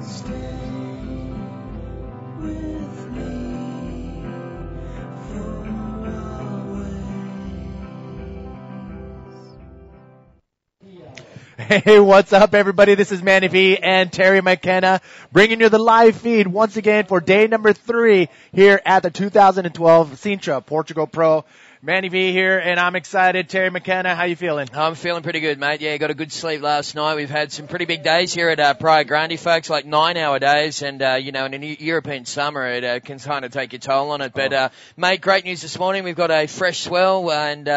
Hey, what's up, everybody? This is Manny V and Terry McKenna bringing you the live feed once again for day number 3 here at the 2012 Sintra Portugal Pro. Manny V here, and I'm excited. Terry McKenna, how you feeling? I'm feeling pretty good, mate. Yeah, got a good sleep last night. We've had some pretty big days here at Praia Grande, folks, like 9-hour days, and, in a European summer, it can kind of take your toll on it. But, mate, great news this morning. We've got a fresh swell, and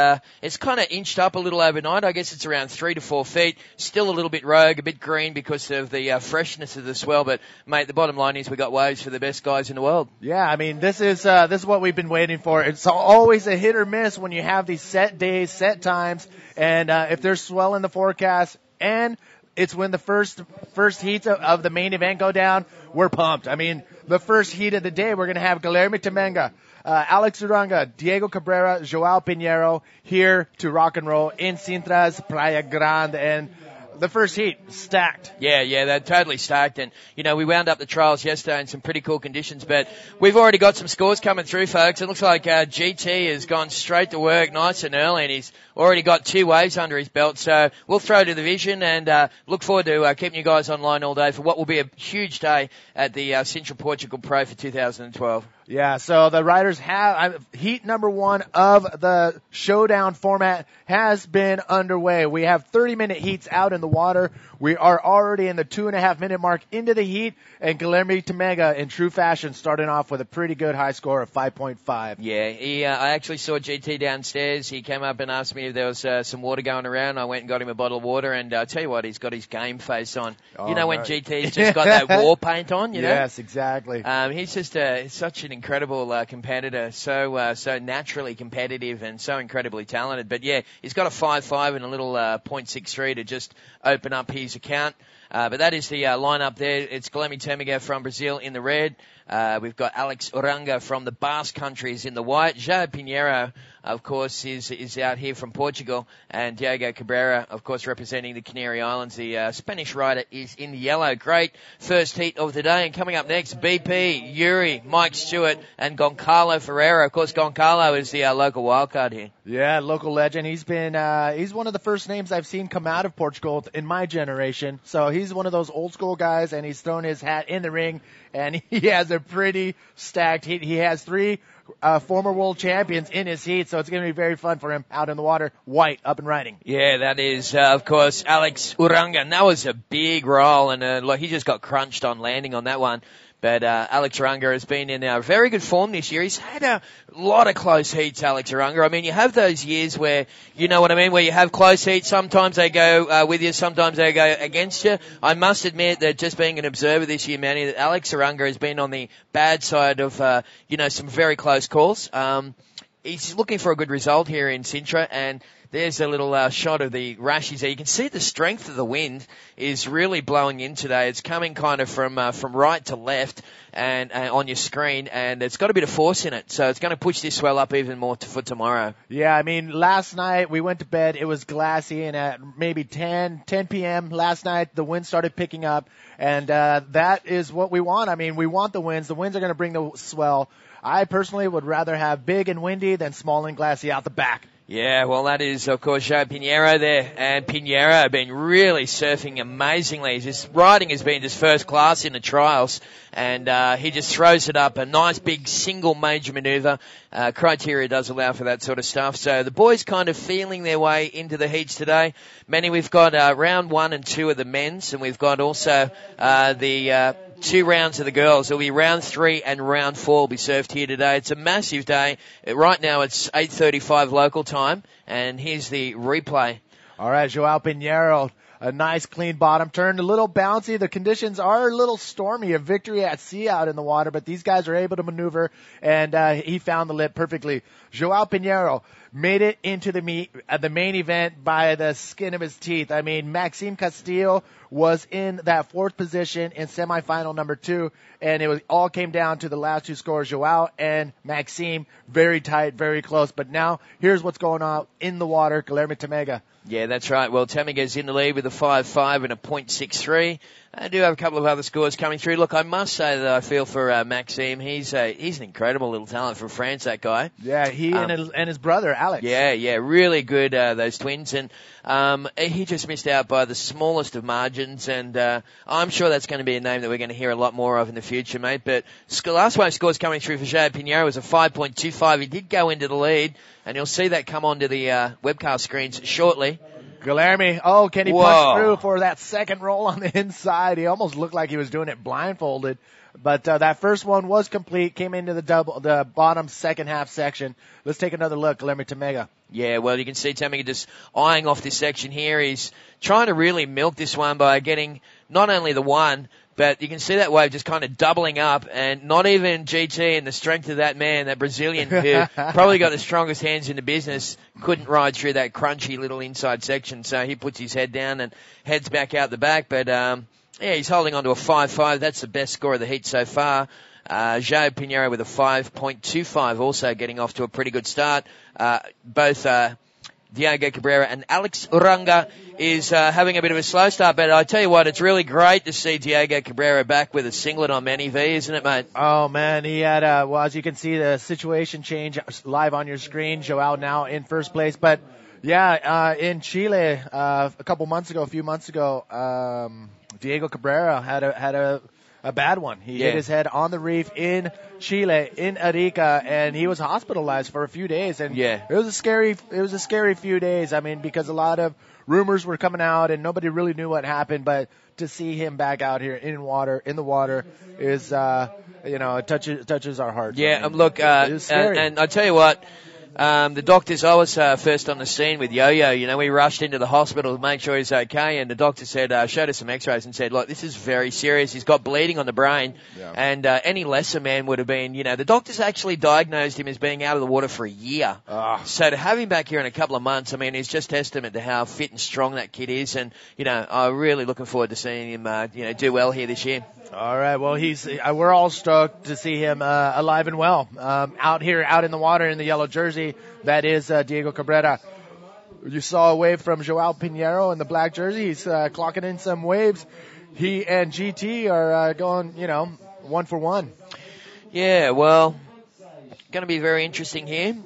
it's kind of inched up a little overnight. I guess it's around 3 to 4 feet. Still a little bit rogue, a bit green because of the freshness of the swell. But, mate, the bottom line is we got waves for the best guys in the world. Yeah, I mean, this is what we've been waiting for. It's always a hit or miss when you have these set days, set times, and if there's swell in the forecast, and it's when the first heats of the main event go down, we're pumped. I mean, the first heat of the day, we're going to have Guilherme Temenga, Alex Uranga, Diego Cabrera, Joao Pinheiro here to rock and roll in Sintra's Praia Grande, and the first heat, stacked. Yeah, they're totally stacked. And, we wound up the trials yesterday in some pretty cool conditions. But we've already got some scores coming through, folks. It looks like GT has gone straight to work nice and early, and he's already got 2 waves under his belt. So we'll throw to the vision and look forward to keeping you guys online all day for what will be a huge day at the Sintra Portugal Pro for 2012. Yeah, so the riders have heat number 1 of the showdown format has been underway. We have 30-minute heats out in the water. We are already in the 2.5-minute mark into the heat, and Guilherme Temenga, in true fashion, starting off with a pretty good high score of 5.5. Yeah, I actually saw GT downstairs. He came up and asked me if there was some water going around. I went and got him a bottle of water, and I tell you what, he's got his game face on. Oh, when right. GT's just got that war paint on, Yes, exactly. He's just such an incredible competitor, so naturally competitive and so incredibly talented. But yeah, he's got a 5.5 and a little .63 to just open up his account. But that is the lineup there. It's Guilherme Temenga from Brazil in the red. We've got Alex Uranga from the Basque countries in the white. João Pinheiro, of course, is out here from Portugal. And Diego Cabrera, of course, representing the Canary Islands. The Spanish rider is in the yellow. Great first heat of the day. And coming up next, BP, Yuri, Mike Stewart, and Goncalo Ferreira. Of course, Goncalo is the local wildcard here. Yeah, local legend. He's been he's one of the first names I've seen come out of Portugal in my generation. So he's one of those old school guys, and he's thrown his hat in the ring, and he has a pretty stacked heat. He has 3 former world champions in his heat, so it's going to be very fun for him out in the water, white, up and riding. Yeah, that is, of course, Alex Uranga. And that was a big roll, and he just got crunched on landing on that one. But Alex Uranga has been in very good form this year. He's had a lot of close heats, Alex Uranga. I mean, you have those years where, you know what I mean, where you have close heats. Sometimes they go with you, sometimes they go against you. I must admit that just being an observer this year, Manny, that Alex Uranga has been on the bad side of, some very close calls. He's looking for a good result here in Sintra, and there's a little shot of the rashes there. You can see the strength of the wind is really blowing in today. It's coming kind of from right to left and on your screen, and it's got a bit of force in it. So it's going to push this swell up even more for tomorrow. Yeah, I mean, last night we went to bed. It was glassy, and at maybe 10 p.m. last night, the wind started picking up, and that is what we want. I mean, we want the winds. The winds are going to bring the swell. I personally would rather have big and windy than small and glassy out the back. Yeah, well, that is, of course, João Pinheiro there. And Pinheiro has been really surfing amazingly. His riding has been just first class in the trials. And he just throws it up. A nice big single major maneuver. Criteria does allow for that sort of stuff. So the boys kind of feeling their way into the heats today. Manny, we've got round 1 and 2 of the men's. And we've got also the 2 rounds of the girls. It'll be round 3 and round 4 will be surfed here today. It's a massive day. Right now it's 8:35 local time, and here's the replay. All right, Joao Pinheiro, a nice clean bottom turn, a little bouncy. The conditions are a little stormy, a victory at sea out in the water, but these guys are able to maneuver, and he found the lip perfectly. Joao Pinheiro made it into the main event by the skin of his teeth. I mean, Maxime Castillo was in that 4th position in semifinal number 2, and it all came down to the last 2 scores, Joao and Maxime, very tight, very close. But now, here's what's going on in the water, Guilherme Temenga. Yeah, that's right. Well, Temenga's in the lead with a 5.5 and a .63. I do have a couple of other scores coming through. Look, I must say that I feel for Maxime. He's an incredible little talent from France, that guy. Yeah, he and his brother, Alex. Yeah, really good, those twins. And he just missed out by the smallest of margins. And I'm sure that's going to be a name that we're going to hear a lot more of in the future, mate. But last wave scores coming through for João Pinheiro was a 5.25. He did go into the lead, and you'll see that come onto the webcast screens shortly. Guilherme, can he punch through for that second roll on the inside? He almost looked like he was doing it blindfolded. But that first one was complete, came into the bottom second half section. Let's take another look, Guilherme Tamega. Yeah, well, you can see Tamega just eyeing off this section here. He's trying to really milk this one by getting not only the one, but you can see that wave just kind of doubling up, and not even GT and the strength of that man, that Brazilian, who probably got the strongest hands in the business, couldn't ride through that crunchy little inside section. So he puts his head down and heads back out the back. But, he's holding on to a 5.5. That's the best score of the heat so far. João Pinheiro with a 5.25, also getting off to a pretty good start. Both Diego Cabrera and Alex Uranga is having a bit of a slow start, but I tell you what, it's really great to see Diego Cabrera back with a singlet on Manny V, isn't it, mate? Oh, man, he had, as you can see, the situation change live on your screen. Joao now in first place, but yeah, in Chile, a few months ago, Diego Cabrera had a bad one. He hit his head on the reef in Chile, in Arica, and he was hospitalized for a few days. And it was a scary few days. I mean, because a lot of rumors were coming out and nobody really knew what happened. But to see him back out here in the water is, it touches our hearts. Yeah, look, and I tell you what. The doctors, I was first on the scene with Yo-Yo. We rushed into the hospital to make sure he's okay, and the doctor said, showed us some x-rays and said, look, this is very serious. He's got bleeding on the brain, and any lesser man would have been, the doctors actually diagnosed him as being out of the water for a year. So to have him back here in a couple of months, I mean, it's just testament to how fit and strong that kid is, and, I'm really looking forward to seeing him, do well here this year. All right. Well, we're all stoked to see him alive and well out in the water in the yellow jersey. That is Diego Cabrera. You saw a wave from João Pinheiro in the black jersey. He's clocking in some waves. He and GT are going, 1 for 1. Yeah. Well, going to be very interesting here.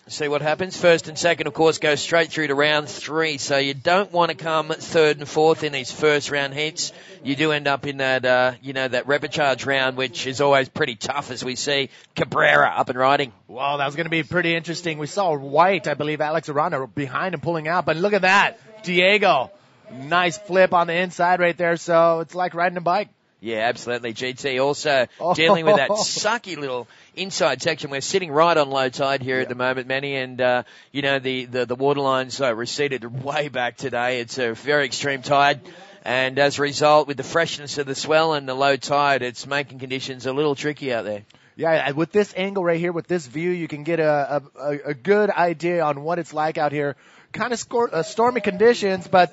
See what happens. First and second, of course, go straight through to round 3. So you don't want to come third and fourth in these first round heats. You do end up in that, that repechage round, which is always pretty tough as we see Cabrera up and riding. Well, that was going to be pretty interesting. We saw White, I believe, Alex Aranda behind him pulling out, but look at that. Diego, nice flip on the inside right there. So it's like riding a bike. Yeah, absolutely. GT also dealing with that sucky little inside section. We're sitting right on low tide here at the moment, Manny, and, the waterlines receded way back today. It's a very extreme tide, and as a result, with the freshness of the swell and the low tide, it's making conditions a little tricky out there. Yeah, with this angle right here, with this view, you can get a good idea on what it's like out here. Kind of stormy conditions, but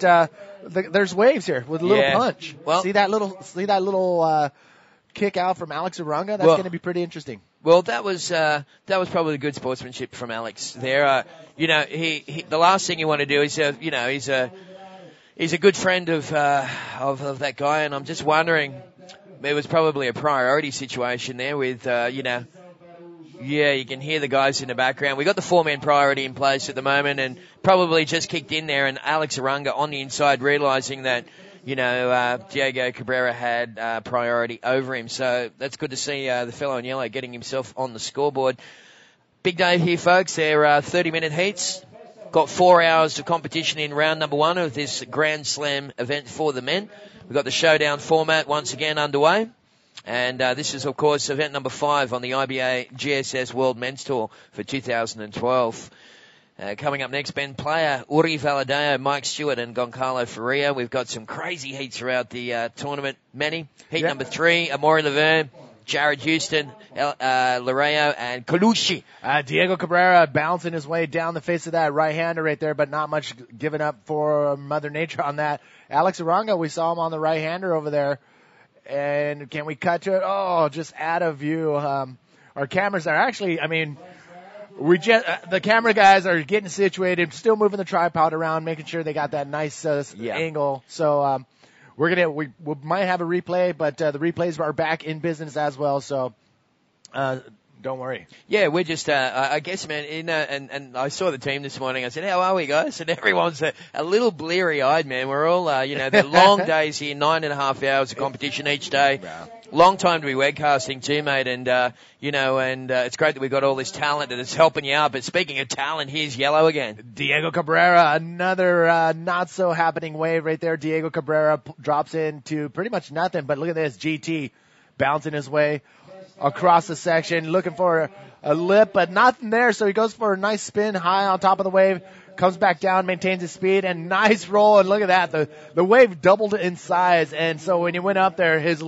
there's waves here with a little punch. Well, see that little kick out from Alex Uranga? That's going to be pretty interesting. Well, that was probably good sportsmanship from Alex there. He the last thing you want to do is he's a good friend of that guy, and I'm just wondering, it was probably a priority situation there with you can hear the guys in the background. We got the 4-man priority in place at the moment, and probably just kicked in there, and Alex Uranga on the inside realizing that, Diego Cabrera had priority over him. So that's good to see the fellow in yellow getting himself on the scoreboard. Big day here, folks. They're 30-minute heats. Got 4 hours of competition in round number 1 of this Grand Slam event for the men. We've got the showdown format once again underway. And this is, of course, event number 5 on the IBA GSS World Men's Tour for 2012. Coming up next, Ben Player, Uri Valadeo, Mike Stewart, and Goncalo Faria. We've got some crazy heats throughout the tournament. Many. Heat number 3, Amaury Laverne, Jared Houston, Lareo, and Colucci. Diego Cabrera bouncing his way down the face of that right-hander right there, but not much given up for Mother Nature on that. Alex Uranga, we saw him on the right-hander over there. And can we cut to it? Oh, just out of view. Our cameras are actually, the camera guys are getting situated, still moving the tripod around, making sure they got that nice angle. So we might have a replay, but the replays are back in business as well. So don't worry. Yeah, we're just, I guess, man, and I saw the team this morning. I said, how are we, guys? And everyone's a little bleary-eyed, man. We're all, the long days here, 9.5 hours of competition each day. Yeah. Long time to be webcasting too, mate. And, it's great that we've got all this talent that is helping you out. But speaking of talent, here's Yellow again. Diego Cabrera, another not so happening wave right there. Diego Cabrera drops into pretty much nothing. But look at this, GT bouncing his way across the section, looking for a lip, but nothing there. So he goes for a nice spin high on top of the wave, comes back down, maintains his speed, and nice roll. And look at that, the wave doubled in size. And so when he went up there, his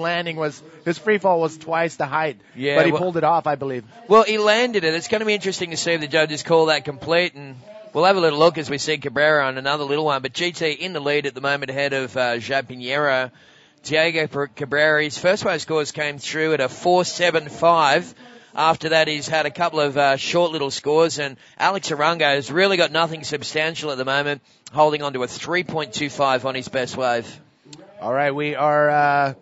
free fall was twice the height. Yeah, but he pulled it off, I believe. Well, he landed it. It's going to be interesting to see if the judges call that complete. And we'll have a little look as we see Cabrera on another little one. But GT in the lead at the moment ahead of João Pinheiro. Diego Cabrera, his first wave scores came through at a 4.75. After that, he's had a couple of short little scores, and Alex Uranga has really got nothing substantial at the moment, holding on to a 3.25 on his best wave. All right, we are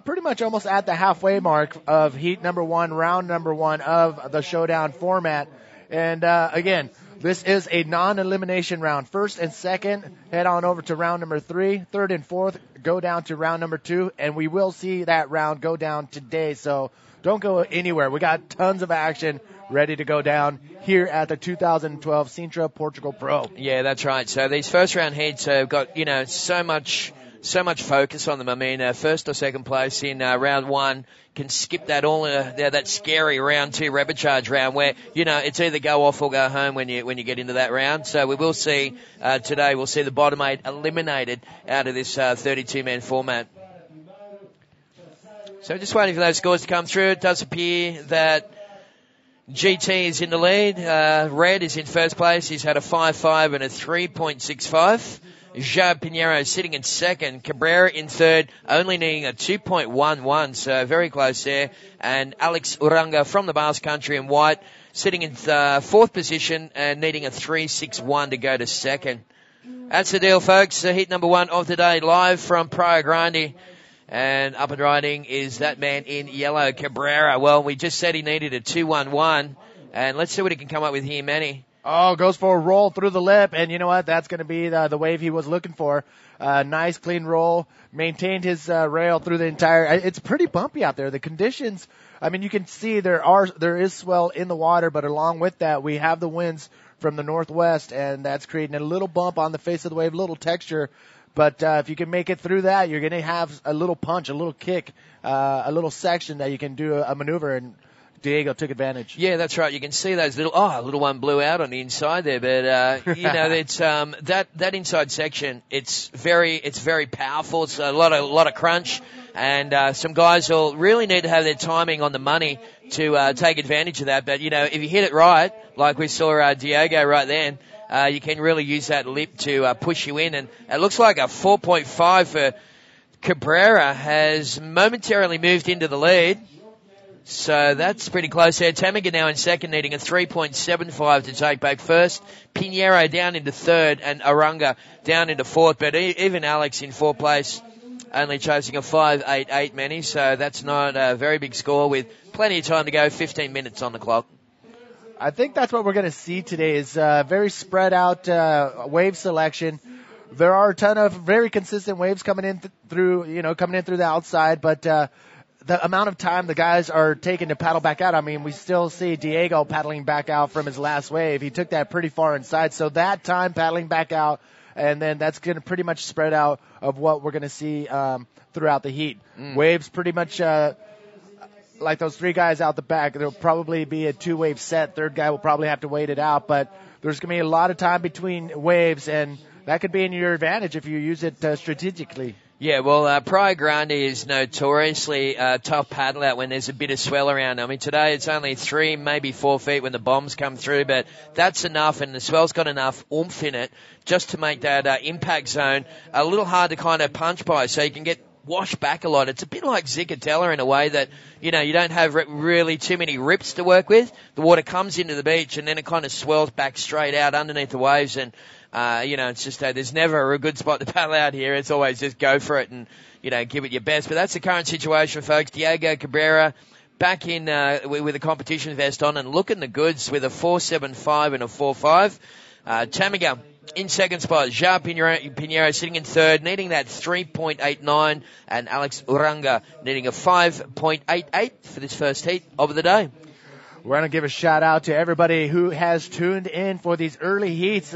pretty much almost at the halfway mark of heat number 1, round number 1 of the showdown format. And again, this is a non-elimination round. First and second head on over to round number 3. Third and fourth go down to round number 2, and we will see that round go down today. So don't go anywhere. We got tons of action ready to go down here at the 2012 Sintra Portugal Pro. Yeah, that's right. So these first round heats have got, so much focus on them. I mean, first or second place in round 1 can skip that that scary round 2 rapid charge round where, it's either go off or go home when you get into that round. So we will see, today we'll see the bottom 8 eliminated out of this 32-man format. So just waiting for those scores to come through. It does appear that GT is in the lead. Red is in first place. He's had a 5.5 and a 3.65. João Pinheiro sitting in second. Cabrera in third, only needing a 2.11, so very close there. And Alex Uranga from the Basque Country in white, sitting in fourth position and needing a 3.61 to go to second. That's the deal, folks. Heat number 1 of the day, live from Praia Grande. And up and riding is that man in yellow, Cabrera. Well, we just said he needed a 2.11, and let's see what he can come up with here, Manny. Oh, goes for a roll through the lip, and you know what? That's going to be the wave he was looking for. Nice, clean roll. Maintained his rail through the entire. It's pretty bumpy out there. The conditions. I mean, you can see there is swell in the water, but along with that, we have the winds from the northwest, and that's creating a little bump on the face of the wave, a little texture. But if you can make it through that, you're going to have a little punch, a little kick, a little section that you can do a maneuver, and Diego took advantage. Yeah, that's right. You can see those a little one blew out on the inside there, but it's that inside section. It's very powerful. It's a lot of crunch, and some guys will really need to have their timing on the money to take advantage of that. But if you hit it right, like we saw Diego right then, you can really use that lip to push you in, and it looks like a 4.5 for Cabrera has momentarily moved into the lead. So that's pretty close there. Tamiga now in second, needing a 3.75 to take back first. Pinheiro down into third, and Uranga down into fourth. But even Alex in fourth place, only chasing a 5.88 Manny. So that's not a very big score with plenty of time to go, 15 minutes on the clock. I think that's what we're going to see today is very spread out wave selection. There are a ton of very consistent waves coming in through the outside, but the amount of time the guys are taking to paddle back out. I mean, we still see Diego paddling back out from his last wave. He took that pretty far inside. So that time paddling back out, and then that's going to pretty much spread out of what we're going to see throughout the heat. Waves pretty much like those three guys out the back. There'll probably be a 2-wave set. Third guy will probably have to wait it out. But there's going to be a lot of time between waves, and that could be in your advantage if you use it strategically. Yeah, well, Praia Grande is notoriously tough paddle out when there's a bit of swell around. I mean, today it's only 3, maybe 4 feet when the bombs come through, but that's enough, and the swell's got enough oomph in it just to make that impact zone a little hard to kind of punch by, so you can get washed back a lot. It's a bit like Zicatella in a way that, you don't have really too many rips to work with. The water comes into the beach, and then it kind of swells back straight out underneath the waves, and it's just there's never a good spot to paddle out here. It's always just go for it and give it your best. But that's the current situation, folks. Diego Cabrera back in with a competition vest on and looking the goods with a 4.75 and a 4.5. Tamiga in second spot. João Pinheiro sitting in third, needing that 3.89, and Alex Uranga needing a 5.88 for this first heat of the day. We're going to give a shout out to everybody who has tuned in for these early heats.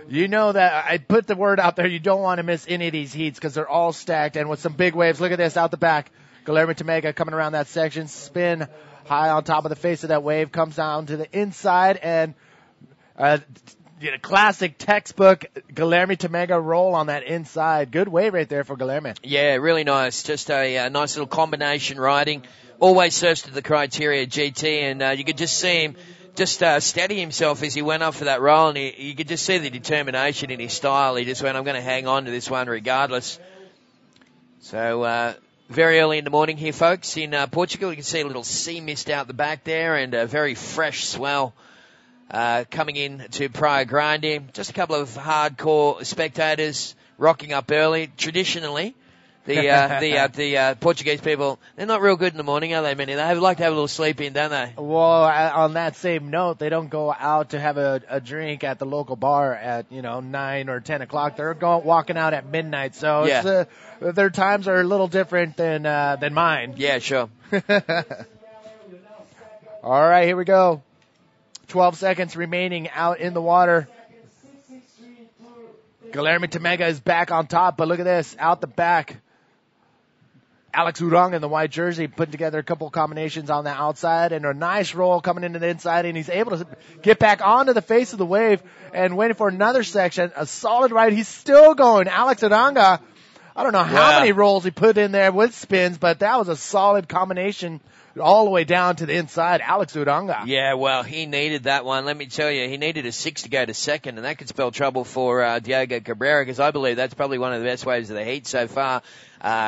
You know that I put the word out there. You don't want to miss any of these heats because they're all stacked and with some big waves. Look at this out the back. Guilherme Tamega coming around that section, spin high on top of the face of that wave, comes down to the inside, and classic textbook Guilherme Tamega roll on that inside. Good wave right there for Guilherme. Yeah, really nice. Just a nice little combination riding. Always serves to the criteria, GT, and you could just see him just steady himself as he went up for that roll, and you could just see the determination in his style. He just went, I'm going to hang on to this one regardless. So very early in the morning here, folks, in Portugal. You can see a little sea mist out the back there and a very fresh swell coming in to Praia Grande. Just a couple of hardcore spectators rocking up early. Traditionally, the Portuguese people, they're not real good in the morning, are they, Minnie? They like to have a little sleep in, don't they? Well, on that same note, they don't go out to have a drink at the local bar at 9 or 10 o'clock. They're walking out at midnight. So it's, their times are a little different than mine. Yeah, sure. All right, here we go. 12 seconds remaining out in the water. Guilherme Tamega is back on top, but look at this, out the back. Alex Uranga in the white jersey putting together a couple combinations on the outside and a nice roll coming into the inside, and he's able to get back onto the face of the wave and waiting for another section. A solid ride. He's still going. Alex Uranga, I don't know how many rolls he put in there with spins, but that was a solid combination all the way down to the inside. Alex Uranga. Yeah, well, he needed that one. Let me tell you, he needed a 6 to go to second, and that could spell trouble for Diego Cabrera, because I believe that's probably one of the best waves of the heat so far.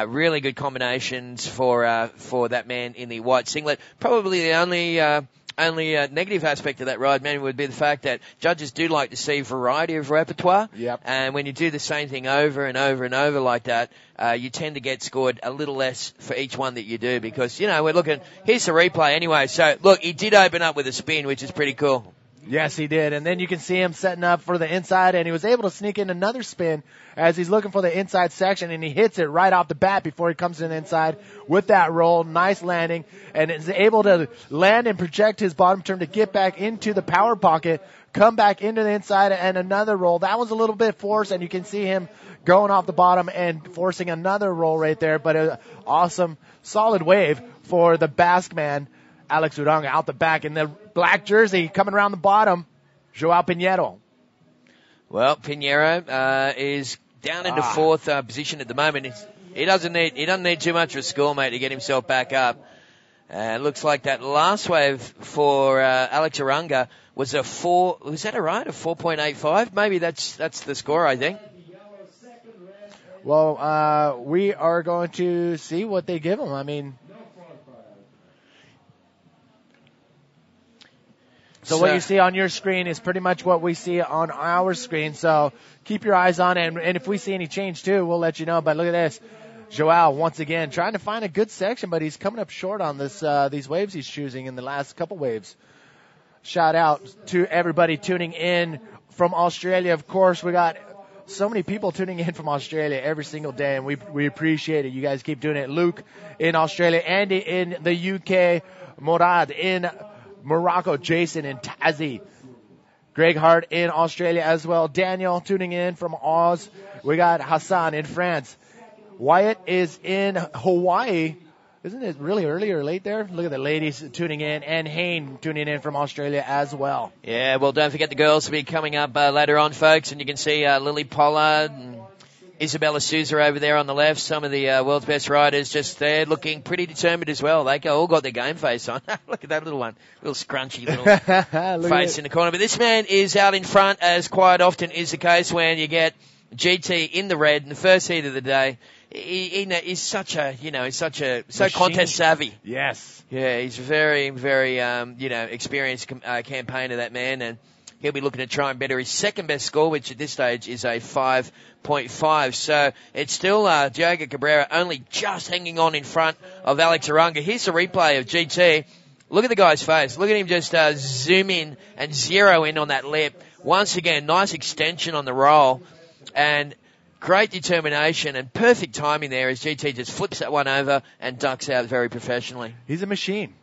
Really good combinations for that man in the white singlet. Probably the only negative aspect of that ride, man, would be the fact that judges do like to see variety of repertoire. Yep. And when you do the same thing over and over and over like that, you tend to get scored a little less for each one that you do because, we're looking, here's the replay anyway. So, look, he did open up with a spin, which is pretty cool. Yes, he did. And then you can see him setting up for the inside, and he was able to sneak in another spin as he's looking for the inside section, and he hits it right off the bat before he comes in inside with that roll. Nice landing, and is able to land and project his bottom turn to get back into the power pocket, come back into the inside, and another roll. That was a little bit forced, and you can see him going off the bottom and forcing another roll right there, but an awesome, solid wave for the Basque man, Alex Uranga, out the back in the black jersey coming around the bottom, João Pinheiro. Well, Pinheiro is down into fourth position at the moment. He doesn't need too much of a score, mate, to get himself back up. Looks like that last wave for Alex Uranga was a 4. Was that a right? A 4.85? Maybe that's the score, I think. Well, we are going to see what they give him. I mean. So what you see on your screen is pretty much what we see on our screen. So keep your eyes on it. And if we see any change too, we'll let you know. But look at this. João, once again, trying to find a good section, but he's coming up short on these waves he's choosing in the last couple waves. Shout out to everybody tuning in from Australia. Of course, we got so many people tuning in from Australia every single day, and we appreciate it. You guys keep doing it. Luke in Australia, Andy in the UK, Morad in Morocco, Jason in Tassie, Greg Hart in Australia as well, Daniel tuning in from Oz. We got Hassan in France. Wyatt is in Hawaii. Isn't it really early or late there? Look at the ladies tuning in, and Hayne tuning in from Australia as well. Yeah, well, don't forget the girls will be coming up later on, folks, and you can see Lily Pollard and Isabella Souza over there on the left. Some of the world's best riders just there looking pretty determined as well. They all got their game face on. Look at that little one. Little scrunchy little face in the corner. But this man is out in front, as quite often is the case when you get GT in the red in the first heat of the day. He's such a, so contest savvy. Yes. Yeah, he's very, very, experienced campaigner, that man. And he'll be looking to try and better his second best score, which at this stage is a 5.5. So it's still Diogo Cabrera only just hanging on in front of Alex Uranga. Here's the replay of GT. Look at the guy's face. Look at him just zoom in and zero in on that lip. Once again, nice extension on the roll and great determination and perfect timing there as GT just flips that one over and ducks out very professionally. He's a machine.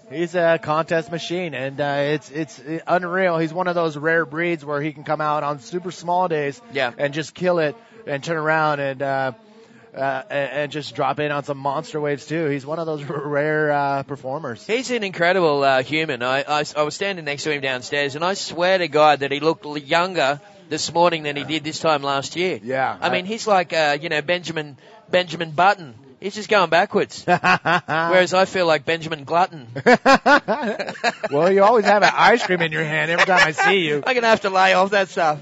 He's a contest machine, and it's unreal. He's one of those rare breeds where he can come out on super small days and just kill it and turn around and just drop in on some monster waves too. He's one of those rare performers. He's an incredible human. I was standing next to him downstairs, and I swear to God that he looked younger this morning than he did this time last year. Yeah. I mean, he's like Benjamin Button. He's just going backwards. Whereas I feel like Benjamin Glutton. Well, you always have an ice cream in your hand every time I see you. I'm going to have to lay off that stuff.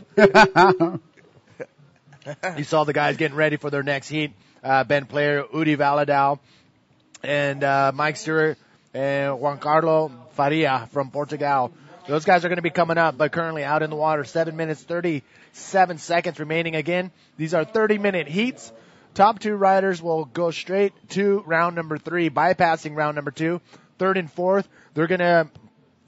You saw the guys getting ready for their next heat. Ben Player, Udi Valadao, and Mike Stewart and Juan Carlo Faria from Portugal. Those guys are going to be coming up, but currently out in the water. 7 minutes, 37 seconds remaining. Again, these are 30-minute heats. Top two riders will go straight to round number 3, bypassing round number 2. Third and fourth, they're going to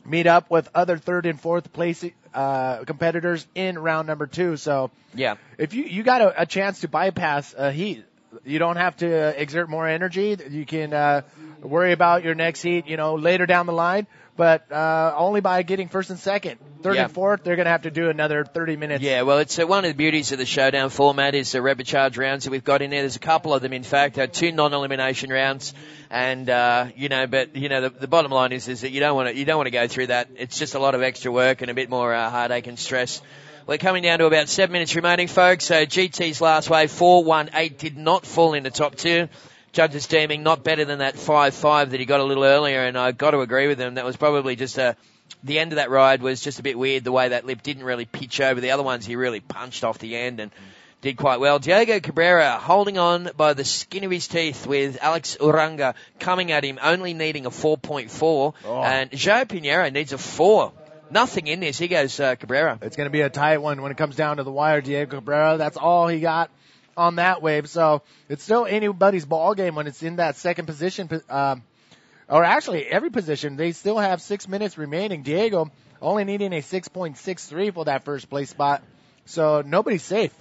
meet up with other third and fourth place competitors in round number 2. So if you got a chance to bypass a heat, you don't have to exert more energy. You can worry about your next heat, later down the line. But only by getting first and second. Third and fourth, they're going to have to do another 30 minutes. Yeah, well, it's one of the beauties of the showdown format is the rapid charge rounds that we've got in there. There's a couple of them, in fact, 2 non-elimination rounds, and the bottom line is that you don't want to go through that. It's just a lot of extra work and a bit more heartache and stress. We're coming down to about 7 minutes remaining, folks. So GT's last wave, 4.18, did not fall in the top 2. Judges deeming not better than that 5.5 that he got a little earlier, and I got to agree with them. That was probably just the end of that ride was just a bit weird, the way that lip didn't really pitch over. The other ones he really punched off the end and did quite well. Diogo Cabrera holding on by the skin of his teeth with Alex Uranga coming at him, only needing a 4.4, and João Pinheiro needs a 4. Nothing in this. He goes Cabrera. It's going to be a tight one when it comes down to the wire. Diogo Cabrera, that's all he got on that wave. So it's still anybody's ball game when it's in that second position, or actually every position. They still have 6 minutes remaining. Diego only needing a 6.63 for that first place spot. So nobody's safe.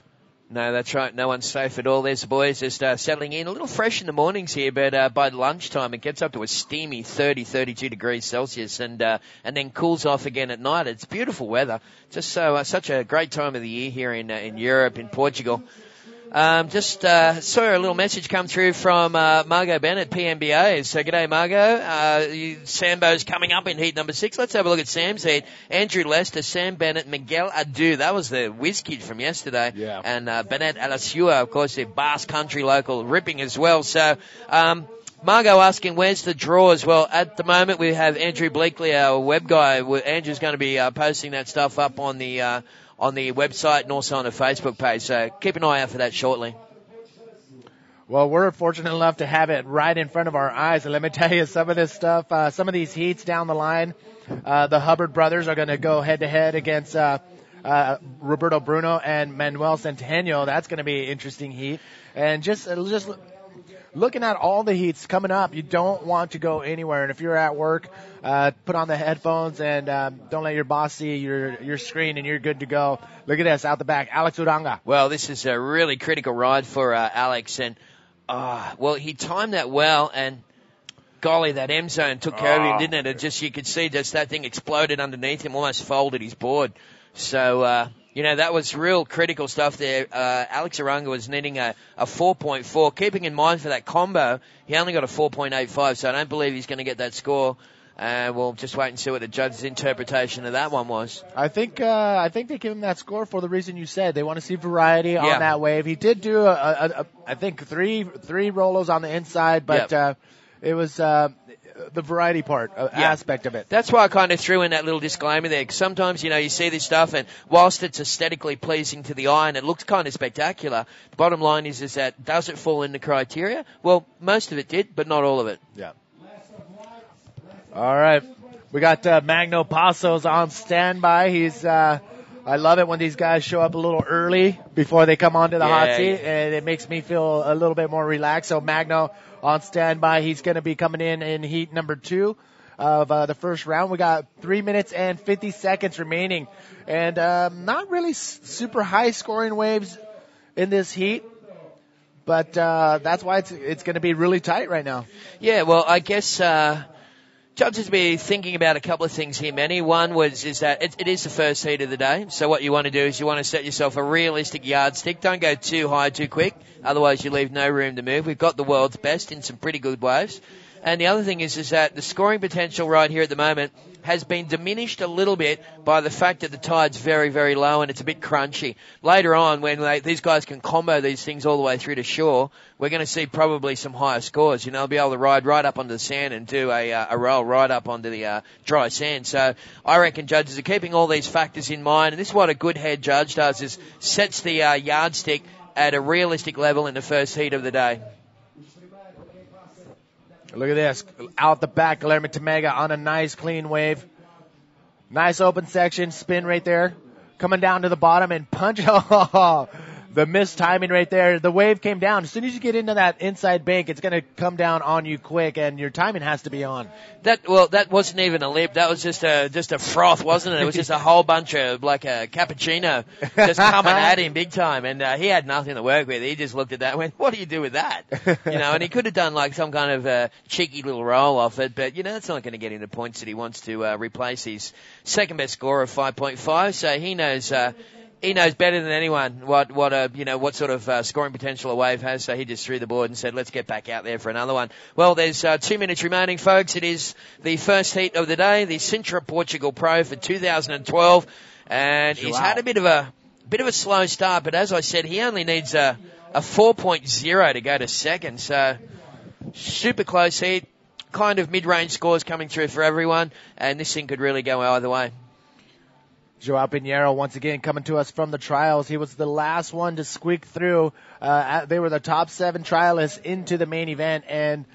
No, that's right. No one's safe at all. There's the boys just settling in. A little fresh in the mornings here, but by lunchtime it gets up to a steamy 30, 32 degrees Celsius and then cools off again at night. It's beautiful weather. Just such a great time of the year here in Europe, in Portugal. Just saw a little message come through from Margot Bennett, PMBA. So, g'day, Margot. Sambo's coming up in heat number 6. Let's have a look at Sam's heat. Andrew Lester, Sam Bennett, Miguel Adu. That was the whiz kid from yesterday. Yeah. And Bennett Alasua, of course, the Basque Country local, ripping as well. So, Margot asking, where's the draws? Well, at the moment, we have Andrew Bleakley, our web guy. Andrew's going to be posting that stuff up on the website and also on the Facebook page. So keep an eye out for that shortly. Well, we're fortunate enough to have it right in front of our eyes. And let me tell you, some of this stuff, some of these heats down the line, the Hubbard brothers are going to go head-to-head against Roberto Bruno and Manuel Centeno. That's going to be an interesting heat. And just looking at all the heats coming up, you don't want to go anywhere. And if you're at work, put on the headphones and don't let your boss see your screen, and you're good to go. Look at this out the back, Alex Uranga. Well, this is a really critical ride for Alex, and he timed that well, and golly, that M zone took care of him, didn't it? You could see just that thing exploded underneath him, almost folded his board. So that was real critical stuff there. Alex Uranga was needing a 4.4. Keeping in mind for that combo, he only got a 4.85, so I don't believe he's going to get that score. We'll just wait and see what the judge's interpretation of that one was. I think they give him that score for the reason you said. They want to see variety on that wave. He did do I think three rolos on the inside, but it was the variety part, aspect of it. That's why I kind of threw in that little disclaimer there, 'cause sometimes, you see this stuff, and whilst it's aesthetically pleasing to the eye and it looks kind of spectacular, the bottom line is that does it fall in the criteria? Well, most of it did, but not all of it. Yeah. All right. We got Magno Passos on standby. I love it when these guys show up a little early before they come onto the hot seat, and it makes me feel a little bit more relaxed. So Magno on standby. He's going to be coming in heat number 2 of the first round. We got 3 minutes and 50 seconds remaining, and not really super high scoring waves in this heat. But that's why it's going to be really tight right now. Yeah, well, I guess judges will be thinking about a couple of things here, Manny. One is that it is the first heat of the day. So what you want to do is you want to set yourself a realistic yardstick. Don't go too high too quick. Otherwise, you leave no room to move. We've got the world's best in some pretty good waves. And the other thing is that the scoring potential right here at the moment has been diminished a little bit by the fact that the tide's very, very low and it's a bit crunchy. Later on, when these guys can combo these things all the way through to shore, we're going to see probably some higher scores. You know, they'll be able to ride right up onto the sand and do a roll right up onto the dry sand. So I reckon judges are keeping all these factors in mind, and this is what a good head judge does, is sets the yardstick at a realistic level in the first heat of the day. Look at this. Out the back, Guillermo Tamega on a nice clean wave. Nice open section, spin right there. Coming down to the bottom and punch. Oh, the missed timing right there. The wave came down. As soon as you get into that inside bank, it's going to come down on you quick, and your timing has to be on. That wasn't even a lip. That was just a froth, wasn't it? It was just a whole bunch of, like a cappuccino, just coming at him big time. And he had nothing to work with. He just looked at that and went, what do you do with that? You know, and he could have done like some kind of cheeky little roll off it. But, you know, that's not going to get him the points that he wants to replace his second best score of 5.5. So he knows better than anyone what sort of scoring potential a wave has. So he just threw the board and said, let's get back out there for another one. Well, there's 2 minutes remaining, folks. It is the first heat of the day, the Sintra Portugal Pro for 2012. And he's had a bit of a slow start, but as I said, he only needs a 4.0 to go to second. So super close heat, kind of mid-range scores coming through for everyone, and this thing could really go either way. Joao Pinheiro once again coming to us from the trials. He was the last one to squeak through. They were the top 7 trialists into the main event, and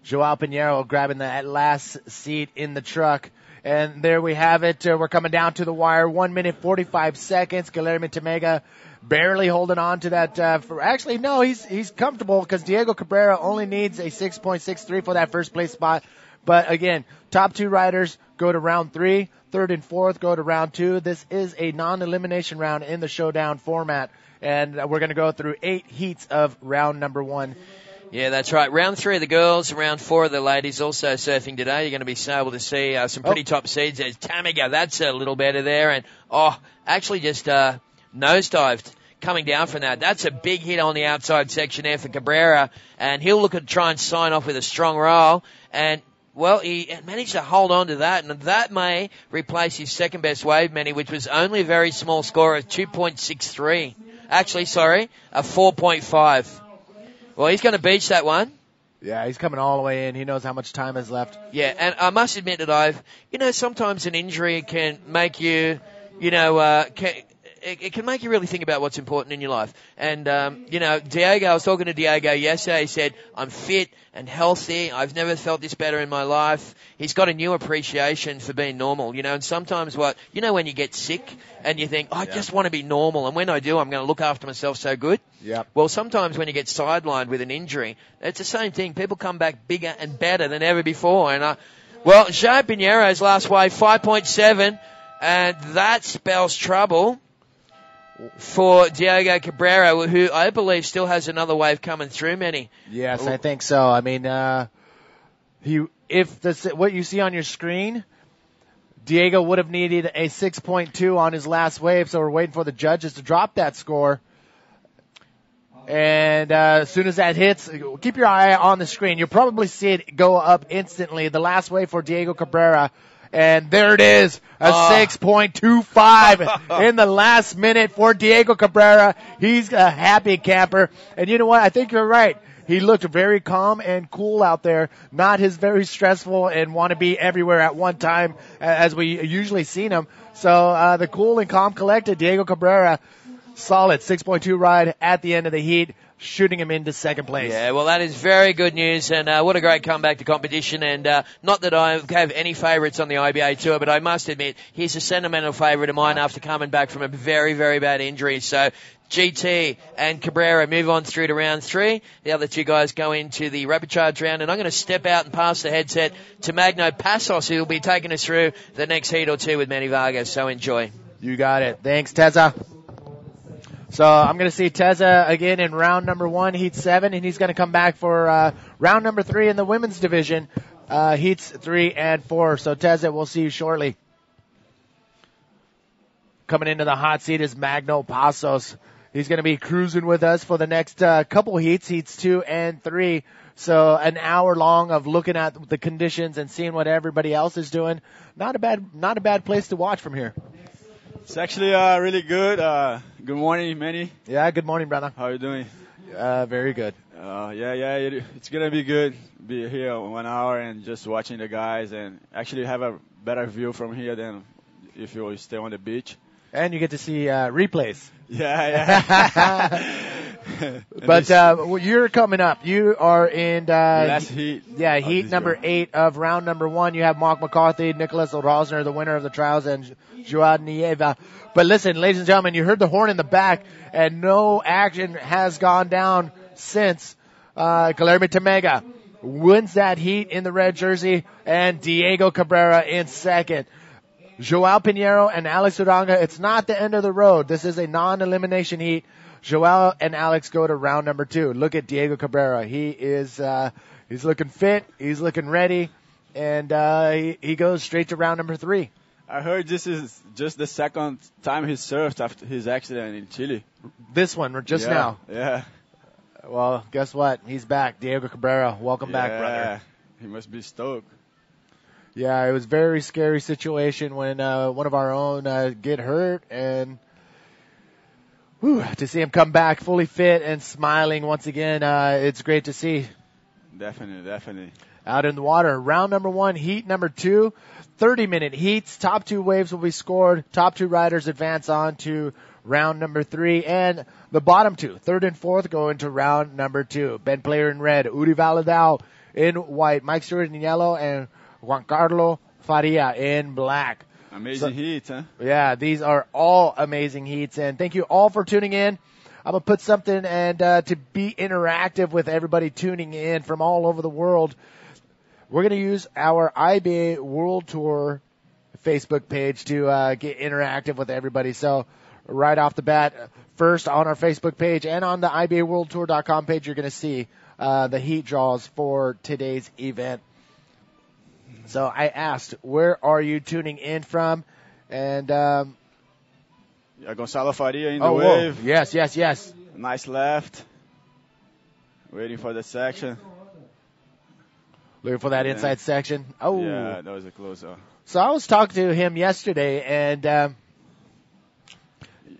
Joao Pinheiro grabbing that last seat in the truck. And there we have it. We're coming down to the wire. 1 minute 45 seconds. Guillermo Tamega barely holding on to that. Actually, no, he's comfortable because Diego Cabrera only needs a 6.63 for that first place spot. But again, top 2 riders go to round 3. Third and fourth go to round 2. This is a non-elimination round in the showdown format, and we're going to go through 8 heats of round number 1. Yeah, that's right. Round 3 of the girls, round 4 of the ladies also surfing today. You're going to be able to see some pretty top seeds. There's Tamega, that's a little better there, and actually just nosedived coming down from that. That's a big hit on the outside section there for Cabrera, and he'll look at try and sign off with a strong roll, and well, he managed to hold on to that, and that may replace his second best wave, Manny, which was only a very small score of 2.63. Actually, sorry, a 4.5. Well, he's going to beach that one. Yeah, he's coming all the way in. He knows how much time is left. Yeah, and I must admit that sometimes an injury can make you, it can make you really think about what's important in your life. And, Diego, I was talking to Diego yesterday. He said, I'm fit and healthy. I've never felt this better in my life. He's got a new appreciation for being normal, and sometimes when you get sick and you think, I just want to be normal. And when I do, I'm going to look after myself so good. Yeah. Well, sometimes when you get sidelined with an injury, it's the same thing. People come back bigger and better than ever before. And, Joao Pinheiro's last wave, 5.7, and that spells trouble for Diego Cabrera, who I believe still has another wave coming through, Manny. Yes, I think so. I mean, what you see on your screen, Diego would have needed a 6.2 on his last wave, so we're waiting for the judges to drop that score. And as soon as that hits, keep your eye on the screen. You'll probably see it go up instantly. The last wave for Diego Cabrera. And there it is, a 6.25 in the last minute for Diego Cabrera. He's a happy camper. And you know what? I think you're right. He looked very calm and cool out there, not his very stressful and want to be everywhere at one time as we usually seen him. So the cool and calm collected Diego Cabrera, solid 6.2 ride at the end of the heat. shooting him into second place. Yeah, well, that is very good news, and what a great comeback to competition. And not that I have any favourites on the IBA Tour, but I must admit, he's a sentimental favourite of mine after coming back from a very, very bad injury. So GT and Cabrera move on through to round 3. The other 2 guys go into the rapid charge round, and I'm going to step out and pass the headset to Magno Passos, who will be taking us through the next heat or 2 with Manny Vargas. So enjoy. You got it. Thanks, Teza. So I'm going to see Teza again in round number 1, heat 7, and he's going to come back for round number 3 in the women's division, heats 3 and 4. So Teza, we'll see you shortly. Coming into the hot seat is Magno Passos. He's going to be cruising with us for the next couple heats 2 and 3. So an hour long of looking at the conditions and seeing what everybody else is doing. Not a bad place to watch from here. It's actually really good. Good morning, Manny. Yeah, good morning, brother. How are you doing? Very good. It's gonna be good. Be here 1 hour and just watching the guys, and actually have a better view from here than if you stay on the beach. And you get to see replays. Yeah. But you're coming up. You are in last heat. Yeah, heat number 8 of round number 1. You have Mark McCarthy, Nicholas Rosner, the winner of the trials, and Joad Nieva. But listen, ladies and gentlemen, you heard the horn in the back, and no action has gone down since. Guilherme Temega wins that heat in the red jersey, and Diego Cabrera in second. Joao Pinheiro and Alex Uranga, it's not the end of the road. This is a non-elimination heat. Joao and Alex go to round number 2. Look at Diego Cabrera. He is, he's looking fit. He's looking ready. And, he goes straight to round number 3. I heard this is just the second time he surfed after his accident in Chile. This one, just now. Yeah. Well, guess what? He's back. Diego Cabrera. Welcome back, brother. He must be stoked. Yeah, it was a very scary situation when, one of our own, get hurt, and, to see him come back fully fit and smiling once again, it's great to see. Definitely. Out in the water. Round number 1, heat number 2, 30-minute heats. Top 2 waves will be scored. Top 2 riders advance on to round number 3. And the bottom 2, 3rd and 4th, go into round number 2. Ben Player in red, Uri Valadao in white, Mike Stewart in yellow, and Juan Carlos Faria in black. Amazing heats, huh? Yeah, these are all amazing heats. And thank you all for tuning in. I'm going to put something and to be interactive with everybody tuning in from all over the world. We're going to use our IBA World Tour Facebook page to get interactive with everybody. So right off the bat, first on our Facebook page and on the IBAWorldTour.com page, you're going to see the heat draws for today's event. So I asked, where are you tuning in from? And Gonzalo Faria in the wave. Whoa. Yes. Nice left. Waiting for the section. Looking for that inside section. Oh. Yeah, that was a close-up. So I was talking to him yesterday, and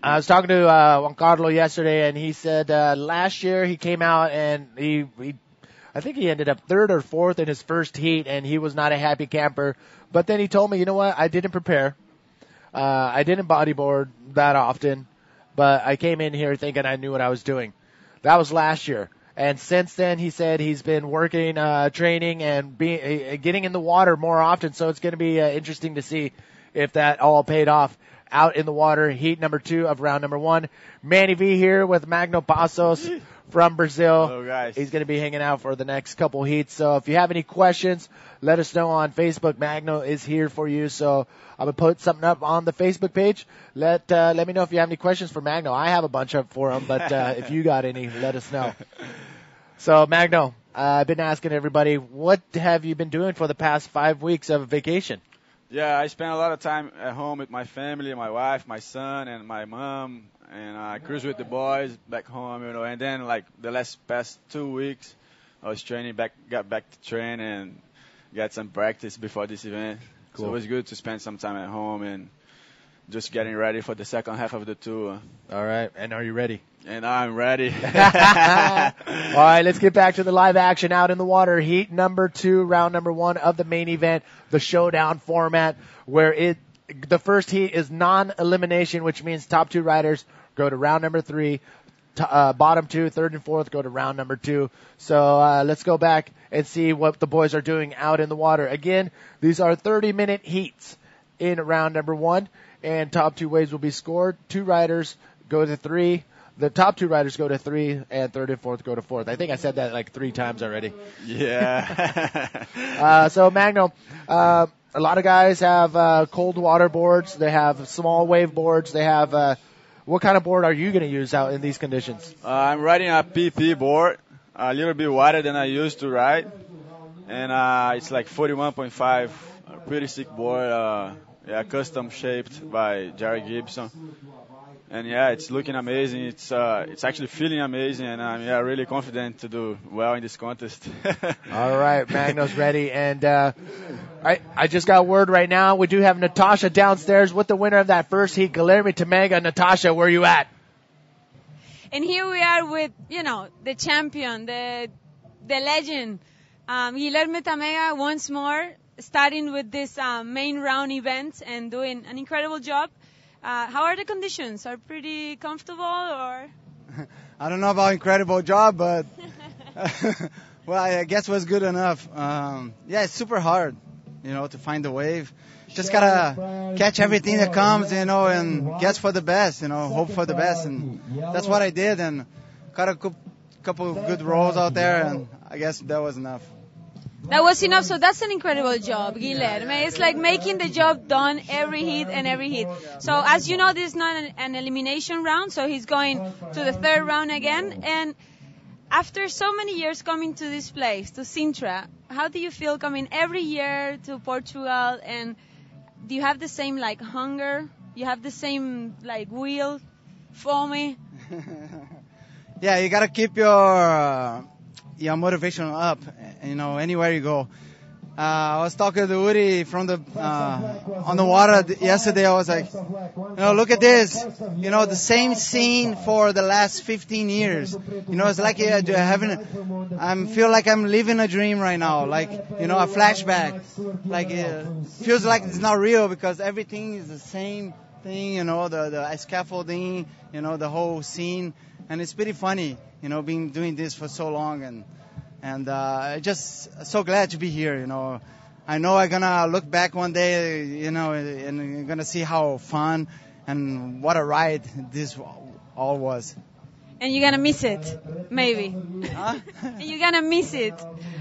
I was talking to Juan Carlos yesterday, and he said last year he came out and I think he ended up 3rd or 4th in his first heat, and he was not a happy camper. But then he told me, you know what, I didn't prepare. I didn't bodyboard that often, but I came in here thinking I knew what I was doing. That was last year. And since then, he said he's been working, training, and getting in the water more often. So it's going to be interesting to see if that all paid off. Out in the water, heat number 2 of round number 1. Manny V here with Magno Passos from Brazil. Hello, guys. He's going to be hanging out for the next couple heats. So if you have any questions, let us know on Facebook. Magno is here for you. So I'm going to put something up on the Facebook page. Let me know if you have any questions for Magno. I have a bunch up for him, but if you got any, let us know. So Magno, I've been asking everybody, what have you been doing for the past 5 weeks of vacation? Yeah, I spent a lot of time at home with my family, my wife, my son, and my mom, and I cruised with the boys back home, and then like the past 2 weeks, I was training got back to train and got some practice before this event. Cool. So it was good to spend some time at home and just getting ready for the second half of the tour. All right, and are you ready? And I'm ready. All right, let's get back to the live action out in the water. Heat number 2, round number 1 of the main event, the showdown format, where the first heat is non-elimination, which means top 2 riders go to round number 3. bottom two, third and fourth, go to round number 2. So let's go back and see what the boys are doing out in the water. Again, these are 30-minute heats in round number 1, and top 2 waves will be scored. 2 riders go to 3. The top 2 riders go to 3, and third and fourth go to fourth. I think I said that like 3 times already. Yeah. So Magno, a lot of guys have cold water boards. They have small wave boards. They have what kind of board are you going to use out in these conditions? I'm riding a PP board, a little bit wider than I used to ride, and it's like 41.5, a pretty sick board. Yeah, custom shaped by Jerry Gibson. And yeah, it's looking amazing. It's actually feeling amazing, and I'm really confident to do well in this contest. All right, Magno's ready, and I just got word right now. We do have Natasha downstairs with the winner of that first heat, Guilherme Tamega. Natasha, where are you at? And here we are with the champion, the legend, Guilherme Tamega once more, starting with this main round event and doing an incredible job. How are the conditions? Are pretty comfortable or? I don't know about incredible job, but well, I guess it was good enough. Yeah, it's super hard, to find the wave. Just gotta catch everything that comes, and guess for the best, hope for the best, and that's what I did, and got a couple of good rolls out there, and I guess that was enough. That was enough, so that's an incredible job, Guilherme. It's like making the job done every hit and every hit. So as you know, this is not an elimination round, so he's going to the 3rd round again. And after so many years coming to this place, to Sintra, how do you feel coming every year to Portugal? And do you have the same hunger? You have the same will for me? Yeah, you gotta keep your motivation up, anywhere you go. I was talking to Uri from the on the water yesterday. I was like, look at this, the same scene for the last 15 years. It's like I feel like I'm living a dream right now, a flashback. It feels like it's not real because everything is the same thing, the scaffolding, the whole scene, and it's pretty funny. Been doing this for so long, and just so glad to be here. I know I'm gonna look back one day, and I'm gonna see how fun and what a ride this all was. And you're gonna miss it, maybe. Huh? And you're gonna miss it.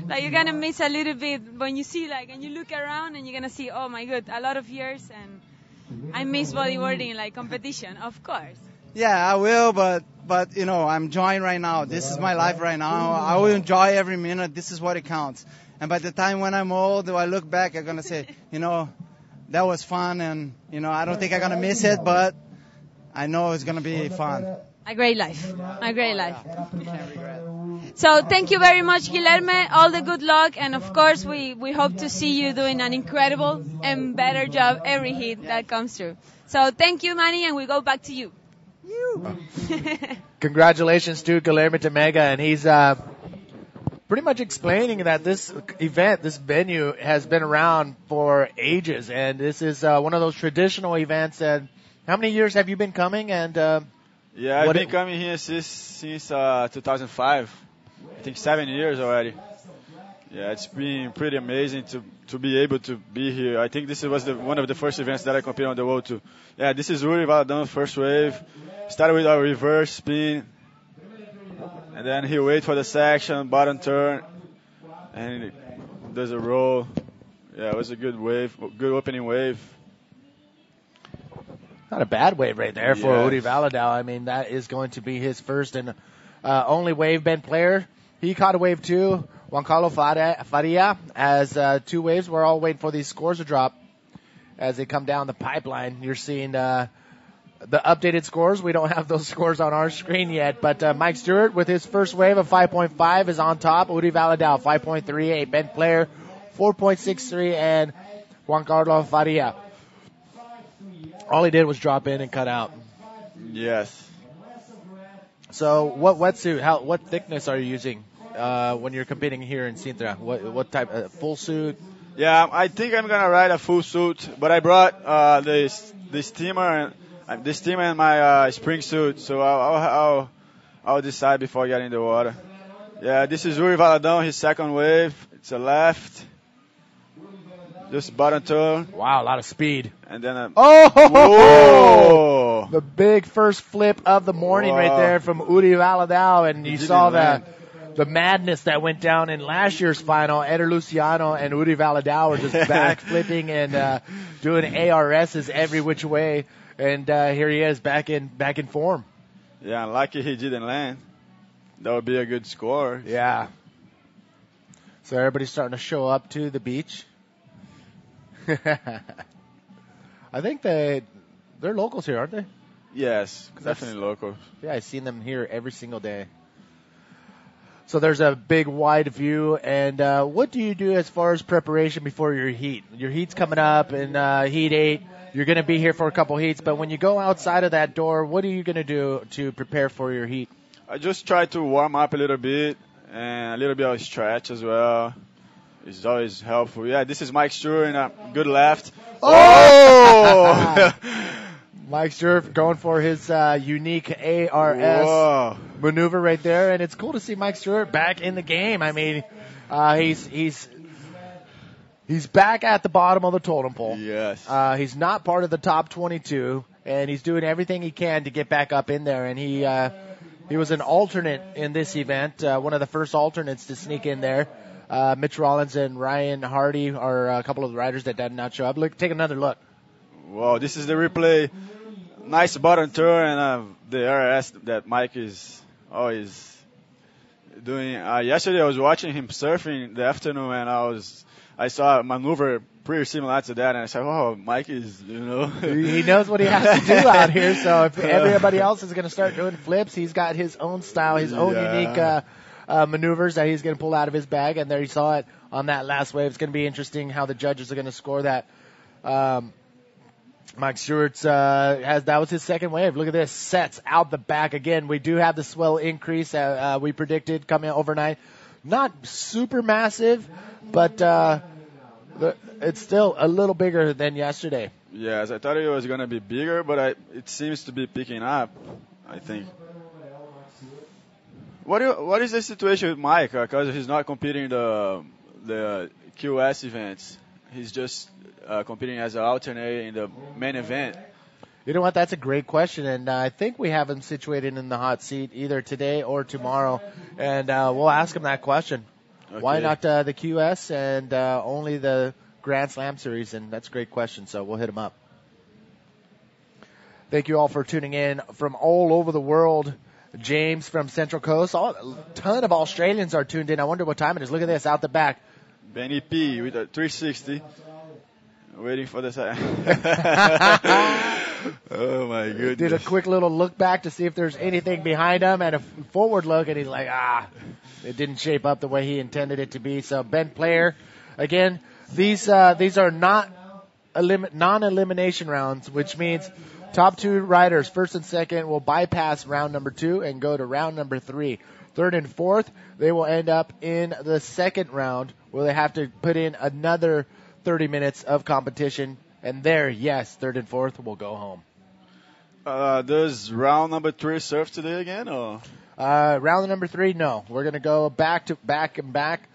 You're gonna miss a little bit when you see and you look around and you're gonna see, oh my god, a lot of years, and I miss bodyboarding competition, of course. Yeah, I will, but I'm enjoying right now. This is my life right now. I will enjoy every minute. This is what it counts. And by the time when I'm old, I look back, I'm gonna say, that was fun, and I don't think I'm gonna miss it, but I know it's gonna be fun. A great life. A great life. So thank you very much, Guilherme. All the good luck, and of course we hope to see you doing an incredible and better job every hit that comes through. So thank you, Manny, and we go back to you. Congratulations to Guilherme Tamega, and he's pretty much explaining that this event, this venue, has been around for ages, and this is one of those traditional events. And how many years have you been coming? And yeah, I've been coming here since 2005. I think 7 years already. Yeah, it's been pretty amazing to be able to be here. I think this was one of the first events that I competed on the world too. Yeah, this is Uri Valadão, first wave. Started with a reverse spin, and then he wait for the section, bottom turn, and does a roll. Yeah, it was a good wave, good opening wave. Not a bad wave right there for Uri Valadão. I mean, that is going to be his first and only wave bend player. He caught a wave too. Juan Carlos Faria has 2 waves. We're all waiting for these scores to drop as they come down the pipeline. You're seeing the updated scores. We don't have those scores on our screen yet, but Mike Stewart with his first wave of 5.5 is on top. Uri Valadão 5.38, bent player 4.63, and Juan Carlos Faria. All he did was drop in and cut out. Yes. So what wetsuit? What thickness are you using when you're competing here in Sintra? What type? Full suit? Yeah, I think I'm gonna ride a full suit, but I brought the steamer and my spring suit, so I'll decide before getting in the water. Yeah, this is Uri Valadão, his second wave. It's a left. Just bottom turn. Wow, a lot of speed. And then Oh! The big first flip of the morning Whoa. right there from Uri Valadão. And you saw land. the madness that went down in last year's final. Eder Luciano and Uri Valadão were just back flipping and doing ARSs every which way. And here he is back in form. Yeah, lucky he didn't land. That would be a good score. Yeah. So everybody's starting to show up to the beach. I think they're locals here, aren't they? Yes, definitely local. Yeah, I've seen them here every single day. So there's a big wide view. And what do you do as far as preparation before your heat? Your heat's coming up in Heat 8. You're going to be here for a couple heats. But when you go outside of that door, what are you going to do to prepare for your heat? I just try to warm up a little bit and a little bit of stretch as well. It's always helpful. Yeah, this is Mike Stewart in a good left. Oh! Mike Stewart going for his unique ARS Whoa. maneuver right there. And it's cool to see Mike Stewart back in the game. I mean, he's back at the bottom of the totem pole. Yes. He's not part of the top 22, and he's doing everything he can to get back up in there. And he was an alternate in this event, one of the first alternates to sneak in there. Mitch Rollins and Ryan Hardy are a couple of the riders that did not show up. Take another look. Wow, this is the replay. Nice bottom turn and the RS that Mike is always doing. Yesterday I was watching him surfing in the afternoon, and I saw a maneuver pretty similar to that, and I said, "Oh, Mike is, He knows what he has to do out here. So if everybody else is going to start doing flips, he's got his own style, his own unique maneuvers that he's going to pull out of his bag. And there you saw it on that last wave. It's going to be interesting how the judges are going to score that. Mike Stewart's that was his second wave. Look at this, sets out the back again. We do have the swell increase we predicted coming overnight. Not super massive, but it's still a little bigger than yesterday. Yes, I thought it was going to be bigger, but it seems to be picking up, I think. What is the situation with Mike? Because he's not competing the QS events. He's just competing as an alternate in the main event. You know what? That's a great question, and I think we have him situated in the hot seat either today or tomorrow, and we'll ask him that question. Okay. Why not the QS and only the Grand Slam Series? And that's a great question, so we'll hit him up. Thank you all for tuning in from all over the world. James from Central Coast. A ton of Australians are tuned in. I wonder what time it is. Look at this out the back. Benny P with a 360. Waiting for the side. Oh, my goodness. Did a quick little look back to see if there's anything behind him and a forward look, and he's like, it didn't shape up the way he intended it to be. So Ben Player, again, these are not non-elimination rounds, which means top two riders, first and second, will bypass round number 2 and go to round number 3. Third and fourth, they will end up in the second round where they have to put in another 30 minutes of competition. And there, yes, third and fourth will go home. Does round number 3 surf today again? Or? Round number 3, no. We're going to go back to back and back.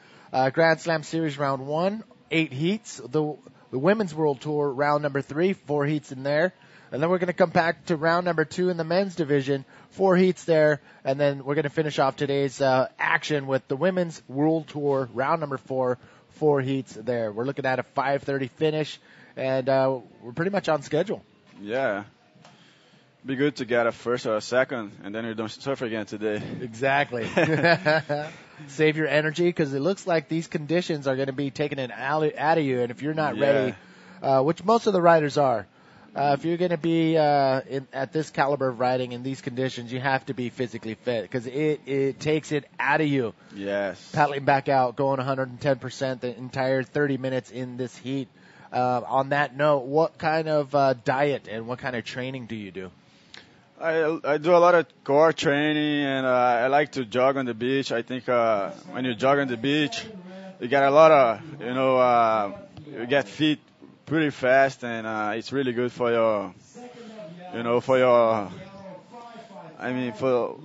Grand Slam Series round 1, 8 heats. The Women's World Tour round number 3, 4 heats in there. And then we're going to come back to round number 2 in the men's division, 4 heats there. And then we're going to finish off today's action with the Women's World Tour round number 4, 4 heats there. We're looking at a 5:30 finish, and we're pretty much on schedule. Yeah. Be good to get a first or a second, and then we don't surf again today. Exactly. Save your energy, because it looks like these conditions are going to be taking it out of you. And if you're not ready, which most of the riders are, if you're going to be at this caliber of riding in these conditions, you have to be physically fit, because it takes it out of you. Yes. Paddling back out, going 110% the entire 30 minutes in this heat. On that note, what kind of diet and what kind of training do you do? I do a lot of core training, and I like to jog on the beach. I think when you jog on the beach, you get a lot of, you get fit pretty fast, and it's really good for your, I mean, for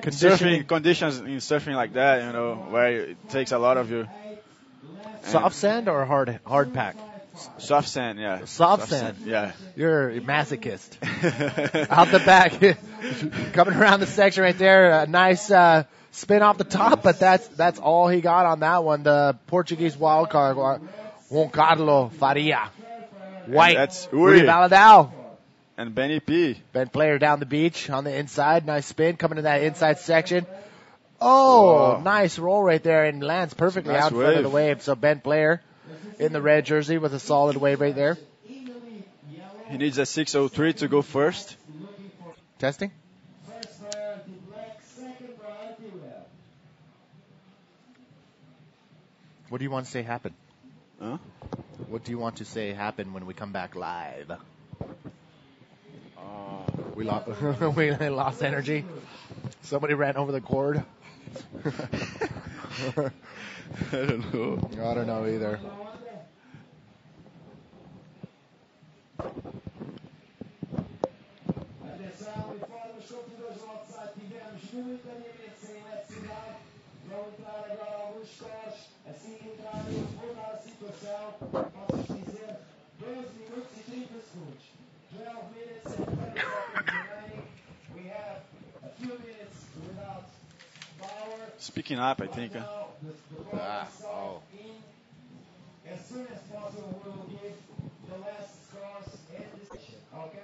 surfing conditions in surfing like that, where it takes a lot of you. Soft sand or hard pack? Soft sand, yeah. Soft sand. Yeah. You're a masochist. Out the back, coming around the section right there, a nice spin off the top, but that's all he got on that one. The Portuguese wild card, Juan Carlos Faria. White, that's Uri Valadao. And Benny P. Ben Player down the beach on the inside. Nice spin coming to that inside section. Oh, nice roll right there and lands perfectly out in front of the wave. So Ben Player in the red jersey with a solid wave right there. He needs a 603 to go first. Testing. What do you want to say happen? Huh? What do you want to say happen when we come back live? We lost energy. Somebody ran over the cord. I don't know. I don't know either. Speaking up, I think.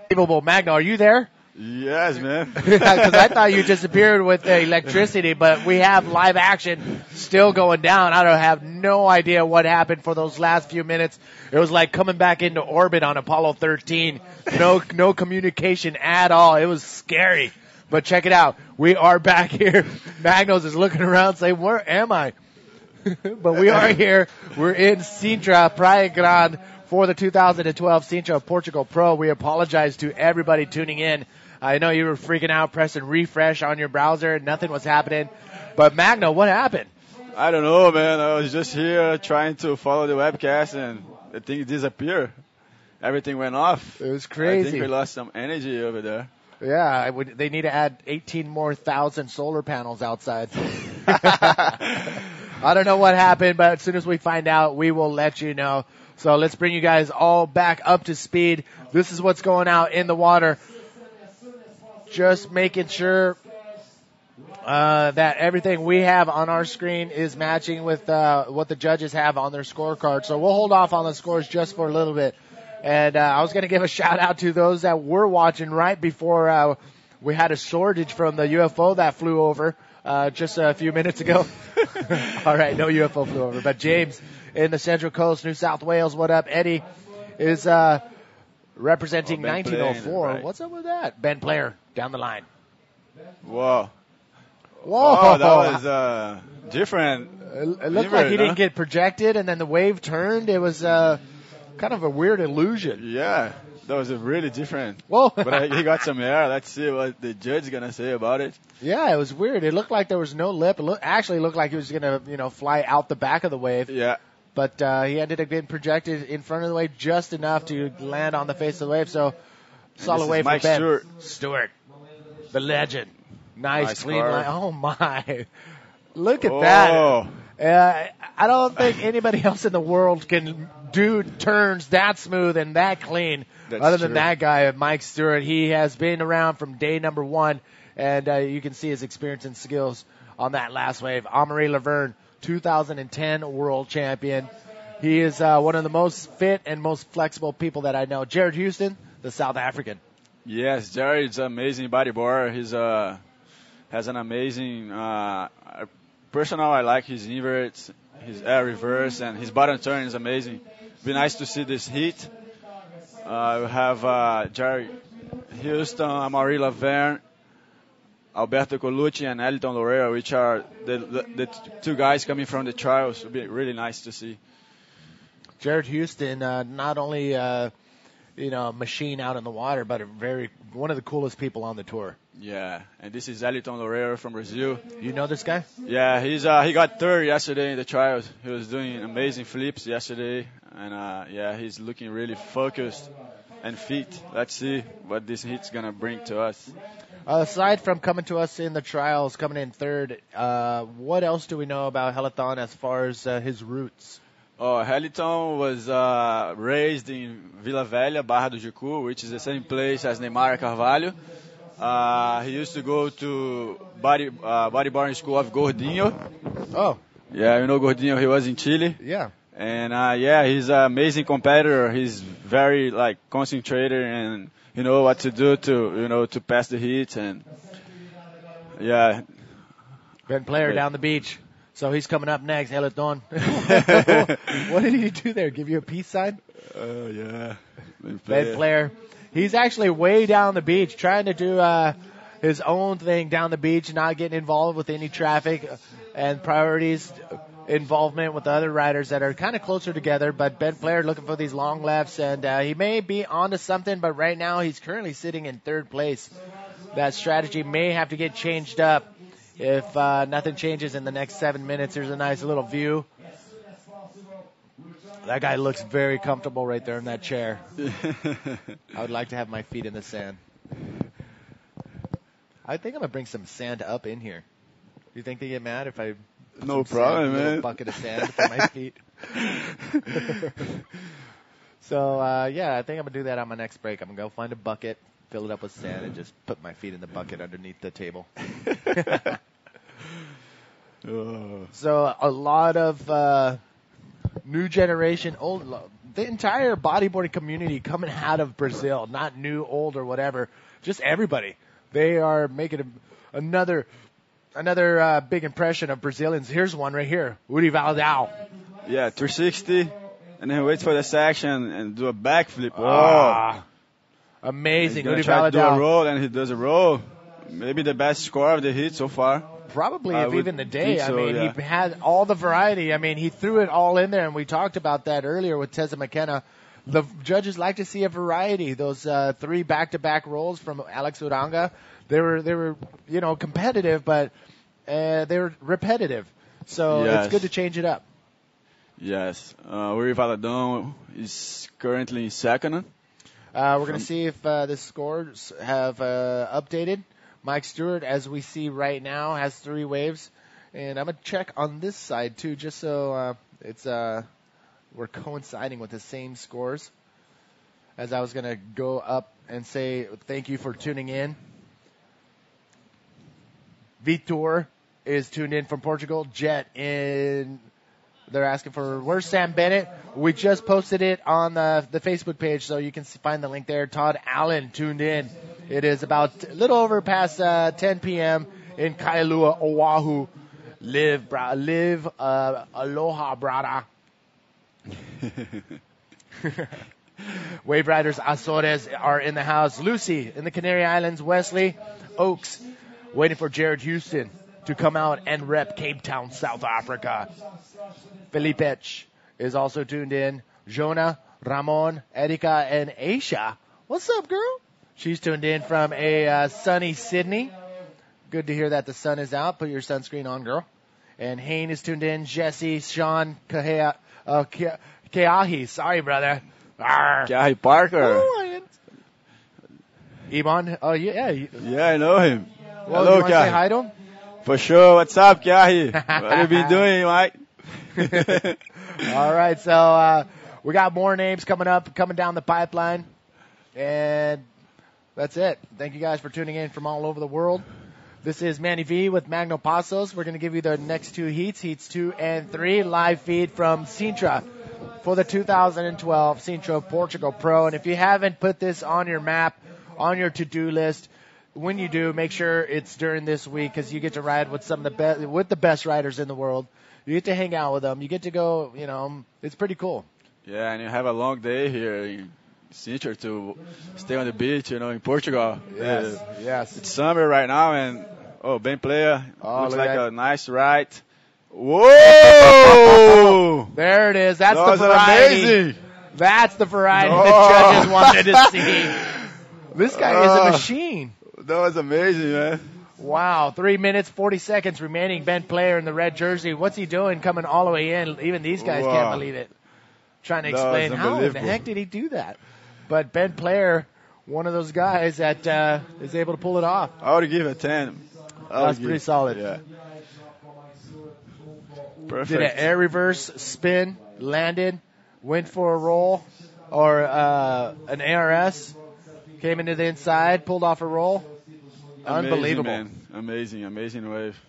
Unbelievable. Magno, are you there? Yes, man. Because I thought you disappeared with the electricity, but we have live action still going down. I have no idea what happened for those last few minutes. It was like coming back into orbit on Apollo 13. No communication at all. It was scary. But check it out. We are back here. Magnos is looking around saying, where am I? But we are here. We're in Sintra, Praia Grande for the 2012 Sintra Portugal Pro. We apologize to everybody tuning in. I know you were freaking out, pressing refresh on your browser. Nothing was happening. But Magno, what happened? I don't know, man. I was just here trying to follow the webcast and the thing disappeared. Everything went off. It was crazy. I think we lost some energy over there. Yeah, they need to add 18 more thousand solar panels outside. I don't know what happened, but as soon as we find out, we will let you know. So let's bring you guys all back up to speed. This is what's going out in the water. Just making sure that everything we have on our screen is matching with what the judges have on their scorecard. So we'll hold off on the scores just for a little bit. And I was going to give a shout out to those that were watching right before we had a shortage from the UFO that flew over just a few minutes ago. All right, no UFO flew over. But James in the Central Coast, New South Wales, what up? Eddie is representing 1904. Right. What's up with that? Ben Player down the line. Whoa. Whoa. That was different. It looked like he didn't get projected, and then the wave turned. It was kind of a weird illusion. Yeah, that was a really different. Whoa. But he got some air. Let's see what the judge is going to say about it. Yeah, it was weird. It looked like there was no lip. It actually looked like he was going to, fly out the back of the wave. Yeah. But he ended up getting projected in front of the wave just enough to land on the face of the wave. So, solid wave for Ben. Stewart, the legend. Nice clean line. Oh, my. Look at that. I don't think anybody else in the world can do turns that smooth and that clean. Other than that guy, Mike Stewart. He has been around from day number one, and you can see his experience and skills on that last wave. Amaury Laverne, 2010 world champion. He is one of the most fit and most flexible people that I know. Jared Houston, the South African. Yes, Jared's an amazing bodyboarder. He's has an amazing personal. I like his inverts, his air reverse, and his bottom turn is amazing. Be nice to see this heat. We have Jared Houston, Amaury Laverne, Alberto Colucci, and Elton Loureiro, which are the two guys coming from the trials. It'll be really nice to see. Jared Houston, not only a machine out in the water, but one of the coolest people on the tour. Yeah, and this is Elton Loureiro from Brazil. You know this guy? Yeah, he got third yesterday in the trials. He was doing amazing flips yesterday, and he's looking really focused. and feet. Let's see what this heat's gonna bring to us. Aside from coming to us in the trials, coming in third, what else do we know about Heliton as far as his roots? Oh, Heliton was raised in Vila Velha, Barra do Jucu, which is the same place as Neymar Carvalho. He used to go to bodyboarding school of Gordinho. Oh. Yeah, you know Gordinho, he was in Chile. Yeah. And he's an amazing competitor. He's very concentrated and you know what to do to pass the heat and yeah. Ben Player down the beach. So he's coming up next, Heliton. What did he do there? Give you a peace sign? Yeah. Ben Player. He's actually way down the beach trying to do his own thing down the beach, not getting involved with any traffic and priorities involvement with the other riders that are kind of closer together. But Ben Player looking for these long lefts, and he may be onto something, but right now he's currently sitting in third place. That strategy may have to get changed up if nothing changes in the next 7 minutes. Here's a nice little view. That guy looks very comfortable right there in that chair. I would like to have my feet in the sand. I think I'm going to bring some sand up in here. Do you think they get mad if I put No some problem, sand, a little man. bucket of sand for my feet? So, I think I'm going to do that on my next break. I'm going to go find a bucket, fill it up with sand, and just put my feet in the bucket underneath the table. So, a lot of new generation, the entire bodyboarding community coming out of Brazil, not new, old, or whatever, just everybody. They are making another big impression of Brazilians. Here's one right here, Uri Valdau. Yeah, 360, and then wait for the section and do a backflip. Oh, amazing, He's Uri try to do a Valdau. roll, and he does a roll. Maybe the best score of the heat so far. Probably, I if would even the day. think so, yeah. He had all the variety. I mean, he threw it all in there, and we talked about that earlier with Tessa McKenna. The judges like to see a variety. Those 3 back-to-back rolls from Alex Uranga, they were competitive, but they were repetitive. So Yes. it's good to change it up. Yes, Uri Valadão is currently in second. We're going to see if the scores have updated. Mike Stewart, as we see right now, has 3 waves. And I'm going to check on this side, too, just so we're coinciding with the same scores. As I was going to go up and say thank you for tuning in. Vitor is tuned in from Portugal. Jet in... They're asking for, where's Sam Bennett? We just posted it on the Facebook page, so you can find the link there. Todd Allen tuned in. It is about a little over past 10 p.m. in Kailua, Oahu. Live, aloha, brada. Wave Riders Azores are in the house. Lucy in the Canary Islands. Wesley Oaks waiting for Jared Houston to come out and rep Cape Town, South Africa. Felipe is also tuned in. Jonah, Ramon, Erika, and Aisha. What's up, girl? She's tuned in from a sunny Sydney. Good to hear that the sun is out. Put your sunscreen on, girl. And Hayne is tuned in. Jesse, Sean, Keahi. Sorry, brother. Keahi Parker. Iman. Oh, yeah. Yeah, I know him. Well, Hello, you want to say Keahi. hi to him? For sure. What's up, Keahi? What have you been doing, Mike? All right, so we got more names coming down the pipeline, and that's it. Thank you guys for tuning in from all over the world. This is Manny V with Magno Pasos. We're going to give you the next 2 heats 2 and 3, live feed from Sintra for the 2012 Sintra Portugal Pro. And if you haven't put this on your map, on your to-do list, when you do, make sure it's during this week because you get to ride with some of the best riders in the world. You get to hang out with them. You get to go, it's pretty cool. Yeah, and you have a long day here in Sintra to stay on the beach, in Portugal. Yes. It's summer right now, and, Ben Player, looks look like at a nice ride. Whoa! There it is. That's That the was variety. amazing. That's the variety the Oh. judges wanted to see. This guy is a machine. That was amazing, man. Wow, 3 minutes, 40 seconds remaining. Ben Player in the red jersey. What's he doing coming all the way in? Even these guys can't Wow. believe it. Trying to That explain was how in the unbelievable. heck did he do that? but Ben Player, one of those guys that is able to pull it off. I would give it a 10. That's pretty solid. Yeah. Perfect. Did an air reverse spin, landed, went for a roll, or an ARS, came into the inside, pulled off a roll. Amazing, Unbelievable. man. Amazing wave.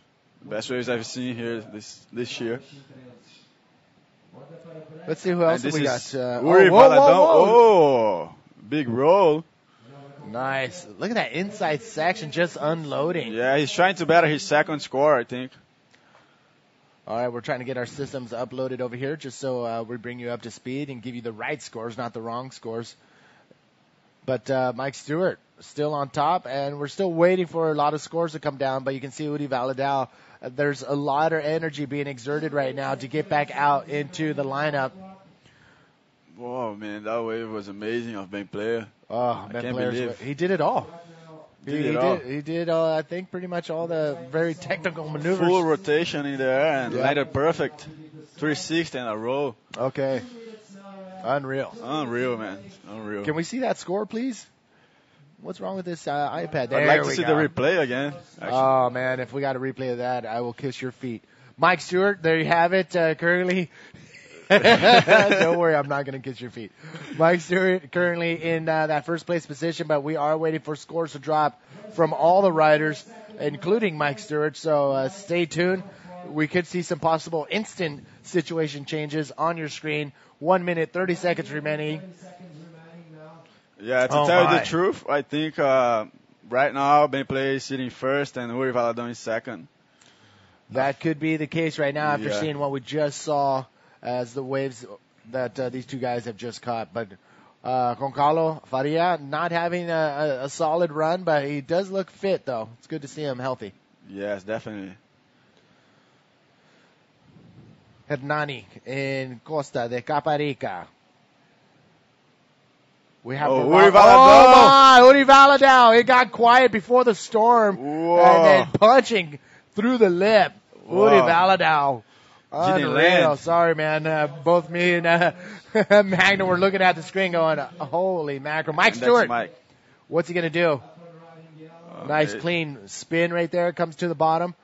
Best waves I've seen here this year. Let's see who else And we this got. is Uri whoa, Valadão. whoa, whoa. Oh, big roll. Nice. Look at that inside section just unloading. Yeah, he's trying to better his second score, I think. All right, we're trying to get our systems uploaded over here just so we bring you up to speed and give you the right scores, not the wrong scores. But Mike Stewart still on top, and we're still waiting for a lot of scores to come down. But you can see Uri Valadão, there's a lot of energy being exerted right now to get back out into the lineup. Whoa, man, that wave was amazing of Ben Player. Oh, Ben can't Player's, believe. he did it all. He did, I think, pretty much all the very technical maneuvers. Full rotation in the air and Yeah. landed perfect. 360 in a row. Okay. Unreal. Unreal, man. Unreal. Can we see that score, please? What's wrong with this iPad? There I'd like to we see go. the replay again. Actually. Oh, man, if we got a replay of that, I will kiss your feet. Mike Stewart, there you have it, currently. Don't worry, I'm not going to kiss your feet. Mike Stewart currently in that first place position, but we are waiting for scores to drop from all the riders, including Mike Stewart, so stay tuned. We could see some possible instant situation changes on your screen. 1 minute, 30 seconds remaining. Yeah, to Oh, tell my. you the truth, I think right now Ben Player is sitting first and Uri Valadão is second. That could be the case right now after Yeah. seeing what we just saw as the waves that these two guys have just caught. But Goncalo Faria not having a solid run, but he does look fit, though. It's good to see him healthy. Yes, definitely. Hernani in Costa de Caparica. We have Uri Valadão. Oh, my, Uri Valadão. It got quiet before the storm. Whoa. And then punching through the lip. Whoa. Uri Valadão. Didn't Unreal. land. Sorry, man. Both me and Magna were looking at the screen going, holy mackerel. Mike And that's Stewart, Mike. what's he going to do? Nice Okay. clean spin right there. Comes to the bottom.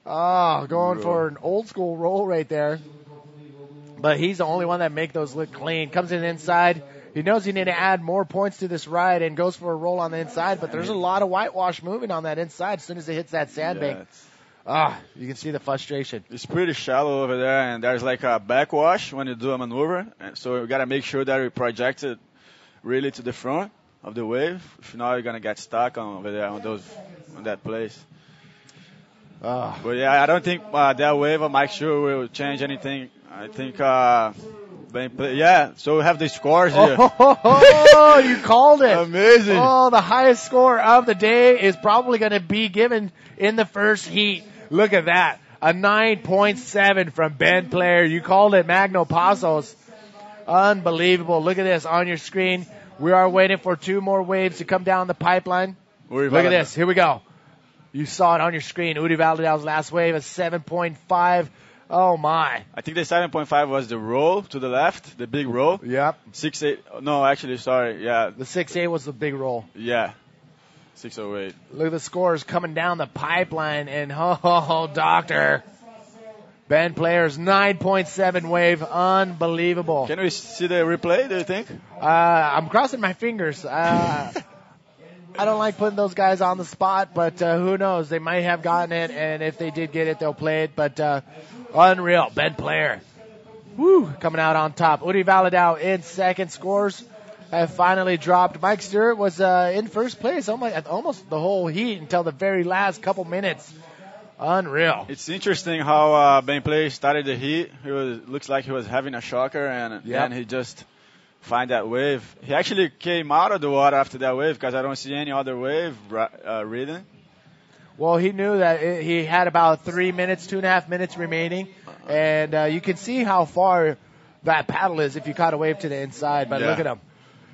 Oh, going for an old school roll right there. But he's the only one that make those look clean. Comes in inside. He knows he need to add more points to this ride and goes for a roll on the inside. But there's a lot of whitewash moving on that inside as soon as it hits that sandbank. Yeah, You can see the frustration. it's pretty shallow over there, and there's like a backwash when you do a maneuver. And so you gotta make sure that you project it really to the front of the wave. If not, you're gonna get stuck over there on that place. Oh, But yeah, I don't think that wave of Mike Stewart will change anything. I think so we have the scores here. oh, you called it. Amazing. Oh, the highest score of the day is probably going to be given in the first heat. Look at that. A 9.7 from Ben Player. You called it, Magno Pasos. Unbelievable. Look at this on your screen. We are waiting for two more waves to come down the pipeline. Uri Look at Valadão. this. Here we go. You saw it on your screen. Uri Valadão's last wave, a 7.5. Oh, my. I think the 7.5 was the roll to the left, the big roll. Yep. 6.8. No, actually, sorry. Yeah, The 6A was the big roll. yeah. 6.08. Look at the scores coming down the pipeline, and doctor. Ben Player's 9.7 wave, unbelievable. Can we see the replay, do you think? I'm crossing my fingers. I don't like putting those guys on the spot, but who knows? They might have gotten it, and if they did get it, they'll play it. But unreal, Ben Player. Woo, coming out on top. Uri Valadão in second. Scores have finally dropped. Mike Stewart was in first place almost the whole heat until the very last couple minutes. Unreal. It's interesting how Ben Play started the heat. Looks like he was having a shocker, and then he just find that wave. He actually came out of the water after that wave because I don't see any other wave ridden. Well, he knew that he had about 3 minutes, 2.5 minutes remaining, and you can see how far that paddle is if you caught a wave to the inside. But look at him,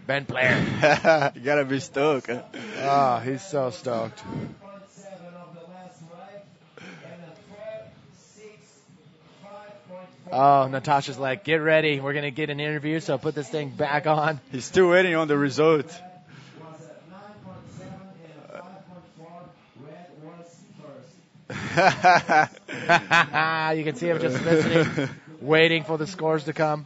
Ben Player. You gotta be stoked. Oh, he's so stoked. Oh, Natasha's like, get ready. We're going to get an interview, so put this thing back on. He's still waiting on the result. You can see him just listening, waiting for the scores to come.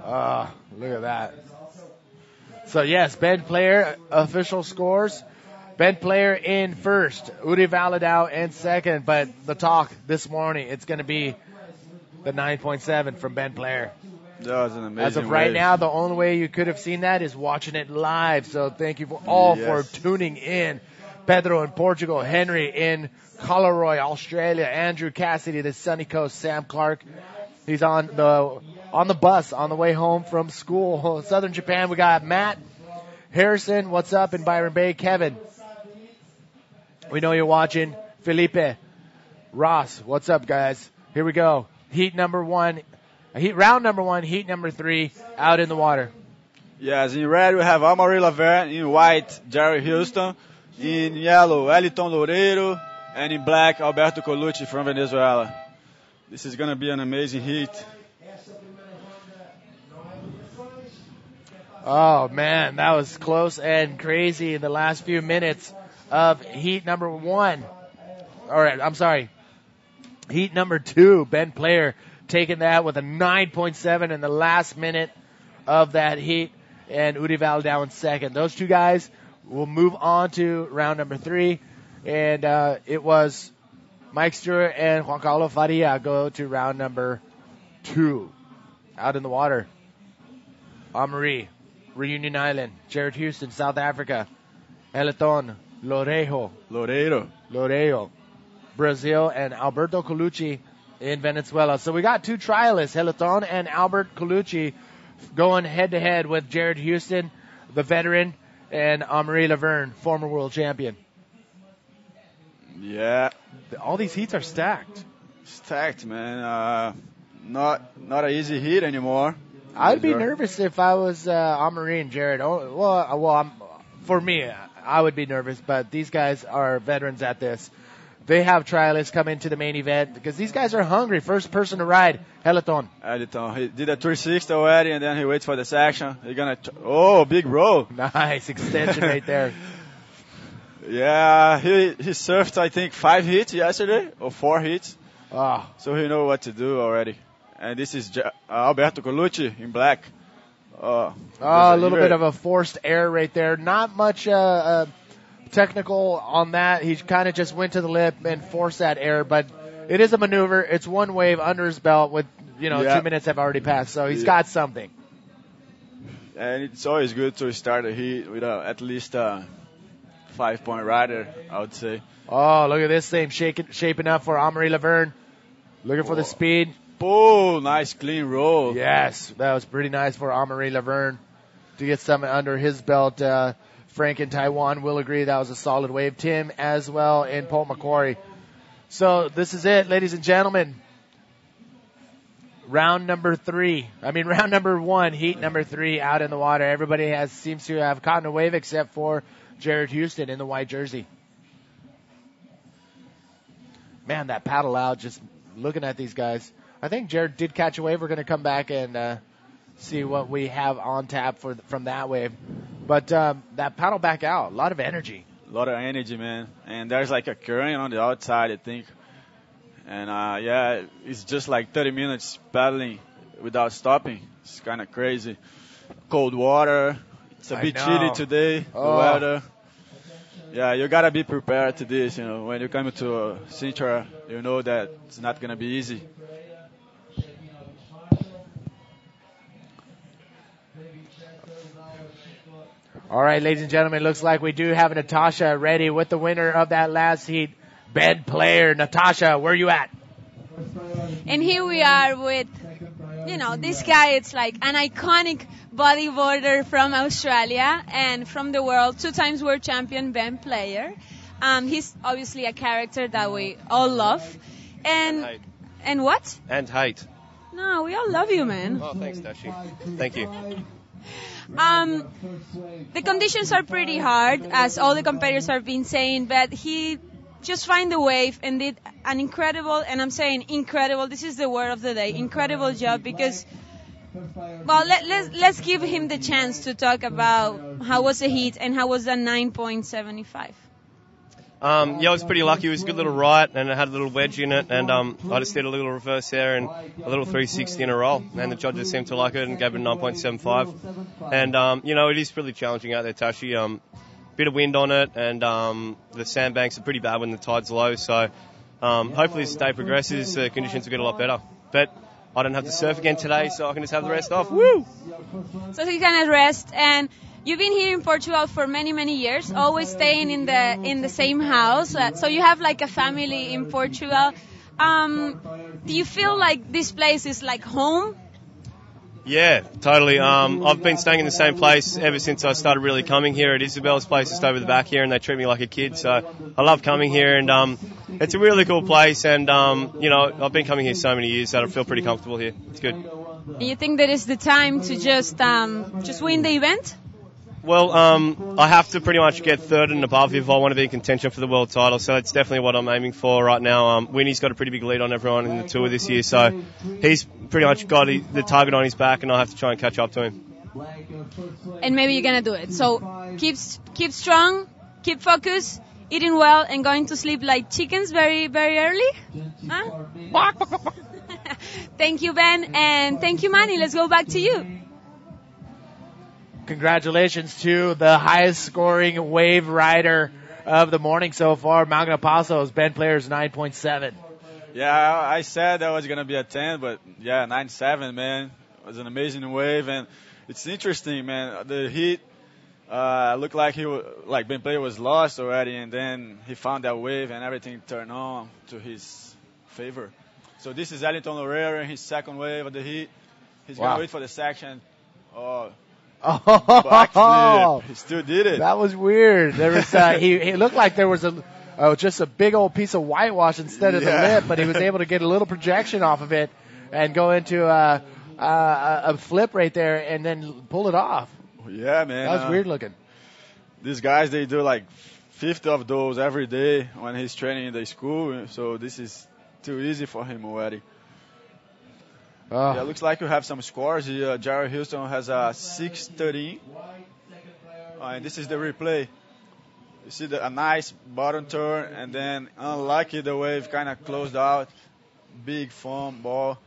Oh, look at that. So, yes, Ben Player, official scores. Ben Player in first, Uri Valadao in second, but the talk this morning, it's going to be the 9.7 from Ben Player. That was an amazing As of right wave. now, the only way you could have seen that is watching it live. So thank you all for tuning in. Pedro in Portugal, Henry in Collaroy, Australia, Andrew Cassidy, the Sunny Coast, Sam Clark. He's on the bus on the way home from school. Southern Japan, we got Matt Harrison. What's up in Byron Bay? Kevin, we know you're watching. Felipe Ross, what's up, guys? Here we go. Round number one, heat number 3, out in the water. Yes, in red we have Amaury Laverne, in white Jerry Houston, in yellow Eliton Loureiro, and in black Alberto Colucci from Venezuela. This is going to be an amazing heat. Oh, man, that was close and crazy in the last few minutes of heat number 1. All right, I'm sorry. Heat number 2, Ben Player taking that with a 9.7 in the last minute of that heat, and Uri Valadao in second. Those two guys will move on to round number 3, and it was Mike Stewart and Juan Carlos Faria go to round number 2. Out in the water, Amaury, Reunion Island, Jared Houston, South Africa, Eliton Loureiro, Brazil, and Alberto Colucci in Venezuela. So we got 2 trialists, Eliton and Albert Colucci, going head-to-head with Jared Houston, the veteran, and Amaury Laverne, former world champion. Yeah. All these heats are stacked. Stacked, man. Not an easy heat anymore. I'd be nervous if I was Amaury and Jared. For me, I would be nervous, but these guys are veterans at this. They have trialists come into the main event because these guys are hungry. First person to ride, Eliton. He did a 360 already, and then he waits for the section. He's gonna. Big roll. Nice extension right there. Yeah, he surfed, I think, 5 hits yesterday, or 4 hits. Oh. So he knows what to do already. And this is Alberto Colucci in black. A little bit of a forced air right there. Not much technical on that. He kind of just went to the lip and forced that air, but it is a maneuver. It's one wave under his belt with, 2 minutes have already passed, so he's got something. And it's always good to start a heat with at least a 5-point rider, I would say. Oh, look at this thing shaping up for Amaury Laverne. Looking for the speed. Oh, nice clean roll. Yes, that was pretty nice for Amaury Laverne to get something under his belt. Frank in Taiwan will agree that was a solid wave. Tim as well and Paul McQuarrie. So this is it, ladies and gentlemen. Round number 1, heat number 3 out in the water. Everybody seems to have caught a wave except for Jared Houston in the white jersey. Man, that paddle out, just looking at these guys. I think Jared did catch a wave. We're going to come back and see what we have on tap from that wave. But that paddle back out, a lot of energy. A lot of energy, man. And there's like a current on the outside, I think. And it's just like 30 minutes paddling without stopping. It's kind of crazy. Cold water. It's a bit chilly today, the weather. Yeah, you got to be prepared to this. When you come to Sintra, you know that it's not going to be easy. All right, ladies and gentlemen, looks like we do have Natasha ready with the winner of that last heat, Ben Player. Natasha, where are you at? And here we are with, this guy. It's like an iconic bodyboarder from Australia and from the world, 2 times world champion, Ben Player. He's obviously a character that we all love. And height. And what? And height. No, we all love you, man. Oh, thanks, Dashi. Thank you. The conditions are pretty hard, as all the competitors have been saying, but he just find the wave and did an incredible, and I'm saying incredible, this is the word of the day, incredible job, because, well, let's give him the chance to talk about how was the heat and how was the 9.75. Yeah, I was pretty lucky. It was a good little right, and it had a little wedge in it, and I just did a little reverse there and a little 360 in a roll, and the judges seemed to like it and gave it a 9.75. And, you know, it is really challenging out there, Tashi. Bit of wind on it, and the sandbanks are pretty bad when the tide's low, so hopefully as the day progresses, the conditions will get a lot better. But I don't have to surf again today, so I can just have the rest off. Woo! So he can rest, and you've been here in Portugal for many, many years, always staying in the same house. So you have like a family in Portugal. Do you feel like this place is like home? Yeah, totally. I've been staying in the same place ever since I started really coming here at Isabel's place, just over the back here, and they treat me like a kid. So I love coming here, and it's a really cool place. And you know, I've been coming here so many years that I feel pretty comfortable here. It's good. And you think that is the time to just win the event? Well, I have to pretty much get third and above if I want to be in contention for the world title, so that's definitely what I'm aiming for right now. Winnie's got a pretty big lead on everyone in the tour this year, so he's pretty much got the target on his back, and I have to try and catch up to him. And maybe you're going to do it. So keep strong, keep focused, eating well, and going to sleep like chickens very, very early. Huh? Thank you, Ben, and thank you, Manny. Let's go back to you. Congratulations to the highest scoring wave rider of the morning so far, Magna Passos, Ben Player's 9.7. Yeah, I said that was going to be a 10, but yeah, 9.7, man. It was an amazing wave, and it's interesting, man. The heat looked like Ben Player was lost already, and then he found that wave, and everything turned on to his favor. So this is Elton Loureiro in his second wave of the heat. He's going to wait for the section. Backflip. He still did it. That was weird. There was he looked like there was just a big old piece of whitewash instead of the lip, but he was able to get a little projection off of it and go into a flip right there and then pull it off. Yeah, man. That was weird looking. These guys, they do like 50 of those every day when he's training in the school, so this is too easy for him already. Yeah, looks like you have some scores here. Jared Houston has a 6.13. And this is the replay. You see a nice bottom turn, and then unlucky the wave kind of closed out. Big foam ball.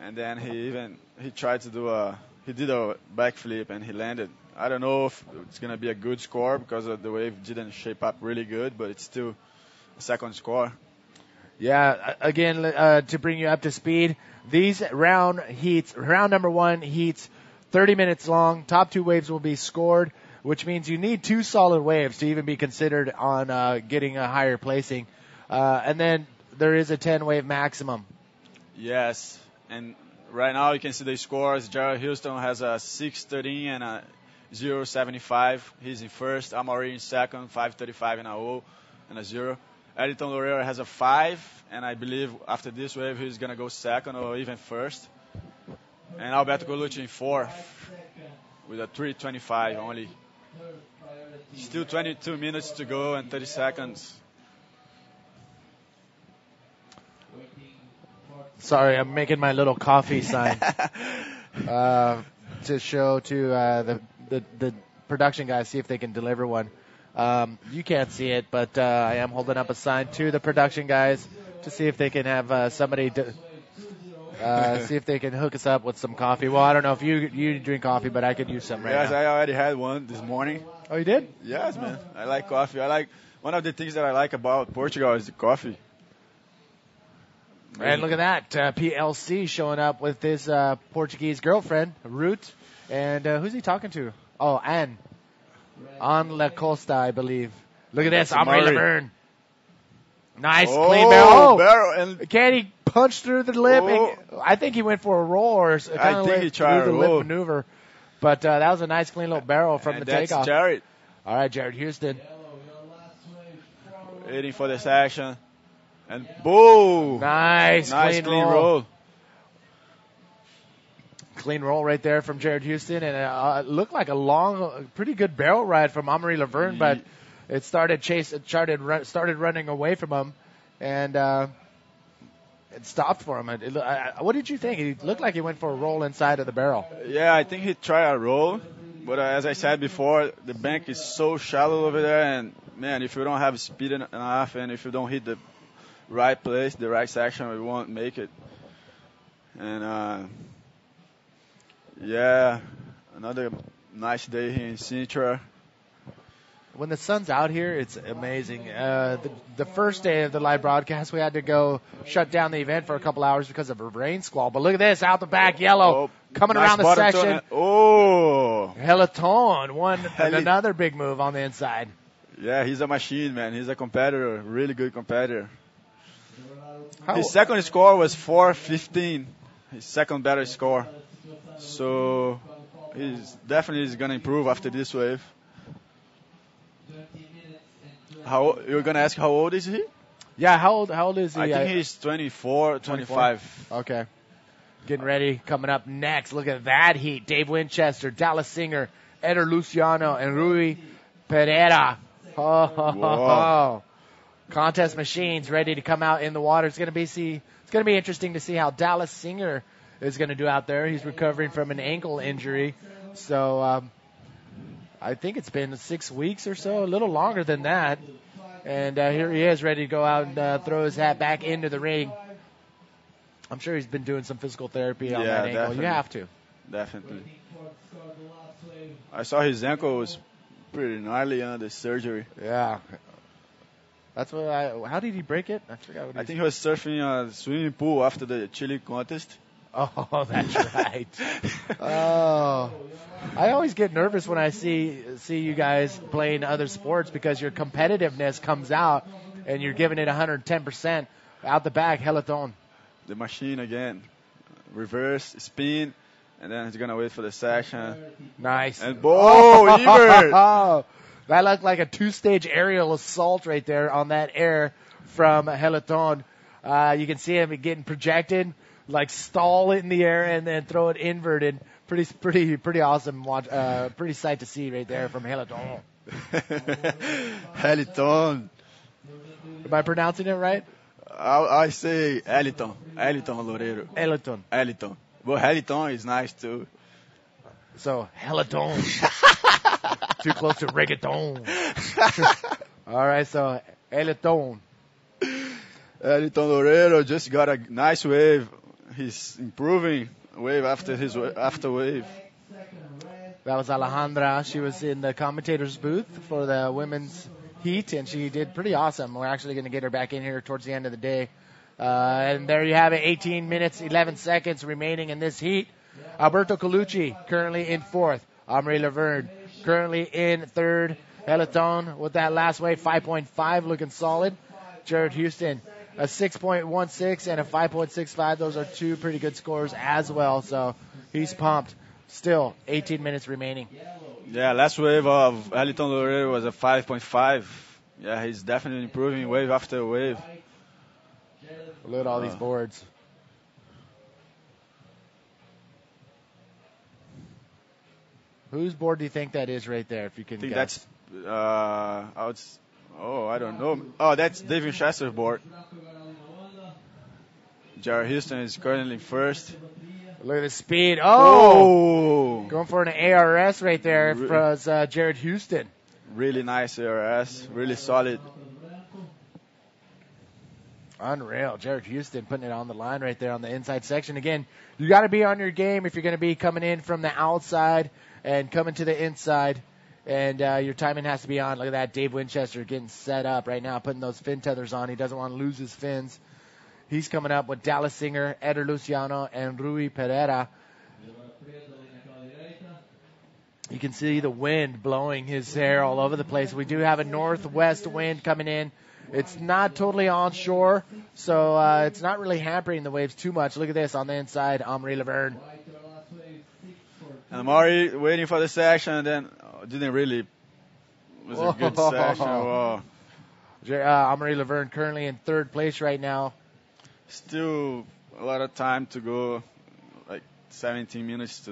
And then he tried to do he did a backflip and he landed. I don't know if it's going to be a good score because the wave didn't shape up really good, but it's still a second score. Yeah, again, to bring you up to speed, these round number one heats, 30 minutes long. Top two waves will be scored, which means you need two solid waves to even be considered on getting a higher placing. And then there is a 10-wave maximum. Yes, and right now you can see the scores. Jared Houston has a 6.13 and a 0.75. He's in first. Amaury in second, 5.35 and a 0 and a 0. Elton Loureiro has a 5, and I believe after this wave he's going to go second or even first. And Alberto Colucci in fourth with a 3.25 only. Still 22 minutes to go and 30 seconds. Sorry, I'm making my little coffee sign to show to the production guys, see if they can deliver one. You can't see it, but I am holding up a sign to the production guys to see if they can have somebody see if they can hook us up with some coffee. Well, I don't know if you drink coffee, but I could use some right now. Yes, I already had one this morning. Oh, you did? Yes, man. I like coffee. One of the things that I like about Portugal is the coffee. And look at that, PLC showing up with his Portuguese girlfriend, Ruth. And who's he talking to? Oh, Anne. On La Costa, I believe. Look at this, Amaury Laverne. Nice, clean barrel. And can he punch through the lip? I think he went for a roll or kind of he tried the a lip roll. maneuver. But that was a nice, clean little barrel from the that's takeoff. Jared. All right, Jared Houston. Waiting for this action. And boom! Nice clean roll. Clean roll right there from Jared Houston, and it looked like a long, pretty good barrel ride from Amaury Laverne, but it started running away from him, and it stopped for him. What did you think? He looked like he went for a roll inside of the barrel. Yeah, I think he tried a roll, but as I said before, the bank is so shallow over there, and man, if you don't have speed enough, and if you don't hit the right place, the right section, we won't make it. And yeah, another nice day here in Sintra. When the sun's out here, it's amazing. The first day of the live broadcast, we had to go shut down the event for a couple hours because of a rain squall. But look at this, out the back, yellow, coming nice around the section. Heliton, won another big move on the inside. Yeah, he's a machine, man. He's a competitor, really good competitor. His second score was 4.15, his second better score. So he's definitely going to improve after this wave. You're going to ask how old is he? Yeah, how old is he? I think he's 24, 25. Okay. Getting ready, coming up next. Look at that heat. Dave Winchester, Dallas Singer, Eder Luciano, and Rui Pereira. Contest machines ready to come out in the water. It's going to be interesting to see how Dallas Singer is going to do out there. He's recovering from an ankle injury. So, I think it's been 6 weeks or so, a little longer than that. And here he is, ready to go out and throw his hat back into the ring. I'm sure he's been doing some physical therapy on that ankle. Definitely. You have to. Definitely. I saw his ankle was pretty gnarly under surgery. Yeah. That's what how did he break it? I forgot what I think he was surfing a swimming pool after the Chile contest. Oh, that's right. Oh, I always get nervous when I see you guys playing other sports because your competitiveness comes out and you're giving it 110% out the back. Heliton. The machine again, reverse spin, and then he's gonna wait for the section. Nice. And Ebert. Oh, that looked like a 2-stage aerial assault right there on that air from Heliton. You can see him getting projected. Like stall it in the air and then throw it inverted. Pretty awesome. Watch, pretty sight to see right there from Heliton. Heliton. Am I pronouncing it right? I say Heliton. Heliton Loureiro. Heliton. Well, Heliton is nice too. So Heliton. Too close to reggaeton. All right, so Heliton. Heliton Loureiro just got a nice wave. He's improving wave after wave. That was Alejandra. She was in the commentator's booth for the women's heat, and she did pretty awesome. We're actually going to get her back in here towards the end of the day. And there you have it, 18 minutes, 11 seconds remaining in this heat. Alberto Colucci currently in fourth. Amri Laverne currently in third. Heliton with that last wave, 5.5, looking solid. Jared Houston, a 6.16 and a 5.65. Those are two pretty good scores as well. So he's pumped. Still 18 minutes remaining. Yeah, last wave of Heliton Loureiro was a 5.5. Yeah, he's definitely improving wave after wave. Look at all these boards. Whose board do you think that is right there, if you can I think guess? that's, I don't know. Oh, that's Dave Winchester's board. Jared Houston is currently first. Look at the speed. Oh! Going for an ARS right there for Jared Houston. Really nice ARS. Really solid. Unreal. Jared Houston putting it on the line right there on the inside section. Again, you got to be on your game if you're going to be coming in from the outside and coming to the inside. And your timing has to be on. Look at that. Dave Winchester getting set up right now, putting those fin tethers on. He doesn't want to lose his fins. He's coming up with Dallas Singer, Eder Luciano, and Rui Pereira. You can see the wind blowing his hair all over the place. We do have a northwest wind coming in. It's not totally onshore, so it's not really hampering the waves too much. Look at this on the inside, Amri Laverne. And Amari waiting for the section, and then didn't really. It was a good section. Whoa. Amri Laverne currently in third place right now. Still a lot of time to go, like 17 minutes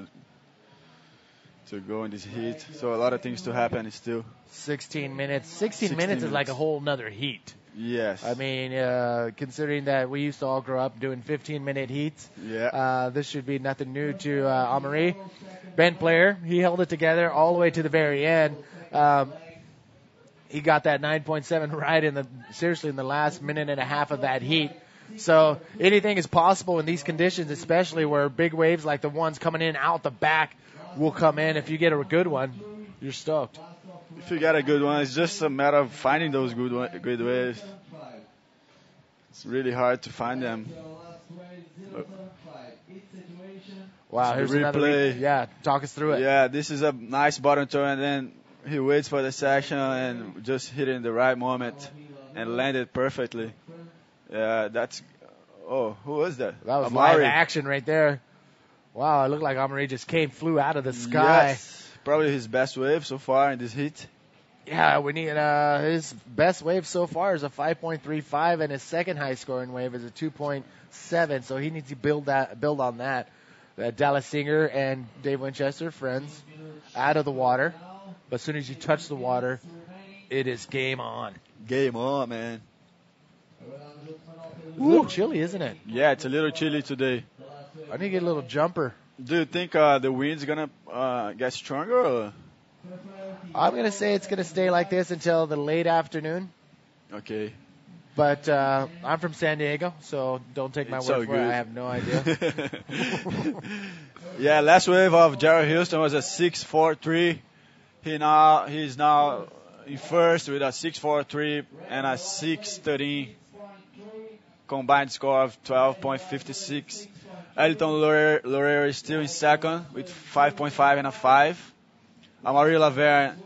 to go in this heat. So a lot of things to happen still. 16 minutes. 16 minutes is minutes. like a whole nother heat. Yes. I mean, considering that we used to all grow up doing 15-minute heats, Yeah. this should be nothing new to Amaury. Ben Player, he held it together all the way to the very end. He got that 9.7 right in the last minute and a half of that heat. So anything is possible in these conditions, especially where big waves like the ones coming in out the back will come in. If you get a good one, you're stoked. If you get a good one, it's just a matter of finding those good waves. It's really hard to find them. Wow, here's the another replay. Yeah, talk us through it. Yeah, this is a nice bottom turn, and then he waits for the section and just hit it in the right moment and landed perfectly. Yeah, who was that? That was Amaury. live action right there. Wow, it looked like Amaury just flew out of the sky. Yes, probably his best wave so far in this heat. Yeah, we need his best wave so far is a 5.35, and his second high scoring wave is a 2.7. So he needs to build on that. Dallas Singer and Dave Winchester, friends, out of the water. But as soon as you touch the water, it is game on. Game on, man. It's a little chilly, isn't it? Yeah, it's a little chilly today. I need to get a little jumper. Do you think the wind's gonna get stronger? Or? I'm going to say it's going to stay like this until the late afternoon. Okay. But I'm from San Diego, so don't take my It's word so for it. good. I have no idea. Yeah, last wave of Jared Houston was a 6.43. He's now in first with a 6.43 and a 6.13 combined score of 12.56. Elton Laurier is still in second with 5.5 and a 5. Amaury Laverne.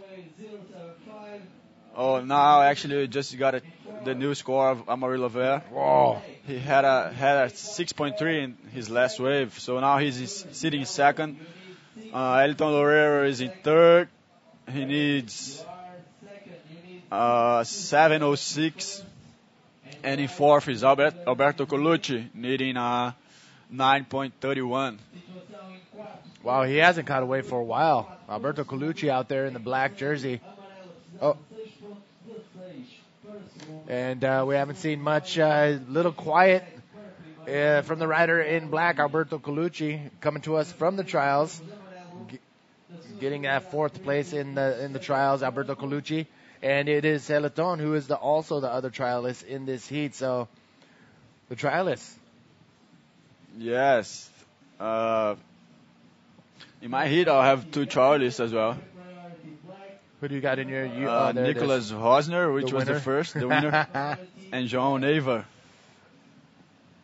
Oh, now actually we just got the new score of Amaury Laverne. Whoa. He had a 6.3 in his last wave, so now he's sitting in second. Elton Laurier is in third. He needs 7.06. And in fourth is Alberto Colucci, needing 9.31. Wow, he hasn't caught a wave for a while. Alberto Colucci out there in the black jersey. Oh. And we haven't seen much. Little quiet from the rider in black, Alberto Colucci, coming to us from the trials. Getting that fourth place in the trials, Alberto Colucci. And it is Heleton who is also the other trialist in this heat. So, the trialists. Yes. In my heat, I'll have two trialists as well. Who do you got in your... Nicholas Rosner, which was the first, the winner. And João Neiva.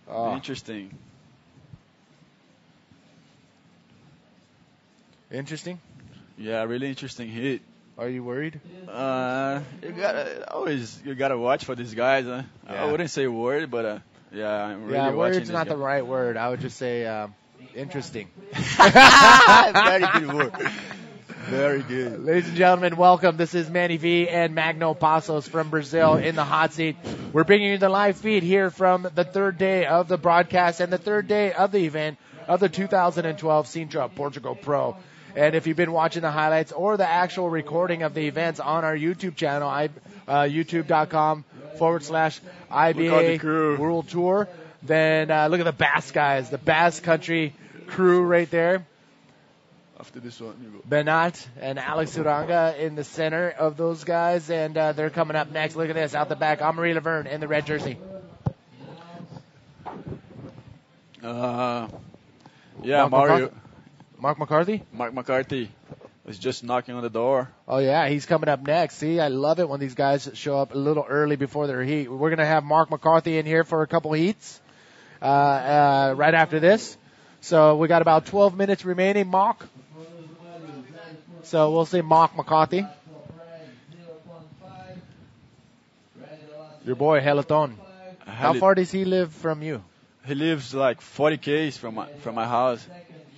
Oh. Interesting. Interesting? Yeah, really interesting heat. Are you worried? You gotta watch for these guys. Huh? Yeah. I wouldn't say worried, but yeah, I'm really watching. Worried's this not guy. the right word. I would just say interesting. Very good word. Very good. Ladies and gentlemen, welcome. This is Manny V and Magno Passos from Brazil in the hot seat. We're bringing you the live feed here from the third day of the broadcast and the third day of the event of the 2012 Sintra Portugal Pro. And if you've been watching the highlights or the actual recording of the events on our YouTube channel, youtube.com/IBA World Tour, then look at the Basque guys, the Basque Country crew right there. After this one, you go. Benat and Alex Uranga in the center of those guys, and they're coming up next. Look at this, out the back, Amaury Laverne in the red jersey. Yeah, Mario. Mark McCarthy? Mark McCarthy was just knocking on the door. Oh, yeah, he's coming up next. See, I love it when these guys show up a little early before their heat. We're going to have Mark McCarthy in here for a couple heats right after this. So we got about 12 minutes remaining, Mark. So we'll see Mark McCarthy. Your boy, Heleton. How far does he live from you? He lives like 40 k's from my house.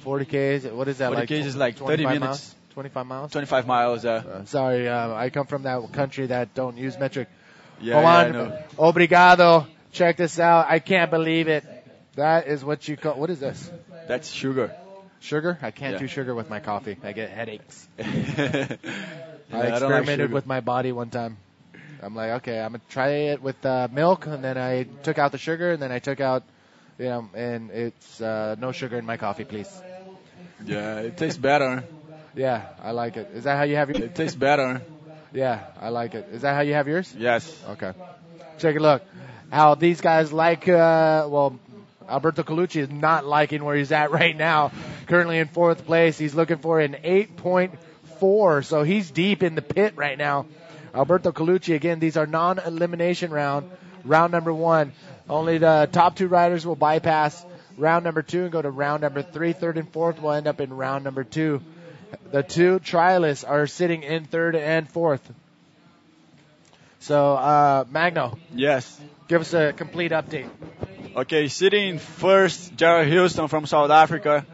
40 k's. What is that 40 like? 40 k's is like 30 minutes. Miles? 25 miles? 25 miles, sorry, I come from that country that don't use metric. Yeah, Juan, I know. Obrigado. Check this out. I can't believe it. That is what you call. What is this? That's sugar. Sugar? I can't Yeah. do sugar with my coffee. I get headaches. Yeah, I I don't like experimented sugar. with my body one time. I'm like, okay, I'm gonna try it with milk, and then I took out the sugar, and then I took out, and it's no sugar in my coffee, please. Yeah, it tastes better. Yeah, I like it. Is that how you have your? It tastes better. Yeah, I like it. Is that how you have yours? Yes. Okay. Take a look. How these guys like, Alberto Colucci is not liking where he's at right now. Currently in 4th place. He's looking for an 8.4, so he's deep in the pit right now. Alberto Colucci, again, these are non-elimination round number 1. Only the top 2 riders will bypass round number 2 and go to round number 3. 3rd and 4th will end up in round number 2. The 2 trialists are sitting in 3rd and 4th. So, Magno, Yes. give us a complete update. Okay, sitting first, Jared Houston from South Africa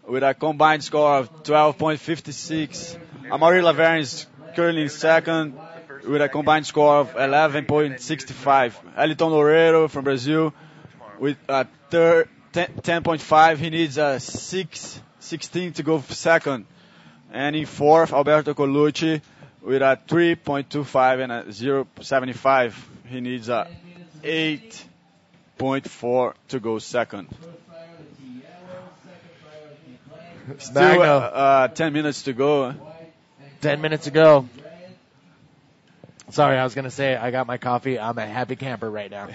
with a combined score of 12.56. Amaury Laverne is currently in second with a combined score of 11.65. Elton Loureiro from Brazil with a 10.5. He needs a 6.16 to go second. And in 4th, Alberto Colucci with a 3.25 and a 0.75. He needs a 8.4 to go second. Still 10 minutes to go. 10 minutes ago. Sorry, I was going to say I got my coffee. I'm a happy camper right now.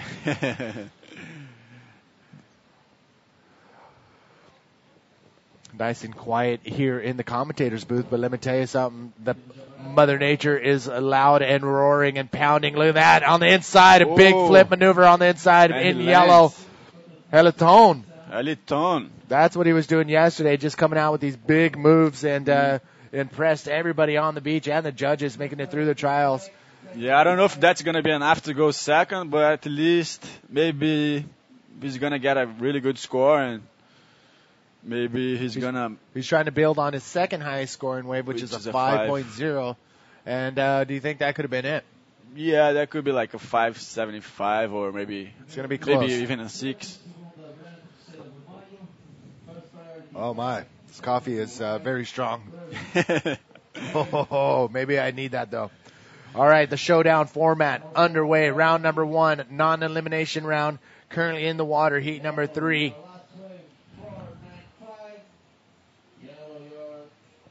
Nice and quiet here in the commentator's booth, but let me tell you something. The Mother Nature is loud and roaring and pounding. Look at that on the inside. A big flip maneuver on the inside in yellow. Heliton. That's what he was doing yesterday, just coming out with these big moves and impressed everybody on the beach and the judges making it through the trials. Yeah, I don't know if that's going to be enough to go second, but at least maybe he's going to get a really good score and maybe he's trying to build on his second highest scoring wave, which is a 5.0. And do you think that could have been it? Yeah, that could be like a 5.75 or maybe it's going to be close. Maybe even a 6. Oh my, this coffee is very strong. Maybe I need that though. All right, the showdown format underway. Round number 1, non-elimination round. Currently in the water, heat number 3.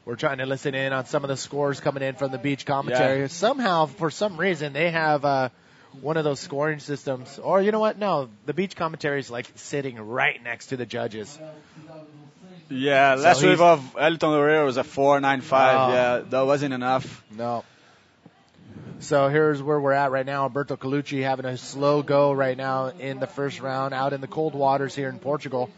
We're trying to listen in on some of the scores coming in from the beach commentary. Yeah. Somehow, for some reason, they have one of those scoring systems. Or you know what? No, the beach commentary is like sitting right next to the judges. Yeah, last wave of Elton Loureiro was a 4.95. Yeah, that wasn't enough. No. So here's where we're at right now. Alberto Colucci having a slow go right now in the first round out in the cold waters here in Portugal.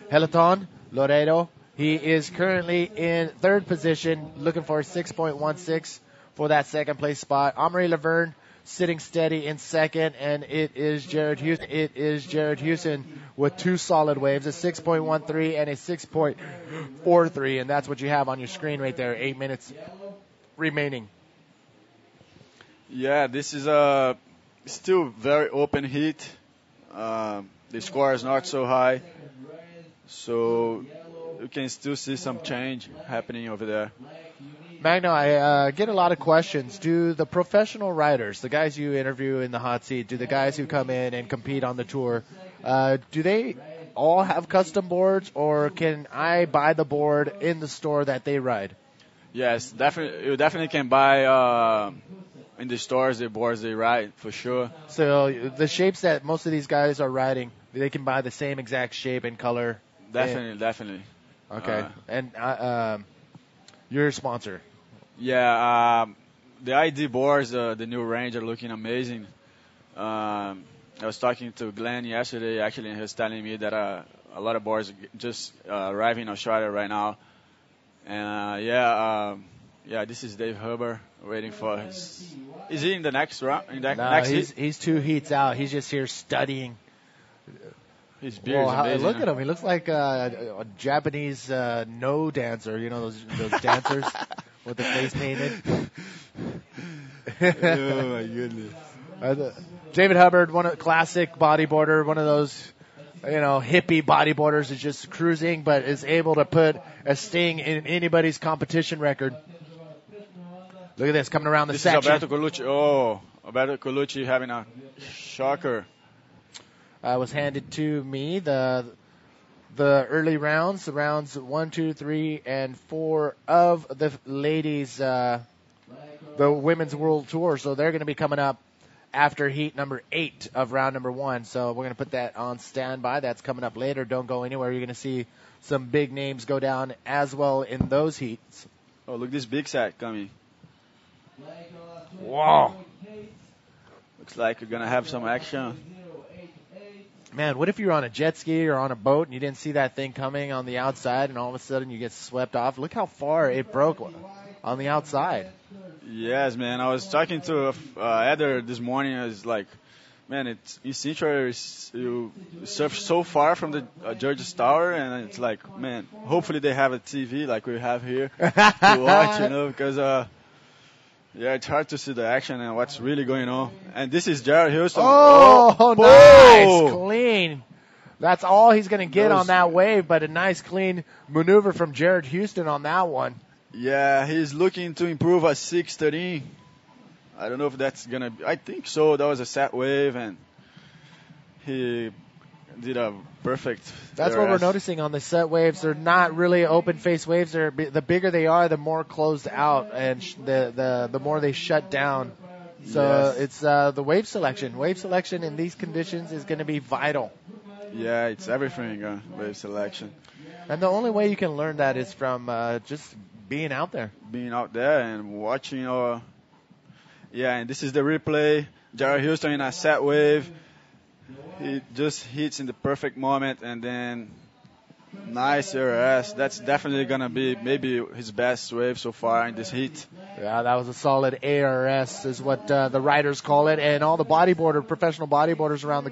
Elton Loureiro, he is currently in 3rd position, looking for a 6.16 for that second place spot. Amaury Laverne sitting steady in 2nd, and it is Jared Houston. It is Jared Houston with 2 solid waves, a 6.13 and a 6.43, and that's what you have on your screen right there. 8 minutes remaining. Yeah, this is a still very open heat. The score is not so high, so you can still see some change happening over there. Magno, I get a lot of questions. Do the professional riders, the guys you interview in the hot seat, do the guys who come in and compete on the tour, do they all have custom boards, or can I buy the board in the store that they ride? Yes, definitely. You definitely can buy in the stores the boards they ride, for sure. So the shapes that most of these guys are riding, they can buy the same exact shape and color? Definitely. Okay. And you're a sponsor? Yeah, the ID boards, the new range, are looking amazing. I was talking to Glenn yesterday, actually, and he was telling me that a lot of boards just arriving in Australia right now. And this is Dave Huber waiting for his. Is he in the next round? He's 2 heats out. He's just here studying. His beard is amazing. Look at him. He looks like a Japanese no dancer. You know those dancers with the face painted. Oh my goodness. David Hubbard, classic bodyboarder, one of those hippie bodyboarders is just cruising, but is able to put a sting in anybody's competition record. Look at this coming around the section. This is Alberto Colucci. Oh, Alberto Colucci having a shocker. Was handed to me the early rounds, the rounds 1, 2, 3, and 4 of the ladies, the Women's World Tour. So they're going to be coming up after heat number 8 of round number 1. So we're going to put that on standby. That's coming up later. Don't go anywhere. You're going to see some big names go down as well in those heats. Oh, look, this big sack coming. Wow. Looks like you're going to have some action. Man, what if you're on a jet ski or on a boat and you didn't see that thing coming on the outside and all of a sudden you get swept off? Look how far it broke on the outside. Yes, man. I was talking to Eder this morning. I was like, man, it's in Sintra, you surf so far from the George's Tower, and it's like, man, hopefully they have a TV like we have here to watch, because it's hard to see the action and what's really going on. And this is Jared Houston. Oh, nice, clean. That's all he's going to get on that wave, but a nice clean maneuver from Jared Houston on that one. Yeah, he's looking to improve a 6:13. I don't know if that's going to be. I think so. That was a set wave, and he did a perfect. That's what we're noticing on the set waves. They're not really open face waves. The bigger they are, the more closed out, and the more they shut down. So it's the wave selection. Wave selection in these conditions is going to be vital. Yeah, it's everything, wave selection. And the only way you can learn that is from just being out there. Being out there and watching. And this is the replay. Jared Houston in a set wave. He just hits in the perfect moment, and then nice ARS. That's definitely going to be maybe his best wave so far in this heat. Yeah, that was a solid ARS is what the riders call it, and all the professional bodyboarders around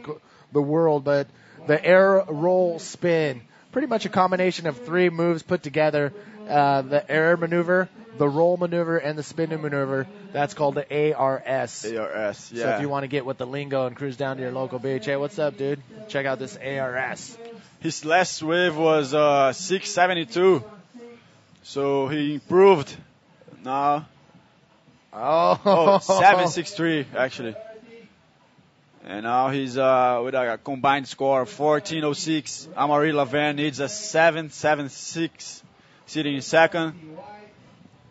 the world. But the air roll spin, pretty much a combination of 3 moves put together. The air maneuver, the roll maneuver, and the spin maneuver. That's called the ARS. ARS, yeah. So if you want to get with the lingo and cruise down to your local beach, hey, what's up, dude? Check out this ARS. His last wave was 672. So he improved now. Oh, 763, actually. And now he's with a combined score of 1406. Amaury Laverne needs a 776. Sitting in second.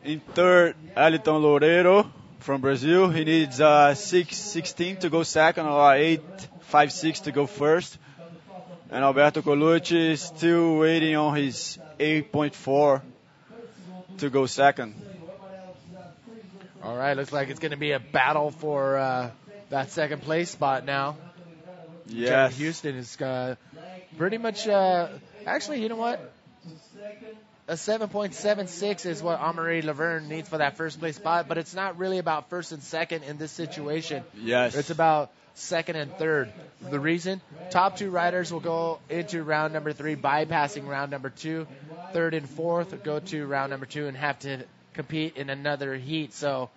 In third, Eliton Loureiro from Brazil. He needs 616 to go second, or 856 to go first. And Alberto Colucci is still waiting on his 8.4 to go second. All right, looks like it's going to be a battle for that second place spot now. Yes. Jared Houston is pretty much, actually, you know what? A 7.76 is what Amaury Laverne needs for that first place spot, but it's not really about first and second in this situation. Yes. It's about second and third. The reason, top 2 riders will go into round number 3, bypassing round number 2. Third and fourth go to round number 2 and have to compete in another heat. So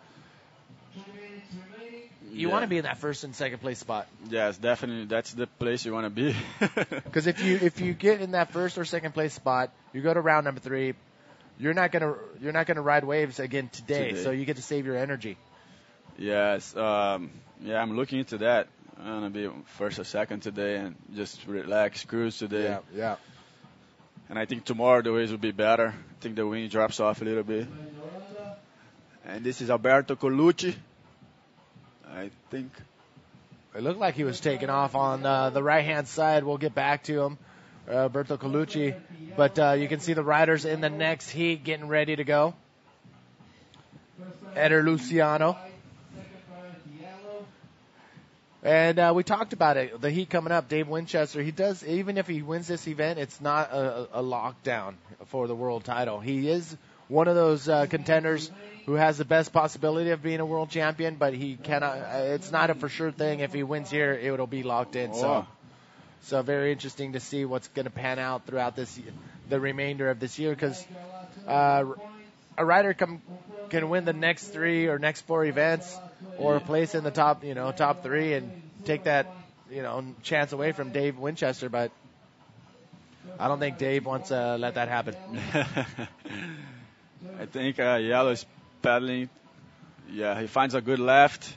you want to be in that first and second place spot. Yes, definitely. That's the place you want to be. Because if you get in that first or second place spot, you go to round number 3. You're not gonna ride waves again today. So you get to save your energy. Yes. I'm looking into that. I'm gonna be first or second today and just relax, cruise today. Yeah. And I think tomorrow the waves will be better. I think the wind drops off a little bit. And this is Alberto Colucci. I think it looked like he was taking off on the right-hand side. We'll get back to him, Alberto Colucci. But you can see the riders in the next heat getting ready to go. Eder Luciano. And we talked about it, the heat coming up. Dave Winchester, even if he wins this event, it's not a lockdown for the world title. He is one of those contenders who has the best possibility of being a world champion, but he cannot. It's not a for sure thing. If he wins here, it'll be locked in. So very interesting to see what's going to pan out throughout the remainder of this year, because a rider can win the next 3 or next 4 events, or place in the top 3 and take that chance away from Dave Winchester. But I don't think Dave wants to let that happen. I think Yellow is paddling. Yeah, he finds a good left.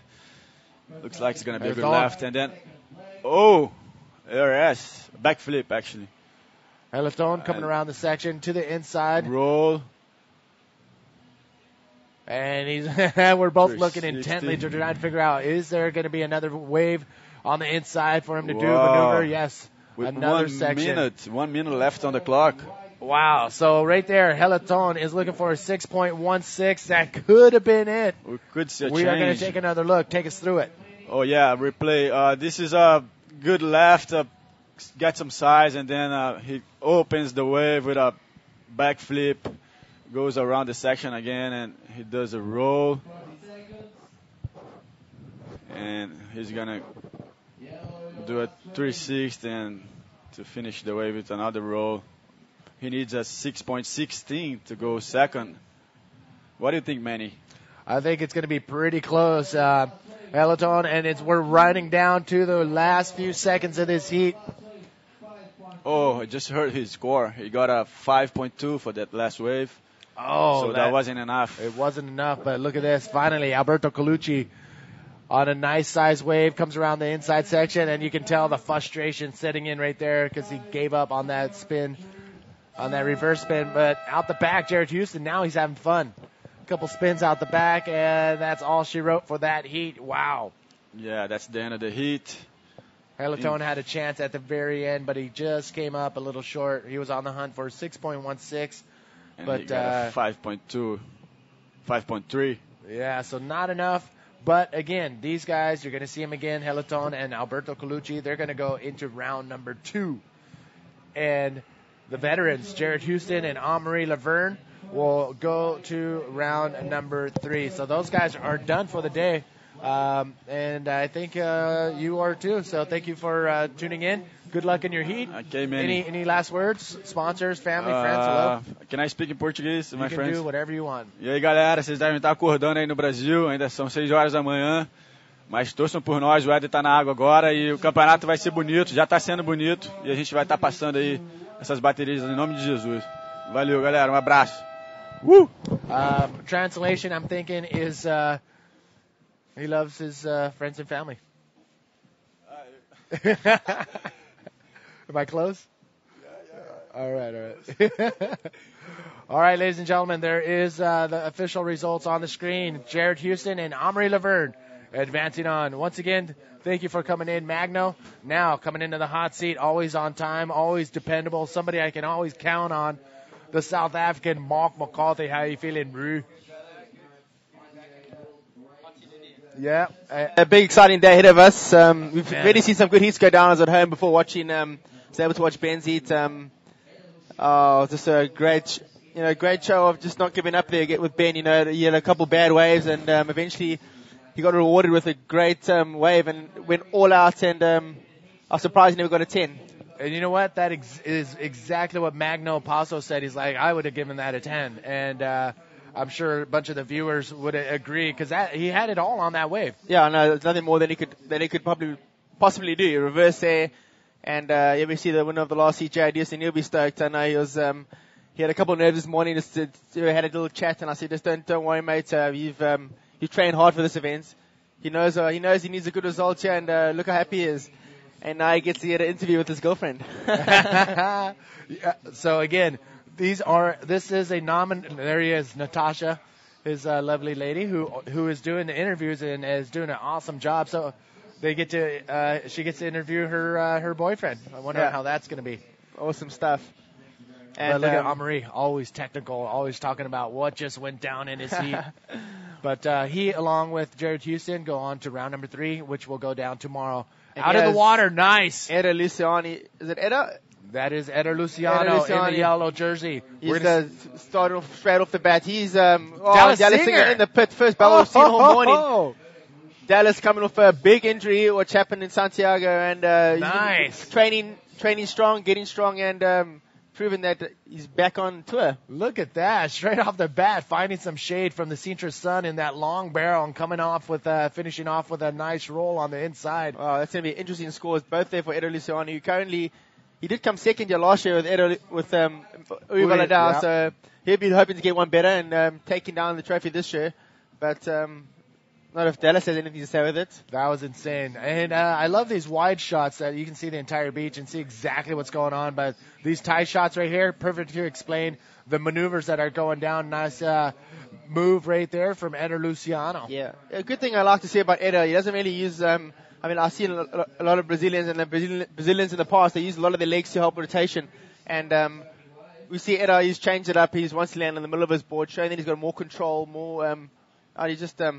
Looks like it's going to be a good left. And then, ARS. Backflip, actually. Helaton coming around the section to the inside. Roll. And we're both looking intently to try and figure out, is there going to be another wave on the inside for him to do a maneuver? Yes. With another section. 1 minute left on the clock. Wow. So right there, Helaton is looking for a 6.16. That could have been it. We could see a change. We are going to take another look. Take us through it. Oh, yeah, replay. This is a good left. Get some size, and then he opens the wave with a backflip. Goes around the section again, and he does a roll. And he's going to do a 360 and to finish the wave with another roll. He needs a 6.16 to go second. What do you think, Manny? I think it's going to be pretty close, Helaton, and we're riding down to the last few seconds of this heat. Oh, I just heard his score. He got a 5.2 for that last wave. Oh, so that wasn't enough. It wasn't enough, but look at this. Finally, Alberto Colucci on a nice size wave comes around the inside section, and you can tell the frustration setting in right there because he gave up on that spin, on that reverse spin. But out the back, Jared Houston, now he's having fun. A couple spins out the back, and that's all she wrote for that heat. Wow. Yeah, that's the end of the heat. Helaton had a chance at the very end, but he just came up a little short. He was on the hunt for 6.16. And but he got a 5.2, 5.3. Yeah, so not enough. But again, these guys, you're going to see them again, Helaton and Alberto Colucci. They're going to go into round number 2. And the veterans, Jared Houston and Amaury Laverne, will go to round number 3. So those guys are done for the day. And I think you are too. So thank you for tuning in. Good luck in your heat. Okay, Manny. Any last words? Sponsors, family, friends, hello? Can I speak in Portuguese, my friends? You can do whatever you want. E aí, galera, vocês devem estar acordando aí no Brasil. Ainda são 6 horas da manhã. Mas torçam por nós, o Éder está na água agora e o campeonato vai ser bonito. Já está sendo bonito. E a gente vai estar passando aí essas baterias em nome de Jesus. Valeu, galera. Um abraço. Translation, I'm thinking, is... he loves his friends and family. Am I close? Yeah. All right. All right, ladies and gentlemen, there is the official results on the screen. Jared Houston and Amaury Laverne advancing on. Once again, thank you for coming in, Magno. Now coming into the hot seat, always on time, always dependable, somebody I can always count on. The South African Mark McCarthy. How are you feeling, bro? Yeah. A big exciting day ahead of us. We've already seen some good heats go down. I was at home before watching, was able to watch Ben's heat. Just a great show of just not giving up there with Ben. He had a couple bad waves and, eventually he got rewarded with a great, wave and went all out and, I was surprised he never got a 10. And you know what? That is exactly what Magno Paso said. He's like, I would have given that a 10. And, I'm sure a bunch of the viewers would agree because he had it all on that wave. Yeah, no, there's nothing more than he could possibly do. Reverse there, and we see the winner of the last heat, Jared Houston. He'll be stoked. I know he had a couple of nerves this morning. Just had a little chat, and I said, just don't worry, mate. You've trained hard for this event. He knows he needs a good result here, and look how happy he is. And now he gets to get an interview with his girlfriend. Yeah, so again. This is a there he is, Natasha, his lovely lady who is doing the interviews and is doing an awesome job. So she gets to interview her boyfriend. I wonder how that's going to be. Awesome stuff. And but look at Amaury, always technical, always talking about what just went down in his heat. But he, along with Jared Houston, go on to round number 3, which will go down tomorrow. And out of the water, nice. Eda Luciani, is it Eda? That is Eder Luciano in the yellow jersey. We're going to start off straight off the bat. He's Dallas Singer in the pit. First battle we've seen all morning. Dallas coming off a big injury, which happened in Santiago, and nice training strong, getting strong, and proving that he's back on tour. Look at that, straight off the bat, finding some shade from the Sintra sun in that long barrel and coming off with finishing off with a nice roll on the inside. Oh, that's going to be interesting scores both there for Eder Luciano, who currently he did come second year last year with Uri Valadao, yeah. so he'll be hoping to get one better and taking down the trophy this year. But not if Dallas has anything to say with it. That was insane. And I love these wide shots that you can see the entire beach and see exactly what's going on. But these tie shots right here, perfect to explain the maneuvers that are going down. Nice move right there from Eder Luciano. Yeah. A good thing I like to see about Eder, he doesn't really use, I've seen a lot of Brazilians and the Brazilians in the past, they use a lot of their legs to help rotation. And we see Eder, he's changed it up. He's wants to land in the middle of his board, showing that he's got more control, more, he's just a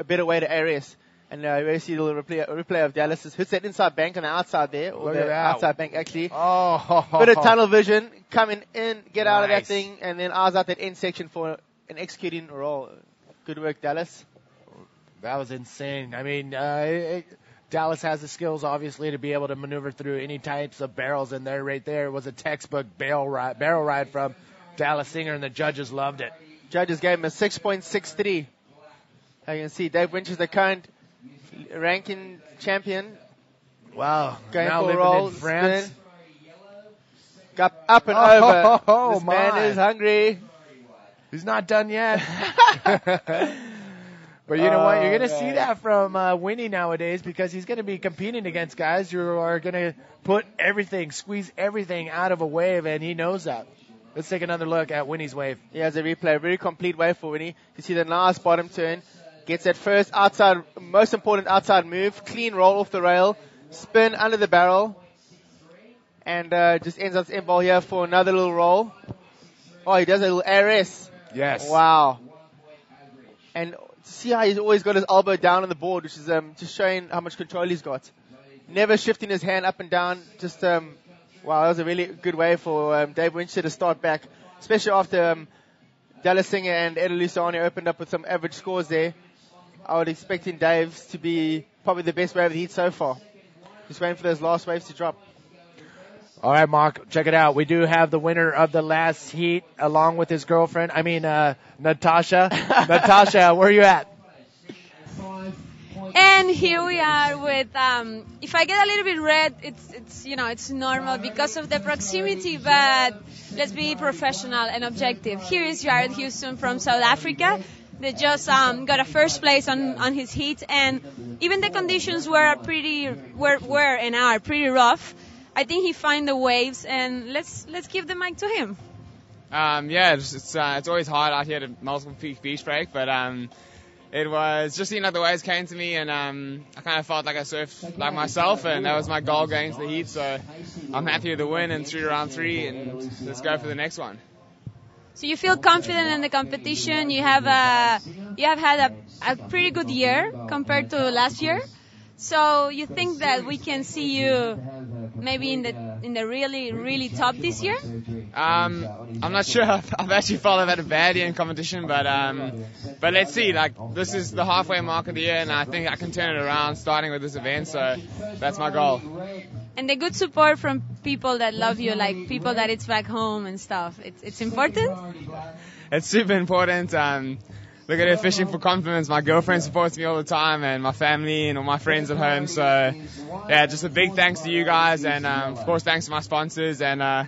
better way to Arias. And we see the replay of Dallas. Hits that inside bank on the outside there, or the outside bank actually. Oh, bit of tunnel vision, coming in, get out of that Nice. thing, and then eyes out that end section for an executing roll. Good work, Dallas. That was insane. I mean, Dallas has the skills, obviously, to be able to maneuver through any types of barrels, and there, right there, was a textbook barrel ride from Dallas Singer, and the judges loved it. Judges gave him a 6.63. As you can see, Dave Winch is the current ranking champion. Wow. Going now for a living roll, in France. spin. Got up and over. Oh, This my. man is hungry. He's not done yet. But you know what? You're going to see that from Winnie nowadays, because he's going to be competing against guys who are going to put everything, squeeze everything out of a wave, and he knows that. Let's take another look at Winnie's wave. He has a replay, a very complete wave for Winnie. You see the nice bottom turn. Gets that first outside, most important outside move. Clean roll off the rail. Spin under the barrel. And just ends up end ball here for another little roll. Oh, he does a little RS. Yes. Wow. And see how he's always got his elbow down on the board, which is just showing how much control he's got. Never shifting his hand up and down. Just, wow, that was a really good way for Dave Winchester to start back, especially after Dallas Singer and Eder Luciano opened up with some average scores there. I would expecting Dave's to be probably the best wave of the heat so far. Just waiting for those last waves to drop. All right, Mark, check it out. We do have the winner of the last heat along with his girlfriend. Natasha. Natasha, where are you at? And here we are with, if I get a little bit red, it's normal because of the proximity, but let's be professional and objective. Here is Jared Houston from South Africa. They just got a first place on his heat, and even the conditions were and are pretty rough. I think he found the waves, and let's give the mic to him. It's always hard out here to multiple peak beach break, but it was just the waves came to me, and I kind of felt like I surfed like myself, and that was my goal going into the heat. So I'm happy with the win and through round 3, and let's go for the next one. So you feel confident in the competition. You have had a pretty good year compared to last year. So you think that we can see you maybe in the really, really top this year? I'm not sure. I've actually felt I've had a bad year in competition, but let's see. Like, this is the halfway mark of the year, and I think I can turn it around starting with this event. So that's my goal. And the good support from people that love you, like people that it's back home and stuff. It's important. It's super important. Look at it, fishing for compliments. My girlfriend supports me all the time, and my family and all my friends at home. So, yeah, just a big thanks to you guys, and of course thanks to my sponsors. And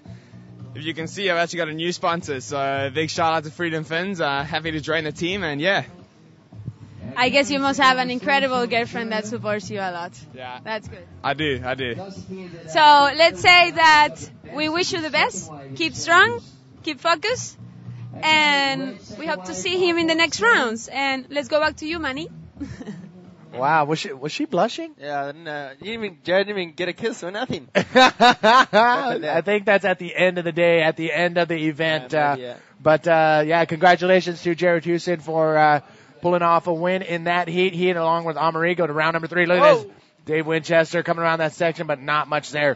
if you can see, I've actually got a new sponsor. So, a big shout out to Freedom Fins. Happy to join the team, and yeah. I guess you must have an incredible girlfriend that supports you a lot. Yeah. That's good. I do. So let's say that we wish you the best. Keep strong, keep focused, and we hope to see him in the next rounds. And let's go back to you, Manny. Wow, was she blushing? Yeah, Jared didn't even get a kiss or nothing. I think that's at the end of the day, at the end of the event. But congratulations to Jared Houston for pulling off a win in that heat. He along with Amerigo to round number 3. Look at this. Dave Winchester coming around that section, but not much there.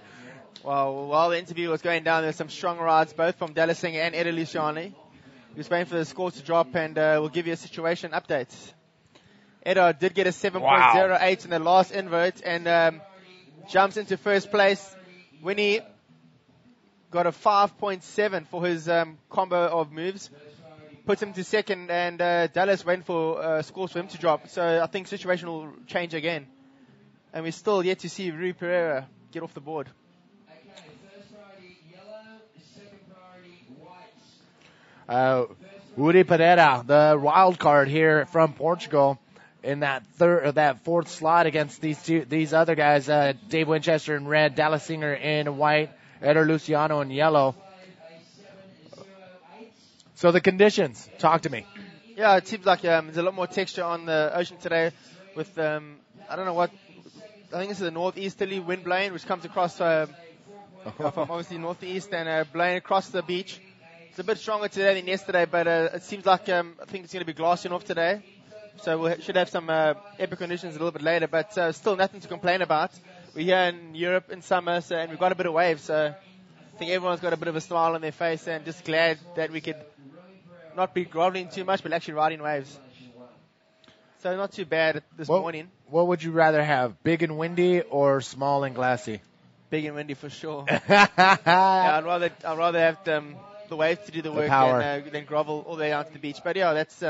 Well, while the interview was going down, there's some strong rides, both from Dallas Singer and Eder Luciano. Just waiting for the score to drop, and we'll give you a situation update. Eder did get a 7.08 in the last invert, and jumps into first place. Winnie got a 5.7 for his combo of moves. Puts him to second, and Dallas went for scores for him to drop. So I think situation will change again. And we're still yet to see Rui Pereira get off the board. Uri Pereira, the wild card here from Portugal, in that fourth slot against these other guys, Dave Winchester in red, Dallas Singer in white, Eder Luciano in yellow. So the conditions, talk to me. Yeah, it seems like there's a lot more texture on the ocean today with, I don't know what, I think this is a northeasterly wind blowing, which comes across from obviously northeast and blowing across the beach. It's a bit stronger today than yesterday, but it seems like I think it's going to be glassing off today. So we should have some epic conditions a little bit later, but still nothing to complain about. We're here in Europe in summer, and we've got a bit of waves, so I think everyone's got a bit of a smile on their face and just glad that we could not be groveling too much, but actually riding waves. So not too bad this morning. What would you rather have, big and windy or small and glassy? Big and windy for sure. Yeah, I'd rather have the waves to do the work than grovel all the way out to the beach. But yeah, that's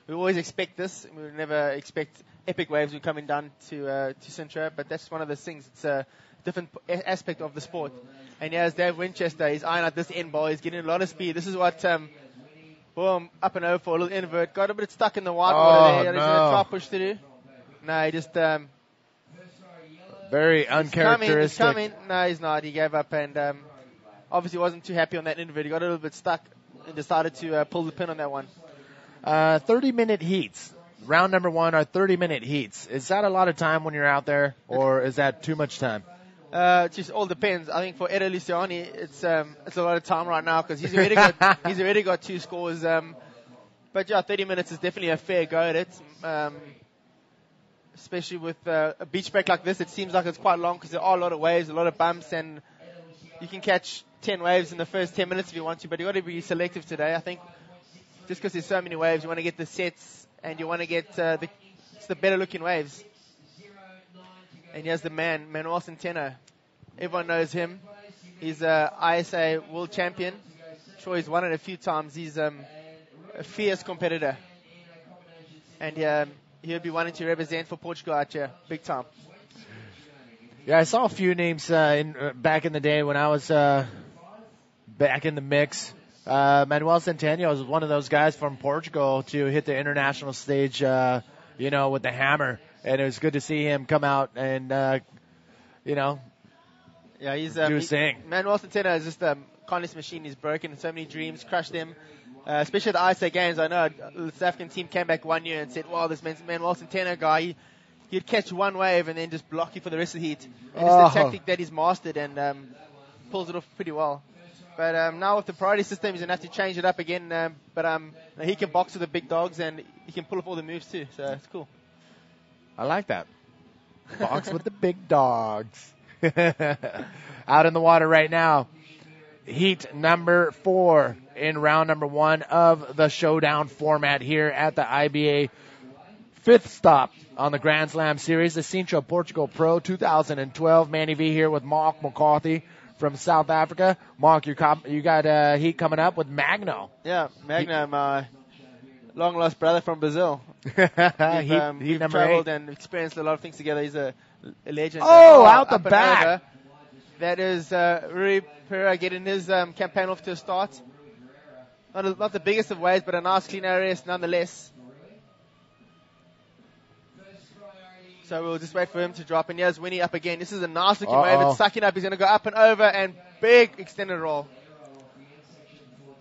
we always expect this. We never expect epic waves when coming down to Sintra, but that's one of those things. It's a different aspect of the sport. And yeah, as Dave Winchester, he's eyeing out this end ball. He's getting a lot of speed. This is what boom, up and over for a little invert. Got a bit stuck in the white water there. He's going to try push through. No, he just very uncharacteristic. He's coming. No, he's not. He gave up and obviously wasn't too happy on that invert. He got a little bit stuck and decided to pull the pin on that one. 30-minute heats. Round number 1 are 30-minute heats. Is that a lot of time when you're out there, or is that too much time? It just all depends. I think for Eder Luciani, it's a lot of time right now because he's already got 2 scores. But yeah, 30 minutes is definitely a fair go at it. Especially with a beach break like this, it seems like it's quite long because there are a lot of waves, a lot of bumps, and you can catch 10 waves in the first 10 minutes if you want to, but you've got to be selective today. I think just because there's so many waves, you want to get the sets and you want to get the better looking waves. And here's the Manuel Centeno. Everyone knows him. He's a ISA world champion. I'm sure he's won it a few times. He's a fierce competitor. And he'll be wanting to represent for Portugal out here, big time. Yeah, I saw a few names back in the day when I was back in the mix. Manuel Centeno was one of those guys from Portugal to hit the international stage, with the hammer. And it was good to see him come out and, yeah, he's do his thing. Manuel Centeno is just a contest machine. He's broken so many dreams, crushed them. Especially at the ISA Games, I know the South African team came back one year and said, wow, this Manuel Centeno guy, he'd catch one wave and then just block you for the rest of the heat. And it's a tactic that he's mastered and pulls it off pretty well. But now with the priority system, he's going to have to change it up again. But he can box with the big dogs and he can pull off all the moves too. So it's cool. I like that. Box with the big dogs. Out in the water right now. Heat number 4 in round number 1 of the showdown format here at the IBA 5th stop on the Grand Slam Series, the Sintra Portugal Pro 2012. Manny V here with Mark McCarthy from South Africa. Mark, you got heat coming up with Magno. Yeah, Magno, my long lost brother from Brazil. We've traveled and experienced a lot of things together. He's a legend. Out the back. That is Rui Pereira getting his campaign off to a start. Not the biggest of waves, but a nice clean race nonetheless. So we'll just wait for him to drop. And here's Winnie up again. This is a nice looking wave. It's sucking up. He's going to go up and over and big extended roll.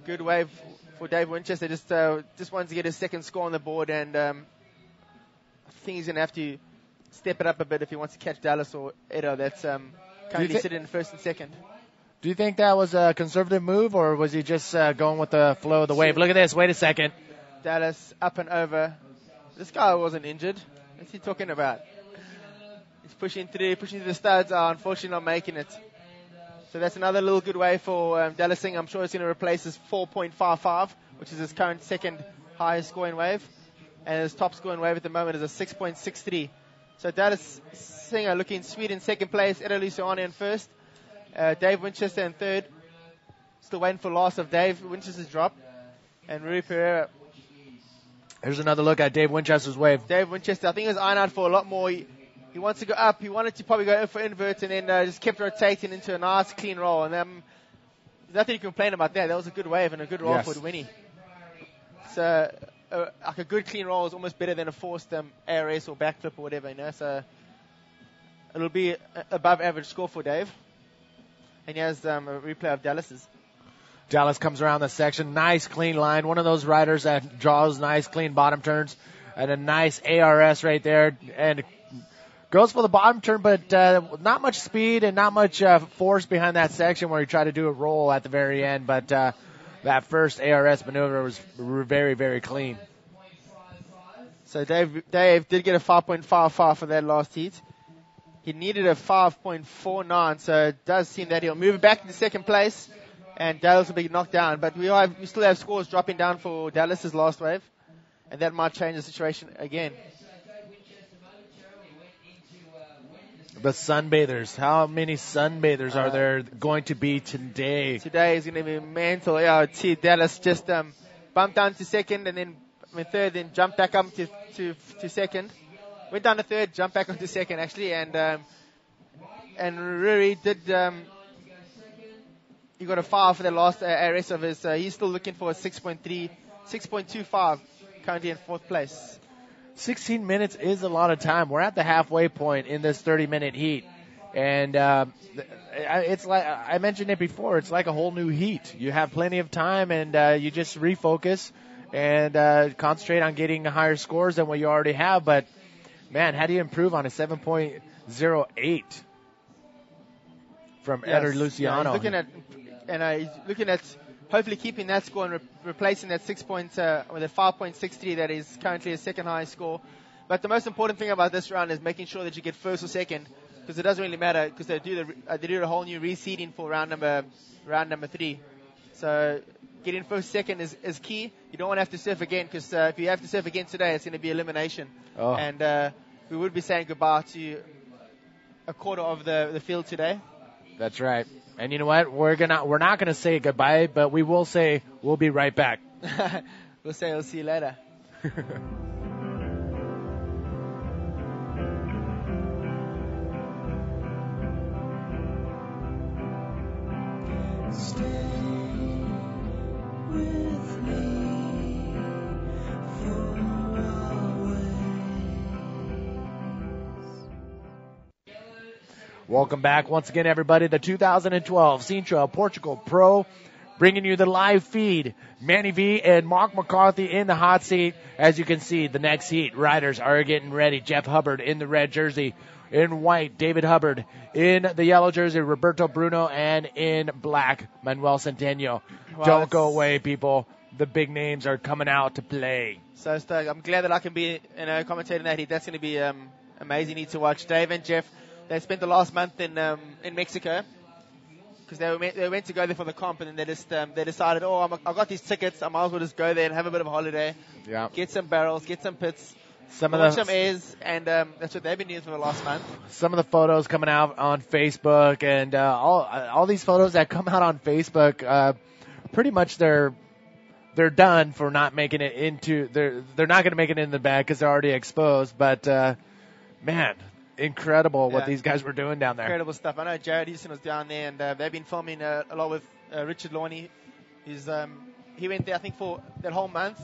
Good wave for Dave Winchester. Just wants to get his second score on the board. And I think he's going to have to step it up a bit if he wants to catch Dallas or Edo. That's currently sitting in first and second. Do you think that was a conservative move, or was he just going with the flow of the wave? Look at this. Wait a second. Dallas up and over. This guy wasn't injured. What's he talking about? He's pushing through the studs. Unfortunately not making it. So that's another little good wave for Dallas Singh. I'm sure it's going to replace his 4.55, which is his current second highest scoring wave. And his top scoring wave at the moment is a 6.63. So Dallas Singh looking sweet in second place. Eder Luciano in first. Dave Winchester in third. Still waiting for last of Dave Winchester's drop. And Rui Pereira. Here's another look at Dave Winchester's wave. Dave Winchester, I think he was eyeing out for a lot more. He wants to go up. He wanted to probably go in for inverts and then just kept rotating into a nice clean roll. And nothing to complain about that. That was a good wave and a good roll for Winnie. So like a good clean roll is almost better than a forced ARS or backflip or whatever, you know. So it'll be above average score for Dave. And he has a replay of Dallas's. Dallas comes around the section. Nice clean line. One of those riders that draws nice clean bottom turns. And a nice ARS right there. And goes for the bottom turn, but not much speed and not much force behind that section where he tried to do a roll at the very end. But that first ARS maneuver was very, very clean. So Dave did get a 5.55 for that last heat. He needed a 5.49, so it does seem that he'll move back into second place, and Dallas will be knocked down. But we still have scores dropping down for Dallas's last wave, and that might change the situation again. The sunbathers. How many sunbathers are there going to be today? Today is going to be mental. Yeah, I see Dallas just bumped down to second, and then third, then jumped back up to second. Went down to third, jumped back up to second actually, and Ruri did. He got a 5 for the last ARS of his. He's still looking for a 6.25, currently in fourth place. 16 minutes is a lot of time. We're at the halfway point in this 30-minute heat. And it's like I mentioned it before. It's like a whole new heat. You have plenty of time, and you just refocus and concentrate on getting higher scores than what you already have. But, man, how do you improve on a 7.08 from Eder Luciano? He's looking at hopefully keeping that score and replacing that with a 5.63 that is currently a second highest score. But the most important thing about this round is making sure that you get first or second, because it doesn't really matter, because they do a whole new reseeding for round number 3. So getting first, second is key. You don't want to have to surf again, because if you have to surf again today, it's going to be elimination. Oh. And we would be saying goodbye to a quarter of the field today. That's right. And you know what? We're not gonna say goodbye, but we will say we'll be right back. We'll say we'll see you later. Welcome back once again, everybody, to 2012 Sintra Portugal Pro, bringing you the live feed. Manny V and Mark McCarthy in the hot seat. As you can see, the next heat, riders are getting ready. Jeff Hubbard in the red jersey. In white, David Hubbard. In the yellow jersey, Roberto Bruno. And in black, Manuel Centeno. Wow, Don't go away, people. The big names are coming out to play. So stoked. I'm glad that I can be commentating that heat. That's going to be amazing heat to watch. Dave and Jeff, they spent the last month in Mexico, because they went to go there for the comp, and then they decided, I got these tickets, I might as well just go there and have a bit of a holiday. Yeah. Get some barrels, get some pits, watch some airs, and that's what they've been doing for the last month. Some of the photos coming out on Facebook, and all these photos that come out on Facebook, pretty much they're done for not making it into. They're not going to make it in the bag because they're already exposed. But man, incredible what these guys were doing down there. Incredible stuff. I know Jared Houston was down there, and they've been filming a lot with Richard Lawney. He went there, I think, for that whole month,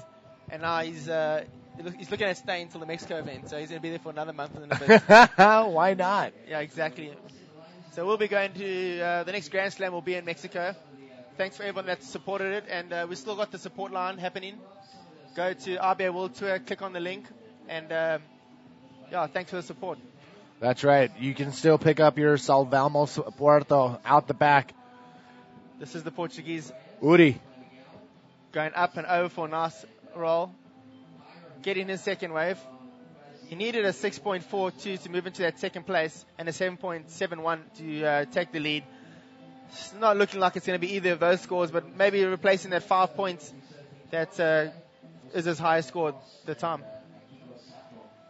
and now he's looking at staying until the Mexico event. So he's going to be there for another month and a bit. Why not? Yeah, exactly. So we'll be going to the next Grand Slam will be in Mexico. Thanks for everyone that supported it, and we still got the support line happening. Go to RBA World Tour, click on the link, and thanks for the support. That's right. You can still pick up your Salvamos Puerto out the back. This is the Portuguese. Uri. Going up and over for a nice roll. Getting his second wave. He needed a 6.42 to move into that second place, and a 7.71 to take the lead. It's not looking like it's going to be either of those scores, but maybe replacing that 5 points that is his highest score at the time.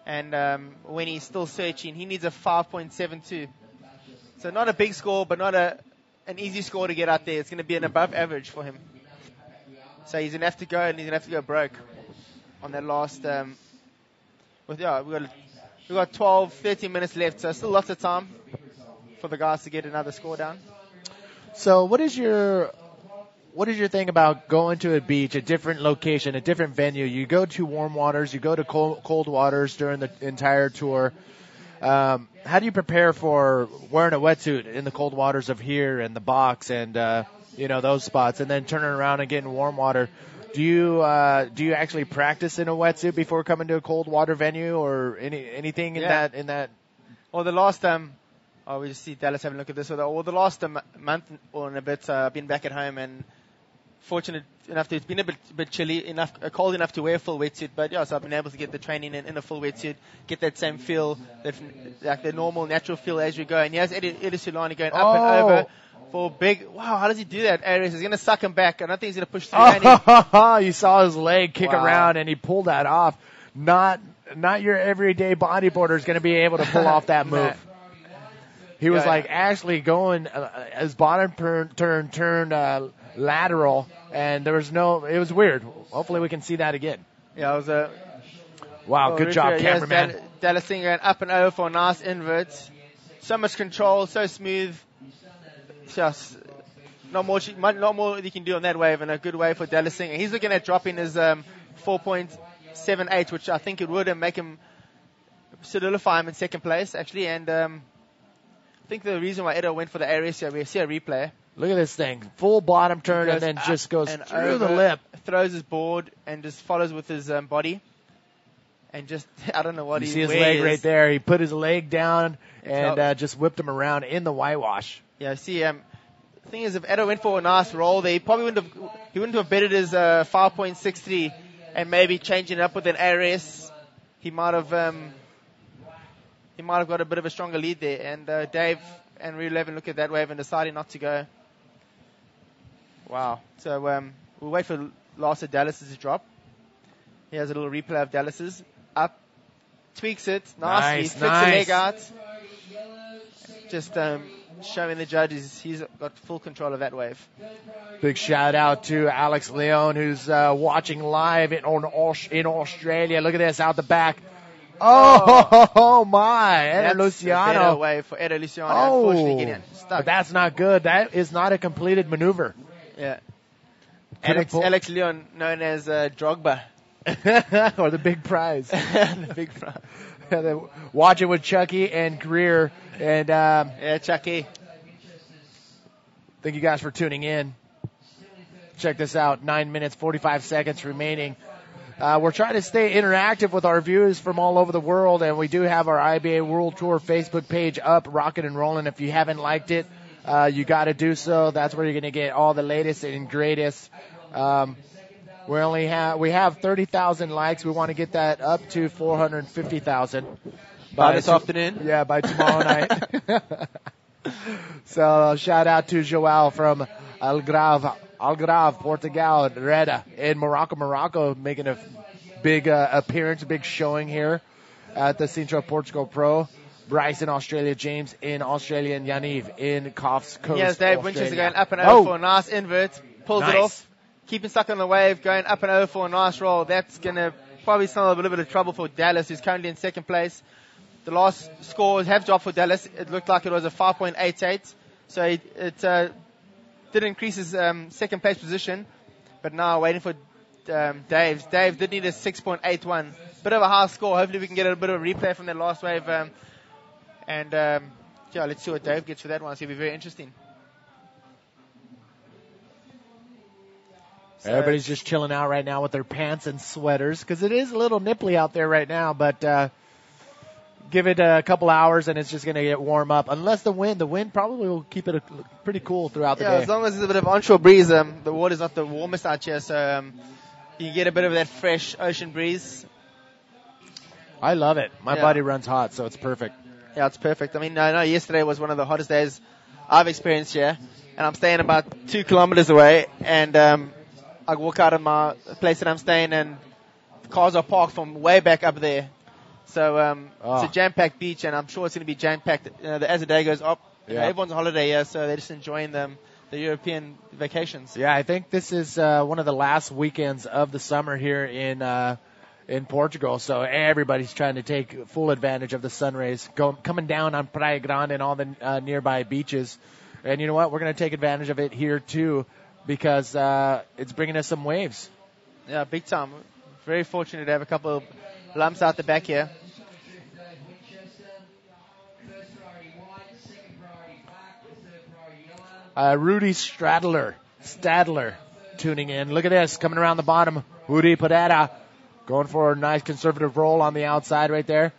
And when he's still searching, he needs a 5.72. So not a big score, but not an easy score to get out there. It's going to be an above average for him. So he's going to have to go, and he's going to have to go broke on that last. We've got 12, 13 minutes left, so still lots of time for the guys to get another score down. So what is your what is your thing about going to a beach, a different location, a different venue? You go to warm waters, you go to cold waters during the entire tour. How do you prepare for wearing a wetsuit in the cold waters of here and the box and those spots, and then turning around and getting warm water? Do you actually practice in a wetsuit before coming to a cold water venue or anything in that? Well, the last we just see Dallas having a look at this. Well, the last month or and a bit, I've been back at home and fortunate enough to, it's been a bit chilly cold enough to wear a full wetsuit. But yeah, so I've been able to get the training in a full wetsuit, get that same feel, like the normal, natural feel as we go. And here's Eddie Sulani going up and over for big. Wow, how does he do that? Arias is going to suck him back. I don't think he's going to push through. You saw his leg kick around and he pulled that off. Not your everyday bodyboarder is going to be able to pull off that move. He was actually going, his bottom turned lateral, and it was weird. Hopefully we can see that again. Yeah, it was wow, good job, cameraman. Dallas thing going up and over for a nice invert. So much control, so smooth. Just not more you can do on that wave, and a good wave for Dallas Singh. He's looking at dropping his 4.78, which I think it would make him solidify him in second place, actually, and I think the reason why Edo went for the Aries here, we see a replay. Look at this thing. Full bottom turn and then just goes through the lip. Throws his board and just follows with his body. And just, I don't know what you see his leg right there. He put his leg down and just whipped him around in the whitewash. Yeah, see, the thing is, if Edo went for a nice roll, he wouldn't have betted his 5.63 and maybe changing it up with an Aries. He might have got a bit of a stronger lead there. And Dave and Rue Levin look at that wave and deciding not to go. Wow. So we'll wait for Lars Dallas's drop. He has a little replay of Dallas's. Up. Tweaks it. Nicely. Flicks the leg out. Just showing the judges he's got full control of that wave. Big shout out to Alex Leon, who's watching live in Australia. Look at this out the back. Oh my! Edo Luciano. Way for Edo Luciano. Unfortunately, getting stuck. But that's not good. That is not a completed maneuver. Yeah. Alex Leon, known as Drogba. Or the big prize. The big prize. Watch it with Chucky and Greer. And Chucky. Thank you guys for tuning in. Check this out. 9 minutes, 45 seconds remaining. We're trying to stay interactive with our viewers from all over the world, and we do have our IBA World Tour Facebook page up, rocking and rolling. If you haven't liked it, you got to do so. That's where you're going to get all the latest and greatest. We have 30,000 likes. We want to get that up to 450,000 by this afternoon. Yeah, by tomorrow night. So shout out to Joao from Algarve, Portugal, Reda in Morocco, making a big appearance, a big showing here at the Sintra Portugal Pro. Bryce in Australia, James in Australia, and Yaniv in Coffs Coast. Yes, Dave Winchester going up and over for a nice invert, pulls it off, keeping stuck on the wave, going up and over for a nice roll. That's going to probably start a little bit of trouble for Dallas, who's currently in second place. The last scores have dropped for Dallas. It looked like it was a 5.88, so it did increase his second place position, but now waiting for Dave. Dave did need a 6.81. Bit of a high score. Hopefully we can get a bit of a replay from that last wave. Let's see what Dave gets for that one. It's going to be very interesting. So everybody's just chilling out right now with their pants and sweaters because it is a little nipply out there right now, but give it a couple hours and it's just going to get warm up. Unless the wind probably will keep it pretty cool throughout the day. Yeah, as long as there's a bit of onshore breeze. The water's not the warmest out here, so you can get a bit of that fresh ocean breeze. I love it. My body runs hot, so it's perfect. Yeah, it's perfect. I mean, I know yesterday was one of the hottest days I've experienced here, and I'm staying about 2 kilometers away, and I walk out of my place that I'm staying, and cars are parked from way back up there. So it's a jam-packed beach, and I'm sure it's going to be jam-packed as the day goes up. Yeah. Everyone's on holiday here, so they're just enjoying the European vacations. Yeah, I think this is one of the last weekends of the summer here in Portugal, so everybody's trying to take full advantage of the sun rays coming down on Praia Grande and all the nearby beaches. And you know what? We're going to take advantage of it here too. because it's bringing us some waves. Yeah, big time. Very fortunate to have a couple of lumps out the back here. Rudy Stadler tuning in. Look at this, coming around the bottom. Rudy Padetta going for a nice conservative roll on the outside right there.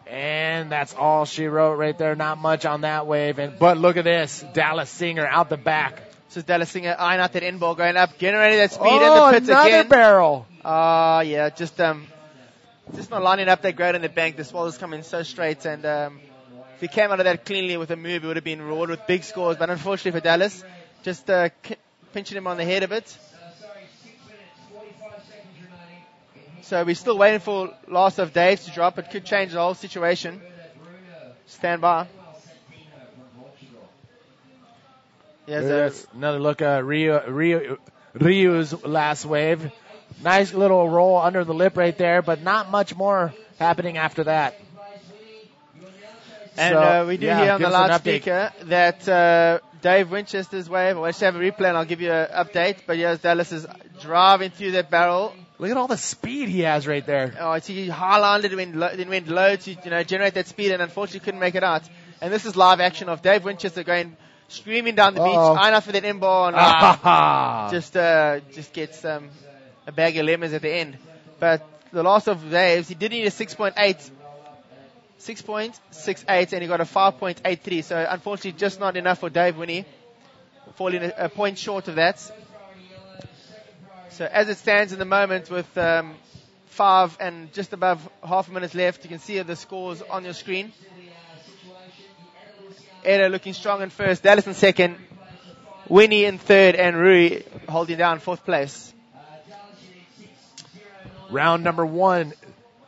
And that's all she wrote right there. Not much on that wave. But look at this, Dallas Singer out the back. This is Dallas Singer eyeing out that end ball, going up, generating that speed in the pits another again. barrel. Yeah, just not lining up that great in the bank. The swallows coming so straight, and if he came out of that cleanly with a move, it would have been rewarded with big scores. But unfortunately for Dallas, just pinching him on the head a bit. So we're still waiting for last of Dave to drop. It could change the whole situation. Stand by. Yes, another look at Ryu's last wave. Nice little roll under the lip right there, but not much more happening after that. And So, we do yeah, hear on the give us an loudspeaker that Dave Winchester's wave, we'll just have a replay and I'll give you an update. But here's Dallas is driving through that barrel. Look at all the speed he has right there. Oh, he high-lined it, then went low to generate that speed, and unfortunately couldn't make it out. And this is live action of Dave Winchester going screaming down the beach, eyeing out for that end ball, and just gets a bag of lemons at the end. But the last of Dave's, he did need a 6.68, and he got a 5.83. So unfortunately, just not enough for Dave Winnie, falling a point short of that. So as it stands in the moment with 5 and just above half a minute left, you can see the scores on your screen. Edo looking strong in first, Dallas in second, Winnie in third, and Rui holding down fourth place. Round number 1,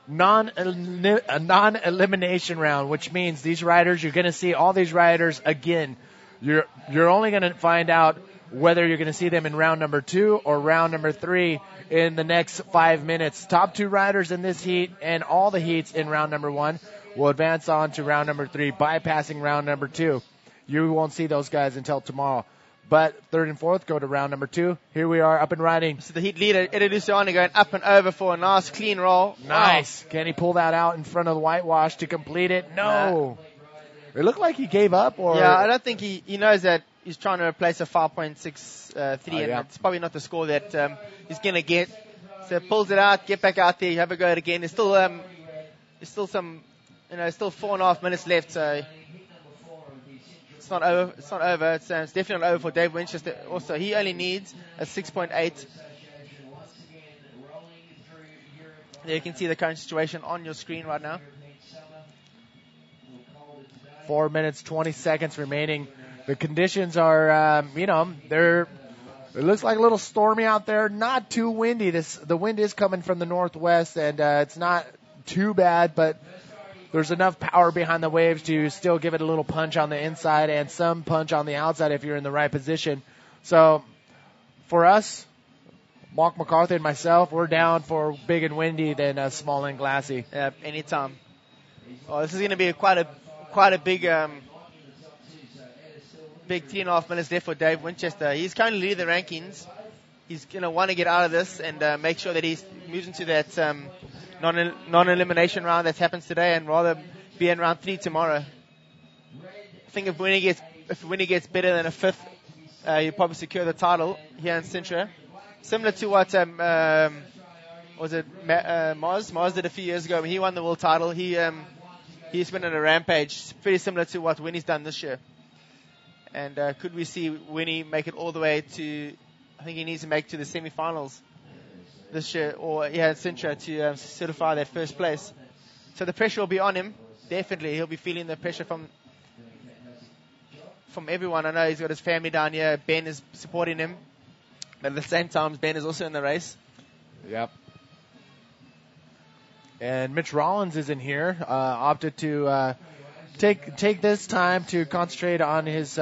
a non-elimination round, which means these riders, you're going to see all these riders again. You're only going to find out whether you're going to see them in round number 2 or round number 3 in the next 5 minutes. Top 2 riders in this heat and all the heats in round number 1 will advance on to round number 3, bypassing round number 2. You won't see those guys until tomorrow. But 3rd and 4th go to round number 2. Here we are, up and riding. So the heat leader, Edo Luciani, going up and over for a nice clean roll. Nice. Wow. Can he pull that out in front of the whitewash to complete it? No. It looked like he gave up. Or yeah, I don't think he knows that he's trying to replace a 5.63, and it's probably not the score that he's going to get. So pulls it out, get back out there, have a go at it again. There's still some, still 4.5 minutes left, so it's not over. It's not over. It's definitely not over for Dave Winchester. Also, he only needs a 6.8. There you can see the current situation on your screen right now. 4 minutes, 20 seconds remaining. The conditions are, it looks like a little stormy out there. Not too windy. The wind is coming from the northwest, and it's not too bad, but there's enough power behind the waves to still give it a little punch on the inside and some punch on the outside if you're in the right position. So for us, Mark McCarthy and myself, we're down for big and windy than small and glassy. Yeah, anytime. Oh, this is going to be quite a big 3.5 minutes left for Dave Winchester. He's currently leading the rankings. He's going to want to get out of this and make sure that he moves into that non-elimination round that happens today and rather be in round 3 tomorrow. I think if Winnie gets better than a 5th, he'll probably secure the title here in Sintra. Similar to what Mars did a few years ago when he won the world title. He's been on a rampage, pretty similar to what Winnie's done this year. And could we see Winnie make it all the way to, I think he needs to make to the semi-finals this year, or in Sintra to certify that first place. So the pressure will be on him, definitely. He'll be feeling the pressure from everyone. I know he's got his family down here. Ben is supporting him. But at the same time, Ben is also in the race. Yep. And Mitch Rollins is in here, opted to take this time to concentrate on his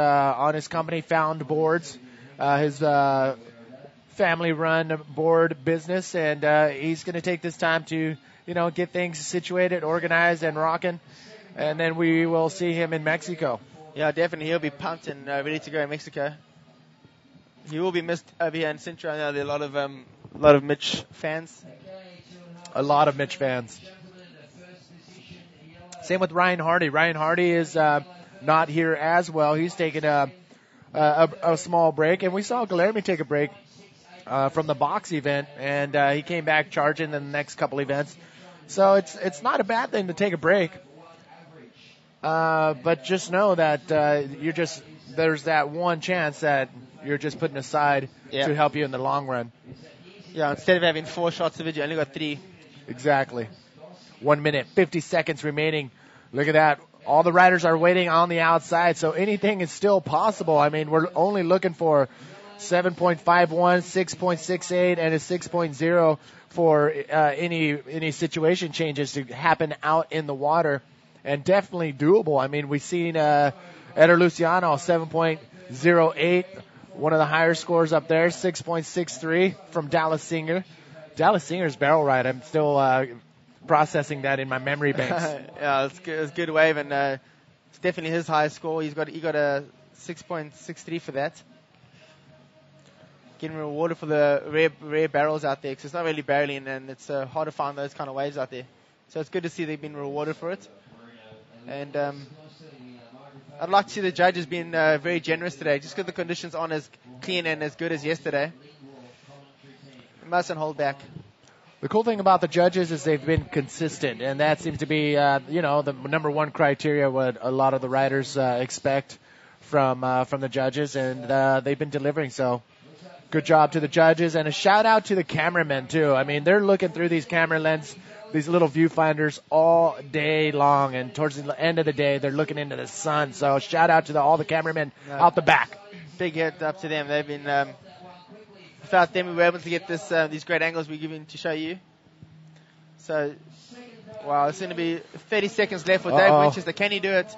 company Found Boards, his family-run board business, and he's going to take this time to get things situated, organized, and rocking, and then we will see him in Mexico. Yeah, definitely. He'll be pumped and ready to go in Mexico. He will be missed over here in Sintra. I know there are a lot of Mitch fans. A lot of Mitch fans. Same with Ryan Hardy. Ryan Hardy is not here as well. He's taking a small break, and we saw Guilherme take a break from the box event, and he came back charging in the next couple events. So it's not a bad thing to take a break. But just know that there's that one chance that you're just putting aside to help you in the long run. Yeah, instead of having 4 shots of it, you only got 3. Exactly. 1 minute, 50 seconds remaining. Look at that. All the riders are waiting on the outside, so anything is still possible. I mean, we're only looking for 7.51, 6.68, and a 6.0 for any situation changes to happen out in the water, and definitely doable. I mean, we've seen Eder Luciano, 7.08, one of the higher scores up there, 6.63 from Dallas Singer. Dallas Singer's barrel ride, I'm still processing that in my memory banks. Yeah, it's good. It's good wave, and it's definitely his highest score. He got a 6.63 for that. Getting rewarded for the rare barrels out there, because it's not really barreling, and it's hard to find those kind of waves out there. So it's good to see they've been rewarded for it. And I'd like to see the judges being very generous today, just because the conditions aren't as clean and as good as yesterday. We mustn't hold back. The cool thing about the judges is they've been consistent, and that seems to be, the number one criteria what a lot of the riders expect from the judges, and they've been delivering. So, good job to the judges, and a shout out to the cameramen too. I mean, they're looking through these camera lens, these little viewfinders all day long, and towards the end of the day, they're looking into the sun. So, shout out to all the cameramen out the back. Big head up to them. They've been. Without them, we were able to get these great angles we're giving to show you. So, wow, it's going to be 30 seconds left for Dave Winchester. Can he do it?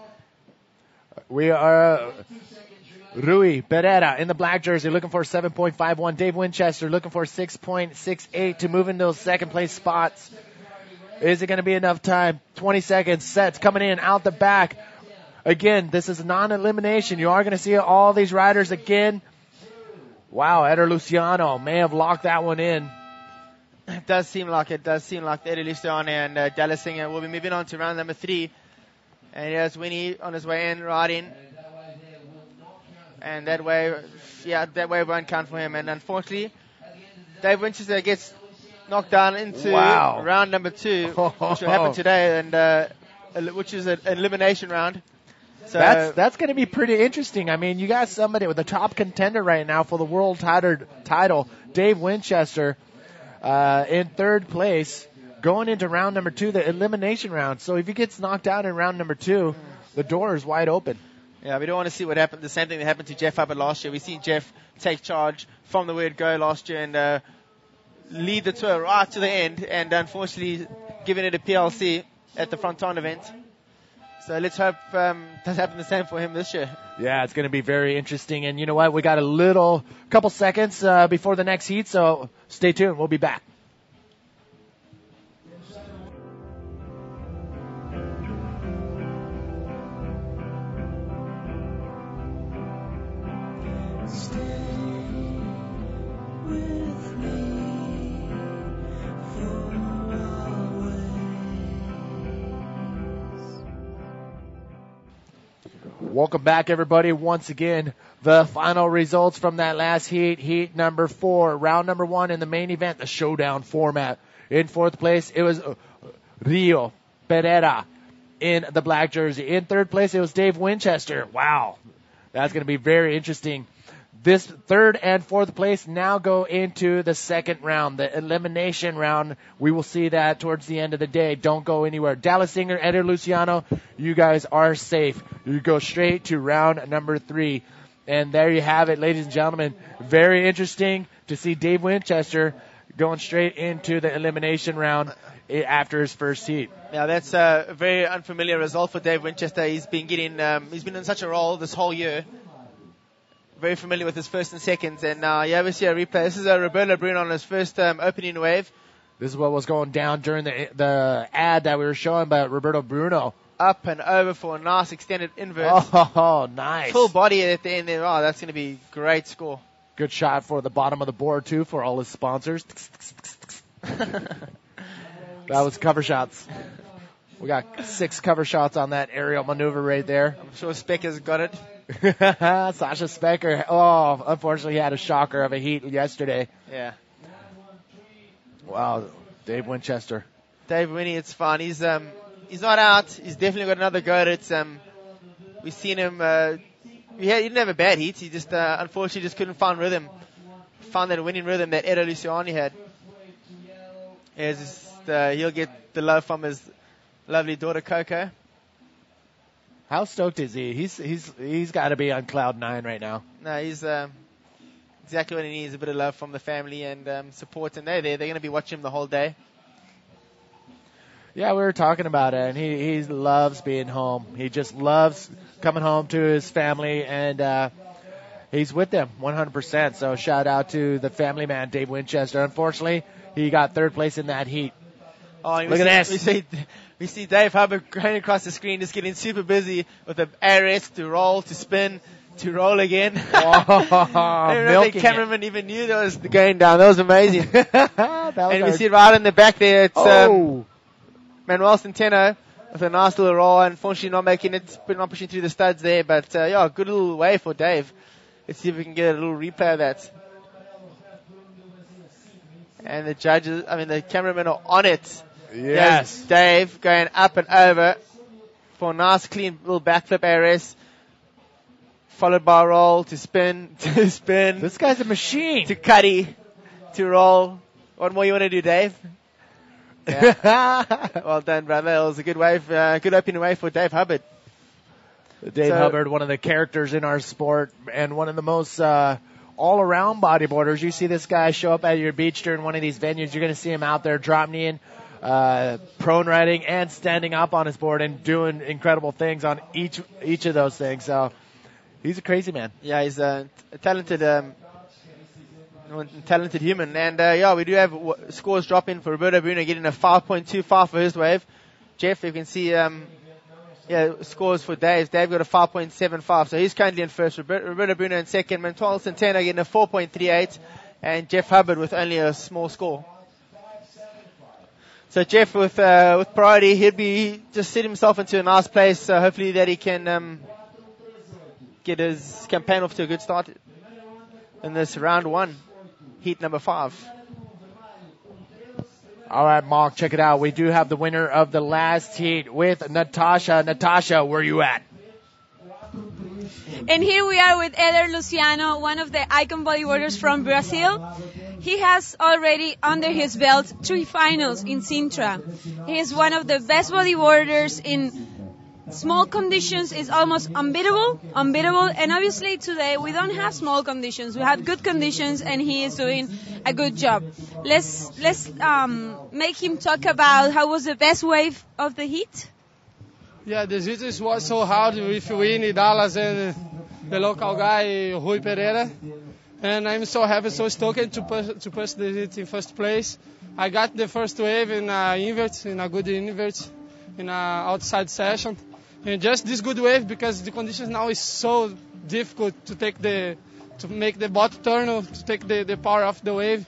We are Rui Pereira in the black jersey looking for 7.51. Dave Winchester looking for 6.68 to move into those second place spots. Is it going to be enough time? 20 seconds. Sets coming in out the back. Again, this is non-elimination. You are going to see all these riders again. Wow, Eder Luciano may have locked that one in. It does seem like it. Does seem like Eder Luciano and Dallas Singer will be moving on to round number 3. And here's Winnie on his way in, riding. And that wave won't count for him. And unfortunately, Dave Winchester gets knocked down into round number 2, which will happen today, and which is an elimination round. So that's going to be pretty interesting. I mean, you got somebody with a top contender right now for the world title, Dave Winchester, in third place, going into round number 2, the elimination round. So if he gets knocked out in round number 2, the door is wide open. Yeah, we don't want to see what happened. The same thing that happened to Jeff Hubbard last year. We've seen Jeff take charge from the word go last year and lead the tour right to the end, and unfortunately giving it a PLC at the Fronton event. So let's hope does happen the same for him this year. Yeah, it's going to be very interesting. And you know what? We got a couple seconds before the next heat, so stay tuned. We'll be back. Welcome back, everybody. Once again, the final results from that last heat, heat number 4, round number 1 in the main event, the showdown format. In fourth place, it was Rio Pereira in the black jersey. In third place, it was Dave Winchester. Wow, that's going to be very interesting. This third and fourth place now go into the second round, the elimination round. We will see that towards the end of the day. Don't go anywhere. Dallas Singer, Eder Luciano, you guys are safe. You go straight to round number 3. And there you have it, ladies and gentlemen. Very interesting to see Dave Winchester going straight into the elimination round after his first heat. Yeah, that's a very unfamiliar result for Dave Winchester. He's been in such a role this whole year. Very familiar with his first and seconds, and we see a replay. This is Roberto Bruno on his first opening wave. This is what was going down during the ad that we were showing by Roberto Bruno. Up and over for a nice extended invert. Oh, nice. Full body at the end there. Oh, that's going to be a great score. Good shot for the bottom of the board, too, for all his sponsors. That was cover shots. We got 6 cover shots on that aerial maneuver right there. I'm sure Specker's got it. Sasha Specker. Oh, unfortunately, he had a shocker of a heat yesterday. Yeah. Wow, Dave Winchester. Dave Winnie, it's fine. He's not out. He's definitely got another go at it. We've seen him. He didn't have a bad heat. He just unfortunately just couldn't find rhythm. Found that winning rhythm that Edo Luciani had. He'll get the love from his lovely daughter Coco. How stoked is he? He's got to be on cloud 9 right now. No, he's exactly what he needs. A bit of love from the family and support, and they're there. They're going to be watching him the whole day. Yeah, we were talking about it, and he loves being home. He just loves coming home to his family, and he's with them 100%. So shout out to the family man, Dave Winchester. Unfortunately, he got 3rd place in that heat. Oh, Look at this. We see Dave Hubbard going across the screen, just getting super busy with the ARS to roll, to spin, to roll again. I don't know if the cameraman even knew that was going down. That was amazing. And we see right in the back there, it's Manuel Centeno with a nice little roll. Unfortunately, not making it, not pushing through the studs there. But, good little wave for Dave. Let's see if we can get a little replay of that. And the cameramen are on it. Yes. There's Dave going up and over for a nice, clean little backflip ARS. Followed by a roll to spin, to spin. This guy's a machine. To cutty, to roll. What more you want to do, Dave? Yeah. Well done, brother. It was a good wave, good opening wave for Dave Hubbard. Dave Hubbard, one of the characters in our sport and one of the most all-around bodyboarders. You see this guy show up at your beach during one of these venues, you're going to see him out there drop kneeing, prone riding, and standing up on his board and doing incredible things on each of those things. So he's a crazy man. Yeah, he's a talented human. And we do have scores dropping for Roberto Bruno, getting a 5.25 for his wave. Jeff, you can see scores for Dave. Dave got a 5.75, so he's currently in first. Roberto Bruno in second. Manuel Centeno getting a 4.38, and Jeff Hubbard with only a small score. So Jeff with priority, he'd be just set himself into a nice place. So hopefully that he can get his campaign off to a good start in this round 1, heat number 5. All right, Mark, check it out. We do have the winner of the last heat with Natasha. Natasha, where you at? And here we are with Eder Luciano, one of the icon bodyboarders from Brazil. He has already under his belt 3 finals in Sintra. He is one of the best bodyboarders in small conditions, is almost unbeatable. And obviously today we don't have small conditions. We have good conditions, and he is doing a good job. Let's make him talk about how was the best wave of the heat. Yeah, the heat was so hard with Winnie, Dallas, and the local guy Rui Pereira. And I'm so happy, so stoked to push the heat in first place. I got the first wave in a good invert, in a outside session. And just this good wave, because the conditions now is so difficult to make the bot turn, to take the power of the wave.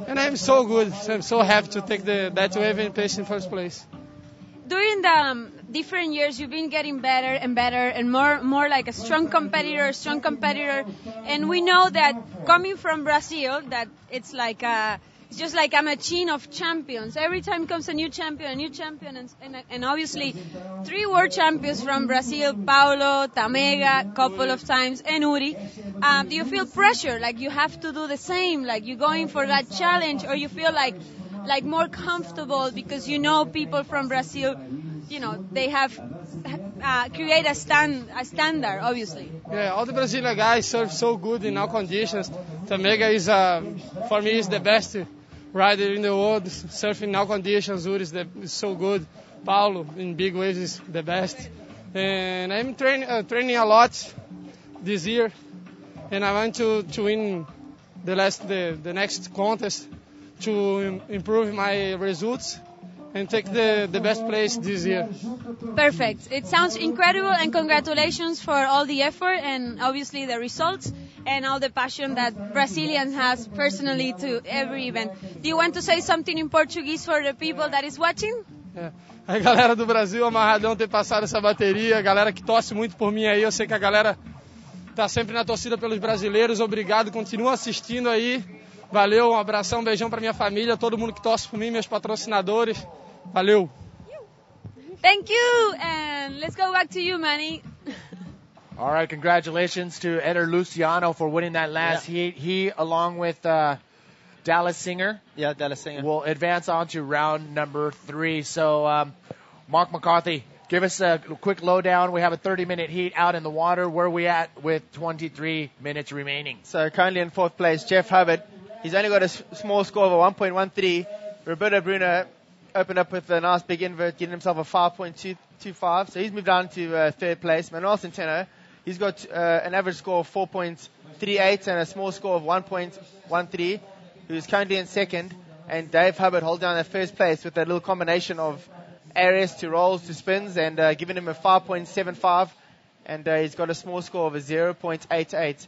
And I'm so good. I'm so happy to take that wave and place in first place. During the different years, you've been getting better and better and more like a strong competitor. And we know that coming from Brazil, that it's like it's just like a machine of champions. Every time comes a new champion, and obviously 3 world champions from Brazil, Paulo, Tamega, couple of times, and Uri. Do you feel pressure, like you have to do the same, like you're going for that challenge, or you feel like more comfortable because you know people from Brazil, they have create a standard, obviously? Yeah, all the Brazilian guys surf so good in all conditions. Tamega is, for me, is the best rider in the world, surfing in all conditions. Uri is so good. Paulo in big waves is the best. And I'm training a lot this year, and I want to win the next contest to improve my results and take the best place this year. Perfect. It sounds incredible, and congratulations for all the effort and obviously the results. and all the passion that Brazilians has personally to every event. Do you want to say something in Portuguese for the people that is watching? A galera do Brasil, amarradão ter passado essa bateria, a galera que torce muito por mim aí, eu sei que a galera tá sempre na torcida pelos brasileiros, obrigado, continua assistindo aí, valeu, um abração, um beijão pra minha família, todo mundo que torce por mim, meus patrocinadores, valeu! Thank you, and let's go back to you, Manny. All right, congratulations to Eder Luciano for winning that last heat. He, along with Dallas Singer, Dallas Singer, will advance on to round number 3. So, Mark McCarthy, give us a quick lowdown. We have a 30-minute heat out in the water. Where are we at with 23 minutes remaining? So currently in 4th place, Jeff Hubbard. He's only got a small score of a 1.13. Roberto Bruno opened up with a nice big invert, getting himself a 5.225. So he's moved down to 3rd place. Manuel Centeno, he's got an average score of 4.38 and a small score of 1.13, who's currently in 2nd. And Dave Hubbard holds down that 1st place with that little combination of areas to rolls to spins and giving him a 5.75. And he's got a small score of a 0.88.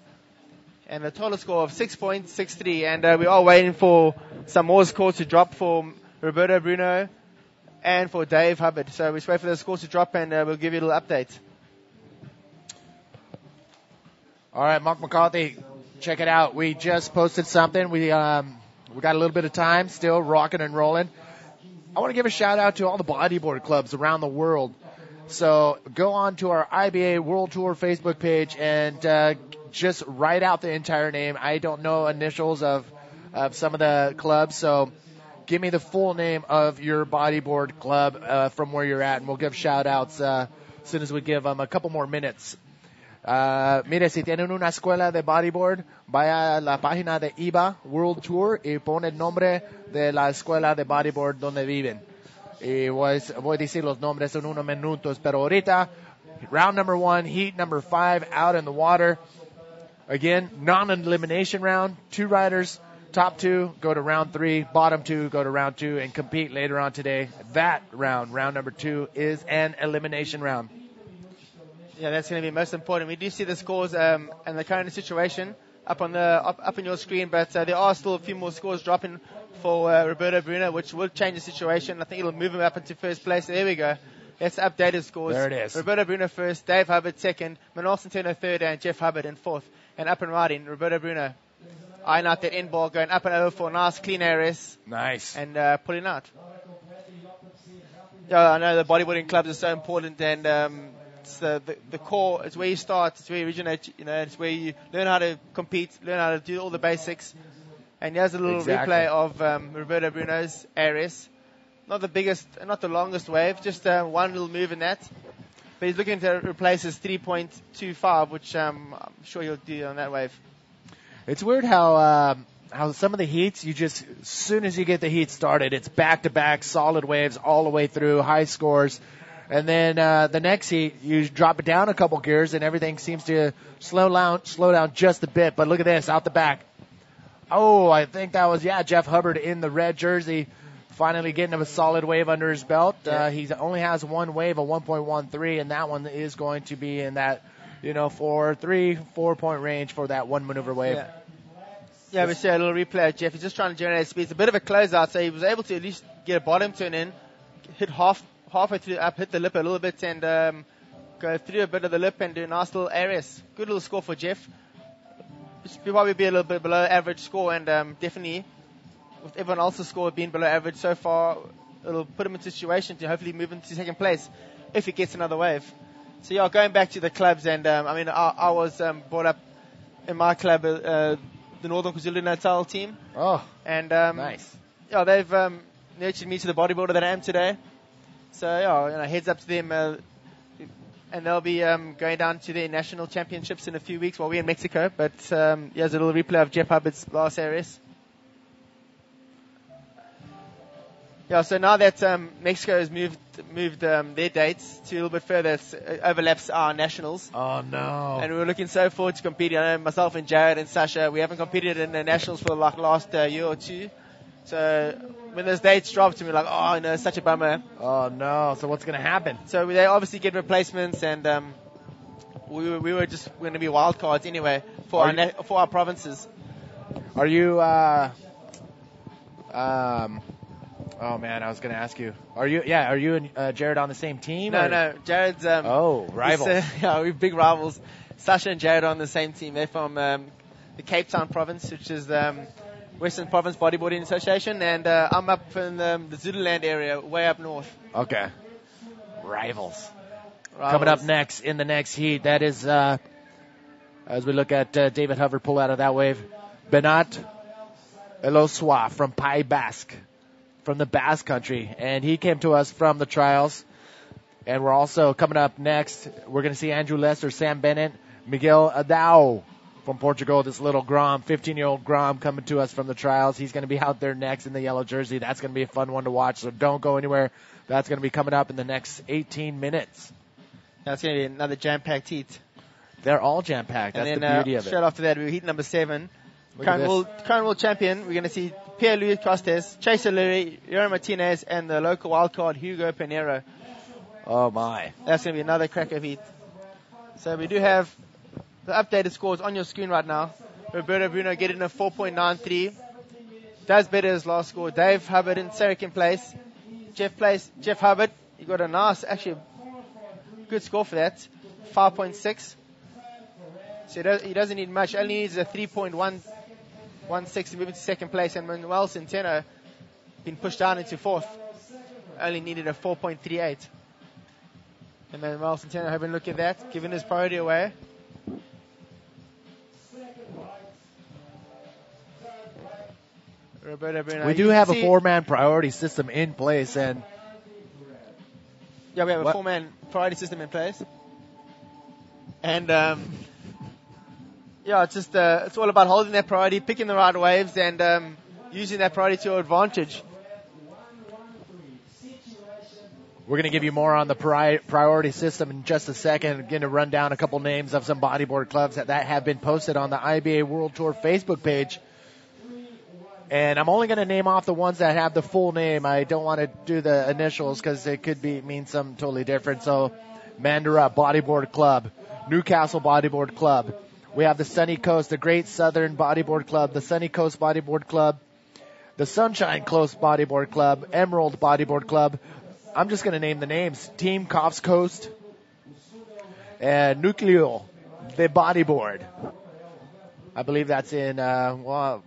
And a total score of 6.63. And we are waiting for some more scores to drop for Roberto Bruno and for Dave Hubbard. So we just wait for the scores to drop and we'll give you a little update. All right, Mark McCarthy, check it out. We just posted something. We got a little bit of time still, rocking and rolling. I want to give a shout out to all the bodyboard clubs around the world. So go on to our IBA World Tour Facebook page and just write out the entire name. I don't know initials of some of the clubs, so give me the full name of your bodyboard club from where you're at, and we'll give shout-outs as soon as we give them a couple more minutes. Mire, si tienen una escuela de bodyboard, vaya a la página de IBA World Tour y pone el nombre de la escuela de bodyboard donde viven. Y voy a decir los nombres en unos minutos, pero ahorita, round number 1, heat number 5, out in the water. Again, non-elimination round, 2 riders. Top 2 go to round 3, bottom 2 go to round 2 and compete later on today. That round number 2, is an elimination round. Yeah, that's going to be most important. We do see the scores and the current situation up on your screen, but there are still a few more scores dropping for Roberto Bruno, which will change the situation. I think it'll move him up into 1st place. There we go. That's updated scores. There it is. Roberto Bruno 1st, Dave Hubbard 2nd, Manuel Centeno 3rd, and Jeff Hubbard in 4th. And up and riding, Roberto Bruno eyeing out that end ball, going up and over for a nice clean ARS. Nice. And pulling out. Yeah, I know the bodyboarding clubs are so important, and it's the core. It's where you start. It's where you originate. It's where you learn how to compete, learn how to do all the basics. And here's a little replay of Roberto Bruno's ARS. Not the biggest, not the longest wave, just one little move in that. But he's looking to replace his 3.25, which I'm sure he'll do on that wave. It's weird how some of the heats, as soon as you get the heat started, it's back-to-back solid waves all the way through, high scores. And then the next heat, you drop it down a couple gears, and everything seems to slow down just a bit. But look at this, out the back. Oh, I think that was, Jeff Hubbard in the red jersey, finally getting a solid wave under his belt. He only has one wave, a 1.13, and that one is going to be in that, 4 point range for that one maneuver wave. Yeah, we see a little replay of Jeff. He's just trying to generate speed. It's a bit of a closeout, so he was able to at least get a bottom turn in, hit halfway through up, hit the lip a little bit, and go through a bit of the lip and do a nice little ARS. Good little score for Jeff. It'll probably be a little bit below average score, and definitely with everyone else's score being below average so far, it'll put him in a situation to hopefully move into 2nd place if he gets another wave. So going back to the clubs, and I was brought up in my club, the Northern KwaZulu-Natal team. Oh, and nice. Yeah, they've nurtured me to the bodybuilder that I am today. So heads up to them, and they'll be going down to their national championships in a few weeks while we're in Mexico. But here's a little replay of Jeff Hubbard's last ARS. Yeah, so now that Mexico has moved their dates to a little bit further, it overlaps our nationals. Oh, no. And we're looking so forward to competing. I know myself and Jared and Sasha, we haven't competed in the nationals for the last year or two. So when those dates dropped, we're like, it's such a bummer. Oh, no. So what's going to happen? So they obviously get replacements, and we were just going to be wild cards anyway for our provinces. Are you? Oh man, I was going to ask you. Are you? Yeah, are you and Jared on the same team? No. Jared's. Rivals. Yeah, we're big rivals. Sasha and Jared are on the same team. They're from the Cape Town province, which is Western Province Bodyboarding Association, and I'm up in the Zululand area, way up north. Okay. Rivals. Coming up next in the next heat, that is, as we look at David Hover pull out of that wave, Benat Eloswa from Pai Basque, from the Basque country, and he came to us from the trials. And we're also coming up next, we're going to see Andrew Lester, Sam Bennett, Miguel Adao from Portugal, this little Grom, 15-year-old Grom coming to us from the trials. He's going to be out there next in the yellow jersey. That's going to be a fun one to watch, so don't go anywhere. That's going to be coming up in the next 18 minutes. That's going to be another jam-packed heat. They're all jam-packed. That's and the then, beauty of it. Straight after that, we're heat number 7. Look at this. Current world champion, we're going to see Pierre-Louis Costes, Chaser Lurie, Yuri Martinez, and the local wildcard Hugo Pinheiro. Oh, my. That's going to be another crack of heat. So we do have the updated scores on your screen right now. Roberto Bruno getting a 4.93. Does better his last score. Dave Hubbard in second place. Jeff Hubbard, he got a nice, actually good score for that. 5.6. So he doesn't need much. Only needs a 3.116 to move into second place. And Manuel Centeno been pushed down into fourth. Only needed a 4.38. And Manuel Centeno having a look at that, giving his priority away. Roberto Bruno. We do have a 4-man priority system in place, and yeah, we have a 4-man priority system in place, and yeah, it's just it's all about holding that priority, picking the right waves, and using that priority to your advantage. We're going to give you more on the priority system in just a second. Going to run down a couple names of some bodyboard clubs that have been posted on the IBA World Tour Facebook page. And I'm only going to name off the ones that have the full name. I don't want to do the initials because it could mean something totally different. So, Mandurah Bodyboard Club, Newcastle Bodyboard Club. We have the Sunny Coast, the Great Southern Bodyboard Club, the Sunny Coast Bodyboard Club, the Sunshine Coast Bodyboard Club, Emerald Bodyboard Club. I'm just going to name the names. Team Coffs Coast, and Nucleo, the Bodyboard. I believe that's in, tell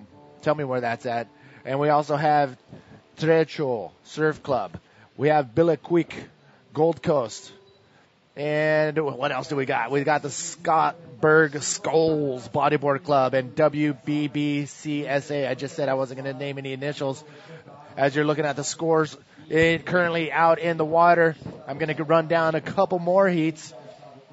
me where that's at. And we also have Trecho Surf Club. We have Billiquick Gold Coast. And what else do we got? We got the Scottburg Skulls Bodyboard Club and WBBCSA. I just said I wasn't going to name any initials. As you're looking at the scores currently out in the water, I'm going to run down a couple more names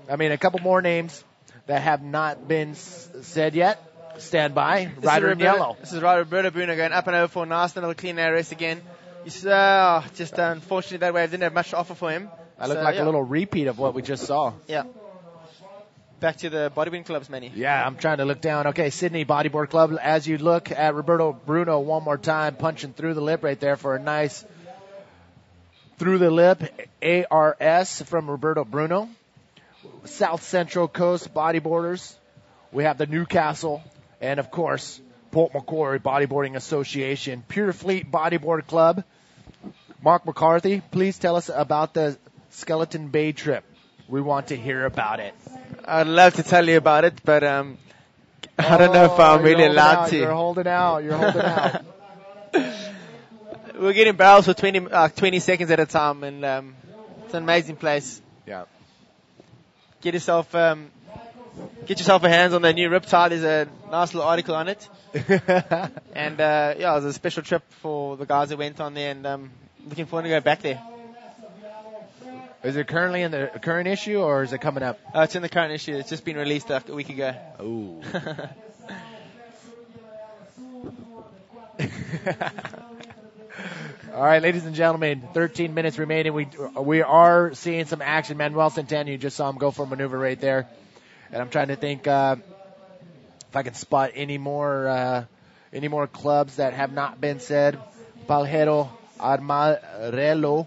that have not been said yet. Stand by. Rider in yellow. This is Roberto Bruno going up and over for a nice little clean air race again. Just unfortunately that wave didn't have much to offer for him. I look like a little repeat of what we just saw. Yeah. Back to the bodyboarding clubs, Manny. Yeah, I'm trying to look down. Okay, Sydney Bodyboard Club. As you look at Roberto Bruno one more time, punching through the lip right there for a nice through the lip ARS from Roberto Bruno. South Central Coast Bodyboarders. We have the Newcastle. And, of course, Port Macquarie Bodyboarding Association, Pure Fleet Bodyboard Club. Mark McCarthy, please tell us about the Skeleton Bay trip. We want to hear about it. I'd love to tell you about it, but I don't know if I'm really allowed to. You're holding out. We're getting barrels for 20 seconds at a time, and it's an amazing place. Yeah. Get yourself a hands on the new Riptide. There's a nice little article on it. And, it was a special trip for the guys that went on there, and looking forward to go back there. Is it currently in the current issue, or is it coming up? It's in the current issue. It's just been released a week ago. Ooh. All right, ladies and gentlemen, 13 minutes remaining. We are seeing some action. Manuel Centeno, you just saw him go for a maneuver right there. And I'm trying to think if I can spot any more clubs that have not been said. Paljero, Armarello,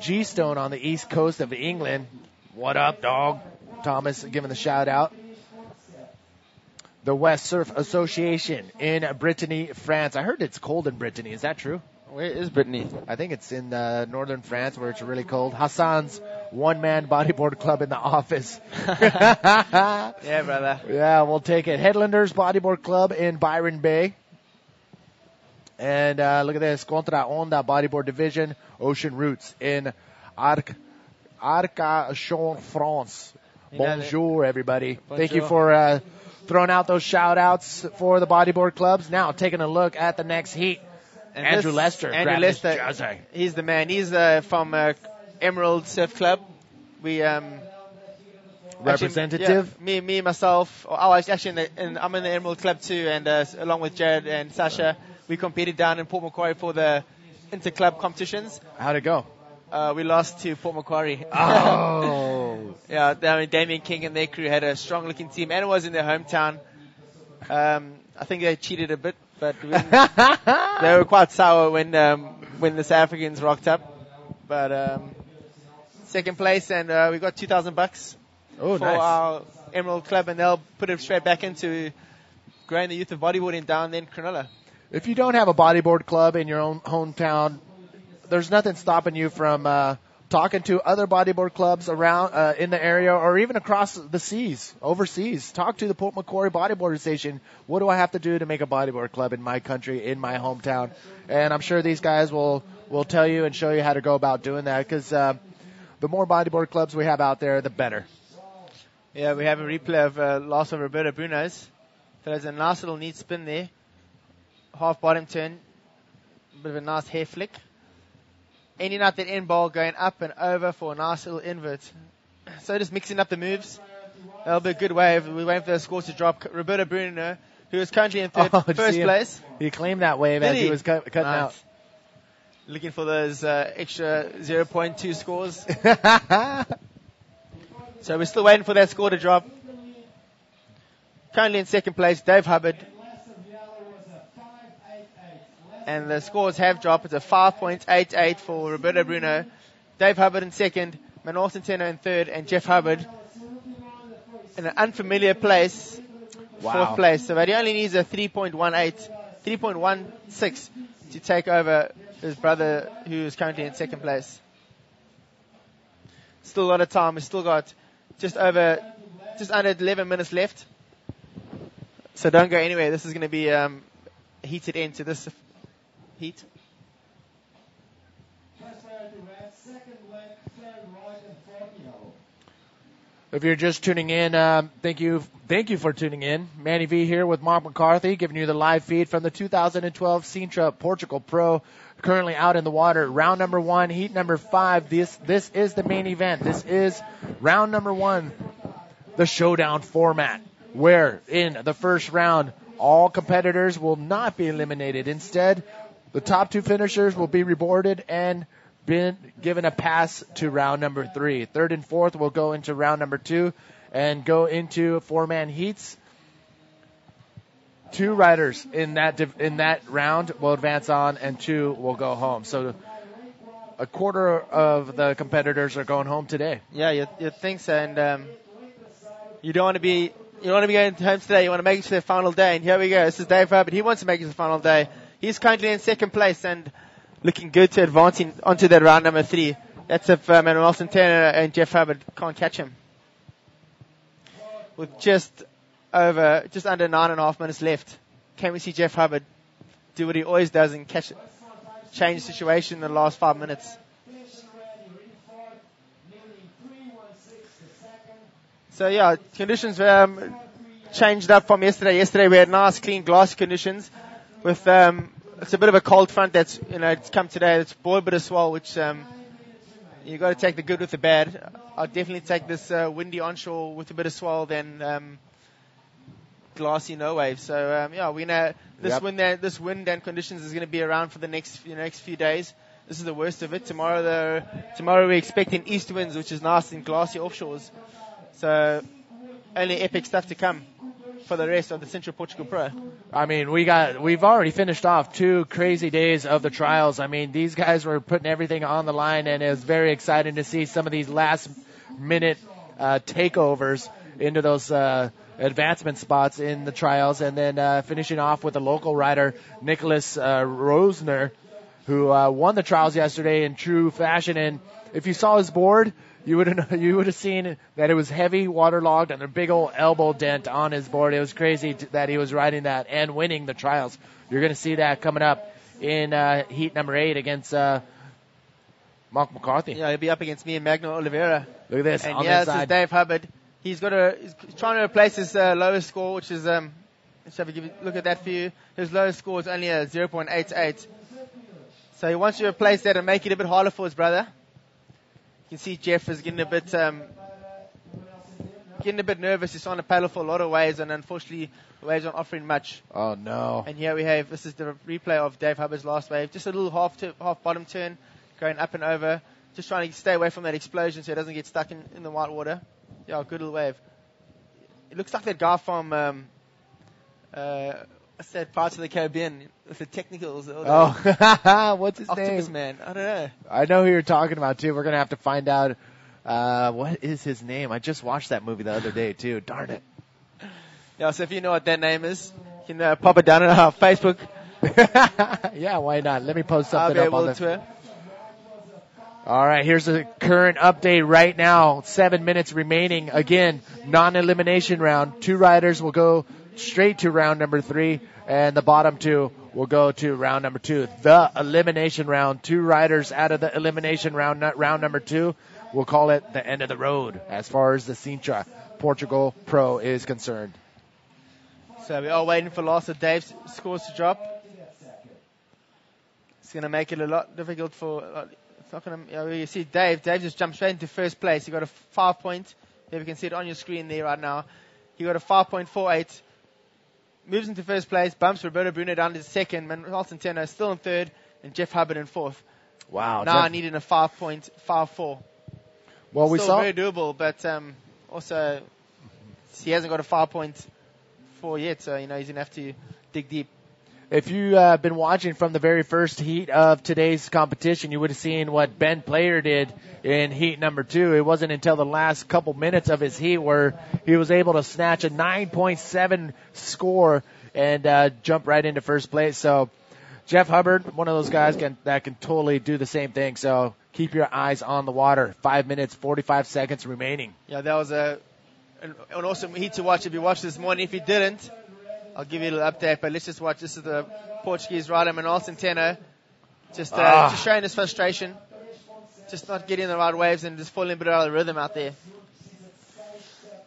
G-Stone on the east coast of England. What up, dog? Thomas giving the shout out. The West Surf Association in Brittany, France. I heard it's cold in Brittany. Is that true? Where is Brittany? I think it's in northern France where it's really cold. Hassan's one-man bodyboard club in the office. Yeah, brother. Yeah, we'll take it. Headlanders Bodyboard Club in Byron Bay. And look at this. Contra Onda Bodyboard Division, Ocean Roots in Arcachon, France. Bonjour, everybody. Bonjour. Thank you for throwing out those shout-outs for the bodyboard clubs. Now, taking a look at the next heat. And Andrew Lester. Andrew Lester. He's the man. He's from Emerald Surf Club. We representative. Actually, me, myself. I was actually I'm in the Emerald Club too, and along with Jared and Sasha, we competed down in Port Macquarie for the inter-club competitions. How'd it go? We lost to Port Macquarie. Oh. Yeah, I mean, Damien King and their crew had a strong-looking team, and it was in their hometown. I think they cheated a bit, but they were quite sour when the South Africans rocked up. But second place, and we got $2,000 for our Emerald Club, and they'll put it straight back into growing the youth of bodyboarding down there in Cronulla. If you don't have a bodyboard club in your own hometown, there's nothing stopping you from talking to other bodyboard clubs around in the area or even across the seas, overseas. Talk to the Port Macquarie Bodyboard Station. What do I have to do to make a bodyboard club in my country, in my hometown? And I'm sure these guys will tell you and show you how to go about doing that, because the more bodyboard clubs we have out there, the better. Yeah, we have a replay of loss of Roberto Bruno's. There's a nice little neat spin there. Half bottom turn. Bit of a nice hair flick. Ending out that end ball, going up and over for a nice little invert. So just mixing up the moves. That'll be a good wave. We're waiting for the score to drop. Roberto Bruno, who is currently in first place. He claimed that wave as he was cutting out. Looking for those extra 0.2 scores. So we're still waiting for that score to drop. Currently in second place, Dave Hubbard. And the scores have dropped. It's a 5.88 for Roberto Bruno. Dave Hubbard in second, Manuel Centeno in third, and Jeff Hubbard in an unfamiliar place, fourth place. So he only needs a 3.16 to take over his brother, who is currently in second place. Still a lot of time. We've still got just under 11 minutes left. So don't go anywhere. This is going to be a heated end to this heat. If you're just tuning in, thank you for tuning in. Manny V here with Mark McCarthy, giving you the live feed from the 2012 Sintra Portugal Pro, currently out in the water. Round number 1, heat number 5. This is the main event. This is round number 1, the showdown format, where in the first round, all competitors will not be eliminated. Instead, the top 2 finishers will be rewarded and been given a pass to round number 3. Third and fourth will go into round number 2 and go into 4-man heats. 2 riders in that round will advance on, and 2 will go home. So a quarter of the competitors are going home today. Yeah, you think so, and you don't want to be going home today. You want to make it to the final day, and here we go. This is Dave Hubbard. He wants to make it to the final day. He's currently in second place and looking good to advancing onto that round number 3. That's if Manuel Centeno and Jeff Hubbard can't catch him. With just under 9.5 minutes left, can we see Jeff Hubbard do what he always does and change the situation in the last 5 minutes? So yeah, conditions changed up from yesterday. Yesterday we had nice, clean, glassy conditions with it's a bit of a cold front that's it's come today. It's brought a bit of swell, which you got to take the good with the bad. I'll definitely take this windy onshore with a bit of swell than glassy no wave. So yeah, we know this wind and conditions is going to be around for the next few days. This is the worst of it. Tomorrow we're expecting east winds, which is nice and glassy offshores. So only epic stuff to come for the rest of the Sintra Portugal Pro. I mean, we've already finished off 2 crazy days of the trials. I mean, these guys were putting everything on the line, and it was very exciting to see some of these last minute takeovers into those advancement spots in the trials, and then finishing off with a local rider, Nicholas Rosner, who won the trials yesterday in true fashion. And if you saw his board, you would have seen that it was heavy, waterlogged, and a big old elbow dent on his board. It was crazy that he was riding that and winning the trials. You're going to see that coming up in heat number 8 against Mark McCarthy. Yeah, he'll be up against me and Magno Oliveira. Look at this. And on yeah, this this is side. Dave Hubbard. He's trying to replace his lowest score, which is let's have a look at that for you. His lowest score is only a 0.88. So he wants to replace that and make it a bit harder for his brother. You can see Jeff is getting a bit nervous. He's trying to paddle for a lot of waves, and unfortunately, the waves aren't offering much. Oh no! And here we have, this is the replay of Dave Hubbard's last wave. Just a little half bottom turn, going up and over. Just trying to stay away from that explosion so it doesn't get stuck in the white water. Yeah, good little wave. It looks like that guy from what's that, Parts of the Caribbean with the technicals. Oh, what's his Octopus name? Man. I don't know. I know who you're talking about too. We're gonna have to find out what is his name. I just watched that movie the other day too. Darn it. Yeah, so if you know what that name is, you can pop it down on our Facebook. Yeah, why not? Let me post I'll something be up able on the to. All right, here's the current update right now. 7 minutes remaining. Again, non-elimination round. 2 riders will go straight to round number 3, and the bottom 2 will go to round number 2. The elimination round. 2 riders out of the elimination round, round number 2. We'll call it the end of the road as far as the Sintra Portugal Pro is concerned. So we are waiting for last of Dave's scores to drop. It's going to make it a lot difficult for... it's not going to... you see Dave just jumped straight into first place. He got a 5 point. If you can see it on your screen there right now. He got a 5.48. Moves into first place. Bumps Roberto Bruno down to second. Manuel Centeno still in third. And Jeff Hubbard in fourth. Wow. Now I needed a 5.54. Well, we still saw... very doable, but also he hasn't got a 5.4 yet, so he's going to have to dig deep. If you've been watching from the very first heat of today's competition, you would have seen what Ben Player did in heat number 2. It wasn't until the last couple minutes of his heat where he was able to snatch a 9.7 score and jump right into first place. So Jeff Hubbard, one of those guys that can totally do the same thing. So keep your eyes on the water. 5 minutes, 45 seconds remaining. Yeah, that was an awesome heat to watch if you watched this morning. If you didn't, I'll give you a little update, but let's just watch. This is the Portuguese rider, Manuel Centeno, just showing his frustration, just not getting the right waves and just falling a bit out of the rhythm out there.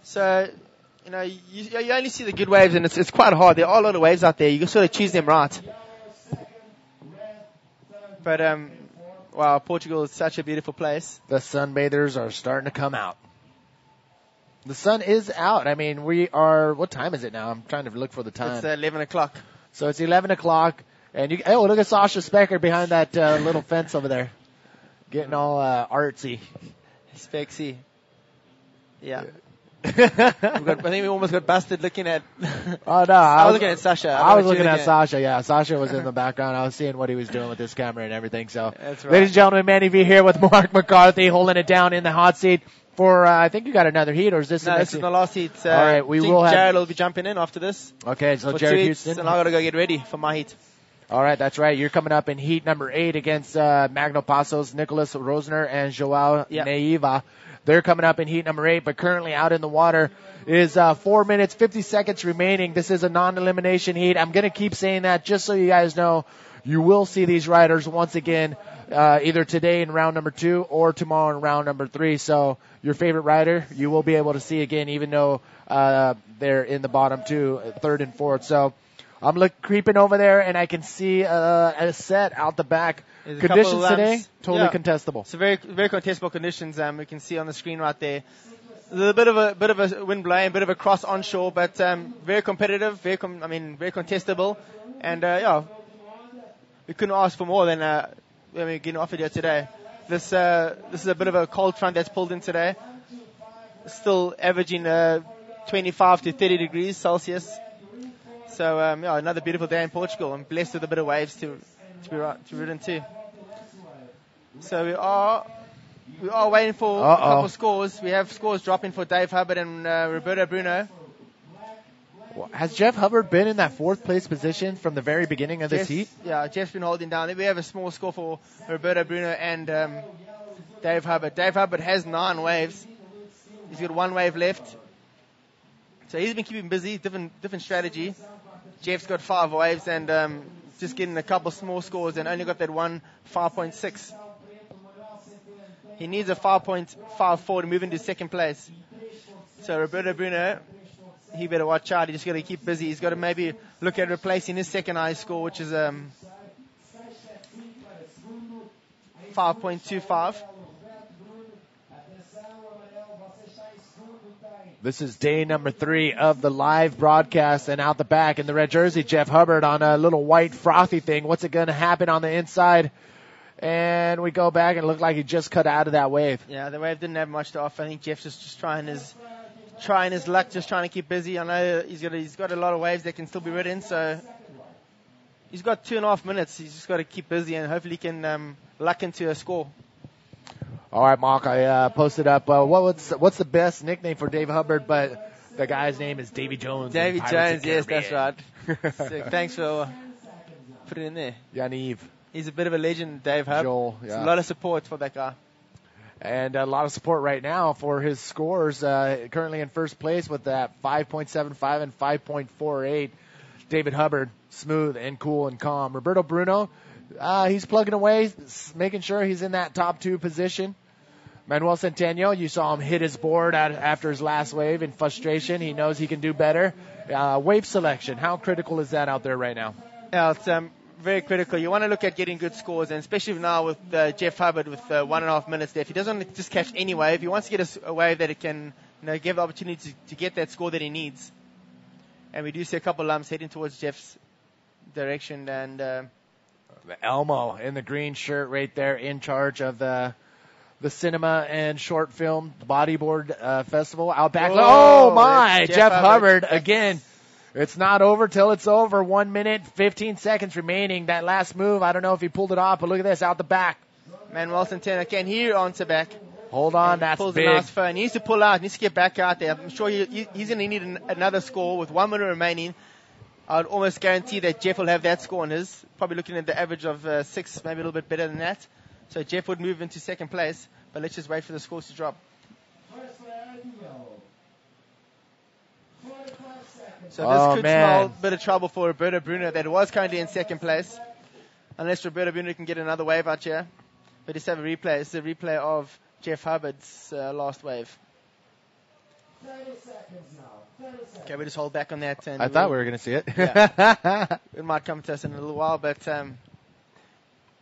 So, you only see the good waves, and it's quite hard. There are a lot of waves out there. You can sort of choose them right. But, wow, Portugal is such a beautiful place. The sunbathers are starting to come out. The sun is out. I mean, we are, what time is it now? I'm trying to look for the time. It's 11 o'clock. So it's 11 o'clock. And look at Sasha Specker behind that little fence over there. Getting all artsy. Spexy. Yeah. I think we almost got busted looking at... Oh, no. I was looking at Sasha. I was looking at Sasha, yeah. Sasha was in the background. I was seeing what he was doing with this camera and everything. So, that's right. Ladies and gentlemen, Manny V here with Mark McCarthy holding it down in the hot seat. For I think you got another heat, or is this? No, this is the last heat. All right, we will have. Jared will be jumping in after this. Okay, so Jared Houston, and I got to go get ready for my heat. All right, that's right. You're coming up in heat number 8 against Magno Passos, Nicholas Rosner, and Joao Neiva. They're coming up in heat number 8, but currently out in the water is 4 minutes 50 seconds remaining. This is a non-elimination heat. I'm gonna keep saying that just so you guys know. You will see these riders once again. Either today in round number 2 or tomorrow in round number 3. So your favorite rider, you will be able to see again, even though they're in the bottom 2, 3rd and 4th. So I'm creeping over there, and I can see a set out the back. Conditions today, totally contestable. So very, very contestable conditions. We can see on the screen right there. There's a bit of a wind blowing, a bit of a cross onshore, but very competitive, very contestable, and we couldn't ask for more than we're getting offered here today. This is a bit of a cold front that's pulled in today. Still averaging 25 to 30 degrees Celsius. So another beautiful day in Portugal. I'm blessed with a bit of waves to be ridden too. So we are We are waiting for a couple scores. We have scores dropping for Dave Hubbard and Roberto Bruno. Has Jeff Hubbard been in that fourth place position from the very beginning of this heat? Yeah, Jeff's been holding down. We have a small score for Roberto Bruno and Dave Hubbard. Dave Hubbard has 9 waves. He's got 1 wave left. So he's been keeping busy, different strategy. Jeff's got 5 waves and just getting a couple small scores and only got that one 5.6. He needs a 5.54 to move into second place. So Roberto Bruno, he better watch out. He's just got to keep busy. He's got to maybe look at replacing his second highest score, which is 5.25. This is day number 3 of the live broadcast, and out the back in the red jersey, Jeff Hubbard on a little white frothy thing. What's it going to happen on the inside? And we go back and it looked like he just cut out of that wave. Yeah, the wave didn't have much to offer. I think Jeff's just trying his luck, just trying to keep busy. I know he's got a lot of waves that can still be ridden, so he's got 2.5 minutes. He's just got to keep busy and hopefully he can luck into a score. All right, Mark, I posted up. What's the best nickname for Dave Hubbard? But the guy's name is Davy Jones. Davy Jones, yes, that's right. So thanks for putting it in there. Yaniv. He's a bit of a legend, Dave Hubbard. Joel, yeah. There's a lot of support for that guy. And a lot of support right now for his scores. Currently in first place with that 5.75 and 5.48. David Hubbard, smooth and cool and calm. Roberto Bruno, he's plugging away, making sure he's in that top 2 position. Manuel Centeno, you saw him hit his board after his last wave in frustration. He knows he can do better. Wave selection, how critical is that out there right now? Yeah, it's very critical. You want to look at getting good scores, and especially now with Jeff Hubbard with 1.5 minutes left. He doesn't want to just catch any wave. He wants to get a wave that it can give the opportunity to get that score that he needs. And we do see a couple lumps heading towards Jeff's direction. And Elmo in the green shirt right there, in charge of the cinema and short film bodyboard festival out back. Oh my! Jeff Hubbard again. It's not over till it's over. 1 minute, 15 seconds remaining. That last move, I don't know if he pulled it off, but look at this, out the back. Manuel Centeno can hear onto back. Hold on, that's pulls big. A nice phone. He needs to pull out. He needs to get back out there. I'm sure he's going to need another score with 1 minute remaining. I'd almost guarantee that Jeff will have that score on his. Probably looking at the average of 6, maybe a little bit better than that. So Jeff would move into second place, but let's just wait for the scores to drop. So this could smell a bit of trouble for Roberto Bruno that was currently in second place. Unless Roberto Bruno can get another wave out here. But just have a replay. It's a replay of Jeff Hubbard's last wave. 30 seconds now. Okay, we just hold back on that. And I thought we were going to see it. Yeah. It might come to us in a little while, but I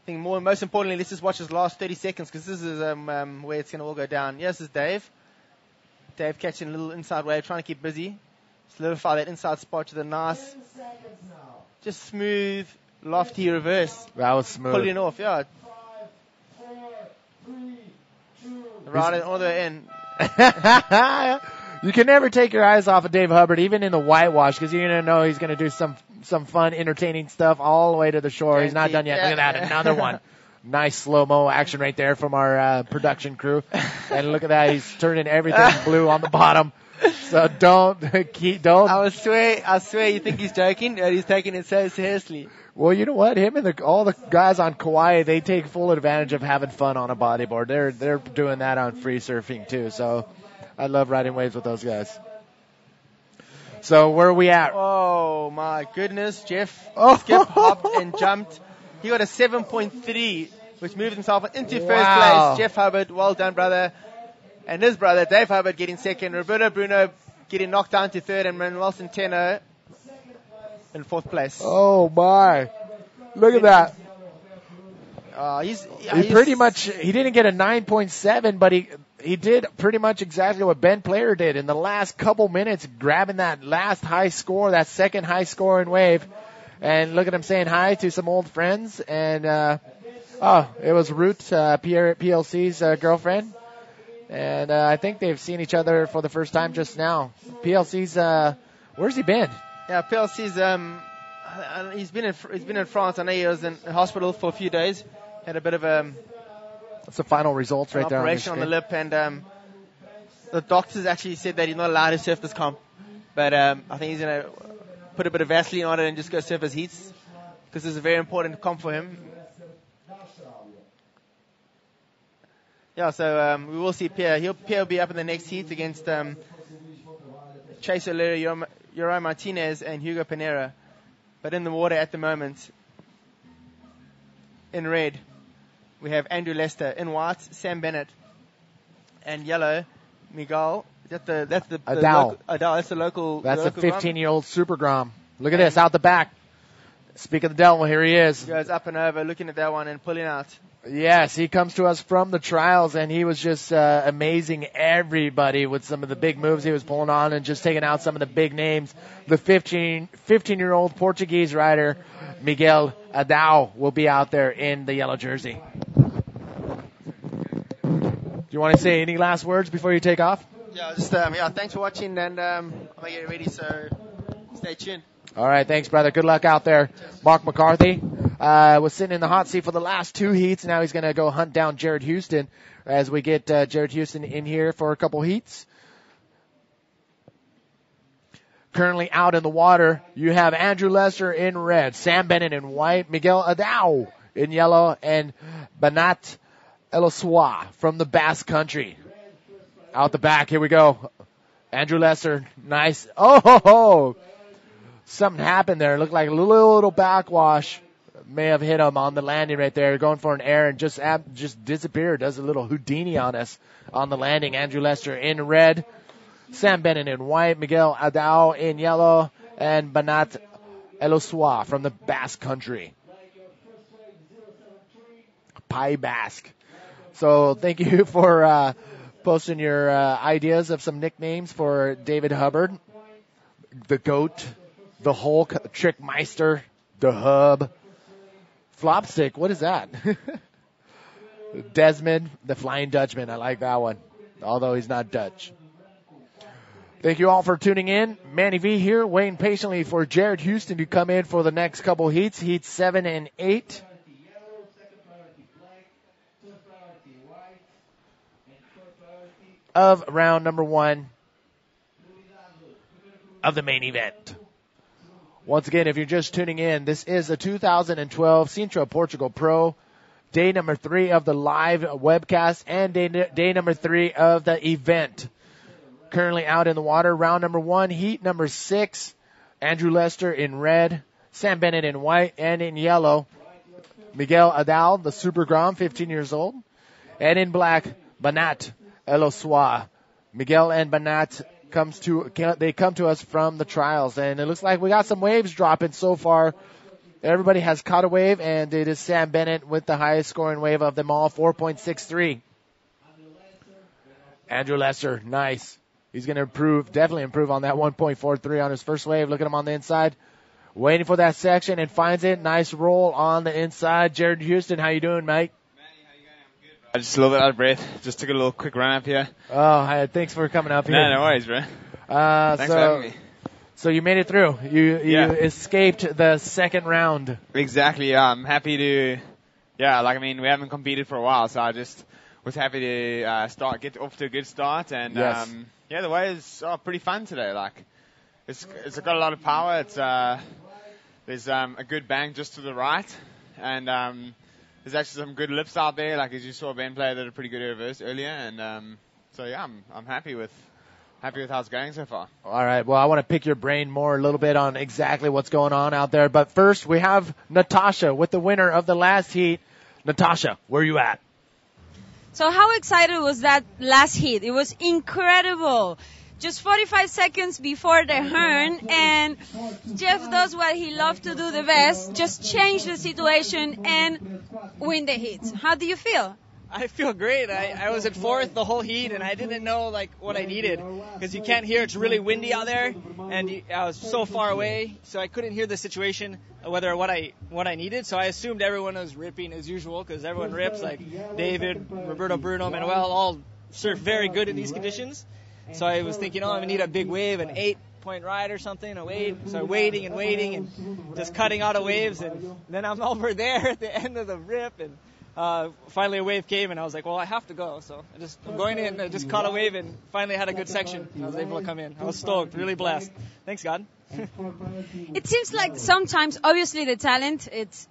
think most importantly, let's just watch his last 30 seconds because this is where it's going to all go down. Yes, this is Dave. Dave catching a little inside wave, trying to keep busy. Solidify that inside spot to the nice, just smooth, lofty reverse. That was smooth. Pulling it off, yeah. 5, 4, 3, 2, right all the way in. You can never take your eyes off of Dave Hubbard, even in the whitewash, because you're going to know he's going to do some fun, entertaining stuff all the way to the shore. He's not done yet. Look at that, another one. Nice slow-mo action right there from our production crew. And look at that, he's turning everything blue on the bottom. So don't. I swear you think he's joking, and he's taking it so seriously. Well, you know what? Him and all the guys on Kauai, they take full advantage of having fun on a bodyboard. They're doing that on free surfing too. So I love riding waves with those guys. So where are we at? Oh my goodness, Jeff skipped, hopped, and jumped. He got a 7.3, which moved himself into first place. Jeff Hubbard, well done, brother. And his brother, Dave Hubbard, getting second. Roberto Bruno getting knocked down to third. And Manuel Centeno in fourth place. Oh, my. Look at that. He didn't get a 9.7, but he did pretty much exactly what Ben Player did in the last couple minutes, grabbing that last high score, that second high score in wave. And look at him saying hi to some old friends. And, it was Ruth, Pierre PLC's girlfriend. And I think they've seen each other for the first time just now. PLC's, where's he been? Yeah, PLC's, he's been in France. I know he was in hospital for a few days. Had a bit of That's the final results right there. Operation on the lip, and the doctors actually said that he's not allowed to surf this comp. But I think he's going to put a bit of Vaseline on it and just go surf his heats, because this is a very important comp for him. Yeah, so we will see Pierre. Pierre will be up in the next heat against Chase O'Leary, Uriah Martinez, and Hugo Panera. But in the water at the moment, in red, we have Andrew Lester. In white, Sam Bennett. And yellow, Miguel. That's the Adao. That's the local. That's the a local 15-year-old Super Grom. Look at this, out the back. Speak of the devil, here he is. He goes up and over, looking at that one and pulling out. Yes, he comes to us from the trials, and he was just amazing everybody with some of the big moves he was pulling on and just taking out some of the big names. The 15-year-old Portuguese rider, Miguel Adao, will be out there in the yellow jersey. Do you want to say any last words before you take off? Yeah, just thanks for watching, and I'm going to get ready, so stay tuned. All right, thanks, brother. Good luck out there. Mark McCarthy was sitting in the hot seat for the last two heats. Now he's going to go hunt down Jared Houston as we get Jared Houston in here for a couple heats. Currently out in the water, you have Andrew Lester in red, Sam Bennett in white, Miguel Adao in yellow, and Banat Elosua from the Basque Country. Out the back, here we go. Andrew Lester, nice. Oh, ho, ho. Something happened there. It looked like a little backwash. May have hit him on the landing right there. Going for an air and just disappeared. Does a little Houdini on us on the landing. Andrew Lester in red. Sam Bennett in white. Miguel Adao in yellow. And Banat Elosua from the Basque Country. Pai Basque. So thank you for posting your ideas of some nicknames for David Hubbard. The GOAT. The Hulk, Trickmeister, the Hub, Flopstick, what is that? Desmond, the Flying Dutchman, I like that one, although he's not Dutch. Thank you all for tuning in. Manny V here, waiting patiently for Jared Houston to come in for the next couple heats, heats 7 and 8. Of round number 1 of the main event. Once again, if you're just tuning in, this is the 2012 Sintra Portugal Pro, day number 3 of the live webcast and day number 3 of the event. Currently out in the water, round number 1, heat number 6, Andrew Lester in red, Sam Bennett in white, and in yellow, Miguel Adao, the Super Grom, 15 years old, and in black, Banat Elosua. Miguel and Banat they come to us from the trials, and it looks like we got some waves dropping so far. Everybody has caught a wave, and it is Sam Bennett with the highest scoring wave of them all, 4.63. Andrew Lester, nice. He's going to definitely improve on that 1.43 on his first wave. Look at him on the inside, waiting for that section, and finds it. Nice roll on the inside. Jared Houston, how you doing, mate? I'm just a little bit out of breath. Just took a little quick run up here. Oh, hi, thanks for coming up here. No worries, bro. Thanks for having me. So you made it through. You escaped the second round. Exactly. Yeah, I'm happy to. Yeah, we haven't competed for a while, so I just was happy to get off to a good start, and yes. The waves are pretty fun today. It's got a lot of power. There's a good bank just to the right, and there's actually some good lips out there, as you saw Ben play, did a pretty good reverse earlier, and I'm happy with how it's going so far. All right, well, I want to pick your brain a little bit on exactly what's going on out there, but first we have Natasha with the winner of the last heat. Natasha, where are you at? So how excited was that last heat? It was incredible. Just 45 seconds before the turn, and Jeff does what he loves to do the best, just change the situation and win the heats. How do you feel? I feel great. I was at 4th the whole heat, and I didn't know what I needed, because you can't hear. It's really windy out there, and I was so far away, so I couldn't hear the situation, what I needed. So I assumed everyone was ripping as usual, because everyone rips, like David, Roberto, Bruno, Manuel, all surf very good in these conditions. So I was thinking, I'm going to need a big wave, an 8-point ride or something, a wave. So waiting and just cutting out of waves. And then I'm over there at the end of the rip, and finally a wave came, and I was like, well, I have to go. So I'm going in, I just caught a wave, and finally had a good section. I was able to come in. I was stoked, really blessed. Thanks, God. It seems like sometimes, obviously, the talent, it's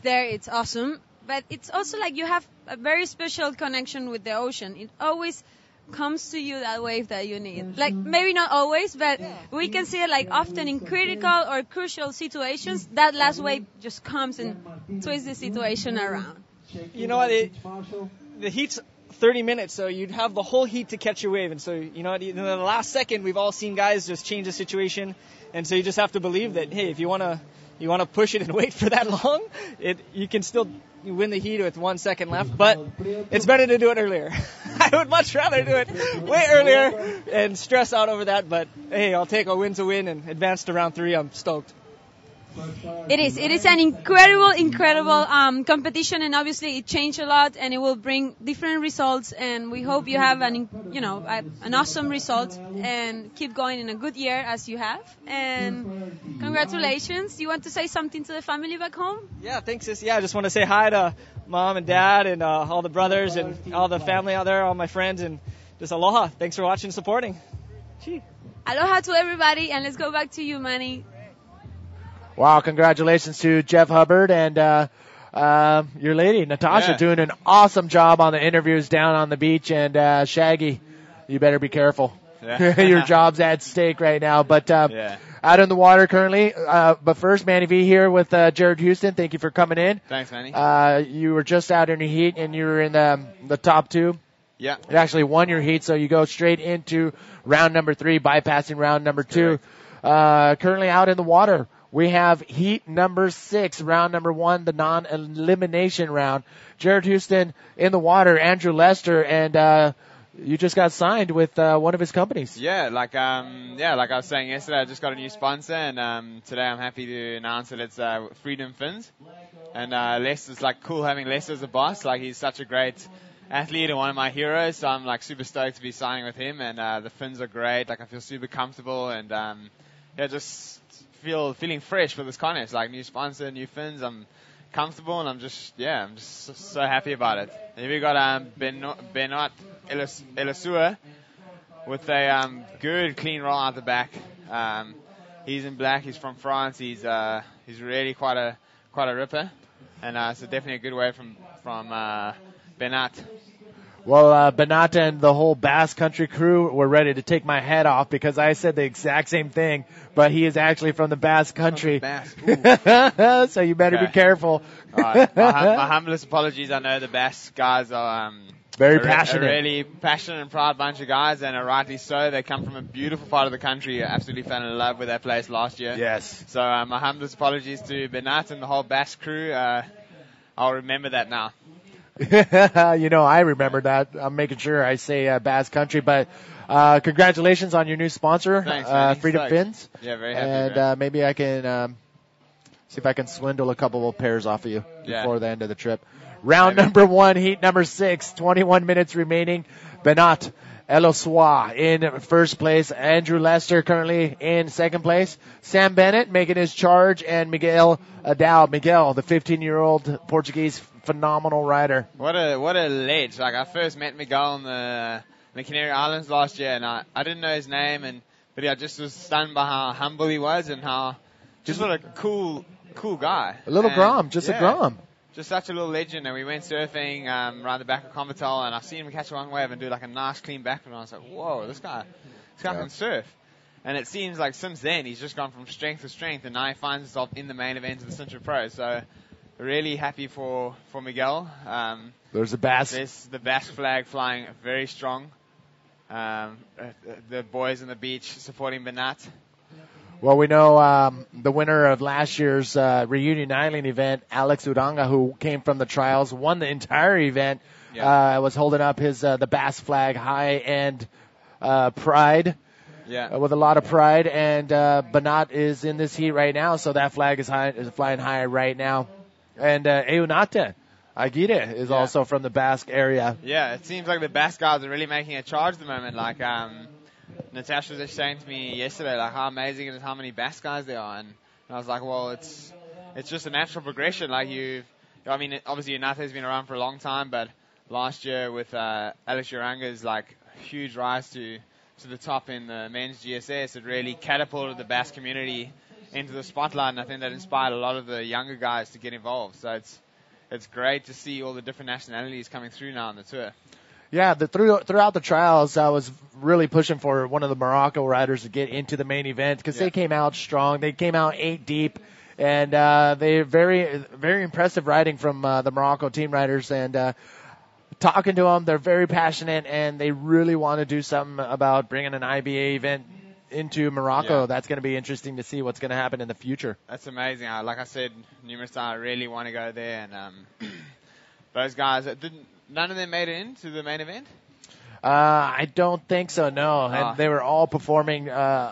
there, it's awesome, but it's also like you have a very special connection with the ocean. It always comes to you that wave that you need. Like, maybe not always, but we can see it like often in critical or crucial situations, that last wave just comes and twists the situation around. You know what, the heat's 30 minutes, so you'd have the whole heat to catch your wave. And so, you know, in the last second, we've all seen guys just change the situation. And so you just have to believe that, hey, if you want to push it and wait for that long, you can still win the heat with 1 second left. But it's better to do it earlier. I would much rather do it way earlier and stress out over that. But, hey, I'll take a win to win and advance to round 3. I'm stoked. It is an incredible competition, and obviously it changed a lot, and it will bring different results. And we hope you have an awesome result and keep going in a good year as you have. And congratulations! You want to say something to the family back home? Yeah, thanks, sis. Yeah, I just want to say hi to Mom and Dad and all the brothers and all the family out there, all my friends, and just aloha. Thanks for watching and supporting. Gee. Aloha to everybody, and let's go back to you, Manny. Wow, congratulations to Jeff Hubbard and your lady, Natasha, doing an awesome job on the interviews down on the beach. And Shaggy, you better be careful. Yeah. Your job's at stake right now. But out in the water currently. But first, Manny V here with Jared Houston. Thank you for coming in. Thanks, Manny. You were just out in your heat, and you were in the top 2. Yeah. It actually won your heat, so you go straight into round number 3, bypassing round number 2. Currently out in the water. We have heat number 6, round number 1, the non-elimination round. Jared Houston in the water, Andrew Lester, and you just got signed with one of his companies. Yeah, like I was saying yesterday, I just got a new sponsor, and today I'm happy to announce that it's Freedom Fins. And Lester's like cool having Lester as a boss. Like, he's such a great athlete and one of my heroes, so I'm like super stoked to be signing with him. And the fins are great. Like, I feel super comfortable, and just feeling fresh for this contest. Like, new sponsor, new fins. I'm comfortable, and I'm just so happy about it. And here we got Benoit Elisua with a good clean roll out the back. He's in black. He's from France. He's really quite a ripper, and so definitely a good way from Benoit. Well, Benata and the whole Basque Country crew were ready to take my head off because I said the exact same thing, but he is actually from the Basque Country. So you better be careful. My humblest apologies. I know the Basque guys are very passionate. A really passionate and proud bunch of guys, and rightly so. They come from a beautiful part of the country. Absolutely fell in love with that place last year. Yes. So my humblest apologies to Benat and the whole Basque crew. I'll remember that now. I remember that. I'm making sure I say Basque Country, but congratulations on your new sponsor, Freedom Fins. Yeah, very happy. And maybe I can see if I can swindle a couple of pairs off of you before the end of the trip. Round number 1, heat number 6, 21 minutes remaining. Benat Eloswa in first place. Andrew Lester currently in second place. Sam Bennett making his charge, and Miguel Adao. Miguel, the 15-year-old Portuguese phenomenal rider. What a ledge. Like, I first met Miguel in the Canary Islands last year, and I didn't know his name, but I just was stunned by how humble he was and how what a cool guy. A little Grom, a Grom. Just such a little legend. And we went surfing around the back of Comatol, and I've seen him catch one wave and do like a nice clean backflip. And I was like, whoa, this guy can surf. And it seems like since then he's just gone from strength to strength, and now he finds himself in the main event of the Sintra Pro. So really happy for Miguel. There's the Basque. There's the Basque flag flying very strong. The boys on the beach supporting Benat. Well, we know the winner of last year's Reunion Island event, Alex Uranga, who came from the trials, won the entire event, was holding up his the Basque flag high and pride. With a lot of pride, and Benat is in this heat right now, so that flag is flying high right now. And Eunate Aguirre is also from the Basque area. Yeah, it seems like the Basque guys are really making a charge at the moment. Like, Natasha was just saying to me yesterday, like, how amazing it is how many Basque guys there are. And I was like, well, it's just a natural progression. Like, you've I mean, obviously Unate's been around for a long time, but last year with Alex Uranga's like huge rise to the top in the men's GSS, it really catapulted the bass community into the spotlight, and I think that inspired a lot of the younger guys to get involved. So it's great to see all the different nationalities coming through now on the tour. Yeah, throughout the trials, I was really pushing for one of the Morocco riders to get into the main event because they came out strong. They came out 8 deep, and they very, very impressive riding from the Morocco team riders. And talking to them, they're very passionate, and they really want to do something about bringing an IBA event into Morocco. Yeah. That's going to be interesting to see what's going to happen in the future. That's amazing. Like I said numerous times, I really want to go there, and those guys none of them made it into the main event? I don't think so, no. And they were all performing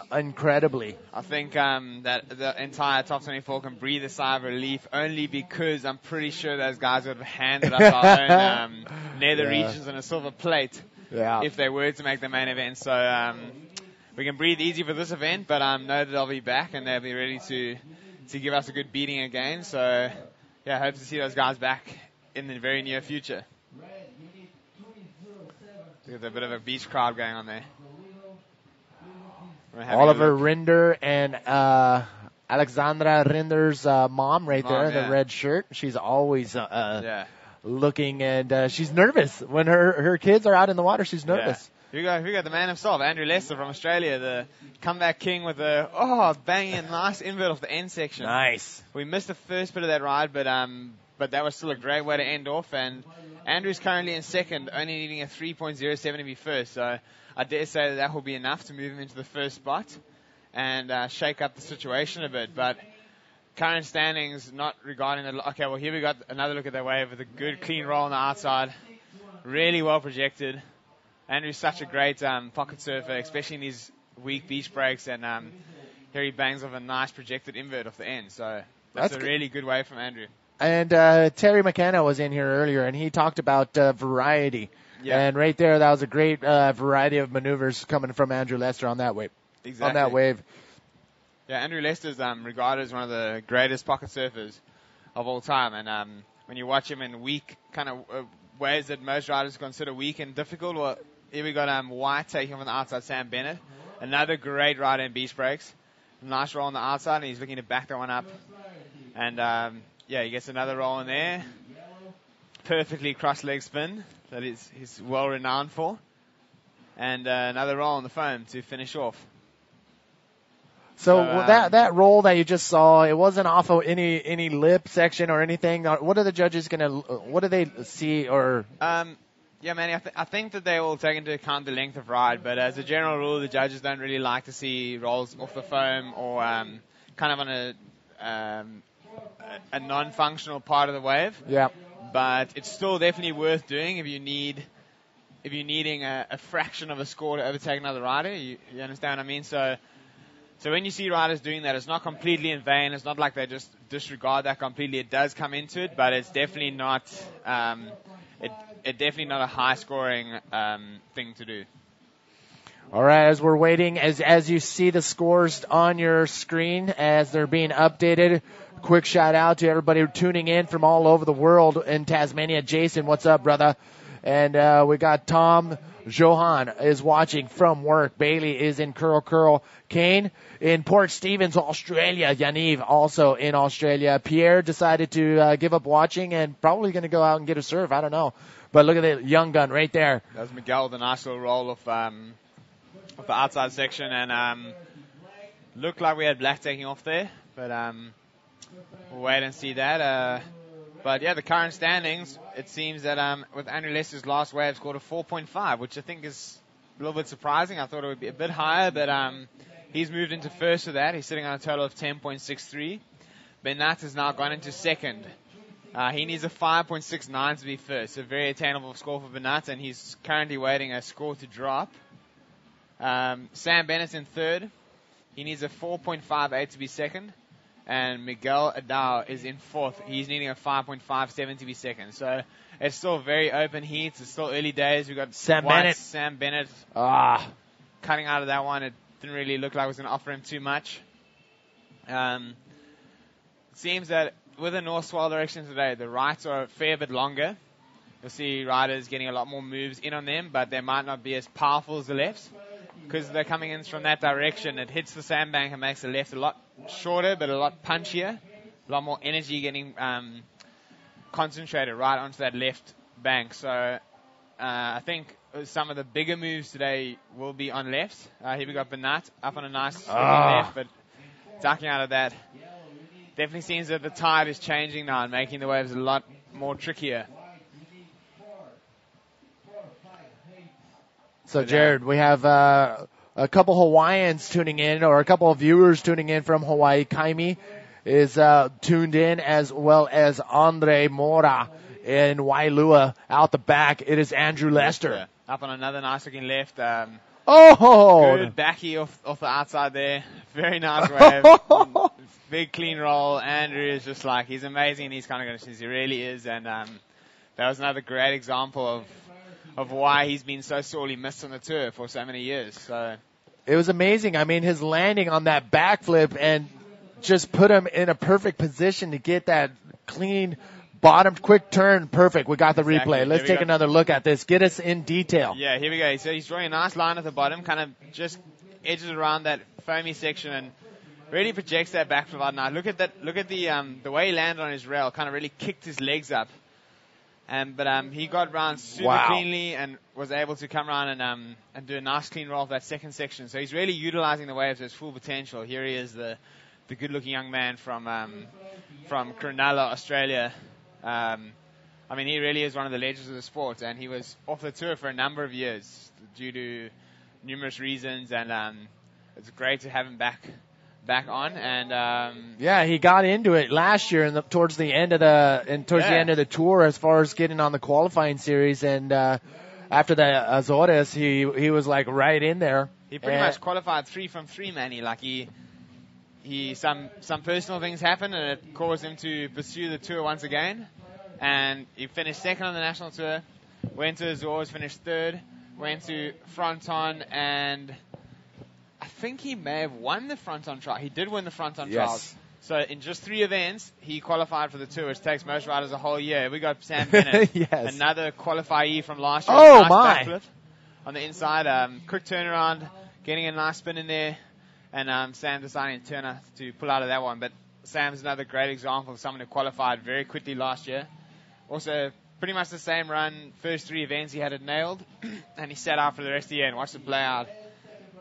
incredibly. I think that the entire top 24 can breathe a sigh of relief only because I'm pretty sure those guys would have handed us our own nether regions and a silver plate if they were to make the main event. So we can breathe easy for this event, but know that they'll be back and they'll be ready to give us a good beating again. So, yeah, I hope to see those guys back in the very near future. There's a bit of a beach crowd going on there. Oliver Rinder and Alexandra Rinder's mom right there in the red shirt. She's always looking, and she's nervous. When her kids are out in the water, she's nervous. Yeah. We got the man himself, Andrew Lester from Australia, the comeback king with a banging nice invert off the end section. Nice. We missed the first bit of that ride, but that was still a great way to end off, and Andrew's currently in second, only needing a 3.07 to be first. So I dare say that will be enough to move him into the first spot and shake up the situation a bit. But current standings, not regarding the... Okay, well, here we got another look at that wave with a good, clean roll on the outside. Really well projected. Andrew's such a great pocket surfer, especially in these weak beach breaks. And here he bangs off a nice projected invert off the end. So that's a really good wave from Andrew. And Terry McKenna was in here earlier, and he talked about variety. Yeah. And right there, that was a great variety of maneuvers coming from Andrew Lester on that wave. Exactly. On that wave. Yeah, Andrew Lester's regarded as one of the greatest pocket surfers of all time. And when you watch him in weak kind of ways that most riders consider weak and difficult, well, here we got White taking him on the outside, Sam Bennett. Another great rider in beach breaks. Nice roll on the outside, and he's looking to back that one up. And... yeah, he gets another roll in there. Perfectly cross leg spin that he's well renowned for. And another roll on the foam to finish off. So that roll that you just saw, it wasn't off of any lip section or anything. What are the judges what do they see or? Yeah, Manny, I think that they will take into account the length of ride, but as a general rule, the judges don't really like to see rolls off the foam or kind of on a non-functional part of the wave. Yeah. But it's still definitely worth doing if you're needing a fraction of a score to overtake another rider. You understand what I mean? So when you see riders doing that, it's not completely in vain. It's not like they just disregard that completely. It does come into it, but it's definitely not definitely not a high scoring thing to do. All right, as we're waiting, as you see the scores on your screen as they're being updated, quick shout out to everybody tuning in from all over the world in Tasmania. Jason, what's up, brother? And we got Tom Johan is watching from work. Bailey is in Curl. Kane in Port Stephens, Australia. Yaniv also in Australia. Pierre decided to give up watching and probably going to go out and get a surf. I don't know. But look at the young gun right there. That was Miguel with a nice little roll of the outside section, and looked like we had black taking off there, but we'll wait and see that. But yeah, the current standings, it seems that with Andrew Lester's last wave scored a 4.5, which I think is a little bit surprising. I thought it would be a bit higher, but he's moved into first with that. He's sitting on a total of 10.63. Benat has now gone into second. He needs a 5.69 to be first, a very attainable score for Benat, and he's currently waiting a score to drop. Sam Bennett's in third. He needs a 4.58 to be second. And Miguel Adao is in fourth. He's needing a 5.57 to be second. So it's still very open heats. It's still early days. We've got Sam Bennett cutting out of that one. It didn't really look like it was going to offer him too much. It seems that with the north swell direction today, the rights are a fair bit longer. You'll see riders getting a lot more moves in on them, but they might not be as powerful as the lefts. Because they're coming in from that direction, it hits the sandbank and makes the left a lot shorter, but a lot punchier. A lot more energy getting concentrated right onto that left bank. So I think some of the bigger moves today will be on lefts. Here we got Bernat up on a nice left, but ducking out of that. Definitely seems that the tide is changing now and making the waves a lot more trickier. So, Jared, we have a couple Hawaiians tuning in, or a couple of viewers tuning in from Hawaii. Kaimi is tuned in, as well as Andre Mora in Wailua. Out the back, it is Andrew Lester. Up on another nice-looking left. Good backy off the outside there. Very nice wave. Big clean roll. Andrew is just like, he's amazing in these kind of conditions. He really is. And that was another great example of why he's been so sorely missed on the tour for so many years. So it was amazing. I mean, his landing on that backflip and just put him in a perfect position to get that clean bottom quick turn. Perfect. We got the replay. Let's take another look at this. Get us in detail. Yeah, here we go. So he's drawing a nice line at the bottom, kind of just edges around that foamy section and really projects that backflip out. Now look at that. Look at the way he landed on his rail. Kind of really kicked his legs up. But he got around super cleanly and was able to come around and do a nice clean roll of that second section. So he's really utilizing the waves to its full potential. Here he is, the good-looking young man from Cronulla, Australia. I mean, he really is one of the legends of the sport, and he was off the tour for a number of years due to numerous reasons, and it's great to have him back on. And yeah, he got into it last year towards the end of the tour, as far as getting on the qualifying series, and after the Azores, he was like right in there. He pretty much qualified 3 from 3, man. Some personal things happened, and it caused him to pursue the tour once again. And he finished second on the national tour, went to Azores, finished third, went to Fronton, and I think he may have won the Fronton trial. He did win the Fronton trials. So in just 3 events, he qualified for the tour, which takes most riders a whole year. We got Sam Bennett, another qualifiee from last year. Oh, nice my. backflip on the inside, quick turnaround, getting a nice spin in there. And Sam deciding to pull out of that one. But Sam's another great example of someone who qualified very quickly last year. Also, pretty much the same run. First 3 events, he had it nailed. And he sat out for the rest of the year and watched it play out.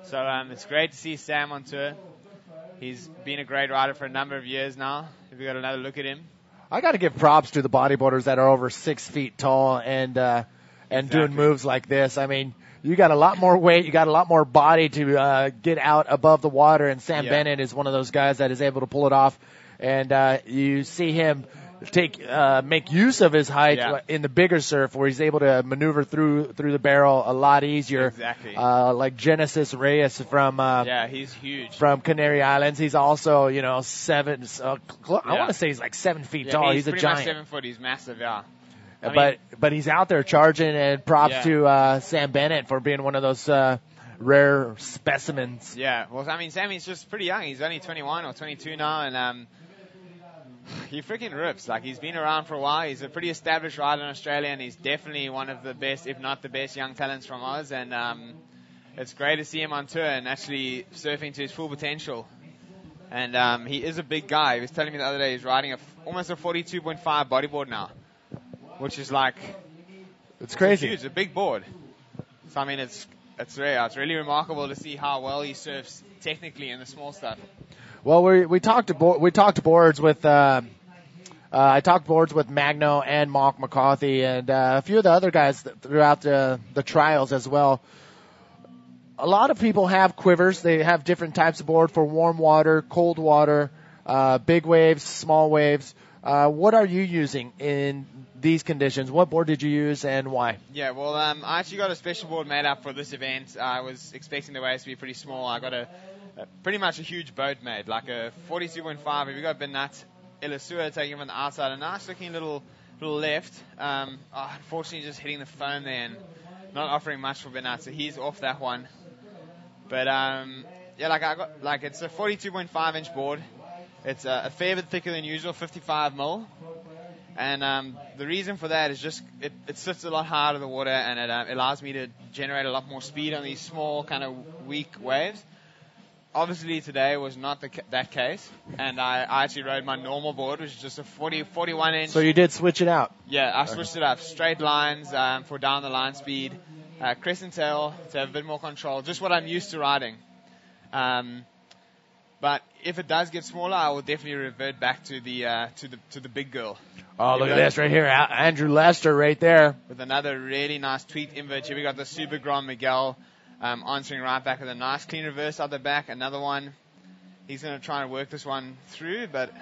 So it's great to see Sam on tour. He's been a great rider for a number of years now. If we got another look at him. I got to give props to the bodyboarders that are over 6 feet tall and doing moves like this. I mean, you got a lot more weight, you got a lot more body to get out above the water, and Sam Bennett is one of those guys that is able to pull it off. And you see him make use of his height in the bigger surf, where he's able to maneuver through the barrel a lot easier. Exactly. Like Genesis Reyes from he's huge. From Canary Islands. He's also 7. I want to say he's like 7 feet tall. He's a giant. Much 7 foot. He's massive. Yeah. But he's out there charging, and props to Sam Bennett for being one of those rare specimens. Yeah, well, I mean, Sammy's just pretty young. He's only 21 or 22 now, and he freaking rips. Like, he's been around for a while. He's a pretty established rider in Australia, and he's definitely one of the best, if not the best, young talents from Oz. And it's great to see him on tour and actually surfing to his full potential. And he is a big guy. He was telling me the other day he's riding almost a 42.5 bodyboard now. Which is like, it's crazy. It's a big board. So I mean, it's rare. It's really remarkable to see how well he surfs technically in the small stuff. Well, we talked boards with I talked boards with Magno and Mark McCarthy and a few of the other guys throughout the trials as well. A lot of people have quivers. They have different types of board for warm water, cold water, big waves, small waves. What are you using in these conditions? What board did you use and why? Yeah, well, I actually got a special board made up for this event. I was expecting the waves to be pretty small. I got pretty much a huge boat made, like a 42.5. We got Bernat Ilisua taking him on the outside, a nice looking little left. Unfortunately, just hitting the foam there and not offering much for Bernat, so he's off that one. But it's a 42.5 inch board. It's a fair bit thicker than usual, 55 mil. And the reason for that is just it sits a lot higher in the water, and it allows me to generate a lot more speed on these small kind of weak waves. Obviously today was not that case, and I actually rode my normal board, which is just a 41 inch. So you did switch it out? Yeah, I switched it up. Straight lines for down the line speed, crescent tail to have a bit more control, just what I'm used to riding. But if it does get smaller, I will definitely revert back to the big girl. Oh, look at this right here. Andrew Lester right there. With another really nice tweaked invert. Here we got the Super Grand Miguel answering right back with a nice clean reverse out the back. Another one. He's going to try and work this one through, but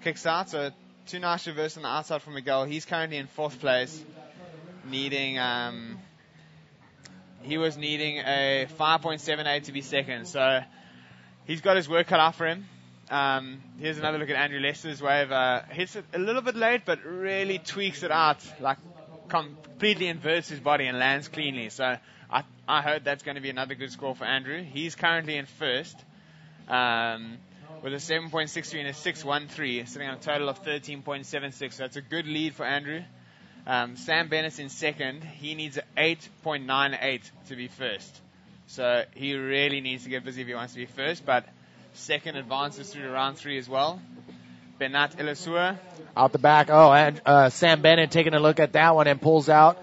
kicks out. So 2 nice reverse on the outside for Miguel. He's currently in 4th place, needing he was needing a 5.78 to be second. So he's got his work cut out for him. Here's another look at Andrew Lester's wave. Hits it a little bit late, but really tweaks it out, like completely inverts his body and lands cleanly. So I heard that's going to be another good score for Andrew. He's currently in 1st with a 7.63 and a 6.13, sitting on a total of 13.76. So that's a good lead for Andrew. Sam Bennett's in 2nd. He needs an 8.98 to be 1st. So he really needs to get busy if he wants to be 1st, but 2nd advances through to round 3 as well. Bernat Elisua. Out the back. Oh, and Sam Bennett taking a look at that one and pulls out,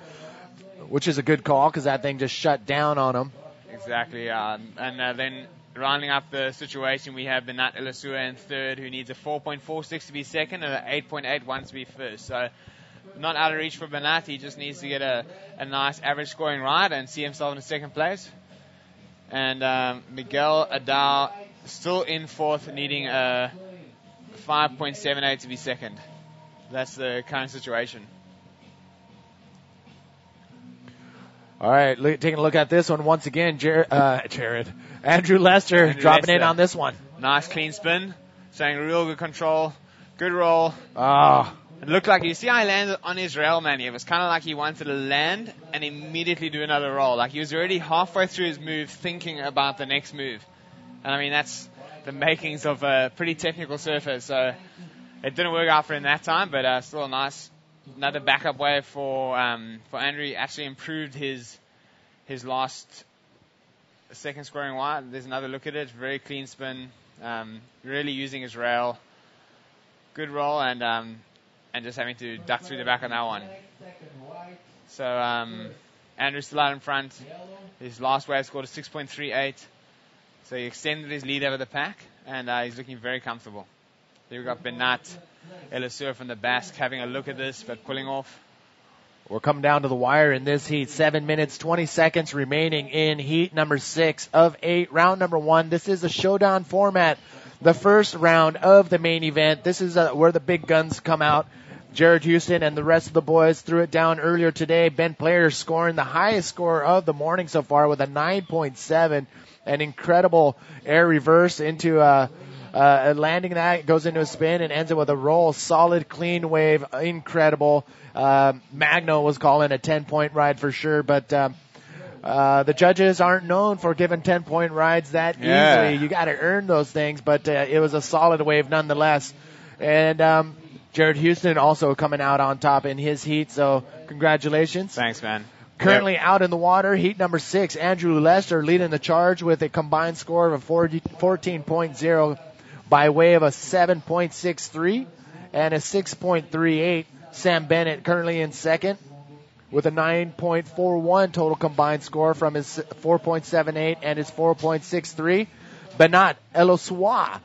which is a good call because that thing just shut down on him. Exactly. And then rounding up the situation, we have Bernat Elisua in 3rd, who needs a 4.46 to be 2nd and an 8.81 to be 1st. So not out of reach for Bernat. He just needs to get a nice average scoring ride and see himself in 2nd place. And Miguel Adao still in 4th, needing a 5.78 to be 2nd. That's the current situation. All right, taking a look at this one once again. Andrew Lester dropping in on this one. Nice clean spin, showing real good control, good roll. It looked like, you see how he landed on his rail, man. It was kind of like he wanted to land and immediately do another roll. Like he was already halfway through his move thinking about the next move. And I mean, that's the makings of a pretty technical surfer. So it didn't work out for him that time, but still a nice, another backup wave for Andrew. He actually improved his last 2nd scoring wide. There's another look at it. Very clean spin. Really using his rail. Good roll and just having to duck through the back on that one. So Andrew's still out in front. His last wave scored a 6.38. So he extended his lead over the pack, and he's looking very comfortable. Here we got Bernat Elisua from the Basque having a look at this, but pulling off. We're coming down to the wire in this heat. 7 minutes, 20 seconds remaining in heat number 6 of 8, round number 1. This is a showdown format. The first round of the main event. This is where the big guns come out. Jared Houston and the rest of the boys threw it down earlier today. Ben Player scoring the highest score of the morning so far with a 9.7. An incredible air reverse into landing that. Goes into a spin and ends it with a roll. Solid, clean wave. Incredible. Magno was calling a 10-point ride for sure, but the judges aren't known for giving 10-point rides that easily. You got to earn those things, but it was a solid wave nonetheless. And Jared Houston also coming out on top in his heat, so congratulations. Thanks, man. Currently out in the water, heat number 6, Andrew Lester leading the charge with a combined score of a 14.0 by way of a 7.63 and a 6.38. Sam Bennett currently in 2nd with a 9.41 total combined score from his 4.78 and his 4.63. Bernat Elisua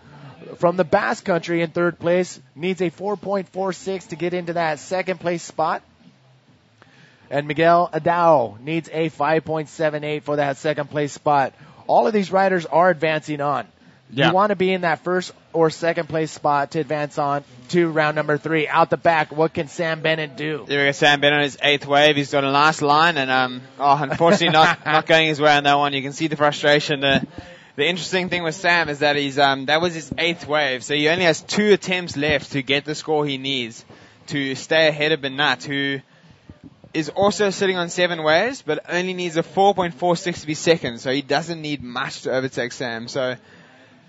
from the Basque Country in 3rd place needs a 4.46 to get into that 2nd place spot. And Miguel Adao needs a 5.78 for that 2nd place spot. All of these riders are advancing on. Yeah. You want to be in that 1st or 2nd place spot to advance on to round number 3. Out the back, what can Sam Bennett do? There we go, Sam Bennett on his 8th wave. He's got a nice line, and unfortunately not going his way on that one. You can see the frustration. The interesting thing with Sam is that he's that was his 8th wave, so he only has 2 attempts left to get the score he needs to stay ahead of Bernat, who is also sitting on 7 waves, but only needs a 4.46 to be 2nd, so he doesn't need much to overtake Sam. So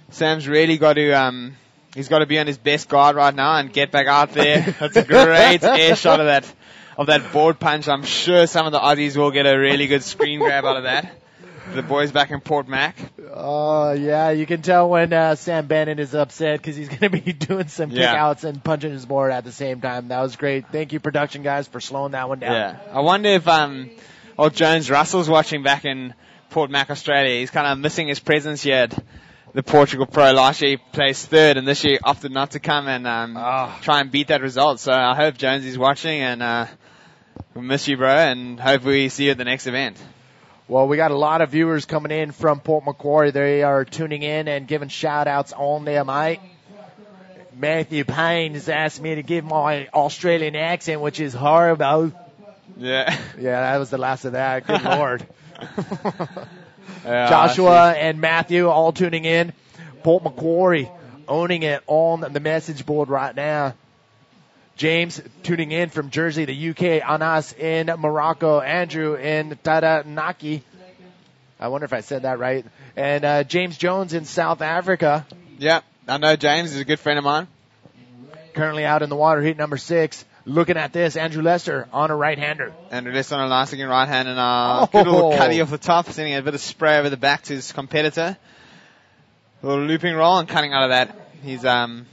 Sam's really got to he's got to be on his best guard right now and get back out there. That's a great air shot of that board punch. I'm sure some of the Aussies will get a really good screen grab out of that. The boys back in Port Mac. Oh, yeah, you can tell when Sam Bennett is upset because he's going to be doing some kickouts and punching his board at the same time. That was great. Thank you, production guys, for slowing that one down. Yeah. I wonder if old Jones Russell's watching back in Port Mac, Australia. He's kind of missing his presence here at the Portugal Pro. Last year he placed third, and this year he opted not to come and try and beat that result. So I hope Jonesy's watching, and we'll miss you, bro, and hope we see you at the next event. Well, we got a lot of viewers coming in from Port Macquarie. They are tuning in and giving shout-outs on there, mate. Matthew Payne has asked me to give my Australian accent, which is horrible. Yeah. Yeah, that was the last of that. Good Lord. Joshua and Matthew all tuning in. Port Macquarie owning it on the message board right now. James tuning in from Jersey, the UK, Anas in Morocco, Andrew in Taranaki. I wonder if I said that right. And James Jones in South Africa. Yeah, I know James is a good friend of mine. Currently out in the water, heat number 6. Looking at this, Andrew Lester on a right-hander. Andrew Lester on a nice looking right-hand and good little cutty off the top, sending a bit of spray over the back to his competitor. A little looping roll and cutting out of that. He's over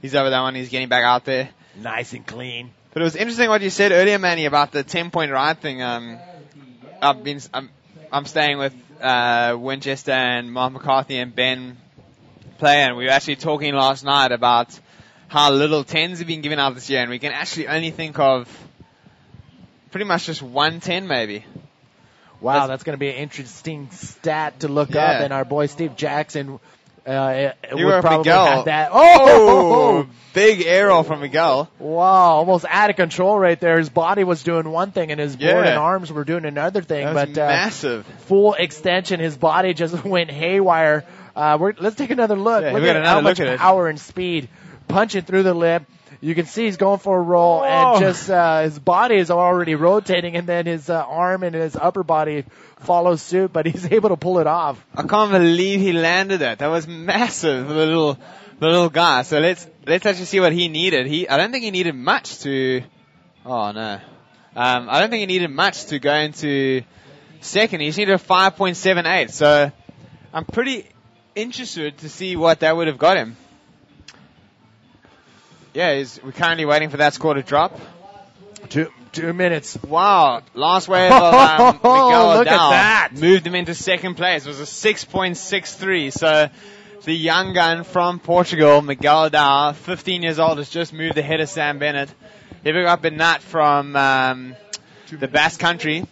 that one. He's getting back out there. Nice and clean. But it was interesting what you said earlier, Manny, about the 10-point ride thing. I'm staying with Winchester and Mark McCarthy and Ben Player, and we were actually talking last night about how little 10s have been given out this year, and we can actually only think of pretty much just 1 10 maybe. Wow, that's going to be an interesting stat to look up, and our boy Steve Jackson would probably have that. Oh! Big air roll from Miguel. Wow, almost out of control right there. His body was doing one thing, and his board and arms were doing another thing. That was massive. Full extension. His body just went haywire. Let's take another look. Yeah, look at how much power and speed. Punching through the lip. You can see he's going for a roll, and just his body is already rotating, and then his arm and his upper body follows suit, but he's able to pull it off. I can't believe he landed that. That was massive, the little guy. So let's actually see what he needed. I don't think he needed much to. Oh no, I don't think he needed much to go into second. He just needed a 5.78. So I'm pretty interested to see what that would have got him. Yeah, we're currently waiting for that score to drop. 2 minutes. Wow. Last wave of Miguel look at that. Moved him into second place. It was a 6.63. So the young gun from Portugal, Miguel Adao, 15 years old, has just moved ahead of Sam Bennett. Here we got Bernat from the Basque Country.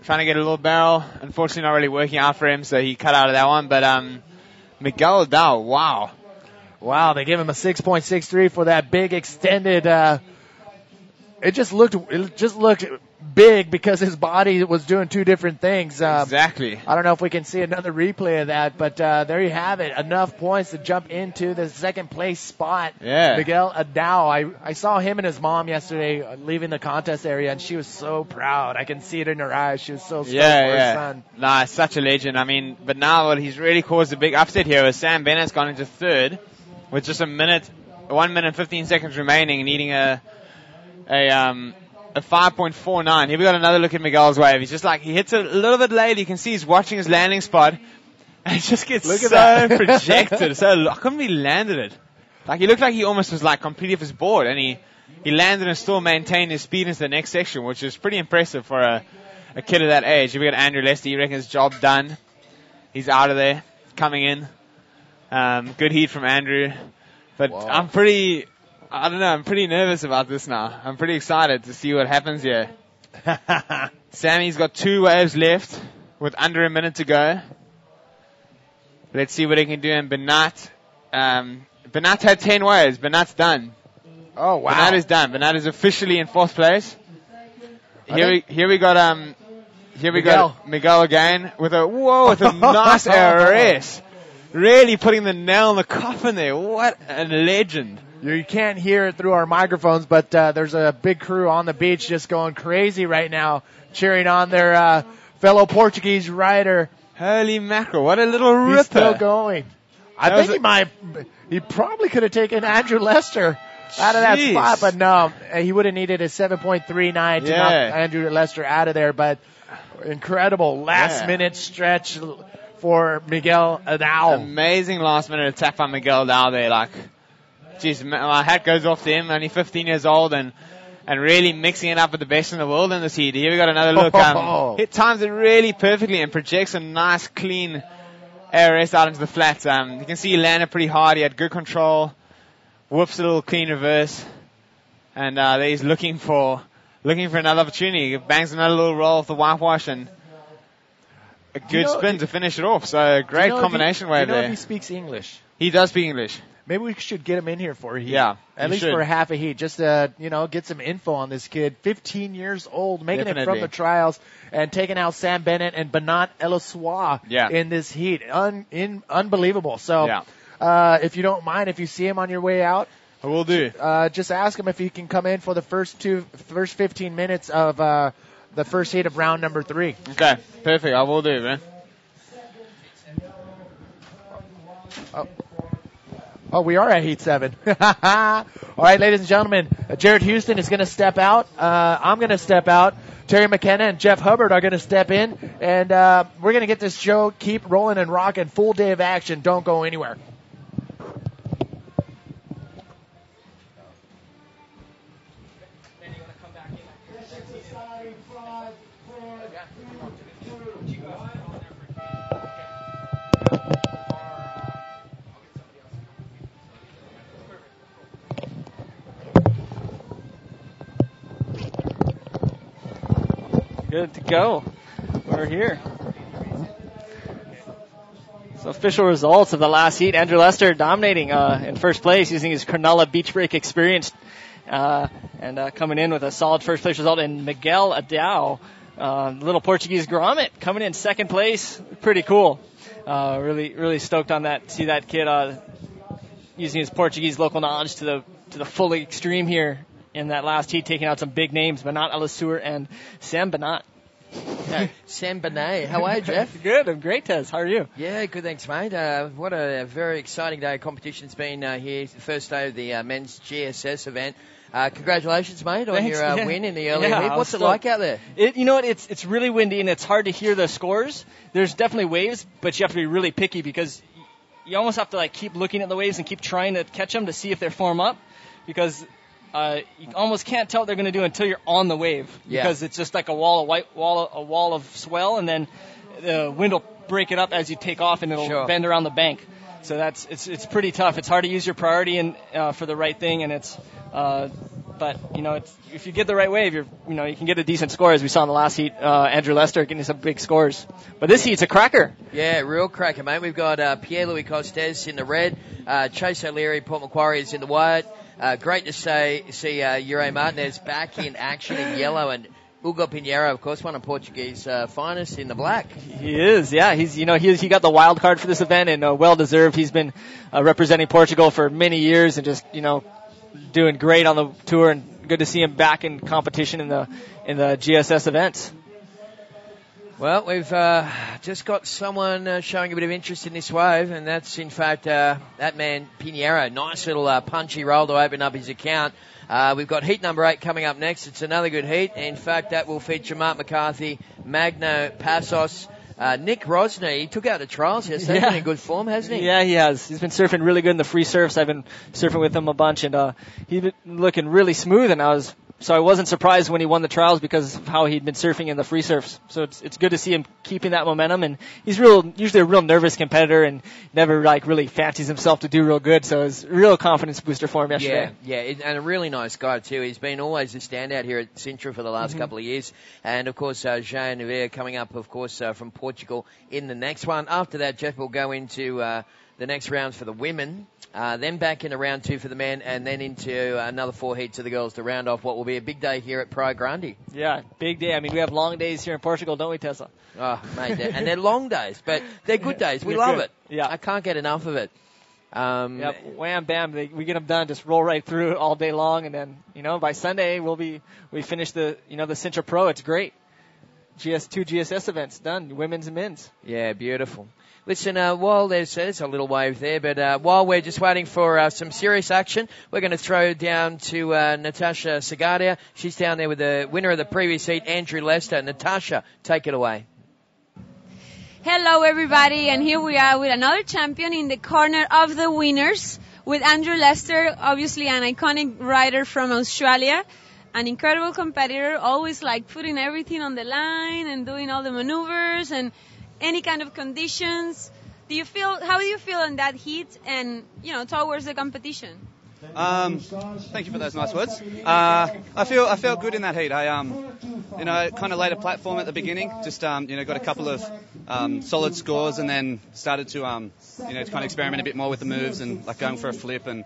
Trying to get a little barrel. Unfortunately, not really working out for him, so he cut out of that one. But Miguel Adao, wow. Wow, they give him a 6.63 for that big extended. It just looked big because his body was doing two different things. Exactly. I don't know if we can see another replay of that, but there you have it. Enough points to jump into the second place spot. Yeah. Miguel Adao. I saw him and his mom yesterday leaving the contest area, and she was so proud. I can see it in her eyes. She was so stoked for her son. Nah, such a legend. I mean, but now what he's really caused a big upset here is Sam Bennett's gone into third with just 1 minute 15 seconds remaining, needing a 5.49. Here we got another look at Miguel's wave. He's just he hits it a little bit late. You can see he's watching his landing spot. And it just gets projected. So I couldn't believe he landed it. He looked like he almost was completely off his board. And he landed and still maintained his speed into the next section, which is pretty impressive for a kid of that age. Here we got Andrew Lester. He reckons job done. He's out of there, coming in. Good heat from Andrew. But I'm pretty nervous about this now. I'm pretty excited to see what happens here. Sammy's got 2 waves left with under a minute to go. Let's see what he can do. And Bernat had 10 waves. Bernat's done. Oh, wow. Bernat is done. Bernat is officially in 4th place. Here we got Miguel again with a nice RS. Really putting the nail in the coffin there. What a legend. You can't hear it through our microphones, but there's a big crew on the beach just going crazy right now, cheering on their fellow Portuguese rider. Holy mackerel, what a little ripper. He's still going. I think he probably could have taken Andrew Lester out of that spot, but no, he would have needed a 7.39 to knock Andrew Lester out of there. But incredible last-minute stretch for Miguel Adao. Amazing last-minute attack by Miguel Adao there. Like, geez, my hat goes off to him. Only 15 years old and really mixing it up with the best in the world in this heat. Here we got another look. It times it really perfectly and projects a nice, clean ARS out into the flat. You can see he landed pretty hard. He had good control. Whoops, a little clean reverse. And there he's looking for another opportunity. Bangs another little roll off the whitewash and a good spin to finish it off. So great combination wave there. If he speaks English? He does speak English. Maybe we should get him in here for a heat. Yeah, at least for a half a heat, just to get some info on this kid. 15 years old, making it from the trials and taking out Sam Bennett and Bernat Elliswa in this heat. Unbelievable. So if you don't mind, if you see him on your way out, I will do. Just ask him if he can come in for the first 15 minutes of the first heat of round number 3. Okay, perfect. I will do, man. Oh, we are at Heat 7. All right, ladies and gentlemen, Jared Houston is going to step out. I'm going to step out. Terry McKenna and Jeff Hubbard are going to step in. And we're going to get this show keep rolling and rocking. Full day of action. Don't go anywhere. Good to go. We're here. So official results of the last heat. Andrew Lester dominating in first place using his Cronulla beach break experience and coming in with a solid first place result. And Miguel Adao, little Portuguese grommet, coming in second place. Pretty cool. Really stoked on that. See that kid using his Portuguese local knowledge to the full extreme here in that last heat, taking out some big names, Bernat Elliseur and Sam Bernat. Sam Benet. How are you, Jeff? Good. I'm great, Tez. How are you? Yeah, good, thanks, mate. What a very exciting day of competition it's been here. The first day of the men's GSS event. Congratulations, mate, on your win in the early heat. What's it like out there? It's really windy and it's hard to hear the scores. There's definitely waves, but you have to be really picky because you almost have to keep looking at the waves and keep trying to catch them to see if they form up, because you almost can't tell what they're going to do until you're on the wave, because it's just like a wall of swell, and then the wind will break it up as you take off, and it'll bend around the bank. So it's pretty tough. It's hard to use your priority for the right thing, and but if you get the right wave, you can get a decent score, as we saw in the last heat. Andrew Lester getting some big scores, but this heat's a cracker. Yeah, real cracker, mate. We've got Pierre-Louis Costes in the red, Chase O'Leary, Port Macquarie is in the white. Great to see Ure Martinez back in action in yellow, and Hugo Pinheiro, of course, one of Portuguese finest in the black. He is, yeah. He got the wild card for this event, and well deserved. He's been representing Portugal for many years, and just doing great on the tour. And good to see him back in competition in the GSS events. Well, we've just got someone showing a bit of interest in this wave, and that's, in fact, that man, Pinheiro. Nice little punchy roll to open up his account. We've got heat number 8 coming up next. It's another good heat. In fact, that will feature Mark McCarthy, Magno Passos, Nick Rosny. He took out the trials yesterday. He's been in good form, hasn't he? Yeah, he has. He's been surfing really good in the free surfs. I've been surfing with him a bunch, and he's been looking really smooth, and I wasn't surprised when he won the trials because of how he'd been surfing in the free surfs. So it's good to see him keeping that momentum, and he's usually a real nervous competitor and never really fancies himself to do real good. So it's a real confidence booster for him yesterday. Yeah, and a really nice guy too. He's been always a standout here at Sintra for the last couple of years. And of course, Jean Nevers coming up, of course, from Portugal in the next one. After that, Jeff will go into the next rounds for the women. Then back into round 2 for the men, and then into another 4 heats of the girls to round off what will be a big day here at Praia Grande. Yeah, big day. I mean, we have long days here in Portugal, don't we, Tessa? Oh, mate, and they're long days, but they're good days. We love it. Yeah, I can't get enough of it. Wham, bam, we get them done. Just roll right through it all day long, and then by Sunday we finish the the Sintra Pro. It's great. two GSS events done, women's and men's. Yeah, beautiful. Listen, while there's a little wave there, but while we're just waiting for some serious action, we're going to throw down to Natasha Sagadia. She's down there with the winner of the previous heat, Andrew Lester. Natasha, take it away. Hello, everybody, and here we are with another champion in the corner of the winners with Andrew Lester, obviously an iconic rider from Australia, an incredible competitor, always like putting everything on the line and doing all the maneuvers and any kind of conditions. How do you feel in that heat and, towards the competition? Thank you for those nice words. I felt good in that heat. I kind of laid a platform at the beginning, just, got a couple of solid scores and then started to, kind of experiment a bit more with the moves and like going for a flip and,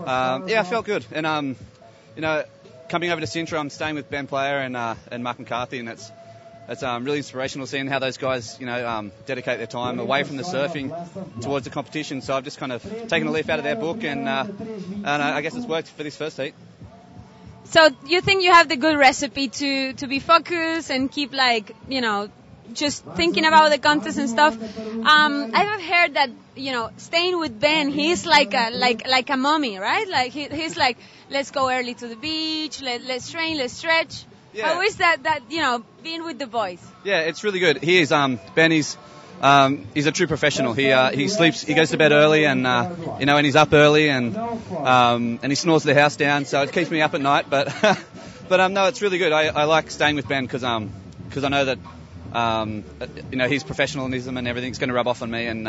I felt good. And, coming over to Sintra, I'm staying with Ben Player and Mark McCarthy, and it's really inspirational seeing how those guys, dedicate their time away from the surfing towards the competition. So I've just kind of taken a leaf out of their book, and I guess it's worked for this first heat. So you think you have the good recipe to be focused and keep just thinking about the contest and stuff? I have heard that staying with Ben, he's like a mommy, right? Like he's like, let's go early to the beach, let's train, let's stretch. Yeah. How is that being with the boys? Yeah, it's really good. He is Ben. He's a true professional. He sleeps. He goes to bed early, and and he's up early, and he snores the house down. So it keeps me up at night. But no, it's really good. I like staying with Ben because I know that his professionalism and everything's going to rub off on me, and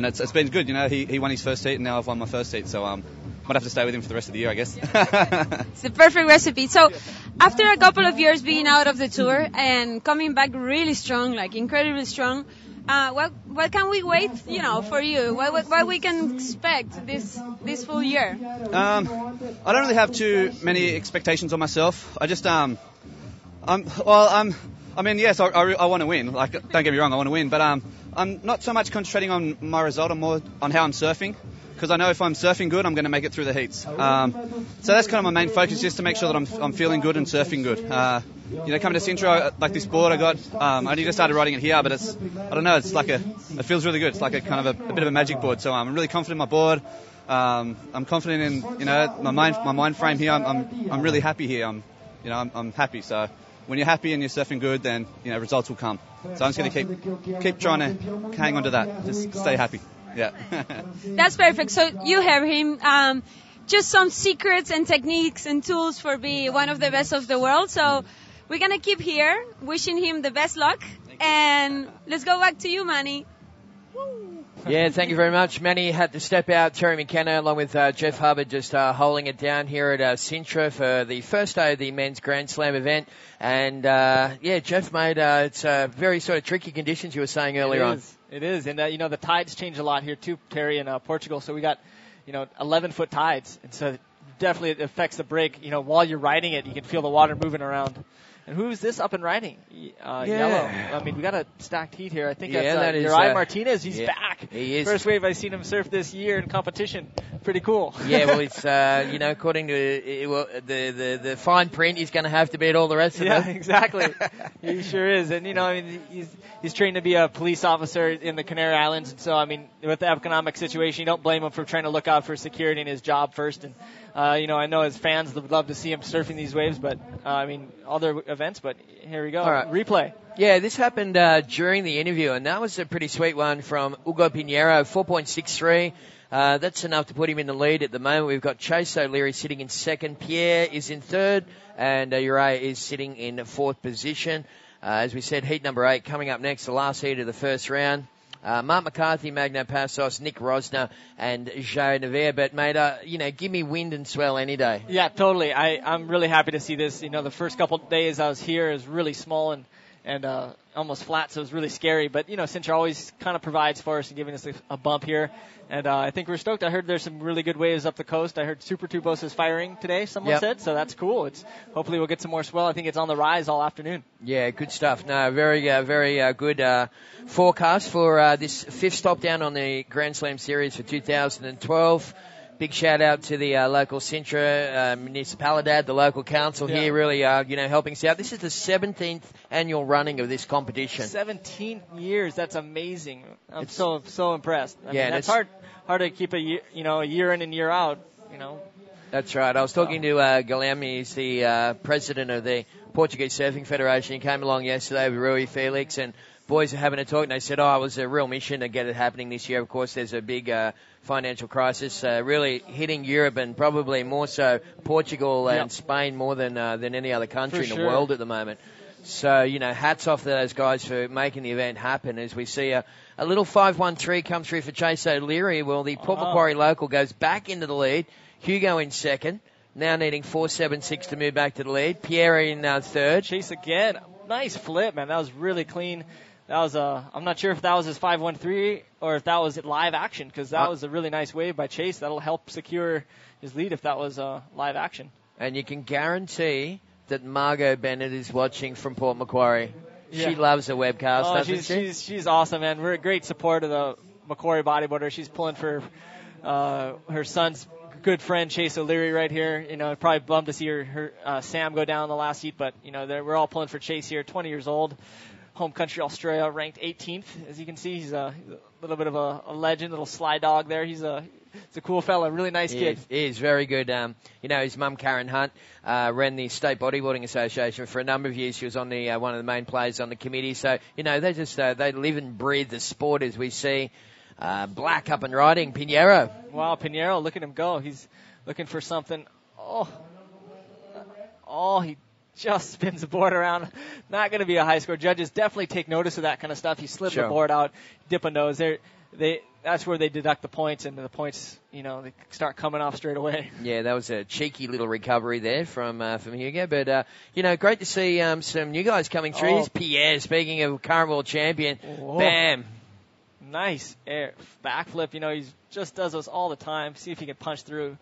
it's been good. He won his first heat, and now I've won my first heat. So might have to stay with him for the rest of the year, I guess. It's the perfect recipe. So after a couple of years being out of the tour and coming back really strong, like incredibly strong, what can we wait, for you? What we can expect this full year? I don't really have too many expectations on myself. I just, yes, I want to win. Like, don't get me wrong, I want to win. But I'm not so much concentrating on my result, I'm more on how I'm surfing. Because I know if I'm surfing good, I'm going to make it through the heats. So that's kind of my main focus, just to make sure that I'm feeling good and surfing good. Coming to Sintra, like this board I got, I only just started riding it here, but it feels really good. It's like a kind of a bit of a magic board. So I'm really confident in my board. I'm confident in my mind frame here. I'm really happy here. I'm happy. So when you're happy and you're surfing good, then results will come. So I'm just going to keep trying to hang on to that. Just stay happy. Yeah. That's perfect. So you have him. Just some secrets and techniques and tools for being one of the best of the world. So we're going to keep here, wishing him the best luck. And let's go back to you, Manny. Yeah, thank you very much. Manny had to step out. Terry McKenna along with Jeff Hubbard just holding it down here at Sintra for the first day of the men's Grand Slam event. And, Jeff, mate, it's very sort of tricky conditions you were saying earlier on. It is, and the tides change a lot here too, Terry, in Portugal. So we got 11-foot tides, and so definitely it affects the break. While you're riding it, you can feel the water moving around. And who's this up and riding? Yellow. I mean, we got a stacked heat here. I think that's Uriah Martinez. He's back. He is. First wave I've seen him surf this year in competition. Pretty cool. Yeah, well, it's according to the fine print, he's going to have to beat all the rest of them. Yeah, exactly. He sure is. And he's trained to be a police officer in the Canary Islands, and so with the economic situation, you don't blame him for trying to look out for security in his job first. And I know his fans would love to see him surfing these waves, but other events. But here we go. All right. Replay. Yeah, this happened during the interview, and that was a pretty sweet one from Hugo Pinheiro, 4.63. That's enough to put him in the lead at the moment. We've got Chase O'Leary sitting in second. Pierre is in third, and Uriah is sitting in fourth position. As we said, heat number 8 coming up next, the last heat of the first round. Mark McCarthy, Magno Passos, Nick Rosner, and Joe Nevere. But, mate, give me wind and swell any day. Yeah, totally. I'm really happy to see this. The first couple of days I was here is really small and almost flat, so it was really scary. But, Sintra always kind of provides for us and giving us a bump here. And I think we're stoked. I heard there's some really good waves up the coast. I heard Super Tubos is firing today, someone said, so that's cool. Hopefully we'll get some more swell. I think it's on the rise all afternoon. Yeah, good stuff. No, very good forecast for this fifth stop down on the Grand Slam Series for 2012. big shout out to the local Sintra Municipalidad, the local council here, really, helping us out. This is the 17th annual running of this competition. 17 years, that's amazing. I'm so impressed. I mean, that's hard to keep a year in and year out, That's right. I was talking to Guilherme, he's the president of the Portuguese Surfing Federation. He came along yesterday with Rui Felix, and boys are having a talk, and they said, it was a real mission to get it happening this year. Of course, there's a big financial crisis really hitting Europe, and probably more so Portugal and Spain more than any other country in the world at the moment. So, hats off to those guys for making the event happen as we see a little 5-1-3 come through for Chase O'Leary. Well, the Port Macquarie local goes back into the lead. Hugo in second, now needing 4.76 to move back to the lead. Pierre in third. Chase again. Nice flip, man. That was really clean. That was I'm not sure if that was his 5-1-3 or if that was live action, because that was a really nice wave by Chase. That'll help secure his lead if that was live action. And you can guarantee that Margot Bennett is watching from Port Macquarie. Yeah. She loves the webcast, doesn't she? She's awesome, man. We're a great support of the Macquarie bodyboarder. She's pulling for her son's good friend Chase O'Leary right here. Probably bummed to see her Sam go down in the last heat, but we're all pulling for Chase here. 20 years old, home country Australia, ranked 18th. As you can see, he's a little bit of a legend, little sly dog there. He's a cool fella, really nice kid. He is very good. His mum Karen Hunt ran the State Bodyboarding Association for a number of years. She was on the one of the main players on the committee. So they just they live and breathe the sport, as we see. Black up and riding, Pinheiro. Wow, Pinheiro, look at him go. He's looking for something. He just spins the board around. Not going to be a high score. Judges definitely take notice of that kind of stuff. He slipped the board out, dip a nose. That's where they deduct the points, and the points, they start coming off straight away. Yeah, that was a cheeky little recovery there from Hugo. But, great to see some new guys coming through. Here's Pierre, speaking of current world champion. Oh. Bam. Nice air backflip. He just does those all the time. See if he can punch through.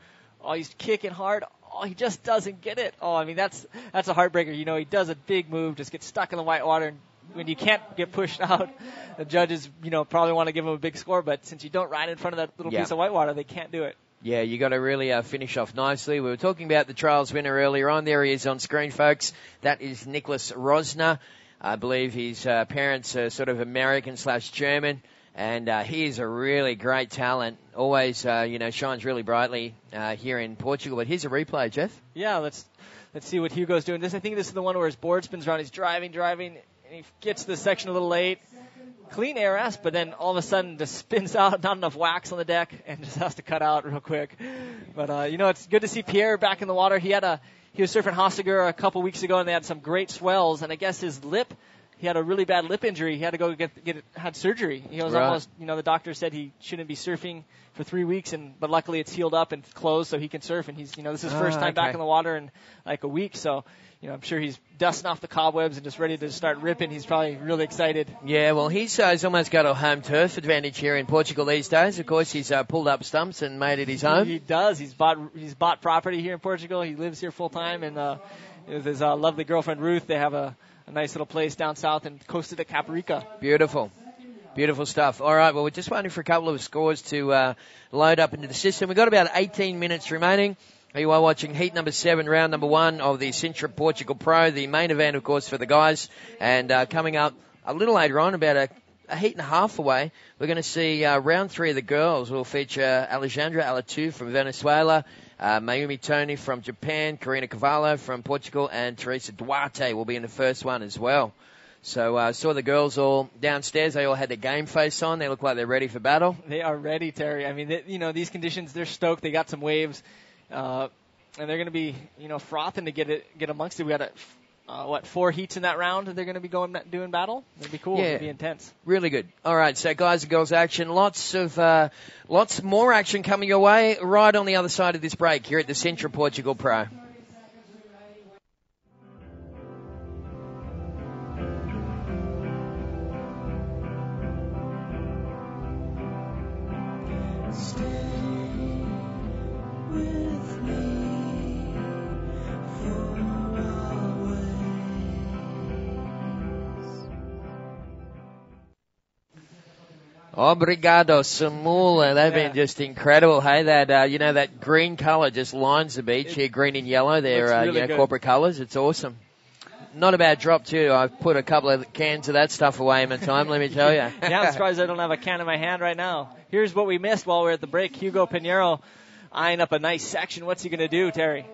He's kicking hard. He just doesn't get it. That's a heartbreaker. He does a big move, just gets stuck in the white water. And when you can't get pushed out, the judges, probably want to give him a big score. But since you don't ride in front of that little piece of white water, they can't do it. Yeah, you got to really finish off nicely. We were talking about the trials winner earlier on. There he is on screen, folks. That is Nicholas Rosner. I believe his parents are sort of American/German. And he is a really great talent. Always, shines really brightly here in Portugal. But here's a replay, Jeff. Yeah, let's see what Hugo's doing. I think this is the one where his board spins around. He's driving, and he gets to the section a little late. Clean ARS, but then all of a sudden just spins out, not enough wax on the deck, and just has to cut out real quick. But it's good to see Pierre back in the water. He was surfing Hostiger a couple weeks ago, and they had some great swells. And I guess his lip. He had a really bad lip injury. He had to go had surgery. He was almost, the doctor said he shouldn't be surfing for 3 weeks, but luckily it's healed up and closed so he can surf. And he's, this is his first time back in the water in like a week. So, I'm sure he's dusting off the cobwebs and just ready to start ripping. He's probably really excited. Yeah, well, he's almost got a home turf advantage here in Portugal these days. Of course, he's pulled up stumps and made it his home. He does. He's bought property here in Portugal. He lives here full time, and with his lovely girlfriend Ruth, they have a nice little place down south in Costa de Caparica. Beautiful stuff. All right, well, we're just waiting for a couple of scores to load up into the system. We've got about 18 minutes remaining. You are watching heat number 7, round number 1 of the Sintra Portugal Pro, the main event, of course, for the guys. And coming up a little later on, about a heat and a half away, we're going to see round 3 of the girls. We'll feature Alejandra Alatu from Venezuela, Mayumi Tony from Japan, Karina Cavallo from Portugal, and Teresa Duarte will be in the first one as well. So I saw the girls all downstairs. They all had their game face on. They look like they're ready for battle. They are ready, Terry. I mean, these conditions, they're stoked. They got some waves, and they're going to be, frothing to get amongst it. We got 4 heats in that round, and they're going to be doing battle. It'll be cool. Yeah, it'll be intense. Really good. All right, so guys and girls action. Lots more action coming your way right on the other side of this break here at the Sintra Portugal Pro. Obrigado, Samula. They've been just incredible. Hey, that that green colour just lines the beach here, green and yellow. They're really good. corporate colours. It's awesome. Not a bad drop too. I've put a couple of cans of that stuff away in my time. Let me tell you. Yeah, I'm surprised I don't have a can in my hand right now. Here's what we missed while we were at the break. Hugo Pinheiro eyeing up a nice section. What's he going to do, Terry?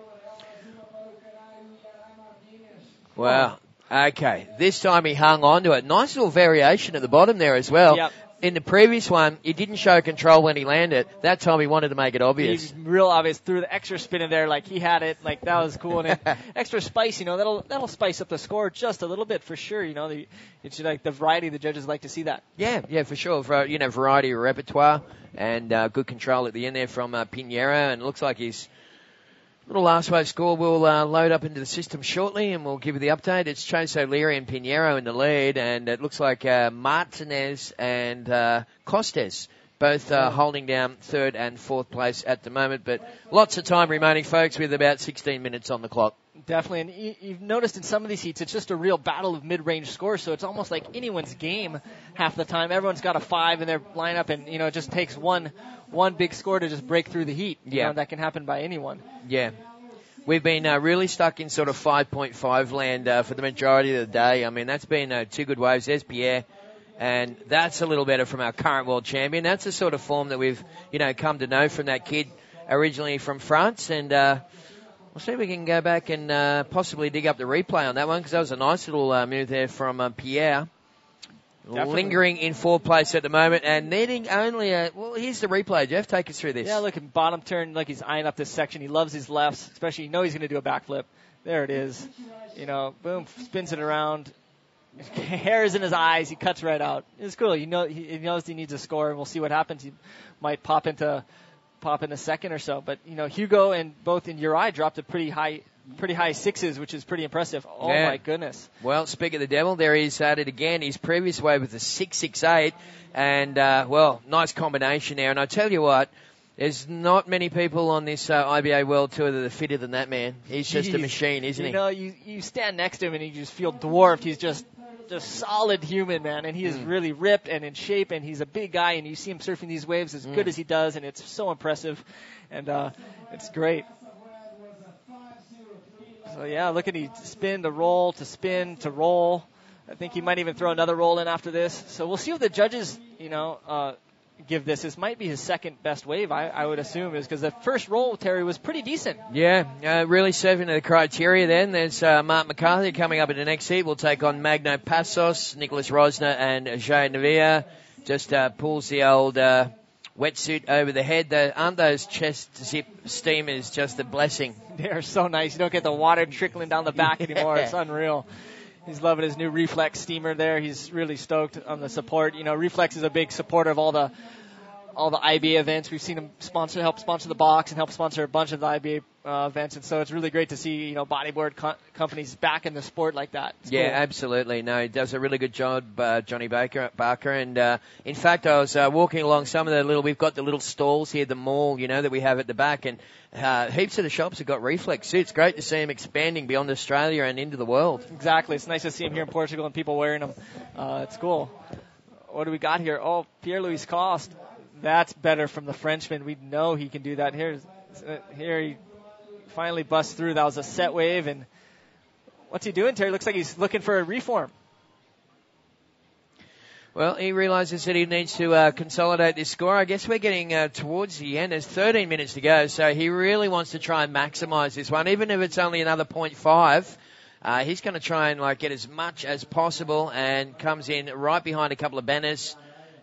Wow. Okay. This time he hung on to it. Nice little variation at the bottom there as well. Yep. In the previous one, he didn't show control when he landed. That time he wanted to make it obvious. He's real obvious. Threw the extra spin in there like he had it. Like that was cool. And extra spice, that'll spice up the score just a little bit for sure. It's like the variety the judges like to see that. Yeah, for sure. Variety of repertoire and good control at the end there from Pinheiro. And it looks like his little last wave score will load up into the system shortly, and we'll give you the update. It's Chase O'Leary and Pinheiro in the lead, and it looks like Martinez and Costes both holding down third and fourth place at the moment. But lots of time remaining, folks, with about 16 minutes on the clock. Definitely, and you've noticed in some of these heats, it's just a real battle of mid-range scores, so it's almost like anyone's game half the time. Everyone's got a 5 in their lineup, and, it just takes one big score to just break through the heat. That can happen by anyone. Yeah. We've been really stuck in sort of 5.5 land for the majority of the day. I mean, that's been 2 good waves. There's Pierre, and that's a little better from our current world champion. That's the sort of form that we've, come to know from that kid originally from France, and we'll see if we can go back and possibly dig up the replay on that one, because that was a nice little move there from Pierre. Definitely. Lingering in fourth place at the moment and needing only here's the replay. Jeff, take us through this. Yeah, look at bottom turn, like he's eyeing up this section. He loves his lefts, especially he's going to do a backflip. There it is. Boom, spins it around. Hair is in his eyes. He cuts right out. It's cool. He knows he needs a score, and we'll see what happens. He might pop in a second or so. But, Hugo and both in Uri dropped a pretty high 6s, which is pretty impressive. Oh, my goodness. Well, speak of the devil, there he's at it again. His previous wave was a 6.68, and, nice combination there. And I tell you what, there's not many people on this IBA World Tour that are fitter than that man. He's just a machine, isn't he? You stand next to him and you just feel dwarfed. He's just solid human, man, and he is really ripped and in shape, and he's a big guy, and you see him surfing these waves as good as he does, and it's so impressive, and it's great. So, yeah, look at he spin to roll to spin to roll. I think he might even throw another roll in after this. So we'll see what the judges, give this. This might be his second best wave, I would assume, is because the first roll, Terry, was pretty decent. Yeah, really serving to the criteria then. There's Mark McCarthy coming up in the next heat. We'll take on Magno Passos, Nicholas Rosner, and Jay Navia. Just pulls the old wetsuit over the head. Aren't those chest zip steamers just a blessing? They're so nice. You don't get the water trickling down the back anymore. It's unreal. He's loving his new Reflex steamer there. He's really stoked on the support. Reflex is a big supporter of all the IBA events. We've seen him help sponsor the box and help sponsor a bunch of the IBA events, and so it's really great to see bodyboard companies back in the sport like that. It's cool. Absolutely. No, he does a really good job, Johnny Barker. And in fact, I was walking along some of we've got the little stalls here, the mall, that we have at the back, and heaps of the shops have got Reflex suits. Great to see him expanding beyond Australia and into the world. Exactly. It's nice to see him here in Portugal and people wearing them. It's cool. What do we got here? Oh, Pierre-Louis Coste. That's better from the Frenchman. We know he can do that. Here he finally busts through. That was a set wave. And what's he doing, Terry? Looks like he's looking for a reform. Well, he realizes that he needs to consolidate this score. I guess we're getting towards the end. There's 13 minutes to go, so he really wants to try and maximize this one. Even if it's only another 0.5, he's going to try and get as much as possible, and comes in right behind a couple of banners.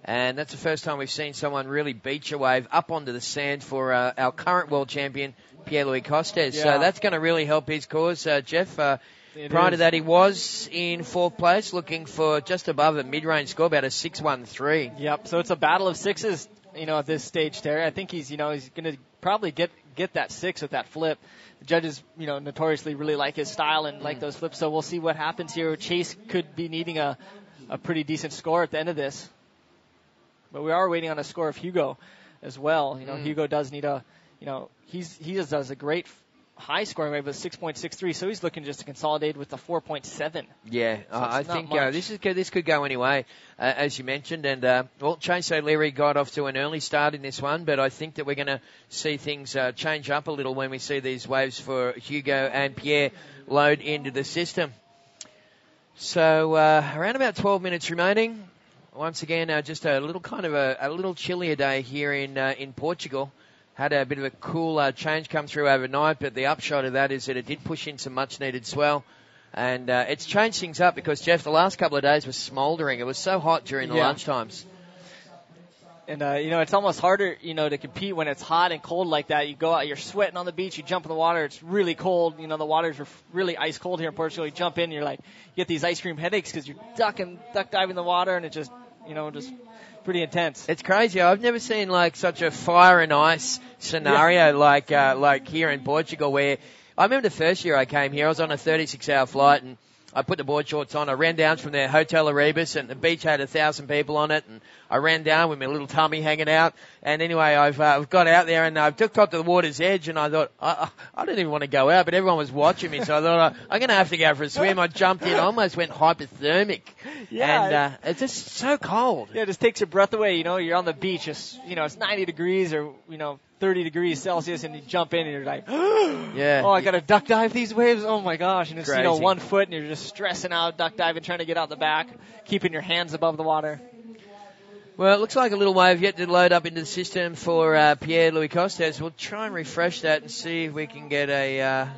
And that's the first time we've seen someone really beach a wave up onto the sand for our current world champion, Pierre-Louis Costes. Yeah. So that's going to really help his cause, Jeff. Prior to that, he was in fourth place, looking for just above a mid-range score, about a 6.13. Yep, so it's a battle of sixes, at this stage, Terry. I think he's going to probably get that 6 with that flip. The judges, notoriously really like his style and like those flips, so we'll see what happens here. Chase could be needing a pretty decent score at the end of this. But we are waiting on a score of Hugo as well. Hugo does need he just does a great high scoring wave, but 6.63. So he's looking just to consolidate with the 4.7. Yeah, So I think this could go any way, as you mentioned. And Chase O'Leary got off to an early start in this one, but I think that we're going to see things change up a little when we see these waves for Hugo and Pierre load into the system. So around about 12 minutes remaining. Once again, just a little a little chillier day here in Portugal. Had a bit of a cool change come through overnight, but the upshot of that is that it did push in some much-needed swell. And it's changed things up because, Jeff, the last couple of days was smouldering. It was so hot during the lunchtimes. And, it's almost harder, to compete when it's hot and cold like that. You go out, you're sweating on the beach, you jump in the water, it's really cold. The waters are really ice cold here in Portugal. You jump in, and you're like, you get these ice cream headaches because you're duck diving in the water, and it just pretty intense. It's crazy. I've never seen such a fire and ice scenario like here in Portugal, where I remember the first year I came here, I was on a 36-hour flight and I put the board shorts on. I ran down from the Hotel Erebus, and the beach had 1,000 people on it, and I ran down with my little tummy hanging out. And anyway, I've got out there, and I've got to the water's edge, and I thought, I didn't even want to go out, but everyone was watching me, so I thought, I'm going to have to go for a swim. I jumped in, I almost went hypothermic. Yeah. And it's just so cold. Yeah, it just takes your breath away. You're on the beach, it's 90 degrees or, 30 degrees Celsius, and you jump in and you're like, yeah. Oh, I got to duck dive these waves. Oh my gosh. And it's, Crazy. 1 foot, and you're just stressing out, duck diving, trying to get out the back, keeping your hands above the water. Well, it looks like a little wave yet to load up into the system for Pierre-Louis Costes. We'll try and refresh that and see if we can get a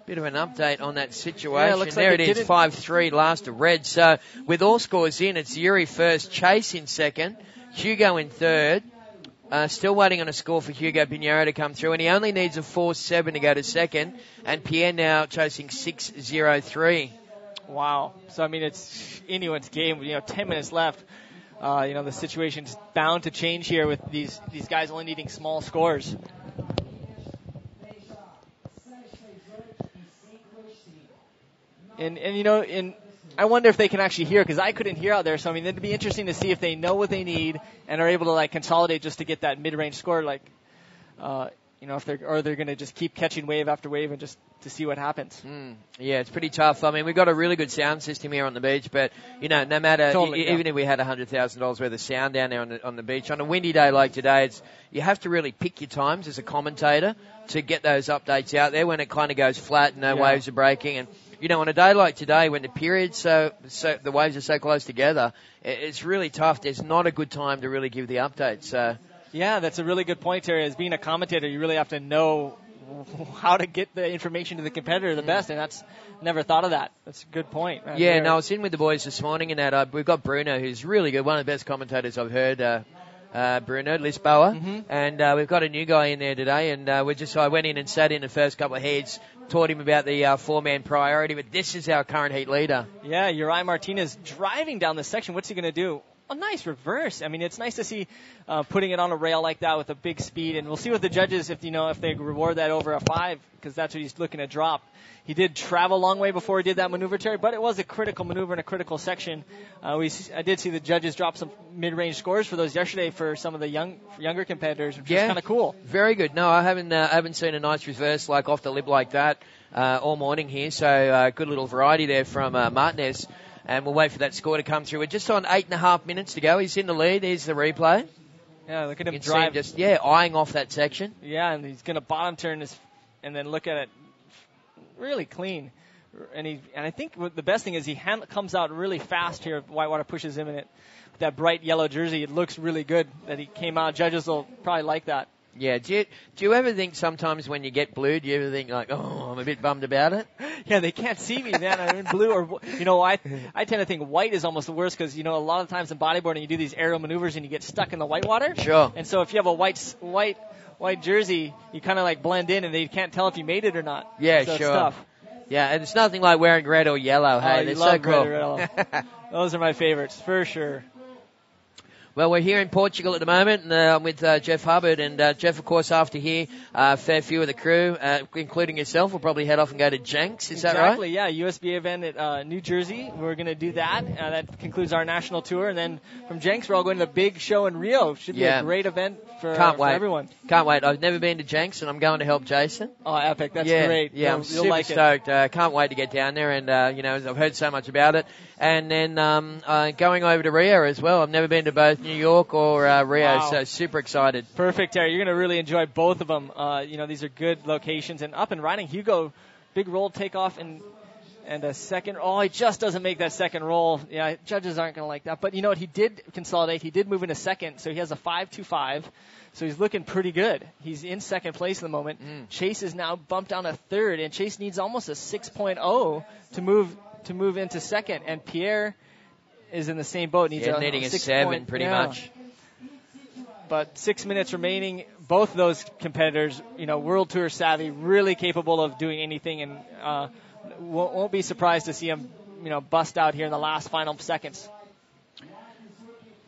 bit of an update on that situation. Yeah, there like it is, 5-3 last to red. So with all scores in, it's Yuri first, Chase in second, Hugo in third. Still waiting on a score for Hugo Pinheiro to come through, and he only needs a 4-7 to go to second, and Pierre now chasing 6-0-3. Wow. So, it's anyone's game. 10 minutes left. The situation's bound to change here with these guys only needing small scores. And I wonder if they can actually hear, because I couldn't hear out there. So, it'd be interesting to see if they know what they need and are able to, consolidate just to get that mid-range score, if they're going to just keep catching wave after wave and just to see what happens. Yeah, it's pretty tough. We've got a really good sound system here on the beach, but, no matter, even if we had $100,000 worth of sound down there on the beach, on a windy day like today, you have to really pick your times as a commentator to get those updates out there when it kind of goes flat and no waves are breaking. And, on a day like today when the periods so the waves are so close together, it's really tough. There's not a good time to really give the updates. Yeah, that's a really good point, Terry. As being a commentator, you really have to know how to get the information to the competitor the best, and that's never thought of that. That's a good point. Yeah, I was in with the boys this morning, and we've got Bruno, who's really good, one of the best commentators I've heard. Bruno Lisboa, and we've got a new guy in there today, and I went in and sat in the first couple of heats, taught him about the 4-man priority, but this is our current heat leader. Yeah, Uri Martinez driving down this section. What's he going to do? A nice reverse. It's nice to see putting it on a rail like that with a big speed, and we'll see what the judges, if they reward that over a 5, because that's what he's looking to drop. He did travel a long way before he did that maneuver, Terry, but it was a critical maneuver in a critical section. I did see the judges drop some mid-range scores for those yesterday for some of the younger competitors, which is kind of cool. Very good. No, I haven't seen a nice reverse off the lip like that all morning here, so good little variety there from Martinez. And we'll wait for that score to come through. We're just on 8.5 minutes to go. He's in the lead. Here's the replay. Yeah, look at him drive. Just eyeing off that section. Yeah, and he's going to bottom turn this, and then look at it really clean. And I think the best thing is he comes out really fast here. Whitewater pushes him in it. With that bright yellow jersey, it looks really good that he came out. Judges will probably like that. Yeah, do you ever think sometimes when you get blue, do you ever think I'm a bit bummed about it? Yeah, they can't see me, man. I'm in blue. Or, I tend to think white is almost the worst because, a lot of times in bodyboarding you do these aerial maneuvers and you get stuck in the whitewater. Sure. And so if you have a white jersey, you kind of blend in and they can't tell if you made it or not. Yeah, so sure. It's tough. Yeah, and it's nothing like wearing red or yellow. Hey, you they're love so cool. red or yellow. Those are my favorites for sure. Well, we're here in Portugal at the moment, and I'm with Jeff Hubbard. And Jeff, of course, after here, a fair few of the crew, including yourself, will probably head off and go to Jenks. Is that right? Exactly, yeah. USB event at New Jersey. We're going to do that. That concludes our national tour. And then from Jenks, we're all going to the big show in Rio. Should be a great event for everyone. Can't wait. I've never been to Jenks, and I'm going to help Jason. Oh, epic. That's great. Yeah, I'm super like stoked. Can't wait to get down there. And, I've heard so much about it. And then going over to Rio as well. I've never been to both New York or Rio, so super excited. Perfect, Terry. You're going to really enjoy both of them. These are good locations. And up and riding, Hugo, big roll takeoff and a second. Oh, he just doesn't make that second roll. Yeah, judges aren't going to like that. But you know what? He did consolidate. He did move into second, so he has a 5.25. So he's looking pretty good. He's in second place at the moment. Chase is now bumped down to third, and Chase needs almost a 6.0 to move into second. And Pierre is in the same boat. Needing a 7 pretty much. But 6 minutes remaining. Both of those competitors, World Tour savvy, really capable of doing anything, and won't be surprised to see them, bust out here in the last final seconds.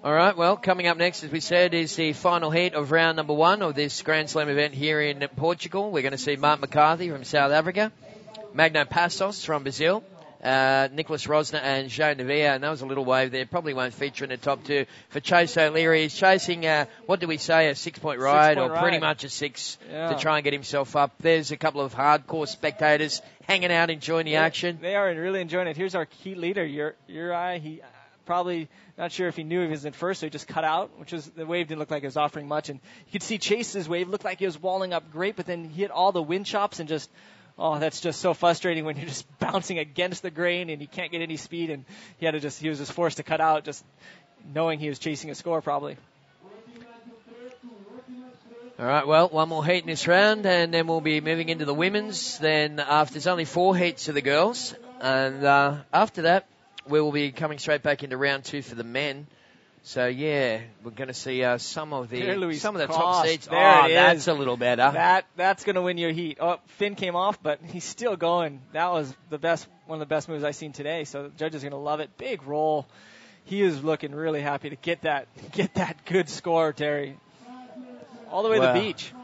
All right, well, coming up next, as we said, is the final heat of round number 1 of this Grand Slam event here in Portugal. We're going to see Mark McCarthy from South Africa, Magno Passos from Brazil, Nicholas Rosner and Joe Nevia, and that was a little wave there. Probably won't feature in the top 2. For Chase O'Leary, he's chasing, what do we say, a 6-point ride, pretty much a 6 to try and get himself up. There's a couple of hardcore spectators hanging out, enjoying the action. They are really enjoying it. Here's our key leader, Uri. He probably not sure if he knew he was in first, so he just cut out, the wave didn't look like it was offering much. And you could see Chase's wave looked like he was walling up great, but then he hit all the wind chops and just... Oh, that's just so frustrating when you're just bouncing against the grain and you can't get any speed, and he was just forced to cut out, just knowing he was chasing a score probably. All right, well, one more heat in this round, and then we'll be moving into the women's. Then after, there's only 4 heats for the girls, and after that, we will be coming straight back into round 2 for the men. So yeah, we're going to see some of the top seats. That's a little better. That's going to win you a heat. Oh, Finn came off, but he's still going. That was one of the best moves I've seen today. So the judges are going to love it. Big roll. He is looking really happy to get that good score, Terry. All the way to the beach.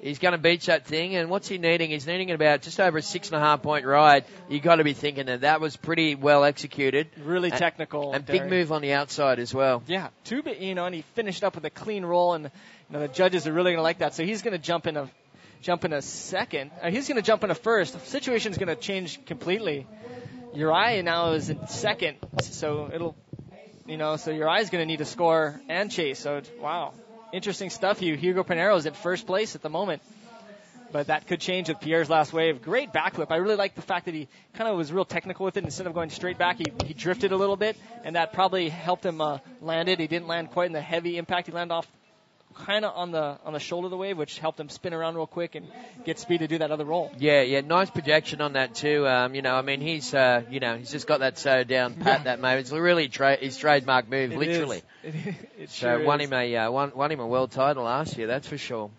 He's going to beach that thing, and what's he needing? He's needing about just over a 6.5-point ride. You got to be thinking that was pretty well executed, really technical, and big move on the outside as well. Yeah, and he finished up with a clean roll, and the judges are really going to like that. So he's going to jump in a second. He's going to jump in a first. The situation's going to change completely. Uri now is in second, so so Uri's going to need to score and chase. So wow. Interesting stuff. Hugo Pinheiro is in first place at the moment, but that could change with Pierre's last wave. Great backflip. I really like the fact that he kind of was real technical with it. Instead of going straight back, he drifted a little bit, and that probably helped him land it. He didn't land quite in the heavy impact. He landed off kind of on the shoulder of the wave, which helped him spin around real quick and get speed to do that other roll. Yeah, nice projection on that too. He's just got that so down pat that move. It's really his trademark move, literally. It sure won him a world title last year, that's for sure.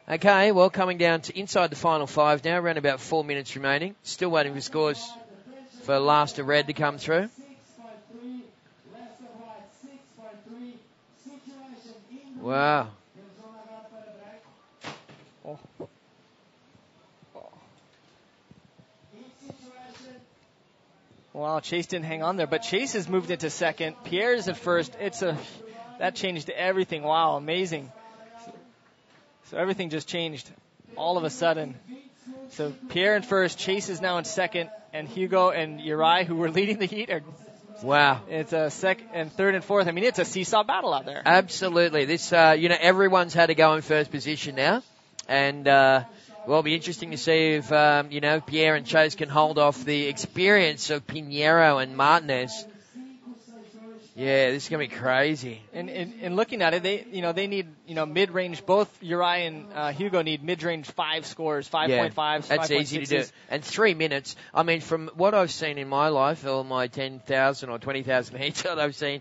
Okay, well, coming down to inside the final 5 now, around about 4 minutes remaining. Still waiting for scores for last of red to come through. Wow. Wow, Chase didn't hang on there, but Chase has moved into second. Pierre's at first. That changed everything. Wow, amazing. So everything just changed all of a sudden. So Pierre in first, Chase is now in second, and Hugo and Uri, who were leading the heat, are... Wow. It's a second and third and fourth. I mean, it's a seesaw battle out there. Absolutely. This, everyone's had to go in first position now. And, it'll be interesting to see if, Pierre and Chase can hold off the experience of Pinheiro and Martinez. Yeah, this is going to be crazy. And looking at it, they need, mid-range. Both Uri and Hugo need mid-range 5 scores, 5.5s. That's easy to do. And 3 minutes. I mean, from what I've seen in my life, all my 10,000 or 20,000 heats that I've seen,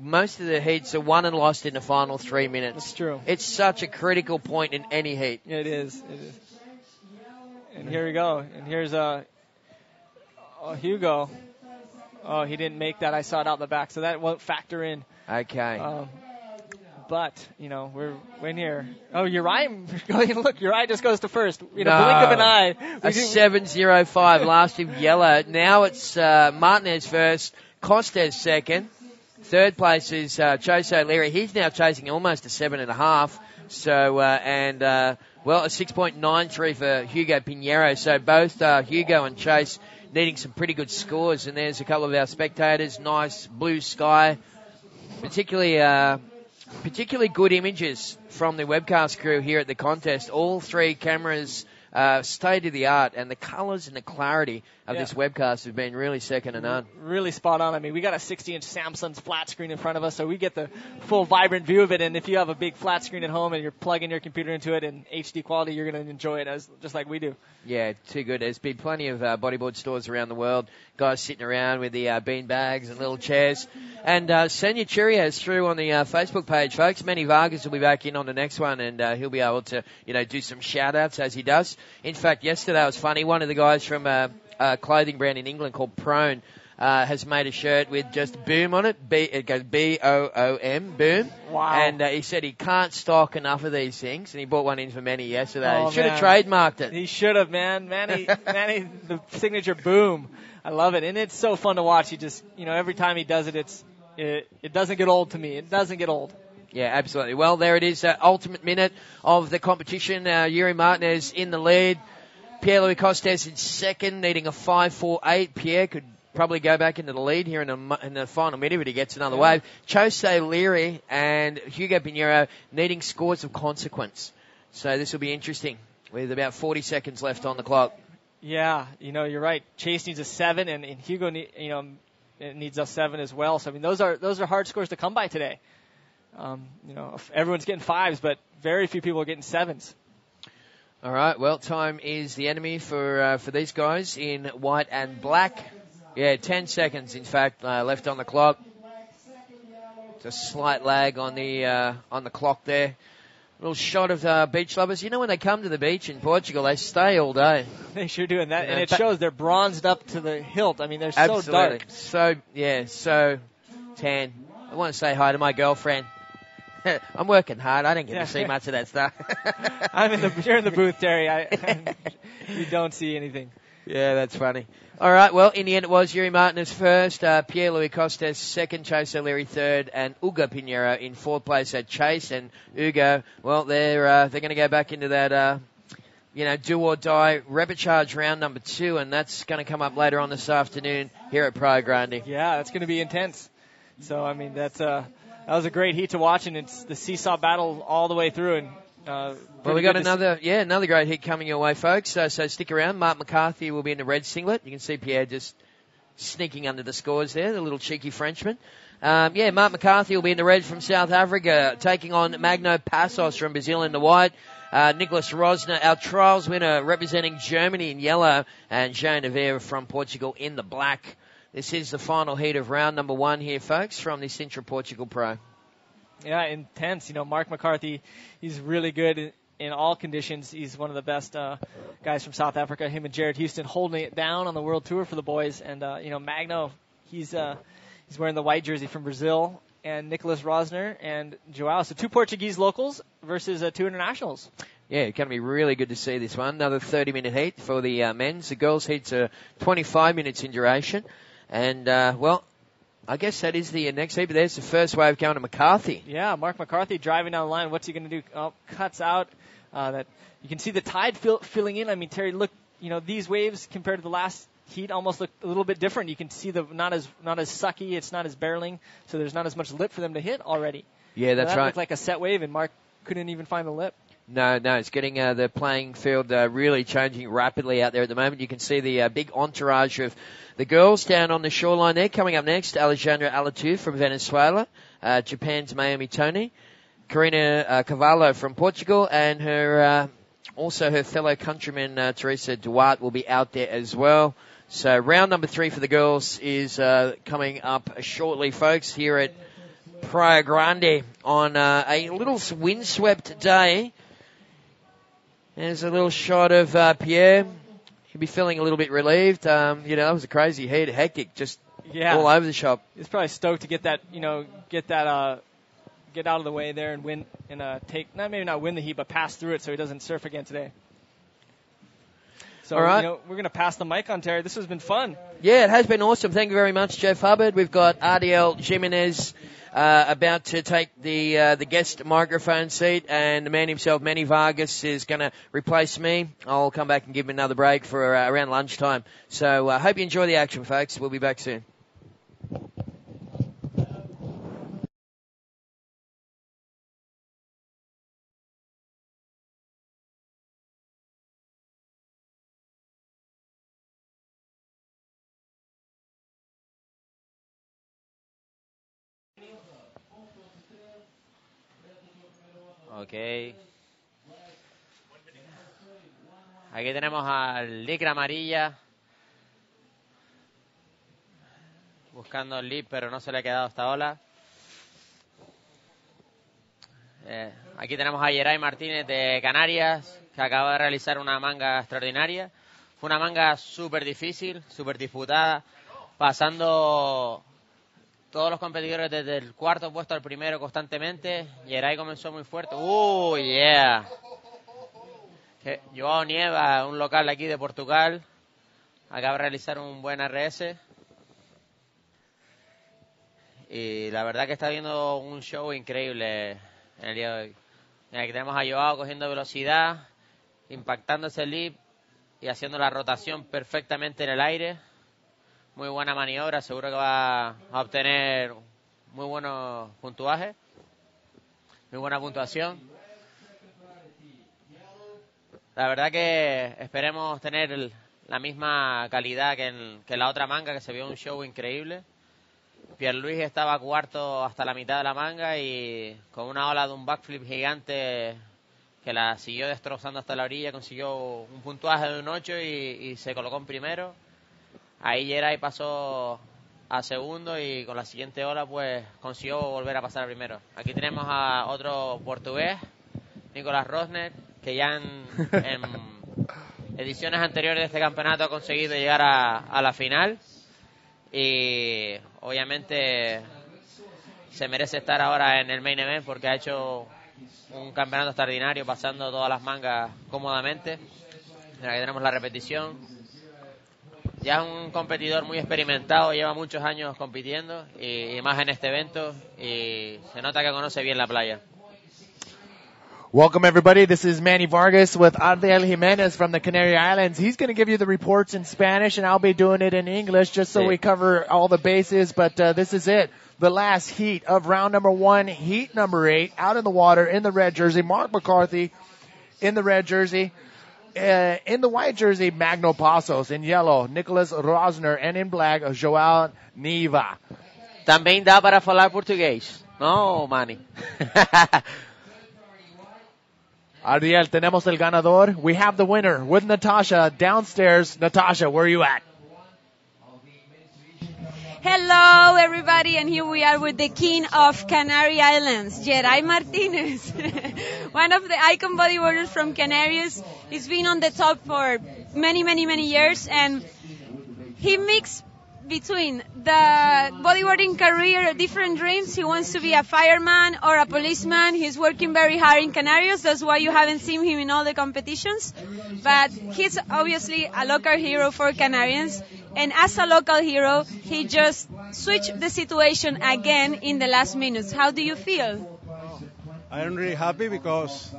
most of the heats are won and lost in the final 3 minutes. That's true. It's such a critical point in any heat. It is. And here we go. And here's Hugo. Oh, he didn't make that. I saw it out the back, so that won't factor in. Okay. But, we're in here. Oh, Uriah, look, Uriah just goes to first. Blink of an eye. A 7:05 last in yellow. Now it's Martinez first, Costes second. Third place is Jose O'Leary. He's now chasing almost a 7.5. So, a 6.93 for Hugo Pinheiro. So both Hugo and Chase needing some pretty good scores. And there's a couple of our spectators. Nice blue sky. Particularly good images from the webcast crew here at the contest. All three cameras state of the art, and the colours and the clarity of this webcast have been really second to none. Really spot on. I mean, we got a 60-inch Samsung flat screen in front of us, so we get the full vibrant view of it. And if you have a big flat screen at home and you're plugging your computer into it in HD quality, you're going to enjoy it just like we do. Yeah, too good. There's been plenty of bodyboard stores around the world, guys sitting around with the bean bags and little chairs. And Senya Cheerios through on the Facebook page, folks. Manny Vargas will be back in on the next one, and he'll be able to, do some shout-outs as he does. In fact, yesterday it was funny. One of the guys from a clothing brand in England called Prone has made a shirt with just Boom on it. It goes B-O-O-M, Boom. Wow. And he said he can't stock enough of these things, and he bought one in for Manny yesterday. Oh, he should have trademarked it. He should have, man. Manny, the signature Boom. I love it. And it's so fun to watch. He just, every time he does it, it doesn't get old to me. It doesn't get old. Yeah, absolutely. Well, there it is, ultimate minute of the competition. Yuri Martinez in the lead. Pierre-Louis Costes in second, needing a 5.48. Pierre could probably go back into the lead here in the final minute if he gets another wave. Jose O'Leary and Hugo Pinheiro needing scores of consequence. So this will be interesting with about 40 seconds left on the clock. Yeah, you're right. Chase needs a 7, and Hugo, needs a 7 as well. So, I mean, those are hard scores to come by today. Everyone's getting 5s, but very few people are getting 7s. All right, well, time is the enemy for these guys in white and black. Yeah, 10 seconds, in fact, left on the clock. Just a slight lag on the clock there. Little shot of beach lovers. When they come to the beach in Portugal, they stay all day. They sure do, and it shows. They're bronzed up to the hilt. I mean, they're so dark. So tan. I want to say hi to my girlfriend. I'm working hard. I didn't get to see much of that stuff. You're in the booth, Terry. You don't see anything. Yeah, that's funny. All right, well, in the end it was Yuri Martinez first, Pierre-Louis Costes second, Chase O'Leary third, and Hugo Pinheiro in fourth place. At Chase and Hugo, well, they're going to go back into that, do or die repechage round number 2, and that's going to come up later on this afternoon here at Praia Grande. Yeah, that's going to be intense. So, I mean, that was a great heat to watch, and it's the seesaw battle all the way through. And well, we got another great heat coming your way, folks. So stick around. Mark McCarthy will be in the red singlet. You can see Pierre just sneaking under the scores there, the little cheeky Frenchman. Mark McCarthy will be in the red from South Africa, taking on Magno Passos from Brazil in the white. Nicholas Rosner, our trials winner, representing Germany in yellow, and Jean Nevers from Portugal in the black. This is the final heat of round number 1 here, folks, from the Sintra Portugal Pro. Yeah, intense. Mark McCarthy, he's really good in all conditions. He's one of the best guys from South Africa. Him and Jared Houston holding it down on the World Tour for the boys. And, Magno, he's wearing the white jersey from Brazil. And Nicholas Rosner and Joao. So 2 Portuguese locals versus 2 internationals. Yeah, it's going to be really good to see this one. Another 30-minute heat for the men's. The girls' heats are 25 minutes in duration. And, I guess that is the next heat, but there's the first wave going to McCarthy. Yeah, Mark McCarthy driving down the line. What's he going to do? Oh, cuts out. That you can see the tide filling in. I mean, Terry, look, these waves compared to the last heat almost look a little bit different. You can see not as sucky. It's not as barreling, so there's not as much lip for them to hit already. Yeah, that's that right. Looked like a set wave, and Mark couldn't even find the lip. No, it's getting the playing field really changing rapidly out there at the moment. You can see the big entourage of the girls down on the shoreline there. Coming up next, Alejandra Alatu from Venezuela, Japan's Mayumi Toni, Karina Cavallo from Portugal, and her fellow countryman Teresa Duarte will be out there as well. So round number 3 for the girls is coming up shortly, folks, here at Praia Grande on a little windswept day. There's a little shot of Pierre. He'll be feeling a little bit relieved. That was a crazy heat, hectic, just Yeah. all over the shop. He's probably stoked to get that, get out of the way there and win and maybe not win the heat, but pass through it so he doesn't surf again today. So, all right. We're going to pass the mic on, Terry. This has been fun. Yeah, it has been awesome. Thank you very much, Jeff Hubbard. We've got RDL Jimenez about to take the guest microphone seat, and the man himself, Manny Vargas, is going to replace me. I'll come back and give him another break for around lunchtime. So I hope you enjoy the action, folks. We'll be back soon. Ok. Aquí tenemos al licra amarilla. Buscando el lip, pero no se le ha quedado esta ola. Aquí tenemos a Geray Martínez de Canarias, que acaba de realizar una manga extraordinaria. Fue una manga súper difícil, súper disputada, pasando todos los competidores desde el cuarto puesto al primero constantemente. Geray comenzó muy fuerte. Yeah! Joao Nieva, un local de aquí de Portugal, acaba de realizar un buen RS. Y la verdad que está viendo un show increíble en el día de hoy. Aquí tenemos a Joao cogiendo velocidad, impactándose el lip y haciendo la rotación perfectamente en el aire. Muy buena maniobra, seguro que va a obtener muy buenos puntuajes, muy buena puntuación. La verdad que esperemos tener la misma calidad que en la otra manga, que se vio un show increíble. Pierluis estaba cuarto hasta la mitad de la manga y con una ola de un backflip gigante que la siguió destrozando hasta la orilla, consiguió un puntuaje de un 8 y se colocó en primero. Ahí Geray pasó a segundo y con la siguiente ola pues consiguió volver a pasar a primero. Aquí tenemos a otro portugués, Nicolás Rosner, que ya en ediciones anteriores de este campeonato ha conseguido llegar a la final. Y obviamente se merece estar ahora en el main event porque ha hecho un campeonato extraordinario, pasando todas las mangas cómodamente. Aquí tenemos la repetición. Ya es un competidor muy experimentado, lleva muchos años compitiendo y más en este evento, y se nota que conoce bien la playa. Welcome, everybody. This is Manny Vargas with Adriel Jimenez from the Canary Islands. He's going to give you the reports in Spanish, and I'll be doing it in English just so we cover all the bases. But this is it. The last heat of round number 1, heat number 8, out in the water in the red jersey. Mark McCarthy in the red jersey. In the white jersey, Magno Passos. In yellow, Nicholas Rosner. And in black, Joao Niva. Também dá para falar português, no, Manny? Ariel, tenemos el ganador. We have the winner with Natasha downstairs. Natasha, where are you at? Hello, everybody, and here we are with the king of Canary Islands, Geray Martinez, one of the icon bodyboarders from Canarias. He's been on the top for many, many, many years, and he mixed between the bodyboarding career, different dreams. He wants to be a fireman or a policeman. He's working very hard in Canarias. That's why you haven't seen him in all the competitions. But he's obviously a local hero for Canarians. And as a local hero, he just switched the situation again in the last minutes. How do you feel? I'm really happy because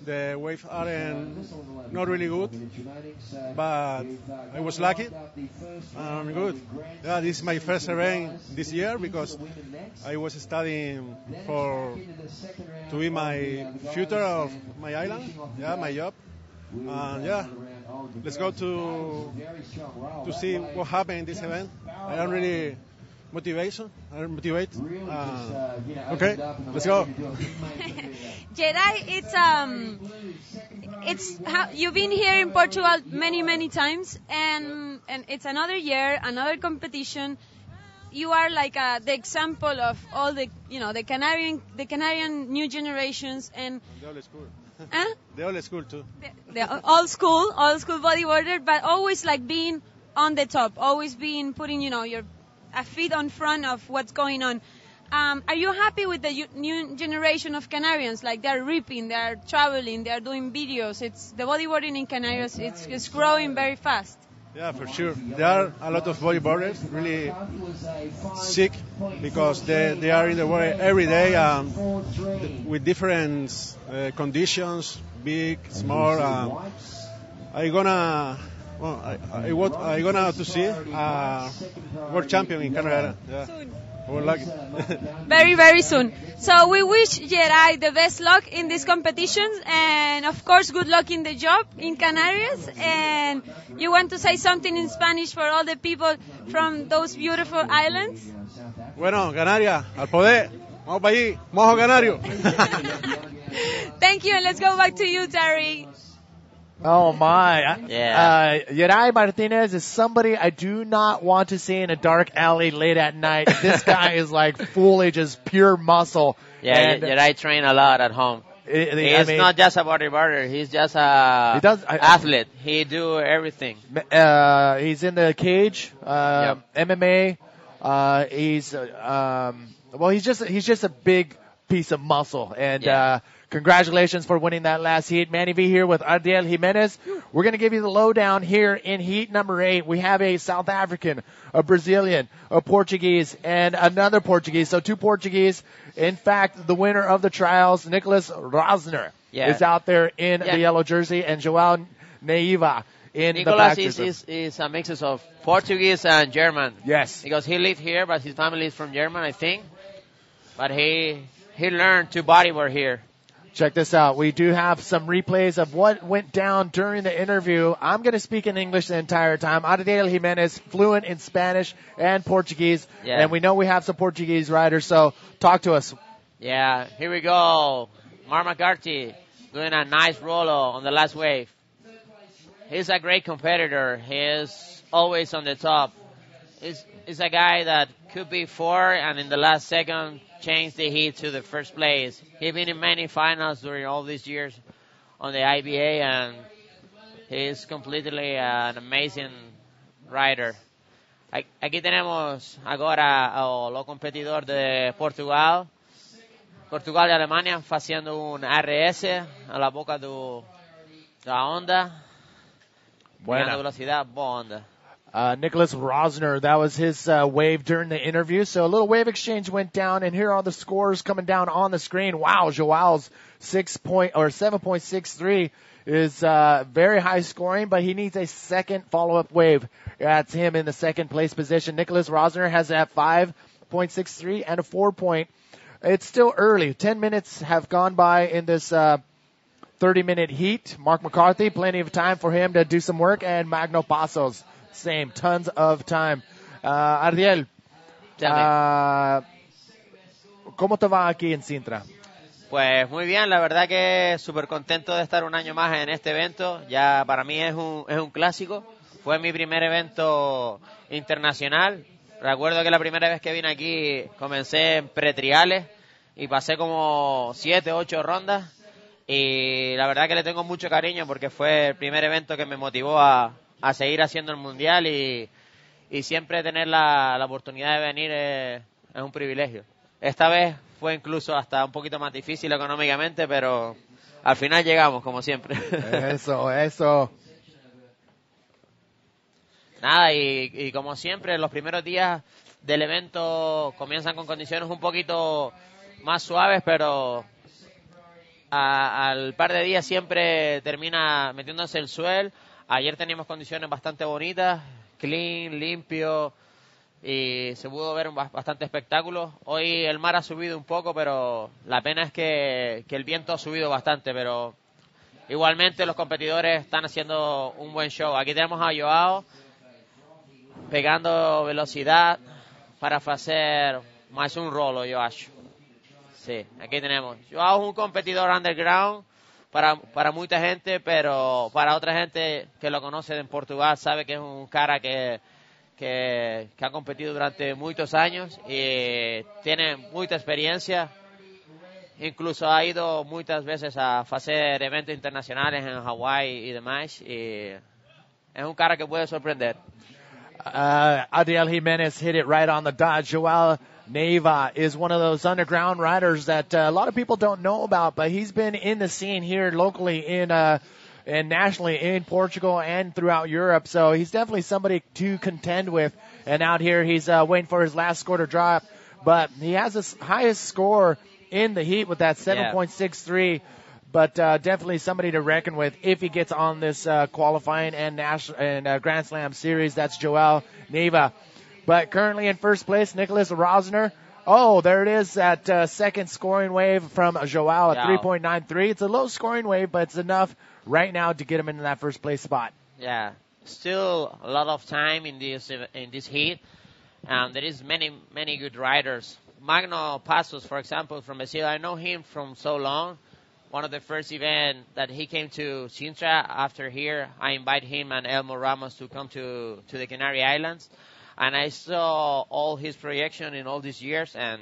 the waves aren't not really good, but I was lucky and good. Yeah, this is my first event this year because I was studying to be my future of my island, my job, and let's go to see what happened in this event. I am really motivate. Okay, let's go. Geray, it's how you've been here in Portugal many, many times, and it's another year, another competition. You are like the example of all the the Canarian new generations and. The old school. Huh? The old school too. The old school bodyboarder, but always like being on the top, always being putting your a feet on front of what's going on. Are you happy with the new generation of Canarians? Like they're ripping, they're traveling, they're doing videos. It's the bodyboarding in Canarias. It's growing very fast. Yeah, for sure. There are a lot of bodyboarders really sick because they are in the water every day with different conditions, big, small. I gonna to see world champion in Canada. Yeah. Soon. We're lucky. Very, very soon. So we wish Geray the best luck in these competitions, and of course, good luck in the job in Canarias. And you want to say something in Spanish for all the people from those beautiful islands? Bueno, Canarias, al poder. Vamos para allí, mojo canario. Thank you, and let's go back to you, Terry. Oh my. Yeah. Geray Martinez is somebody I do not want to see in a dark alley late at night. This guy is like fully just pure muscle. Yeah, and I train a lot at home. He's not just a bodybuilder. He's just a athlete. He do everything. He's in the cage, MMA. He's just a big piece of muscle. And congratulations for winning that last heat. Manny V here with Ardiel Jimenez. We're going to give you the lowdown here in heat number 8. We have a South African, a Brazilian, a Portuguese, and another Portuguese. So 2 Portuguese. In fact, the winner of the trials, Nicholas Rosner, is out there in the yellow jersey, and Joao Neiva in the black jersey. Nicholas is a mix of Portuguese and German. Yes. Because he lived here, but his family is from German, I think. But he learned to bodyboard here. Check this out. We do have some replays of what went down during the interview. I'm going to speak in English the entire time. Ardiel Jimenez, fluent in Spanish and Portuguese. Yeah. And we know we have some Portuguese riders, so talk to us. Yeah, here we go. Mark McCarthy doing a nice roll on the last wave. He's a great competitor. He is always on the top. He's a guy that could be 4 and in the last second changed the heat to the first place. He's been in many finals during all these years on the IBA, and he's completely an amazing rider. Aquí tenemos agora o competidor de Portugal e Alemanha fazendo RS a la boca da onda. Buena velocidad, boa onda. Nicholas Rosner, that was his wave during the interview. So a little wave exchange went down, and here are the scores coming down on the screen. Wow, Joao's 7.63 is very high scoring, but he needs a second follow-up wave. That's him in the second place position. Nicholas Rosner has that 5.63 and a 4-point. It's still early. 10 minutes have gone by in this 30-minute heat. Mark McCarthy, plenty of time for him to do some work, and Magno Passos. Same, tons of time. Ardiel, ¿cómo te va aquí en Sintra? Pues muy bien, la verdad que súper contento de estar un año más en este evento. Ya para mí es un clásico. Fue mi primer evento internacional. Recuerdo que la primera vez que vine aquí comencé en pretriales y pasé como 7, 8 rondas. Y la verdad que le tengo mucho cariño porque fue el primer evento que me motivó a seguir haciendo el mundial y siempre tener la oportunidad de venir es un privilegio. Esta vez fue incluso hasta un poquito más difícil económicamente, pero al final llegamos, como siempre. Eso. Nada, y como siempre, los primeros días del evento comienzan con condiciones un poquito más suaves, pero al par de días siempre termina metiéndose el suelo. Ayer teníamos condiciones bastante bonitas, clean, limpio, y se pudo ver bastante espectáculo. Hoy el mar ha subido un poco, pero la pena es que el viento ha subido bastante, pero igualmente los competidores están haciendo un buen show. Aquí tenemos a Joao pegando velocidad para hacer más un rolo, yo acho. Sí, aquí tenemos. Joao es un competidor underground para mucha gente, pero para otra gente que lo conoce en Portugal sabe que es un cara que ha competido durante muchos años y tiene mucha experiencia. Incluso ha ido muchas veces a hacer eventos internacionales en Hawái y demás, y es un cara que puede sorprender. Adiel Jimenez hit it right on the dot. Joao Neiva is one of those underground riders that a lot of people don't know about, but he's been in the scene here locally and nationally in Portugal and throughout Europe. So he's definitely somebody to contend with. And out here, he's waiting for his last score to drop. But he has his highest score in the heat with that 7.63. But definitely somebody to reckon with if he gets on this qualifying and national and Grand Slam series. That's Joao Neiva. But currently in first place, Nicholas Rosner. Oh, there it is, that second scoring wave from Joao at 3.93. It's a low scoring wave, but it's enough right now to get him into that first place spot. Yeah, still a lot of time in this heat. There is many good riders. Magno Passos, for example, from Brazil. I know him from so long. One of the first events that he came to Sintra after here, I invited him and Elmo Ramos to come to the Canary Islands. And I saw all his projection in all these years, and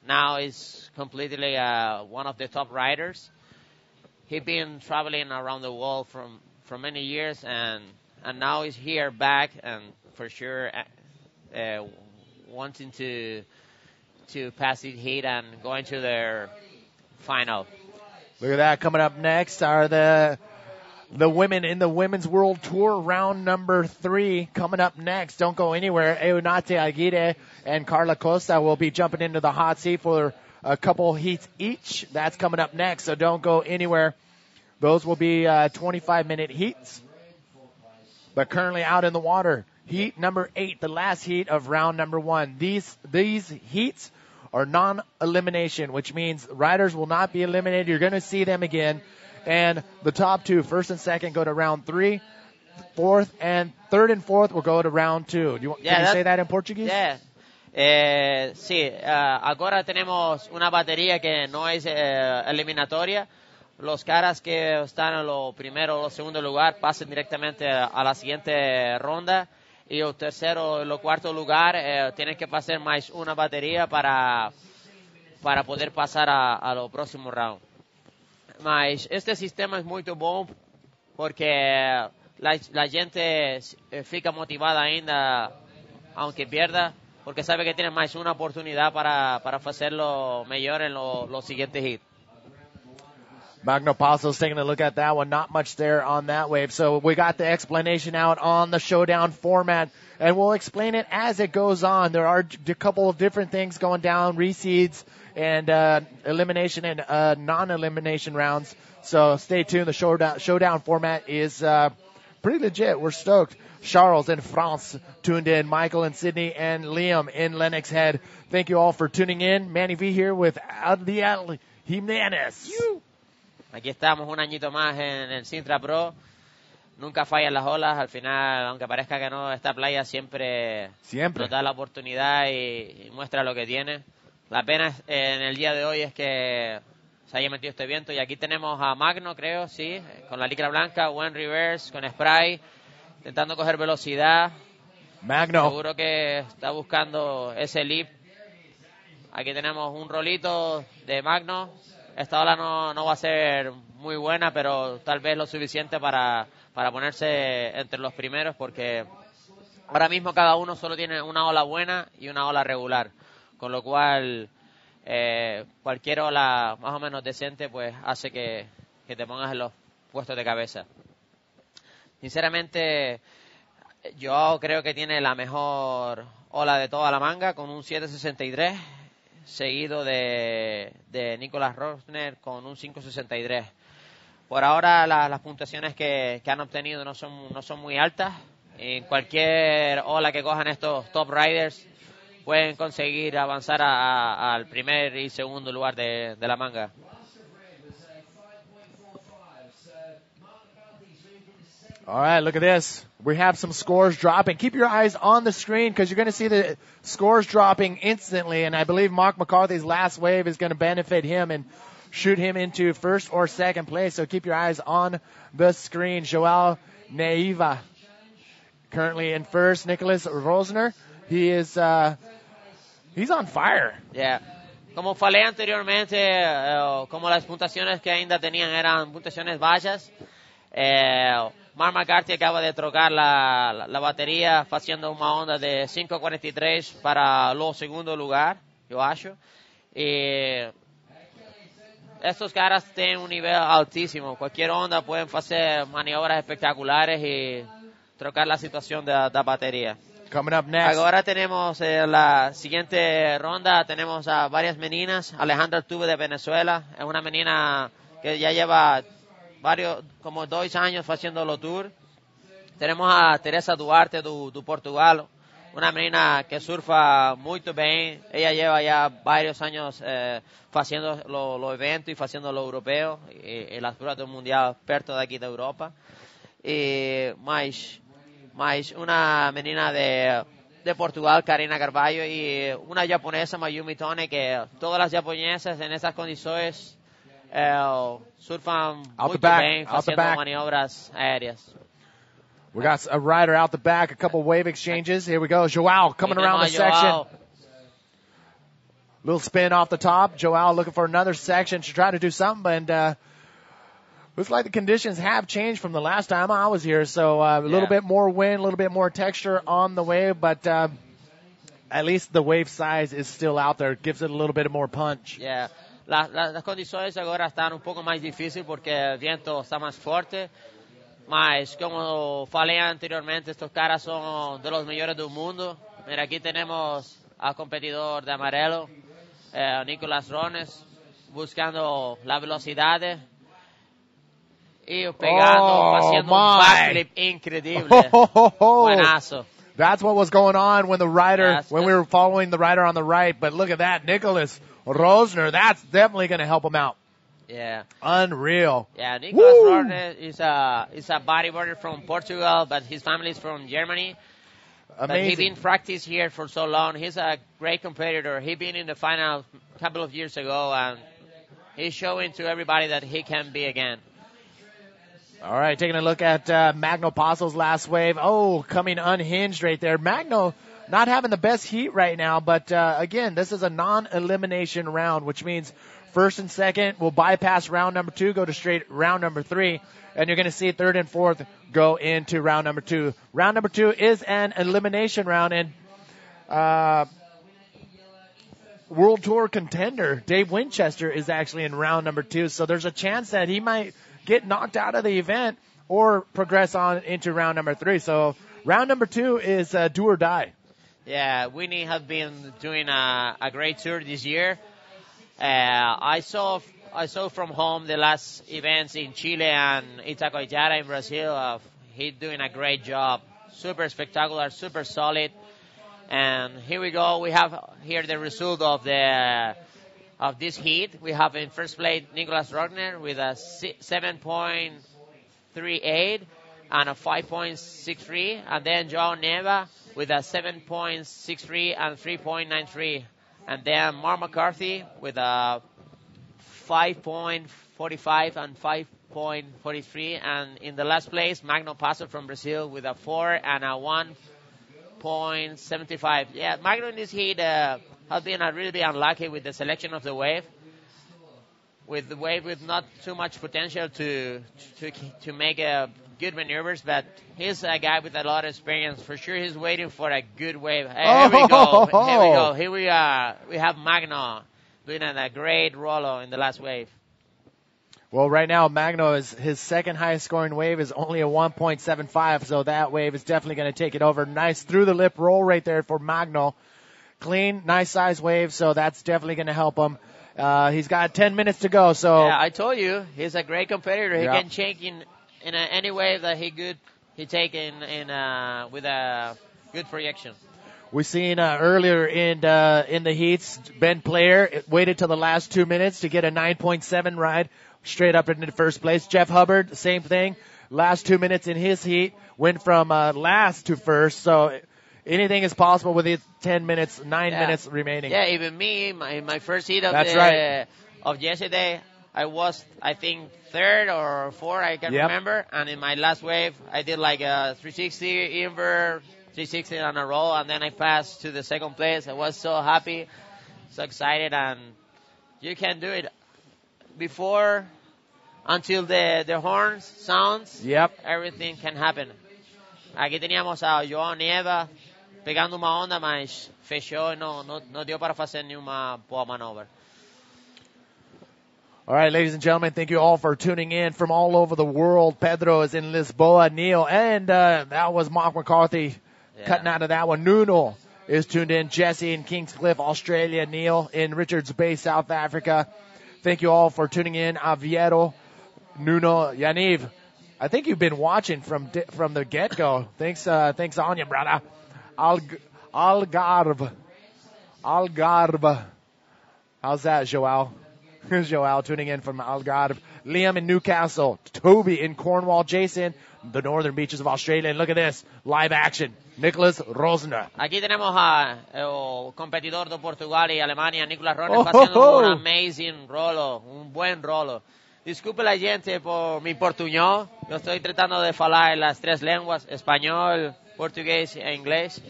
now he's completely one of the top riders. He's been traveling around the world for many years, and now he's here back, and for sure wanting to pass the heat and go into their final. Look at that. Coming up next are the women in the Women's World Tour round number 3 coming up next. Don't go anywhere. Eunate Aguirre and Carla Costa will be jumping into the hot seat for a couple heats each. That's coming up next, so don't go anywhere. Those will be 25-minute heats. But currently out in the water, heat number 8, the last heat of round number 1. These heats are non-elimination, which means riders will not be eliminated. You're going to see them again. And the top 2, first and second, go to round 3. Third and fourth will go to round 2. Can you say that in Portuguese? Yeah. Sí, ahora tenemos una batería que no es eliminatoria. Los caras que están en lo primero o segundo lugar pasan directamente a la siguiente ronda. Y el tercero y el cuarto lugar tienen que pasar más una batería para poder pasar a lo próximo round. Mas este sistema es muy bom porque la gente fica motivada ainda, aunque pierda, porque sabe que tiene más una oportunidad para hacerlo mejor en los siguientes hits. Magno Passos taking a look at that one. Not much there on that wave. So we got the explanation out on the showdown format, and we'll explain it as it goes on. There are a couple of different things going down, reseeds and elimination and non-elimination rounds. So stay tuned. The showdown format is pretty legit. We're stoked. Charles in France tuned in. Michael in Sydney and Liam in Lennox Head. Thank you all for tuning in. Manny V here with Adiel Jimenez. Aquí estamos un añito más en el Sintra Pro. Nunca fallan las olas. Al final, aunque parezca que no, esta playa siempre nos da la oportunidad y muestra lo que tiene. La pena en el día de hoy es que se haya metido este viento. Y aquí tenemos a Magno, creo, sí, con la licra blanca, buen reverse, con spray, intentando coger velocidad. Magno. Seguro que está buscando ese lip. Aquí tenemos un rolito de Magno. Esta ola no va a ser muy buena, pero tal vez lo suficiente para ponerse entre los primeros, porque ahora mismo cada uno solo tiene una ola buena y una ola regular, con lo cual cualquier ola más o menos decente pues hace que te pongas en los puestos de cabeza. Sinceramente, yo creo que tiene la mejor ola de toda la manga con un 7.63. Seguido de Nicolas Rosner con un 5.63. Por ahora las puntuaciones que han obtenido no son muy altas. En cualquier ola que cojan estos top riders pueden conseguir avanzar al primer y segundo lugar de la manga. All right, look at this. We have some scores dropping. Keep your eyes on the screen because you're going to see the scores dropping instantly. And I believe Mark McCarthy's last wave is going to benefit him and shoot him into first or second place. So keep your eyes on the screen. Joao Neiva currently in first. Nicholas Rosner, he's on fire. Yeah. Como falé anteriormente, como las puntuaciones que ainda tenían eran puntuaciones bajas, Mark McCarthy acaba de trocar la bateria fazendo uma onda de 5.43 para o segundo lugar, eu acho. E estos caras têm um nível altíssimo. Qualquer onda podem fazer maniobras espetaculares e trocar a situação da bateria. Coming up next. Agora temos la siguiente ronda, tenemos a varias meninas. Alejandra Tuve de Venezuela, es una menina que ya lleva como 2 años haciendo tour. Tenemos a Teresa Duarte do Portugal, una menina que surfa muy bien. Ella lleva ya varios años haciendo los eventos y haciendo lo europeo y las pruebas del mundial perto de aquí de Europa. Y más una menina de Portugal, Karina Carvalho, y una japonesa, Mayumi Tone, que todas las japonesas en esas condiciones surfan muy bien haciendo maniobras aéreas. We got a rider out the back, a couple wave exchanges. Here we go. Joao coming around the section. Little spin off the top. Joao looking for another section to try to do something, and looks like the conditions have changed from the last time I was here. So a little bit more wind, a little bit more texture on the wave, but at least the wave size is still out there. It gives it a little bit more punch. Yeah. Las condiciones ahora están un poco más difíciles porque el viento está más fuerte. Mas, como falei anteriormente, estos caras son de los mejores del mundo. Mira, aquí tenemos al competidor de amarelo, Nicolás Rones, buscando la velocidad y pegando, haciendo un backflip increíble. Buenazo. That's what was going on when we were following the rider on the right. But look at that, Nicholas Rosner. That's definitely going to help him out. Yeah. Unreal. Yeah, Nicolas Rosner is a bodyboarder from Portugal, but his family is from Germany. Amazing. But he's been practiced here for so long. He's a great competitor. He's been in the final a couple of years ago, and he's showing to everybody that he can be again. All right, taking a look at Magno Passo's last wave. Oh, coming unhinged right there. Magno not having the best heat right now, but again, this is a non-elimination round, which means first and second will bypass round number 2, go to straight round number 3, and you're going to see third and fourth go into round number 2. Round number 2 is an elimination round, and World Tour contender Dave Winchester is actually in round number 2, so there's a chance that he might get knocked out of the event or progress on into round number 3. So round number 2 is do or die. Yeah, Winnie has been doing a great tour this year. I saw from home the last events in Chile and Itacoatiara in Brazil. He's doing a great job. Super spectacular, super solid. And here we go. We have here the result of this heat. We have in first place Nicolas Rogner with a 7.38 and a 5.63, and then Joao Neva with a 7.63 and 3.93. And then Mark McCarthy with a 5.45 and 5.43. And in the last place, Magno Passo from Brazil with a 4 and a 1.75. Yeah, Magno in this heat has been really unlucky with the selection of the wave. With the wave with not too much potential to make good maneuvers, but he's a guy with a lot of experience. For sure, he's waiting for a good wave. Here we go. Here we are. We have Magno doing a great rollo in the last wave. Well, right now, Magno his second highest scoring wave is only a 1.75, so that wave is definitely going to take it over. Nice through the lip roll right there for Magno. Clean, nice size wave, so that's definitely going to help him. He's got 10 minutes to go, so. Yeah, I told you, he's a great competitor. He can change in any wave that he take in with a good projection. We seen earlier in the heats, Ben Player waited till the last 2 minutes to get a 9.7 ride straight up into the first place. Jeff Hubbard, same thing. Last 2 minutes in his heat went from last to first. So anything is possible with it. 10 minutes, 9 minutes remaining. Yeah, even me, my first heat of yesterday, I was, I think, third or fourth, I can't remember. And in my last wave, I did like a 360 invert, 360 on a roll, and then I passed to the second place. I was so happy, so excited, and you can do it. Before, until the horn sounds, Yep. everything can happen. Aquí teníamos a João Nieva pegando uma onda, mas fechou e não deu para fazer nenhuma boa manobra. All right, ladies and gentlemen, thank you all for tuning in from all over the world. Pedro is in Lisboa, Neil, and that was Mark McCarthy cutting out of that one. Nuno is tuned in. Jesse in Kingscliff, Australia. Neil in Richards Bay, South Africa. Thank you all for tuning in. Aviero, Nuno, Yaniv. I think you've been watching from the get-go. Thanks on you, brother. Algarve. How's that, Joao? Joao tuning in from Algarve. Liam in Newcastle. Toby in Cornwall. Jason, the northern beaches of Australia. And look at this, live action. Nicholas Rosner. Aquí tenemos a el competidor de Portugal y Alemania, Nicolas Rosner, haciendo un amazing rolo, un buen rolo. Disculpe la gente por mi portuñol. Yo estoy tratando de hablar las tres lenguas, español, portugués e inglés.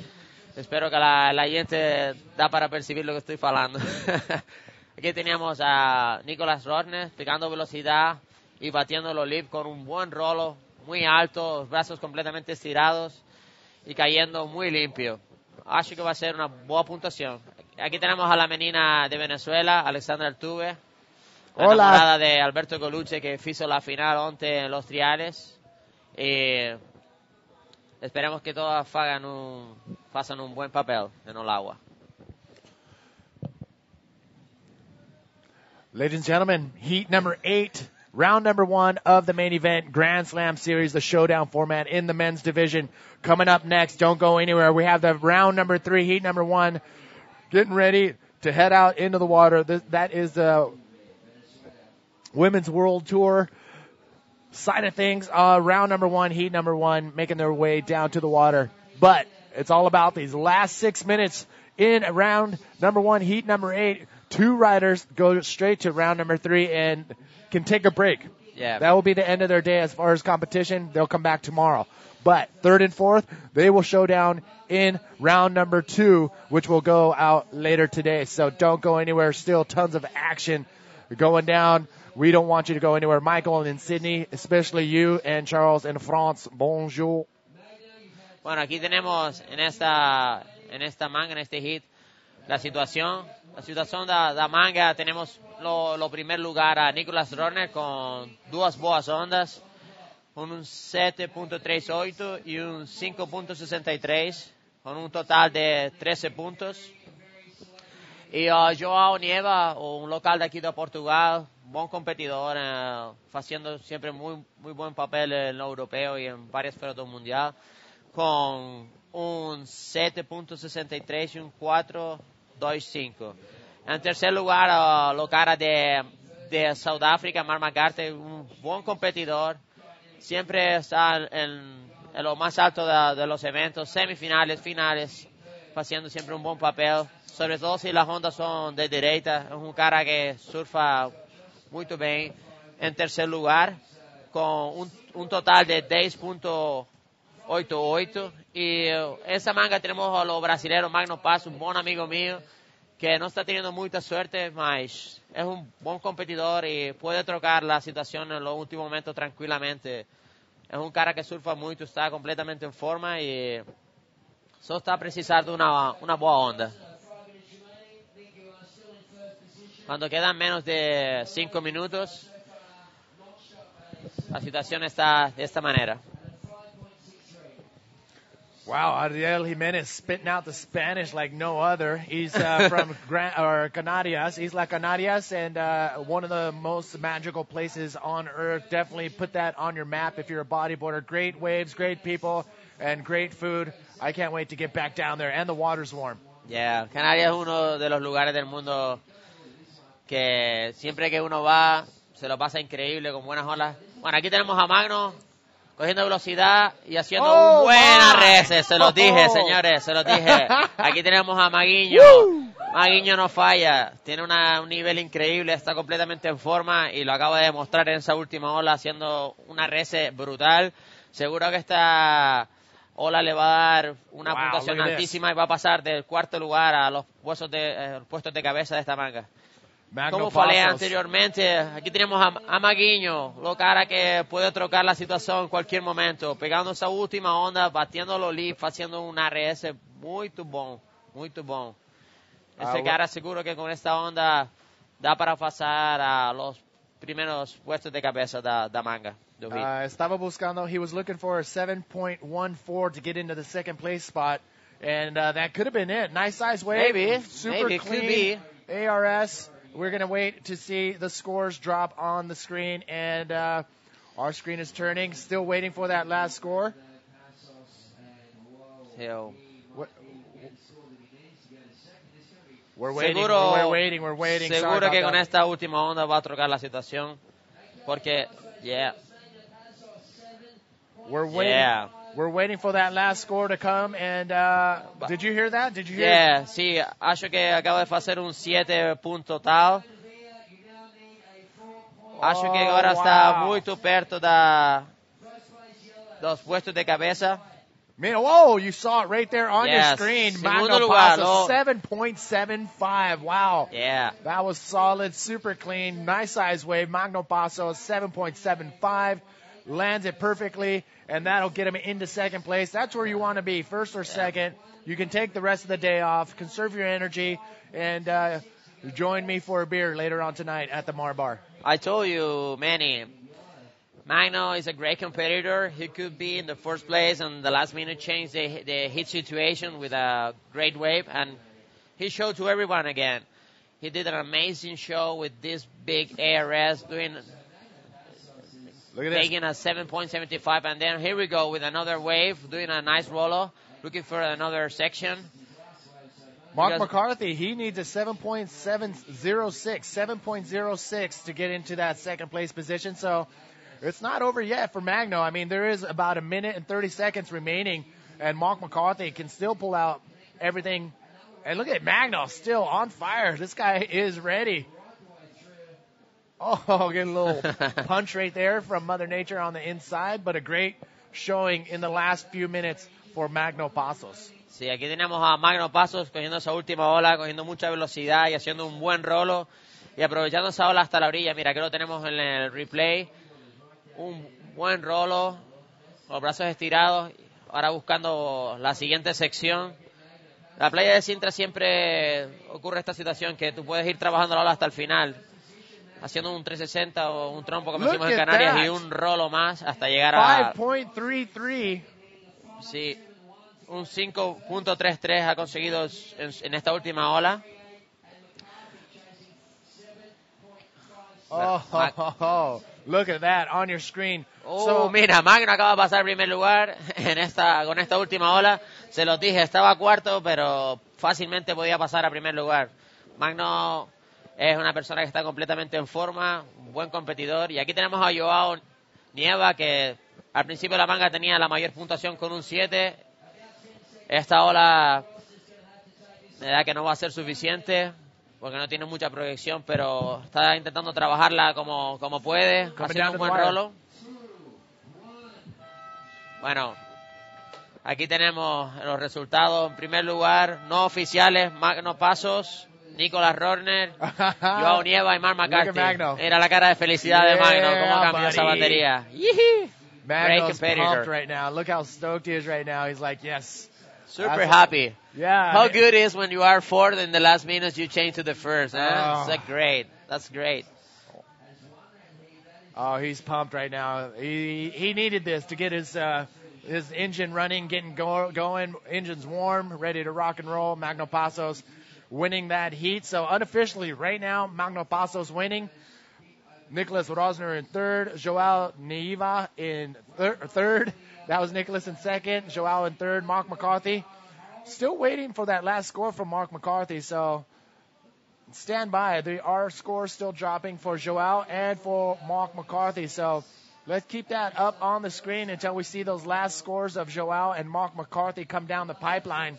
Espero que la gente da para percibir lo que estoy hablando. Aquí teníamos a Nicolas Rosner pegando velocidad y batiendo los lip con un buen rolo, muy alto, los brazos completamente estirados y cayendo muy limpio. Acho que va a ser una buena puntuación. Aquí tenemos a la menina de Venezuela, Alexandra Altuve, enamorada de Alberto Colucci, que hizo la final antes en los triales. Y esperemos que todas hagan un buen papel en el agua. Ladies and gentlemen, heat number 8, round number 1 of the main event, Grand Slam Series, the showdown format in the men's division. Coming up next, don't go anywhere. We have the round number 3, heat number 1, getting ready to head out into the water. That is the Women's World Tour side of things. Round number 1, heat number 1, making their way down to the water. But it's all about these last 6 minutes in round number 1, heat number 8. 2 riders go straight to round number 3 and can take a break. Yeah. That will be the end of their day as far as competition. They'll come back tomorrow. But 3rd and 4th, they will show down in round number 2, which will go out later today. So don't go anywhere. Still tons of action going down. We don't want you to go anywhere. Michael in Sydney, especially you, and Charles in France. Bonjour. Bueno, aquí tenemos en esta manga, en este hit, la situación da manga. Tenemos lo primer lugar a Nicolas Rosner con 2 boas ondas, un 7.38 y un 5.63, con un total de 13 puntos. Y João Nieva, un local de aquí de Portugal, buen competidor, haciendo siempre muy buen papel en el europeo y en varias ferias del mundial, con un 7.63 y un 4.25. En tercer lugar, lo cara de Sudáfrica, Mark McCarthy, un buen competidor. Siempre está en lo más alto de los eventos, semifinales, finales, haciendo siempre un buen papel. Sobre todo si las ondas son de derecha. Es un cara que surfa muy bien. En tercer lugar, con un total de 10.88. Y esa manga tenemos a los brasileños, Magno Paz, un buen amigo mío, que no está teniendo mucha suerte, mas es un buen competidor y puede trocar la situación en los últimos momentos tranquilamente. Es un cara que surfa mucho, está completamente en forma y solo está precisando una buena onda. Cuando quedan menos de 5 minutos, la situación está de esta manera. Wow, Ariel Jimenez spitting out the Spanish like no other. He's from Canarias, Isla Canarias, and one of the most magical places on earth. Definitely put that on your map if you're a bodyboarder. Great waves, great people, and great food. I can't wait to get back down there, and the water's warm. Yeah, Canarias es uno de los lugares del mundo que siempre que uno va se lo pasa increíble, con buenas olas. Bueno, aquí tenemos a Magno cogiendo velocidad y haciendo un buen arrece. Se los dije, señores, se los dije. Aquí tenemos a Maguinho. Maguinho no falla. Tiene un nivel increíble, está completamente en forma y lo acaba de demostrar en esa última ola haciendo un arrece brutal. Seguro que esta ola le va a dar una puntuación altísima y va a pasar del 4º lugar a los puestos de cabeza de esta manga. Magno Como falei Passos. anteriormente, aquí tenemos a Maguinho, lo cara que puede trocar la situación en cualquier momento, pegando esa última onda, batiendo los leads, haciendo un RS muito bom, muito bom. Ese cara seguro que con esta onda dá para pasar a los primeros puestos de cabeza da manga. Estaba buscando, he was looking for a 7.14 to get into the second place spot, and that could have been it. Nice size wave. Maybe. Super Maybe it clean. could be. ARS. We're going to wait to see the scores drop on the screen, and our screen is turning. Still waiting for that last score. We're waiting. Seguro, we're waiting. Seguro que con esta última onda va a trocar la situación, porque, We're waiting. We're waiting for that last score to come, and did you hear that? Did you hear? Sí, acho que acaba de hacer un 7 punto tal. Acho que agora está muito perto dos puestos de cabeza. Whoa, you saw it right there on your screen. Segundo lugar, 7.75. Wow. Yeah. That was solid, super clean, nice size wave. Magno Paso 7.75. Lands it perfectly, and that'll get him into second place. That's where you want to be, first or second. You can take the rest of the day off, conserve your energy, and join me for a beer later on tonight at the Mar Bar. I told you, Manny, Magno is a great competitor. He could be in the first place and the last minute change the hit situation with a great wave, and he showed to everyone again. He did an amazing show with this big ARS taking a 7.75, and then here we go with another wave, doing a nice roller, looking for another section. Mark McCarthy, he needs a 7.06 to get into that second place position, so it's not over yet for Magno. I mean, there is about a minute and 30 seconds remaining, and Mark McCarthy can still pull out everything. And look at Magno, still on fire. This guy is ready. Oh, getting a little punch right there from Mother Nature on the inside, but a great showing in the last few minutes for Magno Pasos. Sí, aquí tenemos a Magno Pasos cogiendo esa última ola, cogiendo mucha velocidad y haciendo un buen rolo y aprovechando esa ola hasta la orilla. Mira, aquí lo tenemos en el replay. Un buen rolo, los brazos estirados, ahora buscando la siguiente sección. La playa de Sintra siempre ocurre esta situación que tú puedes ir trabajando la ola hasta el final, haciendo un 360 o un trompo como decimos en Canarias y un rolo más hasta llegar a 5.33. Sí, un 5.33 ha conseguido en esta última ola. Look at that on your screen. Mira, Magno acaba de pasar primer lugar con esta última ola. Se los dije, estaba cuarto, pero fácilmente podía pasar a primer lugar. Magno es una persona que está completamente en forma, un buen competidor. Y aquí tenemos a Joao Nieva, que al principio de la manga tenía la mayor puntuación con un 7. Esta ola me da que no va a ser suficiente, porque no tiene mucha proyección, pero está intentando trabajarla como puede, haciendo un buen rolo. Bueno, aquí tenemos los resultados. En primer lugar, no oficiales, Magno Pasos, Nicolás Rorner, Joao Nieva y Mark McCarthy. Era la cara de felicidad de Magno, cómo cambió esa batería. Magno's pumped right now. Look how stoked he is right now. He's like, yes. Super happy. Yeah. How good it is when you are fourth in the last minutes you change to the first. That's great. That's great. Oh, he's pumped right now. He needed this to get his engine running, getting going. Engine's warm, ready to rock and roll. Magno Pasos winning that heat. So unofficially right now, Magno Pasos winning. Nicholas Rosner in third. Joao Nieva in third. That was Nicholas in second. Joao in third. Mark McCarthy. Still waiting for that last score from Mark McCarthy. So stand by. Our score still dropping for Joao and for Mark McCarthy. So let's keep that up on the screen until we see those last scores of Joao and Mark McCarthy come down the pipeline.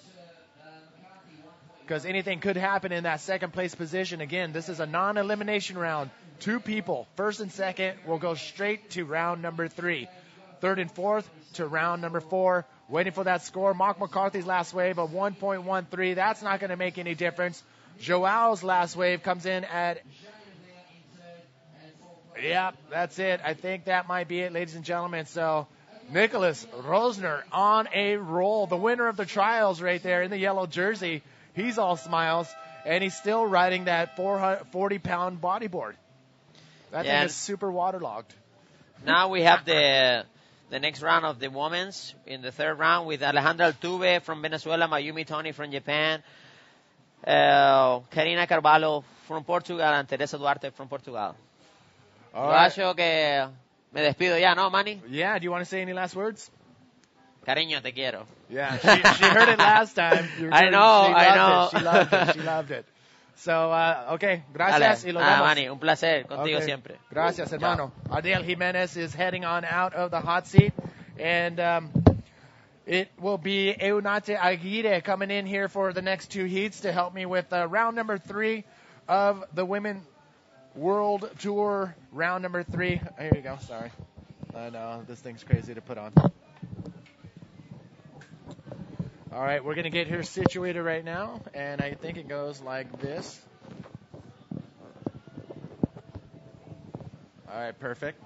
Because anything could happen in that second place position. Again, this is a non-elimination round. 2 people, first and second, will go straight to round number 3. Third and fourth to round number 4. Waiting for that score. Mark McCarthy's last wave of 1.13. That's not going to make any difference. Joao's last wave comes in at... Yep, that's it. I think that might be it, ladies and gentlemen. So Nicholas Rosner on a roll. The winner of the trials right there in the yellow jersey. He's all smiles, and he's still riding that 40-pound bodyboard. That thing is super waterlogged. Now we have the next round of the women's in the third round with Alejandra Altuve from Venezuela, Mayumi Toni from Japan, Karina Carvalho from Portugal, and Teresa Duarte from Portugal. Yo acho que me despido ya, ¿no, Manny? Yeah, do you want to say any last words? Cariño, te quiero. Yeah, she heard it last time. I know. She loved it. So, okay, gracias y lo vemos. Manny, un placer contigo siempre. Gracias, hermano. Adiel Jimenez is heading on out of the hot seat, and it will be Eunate Aguirre coming in here for the next two heats to help me with round number 3 of the Women World Tour, round number 3. Here you go, sorry. I know, this thing's crazy to put on. All right, we're going to get her situated right now, and I think it goes like this. All right, perfect.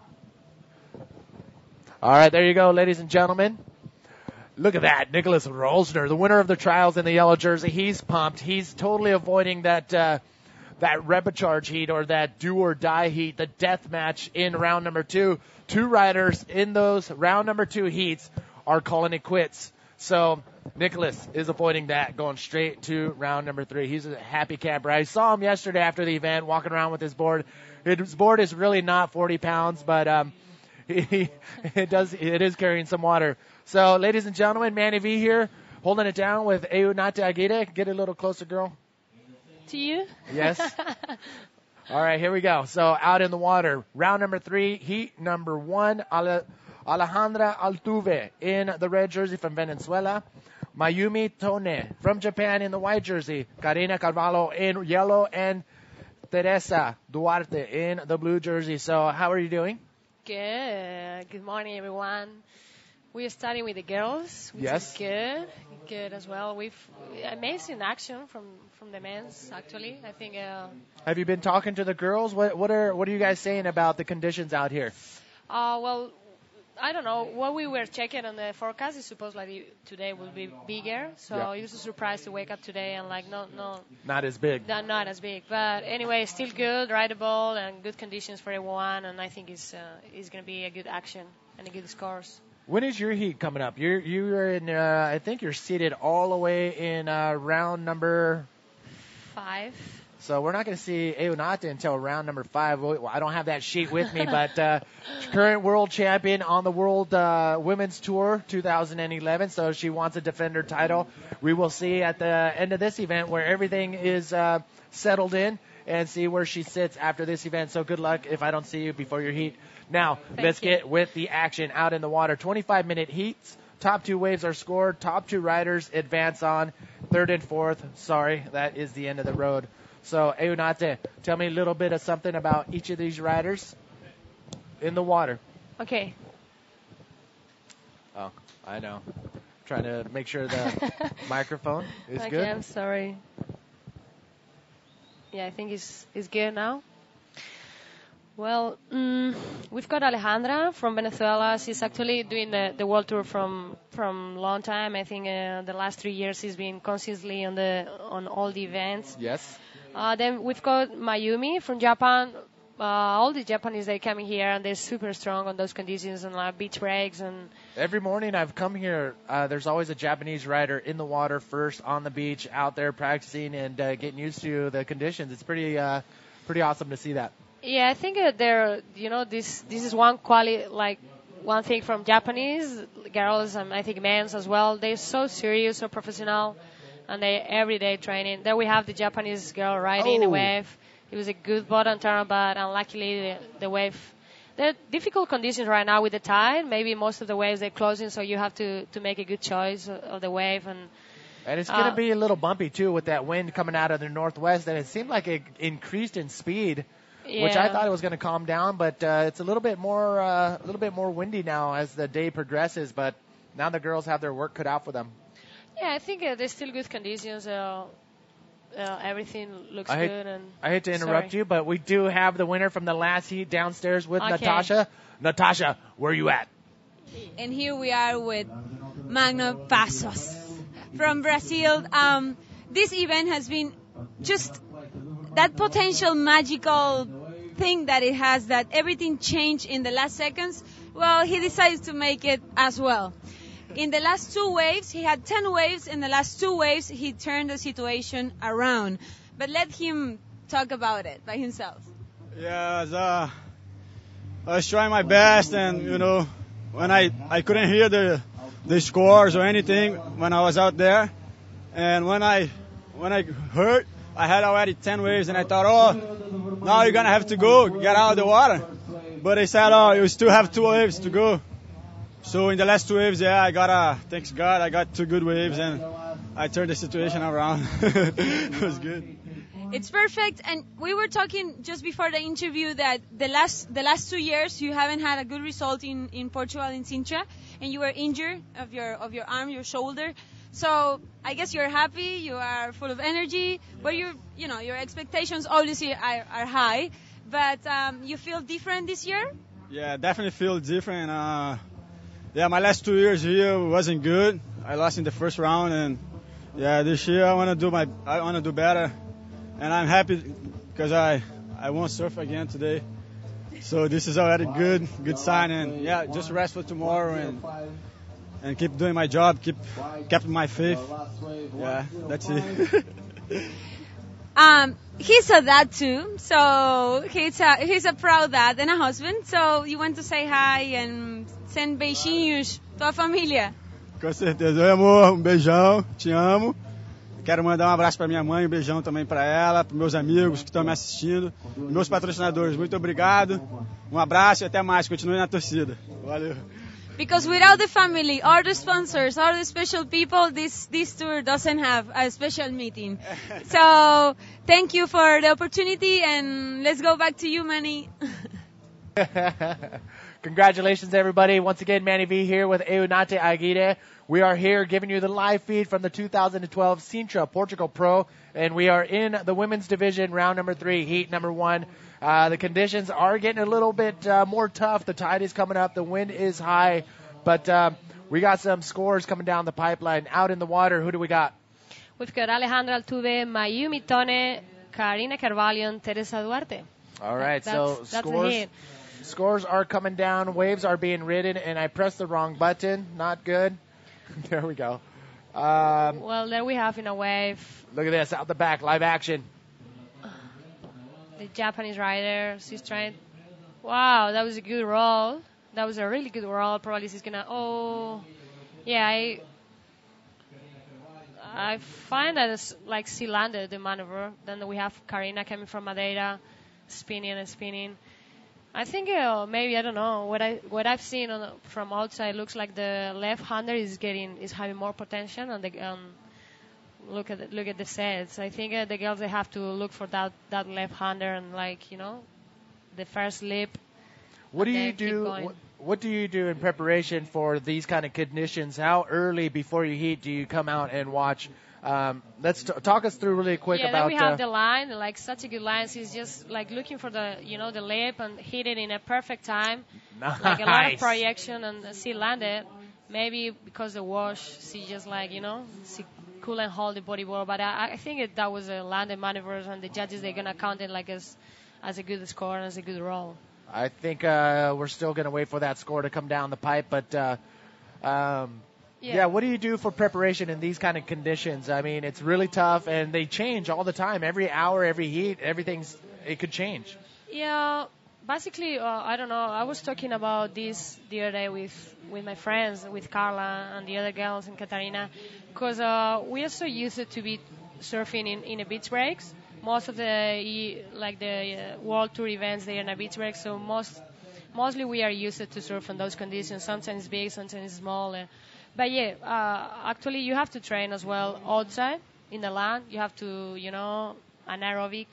All right, there you go, ladies and gentlemen. Look at that, Nicholas Rolsner, the winner of the trials in the yellow jersey. He's pumped. He's totally avoiding that repecharge heat or that do-or-die heat, the death match in round number 2. 2 riders in those round number 2 heats are calling it quits. So Nicholas is avoiding that, going straight to round number 3. He's a happy camper. I saw him yesterday after the event walking around with his board. His board is really not 40 pounds, but it is carrying some water. So, ladies and gentlemen, Manny V here, holding it down with Eunate Aguirre. Get a little closer, girl. To you? Yes. All right, here we go. So, out in the water, round number 3, heat number 1, Alejandra Altuve in the red jersey from Venezuela. Mayumi Tone from Japan in the white jersey. Karina Carvalho in yellow, and Teresa Duarte in the blue jersey. So, how are you doing? Good. Good morning, everyone. We are starting with the girls, which is good. Good as well. We've amazing action from the men's, actually. I think. Have you been talking to the girls? What are you guys saying about the conditions out here? Well, I don't know. What we were checking on the forecast is supposed like today will be bigger. So it was a surprise to wake up today and like no. Not as big. Not as big, but anyway, still good, rideable, and good conditions for everyone. And I think it's going to be a good action and a good scores. When is your heat coming up? You're in. I think you're seated all the way in round number 5. So we're not going to see Eunate until round number 5. Well, I don't have that sheet with me, but current world champion on the World Women's Tour 2011. So she wants to defend her title. We will see at the end of this event where everything is settled in and see where she sits after this event. So good luck if I don't see you before your heat. Now, let's get with the action out in the water. 25-minute heats. Top 2 waves are scored. Top 2 riders advance on. 3rd and 4th. Sorry, that is the end of the road. So, Eunate, tell me a little bit of something about each of these riders in the water. Okay. Oh, I know. Trying to make sure the microphone is good. Okay, I'm sorry. Yeah, I think it's good now. Well, we've got Alejandra from Venezuela. She's actually doing the world tour from long time. I think the last 3 years she's been constantly on all the events. Yes. Then we've got Mayumi from Japan. All the Japanese, they come here and they're super strong on those conditions and beach breaks. And every morning I've come here, there's always a Japanese rider in the water first on the beach, out there practicing and getting used to the conditions. It's pretty awesome to see that. Yeah, I think this is one one thing from Japanese girls and I think men's as well. They're so serious, so professional, and they everyday training. Then we have the Japanese girl riding the wave. It was a good bottom turn, but unluckily the wave. There are difficult conditions right now with the tide. Maybe most of the waves they're closing, so you have to make a good choice of the wave. And it's going to be a little bumpy too with that wind coming out of the northwest, and it seemed like it increased in speed. Yeah. Which I thought it was going to calm down, but it's a little bit more windy now as the day progresses. But now the girls have their work cut out for them. Yeah, I think there's still good conditions. everything looks I good. And hate to interrupt sorry. you, but we do have the winner from the last heat downstairs with Okay. Natasha. Natasha, where are you at? And here we are with Magno Passos from Brazil. This event has been just that potential magical thing that it has, that everything changed in the last seconds. Well, he decided to make it as well. In the last 2 waves, he had 10 waves. In the last 2 waves, he turned the situation around. But let him talk about it by himself. Yeah, I was trying my best, and when I couldn't hear the scores or anything when I was out there, and when I heard, I had already 10 waves, and I thought, oh, now you're gonna have to go get out of the water. But they said, oh, you still have 2 waves to go. So in the last 2 waves, thanks God, I got 2 good waves, and I turned the situation around. It was good. It's perfect. And we were talking just before the interview that the last 2 years you haven't had a good result in Portugal in Sintra, and you were injured of your arm, your shoulder. So I guess you're happy, you are full of energy, but your expectations obviously are high. But you feel different this year? Yeah, definitely feel different. My last 2 years here wasn't good. I lost in the first round, and this year I want to do better, and I'm happy because I won't surf again today. So this is already good sign, and just rest for tomorrow and keep doing my job, keep my faith. Yeah, that's it. He's a dad too, so he's a proud dad and a husband. So you want to say hi and send beijinhos tua família. Com certeza. Oi, amor, beijão, te amo. Quero mandar abraço para minha mãe, beijão também para ela, para meus amigos que estão me assistindo, meus patrocinadores. Muito obrigado. Abraço e até mais. Continue na torcida. Valeu. Because without the family, all the sponsors, all the special people, this tour doesn't have a special meeting. So thank you for the opportunity, and let's go back to you, Manny. Congratulations, everybody. Once again, Manny V here with Eunate Aguirre. We are here giving you the live feed from the 2012 Sintra Portugal Pro, and we are in the women's division, round number 3, heat number 1. The conditions are getting a little bit more tough. The tide is coming up. The wind is high. But we got some scores coming down the pipeline. Out in the water, who do we got? We've got Alejandra Altuve, Mayumi Tone, Karina Carvalho, and Teresa Duarte. All right, That's scores are coming down. Waves are being ridden, and I pressed the wrong button. Not good. There we go. Well, there we have in a wave. Look at this, out the back, live action. The Japanese rider, she's trying. Wow, that was a good roll. That was a really good roll. Probably she's gonna. Oh, yeah. I find that it's like she landed the maneuver. Then we have Karina coming from Madeira, spinning and spinning. I think maybe, I don't know, what I've seen from outside looks like the left-hander is having more potential, and look at the sets. I think the girls, they have to look for that left-hander and the first lip. What do you do? What do you do in preparation for these kind of conditions? How early before you heat do you come out and watch? Let's talk us through really quick about. Then we have the line, like such a good line. She's just like looking for the lip and hit it in a perfect time. Nice. Like a lot of projection, and she landed. Maybe because the wash, she just she couldn't hold the bodyboard. But I think that was a landed maneuver, and the judges, they're gonna count it like as a good score and as a good roll. I think we're still gonna wait for that score to come down the pipe, but. Yeah, what do you do for preparation in these kind of conditions? I mean, it's really tough, and they change all the time. Every hour, every heat, it could change. Yeah, basically, I don't know. I was talking about this the other day with my friends, with Carla and the other girls and Katarina, because we are so used to be surfing in a beach breaks. Most of the World Tour events, they are in a beach break, so mostly we are used to surf in those conditions. Sometimes big, sometimes small. But actually you have to train as well outside in the land. You have to, anaerobic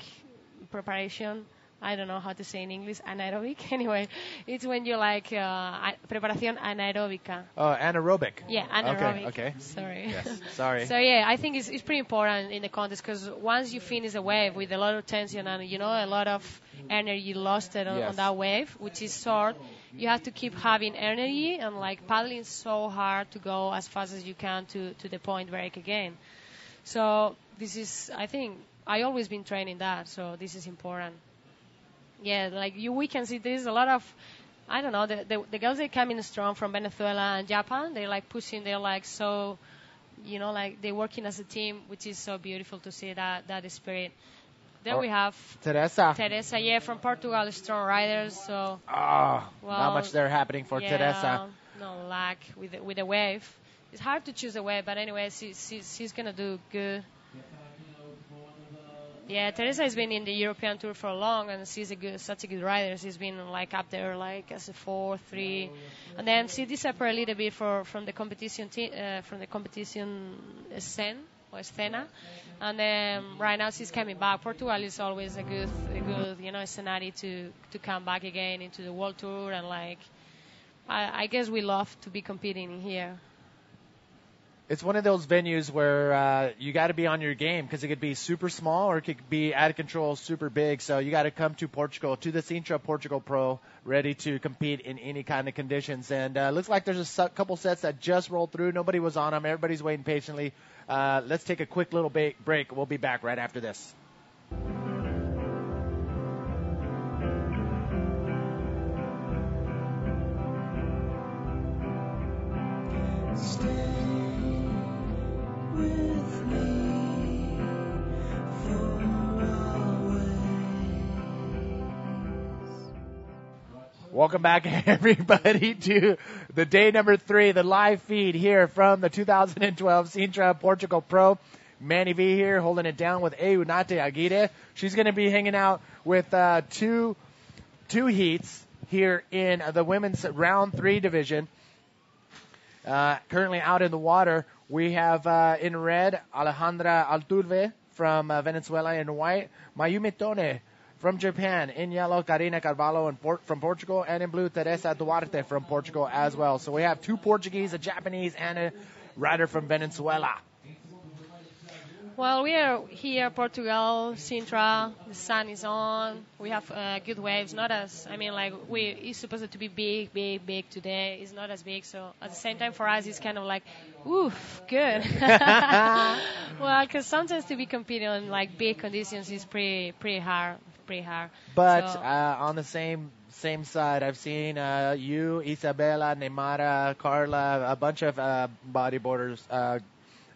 preparation, I don't know how to say in English, anaerobic. Anyway, it's when you like preparación anaeróbica. Oh, anaerobic. Yeah, anaerobic. Okay. Sorry. Yes. Sorry. So yeah, I think it's pretty important in the contest because once you finish a wave with a lot of tension and a lot of energy lost on that wave, which is short, you have to keep having energy and like paddling so hard to go as fast as you can to the point break again. So this is, I think, I always been training that, so this is important. Yeah, like we can see there's a lot of, I don't know, the girls they come in strong from Venezuela and Japan. They're like pushing, they're like so, like they're working as a team, which is so beautiful to see that spirit. Then we have Teresa, yeah, from Portugal, strong riders. So not much there happening for Teresa. No luck with the wave. It's hard to choose a wave, but anyway, she's gonna do good. Yeah, Teresa has been in the European Tour for long, and she's such a good rider. She's been like up there, like as a 4-3, and then she disappeared a little bit from the competition scena, and then right now she's coming back. Portugal is always a good scenario to come back again into the World Tour, and like I guess we love to be competing here. It's one of those venues where you got to be on your game because it could be super small or it could be out of control, super big. So you got to come to Portugal, to the Sintra Portugal Pro, ready to compete in any kind of conditions. And looks like there's a couple sets that just rolled through. Nobody was on them. Everybody's waiting patiently. Let's take a quick little break. We'll be back right after this. Welcome back, everybody, to the day number 3, the live feed here from the 2012 Sintra Portugal Pro. Manny V here holding it down with Eunate Aguirre. She's going to be hanging out with two heats here in the women's round 3 division. Currently out in the water, we have in red Alejandra Alturve from Venezuela, in white Mayumi Tone from Japan, in yellow Karina Carvalho from Portugal, and in blue Teresa Duarte from Portugal as well. So we have 2 Portuguese, a Japanese, and a rider from Venezuela. Well, we are here, Portugal, Sintra. The sun is on. We have good waves. It's supposed to be big today. It's not as big. So at the same time, for us, it's kind of like, oof, good. Well, because sometimes to be competing on like big conditions is pretty hard. But on the same side, I've seen you, Isabella, Neymara, Carla, a bunch of bodyboarders.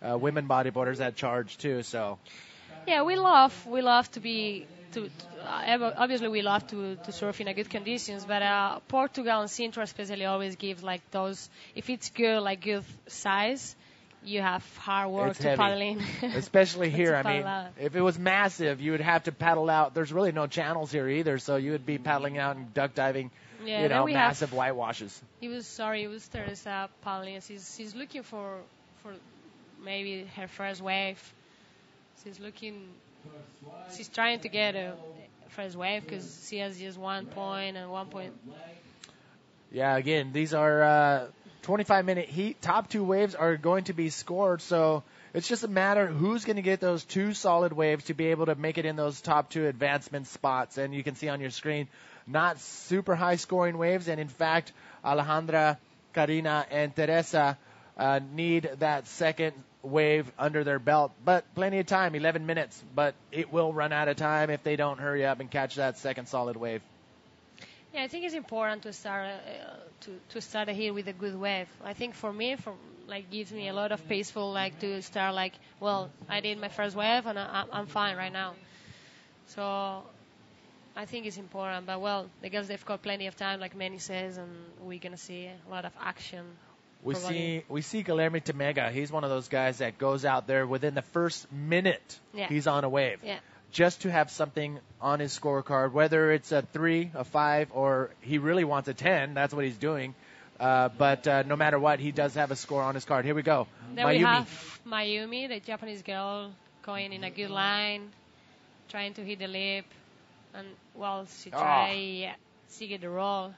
Women bodyboarders that charge too. So yeah, we love to be obviously we love to surf in a good conditions, but Portugal and Sintra especially always give like those, if it's good, like good size, you have hard work it's to heavy. paddle in. Especially here. I mean, out. if it was massive, you would have to paddle out. There's really no channels here either, so you would be paddling out and duck diving. Yeah, massive whitewashes. It was Teresa paddling. She's looking for maybe her first wave. She's trying to get a first wave because she has just 1 point and 1 point. Yeah, again, these are 25-minute heat. Top 2 waves are going to be scored, so it's just a matter of who's going to get those 2 solid waves to be able to make it in those top 2 advancement spots. And you can see on your screen, not super high scoring waves, and in fact, Alejandra, Karina, and Teresa need that second wave under their belt, but plenty of time, 11 minutes, but it will run out of time if they don't hurry up and catch that second solid wave. Yeah, I think it's important to start here with a good wave. I think for me, gives me a lot of peaceful, to start I did my first wave and I'm fine right now. So I think it's important, but the girls, they've got plenty of time, like Manny says, and we're gonna see a lot of action. We see Guilherme Temega. He's one of those guys that goes out there within the first minute. Yeah. He's on a wave. Yeah. Just to have something on his scorecard, whether it's a 3, a 5, or he really wants a 10. That's what he's doing. But no matter what, he does have a score on his card. Here we go. Then we have Mayumi, the Japanese girl, going in a good line, trying to hit the lip. And, well, she she get the roll.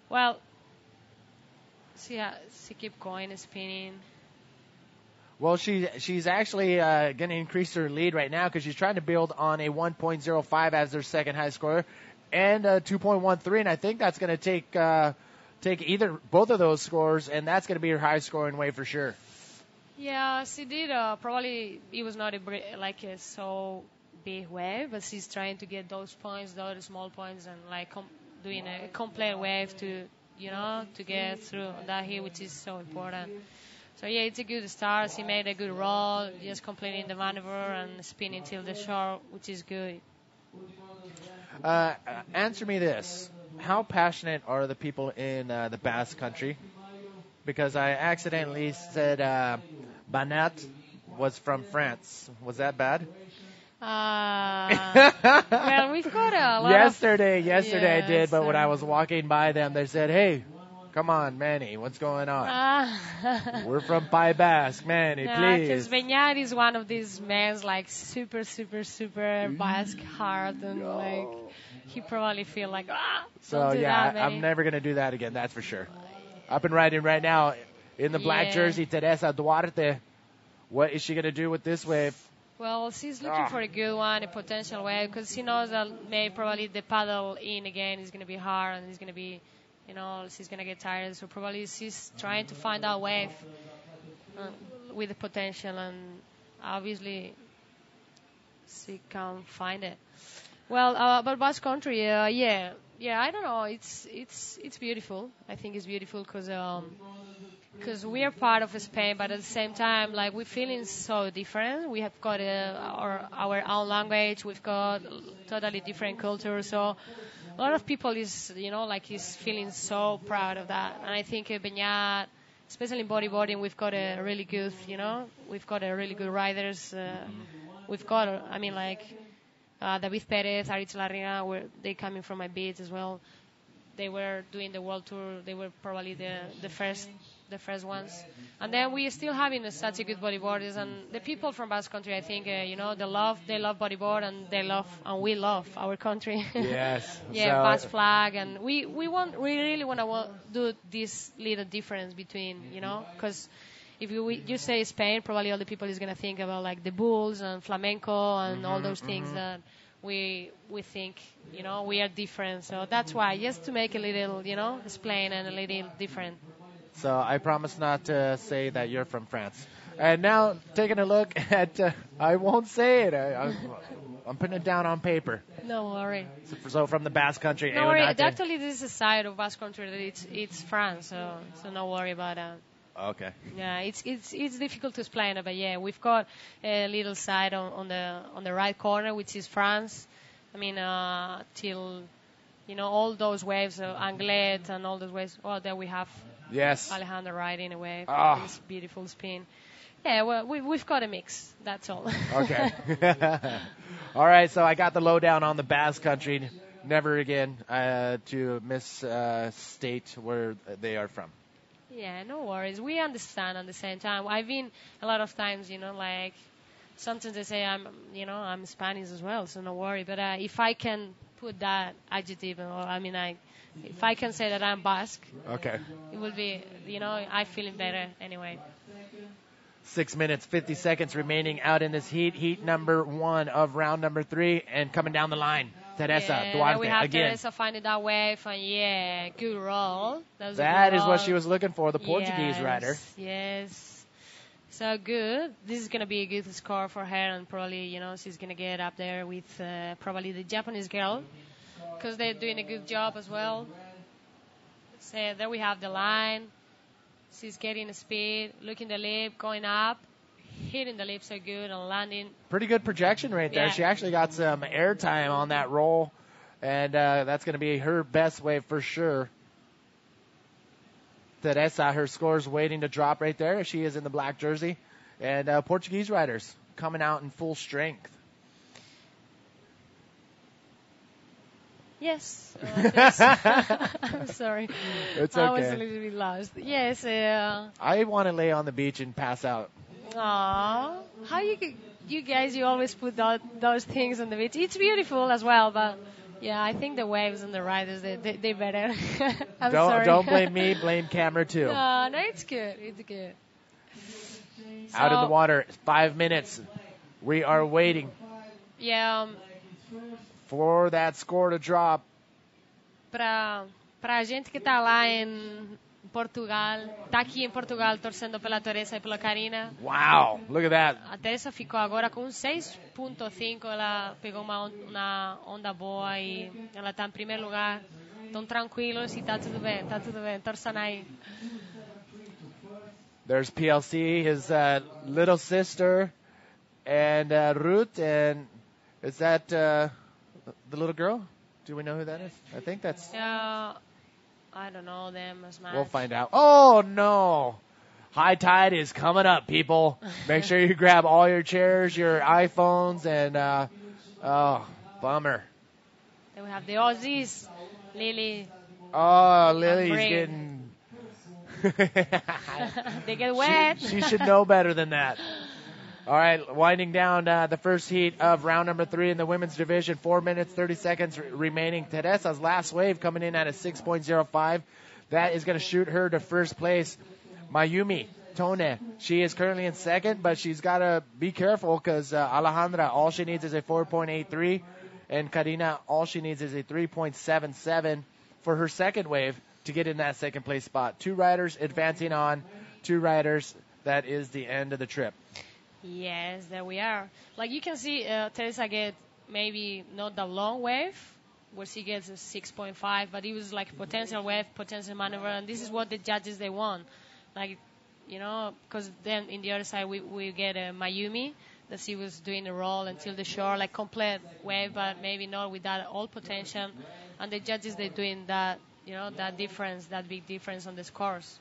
Well, she keep going, spinning. Well, she's actually going to increase her lead right now because she's trying to build on a 1.05 as their second high score and a 2.13, and I think that's going to take both of those scores, and that's going to be her high scoring wave for sure. Yeah, she did. Probably it was not a so big wave, but she's trying to get those points, those small points, and like doing a complete wave to get through that here, which is so important. So yeah, it's a good start. She made a good roll, just completing the maneuver and spinning till the shore, which is good. Answer me this. How passionate are the people in the Basque Country? Because I accidentally said Banat was from France. Was that bad? Well, we've got a lot Yesterday yes, I did, but when I was walking by them, they said, hey, come on, Manny, what's going on? We're from Pai Basque, Manny, please. Because Beñat is one of these men, like, super, super, super Basque heart, and, like, he probably feel like, So, yeah, I'm never going to do that again, that's for sure. Up and riding right now in the black jersey, Teresa Duarte. What is she going to do with this wave? Well, she's looking for a good one, a potential wave, because she knows that probably the paddle in again is going to be hard, and it's going to be, she's going to get tired. So probably she's trying to find that wave with the potential, and obviously she can't find it. Well, but Basque Country, I don't know. It's beautiful. I think it's beautiful because we are part of Spain, but at the same time, like, we're feeling so different. We have got our own language. We've got totally different culture. So a lot of people is feeling so proud of that. And I think Beñat, especially in bodyboarding, we've got a really good, we've got a really good riders. We've got, David Perez, Aritz Larriga, they coming from my beats as well. They were doing the world tour. They were probably the first ones. And then we still having such a good bodyboarders, and the people from Basque Country, I think, they love bodyboard, and we love our country. Yes. Yeah, Basque flag, and we really want to do this little difference between, because if you say Spain, probably all the people is going to think about like the bulls and flamenco and all those things that we think, we are different. So that's why, just to make a little, explain and a little different. So I promise not to say that you're from France. And now taking a look at, I won't say it. I'm putting it down on paper. No worry. So from the Basque Country. No worry. Actually, this is a side of Basque Country that it's France. So no worry about that. Okay. Yeah, it's difficult to explain it, but yeah, we've got a little side on the right corner, which is France. Till all those waves, Anglet and all those waves. Oh, there we have. Yes. Alejandro riding a wave. Oh. This beautiful spin. Yeah, well, we've got a mix. That's all. Okay. All right, so I got the lowdown on the Basque Country. Never again to misstate where they are from. Yeah, no worries. We understand at the same time. I've been a lot of times, like sometimes they say I'm Spanish as well, so no worry. But if I can put that adjective, if I can say that I'm Basque, okay, it will be, I feeling better anyway. 6 minutes, 50 seconds remaining out in this heat number 1 of round number 3, and coming down the line. Teresa Duarte we have again. Teresa finding that wave, and good roll. That is what she was looking for, the Portuguese rider. Yes. So good. This is going to be a good score for her, and probably, she's going to get up there with probably the Japanese girl, because they're doing a good job as well. So there we have the line. She's getting speed, looking the lip, going up. Hitting the lip so good and landing. Pretty good projection right there. Yeah. She actually got some air time on that roll, and that's going to be her best wave for sure. Teresa, her score's waiting to drop right there. She is in the black jersey. And Portuguese riders coming out in full strength. Yes. I'm sorry. It's okay. I was a little bit lost. Yes. I want to lay on the beach and pass out. Aww. How you guys, you always put those things on the beach. It's beautiful as well, but Yeah, I think the waves and the riders, they better. I'm don't, sorry. Don't blame me, blame camera too. No, it's good. It's good. Out in the water, 5 minutes. We are waiting Yeah, for that score to drop. pra gente que tá lá em Portugal, tá aqui em Portugal torcendo pela Teresa e pela Karina. Wow, look at that. A Teresa ficou agora com 6.5, ela pegou uma onda boa e ela tá em primeiro lugar. Estão tranquilos e tá tudo bem, torçam aí. There's PLC, his little sister, and Ruth, and is that the little girl? Do we know who that is? I think that's... I don't know them as much. We'll find out. Oh, no. High tide is coming up, people. Make sure you grab all your chairs, your iPhones, and, oh, bummer. Then we have the Aussies, Lily. Oh, Lily's getting... They get wet. She should know better than that. All right, winding down the first heat of round number 3 in the women's division. 4 minutes, 30 seconds remaining. Teresa's last wave coming in at a 6.05. That is going to shoot her to first place. Mayumi Tone, she is currently in second, but she's got to be careful because Alejandra, all she needs is a 4.83, and Karina, all she needs is a 3.77 for her second wave to get in that second place spot. 2 riders advancing on, 2 riders. That is the end of the trip. Yes, there we are. Like you can see, Teresa get maybe not the long wave, where she gets a 6.5, but it was like potential wave, potential maneuver, and this is what the judges they want. Like, you know, because then in the other side we get a Mayumi, that she was doing a roll until the shore, like complete wave, but maybe not with that all potential, and the judges they're doing that, you know, that difference, that big difference on the scores.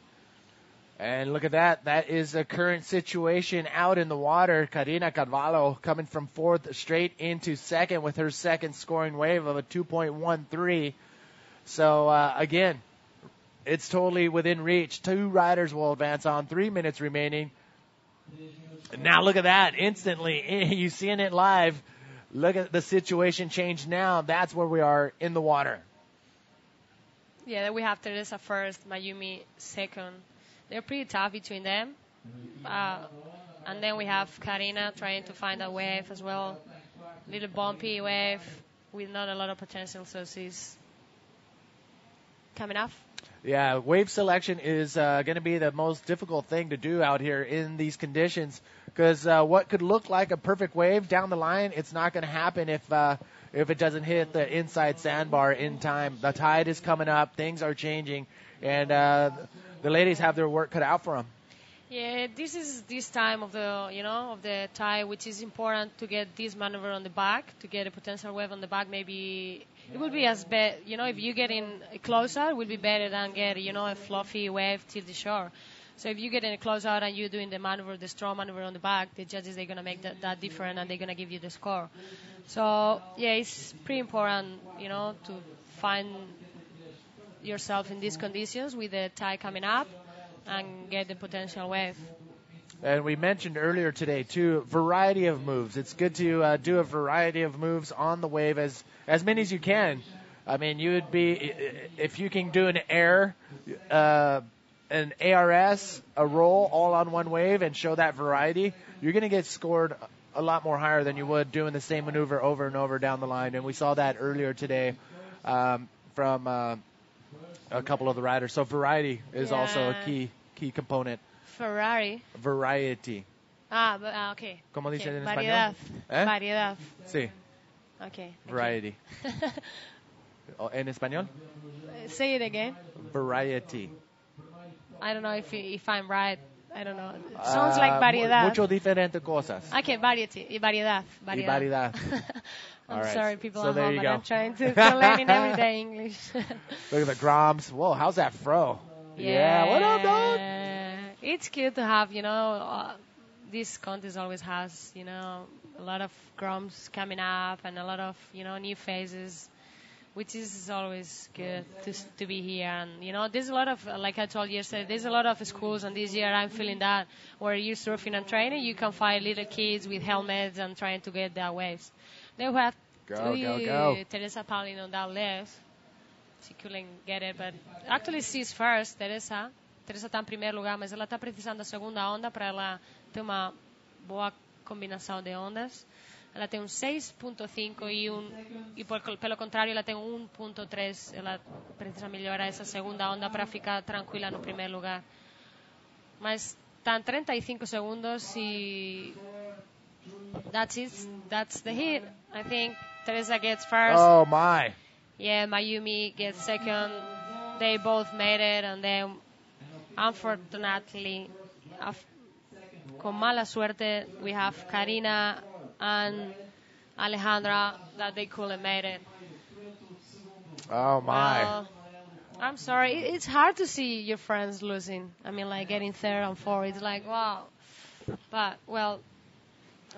And look at that. That is the current situation out in the water. Karina Carvalho coming from 4th straight into 2nd with her second scoring wave of a 2.13. So, again, it's totally within reach. 2 riders will advance on. 3 minutes remaining. Now look at that. Instantly. You're seeing it live. Look at the situation change now. That's where we are in the water. Yeah, then we have Teresa first, Mayumi second. They're pretty tough between them. And then we have Karina trying to find a wave as well. Little bumpy wave with not a lot of potential, so she's coming off. Yeah, wave selection is going to be the most difficult thing to do out here in these conditions because what could look like a perfect wave down the line, it's not going to happen if it doesn't hit the inside sandbar in time. The tide is coming up, things are changing, and the ladies have their work cut out for them. Yeah, this is this time of the tide, which is important to get this maneuver on the back, to get a potential wave on the back. Maybe it will be as bad, if you get in closer, it will be better than get, a fluffy wave till the shore. So if you get in a close out and you're doing the maneuver, the strong maneuver on the back, the judges, they're going to make that different and they're going to give you the score. So, yeah, it's pretty important, to find yourself in these conditions with the tide coming up and get the potential wave. And we mentioned earlier today, too, variety of moves. It's good to do a variety of moves on the wave, as many as you can. I mean, you would be, if you can do an air, an ARS, a roll, all on one wave and show that variety, you're going to get scored a lot more higher than you would doing the same maneuver over and over down the line. And we saw that earlier today from a couple of the riders. So variety is also a key component. Variety. Okay. ¿Cómo dice en Variedad. español? Variedad. Sí. Okay. Variety. ¿En español? Say it again. Variety. I don't know if I'm right. I don't know. It sounds like variedad. Mucho diferentes cosas. Okay, variety. Y variedad. Y variedad. I'm sorry, people so at home, but go. I'm trying to learn in everyday English. Look at the Groms. Whoa, how's that fro? Yeah. What up, dog? It's good to have, this contest always has, a lot of Groms coming up and a lot of, new faces, which is always good to be here. And, there's a lot of, like I told you yesterday, there's a lot of schools, and this year I'm feeling that where you're surfing and training, you can find little kids with helmets and trying to get their waves. Then we have Teresa Paulino that left. She couldn't get it, but actually she's first, Teresa. Teresa está em primeiro lugar, mas ela está precisando da segunda onda para ela ter uma boa combinação de ondas. Ela tem 6.5 e pelo contrário ela tem 1.3. Ela precisa melhorar essa segunda onda para ficar tranquila no primeiro lugar. Mas estão 35 segundos e that's it. That's the hit. I think Teresa gets first. Oh my. Yeah, Mayumi gets second. They both made it, and then unfortunately, con mala suerte, we have Karina and Alejandra that they couldn't make it. Oh my. Well, I'm sorry. It's hard to see your friends losing. I mean, like getting third and fourth. It's like, wow. But, well,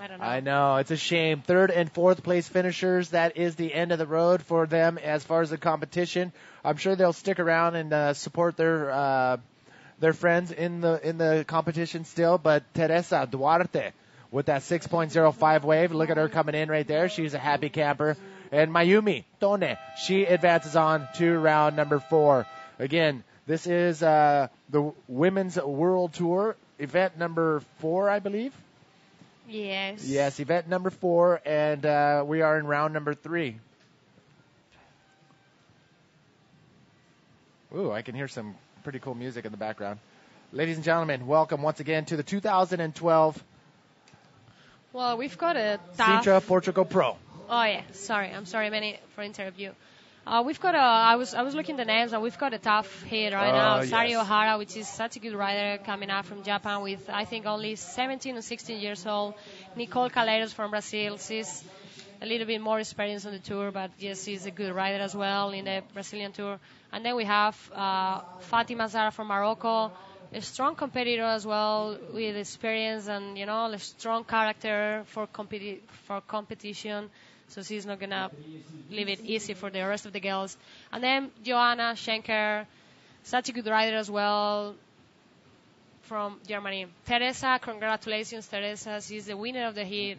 I don't know. I know. It's a shame. Third and fourth place finishers, that is the end of the road for them as far as the competition. I'm sure they'll stick around and support their friends in the competition still. But Teresa Duarte with that 6.05 wave. Look at her coming in right there. She's a happy camper. And Mayumi Tone, she advances on to round number 4. Again, this is the Women's World Tour, event number 4, I believe. Yes. Yes, event number 4, and we are in round number 3. Ooh, I can hear some pretty cool music in the background. Ladies and gentlemen, welcome once again to the 2012 Well, we've got a tough... Sintra Portugal Pro. Oh, yeah. Sorry. I'm sorry, Manny, for interview. We've got I was looking at the names, and we've got a tough hit right now. Yes. Sari Ohara, which is such a good rider coming out from Japan with, I think, only 17 or 16 years old. Nicole Calheiros from Brazil. She's a little bit more experienced on the tour, but yes, she's a good rider as well in the Brazilian tour. And then we have Fatima Zara from Morocco, a strong competitor as well with experience and, you know, a strong character for competition. So she's not going to leave it easy for the rest of the girls. And then Joanna Schenker, such a good rider as well from Germany. Teresa, congratulations, Teresa. She's the winner of the heat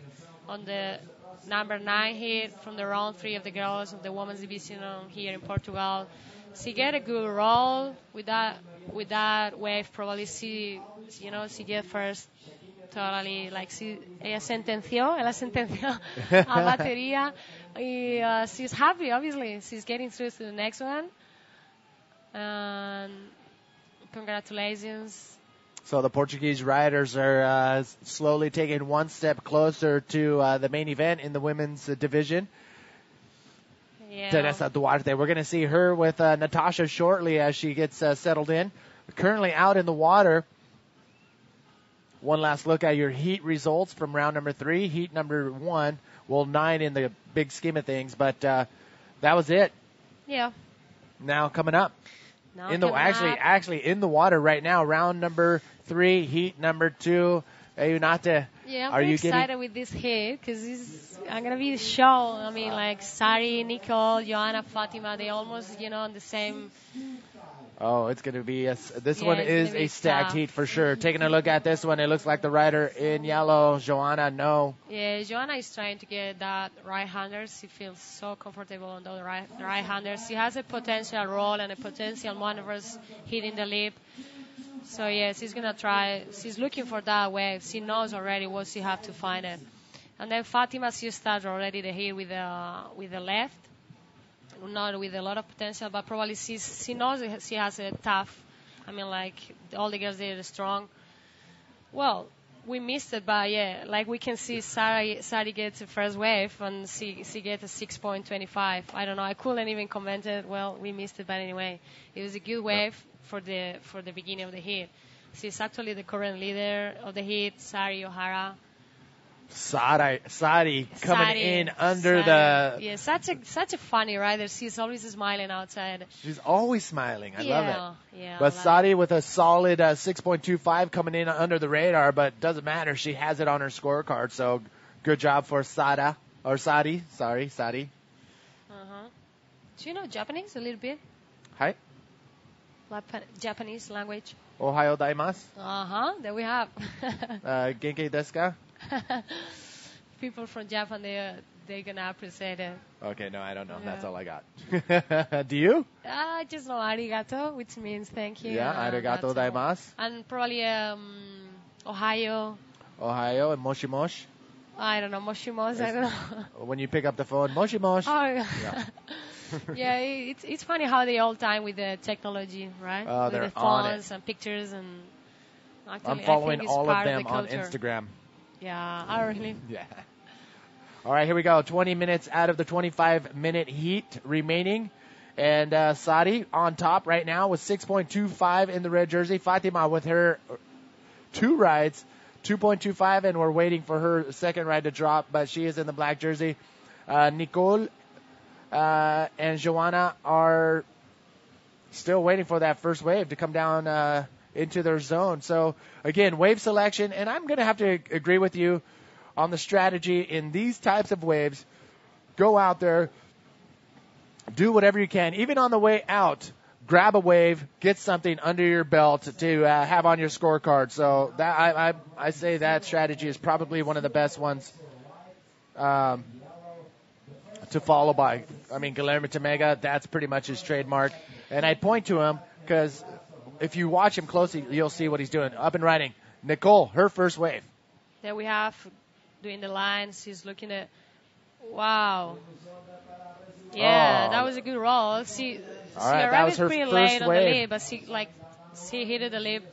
on the number 9 heat from the round 3 of the girls of the women's division here in Portugal. She get a good roll with that wave. Probably she get first. Totally, like ella sentenció a batería y she's happy, obviously. She's getting through to the next one. And congratulations. So the Portuguese riders are slowly taking one step closer to the main event in the women's division. Yeah. Teresa Duarte. We're going to see her with Natasha shortly as she gets settled in. Currently out in the water. One last look at your heat results from round number 3. Heat number 1, well, 9 in the big scheme of things, but that was it. Yeah. Now coming up. Actually in the water right now. Round number 3, heat number 2. Eunate, yeah, I'm are you excited with this heat because I'm gonna be the show. I mean, like Sari, Nicole, Joanna, Fatima, they almost, on the same. Oh, it's going to be this Yeah, one it's is gonna be a stacked tough. heat for sure. Taking a look at this one, it looks like the rider in yellow, Joanna, no. Yeah, Joanna is trying to get that right-hander. She feels so comfortable on the right-hander. She has a potential roll and a potential maneuvers hitting the lip. So, yeah, she's going to try. She's looking for that wave. She knows already what she has to find it. And then Fatima, she started already the hit with the left. Not with a lot of potential, but probably she knows she has a tough. I mean, like, all the girls, they're strong. Well, we missed it, but yeah, like we can see Sari gets the first wave, and she gets a 6.25. I don't know, I couldn't even comment it. Well, we missed it, but anyway, it was a good wave for the beginning of the heat. She's actually the current leader of the heat, Sari Ohara. Sari coming in under the... Yeah, such a funny rider. She's always smiling outside. She's always smiling. I love it. Yeah, but Sari with a solid 6.25 coming in under the radar, but doesn't matter. She has it on her scorecard, so good job for Sari. Sorry, Sari. Uh-huh. Do you know Japanese a little bit? Hi. Japanese language. Ohayo daimasu. Uh-huh, there we have. Genki desu ka? People from Japan, they're gonna appreciate it. Okay, no, I don't know. Yeah. That's all I got. Do you? I just know arigato, which means thank you. Yeah, arigato that's all. daimasu. And probably Ohio. Ohio and moshi mosh. I don't know, moshimos, I don't know. When you pick up the phone, moshi mosh. Oh, Yeah. yeah, it's funny how they all time with the technology, right? Oh, with they're the on phones and pictures and. Actually, I'm following I think it's all of part them the on culture. Instagram. Yeah, oh really? Yeah. All right, here we go. 20 minutes out of the 25-minute heat remaining. And Sadi on top right now with 6.25 in the red jersey. Fatima with her 2 rides, 2.25, and we're waiting for her second ride to drop, but she is in the black jersey. Nicole and Joanna are still waiting for that first wave to come down into their zone. So, again, wave selection, and I'm going to have to agree with you on the strategy in these types of waves. Go out there, do whatever you can. Even on the way out, grab a wave, get something under your belt to have on your scorecard. So that I say that strategy is probably one of the best ones to follow by. I mean, Guillermo Tamega, that's pretty much his trademark. And I point to him because if you watch him closely, you'll see what he's doing. Up and riding. Nicole, her first wave. There we have doing the lines. He's looking at. Wow. Yeah, that was a good roll. She arrived pretty late on the lip, but she hit the lip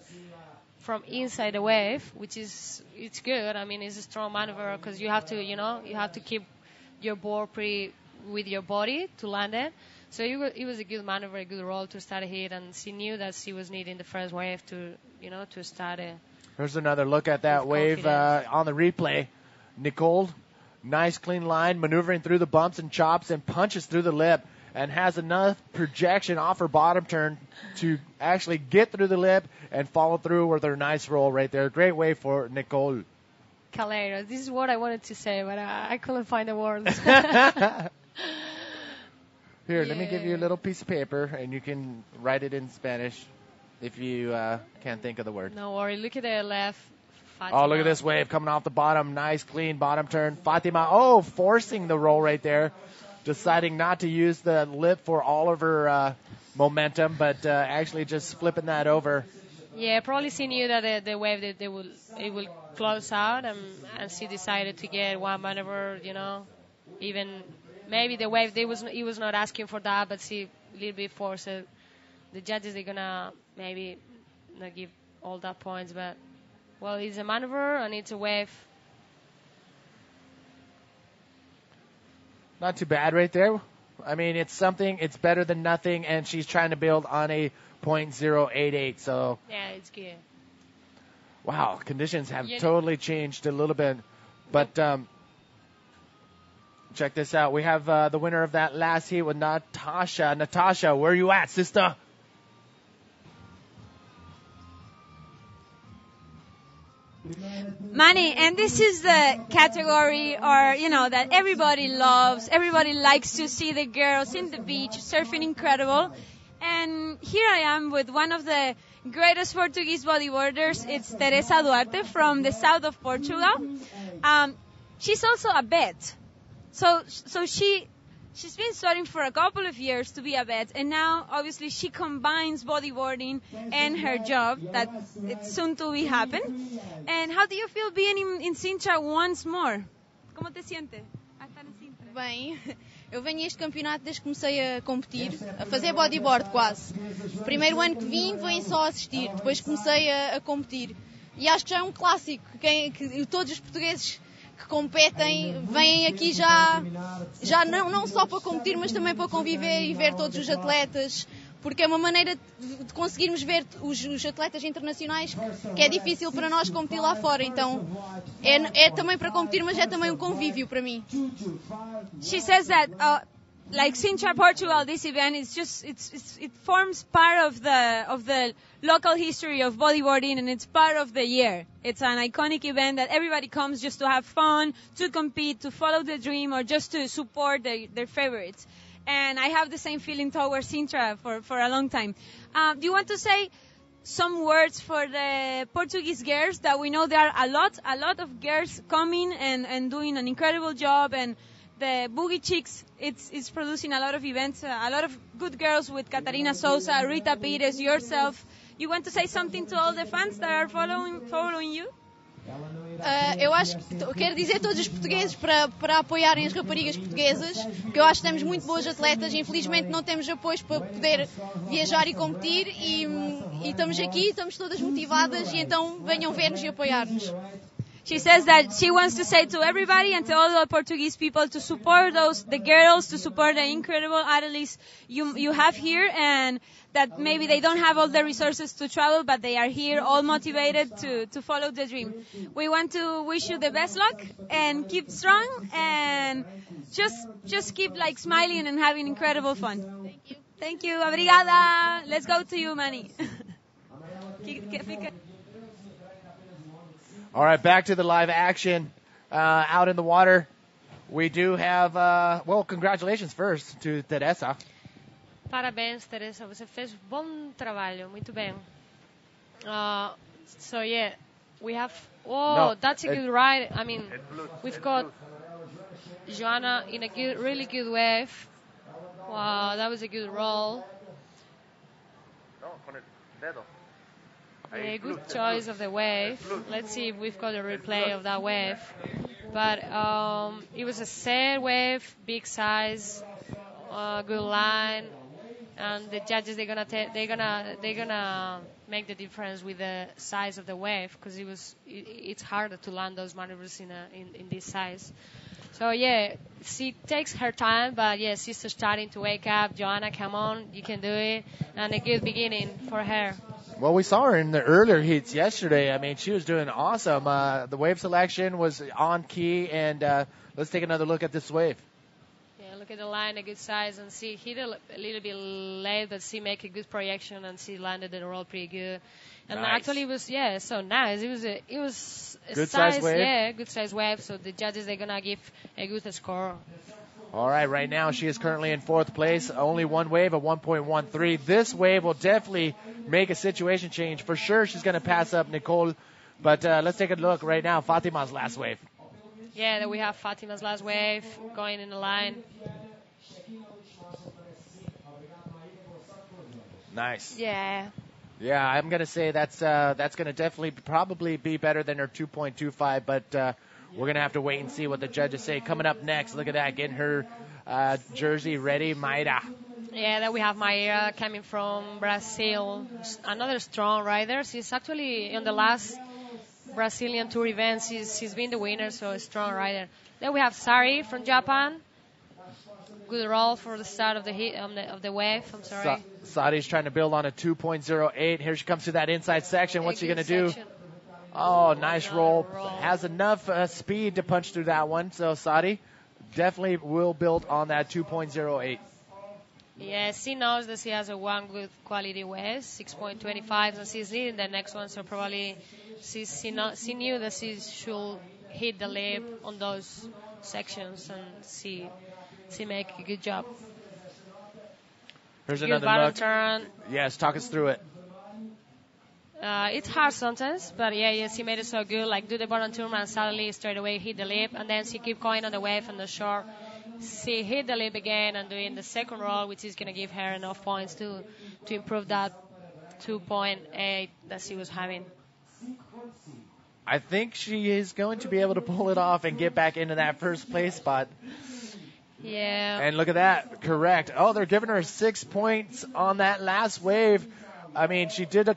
from inside the wave, which is it's good. I mean, it's a strong maneuver because you have to keep your board with your body to land it. So it was a good maneuver, a good roll to start a hit, and she knew that she was needing the first wave to start it. Here's another look at that wave on the replay. Nicole, nice clean line, maneuvering through the bumps and chops and punches through the lip and has enough projection off her bottom turn to actually get through the lip and follow through with her nice roll right there. Great wave for Nicole. Calero, this is what I wanted to say, but I couldn't find the words. Here, let me give you a little piece of paper, and you can write it in Spanish if you can't think of the word. No worry. Look at the left. Fatima. Oh, look at this wave coming off the bottom. Nice, clean bottom turn. Fatima, forcing the roll right there. Deciding not to use the lip for all of her momentum, but actually just flipping that over. Yeah, probably she knew that the wave it will close out, and she decided to get one maneuver. Even maybe the wave he was not asking for that, but she a little bit forced it. The judges are gonna maybe not give all that points, but well, it's a maneuver and it's a wave. Not too bad right there. I mean, it's something. It's better than nothing, and she's trying to build on a .088. So yeah, it's good. Wow, conditions have totally changed a little bit, but check this out. We have the winner of that last heat with Natasha. Natasha, where are you at, sister? Manny, and this is the category that everybody loves. Everybody likes to see the girls in the beach surfing incredible. And here I am with one of the greatest Portuguese bodyboarders. It's Teresa Duarte from the south of Portugal. She's also a vet. So she's been studying for a couple of years to be a vet, and now obviously she combines bodyboarding and her job that it's soon to be happen. And how do you feel being in Sintra once more? ¿Cómo te sientes? Bem, eu venho a este campeonato desde que comecei a competir, a fazer bodyboard quase. O primeiro ano que vim só assistir, depois comecei a competir. E acho que já é um clássico, que todos os portugueses que competem vêm aqui já não só para competir, mas também para conviver e ver todos os atletas, porque é uma maneira de conseguirmos ver os atletas internacionais que é difícil para nós competir lá fora. Então é também para competir, mas é também um convívio para mim. She says that like Sintra Portugal, this event is it forms part of the local history of bodyboarding, and it's part of the year. It's an iconic event that everybody comes just to have fun, to compete, to follow the dream, or just to support their favorites. And I have the same feeling towards Sintra for a long time. Do you want to say some words for the Portuguese girls that we know there are a lot of girls coming and doing an incredible job and the Boogie Chicks, it's producing a lot of events, a lot of good girls with Catarina Souza, Rita Pires, yourself. You want to say something to all the fans that are following you? Eu acho que quero dizer a todos os portugueses para apoiarem as raparigas portuguesas, que eu acho que temos muito boas atletas, infelizmente não temos apoios para poder viajar e competir e estamos aqui, estamos todas motivadas e então venham ver-nos e apoiar-nos. She says that she wants to say to everybody and to all the Portuguese people to support the girls, to support the incredible athletes you have here, and that maybe they don't have all the resources to travel, but they are here all motivated to follow the dream. We want to wish you the best luck and keep strong and just keep like smiling and having incredible fun. Thank you. Thank you. Obrigada. Let's go to you, Manny. All right, back to the live action out in the water. We do have, congratulations first to Teresa. Parabéns, Teresa. Você fez bom trabalho. Muito bem. So, yeah, we have... That's a good ride. I mean, we've got Joanna in a really good wave. Wow, that was a good roll. A good choice of the wave. Let's see if we've got a replay of that wave. But it was a sad wave, big size, good line, and the judges they're gonna make the difference with the size of the wave because it's harder to land those maneuvers in this size. So yeah, she takes her time, but yeah, she's starting to wake up. Joanna, come on, you can do it, and a good beginning for her. Well, we saw her in the earlier heats yesterday. I mean, she was doing awesome. The wave selection was on key, and let's take another look at this wave. Yeah, look at the line, a good size, and she hit a little bit late, but she make a good projection, and she landed the roll pretty good. And Nice. actually, it was so nice. It was a Good size wave? Yeah, good size wave. So the judges they're gonna give a good score. All right now she is currently in fourth place. Only one wave, a 1.13. This wave will definitely make a situation change. For sure, she's going to pass up Nicole. But let's take a look right now. Fatima's last wave. Yeah, then we have Fatima's last wave going in the line. Nice. Yeah. Yeah, I'm going to say that's going to definitely probably be better than her 2.25, but we're going to have to wait and see what the judges say. Coming up next, look at that, getting her jersey ready, Mayra. Yeah, then we have Mayra coming from Brazil, another strong rider. She's actually in the last Brazilian Tour event. She's been the winner, so a strong rider. Then we have Sari from Japan. Good roll for the start of the heat of the wave. I'm sorry. Sari's trying to build on a 2.08. Here she comes to that inside section. What's she going to do? Oh, nice roll. Has enough speed to punch through that one. So Sari definitely will build on that 2.08. Yeah, she knows that she has a one good quality wave, 6.25, and she's leading the next one. So probably she knew that she should hit the lip on those sections, and she make a good job. Here's good another bottom look. turn. Yes, talk us through it. It's hard sometimes, but yeah, she made it so good. Like do the bottom turn and suddenly straight away hit the lip, and then she keep going on the wave and the shore. She hit the lip again and doing the second roll, which is gonna give her enough points to improve that 2.8 that she was having. I think she is going to be able to pull it off and get back into that first place spot. Yeah. And look at that, correct. Oh, they're giving her 6 points on that last wave. I mean, she did a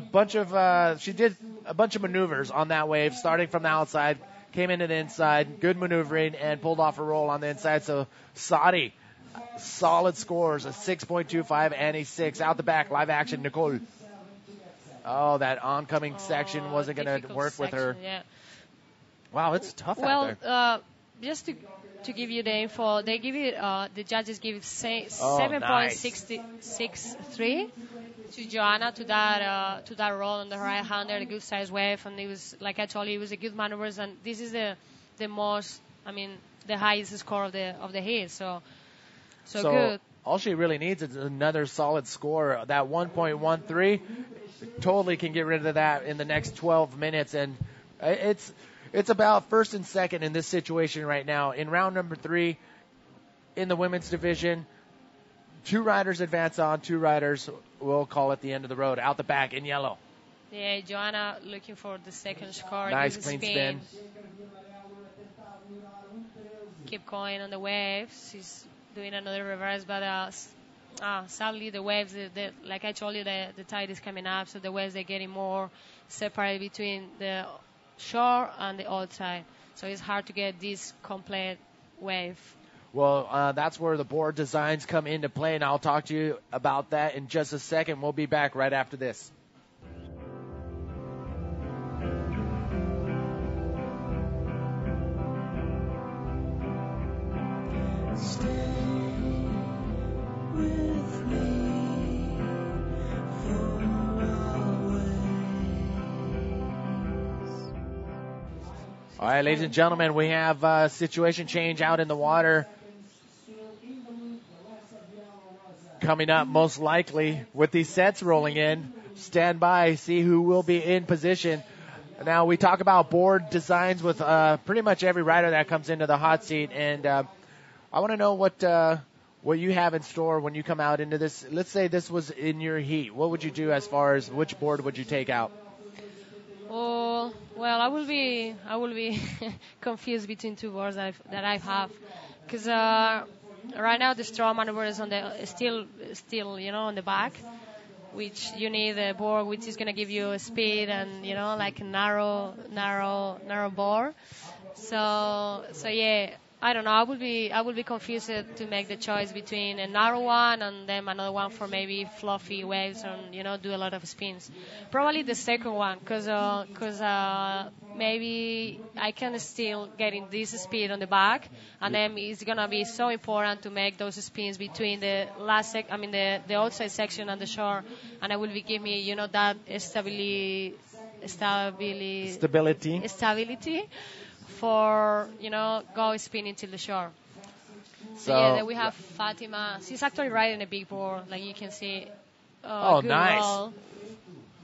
bunch of maneuvers on that wave, starting from the outside, came into the inside, good maneuvering, and pulled off a roll on the inside. So Sadi, solid scores, a 6.25 and a 6. Out the back, live action, Nicole. Oh, that oncoming section wasn't going to work with her. Yeah. Wow, it's tough out there. Well, just to give you the info, they give it. The judges give 7.63 to Joanna to that roll on the right hander, a good size wave, and it was like I told you, it was a good maneuvers, and this is the most, I mean, the highest score of the heat. So good. All she really needs is another solid score. That 1.13 totally can get rid of that in the next 12 minutes, and it's it's about first and second in this situation right now. In round number 3, in the women's division, 2 riders advance on, 2 riders, we'll call it the end of the road, out the back in yellow. Yeah, Joanna looking for the second score. Nice clean spin. Keep going on the waves. She's doing another reverse, but sadly the waves, like I told you, the tide is coming up, so the waves they're getting more separated between the shore and the outside. So it's hard to get this complete wave. Well, that's where the board designs come into play, and I'll talk to you about that in just a second. We'll be back right after this. All right, ladies and gentlemen, we have a situation change out in the water coming up most likely with these sets rolling in. Stand by, see who will be in position. Now, we talk about board designs with pretty much every rider that comes into the hot seat, and I want to know what you have in store when you come out into this. Let's say this was in your heat. What would you do as far as which board would you take out? Oh, well, I will be confused between 2 boards that I have, because right now the straw maneuver is on the still on the back, which you need a board which is gonna give you a speed and like a narrow board. So yeah. I don't know. I would be confused to make the choice between a narrow one and then another one for maybe fluffy waves and do a lot of spins. Probably the second one, because maybe I can still get in this speed on the back, and then it's gonna be so important to make those spins between the the outside section and the shore, and it will give me that stability for go spinning to the shore. So yeah, then we have Fatima. She's actually riding a big board, like you can see. Oh, nice. Roll.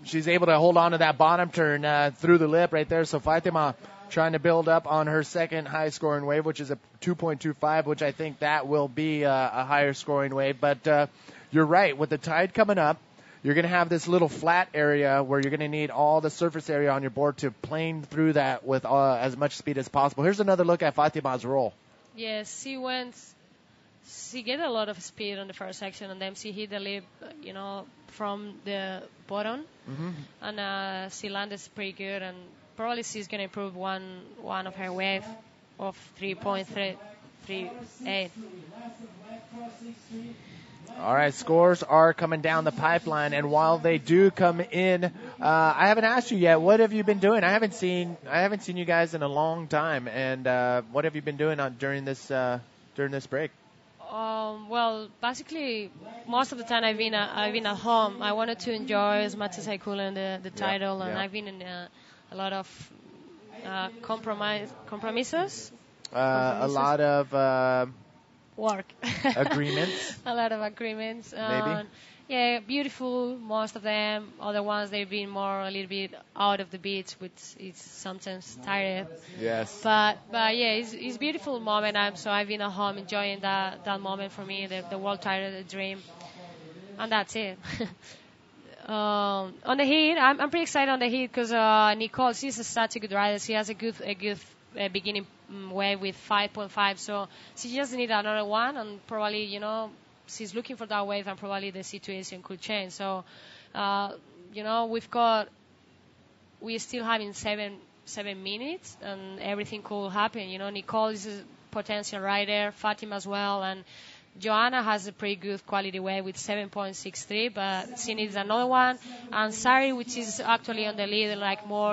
She's able to hold on to that bottom turn through the lip right there. So Fatima trying to build up on her second high scoring wave, which is a 2.25, which I think that will be a higher scoring wave. But you're right, with the tide coming up, you're going to have this little flat area where you're going to need all the surface area on your board to plane through that with as much speed as possible. Here's another look at Fatima's roll. Yes, she get a lot of speed on the first section, and then she hit the lip, from the bottom, and she landed pretty good, and probably she's going to improve one of her wave of 3.38. All right, scores are coming down the pipeline, and while they do come in, I haven't asked you yet. What have you been doing? I haven't seen you guys in a long time, and what have you been doing during this break? Well, basically, most of the time I've been at home. I wanted to enjoy as much as I could in the title, and I've been in a lot of compromises. A lot of work. Agreements. A lot of agreements. Maybe. Yeah, beautiful, most of them. Other ones, they've been a little bit out of the beach, which is sometimes tired. Yes. But yeah, it's beautiful moment. I've been at home enjoying that moment for me, the world title, the dream. And that's it. On the heat, I'm pretty excited on the heat because Nicole, she's such a good rider. She has a good beginning wave with 5.5, so she just need another one, and probably she's looking for that wave, and probably the situation could change. So we're still having seven minutes, and everything could happen. Nicole is a potential rider, Fatima as well, and Joanna has a pretty good quality wave with 7.63, but she needs another one. And Sari, which is actually on the lead,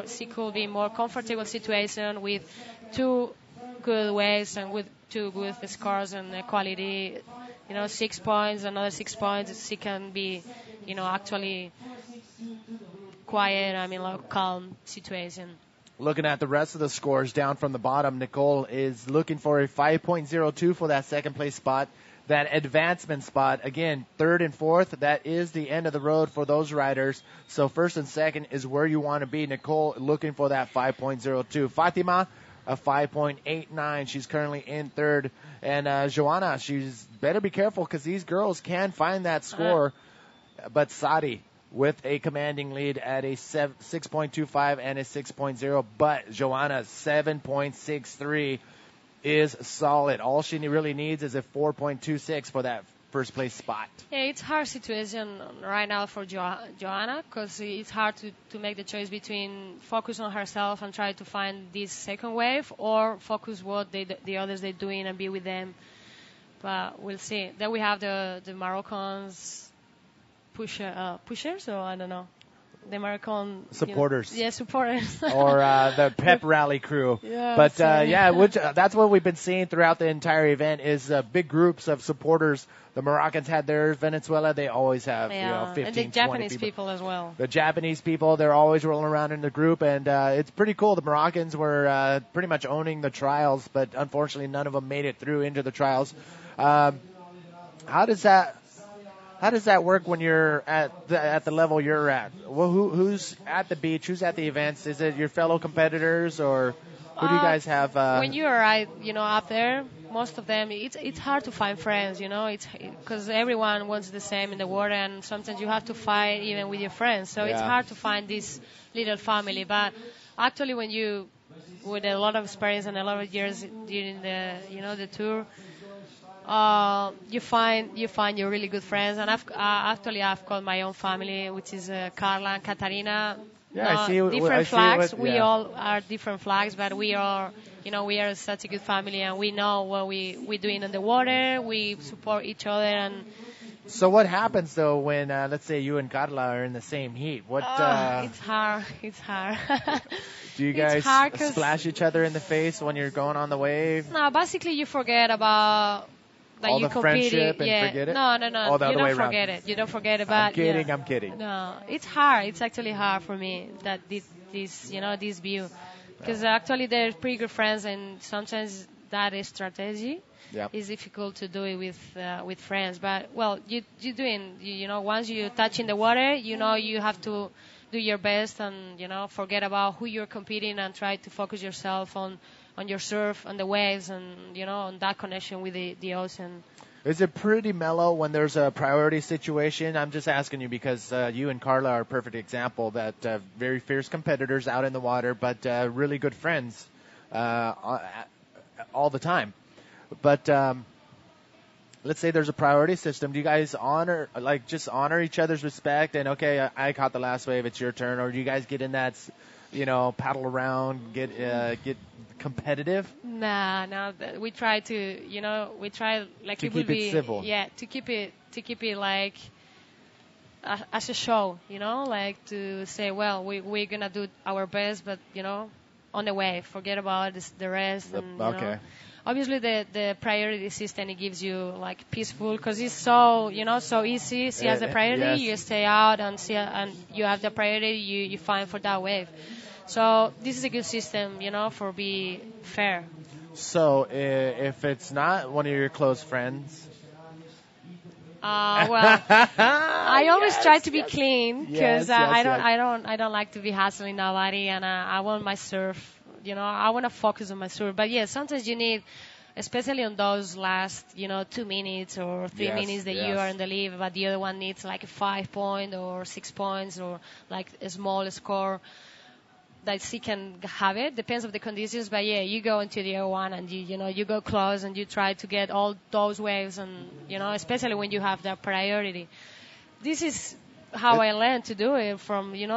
she could be more comfortable situation with 2 good waves and with 2 good scores and quality, 6 points, another 6 points. She can be, actually quiet, calm situation. Looking at the rest of the scores down from the bottom, Nicole is looking for a 5.02 for that second place spot. that advancement spot. Again, third and fourth, that is the end of the road for those riders. So first and second is where you want to be. Nicole looking for that 5.02. Fatima, a 5.89. She's currently in third. And Joanna, she's better be careful because these girls can find that score. But Sadi with a commanding lead at a 6.25 and a 6.0. But Joanna, 7.63 is solid. All she really needs is a 4.26 for that first place spot. Yeah, it's a hard situation right now for Joanna because it's hard to make the choice between focus on herself and try to find this second wave or focus what the others they're doing and be with them. But we'll see. Then we have the Moroccans pushers, or I don't know. The Moroccan supporters. Supporters. Or the pep rally crew. Yeah, but that's what we've been seeing throughout the entire event is big groups of supporters. The Moroccans had theirs. Venezuela, they always have 15, and the 20 Japanese people as well. The Japanese people, they're always rolling around in the group, and it's pretty cool. The Moroccans were pretty much owning the trials, but unfortunately none of them made it through into the trials. How does that work when you're at the level you're at? Well, who's at the beach? Who's at the events? Is it your fellow competitors, or who do you guys have? When you arrive, up there, most of them, it's hard to find friends. It's because everyone wants the same in the water, and sometimes you have to fight even with your friends. So it's hard to find this little family. But actually, when you with a lot of experience and a lot of years during the tour. You find your really good friends, and I've called my own family, which is Carla and Katarina. Yeah, I see. Different flags. We all are different flags, but we are such a good family, and we know what we're doing in the water. We support each other, and. So what happens though when let's say you and Carla are in the same heat? It's hard. Do you guys splash each other in the face when you're going on the wave? No, basically you forget about. That all you the friendship and forget it? No. You don't forget it. You don't forget about it. I'm kidding. No, it's hard. It's actually hard for me that this view, because actually they're pretty good friends, and sometimes that is strategy. Yep. It's difficult to do it with friends. But well, you're doing once you touch in the water, you have to do your best and forget about who you're competing and try to focus yourself on your surf, on the waves, and on that connection with the ocean. Is it pretty mellow when there's a priority situation? I'm just asking you because you and Carla are a perfect example that very fierce competitors out in the water, but really good friends all the time. But let's say there's a priority system. Do you guys honor each other's respect? And okay, I caught the last wave, it's your turn, or do you guys get in that? Paddle around, get competitive? No. We try to, like to keep it civil. Yeah, to keep it like as a show, like to say, well, we're gonna do our best, but on the way, forget about the rest. And, obviously, the priority system, it gives you like peaceful because it's so easy. See as the priority, yes. You stay out and you have the priority. You find for that wave. So this is a good system, for be fair. So if it's not one of your close friends. I always try to be clean because I don't like to be hassling nobody, and I want my surf. I want to focus on my surf. But yeah, sometimes you need, especially on those last, 2 minutes or 3 minutes that you are in the lead, but the other one needs like a 5 point or 6 points or like a small score that she can have it. Depends on the conditions, but yeah, you go into the air one and you go close and you try to get all those waves, and especially when you have that priority. This is how I learned to do it from looking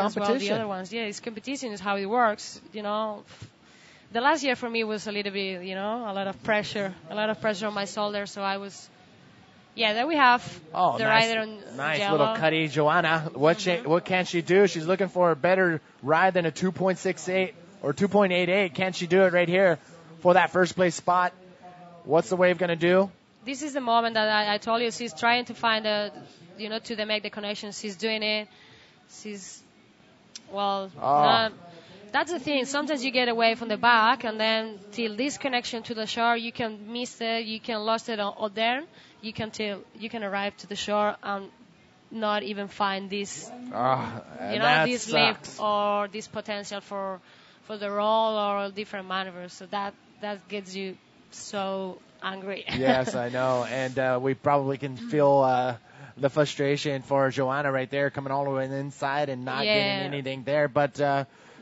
as well the other ones. Yeah, it's competition is how it works. The last year for me was a little bit a lot of pressure on my shoulders, so I was. Yeah, then we have the rider on nice yellow. Little cutty, Joanna. What can she do? She's looking for a better ride than a 2.68 or 2.88. Can she do it right here for that first place spot? What's the wave going to do? This is the moment that I told you. She's trying to find to make the connection. She's doing it. She's not that's the thing. Sometimes you get away from the back, and then till this connection to the shore, you can miss it, you can lose it out there. You can arrive to the shore and not even find this, this lift or this potential for the roll or different maneuvers. So that gets you so angry. Yes, I know, and we probably can feel the frustration for Joanna right there, coming all the way inside and not getting anything there. But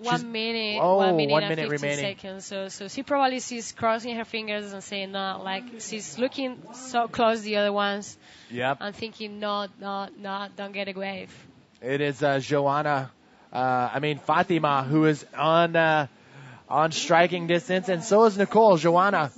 1 minute, 1 1 minute and 15 remaining. seconds. So she probably she's crossing her fingers and saying no, like she's looking so close to the other ones. Yep. And thinking no, don't get a wave. It is Joanna, Fatima, who is on striking distance, and so is Nicole. Joanna,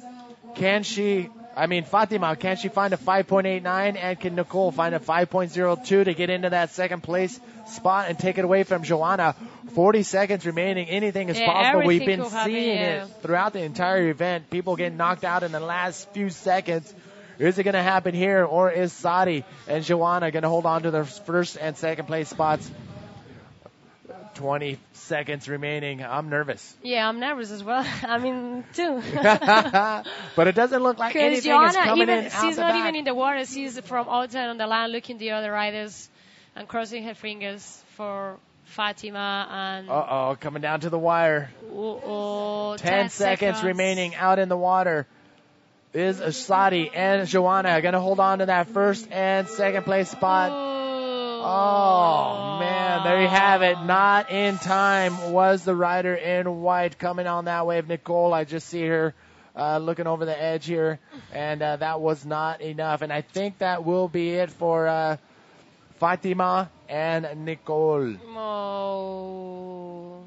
Fatima, can she find a 5.89, and can Nicole find a 5.02 to get into that second place spot and take it away from Joanna? 40 seconds remaining. Anything is possible. We've been seeing it throughout the entire event. People getting knocked out in the last few seconds. Is it going to happen here, or is Sadi and Joanna going to hold on to their first and second place spots? 20 seconds remaining. I'm nervous. Yeah, I'm nervous as well. Too. But it doesn't look like anything Joanna, is coming in out she's the not back. even in the water. She's from outside on the line looking the other riders and crossing her fingers for Fatima and... coming down to the wire. 10 seconds remaining out in the water. Is Sadi and Joanna going to hold on to that first and second place spot? Oh, man, there you have it. Not in time was the rider in white coming on that wave. Nicole, I just see her looking over the edge here, and that was not enough. And I think that will be it for Fatima and Nicole. Oh,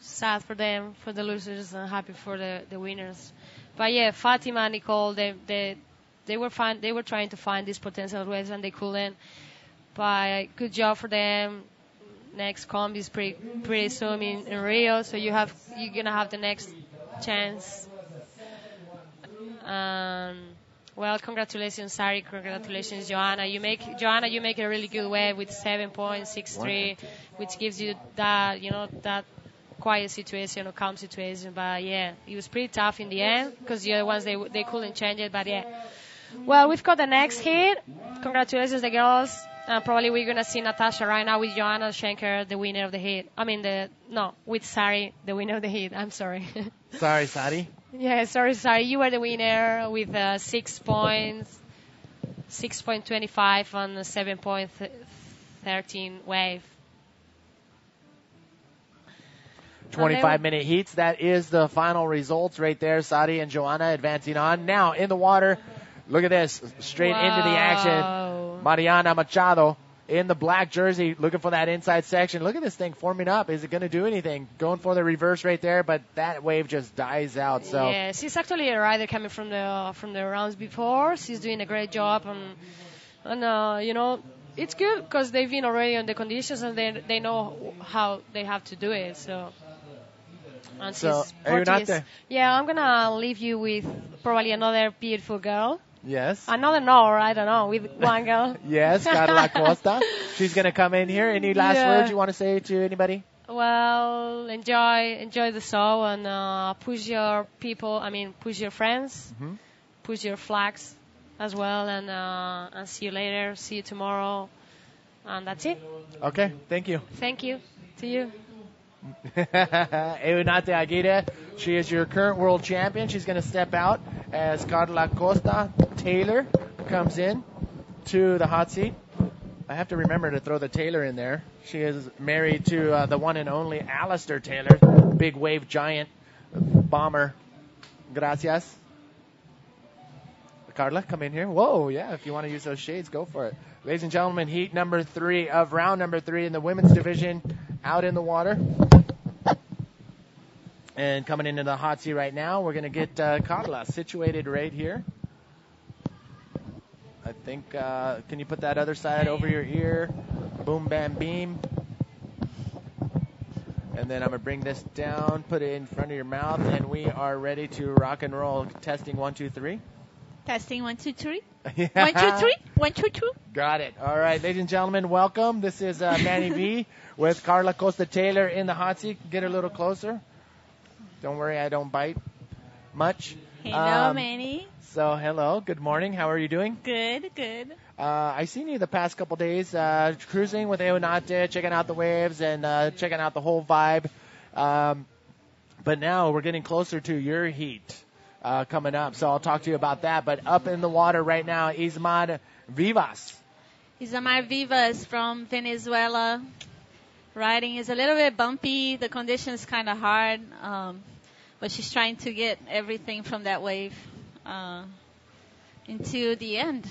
sad for them, for the losers, and happy for the winners. But yeah, Fatima and Nicole, they were fine. They were trying to find these potential waves and they couldn't. But good job for them. Next comp is pretty soon in Rio, so you're gonna have the next chance. Well, congratulations, Sari. Congratulations, Joanna. You make a really good wave with 7.63, which gives you that that quiet situation or calm situation. But yeah, it was pretty tough in the end because the other ones they couldn't change it. But yeah, well, we've got the next hit. Congratulations, the girls. Probably we're gonna see Natasha right now with Joanna Schenker, the winner of the heat. With Sari, the winner of the heat. I'm sorry. Sorry, Sari. Yeah, sorry. You were the winner with 6.25 on a 7.13 wave. 25-minute heats. That is the final results right there. Sadi and Joanna advancing on. Now in the water. Look at this. Straight into the action. Mariana Machado in the black jersey looking for that inside section. Look at this thing forming up. Is it going to do anything? Going for the reverse right there, but that wave just dies out. So yeah, she's actually a rider coming from the rounds before. She's doing a great job, and it's good because they've been already on the conditions and they know how they have to do it. So she's Portuguese. Yeah, I'm gonna leave you with probably another beautiful girl. Yes. Another I don't know, with one girl. Yes, Carla Costa. She's going to come in here. Any last words you want to say to anybody? Well, enjoy the show and push your people, push your friends, push your flags as well, and see you later, see you tomorrow, and that's it. Okay, thank you. Thank you to you. Eunate Aguirre, she is your current world champion. She's going to step out as Carla Costa Taylor comes in to the hot seat. I have to remember to throw the Taylor in there. She is married to the one and only Alistair Taylor, big wave giant bomber. Gracias. Carla, come in here. Whoa, yeah, if you want to use those shades, go for it. Ladies and gentlemen, heat number 3 of round number 3 in the women's division out in the water. And coming into the hot seat right now, we're going to get Carla situated right here. I think, can you put that other side over your ear? Boom, bam, beam. And then I'm going to bring this down, put it in front of your mouth, and we are ready to rock and roll. Testing 1, 2, 3. Testing 1, 2, 3. Yeah. 1, 2, 3. 1, 2, 2. Got it. All right, ladies and gentlemen, welcome. This is Manny V with Carla Costa Taylor in the hot seat. Get a little closer. Don't worry, I don't bite much. Hello, Manny. So, hello. Good morning. How are you doing? Good, good. I've seen you the past couple days cruising with Eonate, checking out the waves and checking out the whole vibe. But now we're getting closer to your heat coming up, so I'll talk to you about that. But up in the water right now, Ismar Vivas. Isamar Vivas from Venezuela. Riding is a little bit bumpy. The condition is kind of hard, but she's trying to get everything from that wave into the end.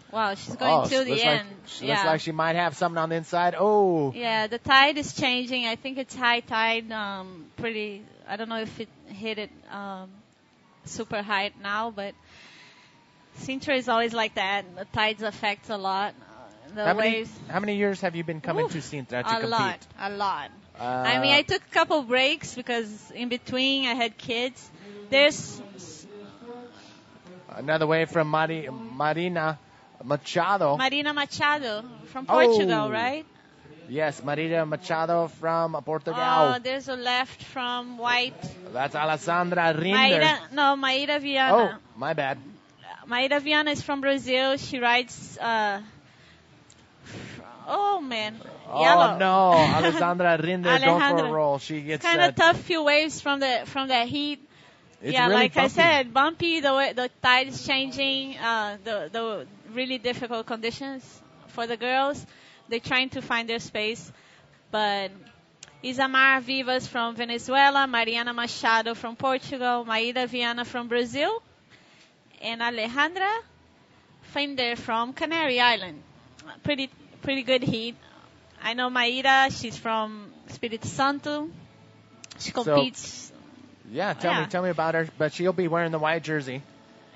Wow, she's going to the end. Looks like she might have something on the inside. Oh. Yeah, the tide is changing. I think it's high tide. I don't know if it hit it super high now, but Sintra is always like that. The tides affect a lot. The waves. How many years have you been coming to Sintra to compete? A lot. I mean, I took a couple breaks because in between I had kids. There's another wave from Marina Machado. Marina Machado from Portugal, right? Yes, Marina Machado from Portugal. Oh, there's a left from white. That's Alessandra Rinder. Maíra Viana. Oh, my bad. Maíra Viana is from Brazil. She rides. Oh man. Yellow. Oh no, Alessandra Rinder going for a roll. She gets kind of tough few waves from that heat. It's yeah, really like bumpy. I said, bumpy. The tide is changing. The really difficult conditions for the girls. They're trying to find their space, but Isamar Vivas from Venezuela, Mariana Machado from Portugal, Maíra Viana from Brazil, and Alejandra Fender from Canary Island. Pretty good heat. I know Maíra. She's from Espírito Santo. She competes. Tell me about her. But she'll be wearing the white jersey.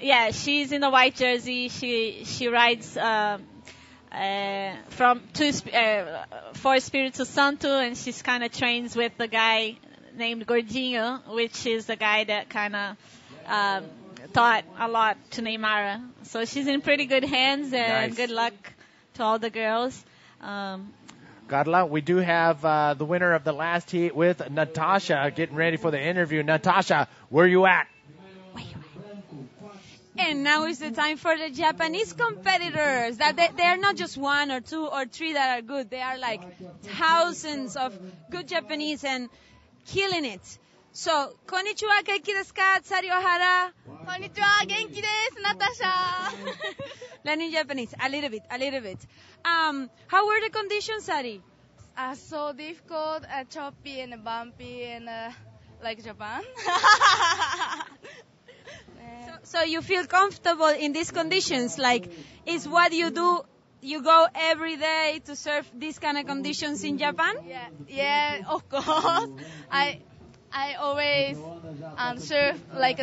Yeah, she's in the white jersey. She rides for Espírito Santo, and she's kind of trains with the guy named Gordinho, which is the guy that kind of taught a lot to Neymar. So she's in pretty good hands, and good luck to all the girls. Carla, we do have the winner of the last heat with Natasha getting ready for the interview. Natasha, where you at? And now is the time for the Japanese competitors. That they are not just one or two or three that are good. They are like thousands of good Japanese and killing it. So, konnichiwa, genki desu ka? Sari ohara. Konnichiwa, genki desu, Natasha. Learn in Japanese, a little bit. How were the conditions, Sari? So difficult, choppy and bumpy and like Japan. So you feel comfortable in these conditions? Like, is what you do, you go every day to surf these kind of conditions in Japan? Yeah, of course. I always surf like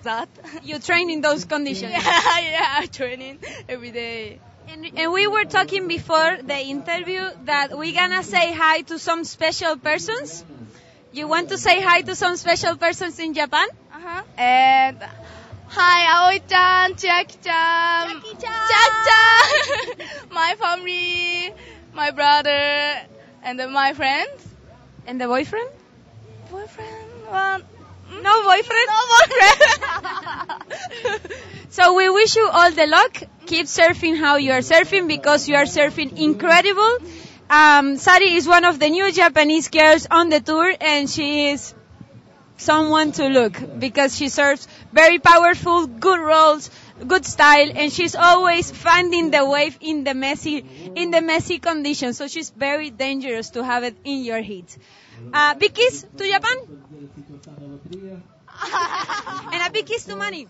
that. You train in those conditions? Yeah, training every day. And we were talking before the interview that we're gonna say hi to some special persons. You want to say hi to some special persons in Japan? And hi, Aoi-chan, Chiaki-chan, Chiaki-chan, my family, my brother, and my friends. And the boyfriend? No boyfriend. So we wish you all the luck. Keep surfing how you are surfing because you are surfing incredible. Sari is one of the new Japanese girls on the tour, and she is someone to look because she surfs very powerful, good rolls, good style, and she's always finding the wave in the messy conditions. So she's very dangerous to have it in your heat. Big kiss to Japan. And a big kiss to Manny.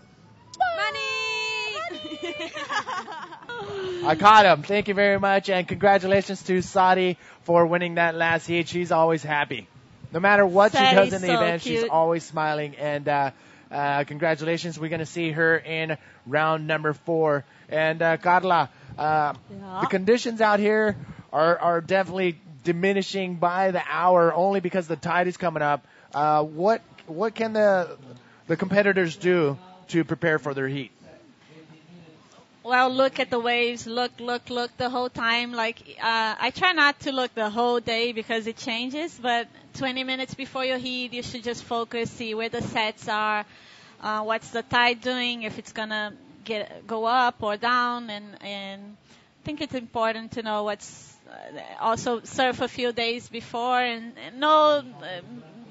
I caught him. Thank you very much, and congratulations to Sadi for winning that last heat. She's always happy. No matter what she does in the event, she's always smiling, and congratulations. We're going to see her in round number 4. And Carla, the conditions out here are definitely diminishing by the hour only because the tide is coming up. What can the competitors do to prepare for their heat? Well, look at the waves. Look the whole time. I try not to look the whole day because it changes. But 20 minutes before your heat, you should just focus, see where the sets are, what's the tide doing, if it's gonna go up or down, and I think it's important to know what's. Also surf a few days before and know,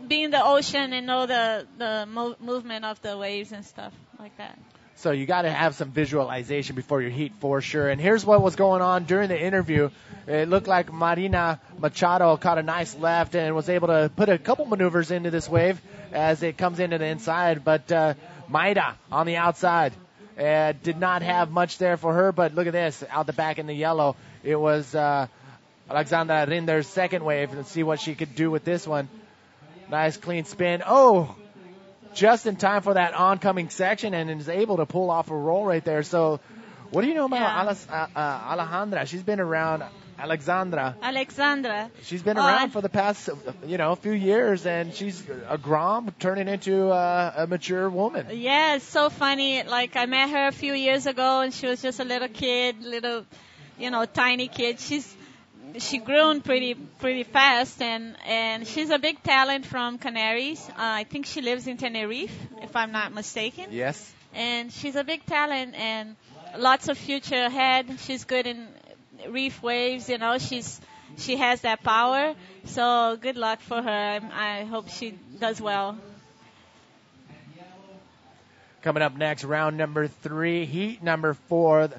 be in the ocean and know the movement of the waves and stuff like that. So you got to have some visualization before your heat for sure. And here's what was going on during the interview. It looked like Marina Machado caught a nice left and was able to put a couple maneuvers into this wave as it comes into the inside. But Maida on the outside did not have much there for her. But look at this, out the back in the yellow. It was Alexandra Rinder's second wave. Let's see what she could do with this one. Nice clean spin. Oh, just in time for that oncoming section and is able to pull off a roll right there. So what do you know about Alejandra? She's been around. Alexandra. She's been around for the past, few years, and she's a Grom turning into a mature woman. Yeah, it's so funny. Like, I met her a few years ago, and she was just a little kid, tiny kid. She grown pretty fast, and she's a big talent from Canaries. I think she lives in Tenerife, if I'm not mistaken. Yes. And she's a big talent and lots of future ahead. She's good in reef waves, she has that power. So good luck for her. I hope she does well. Coming up next, round number 3, heat number 4.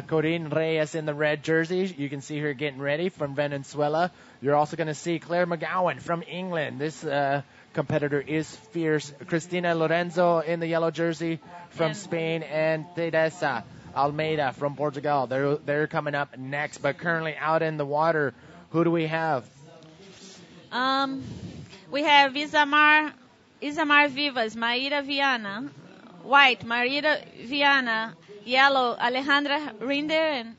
Corinne Reyes in the red jersey. You can see her getting ready from Venezuela. You're also going to see Claire McGowan from England. This competitor is fierce. Cristina Lorenzo in the yellow jersey from Spain, and Teresa Almeida from Portugal. They're coming up next, but currently out in the water, who do we have? We have Isamar Vivas, Maíra Viana, white, Maíra Viana, yellow, Alejandra Rinder, and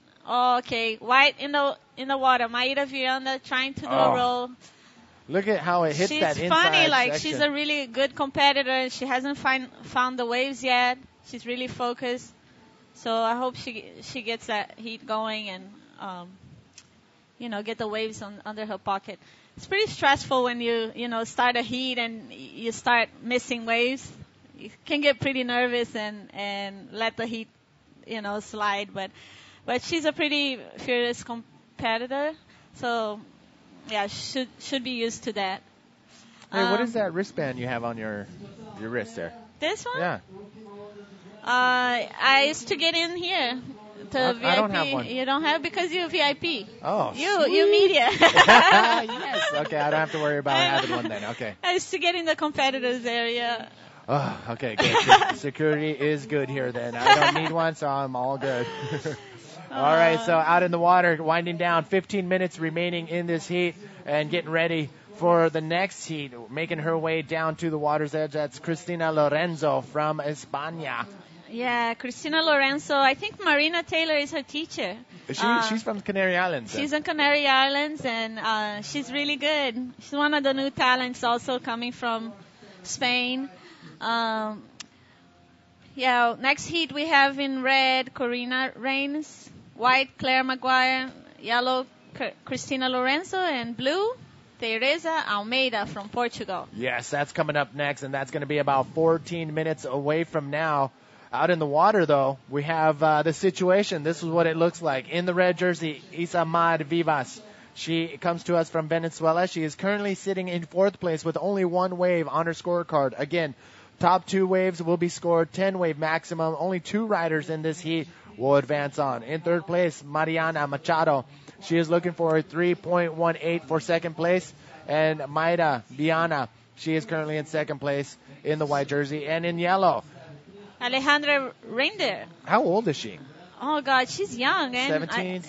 white in the water, Maíra Viana trying to do a roll. Look at how it hits that inside She's funny, section. She's a really good competitor, and she hasn't found the waves yet. She's really focused. So I hope she gets that heat going and, get the waves under her pocket. It's pretty stressful when you start a heat and you start missing waves. You can get pretty nervous and let the heat, slide. But she's a pretty fierce competitor. So, yeah, should be used to that. Hey, what is that wristband you have on your wrist there? This one? Yeah. I used to get in here to VIP. I don't have one. You don't have because you're VIP. Oh, you media. Yes. Okay, I don't have to worry about having one then. Okay. I used to get in the competitors area. Oh, okay, good. Security is good here then. I don't need one, so I'm all good. All right, so out in the water, winding down, 15 minutes remaining in this heat and getting ready for the next heat, making her way down to the water's edge. That's Cristina Lorenzo from España. Yeah, Cristina Lorenzo. I think Marina Taylor is her teacher. She's from Canary Islands. She's in Canary Islands, and she's really good. She's one of the new talents also coming from Spain. Next heat we have in red, Corina Reigns, white, Claire Maguire, yellow, Cristina Lorenzo, and blue, Teresa Almeida from Portugal. Yes, that's coming up next, and that's going to be about 14 minutes away from now. Out in the water, though, we have the situation. This is what it looks like. In the red jersey, Isamar Vivas. She comes to us from Venezuela. She is currently sitting in 4th place with only 1 wave on her scorecard. Again, top 2 waves will be scored, 10-wave maximum. Only 2 riders in this heat will advance on. In 3rd place, Mariana Machado. She is looking for a 3.18 for 2nd place. And Maida Viana, she is currently in 2nd place in the white jersey. And in yellow, Alejandra Rinder. How old is she? Oh, God, she's young. 17?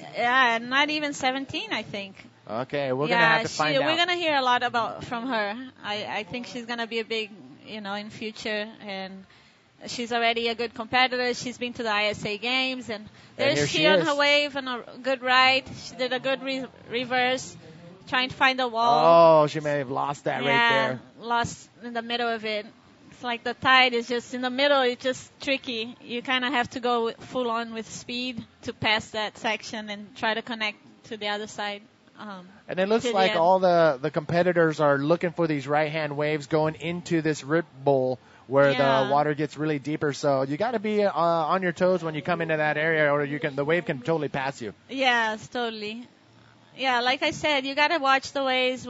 Not even 17, I think. Okay, we're going to have to find out. We're going to hear a lot from her. I think she's going to be a big, in future. And she's already a good competitor. She's been to the ISA games. And there's she on her wave and a good ride. She did a good reverse, trying to find the wall. Oh, she may have lost that right there. Lost in the middle of it. It's like the tide is just in the middle. It's just tricky. You kind of have to go full on with speed to pass that section and try to connect to the other side. And it looks like all the competitors are looking for these right-hand waves going into this rip bowl where the water gets really deeper. So you got to be on your toes when you come into that area, or the wave can totally pass you. Yes, totally. Yeah, like I said, you got to watch the waves.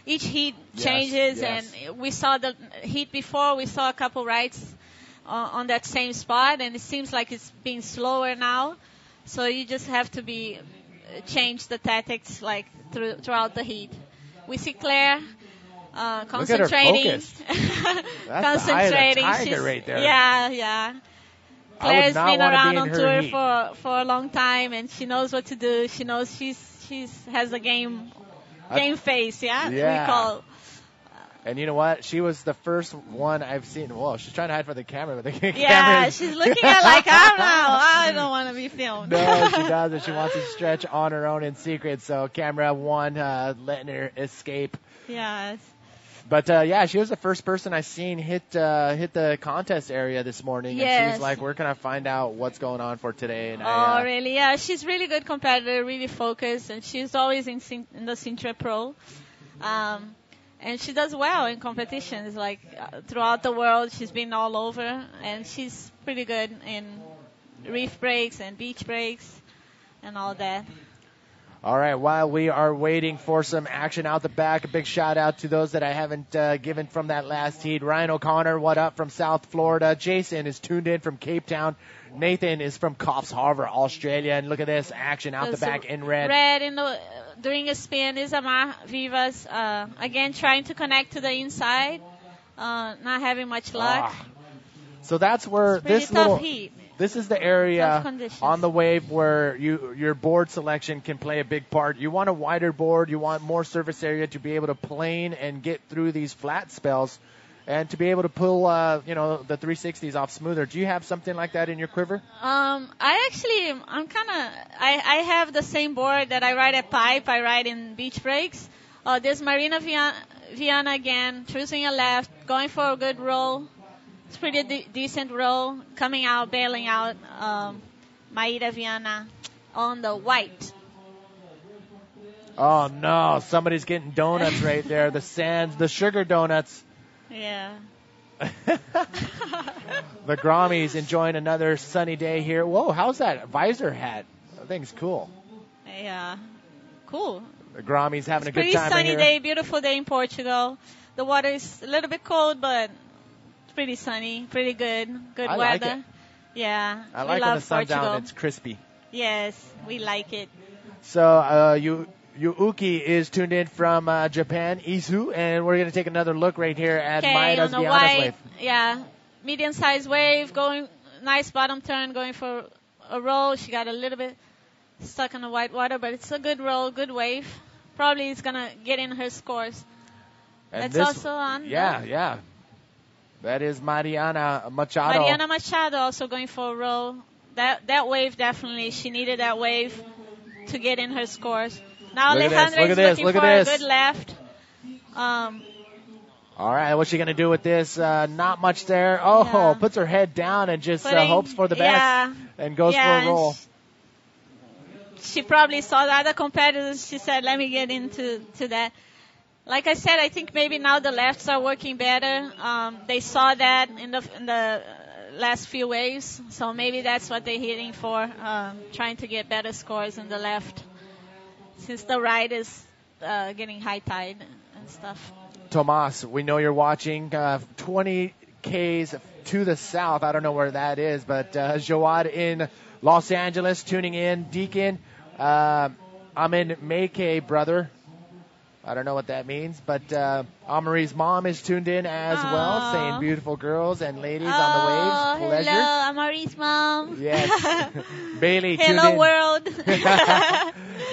Each heat changes, and we saw the heat before. We saw a couple rides on that same spot, and it seems like it's being slower now. So you just have to change the tactics like throughout the heat. We see Claire concentrating. Look at her focus. That's concentrating. The tiger right there. Yeah. Claire's been around on tour for a long time, and she knows what to do. She knows she has a game face. We call. And you know what? She was the first one I've seen. Whoa, she's trying to hide from the camera, but the camera. She's looking at like, I don't want to be filmed. No, she doesn't. She wants to stretch on her own in secret. So camera one, letting her escape. Yes. But she was the first person I seen hit the contest area this morning. Yes. And she was like, "Where can I find out what's going on for today?" And really? Yeah, she's really good competitor, really focused, and she's always in the Sintra Pro. And she does well in competitions, like throughout the world. She's been all over, and she's pretty good in reef breaks and beach breaks and all that. All right, while we are waiting for some action out the back, a big shout out to those that I haven't given from that last heat. Ryan O'Connor, what up from South Florida? Jason is tuned in from Cape Town. Nathan is from Coffs Harbour, Australia. And look at this action out the back in red. Red doing a spin. Isamar Vivas again trying to connect to the inside, not having much luck. So that's where this little heat. This is the area on the wave where your board selection can play a big part. You want a wider board. You want more surface area to be able to plane and get through these flat spells and to be able to pull, the 360s off smoother. Do you have something like that in your quiver? I have the same board that I ride at Pipe. I ride in beach breaks. There's Marina Viana again, choosing a left, going for a good roll. It's pretty decent roll, coming out, bailing out Maíra Viana on the white. Oh, no. Somebody's getting donuts right there. The sugar donuts. Yeah. The Grommies enjoying another sunny day here. Whoa, how's that visor hat? That thing's cool. Yeah, cool. The Grommies having a good time Pretty sunny here. day, beautiful day in Portugal. The water is a little bit cold, but it's pretty sunny, pretty good I weather. like it. Yeah, I like we when love the sun's Portugal. out and it's crispy. Yes, we like it. So Yuuki is tuned in from Japan, Izu, and we're going to take another look right here at Maíra on the Viana's wave. Yeah, medium-sized wave, going nice bottom turn, going for a roll. She got a little bit stuck in the white water, but it's a good roll, good wave. Probably it's going to get in her scores. And That's also on. Yeah. That is Mariana Machado. Mariana Machado also going for a roll. That wave definitely, she needed that wave to get in her scores. Now Alejandra is looking for a good left. All right, what's she going to do with this? Not much there. Oh, puts her head down and just hopes for the best and goes for a roll. She probably saw the other competitors. She said, let me get into that. Like I said, I think maybe now the lefts are working better. They saw that in the last few waves, so maybe that's what they're hitting for, trying to get better scores in the left, since the right is getting high tide and stuff. Tomas, we know you're watching 20 Ks to the south. I don't know where that is, but Jawad in Los Angeles tuning in. Deacon, I'm in Maykay, brother. I don't know what that means, but Amarie's mom is tuned in as well, saying beautiful girls and ladies on the waves. Pleasure. Hello, Amarie's mom. Yes. Bailey tuned in. Hello, world.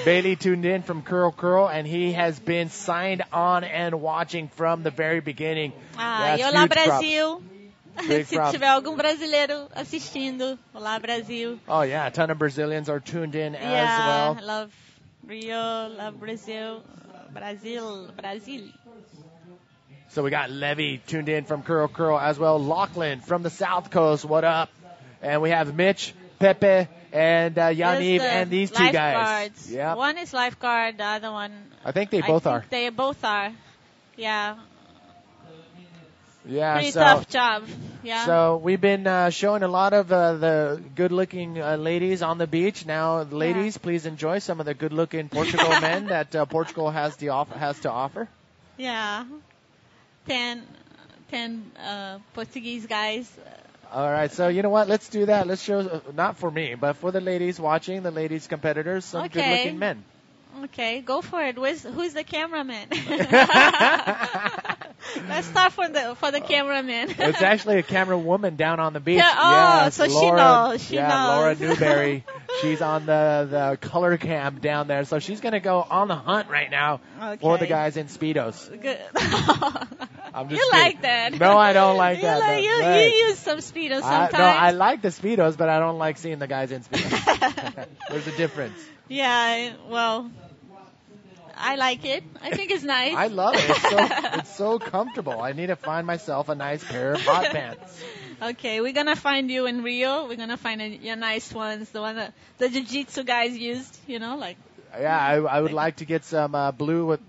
Bailey tuned in from Curl, and he has been signed on and watching from the very beginning. Olá, Brasil. Big Se props. tiver algum brasileiro assistindo, olá, Brasil. Oh, yeah, a ton of Brazilians are tuned in as well. Love Rio, love Brazil. Brazil. So we got Levy tuned in from Curl as well. Lachlan from the South Coast, what up? And we have Mitch, Pepe, and Yaniv, and these two guys. Yeah. One is lifeguard, the other one. I think they both are. They both are. Yeah. Yeah. Pretty tough job. Yeah. So we've been showing a lot of the good-looking ladies on the beach. Now, ladies, please enjoy some of the good-looking Portugal men that Portugal has to offer. Yeah. 10 Portuguese guys. All right, so you know what? Let's do that. Let's show, not for me, but for the ladies watching, the ladies competitors, some good-looking men. Okay, go for it. Who's the cameraman? Let's start for the cameraman. It's actually a camera woman down on the beach. Yeah, so Laura, she knows. Laura Newberry. She's on the color cam down there, so she's going to go on the hunt right now for the guys in Speedos. Good. I'm just you kidding. like that. No, I don't like that. You use some Speedos sometimes. No, I like the Speedos, but I don't like seeing the guys in Speedos. There's a difference. Yeah, well, I like it. I think it's nice. I love it. It's so comfortable. I need to find myself a nice pair of hot pants. Okay, we're going to find you in Rio. We're going to find your nice ones, the one that the jiu-jitsu guys used, like. Yeah, I would like to get some blue with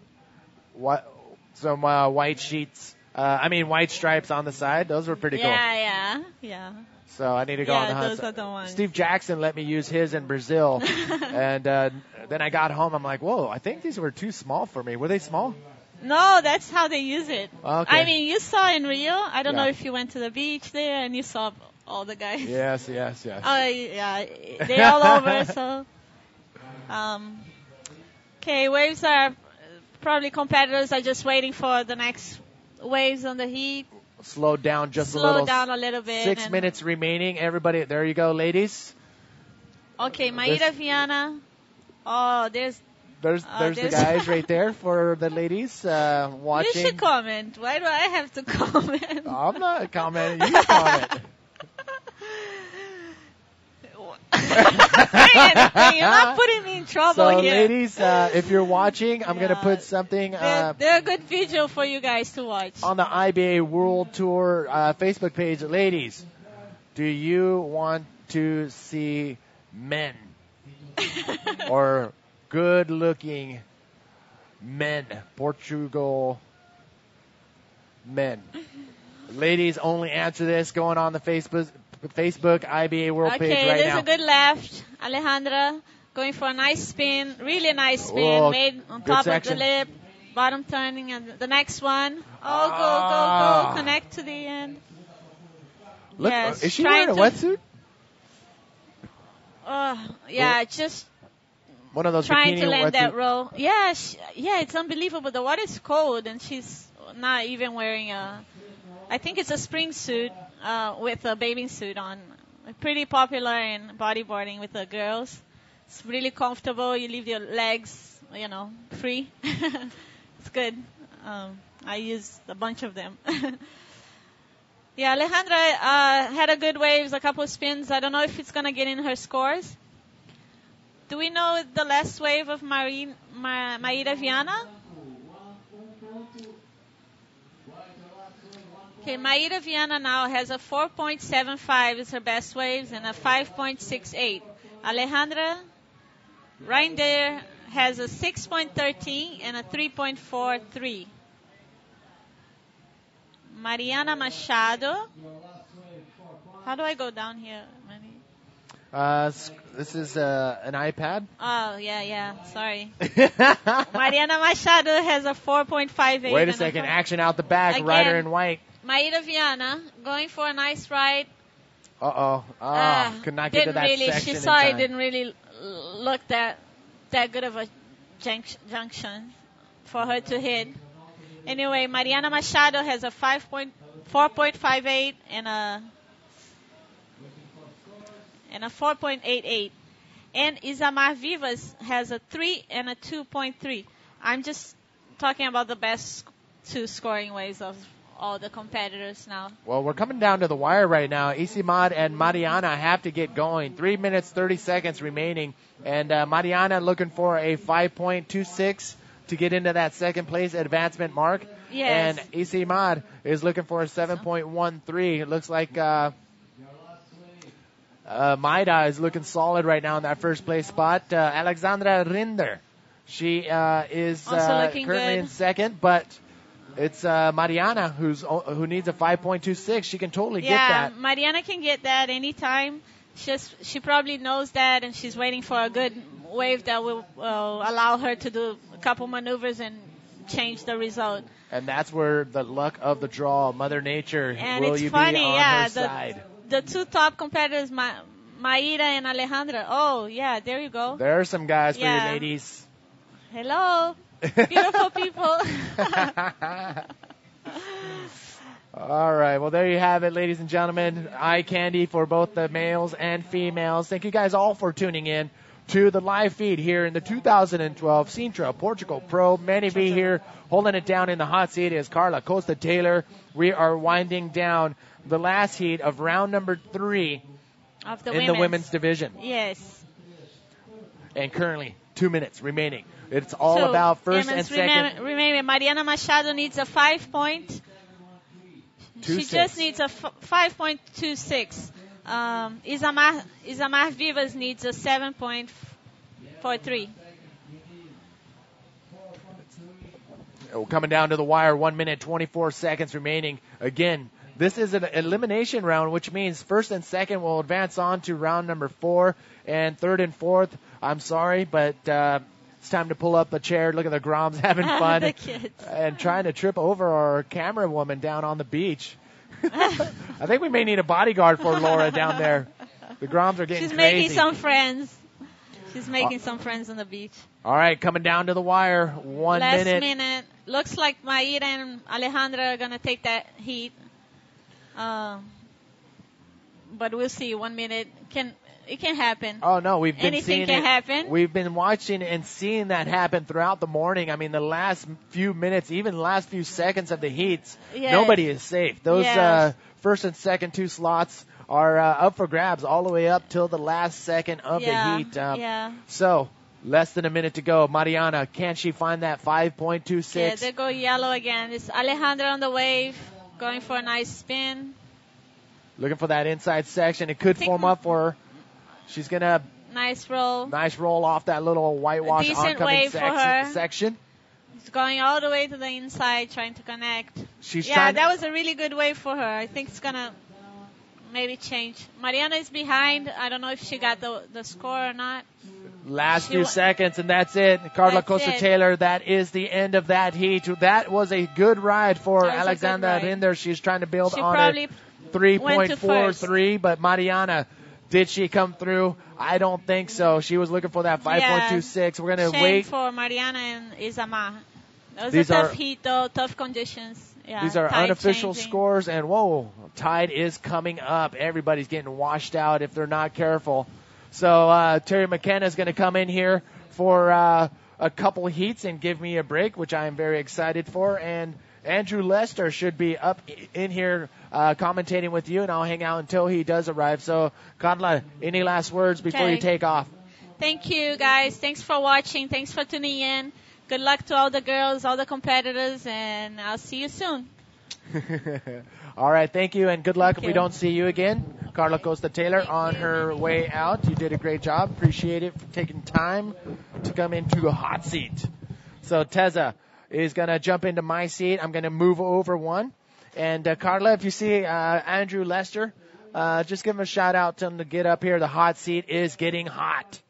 some white sheets. White stripes on the side. Those were pretty cool. Yeah. So I need to go on the hunt. Those are the ones. Steve Jackson let me use his in Brazil. And then I got home. I'm like, whoa, I think these were too small for me. Were they small? No, that's how they use it. Okay. I mean, you saw in Rio. I don't know if you went to the beach there and you saw all the guys. Yes. Oh, yeah. They're all over, so. Okay, waves are probably competitors are just waiting for the next waves on the heat. Slow down just a little. Slow down a little bit. 6 minutes remaining. Everybody, there you go, ladies. Okay, Maíra Viana. Oh, there's the guys right there for the ladies watching. You should comment. Why do I have to comment? I'm not commenting. You comment. Say anything. You're not putting me in trouble here. So, here. ladies, if you're watching, I'm going to put something. They're a good visual for you guys to watch. On the IBA World Tour Facebook page. Ladies, do you want to see men or good-looking men, Portugal men? Ladies, only answer this going on the Facebook IBA World page right now. Okay, there's a good left. Alejandra going for a nice spin, really nice spin, made on top of the lip, bottom turning, and the next one. Go, connect to the end. Look, is she wearing a wetsuit? Just one of those trying to land wetsuit. that roll. Yeah, it's unbelievable. The water is cold, and she's not even wearing I think it's a spring suit with a bathing suit on. Pretty popular in bodyboarding with the girls. It's really comfortable. You leave your legs, free. It's good. I used a bunch of them. Yeah, Alejandra had a good waves, a couple of spins. I don't know if it's going to get in her scores. Do we know the last wave of Maíra Viana? Okay, Maíra Viana now has a 4.75 is her best waves and a 5.68. Alejandra, right there, has a 6.13 and a 3.43. Mariana Machado. How do I go down here, Manny? This is an iPad. Oh, yeah, sorry. Mariana Machado has a 4.58. Wait a second, action out the back, again, rider in white. Maíra Viana going for a nice ride. Could not get to that section She saw it didn't really look that good of a junction for her to hit. Anyway, Mariana Machado has a 4.58 and a 4.88. And Isamar Vivas has a 3 and a 2.3. I'm just talking about the best two scoring ways of all the competitors now. Well, we're coming down to the wire right now. Isimad and Mariana have to get going. 3 minutes, 30 seconds remaining. And Mariana looking for a 5.26 to get into that second place advancement mark. Yes. And Isimar is looking for a 7.13. It looks like Maida is looking solid right now in that first place spot. Alexandra Rinder, she is Also looking currently good. in second, but it's Mariana who needs a 5.26. She can totally get that. Mariana can get that anytime. She probably knows that, and she's waiting for a good wave that will allow her to do a couple maneuvers and change the result. And that's where the luck of the draw, Mother Nature, And will it's you funny, be on yeah. her side? The two top competitors, Maida and Alejandra. Oh, yeah, there you go. There are some guys for Yeah. you ladies. Hello, beautiful people. All right. Well, there you have it, ladies and gentlemen. Eye candy for both the males and females. Thank you guys all for tuning in to the live feed here in the 2012 Sintra Portugal Pro. Manny B here holding it down in the hot seat is Carla Costa Taylor. We are winding down the last heat of round number 3 Of the in the women's division. Yes. And currently 2 minutes remaining. It's all So, about first and women's, second. Remember, Mariana Machado needs a 5 point. She 2.6. just needs a 5.26. Isamar Vivas needs a 7.43. Coming down to the wire, 1 minute, 24 seconds remaining. Again, this is an elimination round, which means first and second will advance on to round number 4, and third and fourth, I'm sorry, but it's time to pull up a chair. Look at the Groms having fun The kids. and trying to trip over our camera woman down on the beach. I think we may need a bodyguard for Laura down there. The Groms are getting She's crazy. making some friends. She's making some friends on the beach. All right, coming down to the wire, 1 Last minute. minute. Looks like Maida and Alejandra are going to take that heat. But we'll see. 1 minute. It can happen. Oh no, we've been Anything seeing can it. happen. We've been watching and seeing that happen throughout the morning. I mean, the last few minutes, even the last few seconds of the heats, Yes. nobody is safe. Those Yes. first and second 2 slots are up for grabs all the way up till the last second of the heat. Yeah. So less than a minute to go. Mariana, can she find that 5.26? Yeah, they go yellow again. It's Alejandra on the wave, going for a nice spin. Looking for that inside section. It could form up for her. She's gonna Nice roll. nice roll off that little whitewash Decent oncoming wave for her. section. It's going all the way to the inside, trying to connect. She's Yeah, trying. that was a really good wave for her. I think it's going to maybe change. Mariana is behind. I don't know if she got the score or not. Last few seconds, and that's it. Carla That's Costa it. Taylor, that is the end of that heat. That was a good ride for That was a Alexandra good ride. Rinder. She's trying to build She on probably it. went to 3.43, but Mariana, did she come through? I don't think so. She was looking for that 5.26. We're going to Shame wait. for Mariana and Isamar. That was These a tough are- heat, though. Tough conditions. Yeah, These are tide unofficial changing. scores, and whoa, tide is coming up. Everybody's getting washed out if they're not careful. So Terry McKenna is going to come in here for a couple heats and give me a break, which I am very excited for. And Andrew Lester should be up in here commentating with you, and I'll hang out until he does arrive. So, Carla, any last words before you Okay. take off? Thank you, guys. Thanks for watching. Thanks for tuning in. Good luck to all the girls, all the competitors, and I'll see you soon. All right, thank you, and good luck if we you. don't see you again. Carla Costa Taylor on her way out. You did a great job. Appreciate it for taking time to come into a hot seat. So Teza is going to jump into my seat. I'm going to move over one. And Carla, if you see Andrew Lester, just give him a shout out, tell him to get up here. The hot seat is getting hot.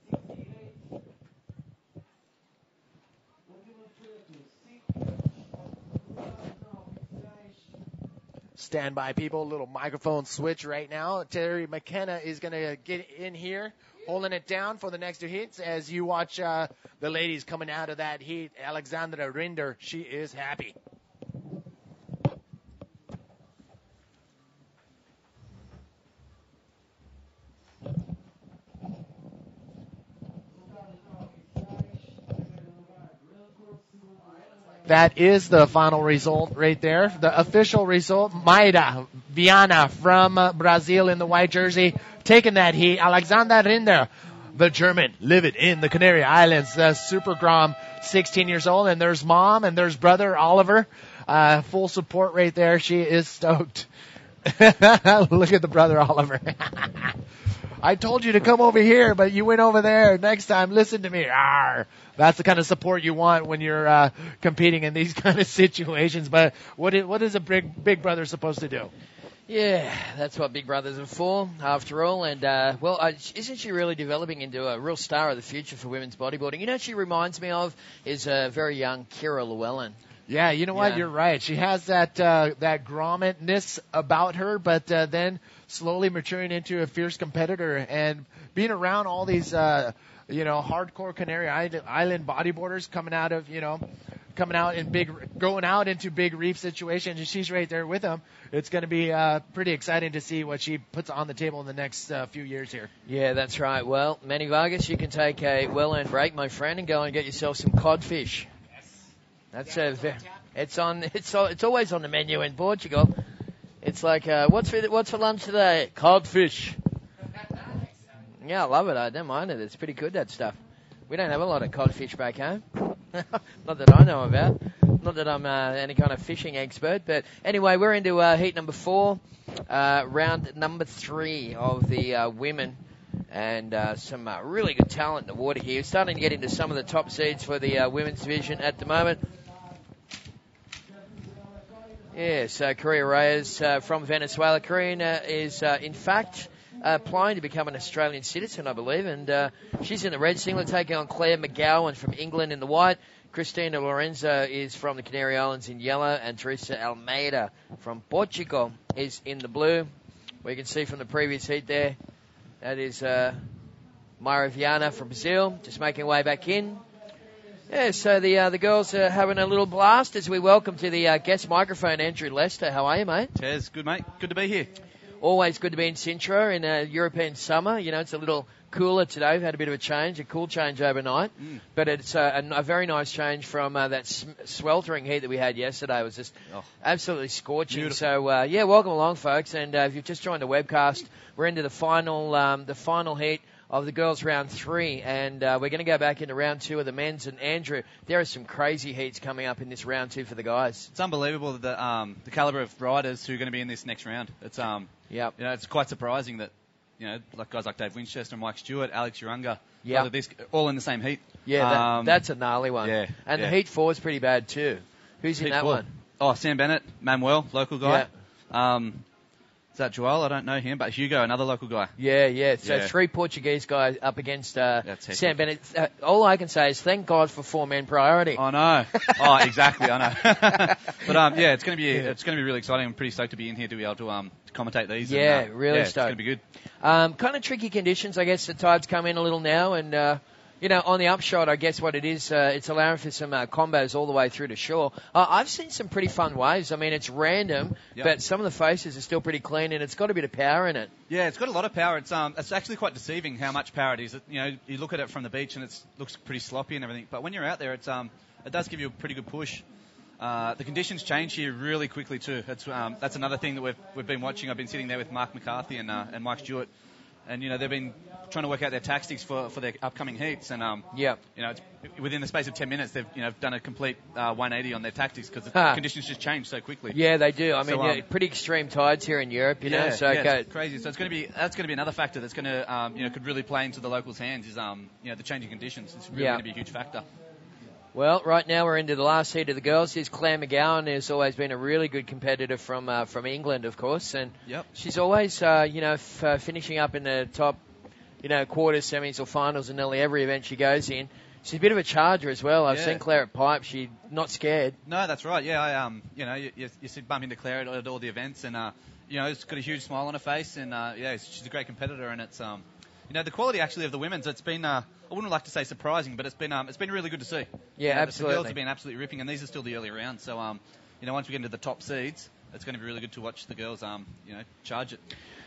Stand by, people. Little microphone switch right now. Terry McKenna is going to get in here, holding it down for the next 2 heats as you watch the ladies coming out of that heat. Alexandra Rinder, she is happy. That is the final result right there. The official result, Maida Viana from Brazil in the white jersey, taking that heat. Alexandra Rinder, the German, living in the Canary Islands, the Super Grom, 16 years old. And there's mom and there's brother Oliver. full support right there. She is stoked. Look at the brother Oliver. I told you to come over here, but you went over there. Next time, listen to me. Arr. That's the kind of support you want when you're competing in these kind of situations. But what is a big brother supposed to do? Yeah, that's what big brothers are for, after all. And, isn't she really developing into a real star of the future for women's bodybuilding? You know what she reminds me of is a very young Kira Llewellyn. Yeah, you know what? You're right. She has that grommetness about her, but then slowly maturing into a fierce competitor and being around all these, hardcore Canary Island bodyboarders going out into big reef situations, and she's right there with them. It's going to be pretty exciting to see what she puts on the table in the next few years here. Yeah, that's right. Well, Manny Vargas, you can take a well-earned break, my friend, and go and get yourself some codfish. That's it's always on the menu in Portugal. It's like, what's for lunch today? Codfish. Yeah, I love it. I don't mind it. It's pretty good, that stuff. We don't have a lot of codfish back home. Not that I know about. Not that I'm any kind of fishing expert. But anyway, we're into heat number 4, round number 3 of the women. And some really good talent in the water here. We're starting to get into some of the top seeds for the women's division at the moment. Yes, Correa Reyes from Venezuela. Correa is, in fact, applying to become an Australian citizen, I believe, and she's in the red singlet, taking on Claire McGowan from England in the white. Cristina Lorenzo is from the Canary Islands in yellow, and Teresa Almeida from Portugal is in the blue. We can see from the previous heat there, that is Mayra Viana from Brazil, just making her way back in. Yeah, so the girls are having a little blast as we welcome to the guest microphone Andrew Lester. How are you, mate? Cheers, good mate. Good to be here. Always good to be in Sintra in a European summer. You know, it's a little cooler today. We've had a bit of a cool change overnight. But it's a very nice change from that sweltering heat that we had yesterday. It was just absolutely scorching. Beautiful. So, welcome along, folks. And if you've just joined the webcast, we're into the final heat of the girls' round 3, and we're going to go back into round 2 of the men's. And Andrew, there are some crazy heats coming up in this round 2 for the guys. It's unbelievable the caliber of riders who are going to be in this next round. It's it's quite surprising that like guys like Dave Winchester, Mike Stewart, Alex Uranga, all in the same heat. Yeah, that's a gnarly one. Yeah, and the heat 4 is pretty bad too. Who's in that one? Oh, Sam Bennett, Manuel, local guy. Yeah. Is that Joel? I don't know him, but Hugo, another local guy. Yeah. So 3 Portuguese guys up against Sam Bennett. All I can say is thank God for 4-man priority. I know. Oh, exactly. I know. But it's going to be really exciting. I'm pretty stoked to be in here to be able to commentate these. Yeah, and, really stoked. It's going to be good. Kind of tricky conditions, I guess. The tide's come in a little now, and on the upshot, I guess what it is, it's allowing for some combos all the way through to shore. I've seen some pretty fun waves. I mean, it's random, but some of the faces are still pretty clean, and it's got a bit of power in it. Yeah, it's got a lot of power. It's actually quite deceiving how much power it is. You look at it from the beach, and it looks pretty sloppy and everything. But when you're out there, it does give you a pretty good push. The conditions change here really quickly too. That's another thing that we've been watching. I've been sitting there with Mark McCarthy and Mike Stewart. And, they've been trying to work out their tactics for their upcoming heats. And, it's within the space of 10 minutes, they've, done a complete 180 on their tactics because the conditions just change so quickly. Yeah, they do. I mean, pretty extreme tides here in Europe, So it's crazy. So that's going to be another factor that's going to, could really play into the locals' hands is, the changing conditions. It's really going to be a huge factor. Well, right now we're into the last heat of the girls. Here's Claire McGowan, who's always been a really good competitor from England, of course, and she's always, finishing up in the top, quarters, semis, or finals in nearly every event she goes in. She's a bit of a charger as well. I've seen Claire at Pipe. She's not scared. No, that's right. Yeah, you bump into Claire at all the events, and she's got a huge smile on her face, and she's a great competitor, and it's the quality actually of the women's. It's been I wouldn't like to say surprising, but it's been really good to see. Yeah, absolutely. The girls have been absolutely ripping, and these are still the early rounds. So once we get into the top seeds, it's going to be really good to watch the girls charge it.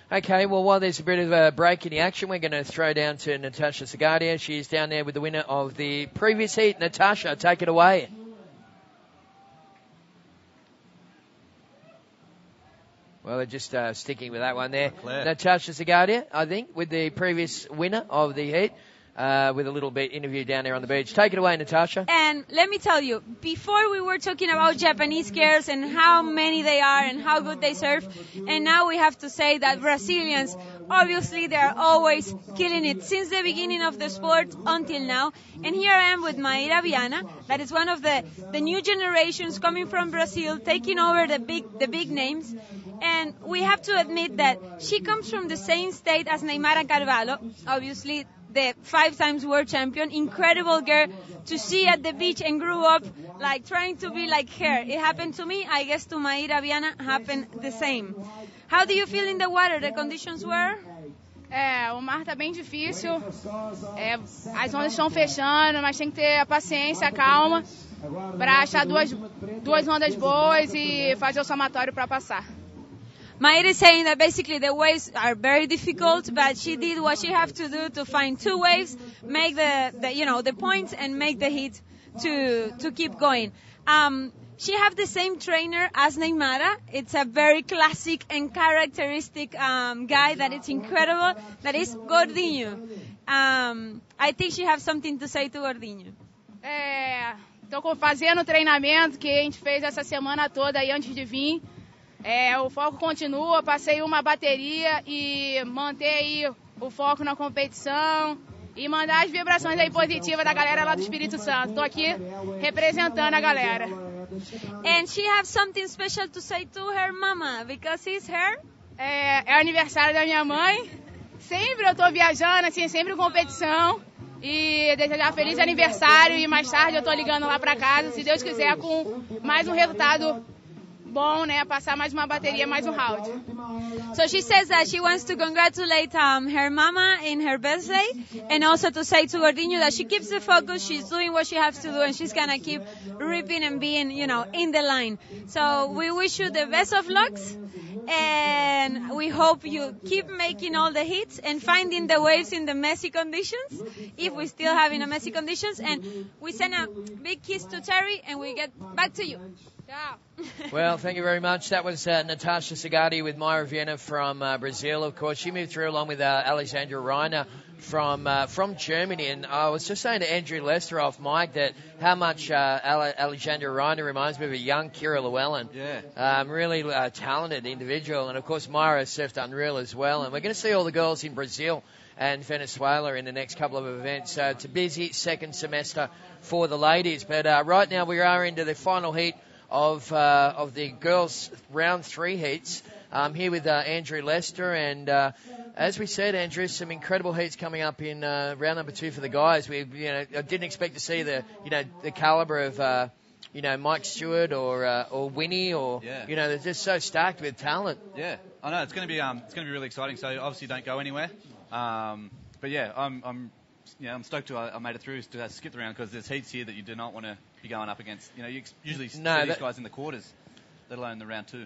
Okay, well, while there's a bit of a break in the action, we're going to throw down to Natasha Segadia. She's down there with the winner of the previous heat. Natasha, take it away. Well, they're just sticking with that one there. Claire. Natasha Segadia, I think, with the previous winner of the heat. with a little bit interview down there on the beach. Take it away, Natasha. And let me tell you, before we were talking about Japanese girls and how many they are and how good they surf, and now we have to say that Brazilians, obviously, they are always killing it since the beginning of the sport until now. And here I am with Maíra Viana, that is one of the new generations coming from Brazil, taking over the big names. And we have to admit that she comes from the same state as Neymara Carvalho, obviously the 5 times world champion, incredible girl to see at the beach and grew up like trying to be like her. It happened to me, I guess to Maíra Viana happened the same. How do you feel in the water? The conditions were? O mar tá bem difícil, as ondas estão fechando, mas tem que ter a paciência, a calma, para achar duas ondas boas e fazer o somatório para passar. Maíra is saying that basically the waves are very difficult, but she did what she had to do to find 2 waves, make the points and make the hit to keep going. She have the same trainer as Neymara. It's a very classic and characteristic guy that is incredible. That is Gordinho. I think she have something to say to Gordinho. Estou fazendo o treinamento que a gente fez essa semana toda aí antes de vir. O foco continua, passei uma bateria e manter aí o foco na competição e mandar as vibrações aí positivas da galera lá do Espírito Santo. Estou aqui representando a galera. And she has something special to say to her mama, because it's her. É o aniversário da minha mãe. Sempre eu estou viajando, assim, sempre competição. E desejar feliz aniversário e mais tarde eu estou ligando lá para casa, se Deus quiser, com mais resultado bom, né? Passar mais uma bateria, mais round. So she says that she wants to congratulate her mama in her birthday, and also to say to Gordinho that she keeps the focus, she's doing what she has to do, and she's gonna keep ripping and being, in the line. So we wish you the best of lucks, and we hope you keep making all the hits and finding the waves in the messy conditions, if we still have in the messy conditions. And we send a big kiss to Terry, and we get back to you. Well, thank you very much. That was Natasha Sagatti with Maíra Viana from Brazil. Of course, she moved through along with Alexandra Reiner from Germany. And I was just saying to Andrew Lester off mic that how much Alexandra Reiner reminds me of a young Kira Llewellyn. Yeah. Really talented individual. And, of course, Maíra surfed unreal as well. And we're going to see all the girls in Brazil and Venezuela in the next couple of events. So it's a busy second semester for the ladies. But right now we are into the final heat of the girls' round 3 heats. Here with Andrew Lester, and as we said, Andrew, some incredible heats coming up in round number 2 for the guys. I didn't expect to see the caliber of Mike Stewart or Winnie or they're just so stacked with talent. Yeah, I know it's going to be really exciting. So obviously don't go anywhere. But yeah, I'm stoked I made it through to skip the round because there's heats here that you do not want to be going up against. You usually see these guys in the quarters, let alone the round 2.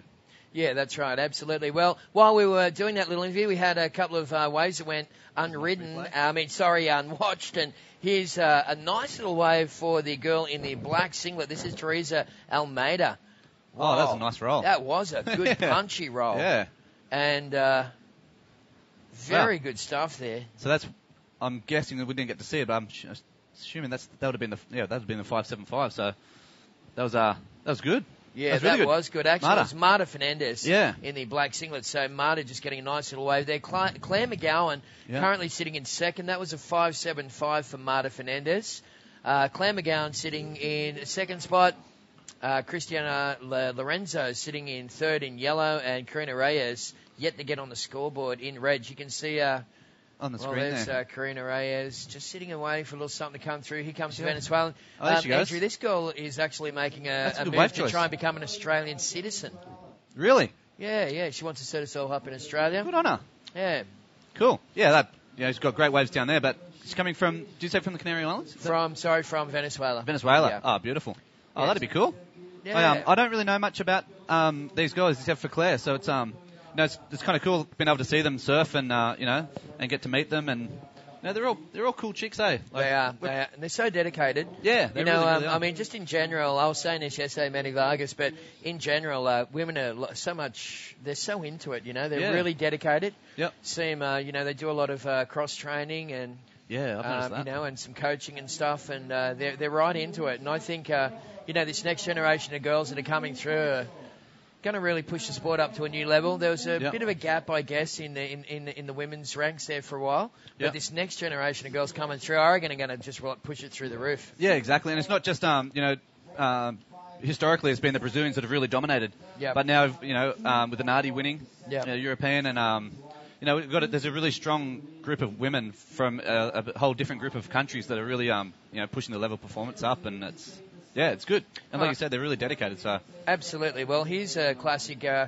Yeah, that's right, absolutely. Well, while we were doing that little interview, we had a couple of waves that went unwatched, and here's a nice little wave for the girl in the black singlet. This is Teresa Almeida. Wow. Oh, that was a nice roll. That was a good punchy roll. Yeah. And very good stuff there. So I'm guessing that we didn't get to see it, but I'm assuming that would have been the 5.75. So that was good. Yeah, that was good. Actually, it was Marta Fernandez in the black singlet. So Marta just getting a nice little wave there. Claire McGowan currently sitting in second. That was a 5.75 for Marta Fernandez. Claire McGowan sitting in second spot. Cristiana Lorenzo sitting in third in yellow, and Karina Reyes yet to get on the scoreboard in red. You can see on the screen there's Karina Reyes just sitting and waiting for a little something to come through. Here comes the Venezuelan. Oh, there she goes. Andrew, this girl is actually making a move to try and become an Australian citizen. Really? Yeah. She wants to set herself up in Australia. Good on her. Yeah. Cool. Yeah, she's got great waves down there, but she's coming from, did you say from the Canary Islands? From Venezuela. Venezuela. Yeah. Oh, beautiful. Oh, that'd be cool. Yeah. I don't really know much about these guys except for Claire, so it's it's kind of cool being able to see them surf and and get to meet them, and they're all cool chicks, eh? They are, and they're so dedicated. Yeah, they really are. I mean, just in general, I was saying this yesterday, Manny Vargas, but in general, women are they're so into it. They're really dedicated. Yep. Seem, they do a lot of cross training and. Yeah, I've noticed that. You know, and some coaching and stuff, and they're right into it. And I think, you know, this next generation of girls that are coming through are going to really push the sport up to a new level. There was a bit of a gap, I guess, in the women's ranks there for a while. But this next generation of girls coming through are going to just push it through the roof. Yeah, exactly. And it's not just, you know, historically it's been the Brazilians that have really dominated. Yep. But now, you know, with Anadi winning, Yep. European, and you know, there's a really strong group of women from a whole different group of countries that are really, you know, pushing the level of performance up, and it's good. And like you said, they're really dedicated. So absolutely. Well, here's a classic name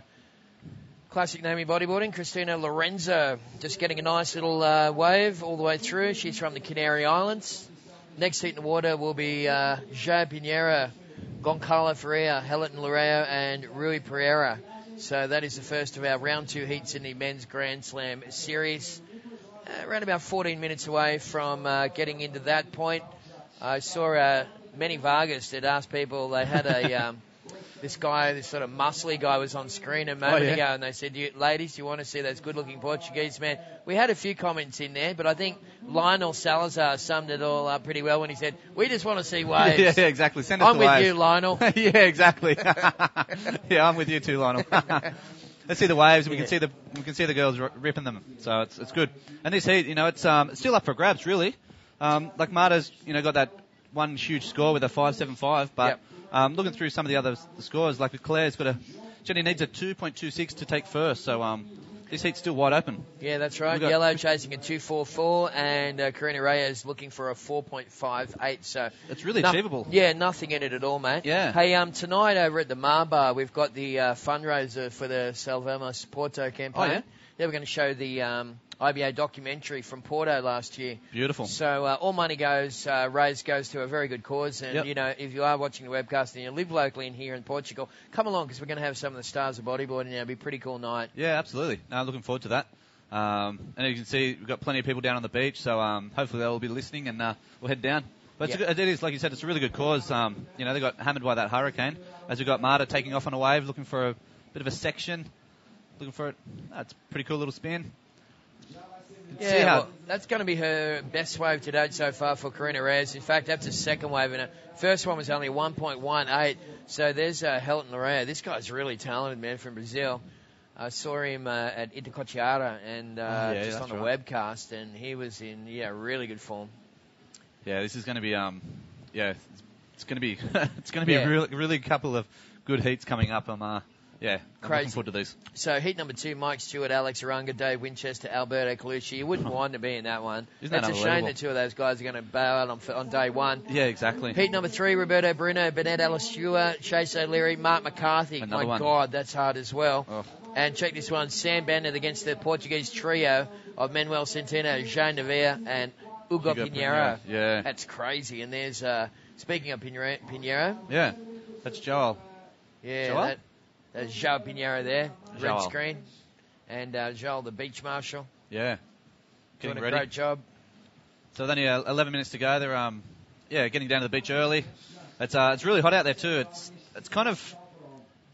in bodyboarding. Cristina Lorenzo just getting a nice little wave all the way through. She's from the Canary Islands. Next heat in the water will be João Pinheiro, Goncalo Ferreira, Helen Loureiro, and Rui Pereira. So that is the first of our round 2 heats in the men's Grand Slam series. Around about 14 minutes away from getting into that point. I saw Manny Vargas that asked people, they had a this sort of muscly guy was on screen a moment ago, and they said, ladies, do you want to see those good-looking Portuguese men? We had a few comments in there, but I think Lionel Salazar summed it all up pretty well when he said, we just want to see waves. Yeah, exactly. Send us I'm the with waves. you, Lionel. Yeah, exactly. Yeah, I'm with you too, Lionel. Let's see the waves. We can see the girls ripping them. So it's good. And this heat, you know, it's still up for grabs, really. Like Marta's, you know, got that one huge score with a 5.75, but looking through some of the other scores, like Claire's she only needs a 2.26 to take first, so this heat's still wide open. Yeah, that's right. Yellow chasing a 2.44, and Karina Reyes looking for a 4.58. So it's really achievable. Yeah, nothing in it at all, mate. Yeah. Hey, tonight over at the Mar Bar, we've got the fundraiser for the Salvemos Porto campaign. Oh, yeah? Yeah, we're going to show the IBA documentary from Porto last year. Beautiful. So all money raised goes to a very good cause. And, you know, if you are watching the webcast and you live locally in here in Portugal, come along because we're going to have some of the stars of bodyboarding now. It'll be a pretty cool night. Yeah, absolutely. Looking forward to that. And you can see we've got plenty of people down on the beach, so hopefully they'll all be listening, and we'll head down. But it is, like you said, it's a really good cause. You know, they got hammered by that hurricane. As we got Marta taking off on a wave, looking for a bit of a section. Looking for it. It's a pretty cool little spin. Yeah, well, that's going to be her best wave to date so far for Karina Reyes. In fact, that's a second wave, and her first one was only 1.18. So there's Helen Loureiro. This guy's really talented, man, from Brazil. I saw him at Itacoatiara and just on the webcast, and he was in really good form. Yeah, this is going to be it's going to be it's going to be a really couple of good heats coming up. I'm looking forward to these. So heat number 2, Mike Stewart, Alex Arunga, Dave Winchester, Alberto Colucci. You wouldn't want to be in that one. Isn't that It's a shame that 2 of those guys are going to bail out on day 1. Yeah, exactly. Heat number 3, Roberto Bruno, Bennett Alessua, Chase O'Leary, Mark McCarthy. Another one. God, that's hard as well. Oh. And check this one, Sam Bennett against the Portuguese trio of Manuel Centeno, Jean Nevea, and Hugo Pinheiro. Yeah. That's crazy. And there's, speaking of Pinheiro. Yeah, that's Joel. Yeah, Joel? There's João Pinheiro there, red Joel. screen. And Joel, the beach marshal. Yeah. Doing Getting ready. a great job. So only 11 minutes to go. They're getting down to the beach early. It's really hot out there too. It's kind of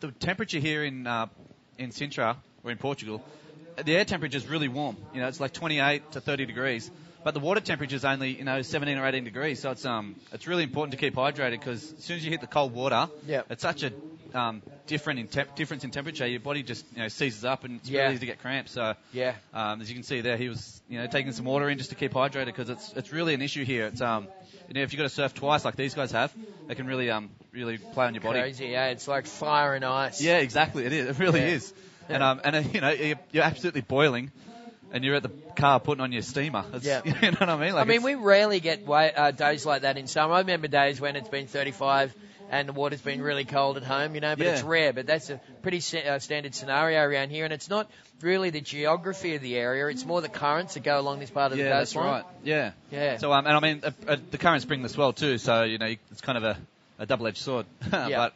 the temperature here in Sintra or in Portugal. The air temperature is really warm. You know, it's like 28 to 30 degrees. But the water temperature is only 17 or 18 degrees. So it's really important to keep hydrated because as soon as you hit the cold water, it's such a difference in temperature. Your body just seizes up and it's really easy to get cramps. So as you can see there, he was taking some water in just to keep hydrated because it's really an issue here. It's if you've got to surf twice like these guys have, they can really play on your body. Crazy, yeah. It's like fire and ice. Yeah, exactly. It is. It really is. And you're absolutely boiling. And you're at the car putting on your steamer. You know what I mean? We rarely get days like that in summer. I remember days when it's been 35 and the water's been really cold at home, but it's rare. But that's a pretty standard scenario around here. And it's not really the geography of the area. It's more the currents that go along this part of the coastline. That's right. Yeah. So, the currents bring the swell too. So, it's kind of a double-edged sword. But,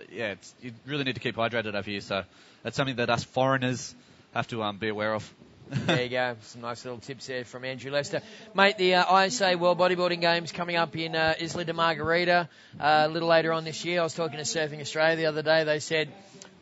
you really need to keep hydrated over here. So that's something that us foreigners have to be aware of. There you go. Some nice little tips there from Andrew Lester. Mate, the ISA World Bodyboarding Games coming up in Isla de Margarita a little later on this year. I was talking to Surfing Australia the other day. They said,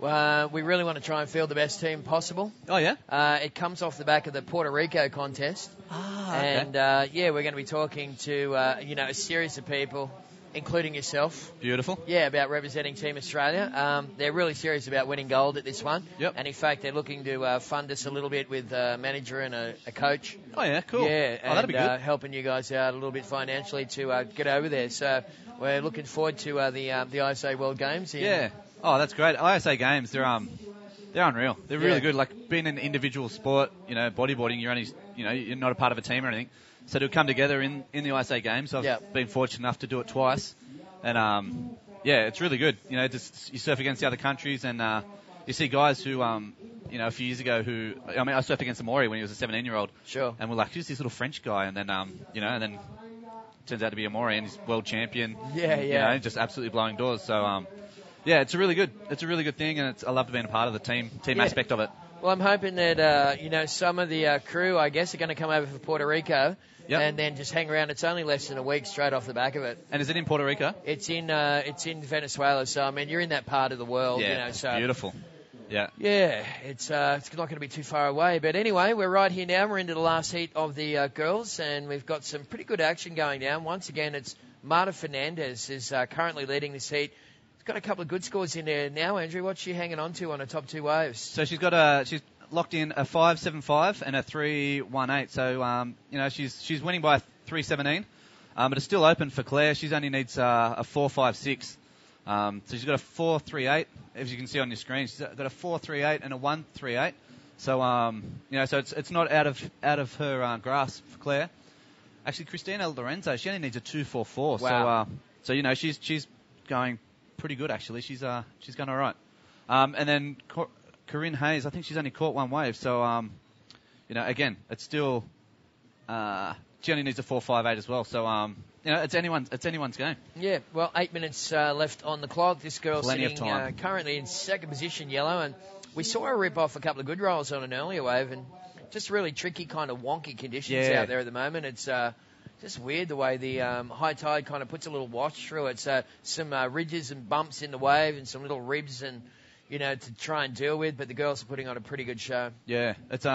We really want to try and field the best team possible. Oh, yeah? It comes off the back of the Puerto Rico contest. Okay. And, we're going to be talking to, a series of people, including yourself. Beautiful. Yeah, about representing Team Australia. They're really serious about winning gold at this one. Yep. And, in fact, they're looking to fund us a little bit with a manager and a coach. Oh, yeah, cool. Yeah, oh, that'd be good. helping you guys out a little bit financially to get over there. So we're looking forward to the ISA World Games. Yeah. Oh, that's great. ISA Games, they're unreal. They're really Yeah. good. Like, being an individual sport, bodyboarding, you're not a part of a team or anything. So to come together in the ISA Games, I've been fortunate enough to do it twice. And, it's really good. You surf against the other countries, and you see guys who, a few years ago I surfed against a Maori when he was a 17-year-old. Sure. And we're like, who's this little French guy? And then, and then turns out to be a Maori, and he's world champion. Yeah. Just absolutely blowing doors. So, it's a really good thing, and I love being a part of the team aspect of it. Well, I'm hoping that, some of the crew, I guess, are going to come over for Puerto Rico. Yep. And then just hang around. It's only less than a week straight off the back of it. And is it in Puerto Rico? It's in Venezuela. So I mean, you're in that part of the world. Yeah, so beautiful. Yeah. Yeah, it's not going to be too far away. But anyway, we're right here now. We're into the last heat of the girls, and we've got some pretty good action going down. Once again, it's Marta Fernandez is currently leading this heat. She's got a couple of good scores in there now, Andrew. What's she hanging on to on her top two waves? So she's locked in a 5.75 and a 3.18. So she's winning by 3.17. But it's still open for Claire. She only needs a 4.56. So she's got a 4.38, as you can see on your screen. She's got a 4.38 and a 1.38. So so it's not out of her grasp for Claire. Actually, Christina Lorenzo, she only needs a 2.44. Wow. So she's going pretty good actually. She's going all right. And then Corinne Hayes, I think she's only caught one wave. So again, it's still she only needs a 4.58 as well. So it's anyone's game. Yeah, well, 8 minutes left on the clock. This girl's Plenty of sitting time. currently in second position, yellow, and we saw her rip off a couple of good rolls on an earlier wave, and just really tricky kind of wonky conditions out there at the moment. It's just weird the way the high tide kind of puts a little wash through it. So some ridges and bumps in the wave and some little ribs and to try and deal with, but the girls are putting on a pretty good show. Yeah, it's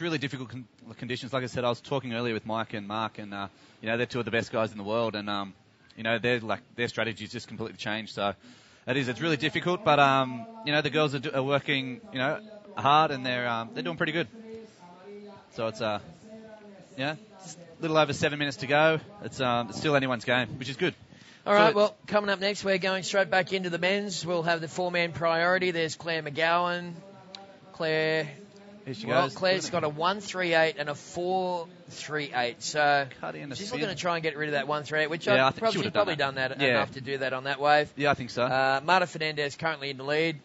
really difficult conditions. Like I said, I was talking earlier with Mike and Mark, and they're two of the best guys in the world, and their strategy's just completely changed. So it's really difficult, but the girls are working hard, and they're doing pretty good. So it's a little over 7 minutes to go. It's still anyone's game, which is good. All right, well, coming up next, we're going straight back into the men's. We'll have the four-man priority. There's Claire McGowan. Claire, here she goes. Claire's got a 1.38 and a 4.38. So she's spin. looking to try and get rid of that 1.38, which I I've think probably done that enough to do that on that wave. Yeah, I think so. Marta Fernandez currently in the lead,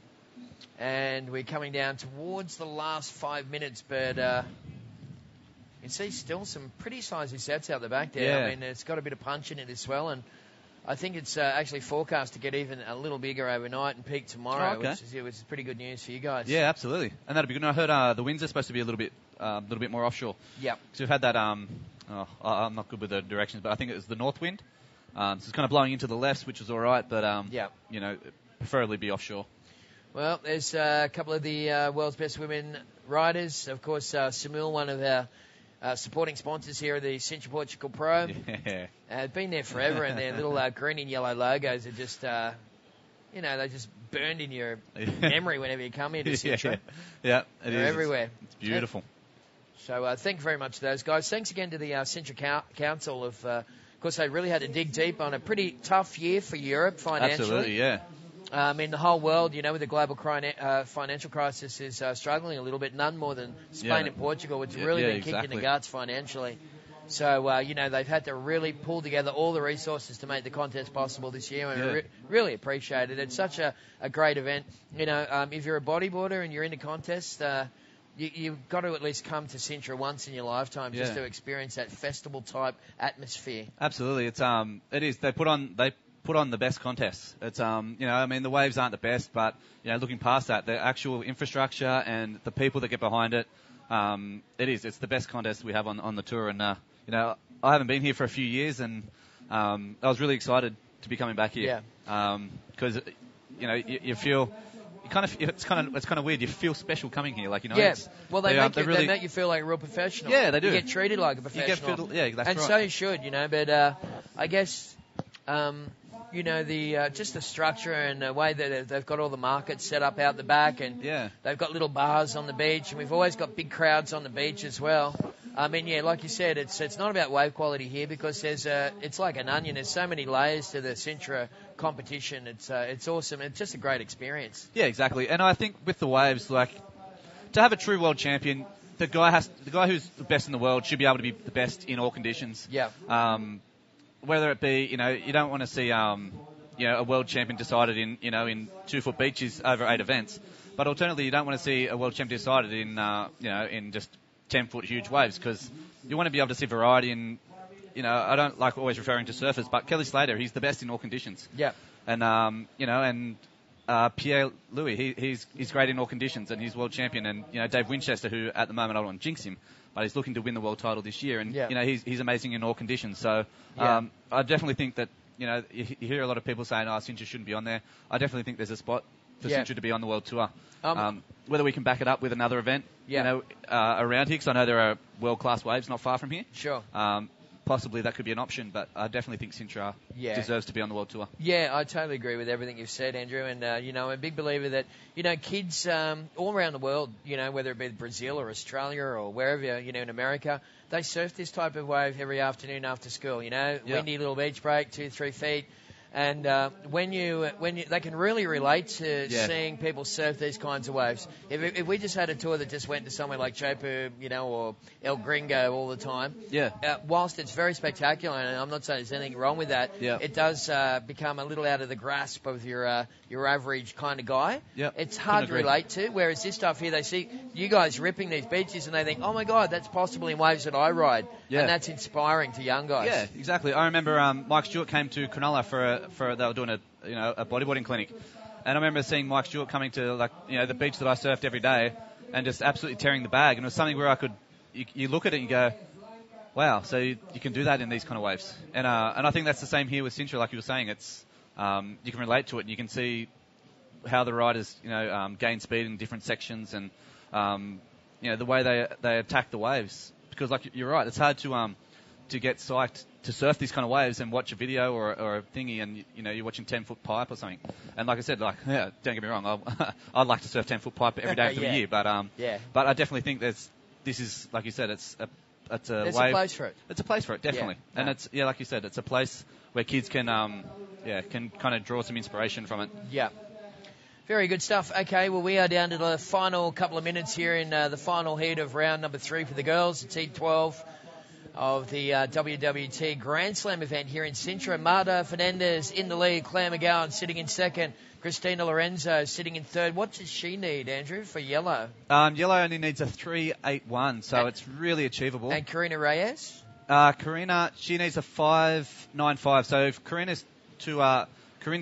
and we're coming down towards the last 5 minutes, but you can see still some pretty sizey sets out the back there. Yeah. I mean, it's got a bit of punch in it as well, and I think it's actually forecast to get even a little bigger overnight and peak tomorrow, which is pretty good news for you guys. Yeah, absolutely, and that'd be good. And I heard the winds are supposed to be a little bit more offshore. Yeah. So we've had that. I'm not good with the directions, but I think it was the north wind. So it's kind of blowing into the left, which is all right, but preferably be offshore. Well, there's a couple of the world's best women riders. Of course, Samul, one of our supporting sponsors here at the Sintra Portugal Pro. Yeah. Been there forever, and their little green and yellow logos are just, they're just burned in your memory whenever you come into Sintra. Yeah, They're everywhere. It's beautiful. So thank you very much to those guys. Thanks again to the Sintra Council. Of course, they really had to dig deep on a pretty tough year for Europe financially. Absolutely, yeah. The whole world, with the global financial crisis is struggling a little bit, none more than Spain and Portugal, which have really been kicked in the guts financially. So, they've had to really pull together all the resources to make the contest possible this year, and we really appreciate it. It's such a great event. If you're a bodyboarder and you're into contests, you've got to at least come to Sintra once in your lifetime just to experience that festival-type atmosphere. Absolutely. It is. They put on the best contests. It's the waves aren't the best, but looking past that, the actual infrastructure and the people that get behind it, it's the best contest we have on the tour. And I haven't been here for a few years, and I was really excited to be coming back here. Because you it's kind of weird. You feel special coming here, like, you know. Yeah. It's, Well, they make you feel like a real professional. Yeah, they do. You get treated like a professional. That's right. And so you should, you know. But I guess, you know, the just the structure and the way that they've got all the markets set up out the back, and they've got little bars on the beach, and we've always got big crowds on the beach as well. I mean, yeah, like you said, it's not about wave quality here because it's like an onion. There's so many layers to the Sintra competition. It's awesome. It's just a great experience. Yeah, exactly. And I think with the waves, like, to have a true world champion, the guy who's the best in the world should be able to be the best in all conditions. Yeah. Whether it be, you know, you don't want to see, you know, a world champion decided in 2-foot beaches over 8 events, but alternatively, you don't want to see a world champion decided in, you know, in just 10-foot huge waves, because you want to be able to see variety in, you know, I don't like always referring to surfers, but Kelly Slater, he's the best in all conditions. Yeah. And, you know, and Pierre Louis, he's great in all conditions, and he's world champion. And, you know, Dave Winchester, who at the moment I don't want to jinx him, but he's looking to win the world title this year, and, you know, he's amazing in all conditions. So I definitely think that, you know, you hear a lot of people saying, Sintra shouldn't be on there. I definitely think there's a spot for Sintra to be on the world tour. Whether we can back it up with another event, you know, around here, because I know there are world-class waves not far from here. Sure. Possibly that could be an option, but I definitely think Sintra deserves to be on the world tour. Yeah, I totally agree with everything you've said, Andrew. And, you know, I'm a big believer that, you know, kids all around the world, you know, whether it be Brazil or Australia or wherever, you know, in America, they surf this type of wave every afternoon after school, you know, windy little beach break, 2-3 feet. And when you they can really relate to seeing people surf these kinds of waves. If we just had a tour that just went to somewhere like Chopu, you know, or El Gringo all the time, whilst it's very spectacular, and I'm not saying there's anything wrong with that, it does become a little out of the grasp of your average kind of guy. It's hard to relate to. Whereas this stuff here, they see you guys ripping these beaches, and they think, oh my God, that's possibly in waves that I ride, and that's inspiring to young guys. Yeah, exactly. I remember Mike Stewart came to Cronulla for they were doing a bodyboarding clinic, and I remember seeing Mike Stewart coming to, like, you know, the beach that I surfed every day and just absolutely tearing the bag, and it was something where you look at it and you go, wow, so you can do that in these kind of waves, and I think that's the same here with Sintra, like you were saying. It's you can relate to it and you can see how the riders, you know, gain speed in different sections, and you know, the way they attack the waves, because, like, you're right, it's hard to get psyched to surf these kind of waves and watch a video or a thingy, and, you know, you're watching 10-foot pipe or something. And like I said, like, don't get me wrong, I'd like to surf 10-foot pipe every day for the year, but I definitely think this is, like you said, it's a There's wave. a place for it. It's a place for it, definitely. Yeah. And it's, like you said, it's a place where kids can kind of draw some inspiration from it. Yeah. Very good stuff. Okay, well, we are down to the final couple of minutes here in the final heat of round number 3 for the girls. It's heat 12 of the WWT Grand Slam event here in Sintra. Marta Fernandez in the lead, Claire McGowan sitting in second, Christina Lorenzo sitting in third. What does she need, Andrew, for yellow? Yellow only needs a 3.81, so it's really achievable. And Karina Reyes? Karina, she needs a 5.95. So if Karina's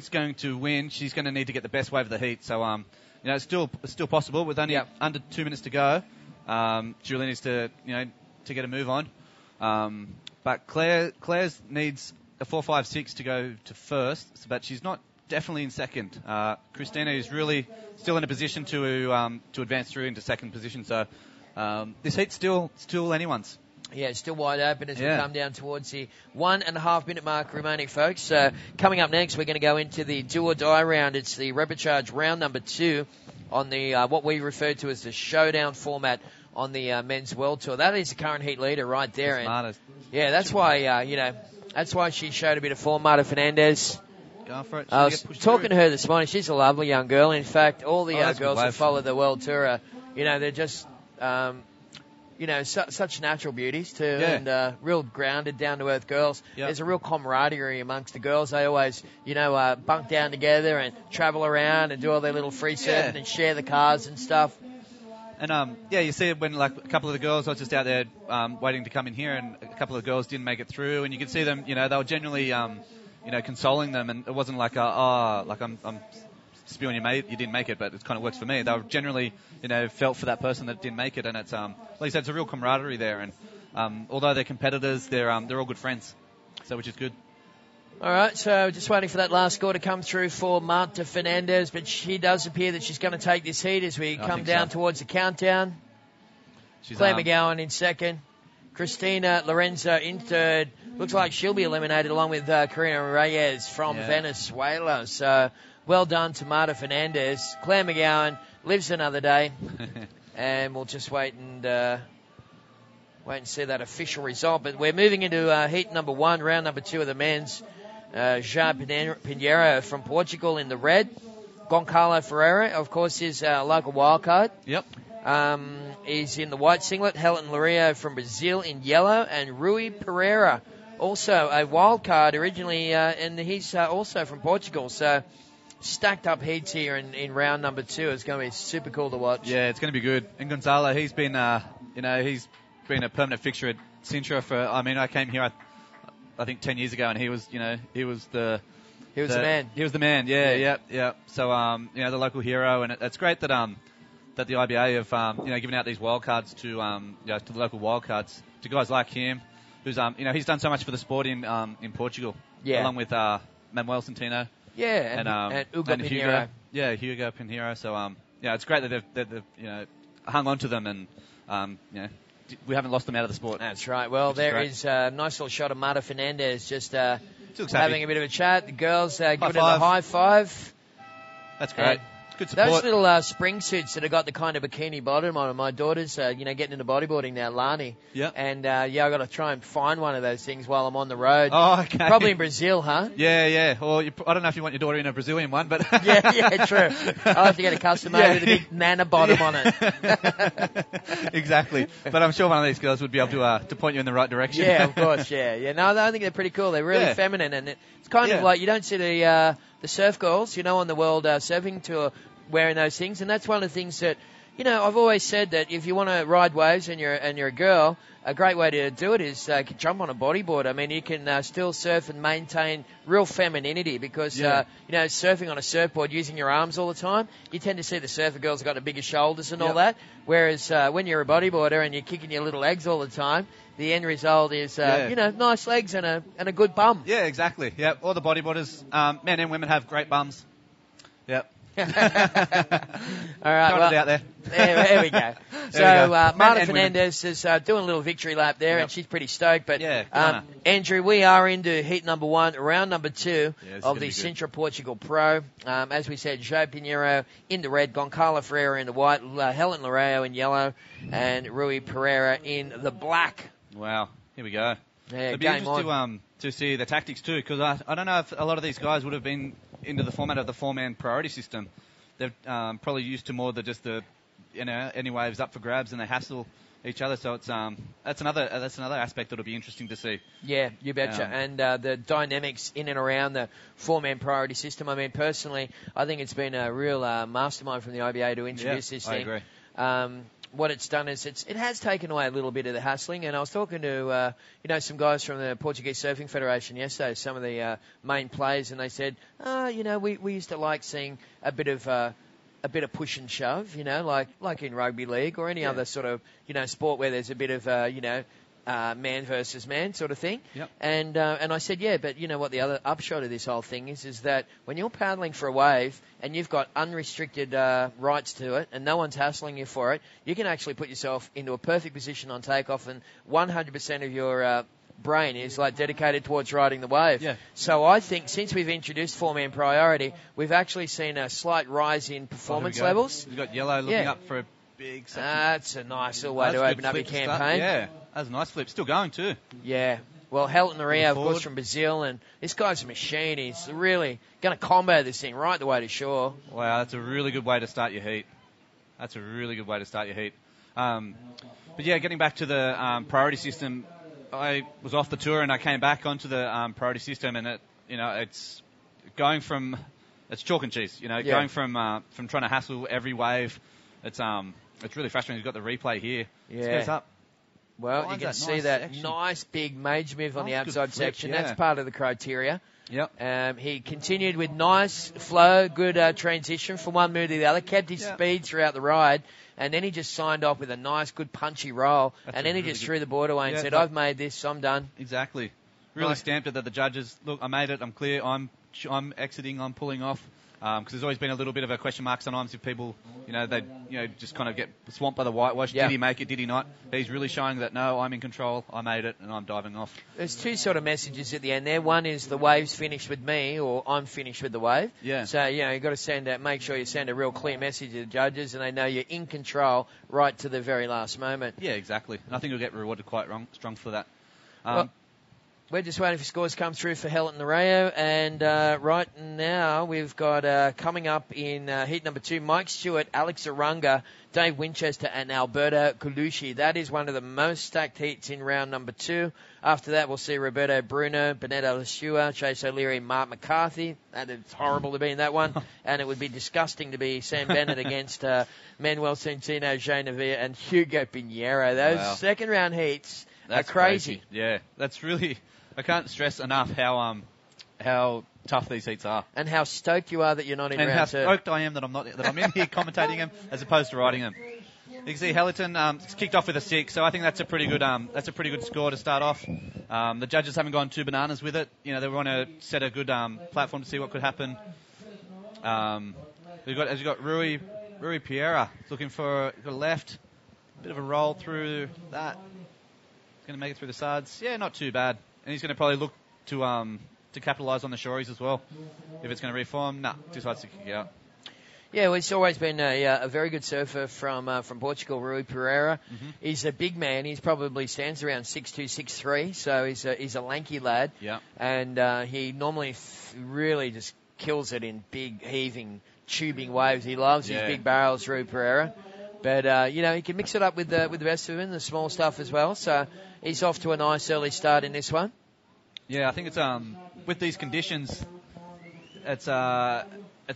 going to win, she's going to need to get the best wave of the heat. So you know, it's still possible with only under 2 minutes to go. Julie needs to get a move on. But Claire's needs a 4.56 to go to first, but she's not definitely in second. Christina is really still in a position to advance through into second position. So this heat's still anyone's. Yeah, it's still wide open as we come down towards the 1.5 minute mark remaining, folks. Coming up next, we're going to go into the do or die round. It's the Repechage round number 2 on the what we refer to as the showdown format on the men's world tour. That is the current heat leader right there. And, yeah, that's why that's why she showed a bit of form, Marta Fernandez. Going for it. I was talking to her this morning. She's a lovely young girl. In fact, all the girls who follow the world tour, they're just such natural beauties too, and real grounded, down-to-earth girls. Yep. There's a real camaraderie amongst the girls. They always, bunk down together and travel around and do all their little free surfing and share the cars and stuff. And you see it when, like, a couple of the girls, I was just out there waiting to come in here, and a couple of the girls didn't make it through, and you could see them, they were generally, consoling them, and it wasn't like, I'm spewing your mate, you didn't make it, but it kind of works for me. They were generally, felt for that person that didn't make it, and it's, like I said, it's a real camaraderie there, and although they're competitors, they're all good friends, so which is good. All right, so just waiting for that last score to come through for Marta Fernandez, but she does appear that she's going to take this heat as we come down towards the countdown. Claire McGowan in second. Christina Lorenzo in third. Looks like she'll be eliminated along with Karina Reyes from Venezuela. So well done to Marta Fernandez. Claire McGowan lives another day. And we'll just wait and see that official result. But we're moving into heat number 1, round number 2 of the men's. João Pinheiro from Portugal in the red. Goncalo Ferreira, of course, is our local wildcard. Yep. Is in the white singlet. Helen Lorio from Brazil in yellow. And Rui Pereira, also a wildcard originally, and he's also from Portugal. So stacked up heats here in round number 2. It's going to be super cool to watch. Yeah, it's going to be good. And Gonzalo, he's been, he's been a permanent fixture at Sintra for. I came here, I think 10 years ago, and he was the man. He was the man. Yeah. So, the local hero, and it's great that that the IBA have given out these wildcards to the local wildcards to guys like him, who's he's done so much for the sport in Portugal, along with Manuel Centeno, and Hugo Pinheiro. Hugo, Hugo Pinheiro. So it's great that they've hung on to them, and we haven't lost them out of the sport. That's right. Well, there is a nice little shot of Marta Fernandez just having a bit of a chat. The girls giving it a high five. That's great. Good support. Those little spring suits that have got the kind of bikini bottom on them. My daughter's, getting into bodyboarding now, Lani. Yeah. And, I've got to try and find one of those things while I'm on the road. Oh, okay. Probably in Brazil, huh? Yeah. Or I don't know if you want your daughter in a Brazilian one, but... yeah, true. I'll have to get a custom made with a big nana bottom on it. Exactly. But I'm sure one of these girls would be able to point you in the right direction. Yeah, of course, yeah. No, I think they're pretty cool. They're really feminine, and it's kind of like you don't see the surf girls, on the World Surfing Tour wearing those things, and that's one of the things that, I've always said that if you want to ride waves and you're a girl, a great way to do it is jump on a bodyboard. I mean, you can still surf and maintain real femininity because, surfing on a surfboard using your arms all the time, you tend to see the surfer girls have got the bigger shoulders and all that, whereas when you're a bodyboarder and you're kicking your little legs all the time, the end result is, nice legs and a good bum. Yeah, exactly. Yeah, all the bodyboarders, men and women, have great bums. Yep. All right, Got it out there. There we go. So Marta Fernandez is doing a little victory lap there, and she's pretty stoked. But Andrew, we are into heat number 1, round number 2 of the Sintra Portugal Pro. As we said, João Pinheiro in the red, Goncalo Ferreira in the white, Helen Lorio in yellow, and Rui Pereira in the black. Wow, here we go. Yeah, it'd be interesting to see the tactics too, because I don't know if a lot of these guys would have been into the format of the 4-man priority system. They're probably used to more than just any waves up for grabs, and they hassle each other. So it's that's another aspect that'll be interesting to see. Yeah, you betcha. And the dynamics in and around the 4-man priority system. I mean, personally, I think it's been a real mastermind from the IBA to introduce this thing. I agree. What it's done is it has taken away a little bit of the hassling, and I was talking to some guys from the Portuguese Surfing Federation yesterday, some of the main players, and they said, we used to like seeing a bit of push and shove, like in rugby league or any other sort of sport where there's a bit of man versus man sort of thing. Yep. And I said, but you know what the other upshot of this whole thing is that when you're paddling for a wave and you've got unrestricted rights to it and no one's hassling you for it, you can actually put yourself into a perfect position on takeoff, and 100% of your brain is dedicated towards riding the wave. Yeah. So I think since we've introduced 4-man priority, we've actually seen a slight rise in performance levels. You've got yellow looking up for a big section. That's a nice little way to open up your campaign. Yeah, that's a nice flip. Still going too. Yeah. Well, Helen Lorio, of course, from Brazil, and this guy's a machine. He's really going to combo this thing right the way to shore. Wow, that's a really good way to start your heat. But yeah, getting back to the priority system, I was off the tour and I came back onto the priority system, and it's going from chalk and cheese. Going from trying to hassle every wave. It's really frustrating. You've got the replay here. Yeah. It goes up. Well, you can see that nice big mage move on the outside section. That's part of the criteria. Yep. He continued with nice flow, good transition from one move to the other, kept his speed throughout the ride, and then he just signed off with a nice, good punchy roll, and then he just threw the board away and said, I've made this, I'm done. Exactly. really Right. stamped it that the judges, look, I made it, I'm clear, I'm exiting, I'm pulling off. Because there's always been a little bit of a question mark sometimes if people, they just kind of get swamped by the whitewash. Yeah. Did he make it? Did he not? But he's really showing that, no, I'm in control, I made it, and I'm diving off. There's two sort of messages at the end there. One is the wave's finished with me, or I'm finished with the wave. Yeah. So, you've got to make sure you send a real clear message to the judges, and they know you're in control right to the very last moment. Yeah, exactly. And I think you'll get rewarded quite strong for that. Well, we're just waiting for scores to come through for Helen Nareo, and right now we've got coming up in heat number 2, Mike Stewart, Alex Uranga, Dave Winchester and Alberto Colucci. That is one of the most stacked heats in round number 2. After that we'll see Roberto Bruno, Benedetto Lashua, Chase O'Leary, Mark McCarthy. And it's horrible to be in that one, and it would be disgusting to be Sam Bennett against Manuel Centeno, Jay Navia and Hugo Pinheiro. Those second round heats are crazy. Yeah, that's really... I can't stress enough how tough these heats are, and how stoked you are that you're not in and round 2. how stoked I am that I'm in here commentating them as opposed to riding them. You can see Hellerton kicked off with a 6, so I think that's a pretty good score to start off. The judges haven't gone too bananas with it. They want to set a good platform to see what could happen. We've got Rui Piera looking for a left, bit of a roll through that. He's going to make it through the sides. Yeah, not too bad. And he's going to probably look to capitalise on the shories as well. If it's going to reform, decides to kick out. Yeah, well, he's always been a very good surfer from Portugal, Rui Pereira. Mm-hmm. He's a big man. He's probably stands around 6'2", 6'3", so he's a lanky lad. Yeah. And he normally really just kills it in big, heaving, tubing waves. He loves his big barrels, Rui Pereira. But, he can mix it up with the best of them, the small stuff as well. So he's off to a nice early start in this one. Yeah, I think it's with these conditions, it's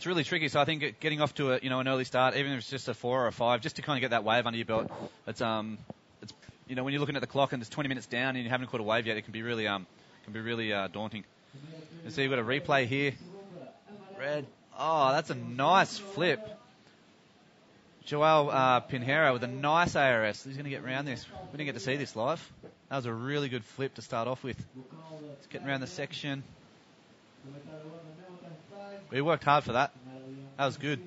really tricky. So I think getting off to an early start, even if it's just a 4 or a 5, just to kind of get that wave under your belt. It's when you're looking at the clock and it's 20 minutes down and you haven't caught a wave yet, it can be really daunting. And so you've got a replay here. Red. Oh, that's a nice flip. Joao Pinheiro with a nice ARS. He's going to get around this. We didn't get to see this live. That was a really good flip to start off with. He's getting around the section. We worked hard for that. That was good.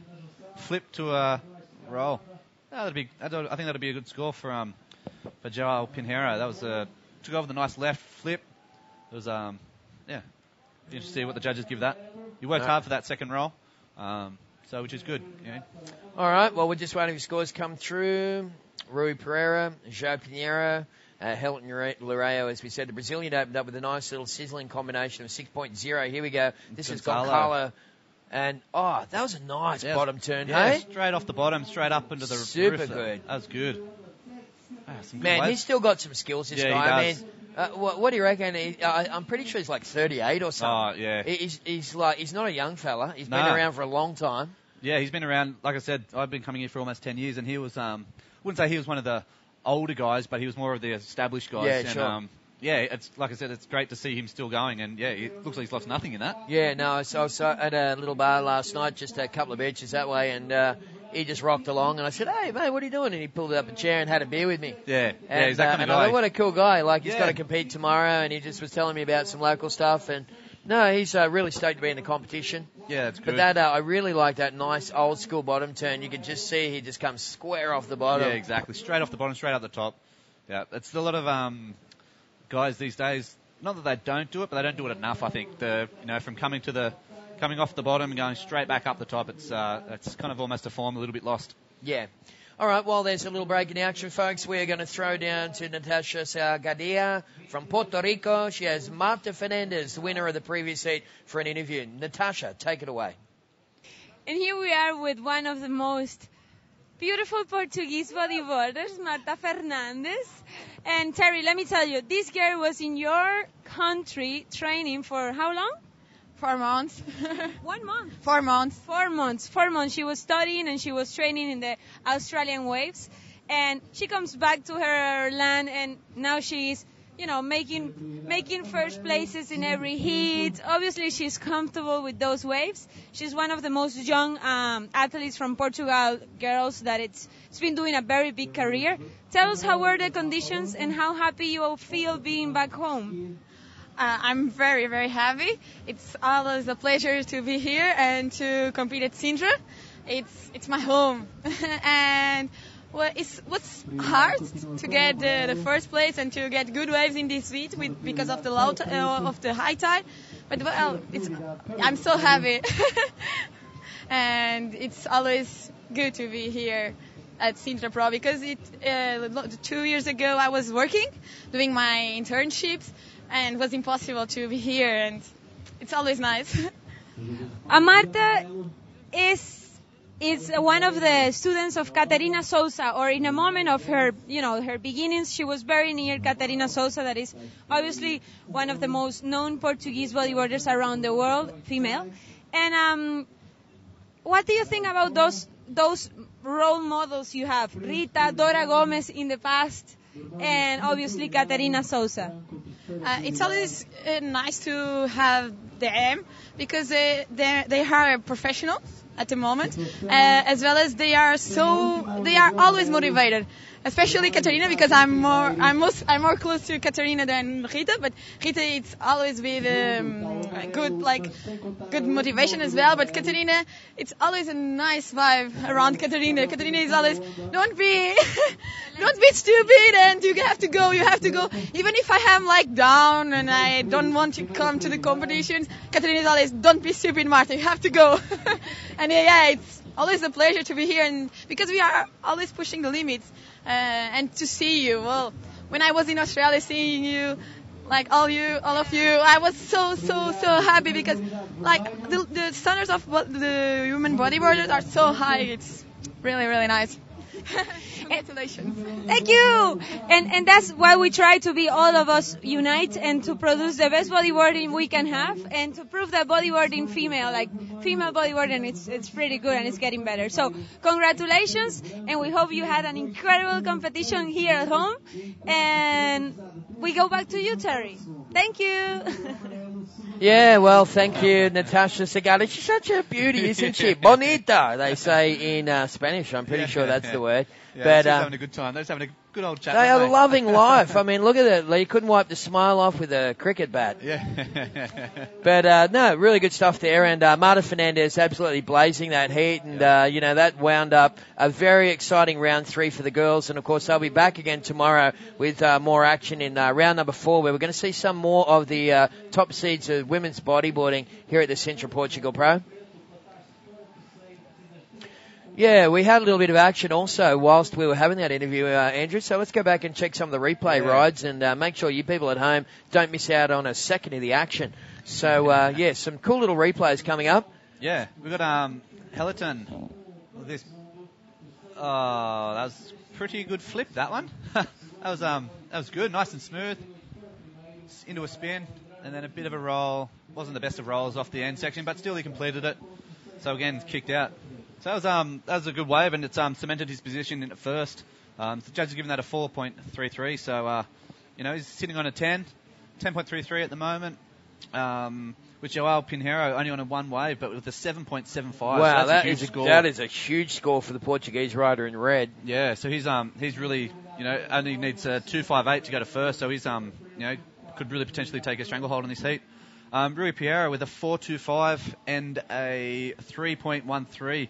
Flip to a roll. I think that'd be a good score for Joao Pinheiro. That was took over the nice left flip. It was interesting to see what the judges give that. You worked hard for that second roll. Which is good. All right, well, we're just waiting for scores to come through. Rui Pereira, João Pinheiro, Helen Loureiro, as we said. The Brazilian opened up with a nice little sizzling combination of 6.0. Here we go. This is Goncalo. And, that was a nice bottom turn, hey? Straight off the bottom, straight up into the Super roof. good. That was good. Man, he's still got some skills, this guy. He does. I mean, what do you reckon? I'm pretty sure he's like 38 or something. Oh, yeah. He's not a young fella. He's been around for a long time. Yeah, he's been around. Like I said, I've been coming here for almost 10 years, and he was, wouldn't say he was one of the older guys, but he was more of the established guys. Yeah, and, sure. It's like I said, it's great to see him still going, and it looks like he's lost nothing in that. Yeah, no, I was at a little bar last night, just a couple of beaches that way, and he just rocked along, and I said, "Hey, mate, what are you doing?" And he pulled up a chair and had a beer with me. Yeah, and, he's that kind of guy. I thought, what a cool guy! Like he's got to compete tomorrow, and he just was telling me about some local stuff, and no, he's really stoked to be in the competition. Yeah, it's good. But that I really like that nice old school bottom turn. You could just see he just comes square off the bottom. Yeah, exactly. Straight off the bottom, straight up the top. Yeah, it's a lot of guys these days. Not that they don't do it, but they don't do it enough. I think from coming off the bottom and going straight back up the top, it's kind of almost a form a little bit lost. Yeah. All right, well, there's a little break in action, folks. We're going to throw down to Natasha Salgadia from Puerto Rico. She has Marta Fernandez, the winner of the previous heat, for an interview. Natasha, take it away. And here we are with one of the most beautiful Portuguese bodyboarders, Marta Fernandez. And Terry, let me tell you, this girl was in your country training for how long? 4 months. 1 month. 4 months. 4 months. 4 months. She was studying and she was training in the Australian waves. And she comes back to her land and now she's, making first places in every heat. Obviously, she's comfortable with those waves. She's one of the most young athletes from Portugal, girls, that it's been doing a very big career. Tell us how were the conditions and how happy you all feel being back home. I'm very, very happy. It's always a pleasure to be here and to compete at Sintra. It's my home. And what's hard to get the first place and to get good waves in this heat because of the high tide. But well, I'm so happy. And it's always good to be here at Sintra Pro because 2 years ago I was working, doing my internships, and it was impossible to be here, and it's always nice. Marta is one of the students of Caterina Sousa, or in a moment of her beginnings, she was very near Caterina Sousa, that is obviously one of the most known Portuguese bodyboarders around the world, female. And what do you think about those role models you have? Rita, Dora Gomez in the past, and obviously Caterina Sousa. It's always nice to have them because they are professionals at the moment, as well as they are always motivated. Especially Caterina, because I'm more close to Caterina than Rita, but Rita it's always been good motivation as well. But Caterina, it's always a nice vibe around Caterina. Caterina is always don't be stupid and you have to go. Even if I am down and I don't want to come to the competitions, Caterina is always don't be stupid, Marta. You have to go. And it's always a pleasure to be here, and because we are always pushing the limits. And to see you, well, when I was in Australia, seeing you, all of you, I was so happy because the standards of the women bodyboarders are so high. It's really, really nice. Congratulations. Thank you. And that's why we try to be all of us unite and to produce the best bodyboarding we can have and to prove that bodyboarding female bodyboarding, it's pretty good and it's getting better. So congratulations, and we hope you had an incredible competition here at home. And we go back to you, Terry. Thank you. Yeah, well, thank you, Natasha Segala. She's such a beauty, isn't she? Bonita, they say in Spanish. I'm pretty sure that's the word. Yeah, but she's having a good time. They're having a good old chat. They are loving life. I mean, look at it. Lee couldn't wipe the smile off with a cricket bat. Yeah. But, no, really good stuff there. And Marta Fernandez absolutely blazing that heat. And, that wound up a very exciting round 3 for the girls. And, of course, they'll be back again tomorrow with more action in round number 4, where we're going to see some more of the top seeds of women's bodyboarding here at the Sintra Portugal Pro. Yeah, we had a little bit of action also whilst we were having that interview, Andrew. So let's go back and check some of the replay rides and make sure you people at home don't miss out on a second of the action. So, some cool little replays coming up. Yeah, we've got Hellerton. That was pretty good flip, that one. that was good, nice and smooth. Into a spin and then a bit of a roll. Wasn't the best of rolls off the end section, but still he completed it. So again, kicked out. So that was a good wave, and it's cemented his position in at first. The judge has given that a 4.33, so he's sitting on a 10.33 at the moment. With Joao Pinheiro only on a one wave, but with a 7.75. Wow, so that's a huge score. That is a huge score for the Portuguese rider in red. Yeah, so he's really only needs a 2.58 to go to first, so he's could really potentially take a stranglehold on this heat. Rui Piero with a 4.25 and a 3.13.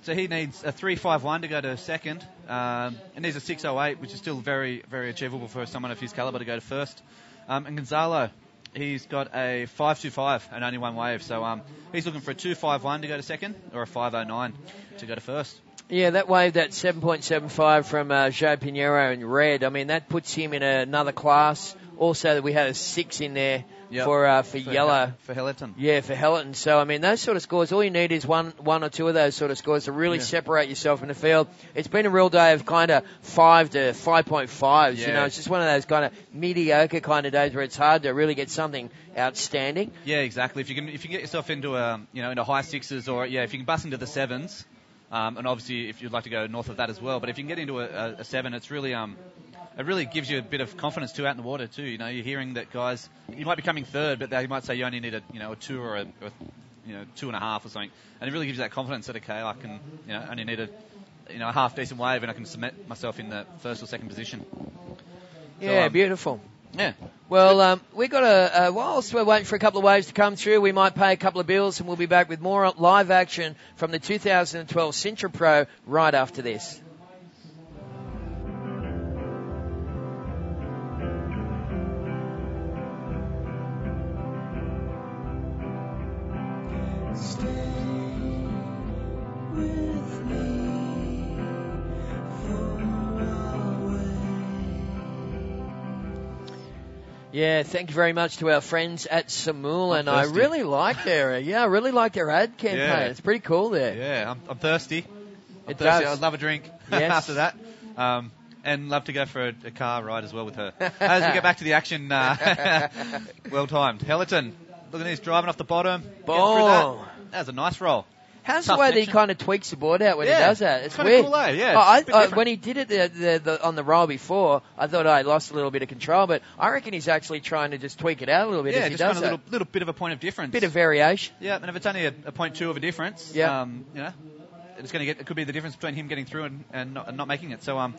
So he needs a 3.51 to go to second, and needs a 6.08, which is still very, very achievable for someone of his caliber to go to first. And Gonzalo, he's got a 5.25 and only one wave, so he's looking for a 2.51 to go to second or a 5.09 to go to first. Yeah, that wave, that 7.75 from João Pinheiro in red, I mean, that puts him in another class. Also, that we had a 6 in there. Yep. For yellow. For Hellerton. Yeah, for Hellerton. So, I mean, those sort of scores, all you need is one or two of those sort of scores to really separate yourself in the field. It's been a real day of kind of 5 to 5.5s. Yeah. It's just one of those kind of mediocre kind of days where it's hard to really get something outstanding. Yeah, exactly. If you get yourself into into high 6s, or if you can bust into the 7s, and obviously if you'd like to go north of that as well. But if you can get into a 7, it's really it really gives you a bit of confidence too out in the water too. You're hearing that guys, you might be coming third, but they might say you only need a 2 or a 2.5 or something, and it really gives you that confidence that I can only need a half decent wave and I can cement myself in the first or second position. Yeah, beautiful. Yeah. Well, we got whilst we're waiting for a couple of waves to come through, we might pay a couple of bills and we'll be back with more live action from the 2012 Sintra Pro right after this. Yeah, thank you very much to our friends at Samul, and I really like their ad campaign. Yeah. It's pretty cool there. Yeah, I'm thirsty. It thirsty. does. I'd love a drink Yes. after that. And love to go for a car ride as well with her. As we get back to the action, well timed. Hellerton, look at this, driving off the bottom. Boom. That was a nice roll. How's Tough the way that he section. kind of tweaks the board out when he Yeah, does that? It's kinda weird. cool, eh? Yeah, it's a bit different. When he did it on the roll before, I thought I lost a little bit of control, but I reckon he's actually trying to just tweak it out a little bit Yeah, as he just does kind of that. a little bit of a point of difference. Bit of variation. Yeah, and if it's only a 0.2 of a difference, Yeah. it could be the difference between him getting through and not making it. So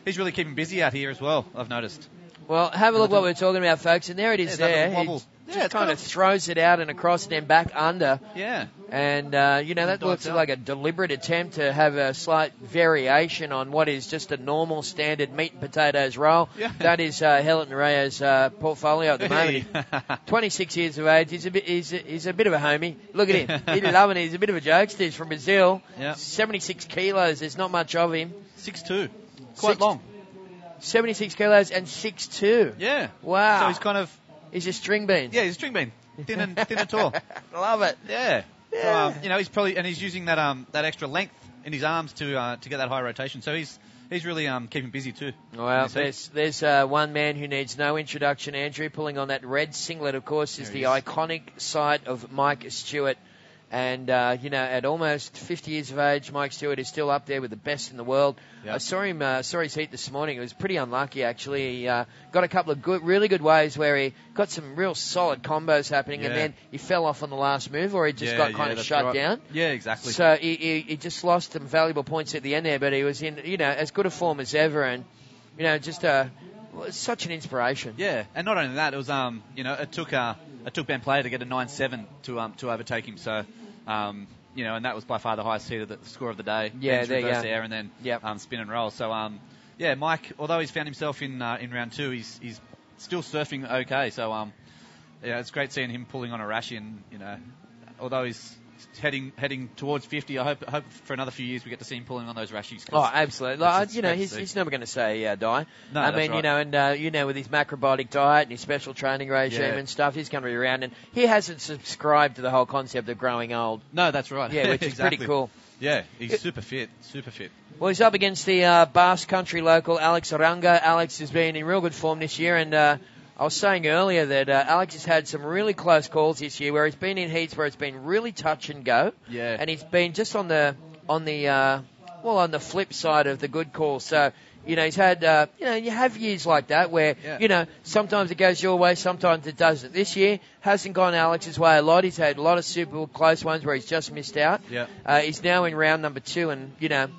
he's really keeping busy out here as well, I've noticed. Well, have a look what we're talking about, folks, and there it is Yeah, that there. little He wobble. just kind of throws it out and across and then back under. Yeah. And, that looks like a deliberate attempt to have a slight variation on what is just a normal standard meat and potatoes roll. Yeah. That is Helen Reyes' portfolio at the moment. 26 years of age. He's a bit of a homie. Look at him. He's loving it. He's a bit of a jokester. He's from Brazil. Yeah. 76 kilos. There's not much of him. 6'2". Quite long. 76 kilos and 6'2". Yeah. Wow. So he's kind of... He's a string bean. Yeah, he's a string bean. Thin and tall. Love it. Yeah. Yeah. So, he's using that extra length in his arms to get that high rotation. So he's really keeping busy too. Well, there's one man who needs no introduction, Andrew, pulling on that red singlet, of course, is the iconic sight of Mike Stewart. And, at almost 50 years of age, Mike Stewart is still up there with the best in the world. Yep. I saw his heat this morning. It was pretty unlucky, actually. He got a couple of really good waves where he got some real solid combos happening, and then he fell off on the last move, or he just got kind of shut down. Yeah, exactly. So he just lost some valuable points at the end there, but he was in, as good a form as ever, and, just such an inspiration. Yeah, and not only that, it was it took Ben Player to get a 9-7 to overtake him. So and that was by far the highest score of the day. Yeah, Ben's there you reverse go. air and then spin and roll. So Mike, although he's found himself in round two, he's still surfing okay. So it's great seeing him pulling on a Rashi, and although he's heading towards 50, I hope for another few years we get to see him pulling on those Rashis. Oh, absolutely. He's never going to say die. No, I that's mean, right. with his macrobiotic diet and his special training regime and stuff, he's going to be around, and he hasn't subscribed to the whole concept of growing old. No, that's right. Yeah, which is exactly. pretty cool. Yeah, he's super fit. Well, he's up against the Basque Country local, Alex Aranga. Alex has been in real good form this year, and I was saying earlier that Alex has had some really close calls this year where he's been in heats where it's been really touch and go. Yeah. And he's been just on the flip side of the good calls. So, he's had, you have years like that where, sometimes it goes your way, sometimes it doesn't. This year hasn't gone Alex's way a lot. He's had a lot of super close ones where he's just missed out. Yeah. He's now in round number 2, and,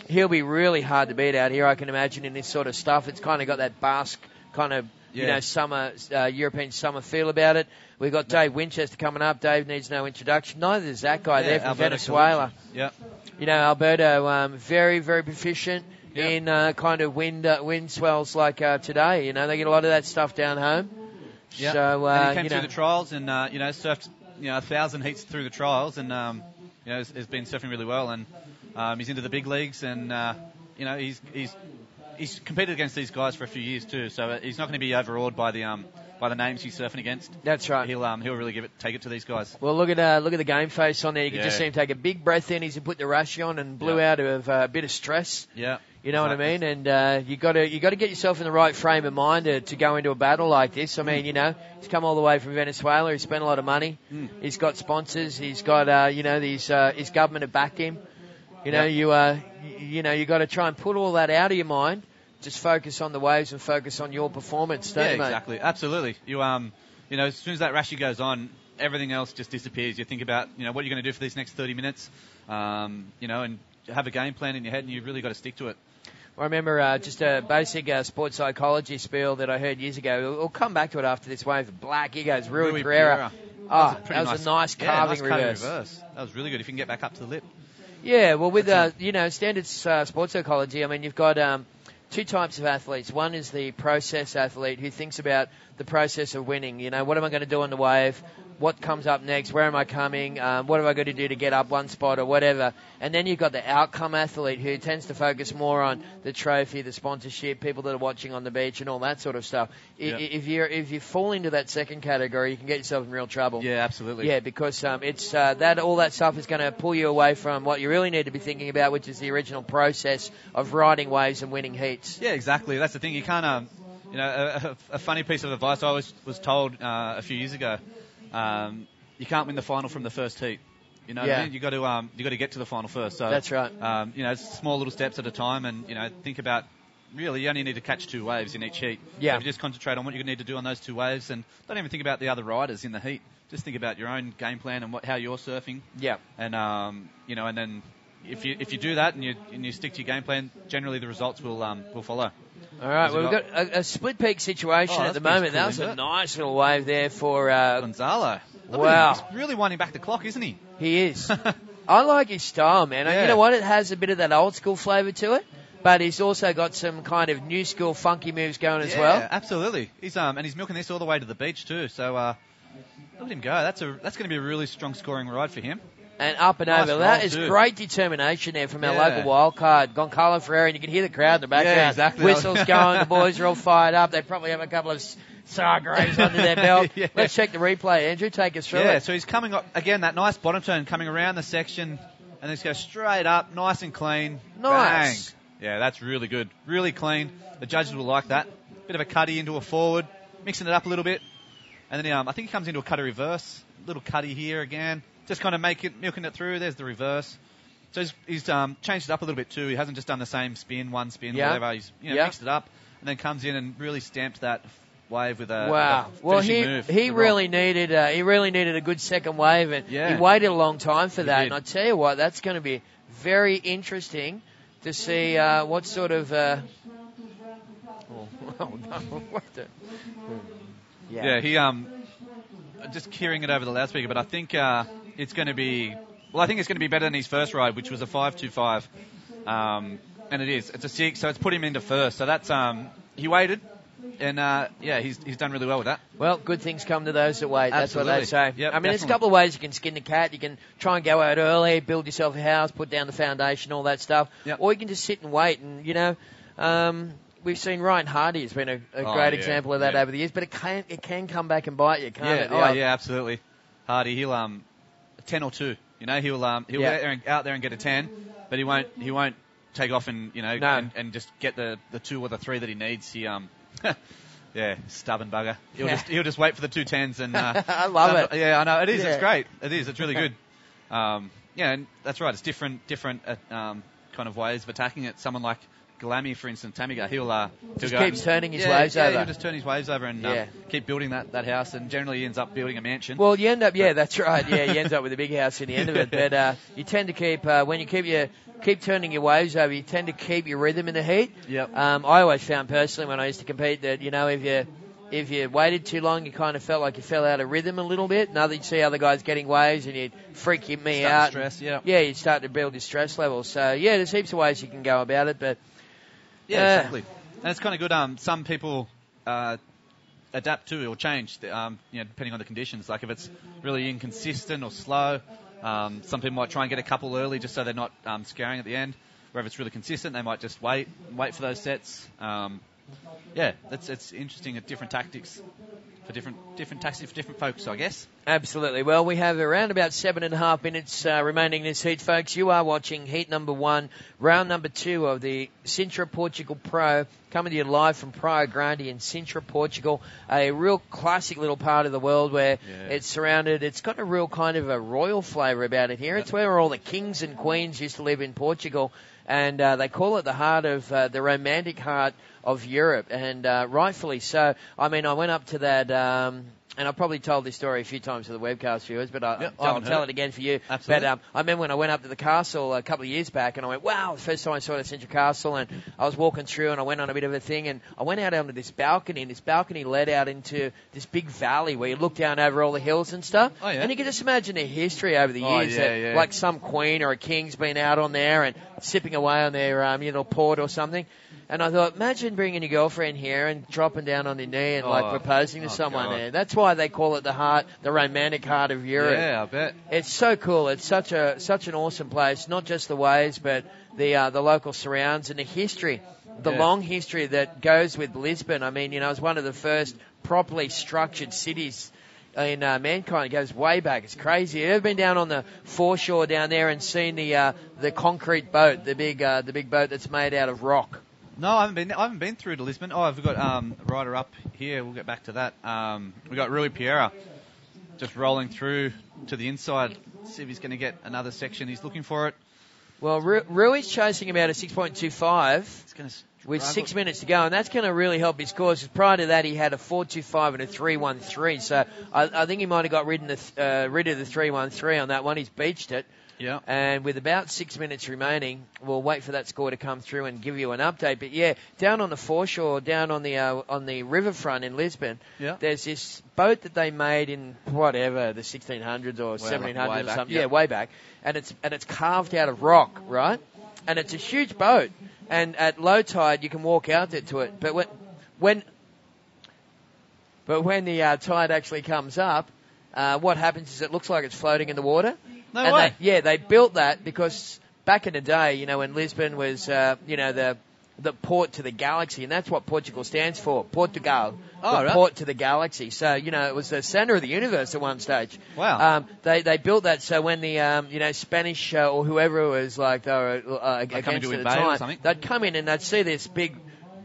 he'll be really hard to beat out here, I can imagine, in this sort of stuff. It's kind of got that Basque kind of, summer, European summer feel about it. We've got Dave Winchester coming up. Dave needs no introduction. Neither does that guy there from Alberto Venezuela. Yep. Alberto, very, very proficient in kind of wind swells like today. They get a lot of that stuff down home. Yeah. So, and he came through the trials and, surfed, 1,000 heats through the trials and, has been surfing really well. And he's into the big leagues and, he's competed against these guys for a few years too, so he's not going to be overawed by the names he's surfing against. That's right. He'll really take it to these guys. Well, look at the game face on there. You can just see him take a big breath in. He's put the Rashi on and blew out of a bit of stress. Yeah. You know what I mean? And you got to get yourself in the right frame of mind to go into a battle like this. I mean, he's come all the way from Venezuela. He's spent a lot of money. He's got sponsors. He's got his government have backed him. You got to try and put all that out of your mind. Just focus on the waves and focus on your performance, don't you, mate? Exactly. Absolutely. You as soon as that Rashi goes on, everything else just disappears. You think about, what you're going to do for these next 30 minutes, and have a game plan in your head, and you've really got to stick to it. I remember just a basic sports psychology spiel that I heard years ago. We'll come back to it after this wave. Black, here goes Rui Pereira. That was a nice carving reverse. That was really good if you can get back up to the lip. Yeah, well, with standard sports psychology, I mean, you've got two types of athletes. One is the process athlete who thinks about the process of winning. You know, what am I going to do on the wave? What comes up next? Where am I coming? What have I got to do to get up one spot or whatever? And then you've got the outcome athlete who tends to focus more on the trophy, the sponsorship, people that are watching on the beach and all that sort of stuff. Yep. If you fall into that second category, you can get yourself in real trouble. Yeah, absolutely. Yeah, because it's all that stuff is going to pull you away from what you really need to be thinking about, which is the original process of riding waves and winning heats. Yeah, exactly. That's the thing. You can't, a funny piece of advice I was told a few years ago. You can't win the final from the first heat. You know what I mean? You got to get to the final first. So that's right. Small little steps at a time, and think about really you only need to catch 2 waves in each heat. Yeah. So if you just concentrate on what you need to do on those 2 waves, and don't even think about the other riders in the heat. Just think about your own game plan and how you're surfing. Yeah. And and then if you do that and you stick to your game plan, generally the results will follow. All right, well, we've got a split peak situation at the moment. Cool, that was a nice little wave there for Gonzalo. Wow. He's really winding back the clock, isn't he? He is. I like his style, man. Yeah. You know what? It has a bit of that old school flavour to it, but he's also got some kind of new school funky moves going as well. Yeah, absolutely. He's milking this all the way to the beach too. So let him go. That's going to be a really strong scoring ride for him. And up and Nice over. That roll is too. great determination there from our local wildcard, Goncalo Ferreira, and you can hear the crowd in the background. Yeah, exactly. Whistles going, the boys are all fired up. They probably have a couple of Sagres under their belt. Yeah. Let's check the replay. Andrew, take us through it. So he's coming up, again, that nice bottom turn, coming around the section, and just go straight up, nice and clean. Nice. Bang. Yeah, that's really good. Really clean. The judges will like that. Bit of a cutty into a forward, mixing it up a little bit. And then I think he comes into a cutty reverse. Little cutty here again. Just kind of milking it through. There's the reverse. So he's changed it up a little bit too. He hasn't just done the same spin, one spin, whatever. He's mixed it up and then comes in and really stamped that wave with a finishing move. He really needed a good second wave, and he waited a long time for that. And I tell you what, that's going to be very interesting to see what sort of. He just hearing it over the loudspeaker, but I think it's going to be. Well, I think it's going to be better than his first ride, which was a 5.25, and it is. It's a 6, so it's put him into first. So that's he waited, and he's done really well with that. Well, good things come to those that wait. That's Absolutely. what they say. Yep, I mean, there's a couple of ways you can skin the cat. You can try and go out early, build yourself a house, put down the foundation, all that stuff, or you can just sit and wait. And we've seen Ryan Hardy has been a great example of that over the years, but it can come back and bite you, can't it? Yeah, absolutely. Hardy, he'll 10 or 2. He'll out there and get a 10, but he won't take off and and just get the 2 or the 3 that he needs. He stubborn bugger. He'll just wait for the 2 10s and I love it. Yeah, I know it is. Yeah. It's great. It is. It's really good. And that's right. It's different kind of ways of attacking it. Someone like Galami, for instance, Tamiga, he'll just go keeps turning his waves over. He'll just turn his waves over and keep building that house, and generally he ends up building a mansion. Well, you end up, that's right. Yeah, he ends up with a big house in the end of it. But you tend to keep when you keep turning your waves over, you tend to keep your rhythm in the heat. Yep. I always found personally when I used to compete that if you waited too long, you kind of felt like you fell out of rhythm a little bit. Now that you'd see other guys getting waves and you'd freak me out. Stress, you'd start to build your stress level. So there's heaps of ways you can go about it, but. Yeah, exactly. And it's kind of good. Some people adapt to or change, depending on the conditions. Like if it's really inconsistent or slow, some people might try and get a couple early just so they're not scaring at the end. Where if it's really consistent, they might just wait for those sets. It's interesting at different tactics for different tactics for different folks, I guess. Absolutely. Well, we have around about 7.5 minutes remaining in this heat, folks. You are watching heat number 1, round number 2 of the Sintra Portugal Pro, coming to you live from Praia Grande in Sintra, Portugal. A real classic little part of the world where it's got a real kind of a royal flavour about it here. It's where all the kings and queens used to live in Portugal, and they call it the heart of the romantic heart of Europe, and rightfully so. I mean, I went up to that and I've probably told this story a few times to the webcast viewers, but I'll tell it again for you. Absolutely. But I remember when I went up to the castle a couple of years back, and I went, wow, the first time I saw the Sintra Castle, and I was walking through, and I went on a bit of a thing, and I went out onto this balcony, and this balcony led out into this big valley where you look down over all the hills and stuff. Oh, yeah. And you can just imagine the history over the years. Oh, yeah. Like some queen or a king's been out on there and sipping away on their port or something. And I thought, imagine bringing your girlfriend here and dropping down on your knee and proposing to someone there. That's why they call it the romantic heart of Europe. Yeah, I bet. It's so cool. It's such an awesome place. Not just the waves, but the local surrounds and the history, the long history that goes with Lisbon. I mean, it's one of the first properly structured cities in mankind. It goes way back. It's crazy. Have you ever been down on the foreshore down there and seen the concrete boat, the big boat that's made out of rock? No, I haven't been through to Lisbon. Oh, I've got a rider up here. We'll get back to that. We've got Rui Pereira just rolling through to the inside. See if he's going to get another section. He's looking for it. Well, Rui's chasing about a 6.25 with 6 minutes to go, and that's going to really help his cause. Prior to that, he had a 4.25 and a 3.13, so I think he might have got rid of the 3.13 on that one. He's beached it. Yeah. And with about 6 minutes remaining, we'll wait for that score to come through and give you an update. But yeah, down on the foreshore, down on the riverfront in Lisbon, there's this boat that they made in the 1600s or 1700s or something. Yeah, way back. And it's carved out of rock, right? And it's a huge boat. And at low tide, you can walk out there to it. But when the tide actually comes up, what happens is it looks like it's floating in the water. No way. They built that because back in the day, when Lisbon was, the port to the galaxy, and that's what Portugal stands for, Portugal, port to the galaxy. So, it was the center of the universe at one stage. Wow. They built that so when the, Spanish or whoever it was like they were against at the time, they'd come in and they'd see this big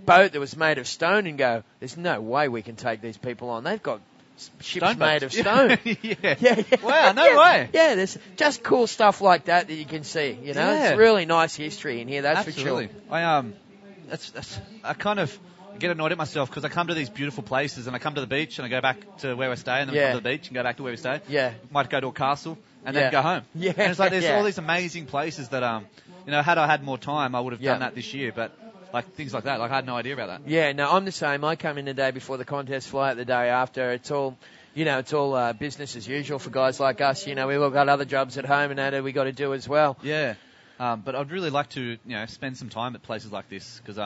boat that was made of stone and go, there's no way we can take these people on. They've got ships made of stone. Yeah. Wow, no way. Yeah, there's just cool stuff like that you can see. It's really nice history in here. That's Absolutely. for sure. I kind of get annoyed at myself because I come to these beautiful places and I come to the beach and I go back to where we stay and then we come to the beach and go back to where we stay. Yeah. Might go to a castle and then go home. Yeah. And it's like there's all these amazing places that had I had more time I would have done that this year, but. Like things like that. Like I had no idea about that. Yeah, no, I'm the same. I come in the day before the contest, fly out the day after. It's all, business as usual for guys like us. We've all got other jobs at home and that we got to do as well. Yeah, but I'd really like to, spend some time at places like this because,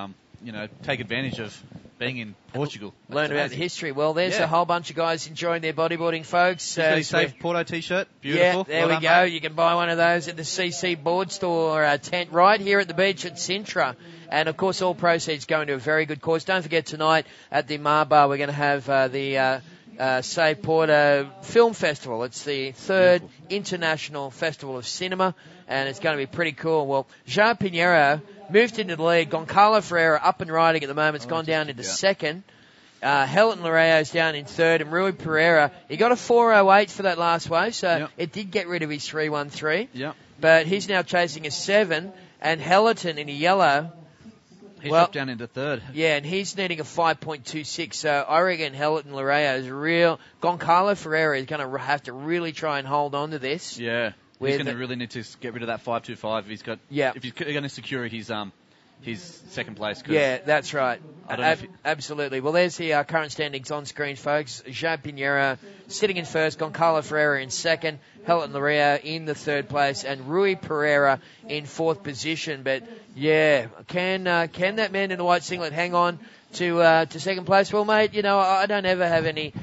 take advantage of being in Portugal. Learn about the history. Well, there's a whole bunch of guys enjoying their bodyboarding, folks. He's got his Save Porto t-shirt. Beautiful. Yeah, there we go. Mate. You can buy one of those at the CC board store tent right here at the beach at Sintra. And, of course, all proceeds going to a very good cause. Don't forget, tonight at the Mar Bar, we're going to have the Save Porto Film Festival. It's the third international festival of cinema, and it's going to be pretty cool. Well, João Pinheiro moved into the lead. Goncalo Ferreira up and riding at the moment. It's gone down into second. Helen Lareo's down in third, and Rui Pereira, he got a 4.08 for that last wave, so it did get rid of his 3.13. Yeah. But he's now chasing a 7, and Hellerton in a yellow. He's dropped down into third. Yeah, and he's needing a 5.26. So I reckon Hellerton Lareo is real. Goncalo Ferreira is going to have to really try and hold on to this. Yeah. He's going to really need to get rid of that 5.25 if he's got. Yeah. If he's going to secure his second place. Yeah, that's right. Absolutely. Well, there's the current standings on screen, folks. João Pinheiro sitting in first, Goncalo Ferreira in second, Hellerton Lareo in the third place, and Rui Pereira in fourth position. But yeah, can that man in the white singlet hang on to second place? Well, mate, I don't ever have any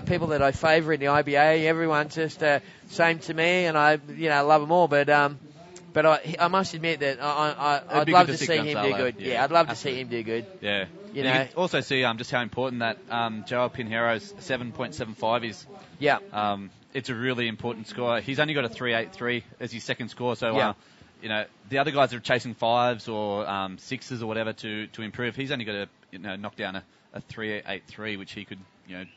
people that I favour in the IBA. Everyone's just same to me, and I love them all. But I must admit that I'd love to see him do good. Yeah, I'd love to see him do good. Yeah. You can also see just how important that João Pinheiro's 7.75 is. Yeah. It's a really important score. He's only got a 3.83 as his second score, so the other guys are chasing 5s or 6s or whatever to improve. He's only got to knock down a 3.83, which he could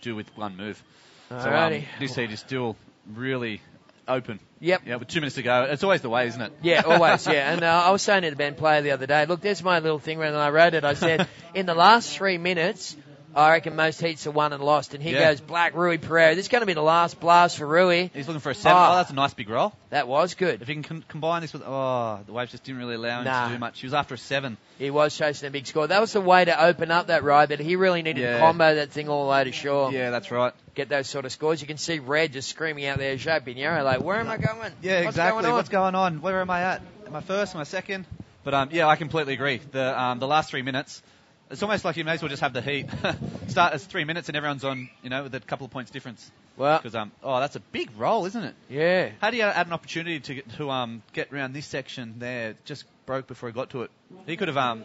do with one move. Alrighty. So this seat is still really open. Yep. Yeah, with 2 minutes to go. It's always the way, isn't it? Yeah, always, yeah. And I was saying to the Ben player the other day, look, there's my little thing when I wrote it. I said, in the last 3 minutes, I reckon most heats are won and lost. And here Yeah. goes Black Rui Pereira. This is going to be the last blast for Rui. He's looking for a 7. Oh, that's a nice big roll. That was good. If you can combine this with... Oh, the waves just didn't really allow him to do much. He was after a 7. He was chasing a big score. That was the way to open up that ride, but he really needed to combo that thing all the way to shore. Yeah, that's right. Get those sort of scores. You can see Red just screaming out there, Joe Pinheiro, like, where am I going? Yeah, exactly. What's going on? Where am I at? Am I first? Am I second? But, yeah, I completely agree. The last 3 minutes... It's almost like you may as well just have the heat. Start as 3 minutes and everyone's on, with a couple of points difference. Well, because that's a big roll, isn't it? Yeah. How do you add an opportunity to get around this section there? It just broke before he got to it. He could have,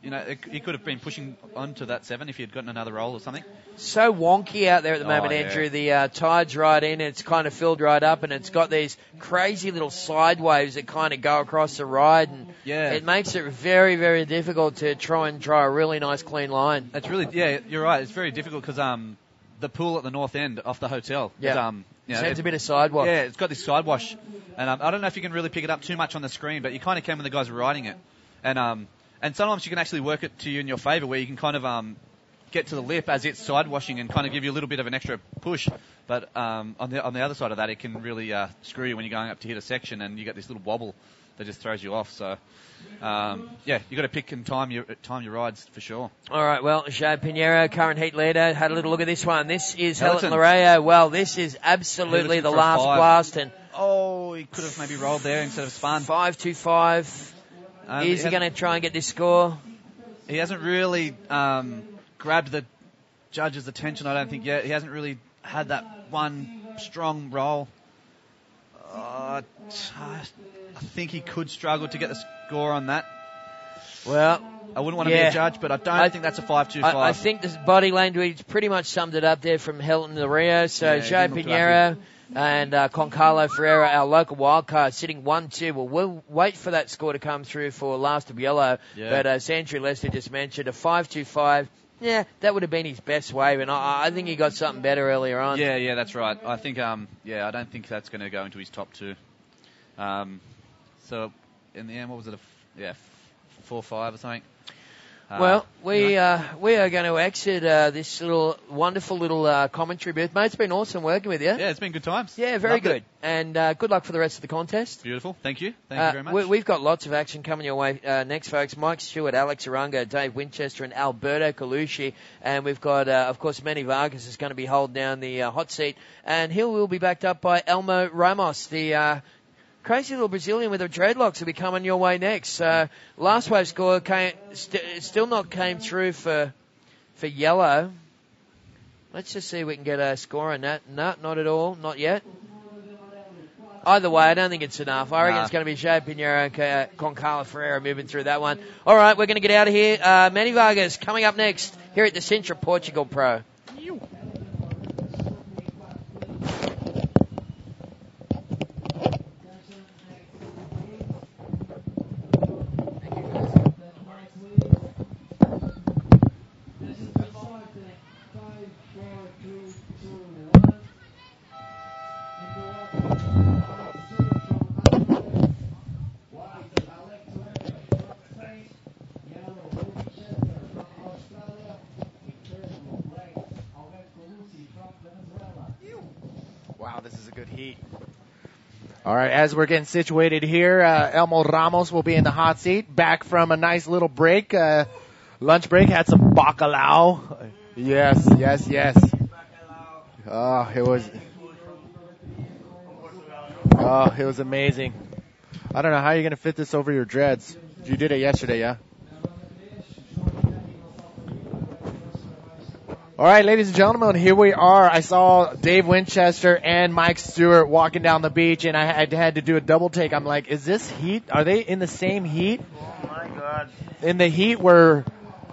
he could have been pushing onto that 7 if he had gotten another roll or something. So wonky out there at the moment, yeah. Andrew. The tide's right in, it's kind of filled right up, and it's got these crazy little side waves that kind of go across the ride, and it makes it very, very difficult to try a really nice clean line. It's really, you're right. It's very difficult because the pool at the north end off the hotel, it has a bit of sidewash. Yeah, it's got this sidewash, and I don't know if you can really pick it up too much on the screen, but you kind of can when the guys are riding it, and sometimes you can actually work it to you in your favour, where you can kind of get to the lip as it's sidewashing and kind of give you a little bit of an extra push. But on the other side of that, it can really screw you when you're going up to hit a section and you get this little wobble that just throws you off. So you got to pick and time your rides for sure. All right, well, Joe Pinheiro, current heat leader, had a little look at this one. This is Helton. Helton Lareo. Well, this is absolutely the last blast, and he could have maybe rolled there instead of spun. 5.25. Is he going to try and get this score? He hasn't really grabbed the judge's attention, I don't think, yet. He hasn't really had that one strong roll. I think he could struggle to get the score on that. Well, I wouldn't want to be a judge, but I don't think that's a 5.25. I think this body language pretty much summed it up there from Helton Lareo. So Joe Pinheiro and Concalo Ferreira, our local wildcard, sitting 1-2. Well, we'll wait for that score to come through for Last of Yellow. Yeah. But Sandra Lester just mentioned a 5.25. Yeah, that would have been his best wave, and I think he got something better earlier on. Yeah, that's right. I think, I don't think that's going to go into his top 2. So, in the end, what was it? 4-5 or something? Well, we are going to exit this wonderful little commentary booth. Mate, it's been awesome working with you. Yeah, it's been good times. Yeah, very Loved good. it. And good luck for the rest of the contest. Beautiful. Thank you. Thank you very much. We've got lots of action coming your way next, folks. Mike Stewart, Alex Arunga, Dave Winchester, and Alberto Colucci. And we've got, of course, Manny Vargas is going to be holding down the hot seat. And he will be backed up by Elmo Ramos, the crazy little Brazilian with the dreadlocks will be coming your way next. Last wave score still not came through for yellow. Let's just see if we can get a score on that. No, not at all. Not yet. Either way, I don't think it's enough. I reckon it's going to be Joe Pinheiro and Concalo Ferreira moving through that one. All right, we're going to get out of here. Manny Vargas coming up next here at the Sintra Portugal Pro. Wow, this is a good heat. All right, as we're getting situated here, Elmo Ramos will be in the hot seat, back from a nice little break, lunch break, had some bacalao. Yes. It was amazing. I don't know how you're going to fit this over your dreads. You did it yesterday, yeah? All right, ladies and gentlemen, here we are. I saw Dave Winchester and Mike Stewart walking down the beach, and I had to do a double take. I'm like, is this heat? Are they in the same heat? Oh, my God. In the heat where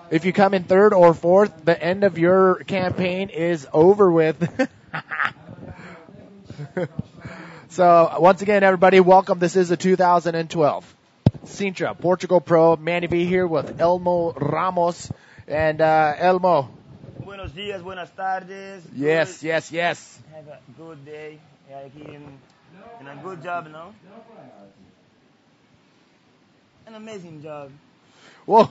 if you come in third or fourth, the end of your campaign is over with. So, once again, everybody, welcome. This is the 2012 Sintra Portugal Pro. Manny V here with Elmo Ramos. And, Elmo. Buenos días, buenas tardes. Yes. Have a good day. And a good job, no? An amazing job. Whoa.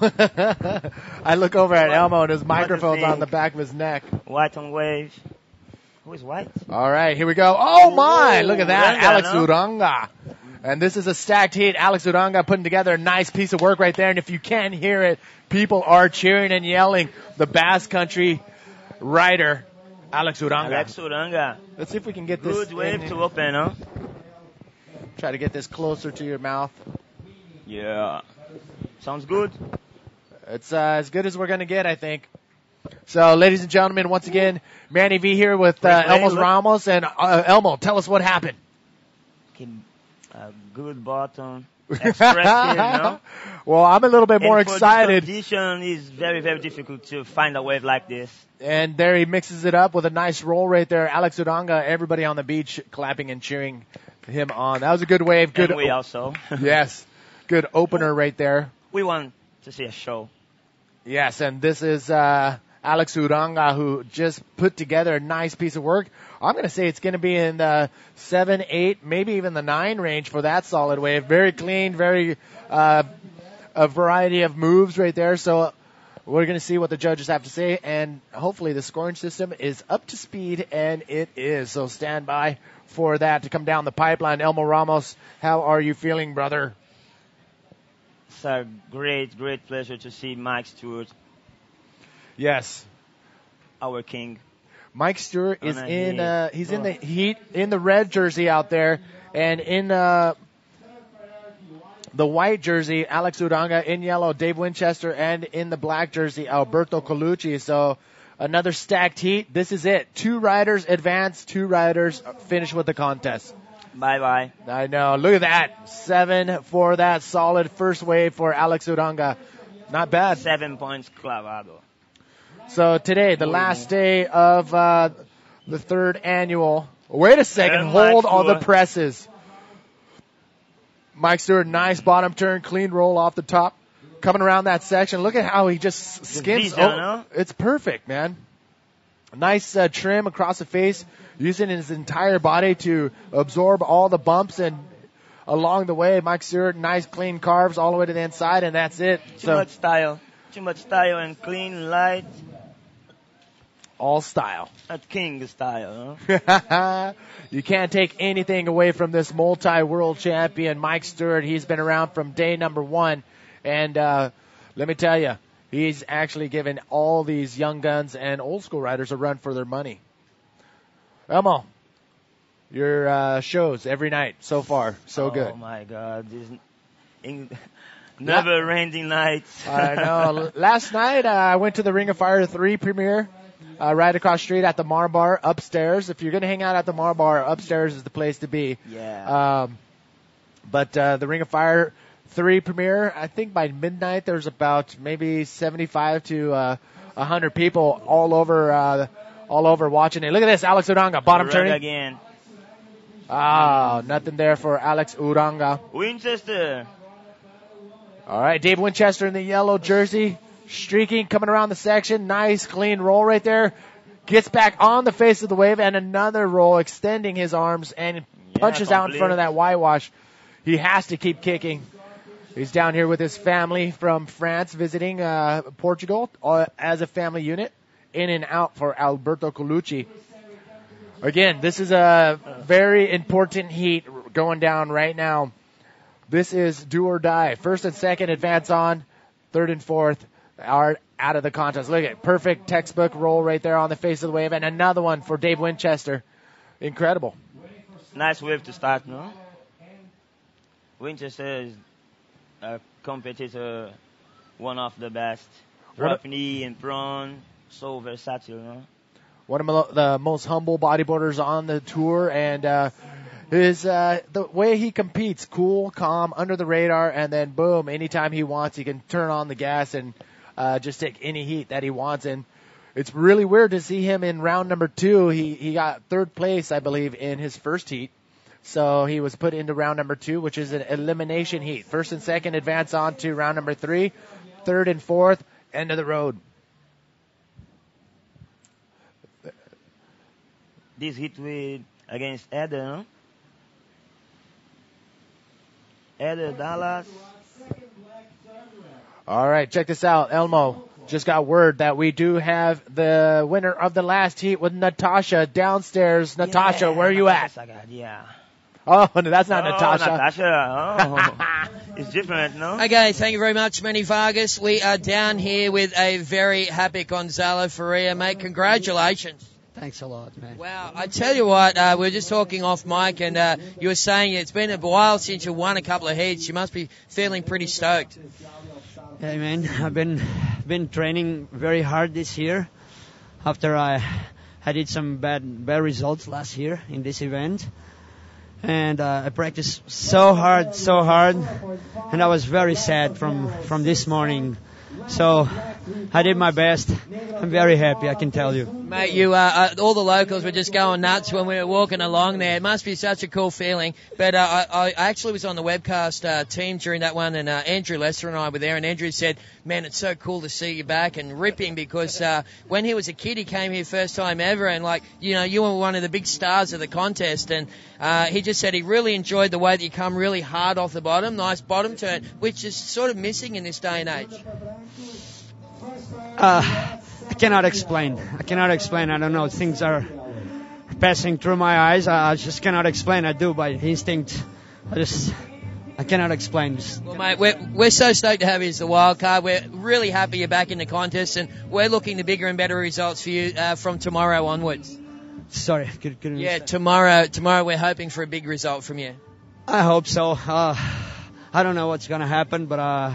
I look over at Elmo and his microphone's on the back of his neck. White on wave. Who is white? All right, here we go. Oh my, look at that. Uranga, Alex no? Uranga. And this is a stacked heat. Alex Uranga putting together a nice piece of work right there. And if you can't hear it, people are cheering and yelling. The Basque Country rider, Alex Uranga. Alex Uranga. Let's see if we can get this. Good wave to open, huh? Try to get this closer to your mouth. Yeah. Sounds good. It's as good as we're going to get, I think. So, ladies and gentlemen, once again, Manny V here with Elmo Ramos. And Elmo, tell us what happened. Good bottom. Expressive, no? Well, I'm a little bit more and for excited. this condition, it's very, very difficult to find a wave like this. And there he mixes it up with a nice roll right there. Alex Uranga, everybody on the beach clapping and cheering him on. That was a good wave. Good. And we also. Yes. Good opener right there. We want to see a show. Yes, and this is Alex Uranga, who just put together a nice piece of work. I'm going to say it's going to be in the 7, 8, maybe even the 9 range for that solid wave. Very clean, very a variety of moves right there. So we're going to see what the judges have to say, and hopefully the scoring system is up to speed, and it is. So stand by for that to come down the pipeline. Elmo Ramos, how are you feeling, brother? It's a great, great pleasure to see Mike Stewart. Yes. Our king. Mike Stewart is in, he's in the heat, in the red jersey out there, and in the white jersey, Alex Uranga, in yellow, Dave Winchester, and in the black jersey, Alberto Colucci. So another stacked heat. This is it. 2 riders advance, 2 riders finish with the contest. Bye-bye. I know. Look at that. 7 for that solid first wave for Alex Uranga. Not bad. 7 points clavado. So today, the last day of the 3rd annual. Wait a second. And Hold Mike all the Stewart. presses. Mike Stewart, nice bottom turn, clean roll off the top. Coming around that section. Look at how he just skims. It's perfect, man. Nice trim across the face, using his entire body to absorb all the bumps and along the way. Mike Stewart, nice clean carves all the way to the inside, and that's it. Too much style. Too much style and clean, light. All style. That king style, huh? You can't take anything away from this multi-world champion, Mike Stewart. He's been around from day number 1. And let me tell you, he's actually given all these young guns and old school riders a run for their money. Elmo, your shows every night so far, so good. Oh, my God. These never-ending nights. I know. Last night, I went to the Ring of Fire 3 premiere. Right across the street at the Mar Bar upstairs. If you're going to hang out at the Mar Bar, upstairs is the place to be. Yeah. But the Ring of Fire 3 premiere, I think by midnight there's about maybe 75 to 100 people all over watching it. Look at this, Alex Uranga, bottom turning. Again. Nothing there for Alex Uranga. Winchester. All right, Dave Winchester in the yellow jersey. Streaking, coming around the section. Nice, clean roll right there. Gets back on the face of the wave, and another roll, extending his arms, and punches out in front of that whitewash. He has to keep kicking. He's down here with his family from France, visiting Portugal as a family unit. In and out for Alberto Colucci. Again, this is a very important heat going down right now. This is do or die. First and second advance on. Third and fourth are out of the contest. Look at perfect textbook roll right there on the face of the wave, and another one for Dave Winchester. Incredible. Nice wave to start, no? Winchester is a competitor, one of the best. Drop knee and prone, so versatile, no? One of the most humble bodyboarders on the tour, and the way he competes, cool, calm, under the radar, and then boom, anytime he wants, he can turn on the gas and just take any heat that he wants. And it's really weird to see him in round number 2. He got 3rd place, I believe, in his first heat. So he was put into round number 2, which is an elimination heat. First and second advance on to round number 3. Third and fourth, end of the road. This hit against Eder, no? Eder Dallas. All right, check this out. Elmo just got word that we do have the winner of the last heat with Natasha downstairs. Natasha, where are you at? Yeah. Oh, no, that's not Natasha. Natasha. It's different, no? Okay, thank you very much, Manny Vargas. We are down here with a very happy Gonzalo Faria, mate. Congratulations. Thanks a lot, man. Wow, I tell you what, we were just talking off mic, and you were saying it's been a while since you won a couple of heats. You must be feeling pretty stoked. Hey, man, I've been training very hard this year after I did some bad results last year in this event. And I practiced so hard, and I was very sad from this morning. So I did my best. I'm very happy, I can tell you. Mate, you all the locals were just going nuts when we were walking along there. It must be such a cool feeling. But I actually was on the webcast team during that one, and Andrew Lester and I were there, and Andrew said, man, it's so cool to see you back and ripping, because when he was a kid, he came here first time ever, and you were one of the big stars of the contest, and he just said he really enjoyed the way that you come really hard off the bottom, nice bottom turn, which is sort of missing in this day and age. I cannot explain. I don't know. Things are passing through my eyes. I just cannot explain. I do by instinct. I cannot explain. Well, mate, we're so stoked to have you as the wild card. We're really happy you're back in the contest, and we're looking to bigger and better results for you from tomorrow onwards. Sorry, yeah, tomorrow we're hoping for a big result from you. I hope so. I don't know what's gonna happen, but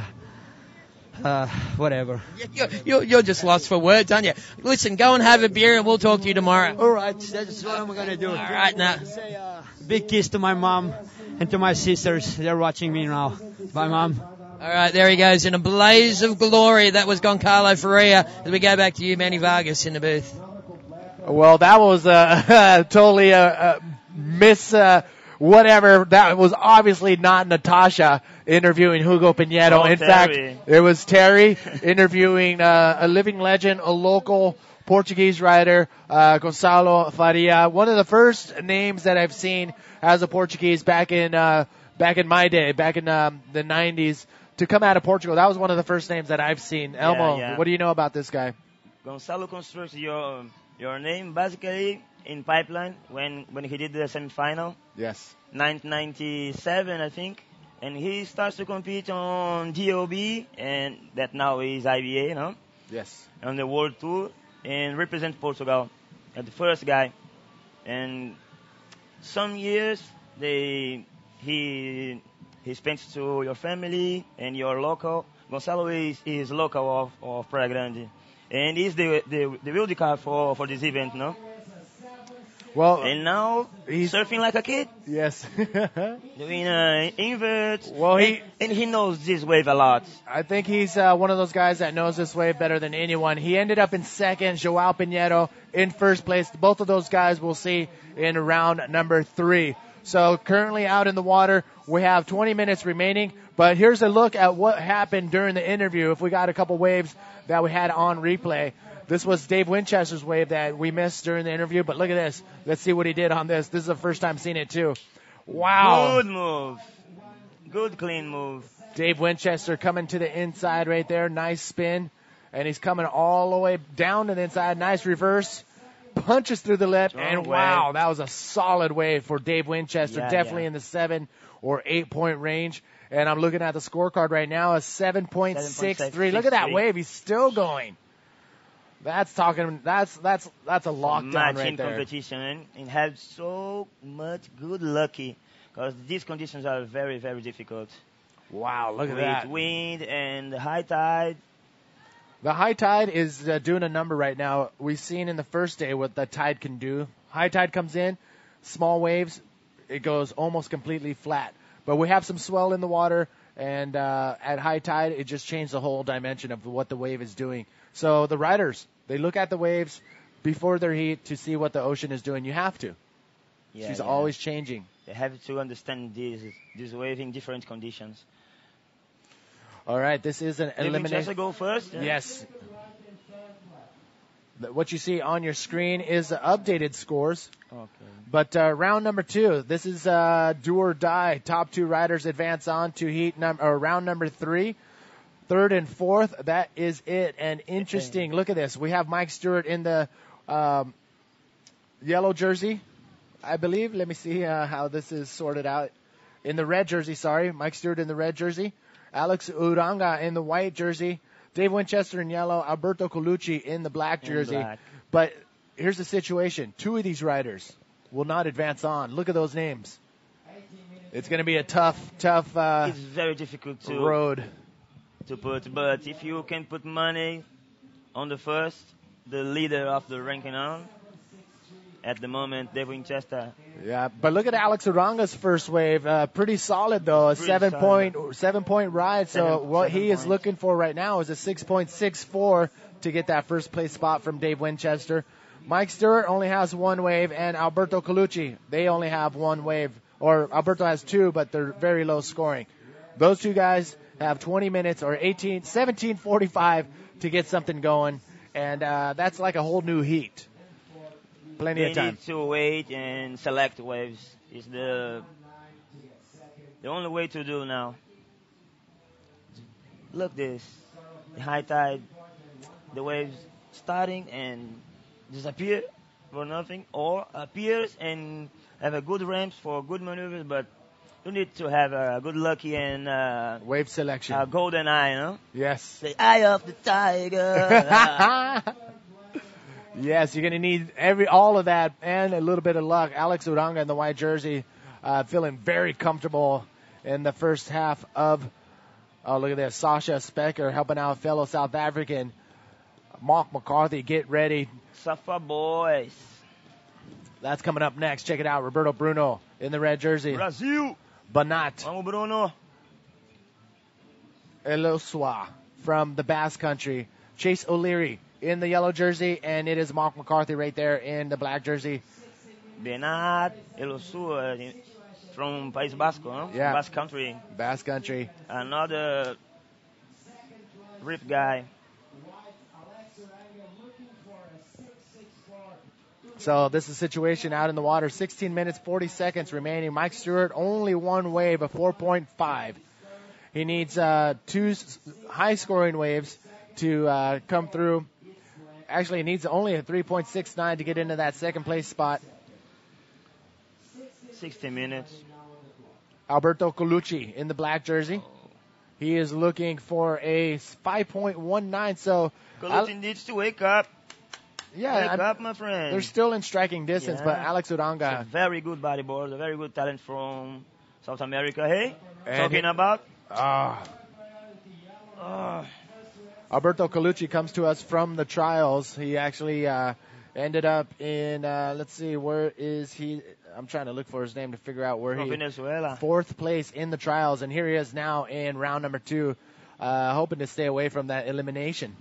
whatever. You're just lost for words, aren't you? Listen, go and have a beer, and we'll talk to you tomorrow. All right, that's what I'm gonna do. All right, now. Say big kiss to my mom and to my sisters. They're watching me now. Bye, Mom. All right, there he goes in a blaze of glory. That was Goncalo Faria. As we go back to you, Manny Vargas, in the booth. Well, that was totally a miss. Whatever. That was obviously not Natasha interviewing Hugo Pinedo. In fact, it was Terry interviewing a living legend, a local Portuguese rider, Gonçalo Faria. One of the first names that I've seen as a Portuguese back in my day, back in the 90s, to come out of Portugal. That was one of the first names that I've seen. Elmo, what do you know about this guy? Gonçalo constructs your name basically in pipeline when he did the semi-final. Yes. 1997, I think. And he starts to compete on DOB, and that now is IBA, you know? Yes. On the World Tour, and represent Portugal. The first guy. And some years, he spent to your family and your local. Gonçalo is local of Praia Grande. And he's the wild card for this event, no? Well, and now he's surfing like a kid. Yes. Doing inverts. Well, and he knows this wave a lot. I think he's one of those guys that knows this wave better than anyone. He ended up in second. Joao Pinedo in first place. Both of those guys we'll see in round number 3. So currently out in the water, we have 20 minutes remaining. But here's a look at what happened during the interview. If we got a couple waves that we had on replay. This was Dave Winchester's wave that we missed during the interview, but look at this. Let's see what he did on this. This is the first time seeing it too. Wow. Good move. Good clean move. Dave Winchester coming to the inside right there. Nice spin. And he's coming all the way down to the inside. Nice reverse. Punches through the lip. And wow, that was a solid wave for Dave Winchester. Definitely in the 7 or 8 point range. And I'm looking at the scorecard right now. A 7.63. Look at that wave. He's still going. That's a lockdown right there. Matching competition and have so much good lucky because these conditions are very, very difficult. Wow, look at that. With wind and high tide. The high tide is doing a number right now. We've seen in the first day what the tide can do. High tide comes in, small waves, it goes almost completely flat. But we have some swell in the water, and at high tide, it just changed the whole dimension of what the wave is doing. So the riders, they look at the waves before their heat to see what the ocean is doing. You have to. She's always changing. They have to understand this wave in different conditions. All right, this is an elimination. Did go first? Yeah. Yes. What you see on your screen is the updated scores. Okay. But round number 2, this is do or die. Top 2 riders advance on to round number 3. third and fourth. That is it. And interesting. Look at this. We have Mike Stewart in the yellow jersey, I believe. Let me see how this is sorted out. In the red jersey, sorry. Mike Stewart in the red jersey. Alex Uranga in the white jersey. Dave Winchester in yellow. Alberto Colucci in the black jersey. Black. But here's the situation. 2 of these riders will not advance on. Look at those names. It's going to be a tough it's very difficult to road to put. But if you can put money on the first, the leader of the ranking on, at the moment, Dave Winchester. Yeah, but look at Alex Uranga's first wave. Pretty solid, though. A 7-point ride. So what he is looking for right now is a 6.64 to get that first place spot from Dave Winchester. Mike Stewart only has 1 wave, and Alberto Colucci, they only have 1 wave. Or Alberto has 2, but they're very low scoring. Those 2 guys have 20 minutes or 17:45 to get something going, and that's like a whole new heat. Plenty of time. They need to wait and select waves. Is the only way to do now. Look this, the high tide, the waves starting and disappear for nothing, or appears and have a good ramps for good maneuvers, but you need to have a good lucky and wave selection. A golden eye, no? Yes. The eye of the tiger. Yes, you're going to need all of that and a little bit of luck. Alex Uranga in the white jersey, feeling very comfortable in the first half of. Oh, look at this. Sasha Specker helping out fellow South African. Mark McCarthy, get ready. Safa boys. That's coming up next. Check it out. Roberto Bruno in the red jersey. Brasil. Banat. Vamos, Bruno. Eloswa from the Basque Country. Chase O'Leary in the yellow jersey, and it is Mark McCarthy right there in the black jersey. Benat Elosua from País Basco, no? Yeah. Basque Country. Basque Country. Another rip guy. So this is the situation out in the water. 16 minutes, 40 seconds remaining. Mike Stewart, only 1 wave, a 4.5. He needs 2 high-scoring waves to come through. Actually, he needs only a 3.69 to get into that second-place spot. 60 minutes. Alberto Colucci in the black jersey. He is looking for a 5.19. So Colucci needs to wake up. Yeah, wake up, my friend. They're still in striking distance, but Alex Uranga. A very good bodyboard, a very good talent from South America. Hey, talking about. Alberto Colucci comes to us from the trials. He actually ended up in. Let's see, where is he? I'm trying to look for his name to figure out where from Venezuela. 4th place in the trials, and here he is now in round number 2, hoping to stay away from that elimination.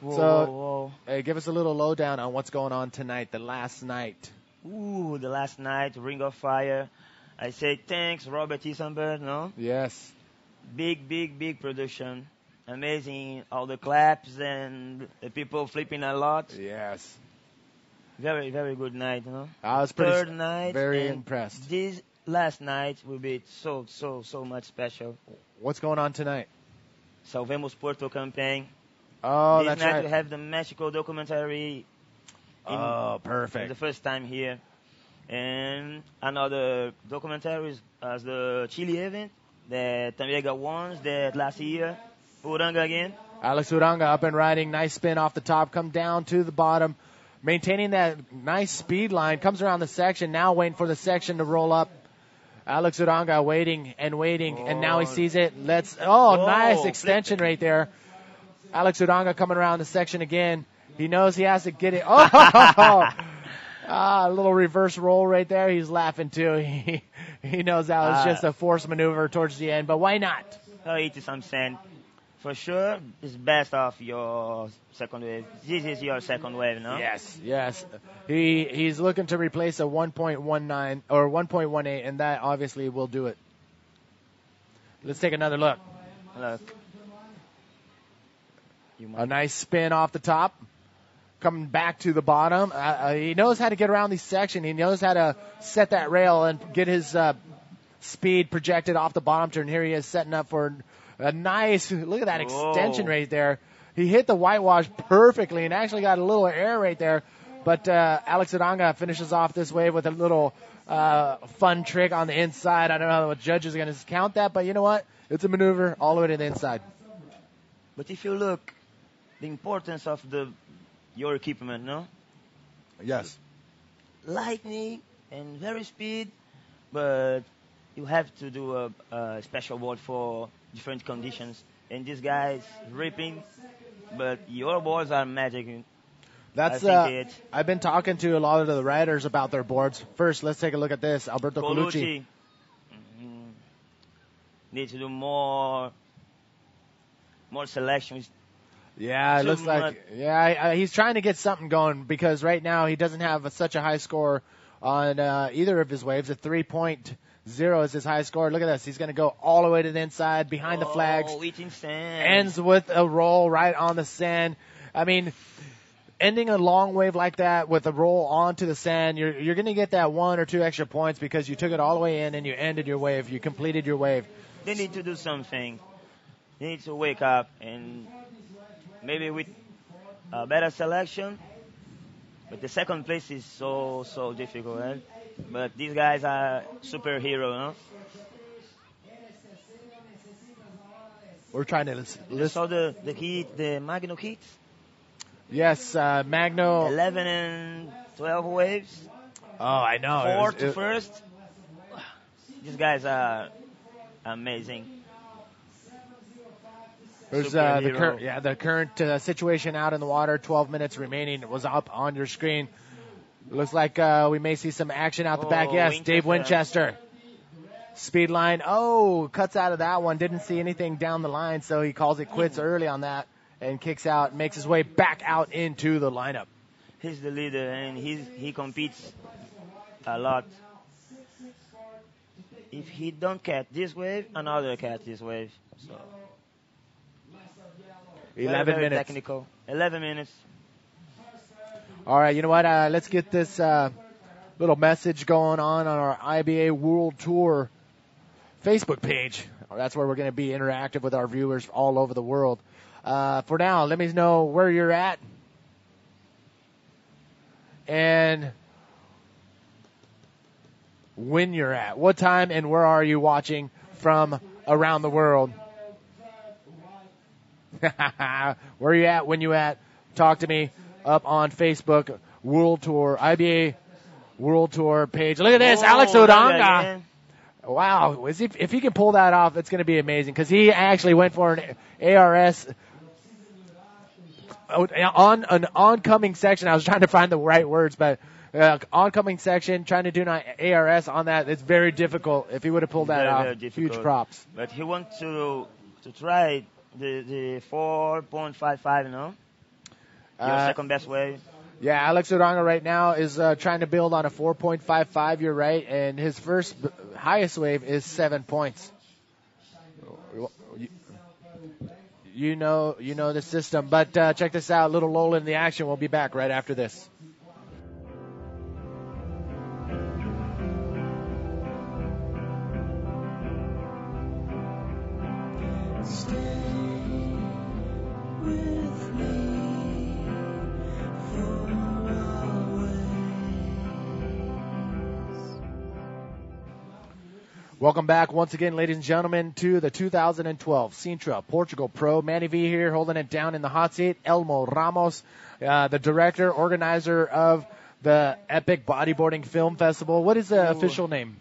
Whoa. Hey, give us a little lowdown on what's going on tonight, the last night. Ooh, the last night, Ring of Fire. I say thanks, Robert Isenberg, no? Yes. Big production. Amazing, all the claps and the people flipping a lot. Yes. Very, very good night, no? I was Third night. Very impressed. This last night will be so much special. What's going on tonight? Salvemos Porto campaign. Oh, this that's night right. we have the Mexico documentary. Perfect. The first time here. And another documentary as the Chile event that Tamega won that last year. Uranga again. Alex Uranga up and riding. Nice spin off the top. Come down to the bottom. Maintaining that nice speed line. Comes around the section. Now waiting for the section to roll up. Alex Uranga waiting, and now he sees it. Nice extension right there. Alex Uranga coming around the section again. He knows he has to get it. A little reverse roll right there. He's laughing too. He knows that was just a forced maneuver towards the end, but why not? Oh, it is some sand. For sure, it's best of your second wave. This is your second wave, no? Yes. He's looking to replace a 1.19 or 1.18, and that obviously will do it. Let's take another look. A nice spin off the top. Coming back to the bottom. He knows how to get around these sections. He knows how to set that rail and get his speed projected off the bottom turn. Here he is setting up for A nice, look at that extension Whoa. right there. He hit the whitewash perfectly and actually got a little air right there. But Alex Uranga finishes off this wave with a little fun trick on the inside. I don't know how the judges are going to count that, but you know what? It's a maneuver all the way to the inside. But if you look, the importance of your equipment, no? Yes. Lightning and very speed, but you have to do a special board for different conditions. And this guy is ripping, but your boards are magic. That's I think I've been talking to a lot of the riders about their boards. First, let's take a look at this. Alberto Colucci. Need to do more selections. Yeah, it looks like he's trying to get something going because right now he doesn't have such a high score on either of his waves. A 3.0 is his high score. Look at this. He's going to go all the way to the inside behind the flags. Eating sand. Ends with a roll right on the sand. I mean, ending a long wave like that with a roll onto the sand, you're going to get that 1 or 2 extra points because you took it all the way in and you ended your wave. You completed your wave. They need to do something. They need to wake up and maybe with a better selection. But the second place is so difficult, right? But these guys are superhero, no? We're trying to listen. So the heat, the Magno heat. Yes, Magno. 11 and 12 waves. Oh, I know. Fourth first. These guys are amazing. There's the current situation out in the water. 12 minutes remaining. It was up on your screen. Looks like we may see some action out the back. Yes, Dave Winchester. Speed line. Oh, cuts out of that one. Didn't see anything down the line, so he calls it quits early on that and kicks out, makes his way back out into the lineup. He's the leader, and he competes a lot. If he don't catch this wave, another catch this wave. So 11 very minutes. Technical. 11 minutes. All right, you know what? Let's get this little message going on our IBA World Tour Facebook page. That's where we're going to be interactive with our viewers all over the world. For now, let me know where you're at and when you're at. What time and where are you watching from around the world? Where are you at? When you at? Talk to me up on Facebook, World Tour, IBA World Tour page. Look at this, Alex Uranga. Wow, if he can pull that off, it's going to be amazing because he actually went for an ARS on an oncoming section. I was trying to find the right words, but oncoming section, trying to do an ARS on that, it's very difficult. If he would have pulled that off, huge props. But he wants to try the 4.55, no? Your second best wave. Yeah, Alex Uranga right now is trying to build on a 4.55, you're right, and his first highest wave is 7 points. You know the system, but check this out, little Lola in the action. We'll be back right after this. Welcome back once again, ladies and gentlemen, to the 2012 Sintra Portugal Pro. Manny V here holding it down in the hot seat. Elmo Ramos, the director, organizer of the Epic Bodyboarding Film Festival. What is the official name?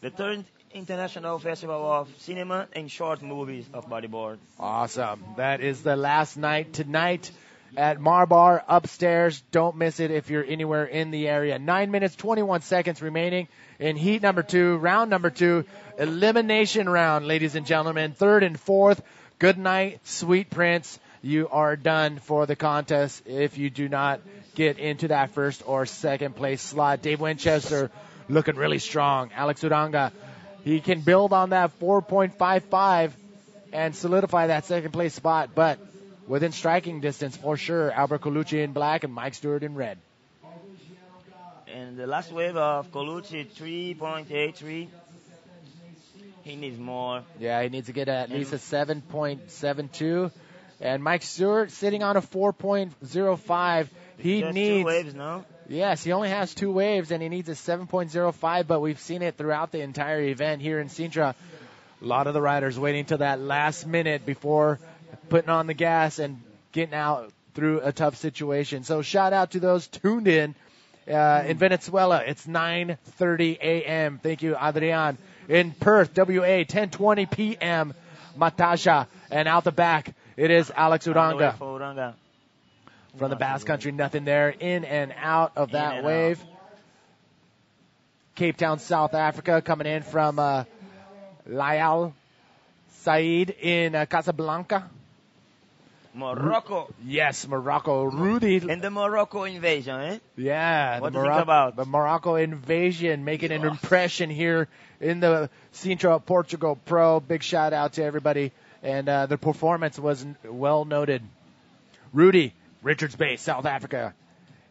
The third International Festival of Cinema and Short Movies of Bodyboard. Awesome. That is the last night tonight at Marbar upstairs. Don't miss it if you're anywhere in the area. 9 minutes, 21 seconds remaining in heat number 2, round number 2, elimination round, ladies and gentlemen. Third and fourth. Good night, Sweet Prince. You are done for the contest if you do not get into that first or second place slot. Dave Winchester looking really strong. Alex Uranga, he can build on that 4.55 and solidify that second place spot, but within striking distance for sure. Albert Colucci in black and Mike Stewart in red. And the last wave of Colucci, 3.83. He needs more. Yeah, he needs to get at least a 7.72. And Mike Stewart sitting on a 4.05. He Just needs 2 waves, no? Yes, he only has 2 waves, and he needs a 7.05, but we've seen it throughout the entire event here in Sintra. A lot of the riders waiting till that last minute before putting on the gas and getting out through a tough situation. So shout out to those tuned in Venezuela. It's 9:30 a.m. Thank you, Adrian. In Perth, WA, 10:20 p.m., Matasha. And out the back, it is Alex Uranga. From the Basque Country, nothing there. In and out of that wave. Cape Town, South Africa, coming in from Layal Said in Casablanca. Morocco. Yes, Morocco. Rudy. And the Morocco invasion, eh? Yeah. What do you think about? The Morocco invasion making an impression here in the Sintra Portugal Pro. Big shout out to everybody. And the performance was well noted. Rudy. Richards Bay, South Africa.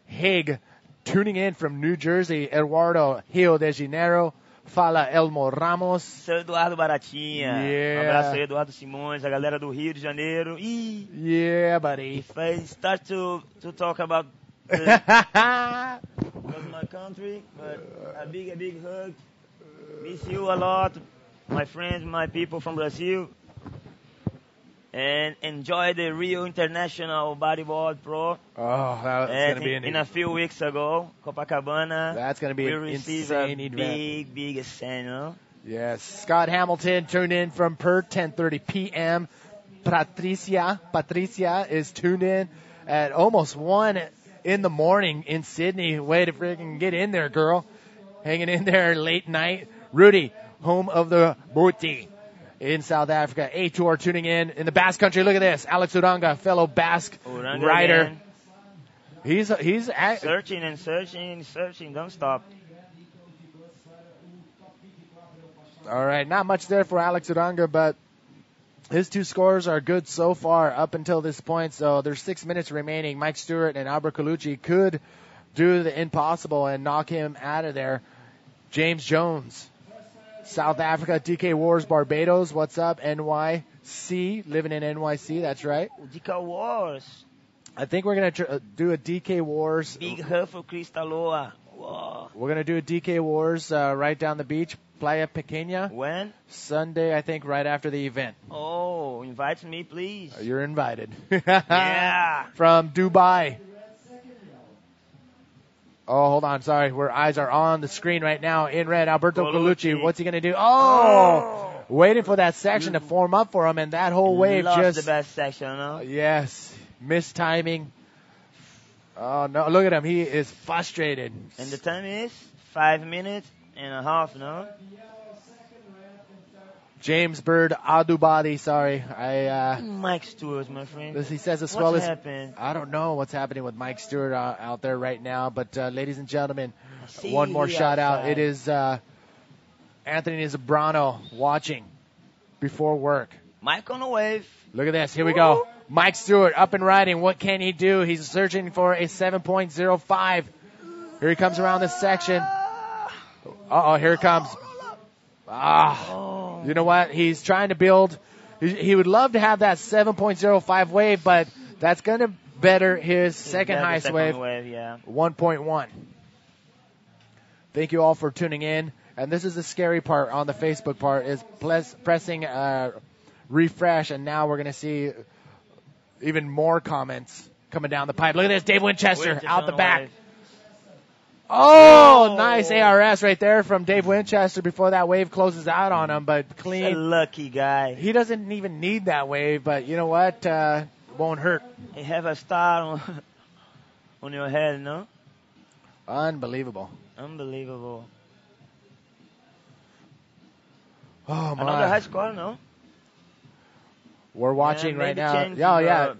Haig, tuning in from New Jersey. Eduardo, Rio de Janeiro. Fala Elmo Ramos. Seu Eduardo Baratinha. Yeah. Abraço aí, Eduardo Simões, a galera do Rio de Janeiro. Yeah, buddy. If I start to talk about my country, but a big hug. Miss you a lot, my friends, my people from Brazil. And enjoy the Rio International Bodyboard Pro. Oh, that's going to be in a few weeks ago, Copacabana. That's going to be an insane event. Big ascent, no? Yes. Scott Hamilton tuned in from Perth, 10:30 p.m. Patricia is tuned in at almost 1 in the morning in Sydney. Way to freaking get in there, girl. Hanging in there late night. Rudy, home of the Booty. In South Africa, A-Tour tuning in the Basque Country. Look at this. Alex Uranga, fellow Basque rider. Again. He's searching and searching. Don't stop. All right, not much there for Alex Uranga, but his 2 scores are good so far up until this point. So there's 6 minutes remaining. Mike Stewart and Albert Colucci could do the impossible and knock him out of there. James Jones. South Africa, DK Wars, Barbados. What's up, NYC? Living in NYC, that's right. DK Wars. I think we're going to do a DK Wars. Big hug for Cristaloa. Whoa. We're going to do a DK Wars right down the beach, Playa Pequeña. When? Sunday, I think, right after the event. Oh, invite me, please. You're invited. Yeah. From Dubai. Oh, hold on. Sorry. Our eyes are on the screen right now. In red, Alberto Colucci. What's he going to do? Oh! Waiting for that section to form up for him, and that whole wave Lost the best section, no? Yes. Missed timing. Oh, no. Look at him. He is frustrated. And the time is 5 minutes and a half, no? James Bird, Adubadi, sorry. Mike Stewart, my friend. He says the swell What's happened? I don't know what's happening with Mike Stewart out there right now, but ladies and gentlemen, one more shout out. It is Anthony Zabrano watching before work. Mike on the wave. Look at this. Here we go. Mike Stewart up and riding. What can he do? He's searching for a 7.05. Here he comes around this section. Uh-oh, here it comes. You know what? He's trying to build. He would love to have that 7.05 wave, but that's going to better his second highest wave, 1.1. Thank you all for tuning in. And this is the scary part on the Facebook part is pressing refresh, and now we're going to see even more comments coming down the pipe. Look at this, Dave Winchester out the back. Wave. Oh, nice ARS right there from Dave Winchester before that wave closes out on him, but clean. He's a lucky guy. He doesn't even need that wave, but you know what? Won't hurt. You have a star on your head, no? Unbelievable. Unbelievable. Oh, my. Another high score, no? We're watching right now. Change, yeah.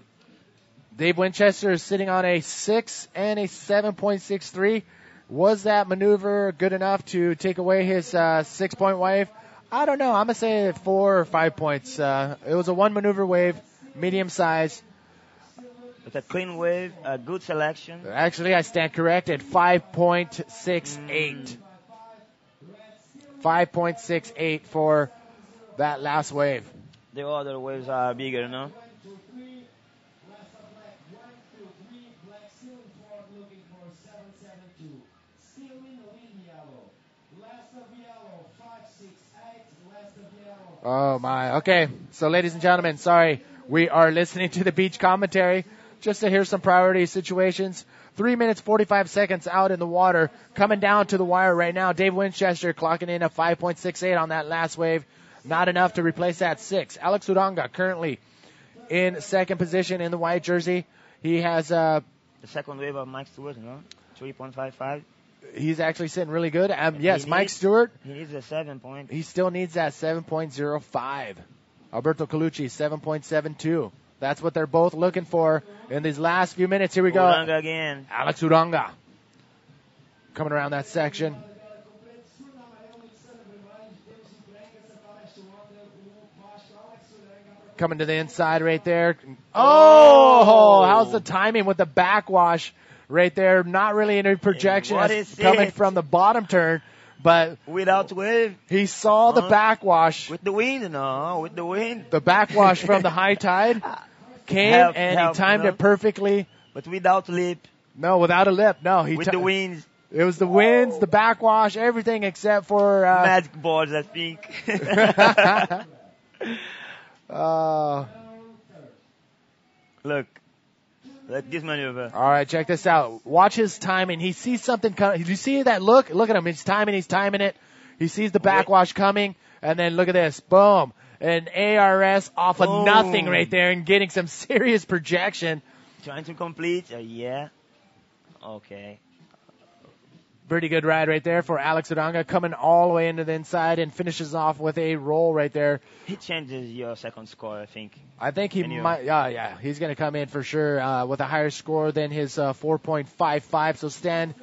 Dave Winchester is sitting on a 6 and a 7.63. Was that maneuver good enough to take away his 6-point wave? I don't know. I'm going to say 4 or 5 points. It was a one maneuver wave, medium size. With a clean wave, a good selection. Actually, I stand corrected. 5.68. 5.68 for that last wave. The other waves are bigger, no? Oh my. Okay. So ladies and gentlemen, sorry. We are listening to the beach commentary just to hear some priority situations. 3 minutes, 45 seconds out in the water. Coming down to the wire right now. Dave Winchester clocking in a 5.68 on that last wave. Not enough to replace that 6. Alex Uranga currently in second position in the white jersey. He has the second wave of Mike Stewart, no? 3.55. He's actually sitting really good. Yes, Mike Stewart. He needs a 7 point. He still needs that 7.05. Alberto Colucci, 7.72. That's what they're both looking for in these last few minutes. Here we go. Uranga again. Alex Uranga coming around that section. Coming to the inside right there. Oh, how's the timing with the backwash right there? Not really any projection coming from the bottom turn, but without wave. He saw the backwash. With the wind, no, with the wind. The backwash from the high tide came and he timed it perfectly. But without lip. No, without a lip. No, with the winds. It was the winds, the backwash, everything except for magic balls, I think. Look this maneuver. All right, check this out. Watch his timing. He sees something coming. Did you see that look? Look at him. He's timing it. He sees the backwash coming, and then look at this. Boom. An ARS off of nothing right there and getting some serious projection. Trying to complete? Yeah. Okay. Pretty good ride right there for Alex Uranga, coming all the way into the inside and finishes off with a roll right there. He changes your second score, I think. I think he might. Yeah. He's going to come in for sure with a higher score than his 4.55. So Stan.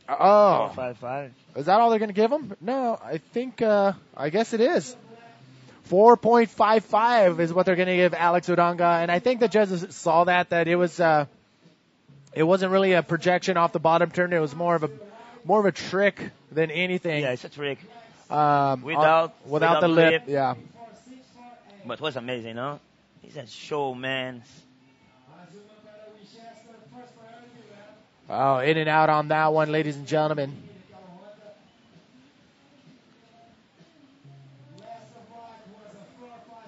4.55. Is that all they're going to give him? No, I think. I guess it is. 4.55 is what they're going to give Alex Uranga, and I think the judges saw that it was. It wasn't really a projection off the bottom turn. It was more of a trick than anything. Yeah, it's a trick. Without the lip. Yeah. But it was amazing, no? He's a showman. Oh, in and out on that one, ladies and gentlemen.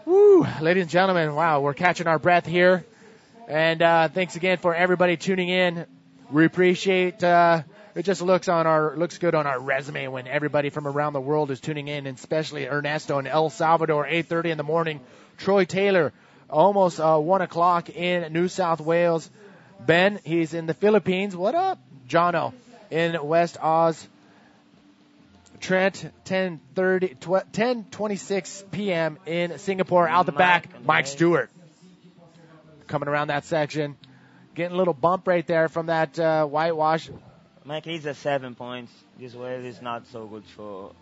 Woo, ladies and gentlemen, wow, we're catching our breath here. And thanks again for everybody tuning in. We appreciate it. Just looks good on our resume when everybody from around the world is tuning in, and especially Ernesto in El Salvador, 8:30 in the morning. Troy Taylor, almost 1 o'clock in New South Wales. Ben, he's in the Philippines. What up? Jono in West Oz. Trent, 10:26 p.m. in Singapore. Out the back, Mike Stewart. Coming around that section. Getting a little bump right there from that whitewash. Mike needs a 7 points. This wave is not so good for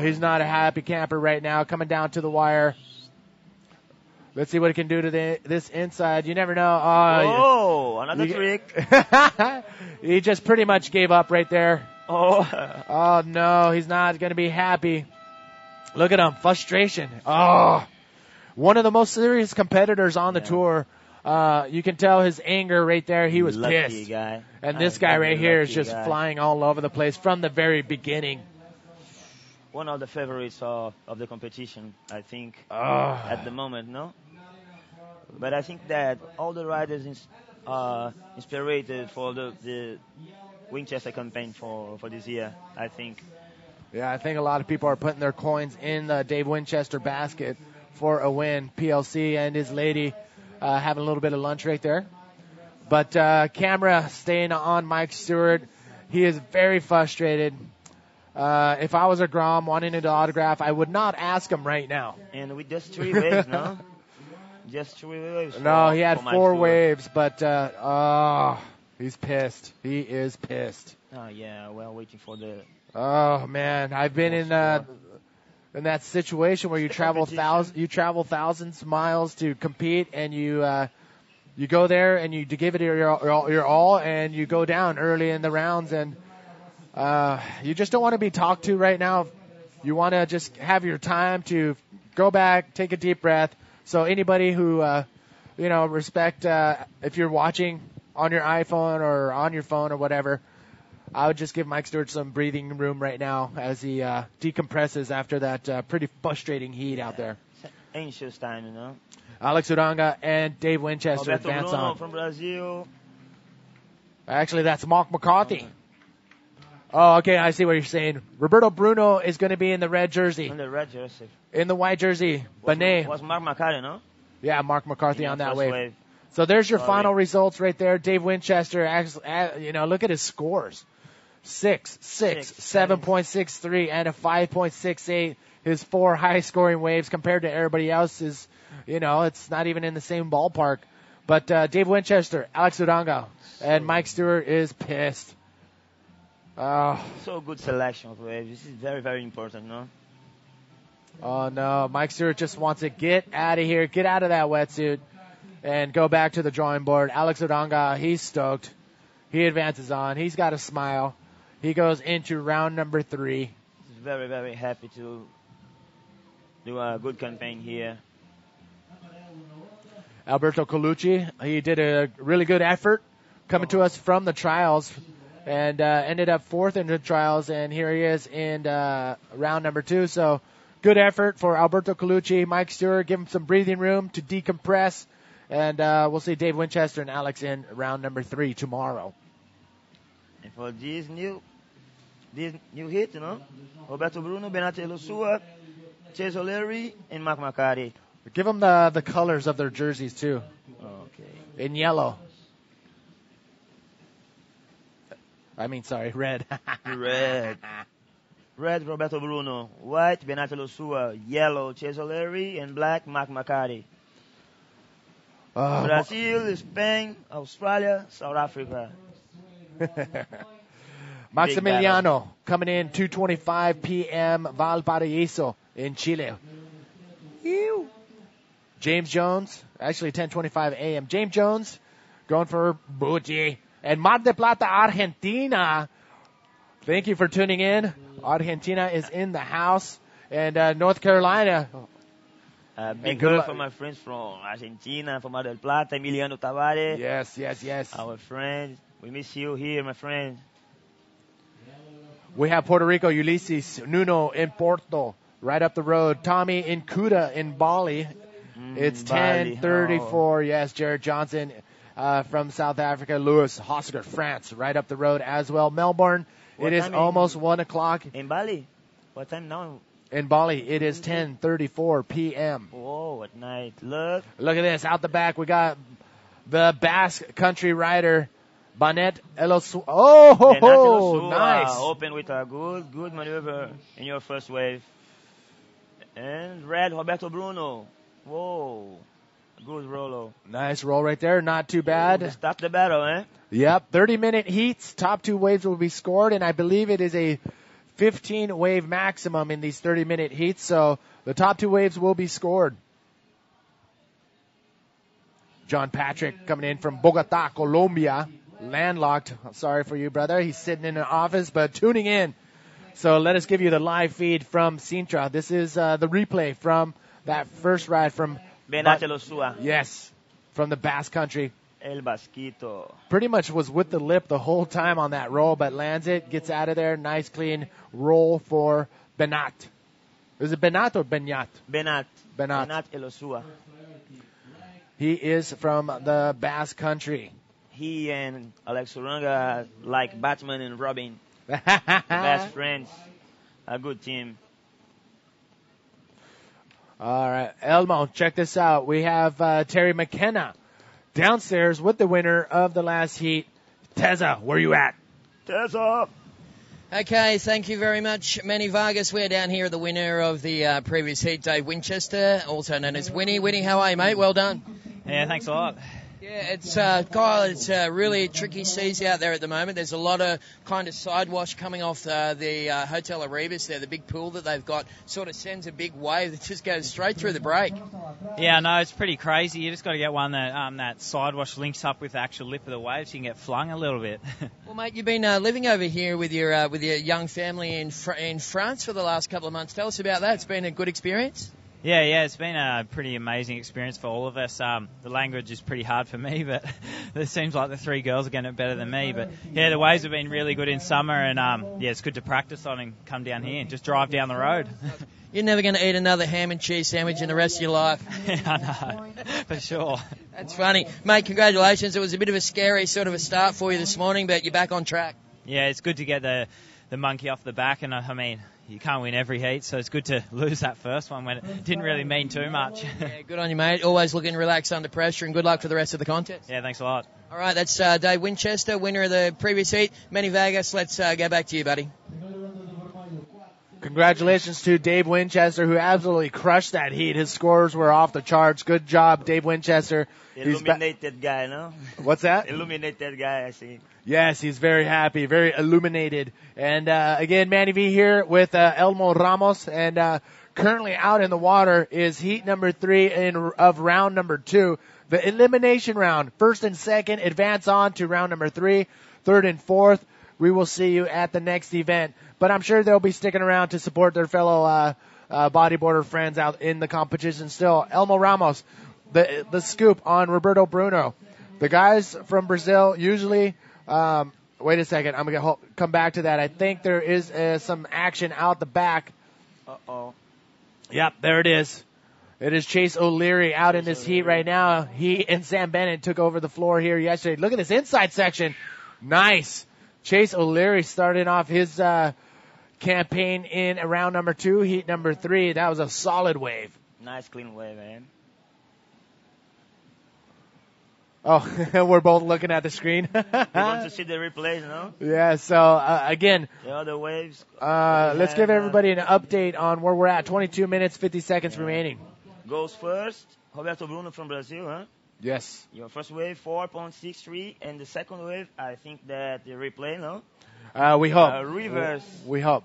he's not a happy camper right now. Coming down to the wire. Let's see what he can do to this inside. You never know. Another trick. He just pretty much gave up right there. Oh no, he's not going to be happy. Look at him. Frustration. One of the most serious competitors on the tour. You can tell his anger right there. He was pissed. Guy. And this guy right here is just flying all over the place from the very beginning. One of the favorites of the competition, I think, at the moment, no? But I think that all the riders inspired for the Winchester campaign for this year, I think. Yeah, I think a lot of people are putting their coins in the Dave Winchester basket for a win. PLC and his lady having a little bit of lunch right there. But camera staying on Mike Stewart. He is very frustrated. If I was a Grom wanting an autograph, I would not ask him right now. And with just 3 waves, no? Just 3 waves. No, he had 4 waves, but he's pissed. He is pissed. Oh, yeah, well, waiting for the... Oh, man, I've been in that situation where you travel thousands of miles to compete, and you go there and you give it your all, and you go down early in the rounds, and You just don't want to be talked to right now. You want to just have your time to go back, take a deep breath. So anybody who, respect, if you're watching on your iPhone or on your phone or whatever, I would just give Mike Stewart some breathing room right now as he decompresses after that pretty frustrating heat out there. Anxious time, you know. Alex Uranga and Dave Winchester Alberto advance Bruno on. from Brazil. Actually, that's Mark McCarthy. Oh, okay, I see what you're saying. Roberto Bruno is going to be in the red jersey. In the red jersey. In the white jersey, Benet. Was Mark McCarthy, no? Yeah, Mark McCarthy on that first wave. So there's your final results right there. Dave Winchester, look at his scores. 6, 7.63, and a 5.68. His 4 high-scoring waves compared to everybody else is, it's not even in the same ballpark. But Dave Winchester, Alex Uranga, and Mike Stewart is pissed. So good selection of waves. This is very, very important, no? Oh, no. Mike Stewart just wants to get out of here, get out of that wetsuit, and go back to the drawing board. Alex Uranga, he's stoked. He advances on. He's got a smile. He goes into round number 3. He's very, very happy to do a good campaign here. Alberto Colucci, he did a really good effort coming to us from the trials and ended up 4th in the trials, and here he is in round number 2. So good effort for Alberto Colucci. Mike Stewart, give him some breathing room to decompress, and we'll see Dave Winchester and Alex in round number 3 tomorrow. And for this new hit, Roberto Bruno, Benatti Elosua, Chase O'Leary, and Mark McCarthy. Give them the colors of their jerseys, too. Okay. In yellow. Red. Red, Roberto Bruno. White, Benatti Elosua. Yellow, Chase O'Leary. And black, Mark McCarthy. Brazil, Spain, Australia, South Africa. Maximiliano coming in 2:25 p.m. Valparaiso in Chile. Ew. James Jones, actually 10:25 a.m. James Jones going for Booty. And Mar del Plata, Argentina. Thank you for tuning in. Argentina is in the house. And North Carolina. Big good for my friends from Argentina, from Mar del Plata, Emiliano Tavares. Yes. Our friends. We miss you here, my friend. We have Puerto Rico, Ulysses Nuno in Porto, right up the road. Tommy in Kuta in Bali. It's 10:34. Yes, Jared Johnson from South Africa. Louis Hossiger, France, right up the road as well. Melbourne, it is almost 1 o'clock. In Bali? What time now? In Bali, it is 10:34 p.m. Whoa, at night. Look at this. Out the back, we got the Basque country rider, Benet Elosua. Oh, nice. Open with a good maneuver in your first wave. And red, Roberto Bruno. Whoa. Good rollo. Nice roll right there. Not too bad. Stop the battle, eh? Yep. 30-minute heats. Top 2 waves will be scored, and I believe it is a 15-wave maximum in these 30-minute heats, so the top 2 waves will be scored. John Patrick coming in from Bogota, Colombia. Landlocked. I'm sorry for you, brother. He's sitting in an office, but tuning in. So let us give you the live feed from Sintra. This is the replay from that first ride from Benatti Elosua. Yes, from the Basque Country. El Basquito. Pretty much was with the lip the whole time on that roll, but lands it, gets out of there. Nice, clean roll for Benat. Is it Benat or Benyat? Benat Elosua. He is from the Basque Country. He and Alex Uranga like Batman and Robin. Best friends. A good team. All right. Elmo, check this out. We have Terry McKenna downstairs with the winner of the last heat. Teza, where you at? Teza. Okay, thank you very much, Manny Vargas. We're down here, the winner of the previous heat, Dave Winchester, also known as Winnie. Winnie, how are you, mate? Well done. Yeah, thanks a lot. Yeah, Yeah, it's Kyle. It's really tricky seas out there at the moment. There's a lot of kind of sidewash coming off the Hotel Erebus there. The big pool that they've got sort of sends a big wave that just goes straight through the break. Yeah, no, it's pretty crazy. You just got to get one that sidewash links up with the actual lip of the wave, so you can get flung a little bit. Well, mate, you've been living over here with your young family in France for the last couple of months. Tell us about that. It's been a good experience. Yeah, it's been a pretty amazing experience for all of us. The language is pretty hard for me, but it seems like the three girls are getting it better than me. But yeah, the waves have been really good in summer, and it's good to practice on and come down here and just drive down the road. You're never going to eat another ham and cheese sandwich in the rest of your life. I know, for sure. That's funny. Mate, congratulations. It was a bit of a scary sort of a start for you this morning, but you're back on track. Yeah, it's good to get the monkey off the back, and I mean, you can't win every heat, so it's good to lose that first one when it didn't really mean too much. Yeah, good on you, mate. Always looking relaxed under pressure, and good luck for the rest of the contest. Yeah, thanks a lot. All right, that's Dave Winchester, winner of the previous heat. Manny Vegas, let's go back to you, buddy. Congratulations to Dave Winchester, who absolutely crushed that heat. His scores were off the charts. Good job, Dave Winchester. Illuminated guy, no? What's that? Illuminated guy, I see. Yes, he's very happy, very illuminated. And again, Manny V here with Elmo Ramos, and currently out in the water is heat number 3 of round number 2. The elimination round. First and second advance on to round number 3. Third and fourth, we will see you at the next event. But I'm sure they'll be sticking around to support their fellow bodyboarder friends out in the competition still. Elmo Ramos, the scoop on Roberto Bruno. The guys from Brazil usually, wait a second, I'm going to come back to that. I think there is some action out the back. Uh-oh. Yep, there it is. It is Chase O'Leary out in this heat right now. He and Sam Bennett took over the floor here yesterday. Look at this inside section. Nice. Chase O'Leary starting off his campaign in round number 2, heat number 3. That was a solid wave. Nice clean wave, man. Oh, we're both looking at the screen. You want to see the replays, no? Yeah, so again, The other waves. let's give everybody an update on where we're at. 22 minutes, 50 seconds remaining. Goes first, Roberto Bruno from Brazil, huh? Yes. Your first wave, 4.63, and the second wave, I think that the replay, no? We hope. Reverse. We hope.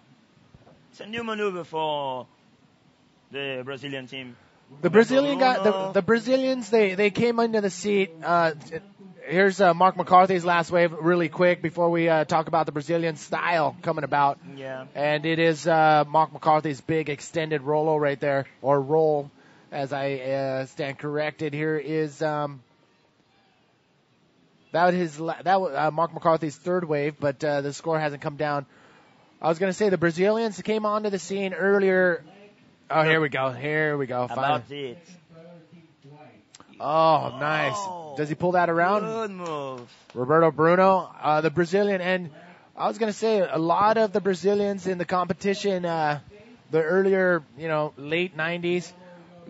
It's a new maneuver for the Brazilian team. The Brazilian guy, the Brazilians, they came into the seat. Here's Mark McCarthy's last wave, really quick before we talk about the Brazilian style coming about. Yeah. And it is Mark McCarthy's big extended rollo right there, or roll, as I stand corrected. Here is that was Mark McCarthy's third wave, but the score hasn't come down. I was going to say the Brazilians came onto the scene earlier. Oh, here we go. About it. Oh, nice. Does he pull that around? Good move. Roberto Bruno, the Brazilian. And I was going to say a lot of the Brazilians in the competition, the earlier, late 90s,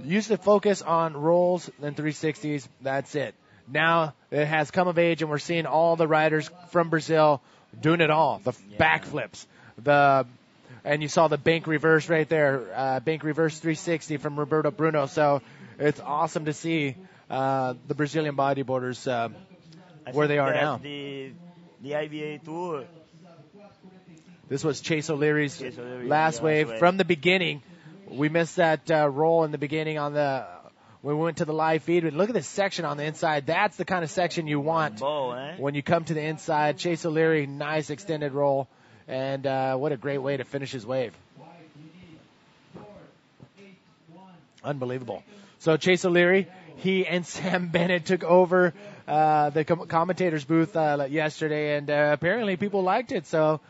used to focus on rolls and 360s. That's it. Now it has come of age, and we're seeing all the riders from Brazil doing it all. The backflips, and you saw the bank reverse right there, bank reverse 360 from Roberto Bruno. So it's awesome to see the Brazilian bodyboarders where they are now. The IBA Tour. This was Chase O'Leary's last wave from the beginning. We missed that roll in the beginning when we went to the live feed. Look at this section on the inside. That's the kind of section you want when you come to the inside. Chase O'Leary, nice extended roll. And what a great way to finish his wave. Unbelievable. So Chase O'Leary, he and Sam Bennett took over the commentators booth yesterday, and apparently people liked it. So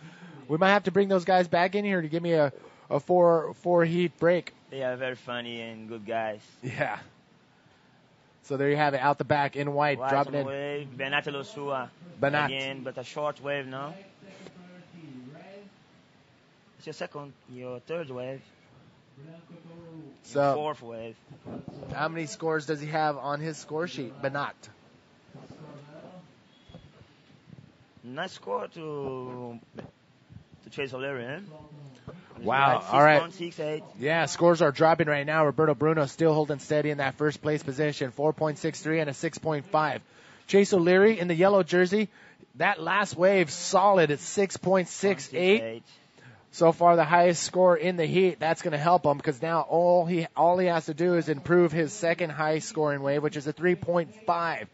we might have to bring those guys back in here to give me a four heat break. They are very funny and good guys. Yeah. So there you have it, out the back in white, dropping in. Wave, Benat Losua. Benat. Again, but a short wave now. It's your third wave. So, fourth wave. How many scores does he have on his score sheet, Benat? Nice score to Chase O'Leary, eh? Wow, Like all right. 6.68. Yeah, scores are dropping right now. Roberto Bruno still holding steady in that first place position, 4.63 and a 6.5. Chase O'Leary in the yellow jersey. That last wave solid at 6.68. So far, the highest score in the heat. That's going to help him because now all he has to do is improve his second high scoring wave, which is a 3.5.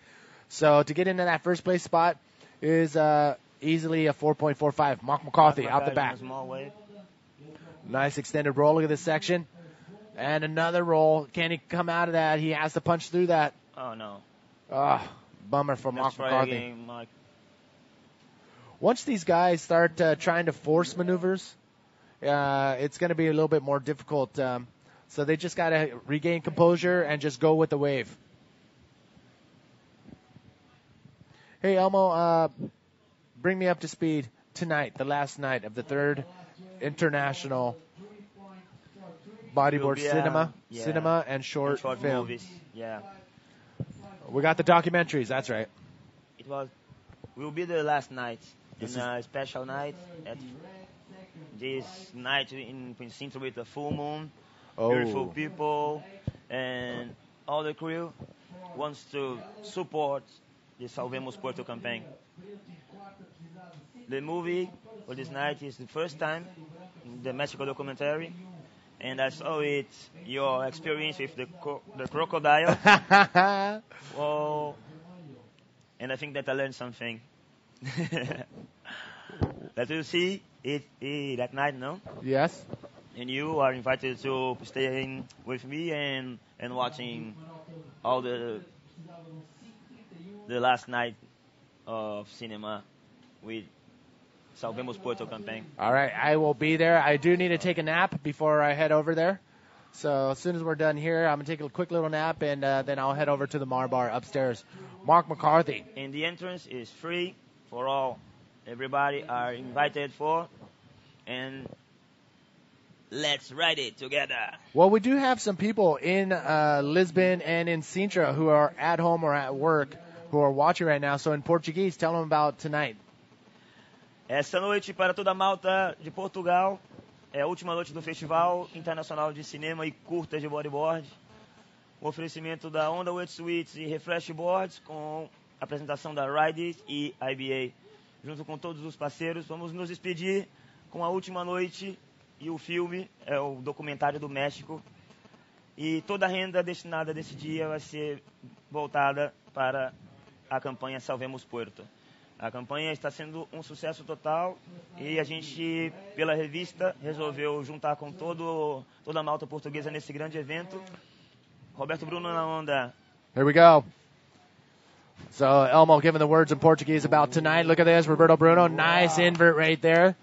So to get into that first place spot is easily a 4.45. Mark McCarthy out the back. Nice extended roll. Look at this section. And another roll. Can he come out of that? He has to punch through that. Oh, no. Bummer for Mark McCarthy. Again, Mike. Once these guys start trying to force maneuvers, it's going to be a little bit more difficult. So they just got to regain composure and just go with the wave. Hey, Elmo, bring me up to speed tonight, the last night of the third International Bodyboard Cinema and short film. Movies. Yeah. We got the documentaries, that's right. Will be the last night. It's a special night. This night in Sintra with the full moon, beautiful people, and all the crew wants to support the Salvemos Puerto campaign. The movie for this night is the first time, the Mexico documentary, and I saw it, your experience with the crocodile. And I think that I learned something. That you see it that night, no? Yes. And you are invited to stay with me and watching all the last night of cinema with Salvemos Puerto campaign. All right, I will be there. I do need to take a nap before I head over there. So as soon as we're done here, I'm going to take a quick little nap, and then I'll head over to the Mar Bar upstairs. Mark McCarthy. And the entrance is free for all. Everybody are invited for, and let's ride it together. Well, we do have some people in Lisbon and in Sintra who are at home or at work who are watching right now. So in Portuguese, tell them about tonight. Essa noite para toda a malta de Portugal é a última noite do Festival Internacional de Cinema e Curtas de Bodyboard. O oferecimento da Onda Wet Suites e Refresh Boards com a apresentação da Ride It e IBA. Junto com todos os parceiros, vamos nos despedir com a última noite e o filme, é o documentário do México. E toda a renda destinada desse dia vai ser voltada para a campanha Salvemos Puerto. A campanha está sendo um sucesso total e a gente, pela revista, resolveu juntar com toda a malta portuguesa nesse grande evento. Roberto Bruno na onda. Here we go. So Elmo giving the words in Portuguese about tonight. Look at this, Roberto Bruno. Nice invert right there.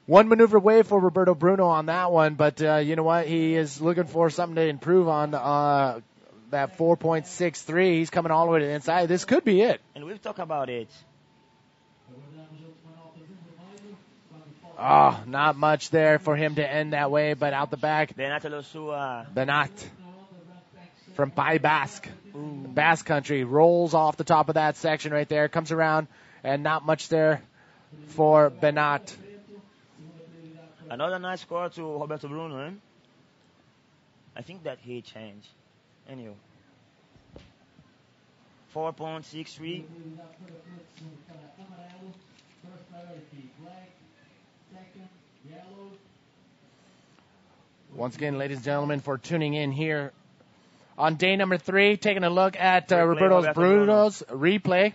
One maneuver away for Roberto Bruno on that one, but you know what? He is looking for something to improve on that 4.63. He's coming all the way to the inside. This could be it. And we've talked about it. Oh, not much there for him to end that way, but out the back. Benat from Pai Basque. Basque country rolls off the top of that section right there, comes around, and not much there for Benat. Another nice score to Roberto Bruno, eh? I think that he changed. Anyway. 4.63. Once again, ladies and gentlemen, for tuning in here on day number 3, taking a look at Roberto Bruno's replay.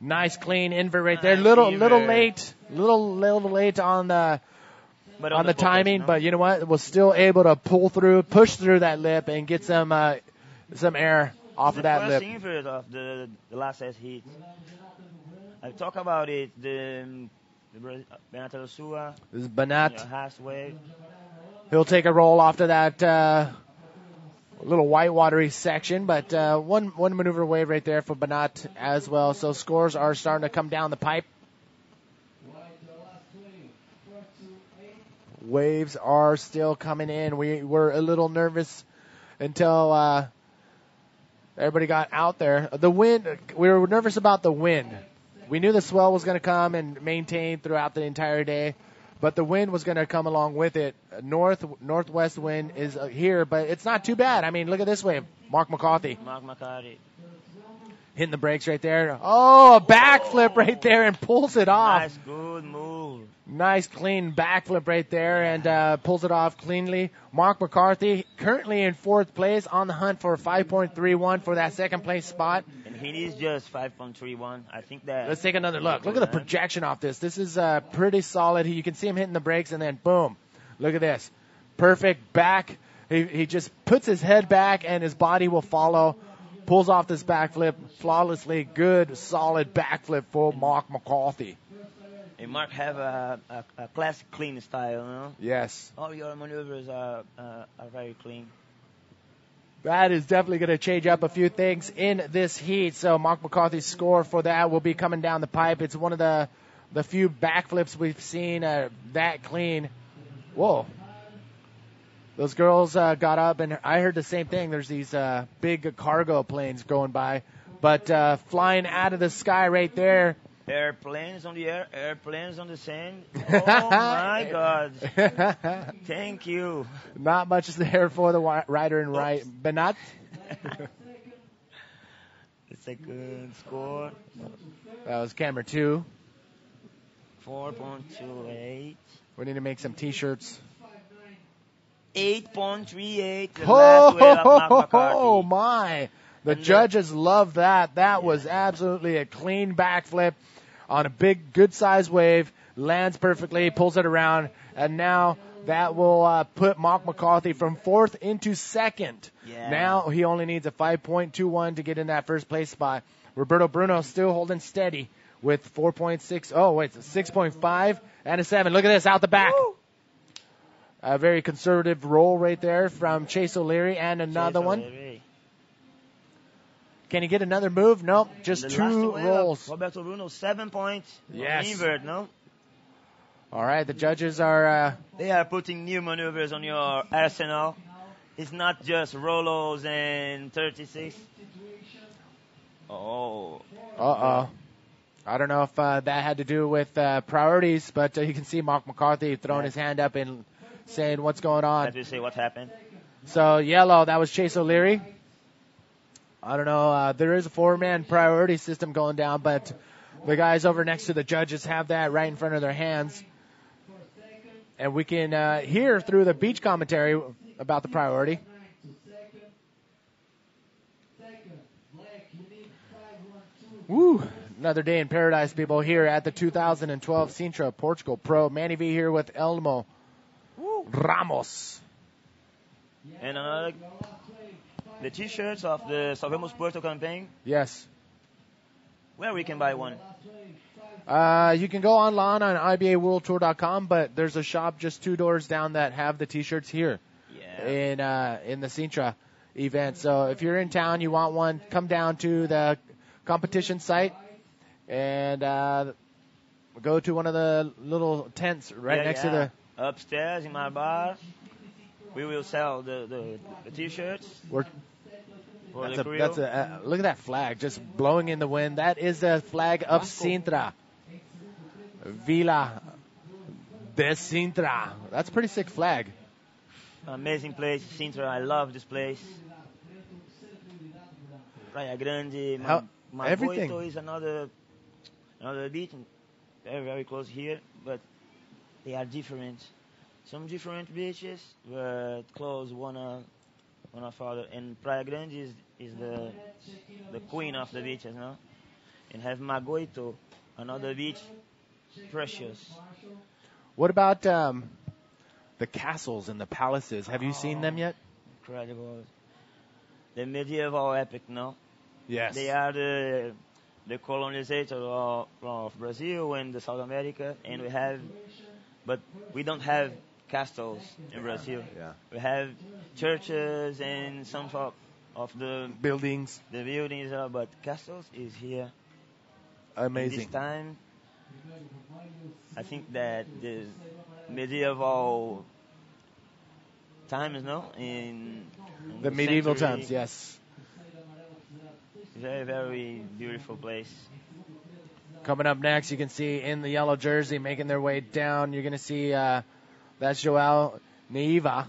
Nice clean invert right there. Little late on the timing, but you know what? Was still able to push through that lip and get some air off of that lip. The first invert of the last heat. I talk about it. The Benat Sua. This is Benat. Halfway. He'll take a roll off to that little whitewatery section, but one maneuver away right there for Benat as well. So scores are starting to come down the pipe. Waves are still coming in. We were a little nervous until everybody got out there. The wind, we were nervous about the wind. We knew the swell was going to come and maintain throughout the entire day, but the wind was going to come along with it. Northwest wind is here, but it's not too bad. I mean, look at this wave. Mark McCarthy. Hitting the brakes right there. Oh, a backflip right there and pulls it off. Nice, good move. Nice, clean backflip right there and pulls it off cleanly. Mark McCarthy currently in 4th place on the hunt for 5.31 for that 2nd place spot. And he is just 5.31. I think that. Let's take another look. Look at the projection off this. This is pretty solid. You can see him hitting the brakes and then boom. Look at this. Perfect back. He just puts his head back and his body will follow. Pulls off this backflip flawlessly. Good, solid backflip for Mark McCarthy. And Mark have a classic clean style, you know? Yes. All your maneuvers are very clean. That is definitely going to change up a few things in this heat. So Mark McCarthy's score for that will be coming down the pipe. It's one of the few backflips we've seen that clean. Whoa. Those girls got up, and I heard the same thing. There's these big cargo planes going by. But flying out of the sky right there. Airplanes on the air, airplanes on the sand. Oh, my God. Thank you. Not much there for the rider in right. Benat. The second score. That was camera 2. 4.28. We need to make some T-shirts. 8.38. The last wave of Mark McCarthy. Oh, my. The judges love that. That was absolutely a clean backflip on a big, good-sized wave. Lands perfectly, pulls it around, and now that will put Mark McCarthy from 4th into 2nd. Yeah. Now he only needs a 5.21 to get in that first place spot. Roberto Bruno still holding steady with 4.6. Oh, wait, 6.5 and a 7. Look at this, out the back. Woo! A very conservative roll right there from Chase O'Leary and another one. O'Leary. Can he get another move? Nope, just The 2 last rolls. Roberto Bruno, 7 points. Yes. Invert, no? All right, the judges are... They are putting new maneuvers on your arsenal. It's not just Rolos and 36. Oh. Uh-oh. I don't know if that had to do with priorities, but you can see Mark McCarthy throwing his hand up and saying what's going on. Let me see what happened. So, yellow, that was Chase O'Leary. I don't know. There is a 4-man priority system going down, but the guys over next to the judges have that right in front of their hands. And we can hear through the beach commentary about the priority. Woo! Another day in paradise, people, here at the 2012 Sintra Portugal Pro. Manny V here with Elmo Ramos. And the T-shirts of the Salvemos Puerto campaign. Yes. Where we can buy one? You can go online on IBAWorldTour.com, but there's a shop just 2 doors down that have the T-shirts here in the Sintra event. So if you're in town, you want one, come down to the competition site and go to one of the little tents right next to the... Upstairs in my bar, we will sell the T-shirts. Look The crew. at that flag just blowing in the wind. That is the flag of Sintra. Vila de Sintra. That's a pretty sick flag. Amazing place, Sintra. I love this place. Praia Grande. Everything. Magoito is another beach, very, very close here, but they are different. Some different beaches, but close one another. And Praia Grande is the queen of the beaches, no? And have Magoito, another beach, precious. What about the castles and the palaces? Have you seen them yet? Incredible. The medieval epic, no? Yes. They are the colonizators of Brazil and the South America, and but we don't have castles in Brazil. Yeah. We have churches and some of the buildings. The buildings, but castles is here. Amazing. This time, I think that the medieval times, no? In the medieval century, times, yes. Very, very beautiful place. Coming up next, you can see in the yellow jersey making their way down. You're going to see that's Joao Neiva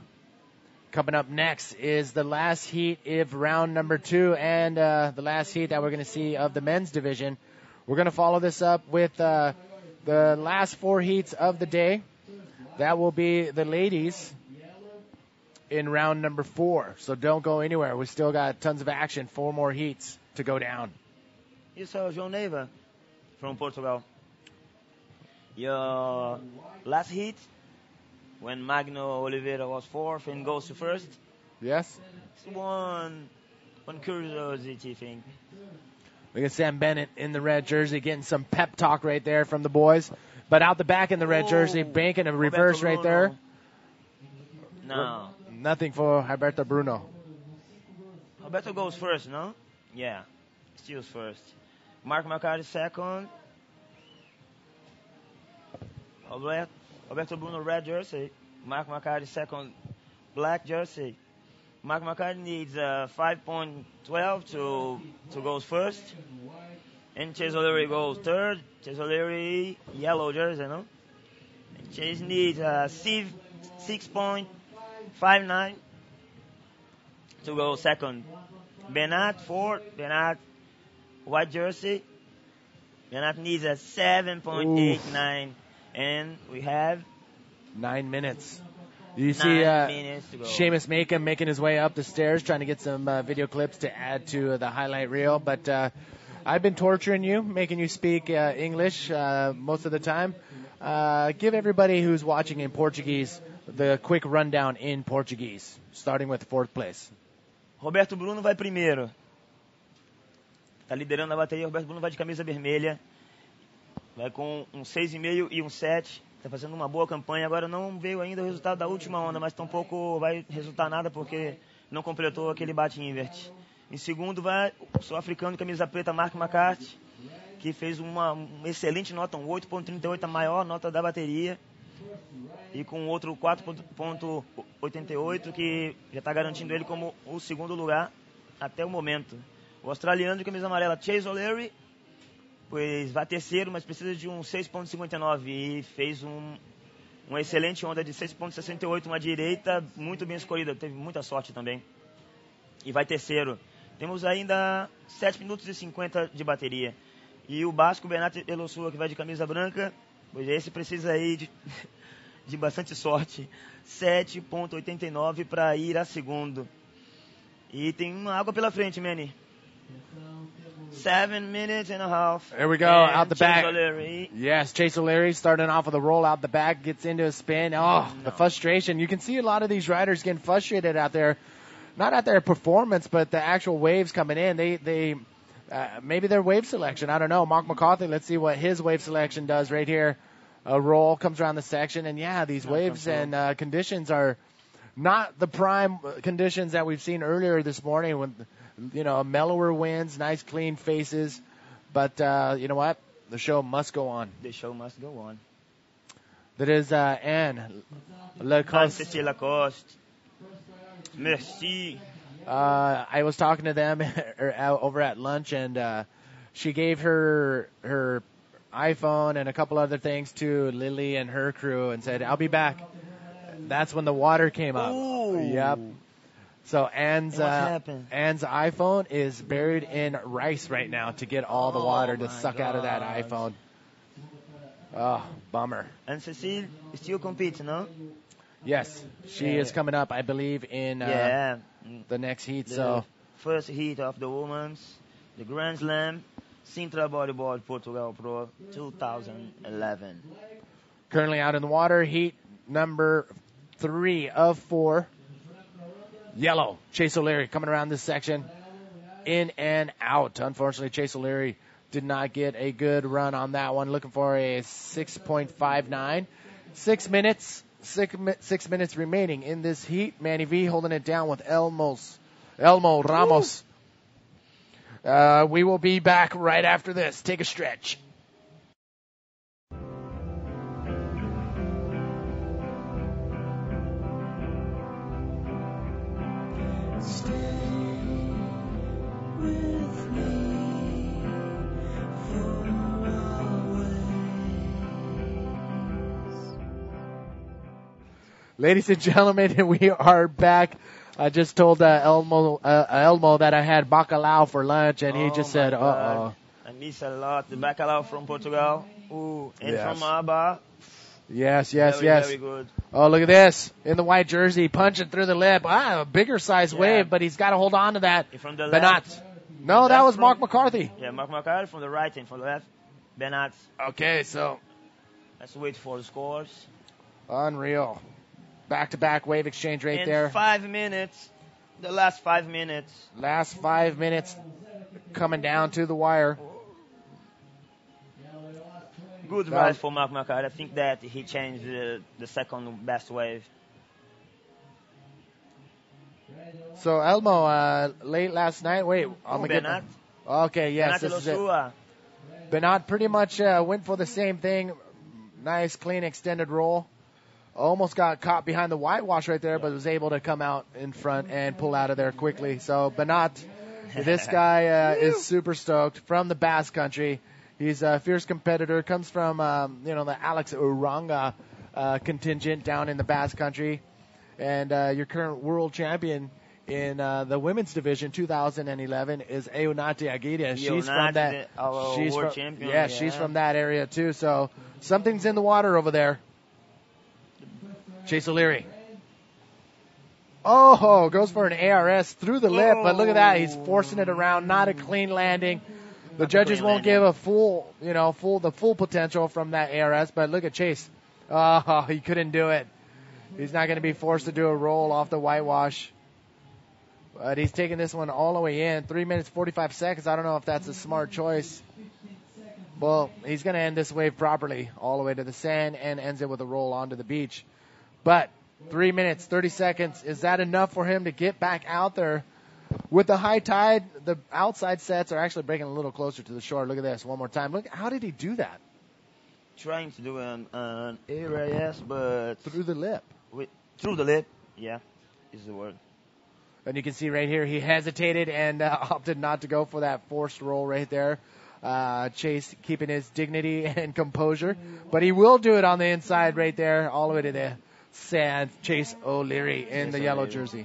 Coming up next is the last heat of round number 2 and the last heat that we're going to see of the men's division. We're going to follow this up with the last 4 heats of the day. That will be the ladies in round number 4. So don't go anywhere. We still got tons of action, 4 more heats to go down. Isso é o João Neiva from Portugal. Your last heat, when Magno Oliveira was 4th and goes to 1st. Yes. It's one curiosity thing. We got Sam Bennett in the red jersey getting some pep talk right there from the boys. But out the back in the red jersey, banking a reverse right there. No. Nothing for Roberto Bruno. Roberto goes first, no? Yeah. Steals first. Mark McCarty second. Roberto Bruno red jersey. Mark McCarty second black jersey. Mark McCarty needs 5.12 to go first. And Chase O'Leary goes third. Chase O'Leary yellow jersey, no? And Chase needs 6.59 to go second. Bernat fourth. Bernat white jersey. Bernat needs a 7.89. And we have 9 minutes. You 9 see minutes to go. Seamus Makem making his way up the stairs, trying to get some video clips to add to the highlight reel. But I've been torturing you, making you speak English most of the time. Give everybody who's watching in Portuguese the quick rundown in Portuguese, starting with 4th place. Roberto Bruno vai primeiro. Tá liderando a bateria. Roberto Bruno vai de camisa vermelha. Vai com um 6,5 e um 7. Tá fazendo uma boa campanha. Agora não veio ainda o resultado da última onda, mas tampouco vai resultar nada porque não completou aquele bate-invert. Em segundo vai o sul-africano, camisa preta, Mark McCarthy, que fez uma excelente nota, um 8.38, a maior nota da bateria. E com outro 4.88, que já está garantindo ele como o segundo lugar até o momento. O australiano de camisa amarela, Chase O'Leary, pois vai terceiro, mas precisa de um 6.59 e fez uma excelente onda de 6.68, uma direita muito bem escolhida, teve muita sorte também. E vai terceiro. Temos ainda 7 minutos e 50 de bateria. E o basco Bernat Elossua, que vai de camisa branca, pois esse precisa aí de bastante sorte. 7.89 para ir a segundo. E tem uma água pela frente, Manny. 7 minutes and a half. There we go, out the back. O'Leary. Yes, Chase O'Leary starting off with a roll out the back, gets into a spin. Oh, the frustration. You can see a lot of these riders getting frustrated out there. Not at their performance, but the actual waves coming in. They maybe their wave selection. I don't know. Mark McCarthy, let's see what his wave selection does right here. A roll comes around the section, and yeah, these waves and conditions are not the prime conditions that we've seen earlier this morning when, mellower winds, nice clean faces. But you know what? The show must go on. The show must go on. That is Anne Lacoste. Anne Lacoste. Merci. I was talking to them over at lunch, and she gave her iPhone and a couple other things to Lily and her crew and said, I'll be back. That's when the water came up. Ooh. Yep. So Anne's happened? iPhone is buried in rice right now to get all the water to suck out of that iPhone. Oh, bummer. And Cecile still competes, no? Yes, she is coming up, I believe, in the next heat. The first heat of the women's, the Grand Slam, Sintra Portugal Pro 2011. Currently out in the water, heat number 3 of 4. Yellow, Chase O'Leary coming around this section, in and out. Unfortunately, Chase O'Leary did not get a good run on that one. Looking for a 6.59. 6 minutes. 6 minutes remaining in this heat. Manny V holding it down with Elmo Ramos. We will be back right after this. Take a stretch. Ladies and gentlemen, we are back. I just told Elmo that I had bacalao for lunch, and he just said, God. I miss a lot the bacalao from Portugal. Ooh, and Yes. from Aba. Yes. Very good. Oh, look at this. In the white jersey, punching through the lip. A bigger size wave, but he's got to hold on to that. And from the Benat. left. No, that was Mark McCarthy. Yeah, Mark McCarthy from the right and from the left. Benat. Okay, so. Let's wait for the scores. Unreal. Back-to-back wave exchange right In there. 5 minutes. The last 5 minutes. Last 5 minutes coming down to the wire. Good rise for Mark McCarthy. I think that he changed the second best wave. So, Elmo, late last night, Benat. Okay, yes, this is it. Benat pretty much went for the same thing. Nice, clean, extended roll. Almost got caught behind the whitewash right there, but was able to come out in front and pull out of there quickly. So, Benat, this guy is super stoked from the Basque Country. He's a fierce competitor, comes from, the Alex Uranga contingent down in the Basque Country. And your current world champion in the women's division, 2011, is Eunati Aguirre. She's from that. World champion. Yeah, she's from that area too. So something's in the water over there. Chase O'Leary. Oh, goes for an ARS through the lip, but look at that. He's forcing it around. Not a clean landing. The judges won't give a the full potential from that ARS, but look at Chase. Oh, he couldn't do it. He's not going to be forced to do a roll off the whitewash. But he's taking this one all the way in. 3 minutes, 45 seconds. I don't know if that's a smart choice. Well, he's going to end this wave properly all the way to the sand and ends it with a roll onto the beach. But 3 minutes, 30 seconds, is that enough for him to get back out there? With the high tide, the outside sets are actually breaking a little closer to the shore. Look at this one more time. Look, how did he do that? Trying to do an ARS, but through the lip. Through the lip, yeah, is the word. And you can see right here, he hesitated and opted not to go for that forced roll right there. Chase keeping his dignity and composure, but he will do it on the inside right there, all the way to the sand. Chase O'Leary in the yellow jersey.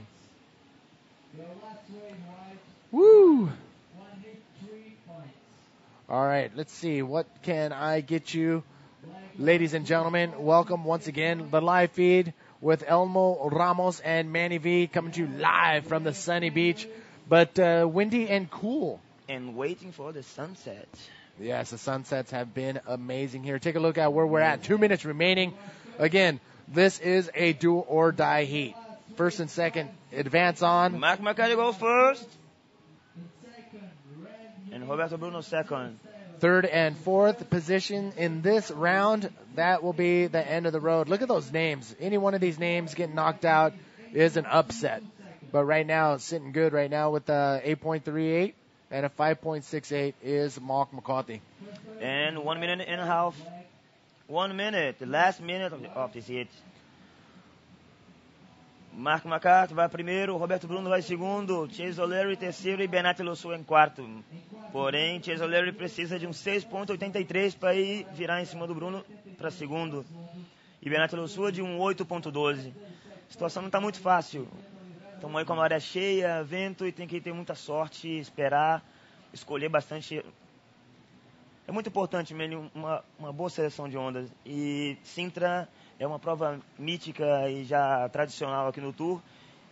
Woo! All right, let's see. What can I get you? Ladies and gentlemen, welcome once again. The live feed with Elmo Ramos and Manny V coming to you live from the sunny beach, but windy and cool. And waiting for the sunset. Yes, the sunsets have been amazing here. Take a look at where we're at. 2 minutes remaining. Again, this is a do or die heat. First and second advance on. Mark McCarthy goes first. And Roberto Bruno second. Third and fourth position in this round. That will be the end of the road. Look at those names. Any one of these names getting knocked out is an upset. But right now, it's sitting good right now with 8.38 and a 5.68 is Mark McCarthy. And 1 minute and a half. 1 minute, the last minute of this hit. Mark McCarthy vai primeiro, Roberto Bruno vai segundo, Chase O'Leary terceiro e Benat Losu em quarto. Porém, Chase O'Leary precisa de um 6.83 para ir virar em cima do Bruno para segundo. E Benat Losu de um 8.12. A situação não está muito fácil. Estamos aí com a maré cheia, vento e tem que ter muita sorte, esperar, escolher bastante. É muito importante, mesmo uma boa seleção de ondas. E Sintra é uma prova mítica e já tradicional aqui no Tour.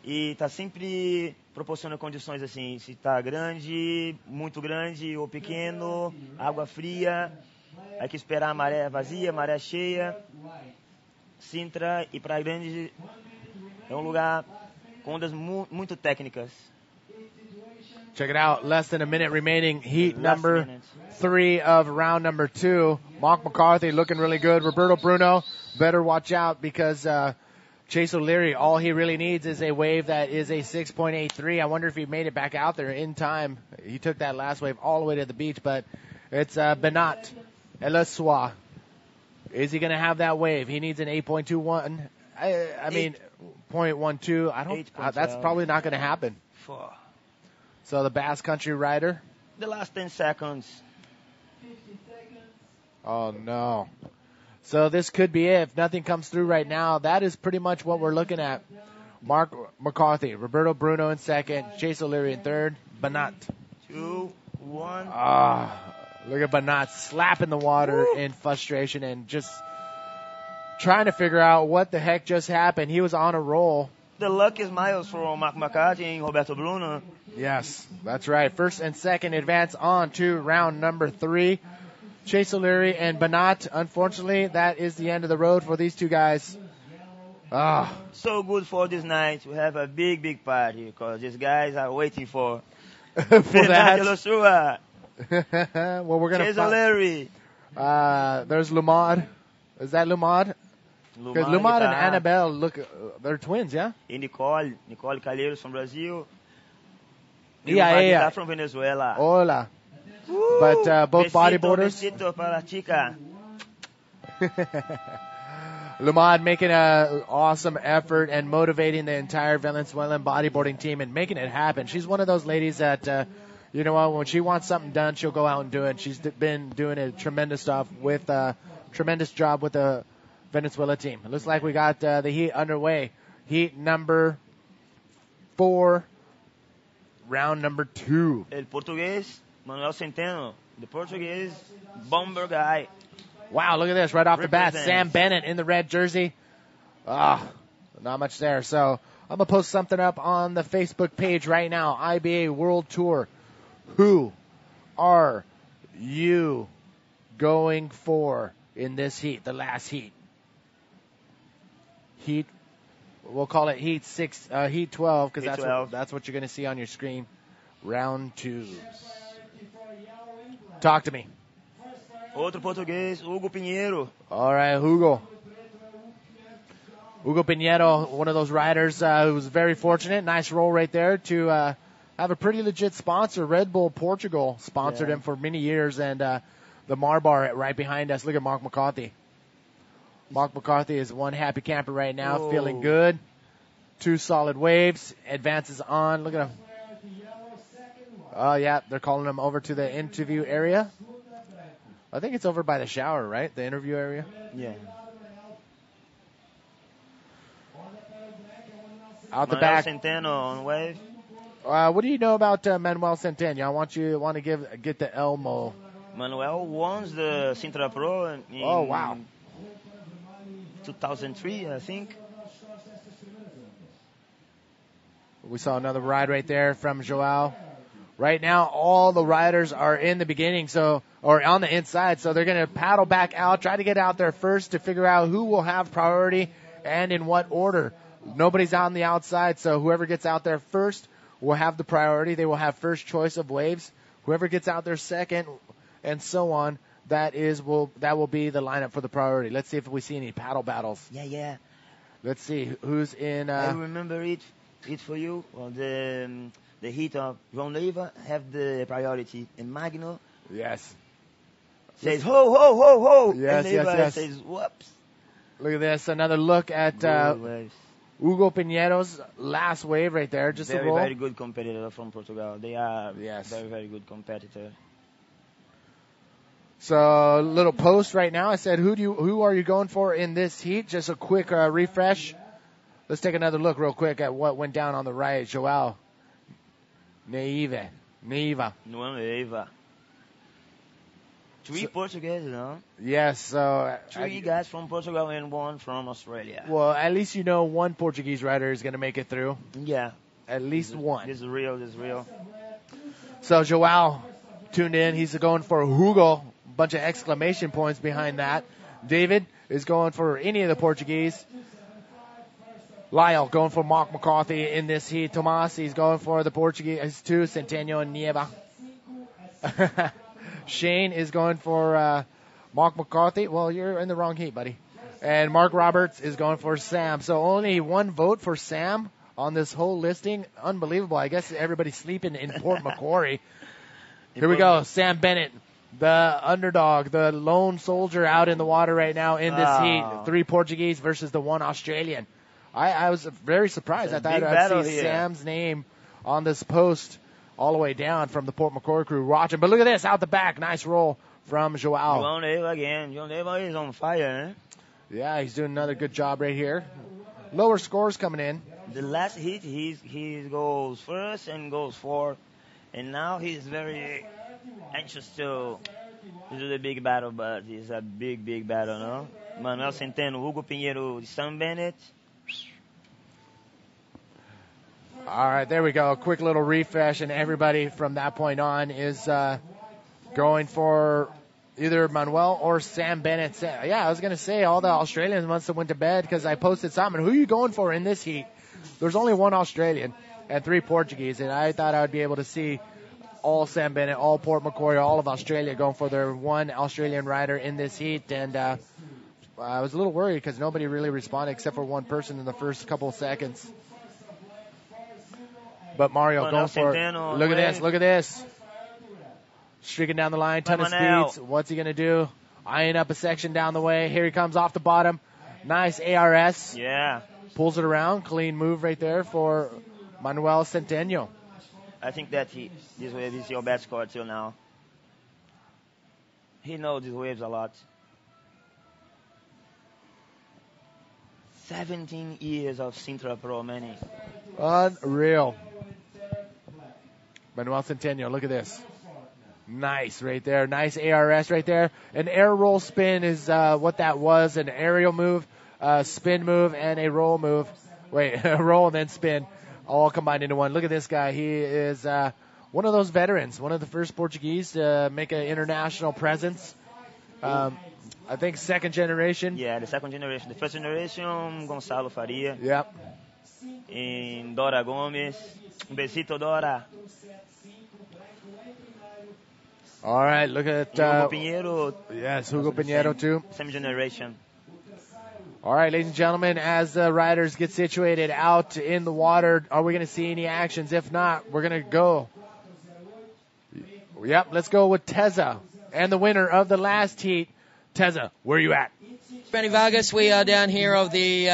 E está sempre proporcionando condições assim. Se está grande, muito grande ou pequeno, água fria. Hay que esperar a maré vazia, maré cheia. Sintra e Praia Grande é um lugar com ondas muito técnicas. Check it out. Less than a minute remaining. Heat number 3 of round number 2. Mark McCarthy looking really good. Roberto Bruno, better watch out because Chase O'Leary, all he really needs is a wave that is a 6.83. I wonder if he made it back out there in time. He took that last wave all the way to the beach, but it's Benat Eleswa. Is he going to have that wave? He needs an 8.21. I mean, 0.12. I don't. That's probably not going to happen. So the Basque Country rider. The last 10 seconds. Oh, no. So this could be it. If nothing comes through right now, that is pretty much what we're looking at. Mark McCarthy, Roberto Bruno in second, Chase O'Leary in third, Banat. 2, 1. Look at Banat slapping the water in frustration and just trying to figure out what the heck just happened. He was on a roll. The luckiest miles for Mark McCarthy and Roberto Bruno. Yes, that's right. First and second advance on to round number 3. Chase O'Leary and Banat. Unfortunately, that is the end of the road for these two guys. So good for this night. We have a big party because these guys are waiting for for that. Losua. Well, we're gonna. Chase O'Leary. There's Lumad. Is that Lumad? Because Lumad and Annabelle look, they're twins, yeah. And Nicole Calheiros from Brazil. Yeah. From Venezuela. Hola. But both bodyboarders. Besito para la chica. Lumad making an awesome effort and motivating the entire Venezuelan bodyboarding team and making it happen. She's one of those ladies that, you know what, when she wants something done, she'll go out and do it. She's been doing a tremendous job with the Venezuela team. It looks like we got the heat underway. Heat number 4, round number 2. El Portugués, Manuel Centeno. The Portuguese bomber guy. Wow, look at this right off the bat. Sam Bennett in the red jersey. Not much there. So I'm going to post something up on the Facebook page right now. IBA World Tour. Who are you going for in this heat, the last heat? We'll call it Heat 12 because that's what you're going to see on your screen. Round 2. Talk to me. Outro português, Hugo Pinheiro. All right, Hugo. Hugo Pinheiro, one of those riders who was very fortunate. Nice roll right there to have a pretty legit sponsor. Red Bull Portugal sponsored him for many years, and the Marbar right behind us. Look at Mark McCarthy. Mark McCarthy is one happy camper right now, feeling good. 2 solid waves. Advances on. Look at him. Oh, yeah, they're calling him over to the interview area. I think it's over by the shower, right? The interview area? Yeah. Out the back. Centeno on wave. What do you know about Manuel Centeno? I want to get the Elmo. Manuel won the Sintra Pro in 2003, I think. We saw another ride right there from Joao. Right now, all the riders are in the beginning, or on the inside, so they're going to paddle back out, try to get out there first to figure out who will have priority and in what order. Nobody's out on the outside, so whoever gets out there first will have the priority. They will have first choice of waves. Whoever gets out there second, and so on, that will be the lineup for the priority. Let's see if we see any paddle battles. Yeah. Let's see who's in. I remember it for you. Well, the heat of Ron Leiva have the priority, and Magno says ho ho ho ho. Yes, and Leiva yes. says whoops. Look at this, another look at Hugo Pinheiro's last wave right there. Just a roll. Very good competitor from Portugal. They are very good competitor. So little post right now. I said, who are you going for in this heat? Just a quick refresh. Let's take another look real quick at what went down on the right. Joao Neiva. Neiva. 3 Portuguese, no? Yes. So 3 guys from Portugal and 1 from Australia. Well, at least you know one Portuguese rider is going to make it through. Yeah. At least one. This is real. So Joao tuned in. He's going for Hugo. Bunch of exclamation points behind that. David is going for any of the Portuguese. Lyle going for Mark McCarthy in this heat. Tomas, he's going for the Portuguese too. Centeno and Nieva. Shane is going for Mark McCarthy. Well, you're in the wrong heat, buddy. And Mark Roberts is going for Sam. So only 1 vote for Sam on this whole listing. Unbelievable. I guess everybody's sleeping in Port Macquarie. Here we go. Sam Bennett, the underdog, the lone soldier out in the water right now in this heat. 3 Portuguese versus the 1 Australian. I was very surprised. I thought I'd see Sam's name on this post all the way down from the Port Macquarie crew watching. But look at this, out the back. Nice roll from Joao. João Neiva again. João Neiva is on fire, eh? Yeah, he's doing another good job right here. Lower scores coming in. The last hit, he goes first and goes fourth. And now he's very anxious to do the big battle, but it's a big, big battle, no? Manuel Centeno, Hugo Pinheiro, Sam Bennett. All right, there we go. A quick little refresh, and everybody from that point on is going for either Manuel or Sam Bennett. Yeah, I was going to say all the Australians must have went to bed because I posted something. Who are you going for in this heat? There's only one Australian and 3 Portuguese, and I thought I would be able to see all Sam Bennett, all Port Macquarie, all of Australia going for their one Australian rider in this heat. And I was a little worried because nobody really responded except for one person in the first couple of seconds. But Mario going for it. Look at this. Look at this. Streaking down the line. Ton of speeds. What's he going to do? Eyeing up a section down the way. Here he comes off the bottom. Nice ARS. Yeah. Pulls it around. Clean move right there for Manuel Centeno. I think that this wave is your best score till now. He knows these waves a lot. 17 years of Sintra Pro, Manny. Unreal. Manuel Centeno, look at this. Nice right there. Nice ARS right there. An air roll spin is what that was. An aerial move, spin move, and a roll move. Wait, a roll and then spin. All combined into one. Look at this guy. He is one of those veterans, one of the first Portuguese to make an international presence. I think second generation. Yeah, the second generation. The first generation, Gonçalo Faria. Yep. And Dora Gomes. Un besito, Dora. All right, look at Hugo Pinheiro. Yes, Hugo Pinheiro too. Same generation. All right, ladies and gentlemen, as the riders get situated out in the water, are we going to see any actions? If not, we're going to go. Yep, let's go with Teza and the winner of the last heat. Teza, where are you at? Benny Vargas, we are down here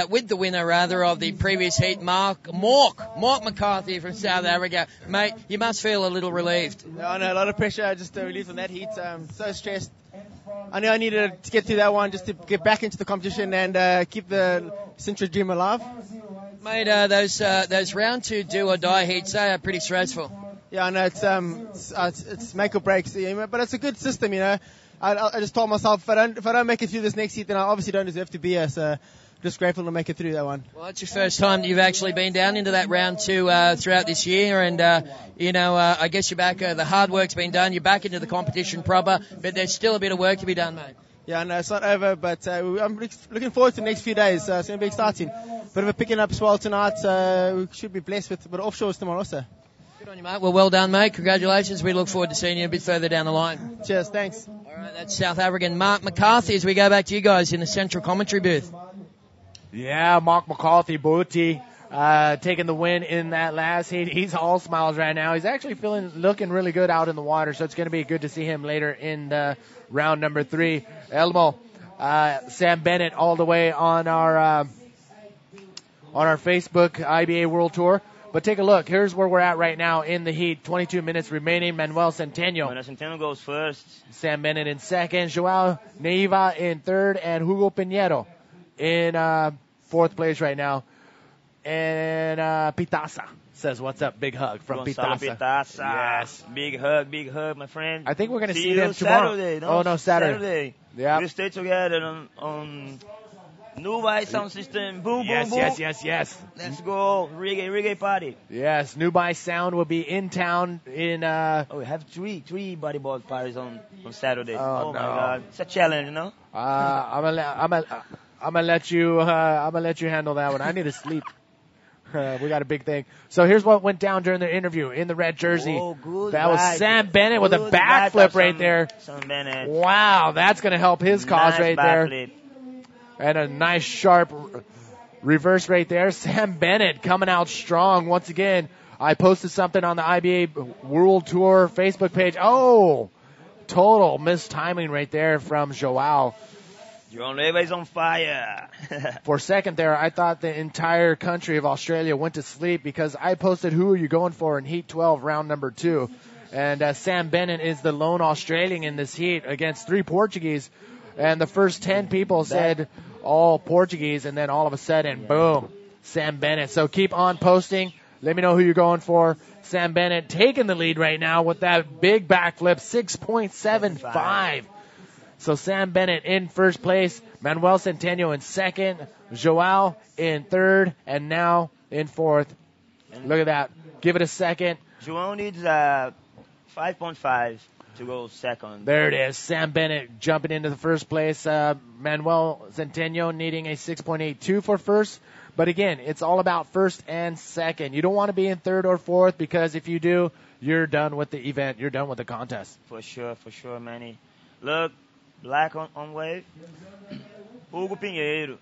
with the winner of the previous heat, Mark McCarthy from South Africa. Mate, you must feel a little relieved. I know, a lot of pressure just to relieve from that heat. So stressed. I knew I needed to get through that one just to get back into the competition and keep the Sintra dream alive. Mate, those round 2 do or die heats, they are pretty stressful. Yeah, I know, it's make or break, but it's a good system, you know. I just told myself if I don't make it through this next heat, then I obviously don't deserve to be here. So just grateful to make it through that one. Well, it's your first time that you've actually been down into that round 2 throughout this year, and I guess you're back. The hard work's been done. You're back into the competition proper, but there's still a bit of work to be done, mate. Yeah, no, it's not over, but I'm looking forward to the next few days. So it's going to be exciting. Bit of a picking up swell tonight. We should be blessed with a bit of offshores tomorrow also. Good on you, mate. Well, well done, mate. Congratulations. We look forward to seeing you a bit further down the line. Cheers. Thanks. All right, that's South African Mark McCarthy as we go back to you guys in the central commentary booth. Yeah, Mark McCarthy, Booty, taking the win in that last heat. He's all smiles right now. He's actually looking really good out in the water, so it's going to be good to see him later in the round number 3. Elmo, Sam Bennett all the way on our Facebook IBA World Tour. But take a look. Here's where we're at right now in the heat. 22 minutes remaining. Manuel Centeno. Manuel Centeno goes first. Sam Bennett in second. Joao Neiva in third. And Hugo Pinheiro in 4th place right now. And Pitasa says, what's up? Big hug from Pitasa. Yes. Big hug, my friend. I think we're going to see them tomorrow. Saturday. Yeah. We stay together on New Buy sound system. Boom, boom, boom. Yes. Let's go. Reggae party. Yes. New Buy Sound will be in town in... we have three bodyboard parties on Saturday. Oh, my God. It's a challenge, you know? I'm gonna let you handle that one. I need to sleep. We got a big thing. So here's what went down during the interview in the red jersey. That was Sam Bennett with a backflip right there. Sam Bennett. Wow, that's going to help his cause right there. And a nice sharp reverse right there. Sam Bennett coming out strong once again. I posted something on the IBA World Tour Facebook page. Oh, total mistiming right there from Joao. João Neiva is on fire. For a second there, I thought the entire country of Australia went to sleep because I posted who are you going for in Heat 12, round number 2. And Sam Bennett is the lone Australian in this heat against 3 Portuguese. And the first 10 people said all Portuguese, and then all of a sudden, boom, Sam Bennett. So keep on posting. Let me know who you're going for. Sam Bennett taking the lead right now with that big backflip, 6.75. So Sam Bennett in first place, Manuel Centeno in second, Joao in third, and now in fourth. Look at that. Give it a second. João needs 5.5 to go second. There it is. Sam Bennett jumping into the first place. Manuel Centeno needing a 6.82 for first. But again, it's all about first and second. You don't want to be in third or fourth, because if you do, you're done with the event. You're done with the contest. For sure, Manny. Look, black on wave. Hugo Pinheiro.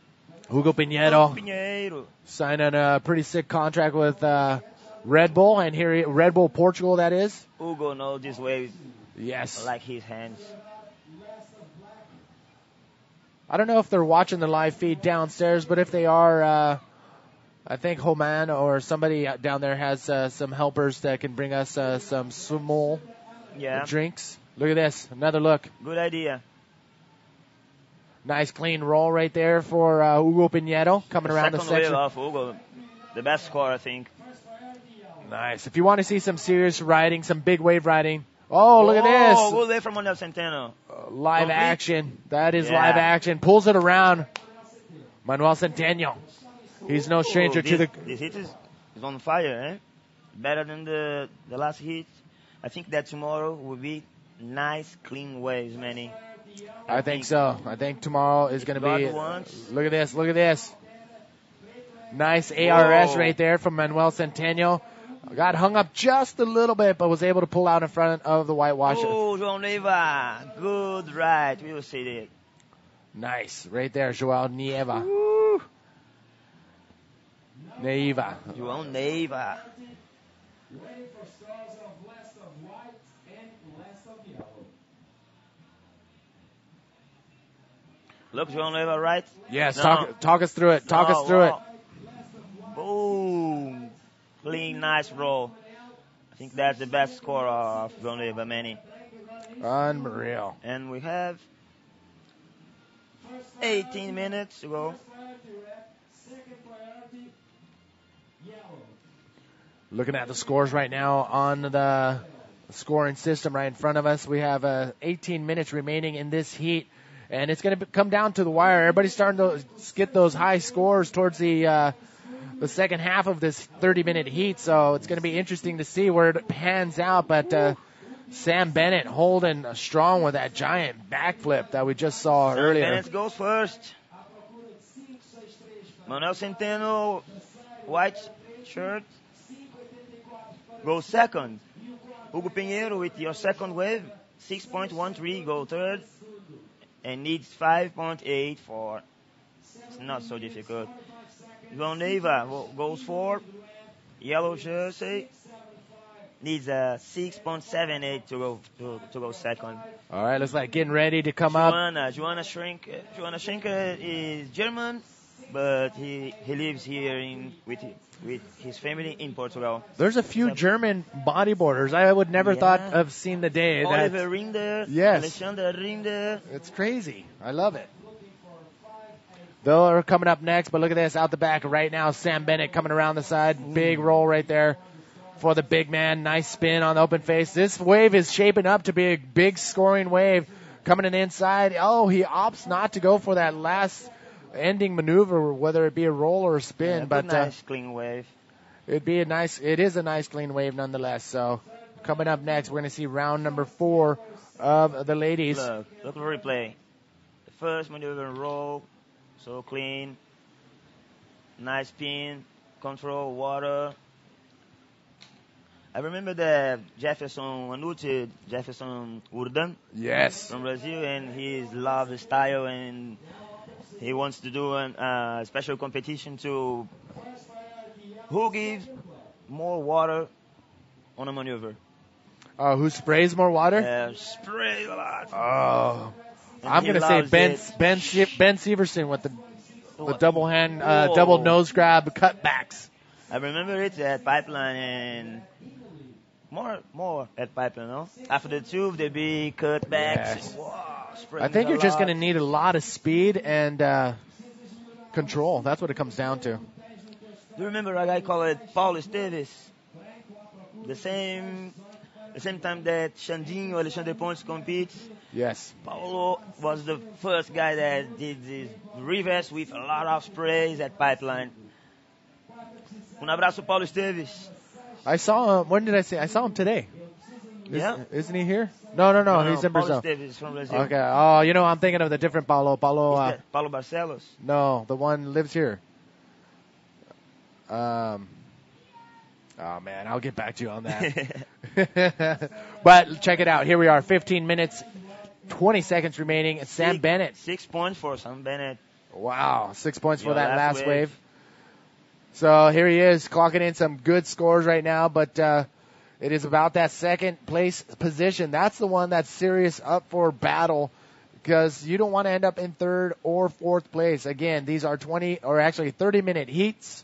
Hugo Pinheiro signing a pretty sick contract with Red Bull, and here Red Bull Portugal, that is. Hugo knows this wave. Yes. Like his hands. I don't know if they're watching the live feed downstairs, but if they are, I think Homan or somebody down there has some helpers that can bring us some small drinks. Look at this. Another look. Good idea. Nice clean roll right there for Hugo Pinheiro coming around the section. Second wave off Hugo. The best score, I think. Nice. If you want to see some serious riding, some big wave riding. Oh, look at this. Oh, good wave from Manuel Centeno. Live action. That is live action. Pulls it around. Manuel Centeno. He's no stranger to the... This heat is on fire, eh? Better than the last heat. I think that tomorrow will be nice, clean waves, Manny. I think so. I think tomorrow is going to be... Look at this. Look at this. Nice ARS right there from Manuel Centeno. Got hung up just a little bit, but was able to pull out in front of the whitewasher. Oh, João Neiva. Good ride. We will see it. Nice. Right there, João Neiva. João Neiva. Look, João Neiva, right? Yes, no. talk us through it. Talk us through it. Boom. Clean, nice roll. I think that's the best score of João Neiva, Manny. Unreal. And we have 18 minutes to go. Looking at the scores right now on the scoring system right in front of us. We have 18 minutes remaining in this heat, and it's going to come down to the wire. Everybody's starting to get those high scores towards the second half of this 30-minute heat, so it's going to be interesting to see where it pans out. But Sam Bennett holding strong with that giant backflip that we just saw earlier. Bennett goes first. Manuel Centeno, white shirt, goes second. Hugo Pinheiro with your second wave, 6.13, go third, and needs 5.84. It's not so difficult. João Neiva goes fourth, yellow jersey, needs a 6.78 to go second. All right, looks like getting ready to come up. Joanna Schenker is German, but he lives here with his family in Portugal. There's a few German bodyboarders. I would never thought of seeing the day. Oliver Rinder, yes. Alexander Rinder. It's crazy. I love it. They're coming up next, but look at this out the back right now. Sam Bennett coming around the side. Big roll right there for the big man. Nice spin on the open face. This wave is shaping up to be a big scoring wave coming in inside. Oh, he opts not to go for that last ending maneuver, whether it be a roll or a spin. But nice clean wave. It is a nice clean wave nonetheless. So coming up next, we're going to see round number 4 of the ladies. Look at the replay. The first maneuver roll. So clean, nice spin, control, water. I remember the Jefferson Urdan. Yes. From Brazil, and he loves the style, and he wants to do a special competition to who gives more water on a maneuver. Who sprays more water? Sprays a lot. Oh. I'm going to say Ben Severson with the double hand, double nose grab cutbacks. I remember it at Pipeline, and more at pipeline, no? After the tube, they be cut back. Yes. Wow, I think you're just going to need a lot of speed and control. That's what it comes down to. Do you remember a guy called Paulo Esteves? The same time that Xandinho Alexandre Pontes competes. Yes. Paulo was the first guy that did this reverse with a lot of sprays at pipeline. Abraço, Paulo Esteves. I saw him. When did I see? I saw him today. Isn't he here? No. He's in Paulo Brazil. Esteves from Brazil. Okay. Oh, I'm thinking of the different Paulo. Paulo. Paulo Barcelos. No, the one lives here. Oh man, I'll get back to you on that. But check it out. Here we are. 15 minutes, 20 seconds remaining. Sam Bennett. 6 points for Sam Bennett. Wow, 6 points for that last wave. So here he is, clocking in some good scores right now, but it is about that second place position. That's the one that's serious up for battle because you don't want to end up in third or fourth place. Again, these are 30-minute heats.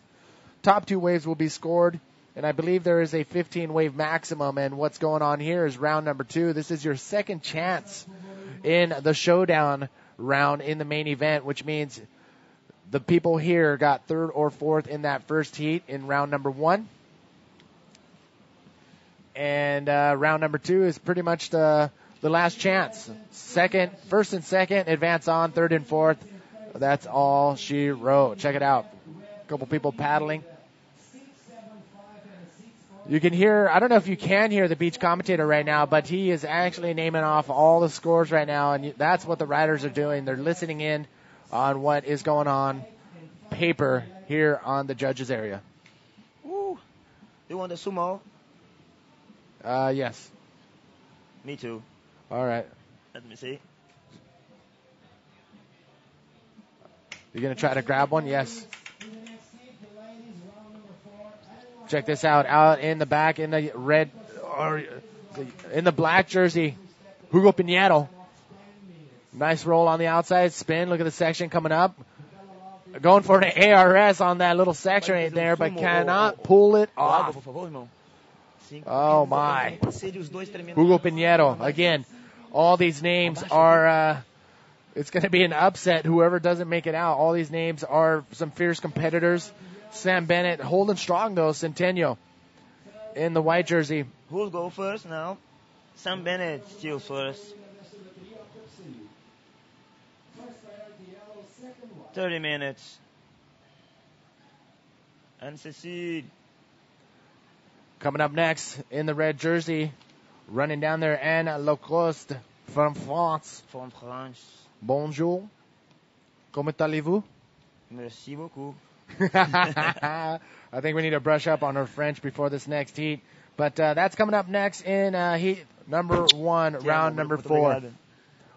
Top 2 waves will be scored, and I believe there is a 15-wave maximum, and what's going on here is round number 2. This is your second chance in the showdown round in the main event, which means the people here got third or fourth in that first heat in round number 1. And round number 2 is pretty much the last chance. First and second, advance on. Third and fourth, that's all she wrote. Check it out. A couple people paddling. You can hear, I don't know if you can hear the beach commentator right now, but he is actually naming off all the scores right now, and that's what the riders are doing. They're listening in on what is going on paper here on the judges area. Ooh, you want the sumo? Yes. Me too. All right. Let me see. You're going to try to grab one? Yes. Check this out. Out in the back in the red, or in the black jersey, Hugo Pinheiro. Nice roll on the outside. Spin. Look at the section coming up. Going for an ARS on that little section right there, but cannot pull it off. Oh, my. Hugo Pinheiro. Again, all these names are, it's going to be an upset, whoever doesn't make it out. All these names are some fierce competitors. Sam Bennett holding strong, though. Centennial in the white jersey. Who'll go first now? Sam Bennett still first. 30 minutes. And Cecile. Coming up next in the red jersey, running down there, Anne Lacoste from France. From France. Bonjour. Comment allez-vous? Merci beaucoup. I think we need to brush up on our French before this next heat. But that's coming up next in heat number 1, round number 4.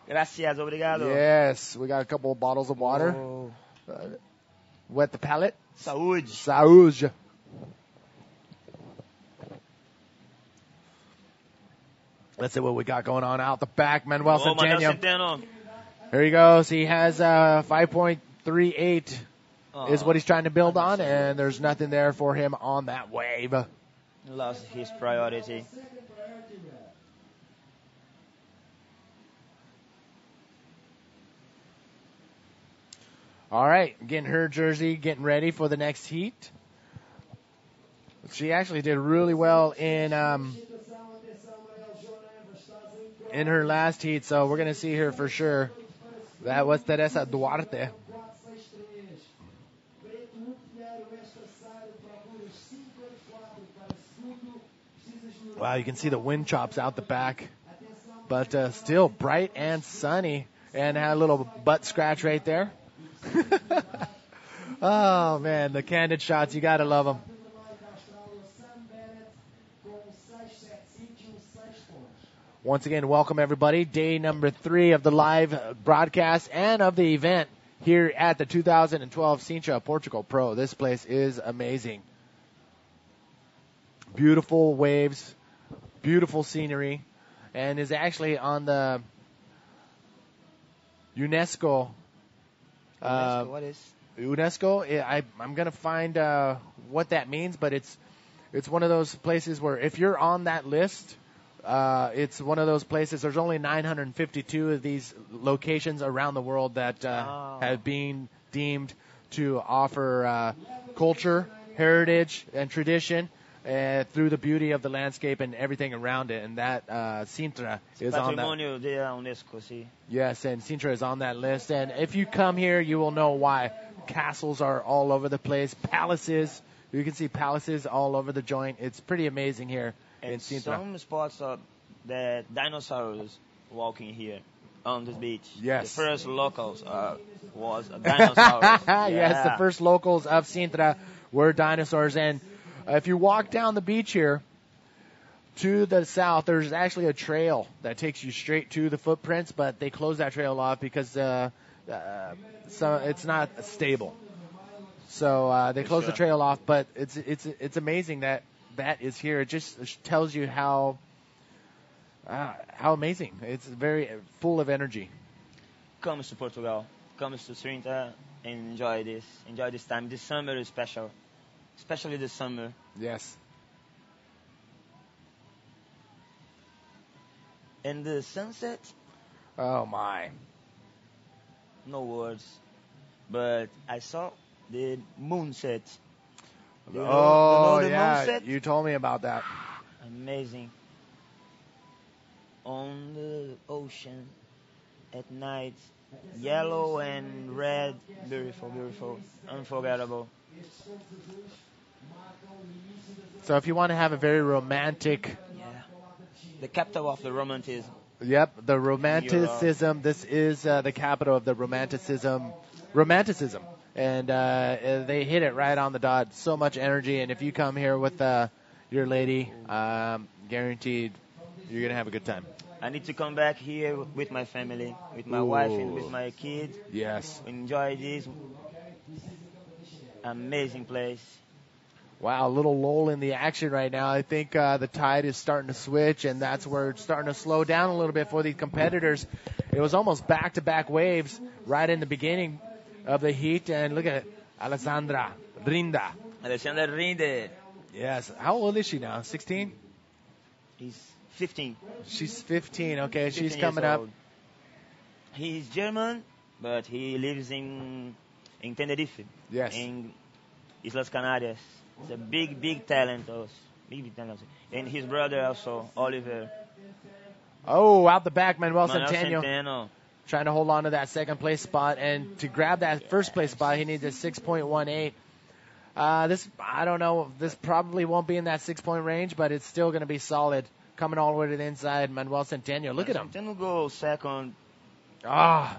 Gracias, obrigado. Yes, we got a couple of bottles of water. Wet the palate. Saúde. Saúde. Let's see what we got going on out the back. Manuel Centeno. Here he goes. He has 5.38 is what he's trying to build on, and there's nothing there for him on that wave. Lost his priority. All right, getting her jersey, getting ready for the next heat. She actually did really well in her last heat, so we're going to see her for sure. That was Teresa Duarte. Wow, you can see the wind chops out the back, but still bright and sunny, and had a little butt scratch right there. Oh, man, the candid shots, you got to love them. Once again, welcome everybody. Day number 3 of the live broadcast and of the event here at the 2012 Sintra Portugal Pro. This place is amazing. Beautiful waves, beautiful scenery, and is actually on the UNESCO. What is? UNESCO. I'm going to find what that means, but it's it's one of those places where if you're on that list, it's one of those places. There's only 952 of these locations around the world that have been deemed to offer culture, heritage, and tradition through the beauty of the landscape and everything around it. And that Sintra is on that. Patrimonio de la UNESCO, sí. Yes, and Sintra is on that list. And if you come here, you will know why. Castles are all over the place. Palaces. You can see palaces all over the joint. It's pretty amazing here in Sintra. Some spots are the dinosaurs walking here on this beach. Yes. The first locals was dinosaurs. Yes, the first locals of Sintra were dinosaurs. And if you walk down the beach here to the south, there's actually a trail that takes you straight to the footprints, but they closed that trail off because so it's not stable. So they closed the trail off, but it's amazing that is here. It just tells you how amazing. It's very full of energy. Comes to Portugal, comes to Sintra, and enjoy this. Enjoy this time. This summer is special, especially this summer. Yes. And the sunset. Oh my. No words, but I saw the moonset. You know the moonset? You told me about that. Amazing. On the ocean at night, yellow and red, beautiful, beautiful, unforgettable. So if you want to have a very romantic, The capital of the romanticism. Yep, the romanticism. This is the capital of the romanticism, and they hit it right on the dot. So much energy, and if you come here with your lady, guaranteed you're gonna have a good time. I need to come back here with my family, with my wife and with my kids. Yes. Enjoy this amazing place. Wow, a little lull in the action right now. I think the tide is starting to switch, and that's where it's starting to slow down a little bit for these competitors. It was almost back-to-back waves right in the beginning of the heat, and look at Alessandra Rinda. Alessandra Rinde. Yes. How old is she now? 16? He's 15. She's 15. Okay, 15 she's coming years up. old. He's German, but he lives in Tenerife. Yes. In Islas Canarias. He's a big talent. Big talent. And his brother also, Oliver. Oh, out the back, Manuel Manuel Centeno. Centeno. Trying to hold on to that second place spot, and to grab that first place spot, he needs a 6.18. I don't know. This probably won't be in that 6-point range, but it's still going to be solid. Coming all the way to the inside, Manuel Centeno. Look at him. Centeno goes second.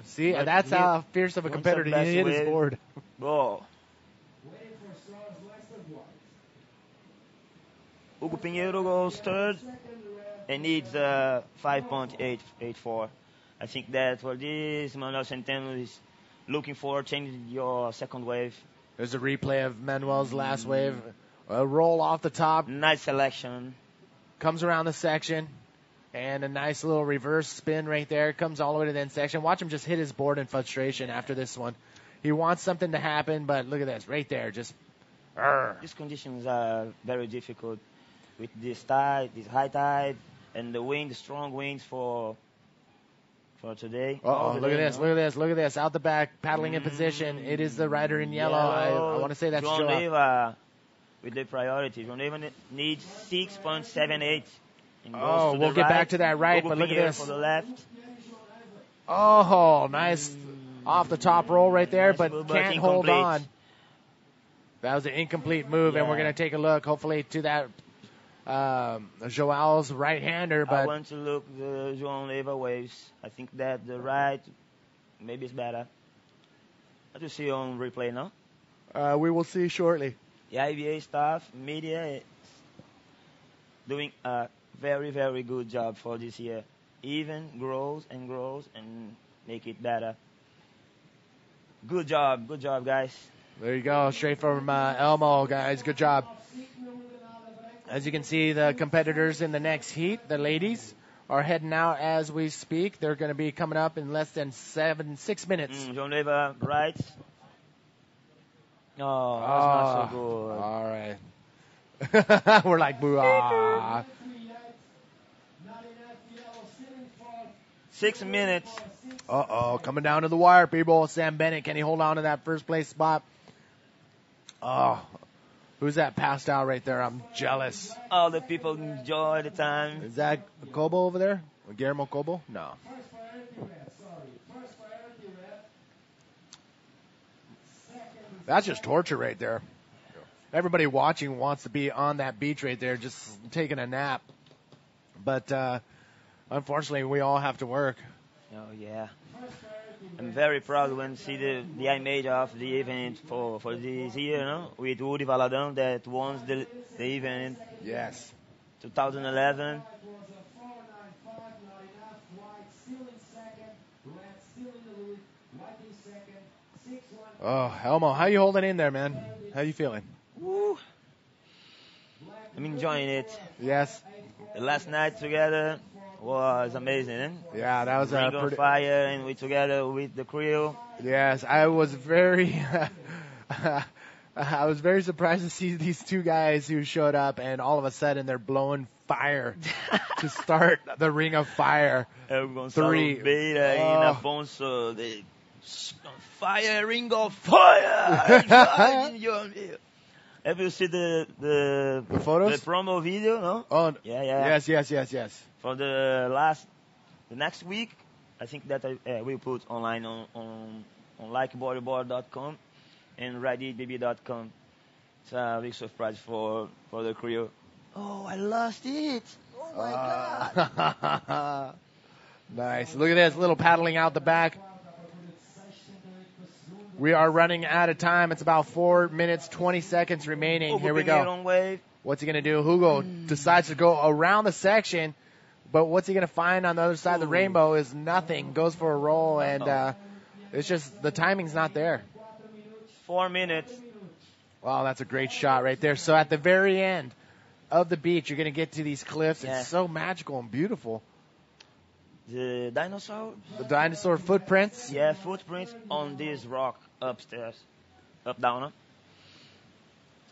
See, But that's how fierce of a competitor he hit his board. Go. Hugo Pinheiro goes third and needs 5.884. I think that for this, Manuel Centeno is looking for changing your second wave. There's a replay of Manuel's last wave. A roll off the top. Nice selection. Comes around the section. And a nice little reverse spin right there. Comes all the way to the end section. Watch him just hit his board in frustration after this one. He wants something to happen, but look at this. Right there. Just... These conditions are very difficult with this tide, this high tide, and the wind, strong winds for today. Look at this. Out the back, paddling in position. It is the rider in yellow. I want to say that's João Joao. Leiva with the priority. João Leiva needs 6.78. We'll get back to that right, but look at this. For the left. Oh, nice off the top roll right there, but can't hold on. That was an incomplete move, and we're going to take a look, hopefully, to that Joao's right-hander. But I want to look the João Leiva waves. I think that the right maybe is better. What do you see on replay now? We will see shortly. The IBA staff, media, is doing a very, very good job for this year. Even grows and make it better. Good job, guys. There you go, straight from Elmo, guys. Good job. As you can see, the competitors in the next heat, the ladies, are heading out as we speak. They're going to be coming up in less than 6 minutes. João Leiva right. Oh, that's not so good. All right. We're like, boo, ah. 6 minutes. Uh-oh, coming down to the wire, people. Sam Bennett, can he hold on to that first place spot? Oh, who's that passed out right there? I'm jealous. All the people enjoy the time. Is that Cobo over there? Guillermo Cobo? No. That's just torture right there. Everybody watching wants to be on that beach right there just taking a nap. But unfortunately, we all have to work. Oh, yeah. I'm very proud when see the image of the event for this year, no? With Uri Valadão that won the event. Yes. 2011. Oh, Elmo, how you holding in there, man? How you feeling? Woo. I'm enjoying it. Yes. The last night together was amazing, eh? Yeah, that was Ring on fire, and we together with the crew. Yes, I was very, I was very surprised to see these two guys who showed up, and all of a sudden they're blowing fire to start the Ring of Fire. Gonzalo 3. Beira and Afonso, the fire, Ring of Fire. Have you seen the photos? The promo video, no? Oh, yeah. Yes. For the next week, I think that I will put online on likebodyboard.com and readybaby.com. It's a big surprise for the crew. Oh, I lost it. Oh my God. Nice. Look at this, little paddling out the back. We are running out of time. It's about 4 minutes, 20 seconds remaining. Here we go. What's he going to do? Hugo decides to go around the section, but what's he going to find on the other side of the rainbow is nothing. Goes for a roll, and it's just the timing's not there. 4 minutes. Wow, that's a great shot right there. So at the very end of the beach, you're going to get to these cliffs. Yeah. It's so magical and beautiful. The dinosaur? The dinosaur footprints? Yeah, footprints on this rock upstairs. Up, down, huh?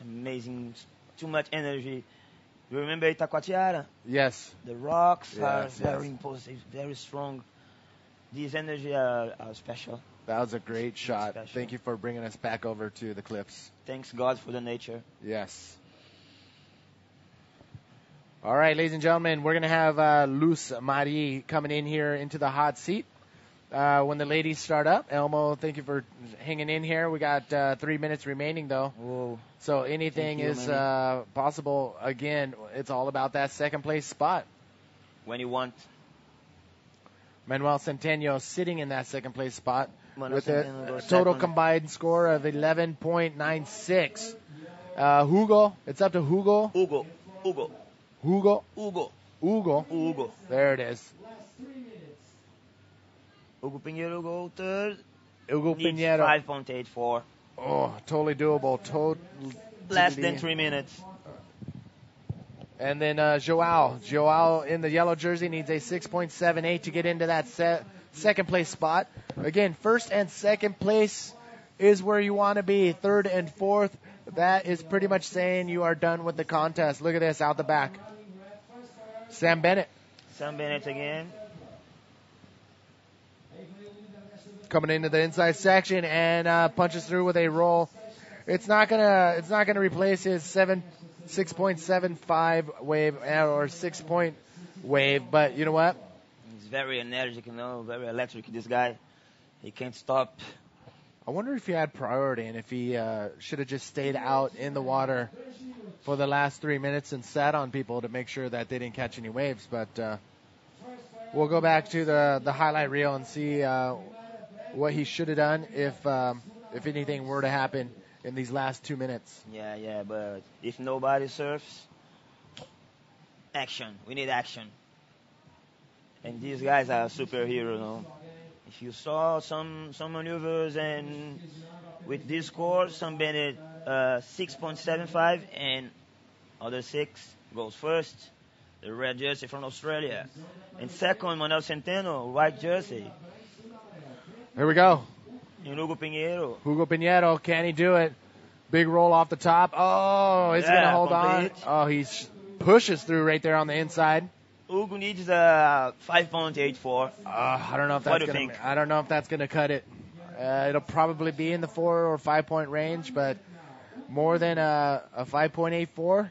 Amazing. Too much energy. You remember Itacoatiara? Yes. The rocks are Yes. very impulsive, very strong. These energy are special. That was a great shot. Special. Thank you for bringing us back over to the cliffs. Thanks God for the nature. Yes. All right, ladies and gentlemen, we're going to have Luz Marie coming in here into the hot seat when the ladies start up. Elmo, thank you for hanging in here. We got 3 minutes remaining, though. Whoa. So anything is possible. Again, it's all about that second place spot. When you want. Manuel Centeno sitting in that second place spot Manuel with Centeno a goes total second. combined score of 11.96. Hugo, it's up to Hugo. Hugo. There it is. Hugo Pinheiro go third. Hugo Needs Pinheiro. 5.84. Oh, totally doable. Less than 3 minutes. And then Joao in the yellow jersey needs a 6.78 to get into that second place spot. Again, first and second place is where you want to be. Third and fourth, that is pretty much saying you are done with the contest. Look at this out the back. Sam Bennett. Sam Bennett again. Coming into the inside section and punches through with a roll. It's not gonna replace his 6.75 wave or 6-point wave, but you know what? He's very energetic, very electric. This guy, he can't stop. I wonder if he had priority and if he should have just stayed out in the water for the last 3 minutes and sat on people to make sure that they didn't catch any waves. But we'll go back to the highlight reel and see what he should have done if anything were to happen in these last 2 minutes. Yeah, but if nobody surfs, action. We need action. And these guys are superheroes, If you saw some maneuvers and with this score, some Bennett 6.75 and other 6 goes first. The red jersey from Australia. And second, Manuel Centeno, white jersey. Here we go. And Hugo Pinheiro. Hugo Pinheiro, can he do it? Big roll off the top. Oh, is he going to hold complete. on? Oh, he pushes through right there on the inside. Hugo needs 5.84. I don't know if What that's do you going think? to. I don't know if that's going to cut it. It'll probably be in the 4 or 5 point range, but more than a 5.84.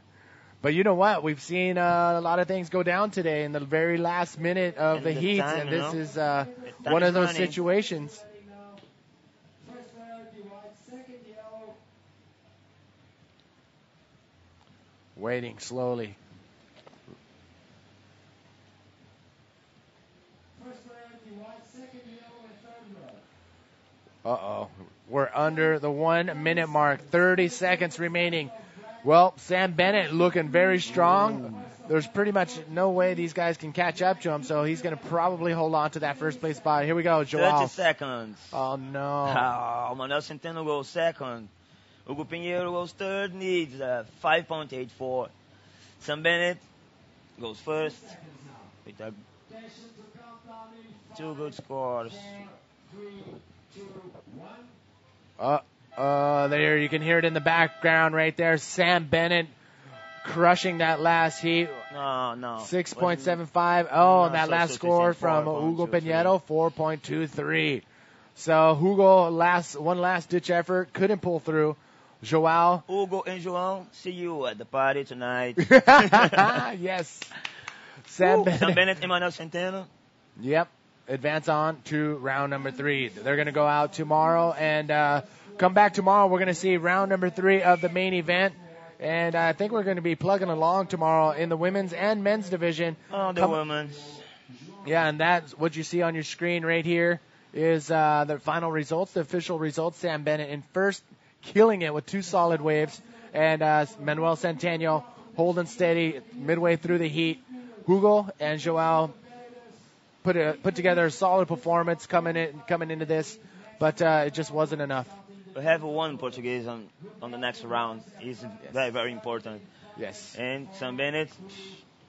But you know what? We've seen a lot of things go down today in the very last minute of And the the heat, time, and you this know? is time one is of those running. situations. Waiting slowly. Uh-oh. We're under the 1 minute mark. 30 seconds remaining. Well, Sam Bennett looking very strong. There's pretty much no way these guys can catch up to him, so he's going to probably hold on to that first place spot. Here we go, 30 Joao. seconds. Oh, no. Oh, Manuel Centeno goes second. Hugo Pinheiro goes third, needs 5.84. Sam Bennett goes first with 2 good scores. There you can hear it in the background right there. Sam Bennett crushing that last heat. No. 6.75. Oh, and that so last score from 4.23. Hugo Pinheiro, 4.23. So Hugo, one last ditch effort, couldn't pull through. Joao. Hugo and Joao, see you at the party tonight. Yes. Sam Bennett and Manuel Centeno. Yep. Advance on to round number 3. They're going to go out tomorrow and come back tomorrow. We're going to see round number 3 of the main event. And I think we're going to be plugging along tomorrow in the women's and men's division. Oh, the women's. Yeah, and that's what you see on your screen right here is the final results, the official results. Sam Bennett in first, killing it with 2 solid waves. And Manuel Centeno holding steady midway through the heat. Hugo and Joao put together a solid performance coming into this, but it just wasn't enough. We have one Portuguese on the next round. It's very, very important. Yes. And Sam Bennett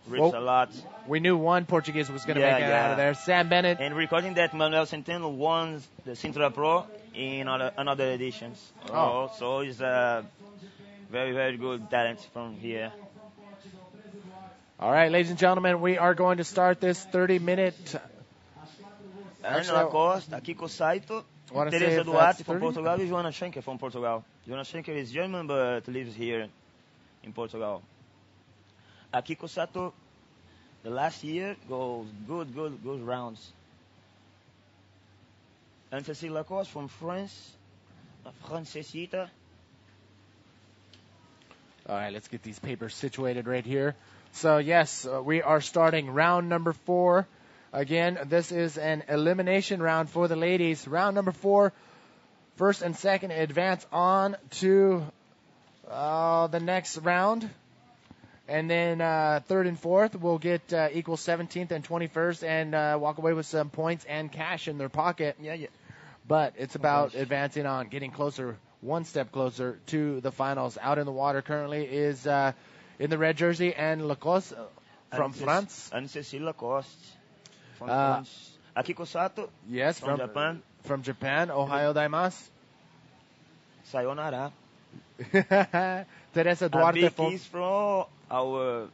reached a lot. We knew one Portuguese was going to make it out of there. Sam Bennett. And recording that Manuel Centeno won the Sintra Pro in another editions. Oh. So he's a very, very good talent from here. All right, ladies and gentlemen, we are going to start this 30-minute. Angela Costa, Kiko Saito, Teresa Duarte from Portugal, and Joanna Schenker from Portugal. Joanna Schenker is German but lives here in Portugal. Kiko Saito, the last year, goes good rounds. And Cécile Lacoste from France, Francesita. All right, let's get these papers situated right here. So, yes, we are starting round number 4. Again, this is an elimination round for the ladies. Round number 4, first and second advance on to the next round. And then third and fourth will get equal 17th and 21st and walk away with some points and cash in their pocket. Yeah. But it's about advancing on, getting closer, one step closer to the finals. Out in the water currently is in the red jersey and Lacoste from France. And Cécile Lacoste from France. Akiko Sato. Yes, from Japan. From Japan. Ohio daimasu. Sayonara. Teresa Duarte. A big kiss from our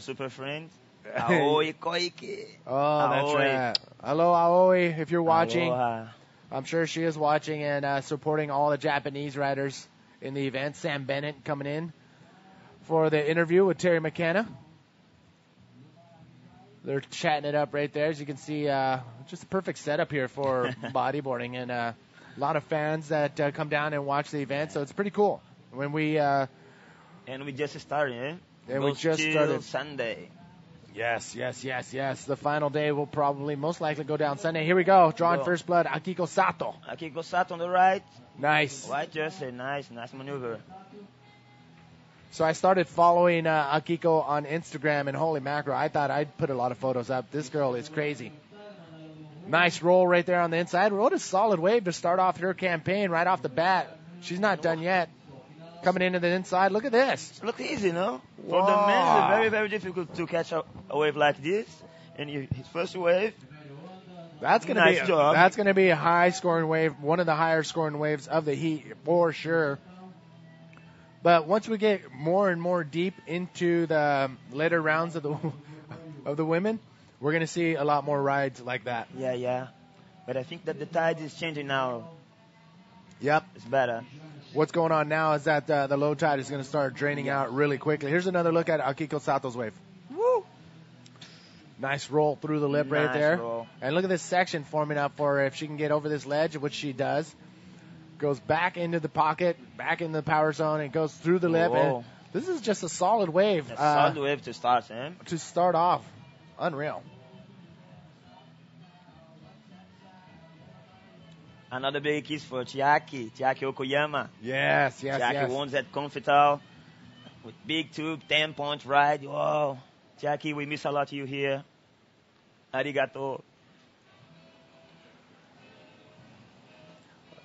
super friend, Aoi Koike. Oh, that's right. Hello, Aoi, if you're watching. Aloha. I'm sure she is watching and supporting all the Japanese riders in the event. Sam Bennett coming in for the interview with Terry McKenna. They're chatting it up right there. As you can see, just a perfect setup here for bodyboarding, and a lot of fans that come down and watch the event, so it's pretty cool. When we and we just started, eh? And we just started Sunday. Yes. The final day will probably most likely go down Sunday. Here we go. Drawing first blood. Akiko Sato. Akiko Sato on the right. Nice. White jersey. Nice maneuver. So I started following Akiko on Instagram, and holy mackerel, I thought I'd put a lot of photos up. This girl is crazy. Nice roll right there on the inside. What a solid wave to start off her campaign right off the bat. She's not done yet. Coming into the inside. Look at this. Look easy, no? For the men, it's very, very difficult to catch a wave like this. And his first wave. That's going to be a high scoring wave. One of the higher scoring waves of the heat for sure. But once we get more and more deep into the later rounds of the women, we're going to see a lot more rides like that. Yeah. But I think that the tide is changing now. Yep. It's better. What's going on now is that the low tide is going to start draining out really quickly. Here's another look at Akiko Sato's wave. Woo! Nice roll through the lip right Nice there. roll. And look at this section forming up for her if she can get over this ledge, which she does. Goes back into the pocket, back in the power zone, and goes through the lip. Whoa. And this is just a solid wave. A solid wave to start, man. To start off. Unreal. Another big kiss for Chiaki Okoyama. Yes. Chiaki won that Confital with big tube, 10-point ride. Whoa. Chiaki, we miss a lot of you here. Arigato.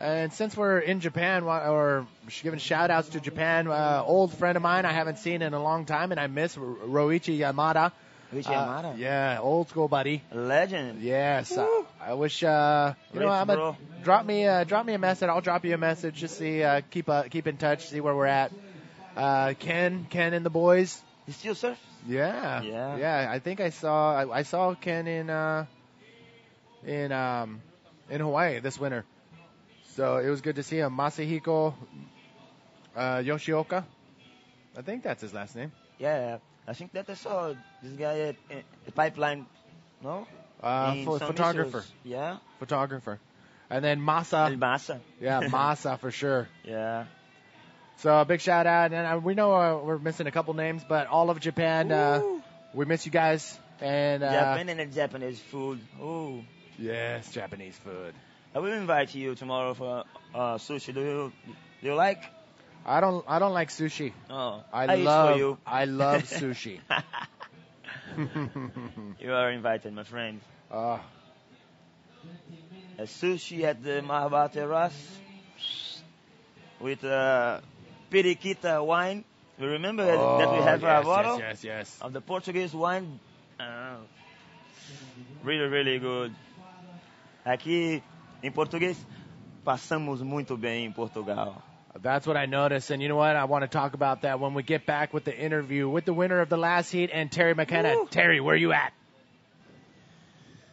And since we're in Japan, or giving shout-outs to Japan, old friend of mine I haven't seen in a long time, and I miss Roichi Yamada. Yamada? Yeah, old school buddy. Legend. Yes. I wish, I'm gonna drop me a message. I'll drop you a message. Just see, keep in touch, see where we're at. Ken and the boys. He still surfs? Yeah. I think I saw Ken in Hawaii this winter. So it was good to see him. Masahiko Yoshioka. I think that's his last name. Yeah, I think that I saw this guy at the pipeline, no? Photographer. Yeah. Photographer. And then Masa. Masa. Yeah, Masa for sure. Yeah. So a big shout out. And we know we're missing a couple names, but all of Japan, we miss you guys. And Japan and Japanese food. Ooh. Yes, Japanese food. I will invite you tomorrow for sushi. Do you like? I don't like sushi. Oh, I love sushi. You are invited, my friend. A sushi at the Mahabharata Terrace with periquita wine. You remember that we have a bottle? Yes. Of the Portuguese wine. Really, really good. Aqui, em português, passamos muito bem em Portugal. That's what I noticed, and you know what? I want to talk about that when we get back with the interview with the winner of the last heat and Terry McKenna. Woo! Terry, where are you at?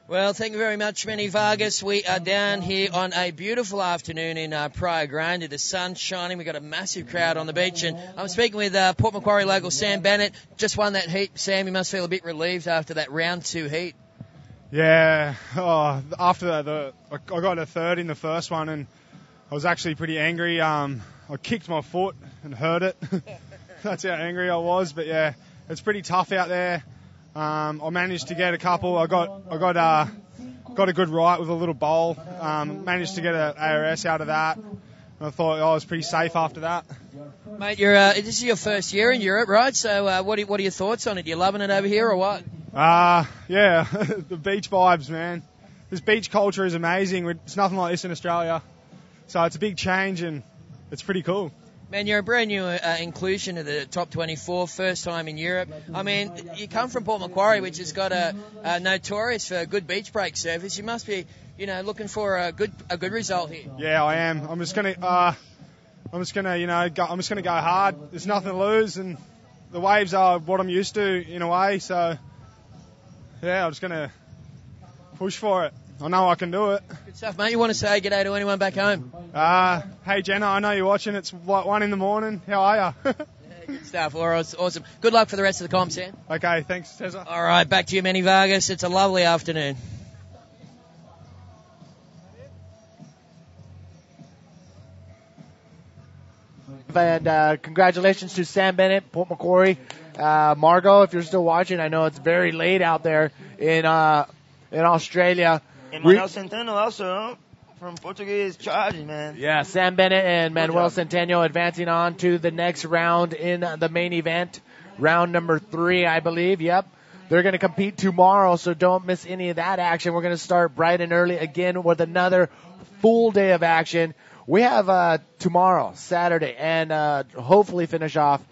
Well, thank you very much, Manny Vargas. We are down here on a beautiful afternoon in Praia Grande. The sun's shining. We've got a massive crowd on the beach, and I'm speaking with Port Macquarie local Sam Bennett. Just won that heat. Sam, you must feel a bit relieved after that round 2 heat. Yeah, after that, I got a third in the first one, and I was actually pretty angry. I kicked my foot and hurt it. That's how angry I was. But yeah, it's pretty tough out there. I managed to get a couple. I got a good right with a little bowl. Managed to get an ARS out of that. And I thought I was pretty safe after that. Mate, this is your first year in Europe, right? So what are your thoughts on it? You loving it over here or what? Yeah, the beach vibes, man. This beach culture is amazing. It's nothing like this in Australia. So it's a big change, and it's pretty cool. Man, you're a brand new inclusion of the top 24, first time in Europe. I mean, you come from Port Macquarie, which has got a notorious for good beach break service. You must be, looking for a good result here. Yeah, I am. I'm just gonna go hard. There's nothing to lose, and the waves are what I'm used to in a way. So yeah, I'm just gonna push for it. I know I can do it. Good stuff, mate. You want to say g'day to anyone back home? Hey, Jenna, I know you're watching. It's like 1 a.m. How are you? Yeah, good stuff. All right, awesome. Good luck for the rest of the comp, Sam. Okay, thanks, Tessa. All right, back to you, Manny Vargas. It's a lovely afternoon. And congratulations to Sam Bennett, Port Macquarie. Margot, if you're still watching, I know it's very late out there in Australia. And Manuel Centeno also from Portuguese charge, man. Yeah, Sam Bennett and Manuel Centeno advancing on to the next round in the main event. Round number 3, I believe. Yep. They're going to compete tomorrow, so don't miss any of that action. We're going to start bright and early again with another full day of action. We have tomorrow, Saturday, and hopefully finish off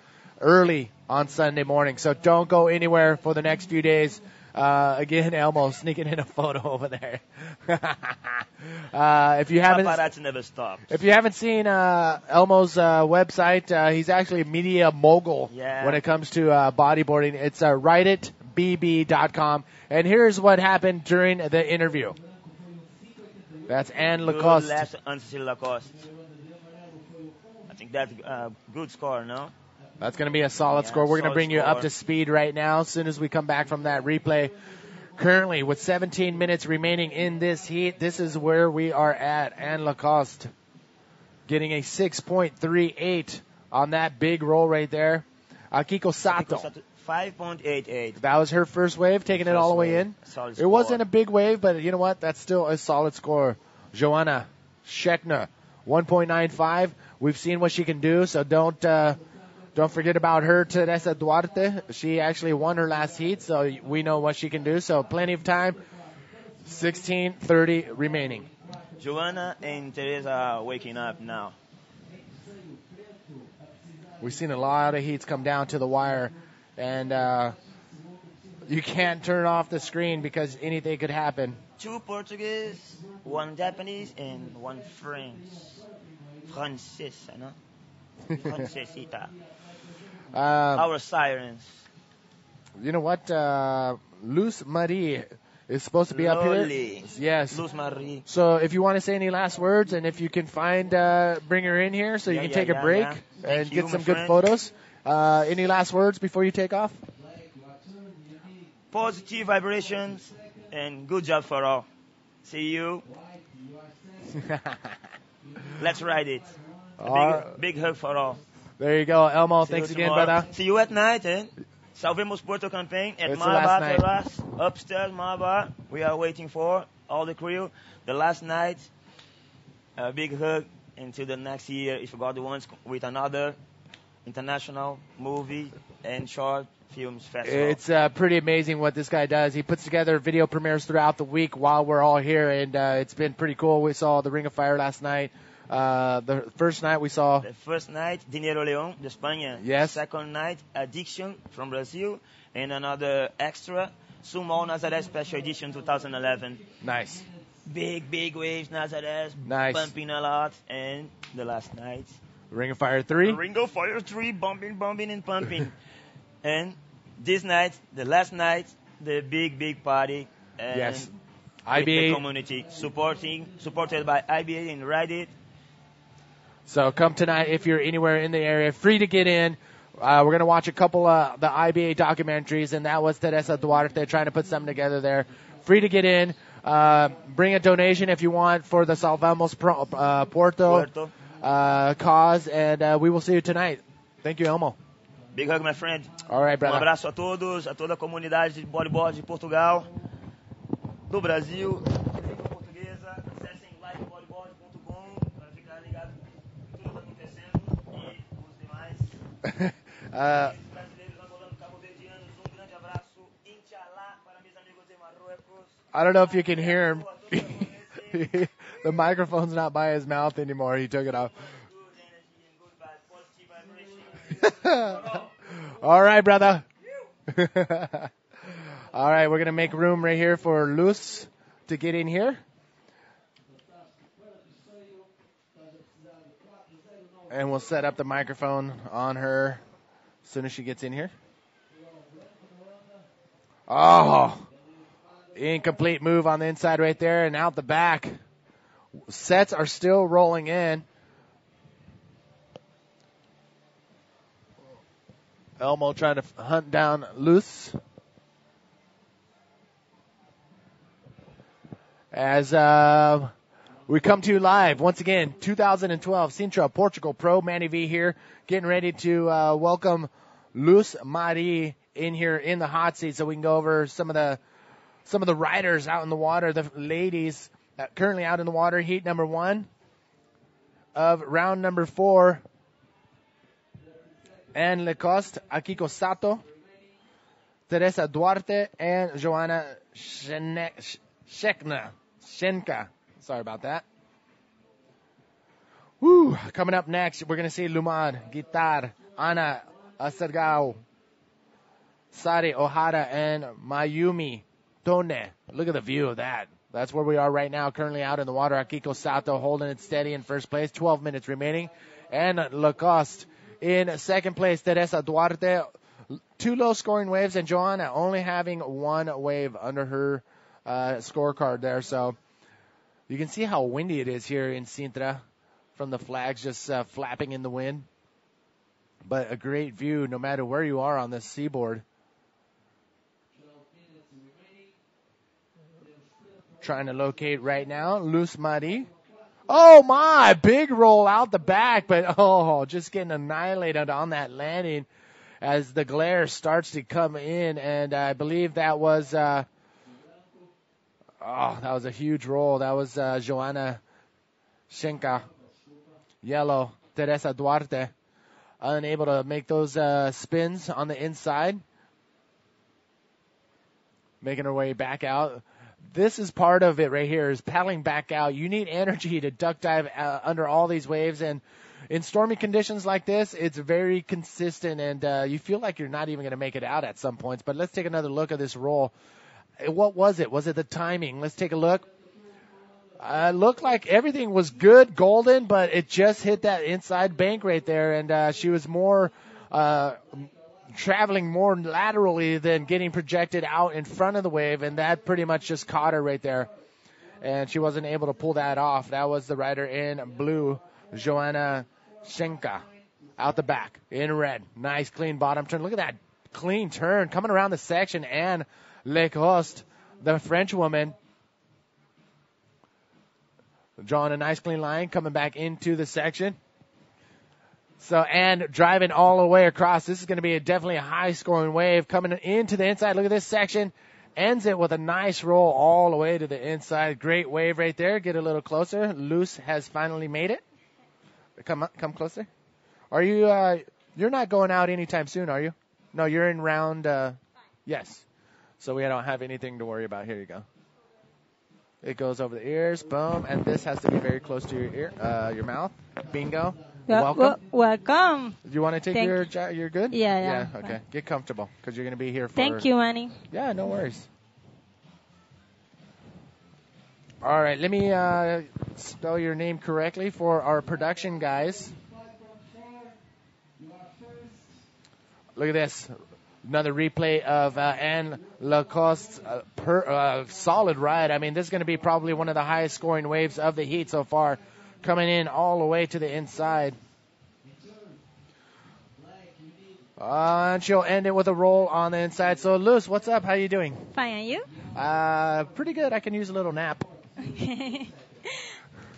early on Sunday morning. So don't go anywhere for the next few days. Again, Elmo sneaking in a photo over there. If you Paparazzi never stops. If you haven't seen Elmo's website, he's actually a media mogul when it comes to bodyboarding. It's writeitbb.com. And here's what happened during the interview. That's Anne Lacoste. Good last until Lacoste. I think that's a good score, no? That's going to be a solid score. We're going to bring you up to speed right now as soon as we come back from that replay. Currently, with 17 minutes remaining in this heat, this is where we are at. Anne Lacoste getting a 6.38 on that big roll right there. Akiko Sato. 5.88. That was her first wave, taking it all the way in. It wasn't a big wave, but you know what? That's still a solid score. Joanna Schechner, 1.95. We've seen what she can do, so don't forget about her, Teresa Duarte. She actually won her last heat, so we know what she can do. So plenty of time. 16:30 remaining. Joanna and Teresa are waking up now. We've seen a lot of heats come down to the wire, and you can't turn off the screen because anything could happen. 2 Portuguese, 1 Japanese, and 1 French. Francis, no? Francesita. Our sirens. You know what? Luz Marie is supposed to be up here. Yes. Luz Marie. So if you want to say any last words, and if you can find, bring her in here so you can take a break and get some good photos. Any last words before you take off? Positive vibrations and good job for all. See you. Let's ride it. Big hug for all. There you go, Elmo. Thanks again, brother. See you at night, eh? Salvemos Porto campaign at Malabar Terrace, upstairs Malabar. We are waiting for all the crew. The last night, a big hug until the next year, if God wants, with another international movie and short films festival. It's pretty amazing what this guy does. He puts together video premieres throughout the week while we're all here, and it's been pretty cool. We saw the Ring of Fire last night. The first night, Dinero León, de España. Yes. Second night, Addiction from Brazil. And another extra, Sumo Nazaré Special Edition 2011. Nice. Big waves, Nazaré. Nice. Pumping a lot. And the last night, Ring of Fire 3. Ring of Fire 3, bumping and pumping. And this night, the last night, the big party. And yes. IBA. The community supported by IBA and Ride It. So come tonight if you're anywhere in the area. Free to get in. We're going to watch a couple of the IBA documentaries, and that was Teresa Duarte trying to put something together there. Free to get in. Bring a donation if you want for the Salvamos Porto cause, and we will see you tonight. Thank you, Elmo. Big hug, my friend. All right, brother. Abraço a todos, a toda a comunidade de bodyboard de Portugal, do Brasil. Portuguesa, acessem livebodyboard.com para ficar ligado em tudo que está acontecendo e os demais. Brasileiros angolanos, cabo-verdianos, grande abraço. Inshallah para meus amigos de Marrocos. I don't know if you can hear him. The microphone's not by his mouth anymore. He took it off. All right, brother. All right, we're going to make room right here for Luz to get in here. And we'll set up the microphone on her as soon as she gets in here. Oh, incomplete move on the inside right there and out the back. Sets are still rolling in. Elmo trying to hunt down Luz. As we come to you live, once again, 2012 Sintra Portugal Pro. Manny V here, getting ready to welcome Luz Marie in here in the hot seat so we can go over some of the riders out in the water, the ladies currently out in the water. Heat number 1 of round number 4. Anne Lacoste, Akiko Sato, Teresa Duarte, and Joanna Schechner. Sorry about that. Woo! Coming up next, we're going to see Lumad, Guitar, Ana Asergao, Sari Ohara and Mayumi Tone. Look at the view of that. That's where we are right now, currently out in the water. Akiko Sato holding it steady in first place, 12 minutes remaining. And Lacoste in second place, Teresa Duarte. 2 low-scoring waves, and Joanna only having 1 wave under her scorecard there. So you can see how windy it is here in Sintra from the flags just flapping in the wind. But a great view no matter where you are on the seaboard. Trying to locate right now, Luz Mari. Oh my, big roll out the back, but just getting annihilated on that landing as the glare starts to come in, and I believe that was, that was a huge roll. That was Joanna Schenka. Yellow, Teresa Duarte, unable to make those spins on the inside. Making her way back out. This is part of it right here, is paddling back out. You need energy to duck dive under all these waves, and in stormy conditions like this, it's very consistent, and you feel like you're not even going to make it out at some points. But let's take another look at this roll. What was it? Was it the timing? Let's take a look. Looked like everything was good, golden, but it just hit that inside bank right there, and she was more traveling more laterally than getting projected out in front of the wave, and that pretty much just caught her right there, and she wasn't able to pull that off. That was the rider in blue, Joanna Schenka, out the back in red. Nice clean bottom turn. Look at that clean turn coming around the section, and Lecoste, the French woman, drawing a nice clean line, coming back into the section. So, and driving all the way across. This is going to be definitely a high-scoring wave coming into the inside. Look at this section. Ends it with a nice roll all the way to the inside. Great wave right there. Get a little closer. Luz has finally made it. Come closer. Are you, you're not going out anytime soon, are you? No, you're in round, yes. So we don't have anything to worry about. Here you go. It goes over the ears, boom, and this has to be very close to your ear, your mouth. Bingo. Welcome. Welcome. Do you want to take you're good? Yeah. Okay. Get comfortable because you're going to be here for. Thank you, Manny. Yeah, no worries. All right, let me spell your name correctly for our production guys. Look at this. Another replay of Anne Lacoste's solid ride. I mean, this is going to be probably one of the highest scoring waves of the heat so far, coming in all the way to the inside. And she'll end it with a roll on the inside. So, Luz, what's up? How you doing? Fine, and you? Pretty good. I can use a little nap.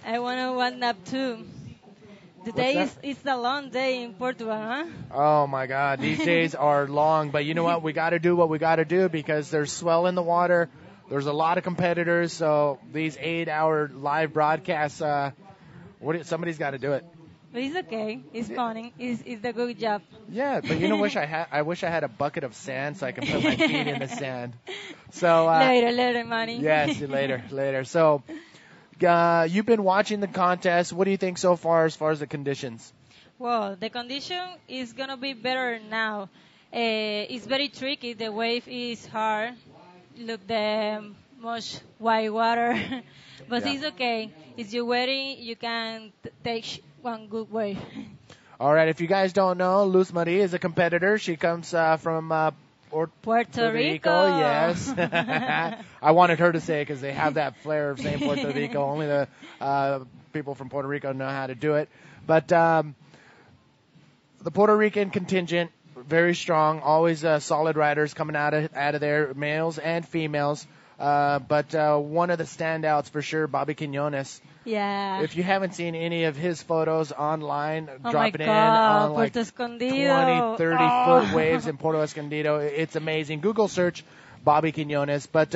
I want one nap too. Today is a long day in Portugal, huh? Oh, my God. These days are long. But you know what? We got to do what we got to do because there's swell in the water. There's a lot of competitors. So these 8-hour live broadcasts, somebody's got to do it. But it's okay. It's funny. It's a good job. Yeah, but you know, I wish I had a bucket of sand so I can put my feet in the sand. So later, Manny. Yes, later. So you've been watching the contest. What do you think so far as the conditions? Well, the condition is gonna be better now. It's very tricky. The wave is hard. Look, the much white water, but it's okay. If you're waiting, you can take one good wave. All right. If you guys don't know, Luz Marie is a competitor. She comes from Puerto Rico. Yes. I wanted her to say it because they have that flair of saying Puerto Rico. Only the people from Puerto Rico know how to do it. But the Puerto Rican contingent, very strong, always solid riders coming out of there, males and females. But one of the standouts for sure, Bobby Quinones. Yeah. If you haven't seen any of his photos online, dropping in God, on like 20, 30-foot waves in Puerto Escondido, it's amazing. Google search Bobby Quinones. But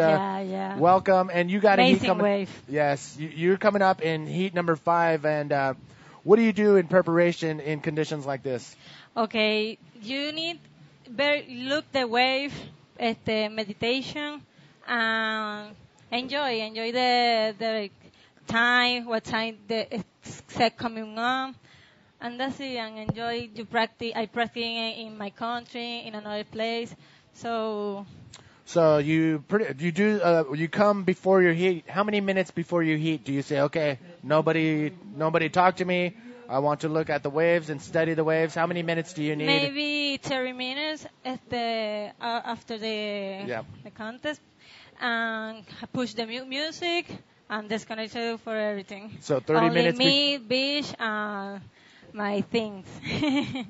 welcome, and you got amazing a heat coming. Wave. Yes, you're coming up in heat number 5. And what do you do in preparation in conditions like this? Okay, you need look the wave, meditation, and enjoy the time, what time the set coming on, and that's it. And enjoy you practice. I practice in my country, in another place. So So you come before your heat. How many minutes before you heat do you say, okay, nobody talk to me. I want to look at the waves and study the waves. How many minutes do you need? maybe 30 minutes after the contest, and push the music and disconnect for everything. So 30 Only minutes. me, beach, and my things.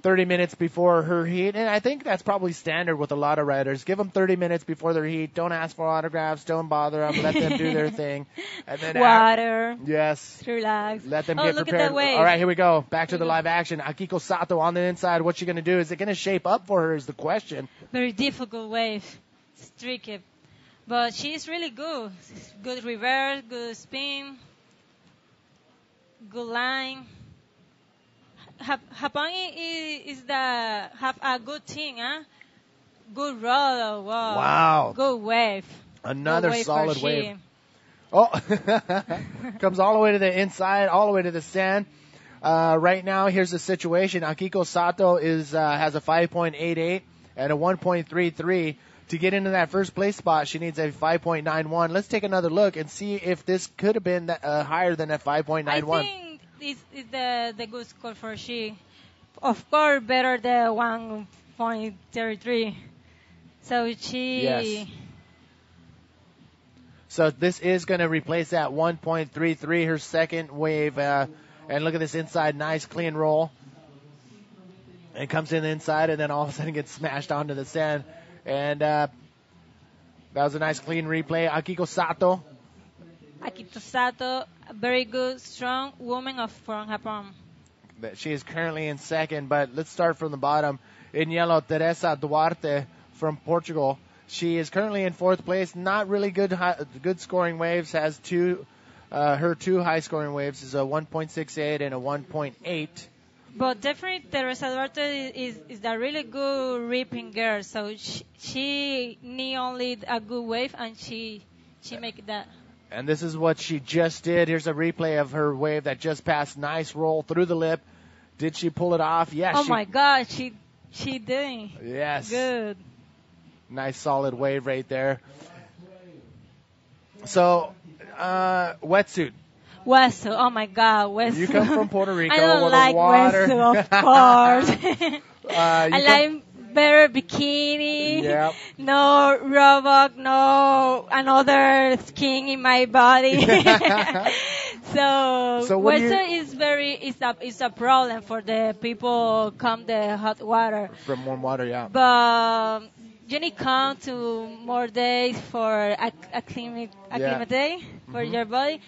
30 minutes before her heat, and I think that's probably standard with a lot of riders. Give them 30 minutes before their heat. Don't ask for autographs. Don't bother them. Let them do their thing. And then water. Yes. Relax. Let them oh, get look prepared. At that wave. All right, here we go. Back to the live action. Akiko Sato on the inside. What's she going to do? Is it going to shape up for her is the question. Very difficult wave. It's tricky. But she's really good. Good reverse, good spin, good line. Hapangi have a good team, huh? Good roll. Wow. Good wave. Another good wave solid wave. Oh, comes all the way to the inside, all the way to the sand. Right now, here's the situation. Akiko Sato has a 5.88 and a 1.33. To get into that first place spot, she needs a 5.91. Let's take another look and see if this could have been higher than a 5.91. I think it's the good score for she. Of course, better the 1.33. So she... Yes. So this is going to replace that 1.33, her second wave. And look at this inside, nice clean roll. It comes in the inside and then all of a sudden gets smashed onto the sand. And that was a nice clean replay. Akiko Sato. Akiko Sato, a very good, strong woman from Japan. She is currently in second, but let's start from the bottom. In yellow, Teresa Duarte from Portugal. She is currently in fourth place. Not really good scoring waves. Has her two high scoring waves is a 1.68 and a 1.8. But definitely Teresa Duarte is a really good ripping girl. So she need only a good wave and she make that. And this is what she just did. Here's a replay of her wave that just passed. Nice roll through the lip. Did she pull it off? Yes. Oh my God, she did. Yes. Good. Nice solid wave right there. So, wetsuit. Wetsuit, oh my God, wetsuit. You come from Puerto Rico. I don't with like the water. wetsuit, of course. I like better bikini. Yep. No robot, no another skin in my body. So wetsuit is a problem for the people come the hot water. From warm water, yeah. But you need come to more days for acclimate for your body.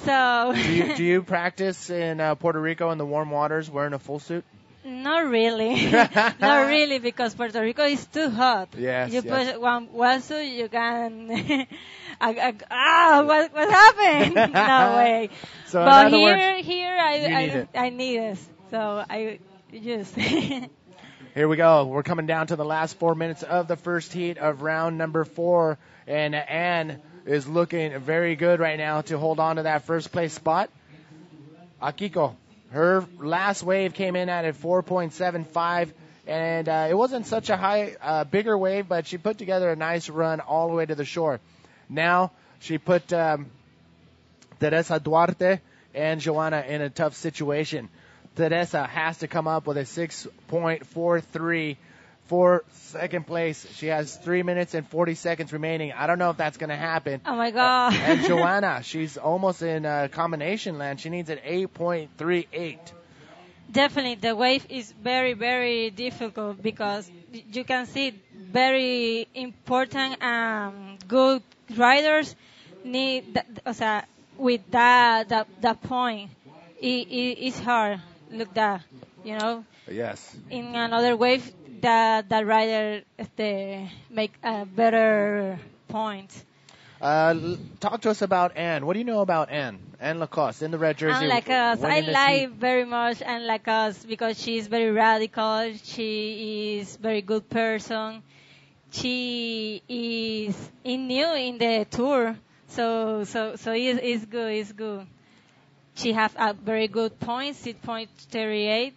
So do you practice in Puerto Rico in the warm waters wearing a full suit? Not really. Not really, because Puerto Rico is too hot. Yes. You put one wetsuit, you can. What happened? No way. So but in other words, here I need it. So I just. Here we go. We're coming down to the last 4 minutes of the first heat of round number 4, and Anne is looking very good right now to hold on to that first place spot. Akiko, her last wave came in at a 4.75, and it wasn't such a bigger wave, but she put together a nice run all the way to the shore. Now she put Teresa Duarte and Joanna in a tough situation. Teresa has to come up with a 6.43 for second place. She has 3 minutes and 40 seconds remaining. I don't know if that's going to happen. Oh, my God. And Joanna, she's almost in combination land. She needs an 8.38. Definitely, the wave is very, very difficult because you can see very important good riders need with that point. It's hard. Look that, Yes. In another wave, that rider make a better point. Talk to us about Anne. What do you know about Anne? Anne Lacoste in the red jersey. Anne Lacoste. I like heat. very much Anne Lacoste because she's very radical. She is very good person. She is new in the tour, so it's good. It's good. She has a very good point, 6.38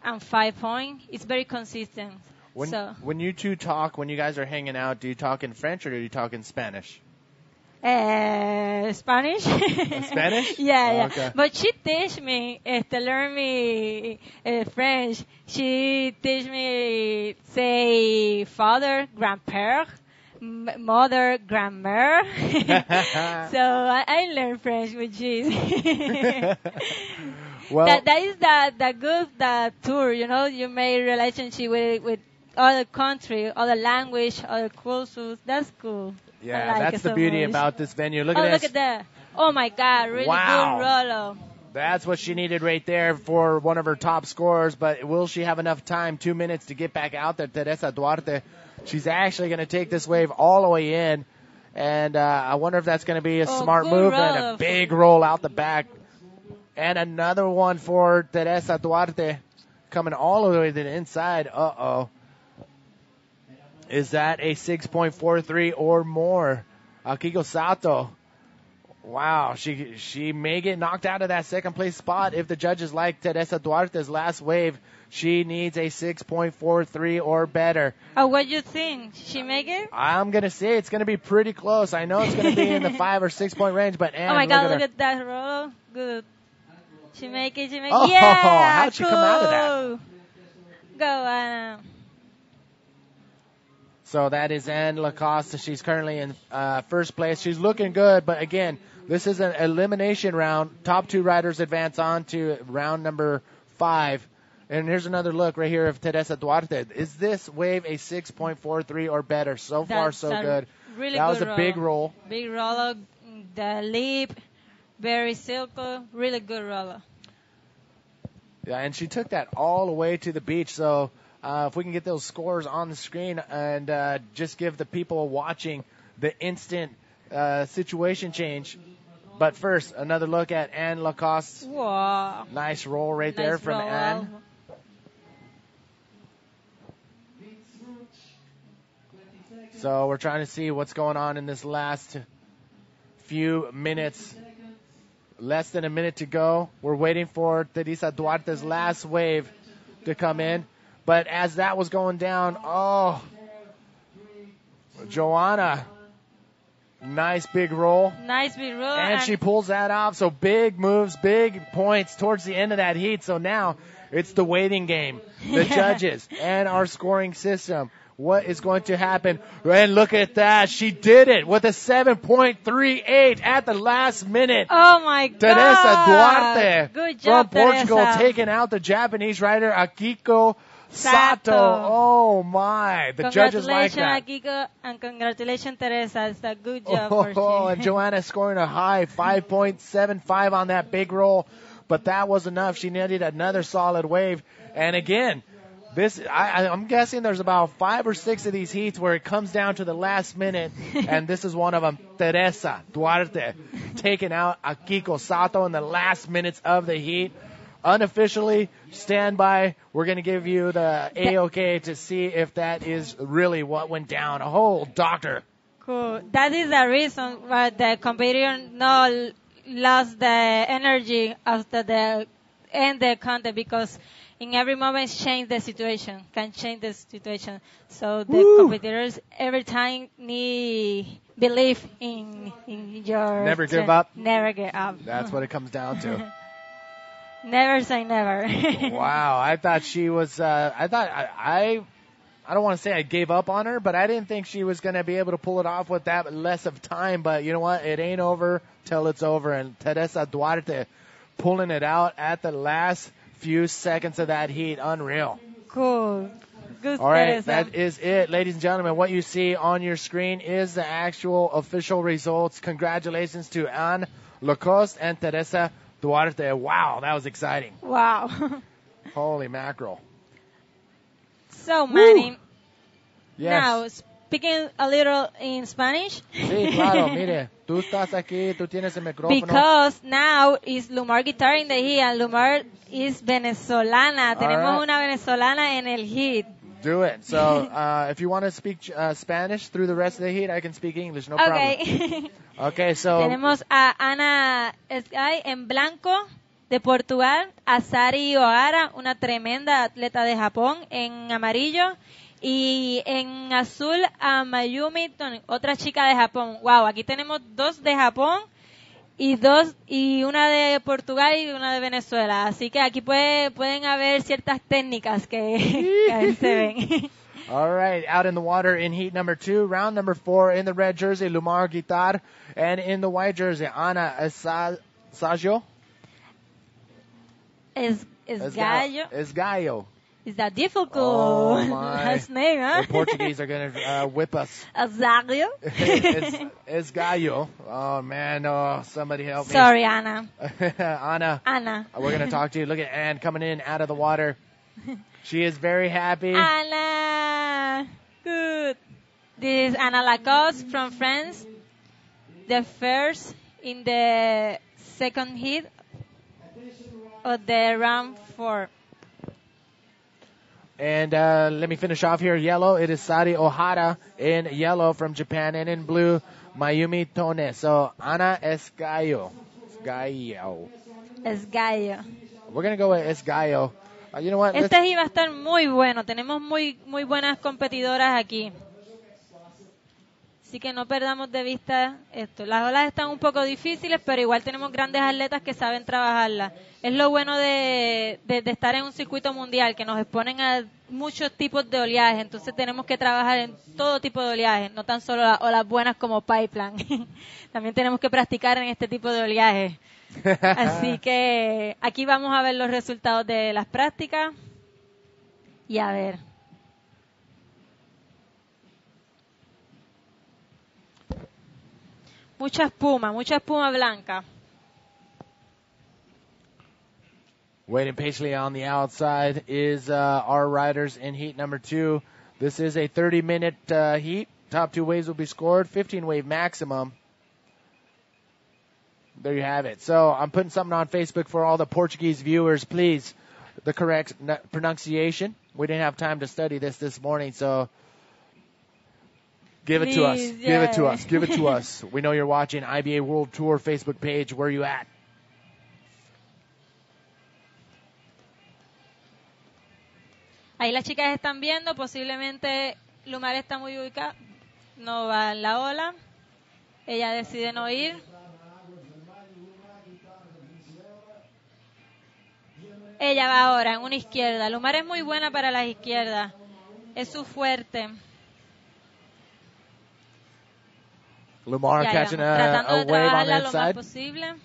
and 5 point. It's very consistent. When you two talk, when you guys are hanging out, do you talk in French or do you talk in Spanish? Spanish. Spanish? Yeah. Okay. But she teach me, learn me French. She teach me say father, grandpère, mother, grandmère. So I learned French with cheese. Well, that is the good tour. You made relationship with other country, other language, other cultures. That's cool. Yeah, I like that's it the so beauty much. about this venue. Look oh, at this. look at that. Oh my God, really Wow. good Rolo. That's what she needed right there for one of her top scorers. But will she have enough time? 2 minutes to get back out there. Teresa Duarte. She's actually going to take this wave all the way in. And I wonder if that's going to be a smart good move and roll. a big roll out the back. And another one for Teresa Duarte coming all the way to the inside. Uh-oh. Is that a 6.43 or more? Akiko Sato. Wow, she may get knocked out of that second place spot if the judges like Teresa Duarte's last wave. She needs a 6.43 or better. Oh, what do you think? She make it? I'm going to say it's going to be pretty close. I know it's going to be in the 5 or 6 point range, but Ann, Oh my God, look her. at that Rolo. Good. She make it. Oh, yeah, how'd she cool. come out of that? Go, Anna. So that is Anne Lacoste. She's currently in first place. She's looking good, but again, this is an elimination round. Top two riders advance on to round number 5. And here's another look right here of Teresa Duarte. Is this wave a 6.43 or better? So far, so good. Really that good was a big roll. Big roller, the leap, very silky, really good roller. Yeah, and she took that all the way to the beach. So if we can get those scores on the screen and just give the people watching the instant situation change. But first, another look at Anne Lacoste. Wow. Nice roll right there from roll. Anne. So we're trying to see what's going on in this last few minutes. Less than a minute to go. We're waiting for Teresa Duarte's last wave to come in. But as that was going down, Joanna, nice big roll. Nice big roll. And she pulls that off. So big moves, big points towards the end of that heat. So now it's the waiting game, the judges, and our scoring system. What is going to happen? And look at that. She did it with a 7.38 at the last minute. Oh, my God. Teresa Duarte Good job, from Portugal Teresa. taking out the Japanese rider Akiko Sato. Oh, my. The judges like that. Congratulations, Akiko, and congratulations, Teresa. It's a good job for you. And Joanna scoring a high 5.75 on that big roll. But that was enough. She needed another solid wave. And again, I'm guessing there's about 5 or 6 of these heats where it comes down to the last minute, and this is one of them. Teresa Duarte taking out Akiko Sato in the last minutes of the heat. Unofficially, stand by. We're going to give you the A-OK to see if that is really what went down. A whole doctor. Cool. That is the reason why the competitor no lost the energy after the end the contest, because in every moment can change the situation. So the competitors every time need believe in your Never give up. Never give up. That's what it comes down to. Never say never. Wow, I thought she was. I don't want to say I gave up on her, but I didn't think she was going to be able to pull it off with that less of time. But you know what? It ain't over till it's over. And Teresa Duarte pulling it out at the last few seconds of that heat. Unreal. Cool. Good. All right, Teresa. that is it, ladies and gentlemen. What you see on your screen is the actual official results. Congratulations to Anne Lacoste and Teresa Duarte. Wow, that was exciting. Wow. Holy mackerel. So, Manny, Yes. now speaking a little in Spanish. Sí, claro, mire, tú estás aquí, tú tienes el micrófono. Because now is Lumar Guitar in the heat, and Lumar is venezolana. Tenemos right. una venezolana en el heat. Do it. So, if you want to speak Spanish through the rest of the heat, I can speak English, no problem. Okay. Okay, so... Tenemos a Ana Sky en blanco de Portugal, a Sari O'Hara, una tremenda atleta de Japón, en amarillo, Y en azul a Mayumi, otra chica de Japón. Wow, aquí tenemos 2 de Japón y una de Portugal y una de Venezuela. Así que aquí pueden haber ciertas técnicas que a veces se ven. All right, out in the water in heat number 2, round number 4 in the red jersey, Lumar Guitar, and in the white jersey, Ana Esagio. Esgallo. Is that difficult? Oh, my. Last name, huh? The Portuguese are going to whip us. Esgallo. Esgallo. Oh, man. Oh, somebody help me. Sorry, Ana. Ana. We're going to talk to you. Look at Anne coming in out of the water. She is very happy. Ana. Good. This is Ana Lacoste from France. The first in the second heat of the round 4. And let me finish off here. Yellow, it is Sari Ohara in yellow from Japan. And in blue, Mayumi Tone. So, Ana Esgallo. Esgallo. We're going to go with Esgallo. You know what? Este iba a estar muy bueno. Tenemos muy buenas competidoras aquí. Así que no perdamos de vista esto. Las olas están un poco difíciles, pero igual tenemos grandes atletas que saben trabajarlas. Es lo bueno de estar en un circuito mundial, que nos exponen a muchos tipos de oleaje. Entonces tenemos que trabajar en todo tipo de oleaje, no tan solo las olas buenas como Pipeline. También tenemos que practicar en este tipo de oleaje. Así que aquí vamos a ver los resultados de las prácticas. Y a ver. Mucha espuma blanca. Waiting patiently on the outside is our riders in heat number 2. This is a 30-minute heat. Top 2 waves will be scored. 15-wave maximum. There you have it. So I'm putting something on Facebook for all the Portuguese viewers. Please, the correct pronunciation. We didn't have time to study this morning, so give it to us. Yeah. Give it to us. Give it to us. We know you're watching IBA World Tour Facebook page. Where are you at? Ahí las chicas están viendo, posiblemente Lumar está muy ubicada, no va en la ola, ella decide no ir. Ella va ahora en una izquierda. Lumar es muy buena para las izquierdas, es su fuerte. Lumar catching tratando a de wave on trabajarla the lo más inside. posible.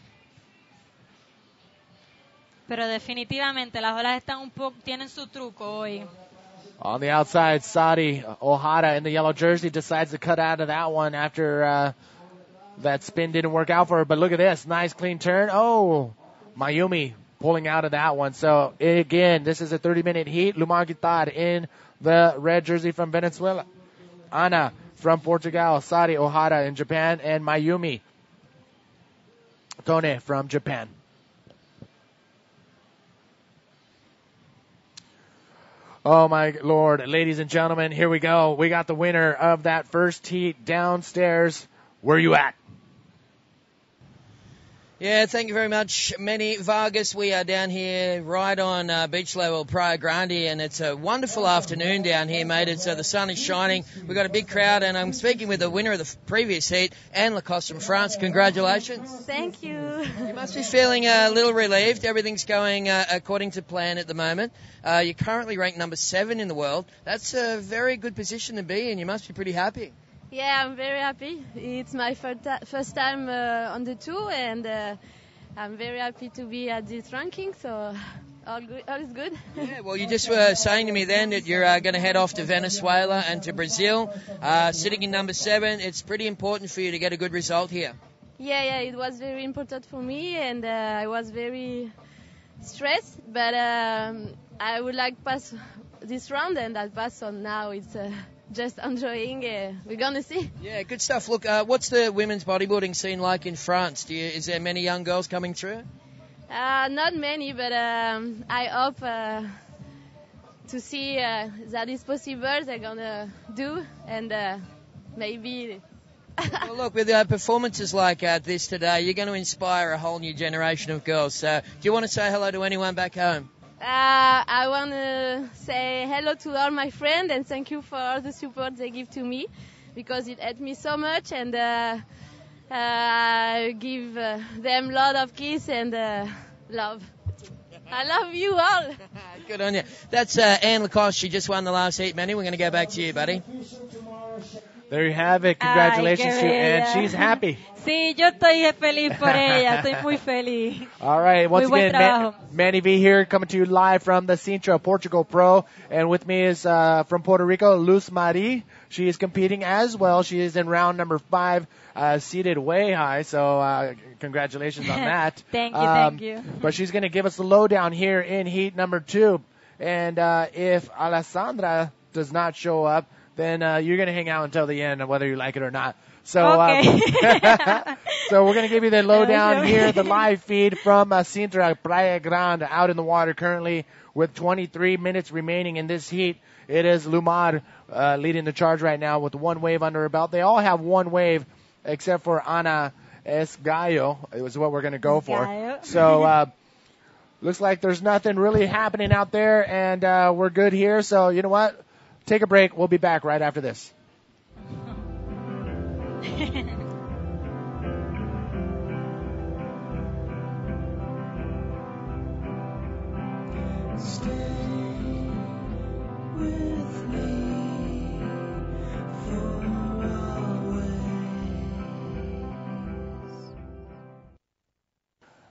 Pero definitivamente las olas están tienen su truco hoy. On the outside, Sadi Ohara in the yellow jersey decides to cut out of that one after that spin didn't work out for her. But look at this. Nice clean turn. Oh, Mayumi pulling out of that one. So, again, this is a 30-minute heat. Lumar Guitar in the red jersey from Venezuela. Ana from Portugal. Sadi Ohara in Japan. And Mayumi Tone from Japan. Oh, my Lord. Ladies and gentlemen, here we go. We got the winner of that first heat downstairs. Where are you at? Yeah, thank you very much, Manny Vargas. We are down here right on beach level, Praia Grande, and it's a wonderful afternoon down here, mate. It's the sun is shining. We've got a big crowd, and I'm speaking with the winner of the previous heat, Anne Lacoste from France. Congratulations. Thank you. You must be feeling a little relieved. Everything's going according to plan at the moment. You're currently ranked number 7 in the world. That's a very good position to be in. You must be pretty happy. Yeah, I'm very happy. It's my first time on the tour, and I'm very happy to be at this ranking, so all is good. Yeah, well, you just were saying to me then that you're going to head off to Venezuela and to Brazil. Sitting in number 7, it's pretty important for you to get a good result here. Yeah, it was very important for me, and I was very stressed, but I would like to pass this round, and I'll pass on now. It's just enjoying. We're gonna see. Yeah, good stuff. Look, what's the women's bodybuilding scene like in France? Is there many young girls coming through? Not many, but I hope to see that is possible. They're gonna do, and maybe. Well, look, with performances like this today, you're going to inspire a whole new generation of girls. So, do you want to say hello to anyone back home? I want to say hello to all my friends and thank you for all the support they give to me because it helped me so much and I give them a lot of kiss and love. I love you all. Good on you. That's Anne Lacoste. She just won the last heat, Manny. We're going to go back to you, buddy. There you have it. Congratulations to Anne. She's happy. Sí, yo estoy feliz por ella. Estoy muy feliz. All right. Once Muy buen again, trabajo. Manny V here coming to you live from the Sintra Portugal Pro. And with me is from Puerto Rico, Luz Marie. She is competing as well. She is in round number 5, seated way high. So congratulations on that. Thank you. But she's going to give us the lowdown here in heat number 2. And if Alessandra does not show up, then you're going to hang out until the end, whether you like it or not. So, Okay. so we're going to give you the lowdown here, the live feed from Sintra Playa Grande out in the water currently with 23 minutes remaining in this heat. It is Lumar leading the charge right now with 1 wave under her belt. They all have 1 wave except for Ana Esgallo. It was what we're going to go for. Esgallo. So looks like there's nothing really happening out there, and we're good here. So you know what? Take a break. We'll be back right after this.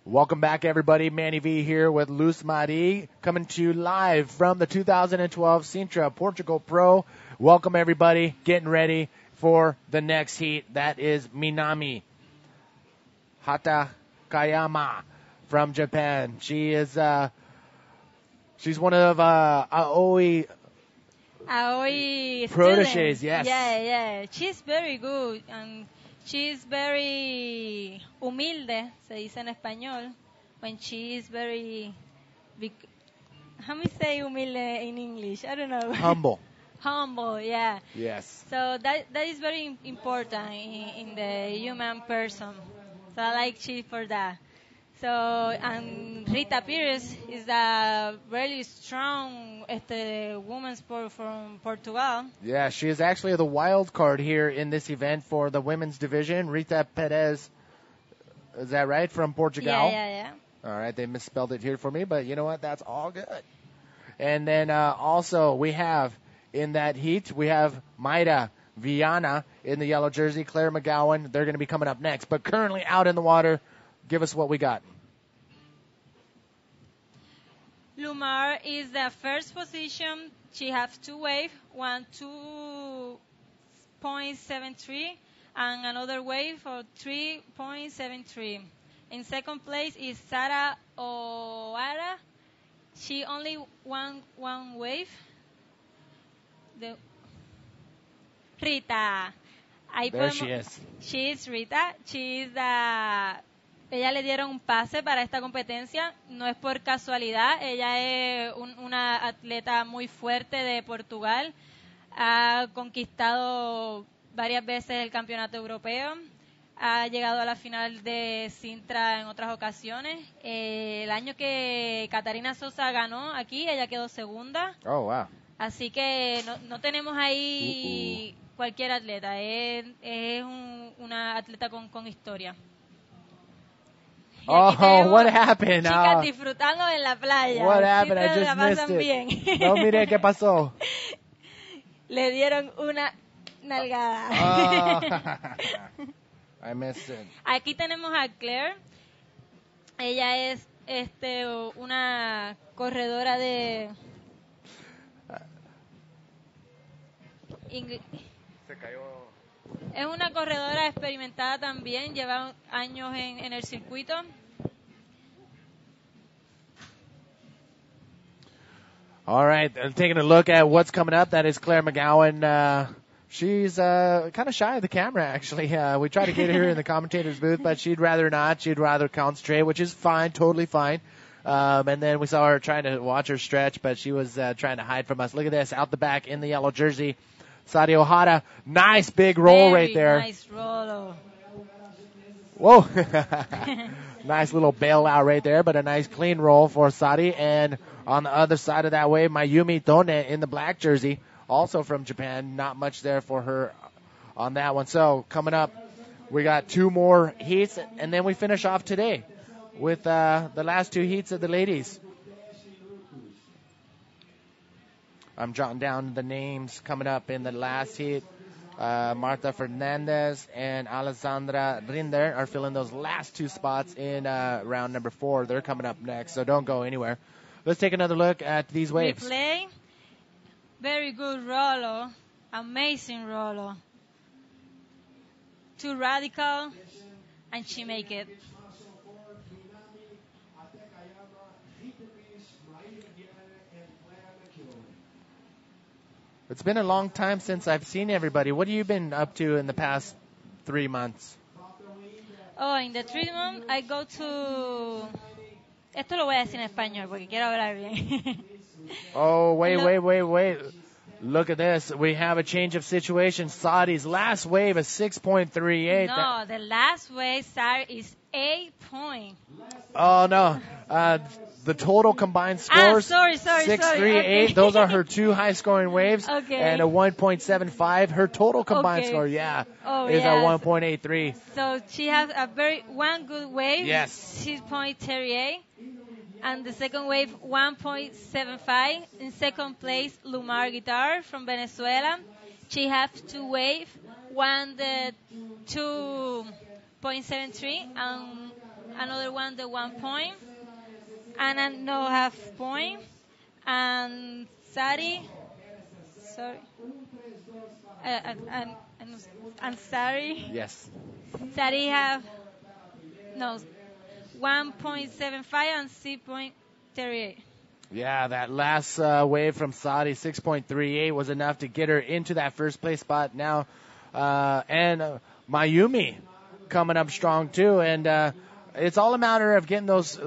Welcome back, everybody. Manny V here with Luz Marie, coming to you live from the 2012 Sintra Portugal Pro. Welcome, everybody. Getting ready for the next heat. That is Minami Hatakayama from Japan. She is she's one of Aoi proteges. Student. Yes. Yeah. She's very good and she's very humilde, se dice en español. When she is very, how we say humilde in English? I don't know. Humble. Humble, yeah. Yes. So that is very important in the human person. So I like she for that. So, and Rita Pires is a really strong woman sport from Portugal. Yeah, she is actually the wild card here in this event for the women's division. Rita Perez, is that right, from Portugal? Yeah. All right, they misspelled it here for me, but you know what? That's all good. And then also we have in that heat, we have Maida Viana in the yellow jersey, Claire McGowan. They're going to be coming up next. But currently out in the water, give us what we got. Lumar is the first position. She has 2 wave, one 2.73 and another wave for 3.73. In second place is Sara O'Hara. She only one wave. Rita. Ahí There she is. She is Rita. She is ella le dieron un pase para esta competencia. No es por casualidad. Ella es una atleta muy fuerte de Portugal. Ha conquistado varias veces el campeonato europeo. Ha llegado a la final de Sintra en otras ocasiones. El año que Catarina Sosa ganó aquí, ella quedó segunda. Oh, wow. Así que no tenemos ahí cualquier atleta. Es una atleta con historia. Oh, what happened? Chicas disfrutando en la playa. What happened? I Siempre just la missed pasan it. bien. No, mire, ¿qué pasó? Le dieron una nalgada. Oh. I missed it. Aquí tenemos a Claire. Ella es una corredora de Se cayó. Es una corredora experimentada también, lleva años en el circuito. All right, taking a look at what's coming up. That is Claire McGowan. She's kind of shy of the camera, actually. We try to get her in the commentator's booth, but she'd rather not. She'd rather concentrate, which is fine, totally fine. And then we saw her trying to watch her stretch, but she was trying to hide from us. Look at this, out the back in the yellow jersey. Sadi Ohara, nice big roll right there. Nice roll. Whoa. Nice little bailout right there, but a nice clean roll for Sari. And on the other side of that wave, Mayumi Tone in the black jersey, also from Japan. Not much there for her on that one. So coming up, we got 2 more heats, and then we finish off today with the last 2 heats of the ladies. I'm jotting down the names coming up in the last heat. Marta Fernandez and Alessandra Rinder are filling those last 2 spots in round number 4. They're coming up next, so don't go anywhere. Let's take another look at these waves. Replay. Very good Rolo. Amazing Rolo. Too radical, and she make it. It's been a long time since I've seen everybody. What have you been up to in the past 3 months? Oh, in the treatment, I go to... Esto lo voy a decir en español porque quiero hablar bien. Oh, wait. Look at this. We have a change of situation. Saudi's last wave is 6.38. No, the last wave, Sari, is 8 point. Oh, no. The total combined scores, 6.38. Okay. Those are her 2 high-scoring waves. Okay. And a 1.75. Her total combined score, is a 1.83. So she has one good wave. Yes. 6.38. And the second wave, 1.75. In second place, Lumar Guitar from Venezuela. She has 2 waves. One the 2.73 and another one the 1 point. And no half point. And Sari, sorry. And Sari. Yes. Sari have 1.75 and 6.38. Yeah, that last wave from Saudi, 6.38, was enough to get her into that first place spot now. And Mayumi coming up strong too. And it's all a matter of getting those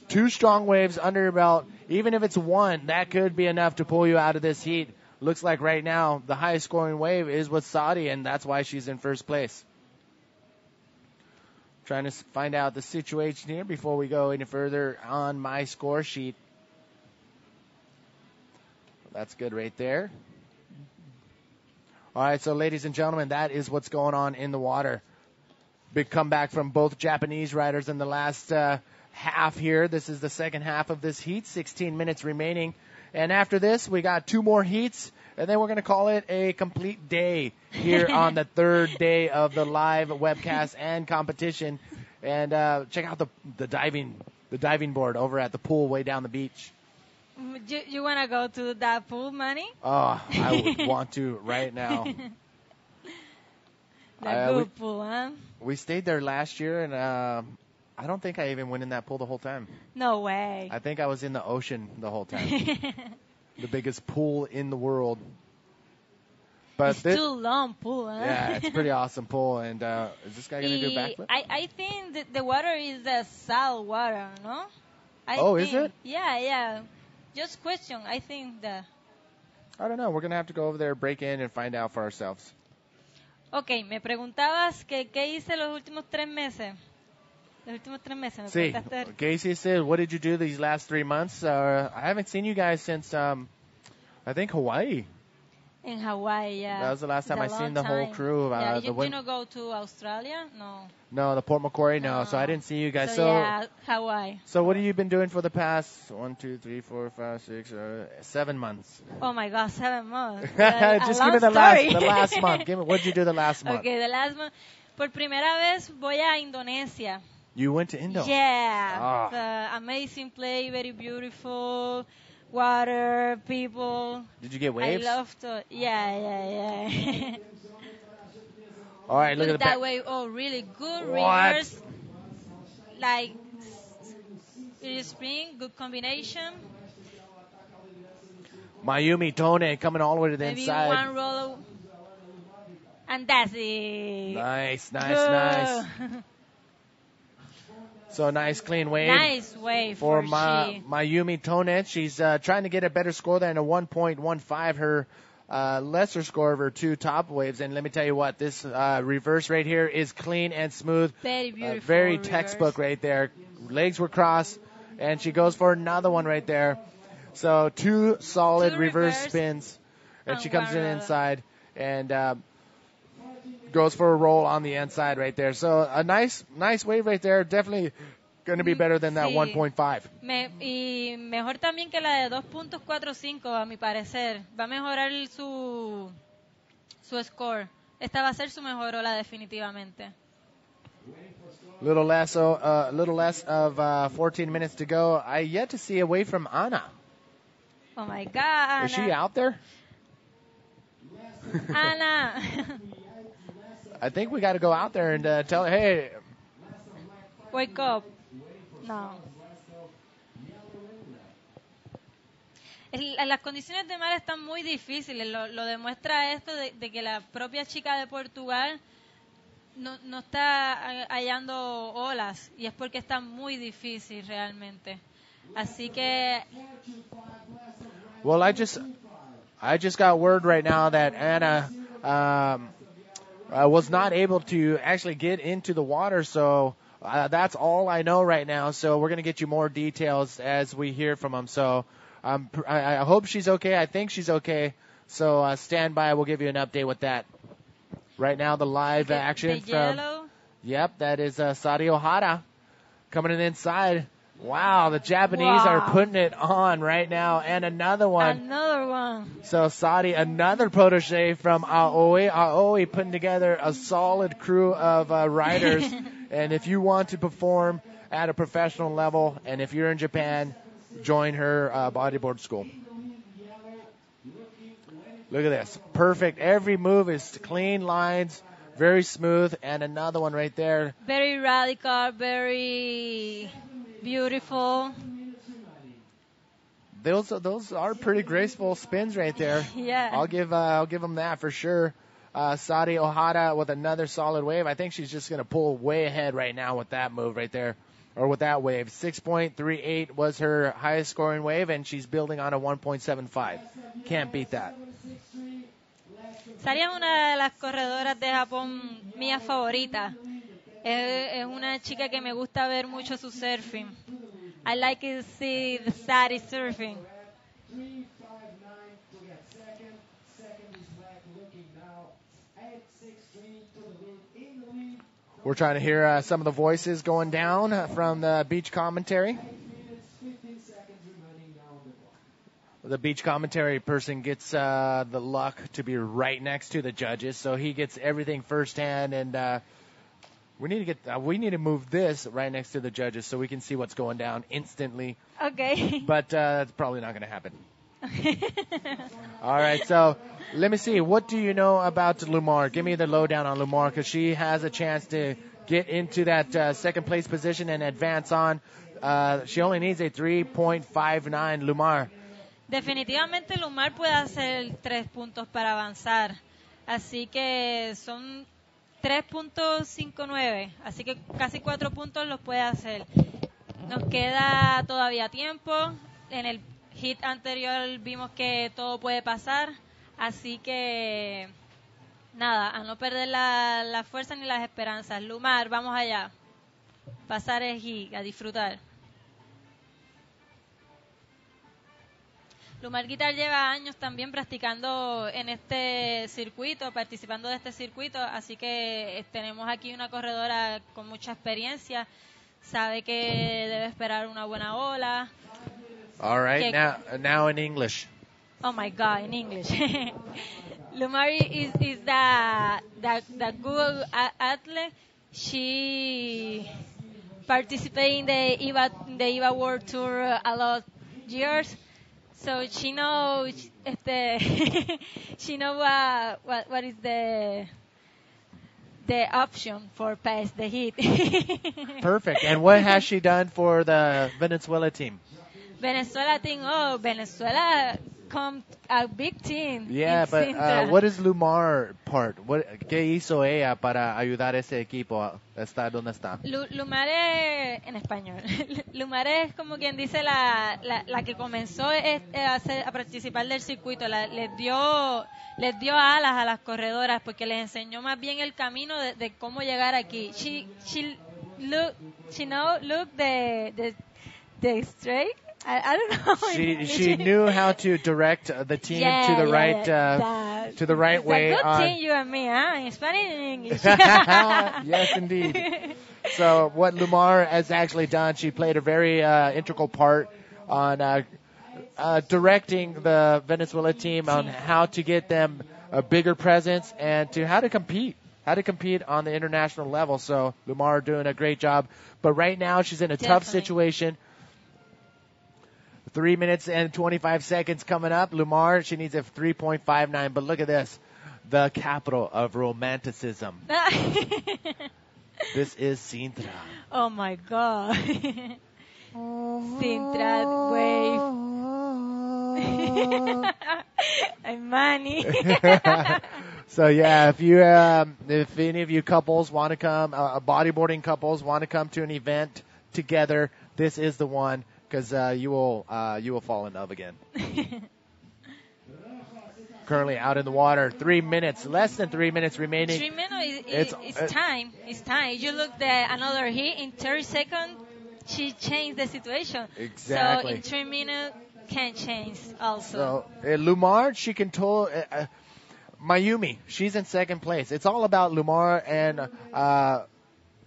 2 strong waves under your belt. Even if it's 1, that could be enough to pull you out of this heat. Looks like right now the highest scoring wave is with Saudi, and that's why she's in first place. Trying to find out the situation here before we go any further on my score sheet. That's good right there. All right, so ladies and gentlemen, that is what's going on in the water. Big comeback from both Japanese riders in the last half here. This is the second half of this heat, 16 minutes remaining. And after this, we got 2 more heats, and then we're going to call it a complete day here on the 3rd day of the live webcast and competition. And check out the diving board over at the pool way down the beach. You want to go to that pool, Manny? Oh, I would want to right now. Good pool, huh? We stayed there last year, and I don't think I even went in that pool the whole time. No way. I think I was in the ocean the whole time. The biggest pool in the world. But it's too long pool, huh? Yeah, it's a pretty awesome pool. And is this guy going to do a backflip? I think that the water is the salt water, no? Is it? Yeah. Just question. I think that. I don't know. We're going to have to go over there, break in, and find out for ourselves. Okay, me preguntabas que qué hice los últimos 3 meses. Los últimos 3 meses me preguntaste. Casey said, what did you do these last 3 months? I haven't seen you guys since, I think, Hawaii. In Hawaii, yeah. That was the last time I seen the whole crew. You not go to Australia? No, the Port Macquarie, no. So I didn't see you guys. So Hawaii. So what have you been doing for the past 7 months? Oh my God, 7 months. Just give me the last month. What did you do the last month? Okay, the last month. Por primera vez voy a Indonesia. You went to Indo? Yeah. It's amazing place, very beautiful. Water, people. Did you get waves? I love to. Yeah. All right, look at that wave. Oh, really good what? rivers. Like spring, good combination. Mayumi Tone coming all the way to the inside. Maybe one roll, and that's it. Nice. So nice clean wave. Nice wave for Mayumi Tone. She's trying to get a better score than a 1.15. Her lesser score of her 2 top waves. And let me tell you what, this reverse right here is clean and smooth. Very beautiful. Very reverse. textbook right there. Legs were crossed, and she goes for another one right there. So 2 solid 2 reverse reverse spins, and she and comes one in roll. inside and goes for a roll on the inside right there. So a nice wave right there. Definitely going to be better than that Sí. 1.5. Y mejor también que la de 2.45, a mi parecer. Va a mejorar su score. Esta va a ser su mejor ola definitivamente. Little less of 14 minutes to go. I yet to see a wave from Anna. Oh my God, Is she Ana. out there? Ana. I think we got to go out there and tell her, hey. Wake up. No. Las condiciones de mar están muy difíciles. Lo demuestra esto de que la propia chica de Portugal no está hallando olas. Y es porque está muy difícil realmente. Así que... Well, I just got word right now that Anna was not able to actually get into the water, so that's all I know right now. So we're going to get you more details as we hear from them. So I hope she's okay. I think she's okay. So stand by. We'll give you an update with that. Right now, the live action from... Yep, that is Sari Ohara coming in inside. Wow, the Japanese are putting it on right now. And another one. Another one. So Sadi, another protege from Aoi. Aoi putting together a solid crew of riders. And if you want to perform at a professional level, and if you're in Japan, join her bodyboard school. Look at this. Perfect. Every move is clean lines, very smooth. And another one right there. Very radical, very... beautiful. Those are pretty graceful spins right there. Yeah. I'll give them that for sure. Sadi Ohara with another solid wave. I think she's just going to pull way ahead right now with that move right there, or with that wave. 6.38 was her highest scoring wave, and she's building on a 1.75. Can't beat that. Sari es una de las corredoras de Japón mías favoritas. Es una chica que me gusta ver mucho su surfing. I like to see the Sari surfing. We're trying to hear some of the voices going down from the beach commentary. The beach commentary person gets the luck to be right next to the judges, so he gets everything firsthand, and we need to move this right next to the judges so we can see what's going down instantly. Okay. But it's probably not going to happen. All right, so let me see. What do you know about Lumar? Give me the lowdown on Lumar, because she has a chance to get into that second place position and advance on. She only needs a 3.59 Lumar. Definitivamente Lumar puede hacer 3 puntos para avanzar. Así que son 3.59. Así que casi 4 puntos los puede hacer. Nos queda todavía tiempo. En el hit anterior vimos que todo puede pasar. Así que nada, a no perder la fuerza ni las esperanzas. Lumar, vamos allá. Pasar el hit, a disfrutar. Lumar Guitar lleva años también practicando en este circuito, participando de este circuito, así que tenemos aquí una corredora con mucha experiencia, sabe que debe esperar una buena ola. All right, now in English. Oh my God, in English. Lumar is the good athlete. She participated in the IVA World Tour a lot of years. So she knows she knows what is the option for pass the heat. Perfect. And what has she done for the Venezuela team? Venezuela team, Venezuela become a big team. Yeah, in but Sintra. what is Lumar part? ¿Qué hizo ella para ayudar a ese equipo a estar donde está? Lumar es, en español, Lumar es como quien dice la que comenzó a participar del circuito, les dio alas a las corredoras porque les enseñó más bien el camino de cómo llegar aquí. She look the straight. I don't know. She knew how to direct the team to the right way. It's a good team, you and me, huh? In Spanish and English. Yes, indeed. So what Lumar has actually done, she played a very integral part on directing the Venezuela team on how to get them a bigger presence and to how to compete on the international level. So Lumar doing a great job. But right now she's in a tough situation. 3 minutes and 25 seconds coming up. Lumar, she needs a 3.59. But look at this. The capital of romanticism. This is Sintra. Oh, my God. Sintra wave. I'm money. So, yeah, if any of you couples want to come, bodyboarding couples want to come to an event together, this is the one. Because you will fall in love again. Currently out in the water, 3 minutes, less than 3 minutes remaining. 3 minutes is time. It's time. You look at another heat in 30 seconds. She changed the situation. Exactly. So in 3 minutes can change also. So Lumar, she can Mayumi, she's in second place. It's all about Lumar and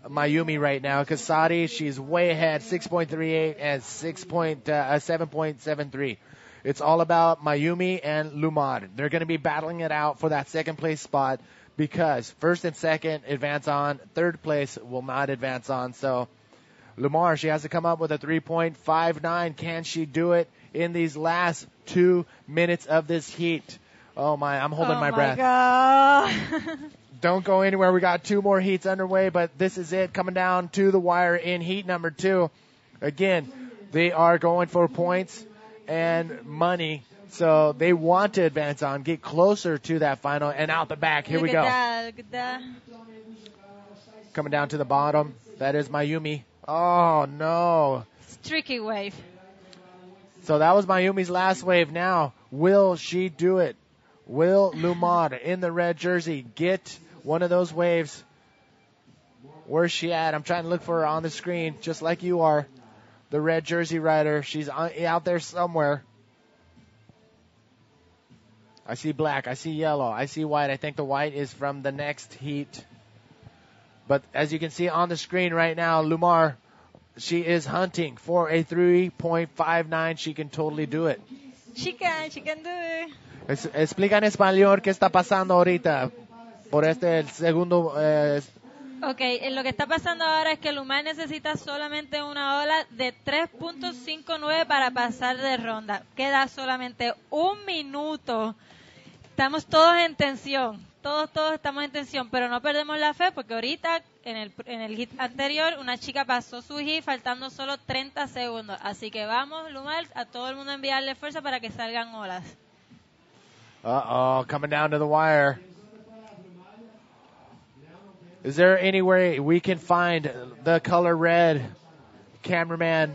Mayumi right now, because Sadi, she's way ahead, 6.38 and 7.73. It's all about Mayumi and Lumar. They're going to be battling it out for that second place spot because first and second advance on, third place will not advance on. So Lumar, she has to come up with a 3.59. Can she do it in these last 2 minutes of this heat? Oh my, I'm holding my breath. God. Don't go anywhere. We got 2 more heats underway, but this is it coming down to the wire in heat number 2. Again, they are going for points and money, so they want to advance on, get closer to that final, and out the back. Here we go. Look at that. Coming down to the bottom. That is Mayumi. Oh, no. It's tricky wave. So that was Mayumi's last wave. Now, will she do it? Will Lumar in the red jersey get one of those waves? Where's she at? I'm trying to look for her on the screen, just like you are. The red jersey rider. She's out there somewhere. I see black. I see yellow. I see white. I think the white is from the next heat. But as you can see on the screen right now, Lumar, she is hunting for a 3.59. She can totally do it. She can do it. Explica en español qué está pasando ahorita por el segundo. Okay, lo que está pasando ahora es que Lumar necesita solamente una ola de 3.59 para pasar de ronda. Queda solamente 1 minuto. Estamos todos en tensión. Todos estamos en tensión, pero no perdemos la fe porque ahorita en el hit anterior una chica pasó su hit faltando solo 30 segundos. Así que vamos, Lumar, a todo el mundo enviarle fuerza para que salgan olas. Coming down to the wire. Is there any way we can find the color red cameraman?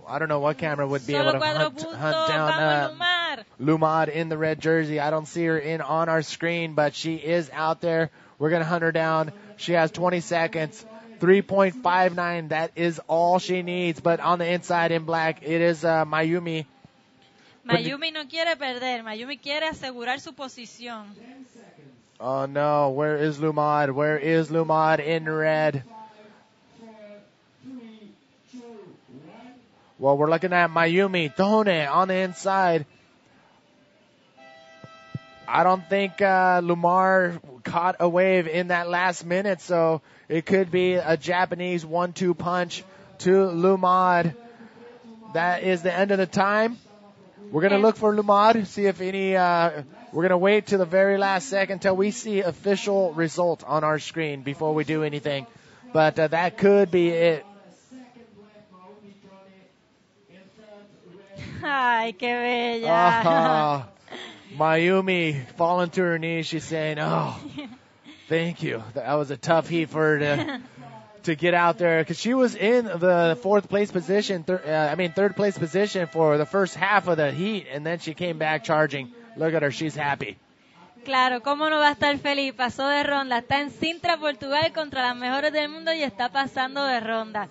I don't know what camera would be able to hunt down Lumar in the red jersey. I don't see her on our screen, but she is out there. We're going to hunt her down. She has 20 seconds. 3.59. That is all she needs. But on the inside in black, it is Mayumi. Mayumi no quiere perder. Mayumi quiere asegurar su posición. Oh, no. Where is Lumad? Where is Lumad in red? Well, we're looking at Mayumi. Tone on the inside. I don't think Lumar caught a wave in that last minute, so it could be a Japanese 1-2 punch to Lumad. That is the end of the time. We're going to look for Lumad, see if any, we're going to wait to the very last second until we see official result on our screen before we do anything. But that could be it. Ay, qué bella. Mayumi falling to her knees. She's saying, "Oh, thank you. That was a tough heat for her to get out there because she was in the third place position for the first half of the heat, and then she came back charging. Look at her. She's happy." Claro, cómo no va a estar feliz. Pasó de ronda. Está en Sintra, Portugal, contra las mejores del mundo y está pasando de ronda.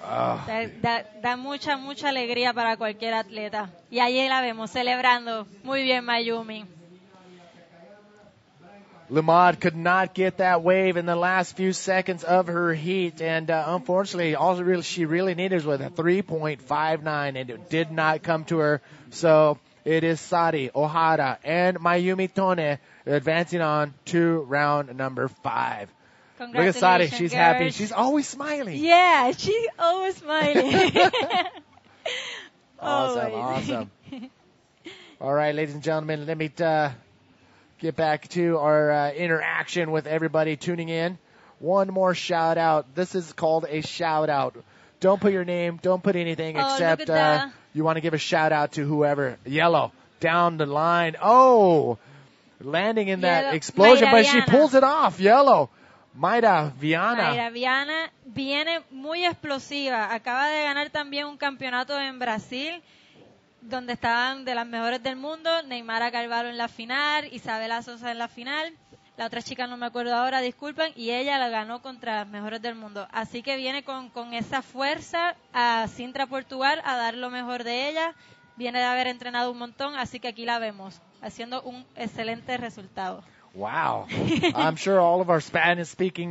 Da mucha, mucha alegría para cualquier atleta. Y allí la vemos celebrando. Muy bien, Mayumi. Lamont could not get that wave in the last few seconds of her heat, and unfortunately, all she really needed was a 3.59, and it did not come to her. So it is Sari, Ohara, and Mayumi Tone advancing on to round number 5. Look at Sari. She's happy. She's always smiling. Yeah, she's always smiling. Awesome. All right, ladies and gentlemen, let me get back to our interaction with everybody tuning in. One more shout out. This is called a shout out. Don't put your name, don't put anything except you want to give a shout out to whoever. Yellow, down the line. Oh, landing in that explosion, but she pulls it off. Yellow. Mayra Viana. Mayra Viana viene muy explosiva. Acaba de ganar también un campeonato en Brasil, donde estaban de las mejores del mundo. Neymara Carvalho en la final, Isabela Sosa en la final. La otra chica no me acuerdo ahora, disculpen. Y ella la ganó contra las mejores del mundo. Así que viene con esa fuerza a Sintra Portugal a dar lo mejor de ella. Viene de haber entrenado un montón, así que aquí la vemos haciendo un excelente resultado. Wow. I'm sure all of our Spanish-speaking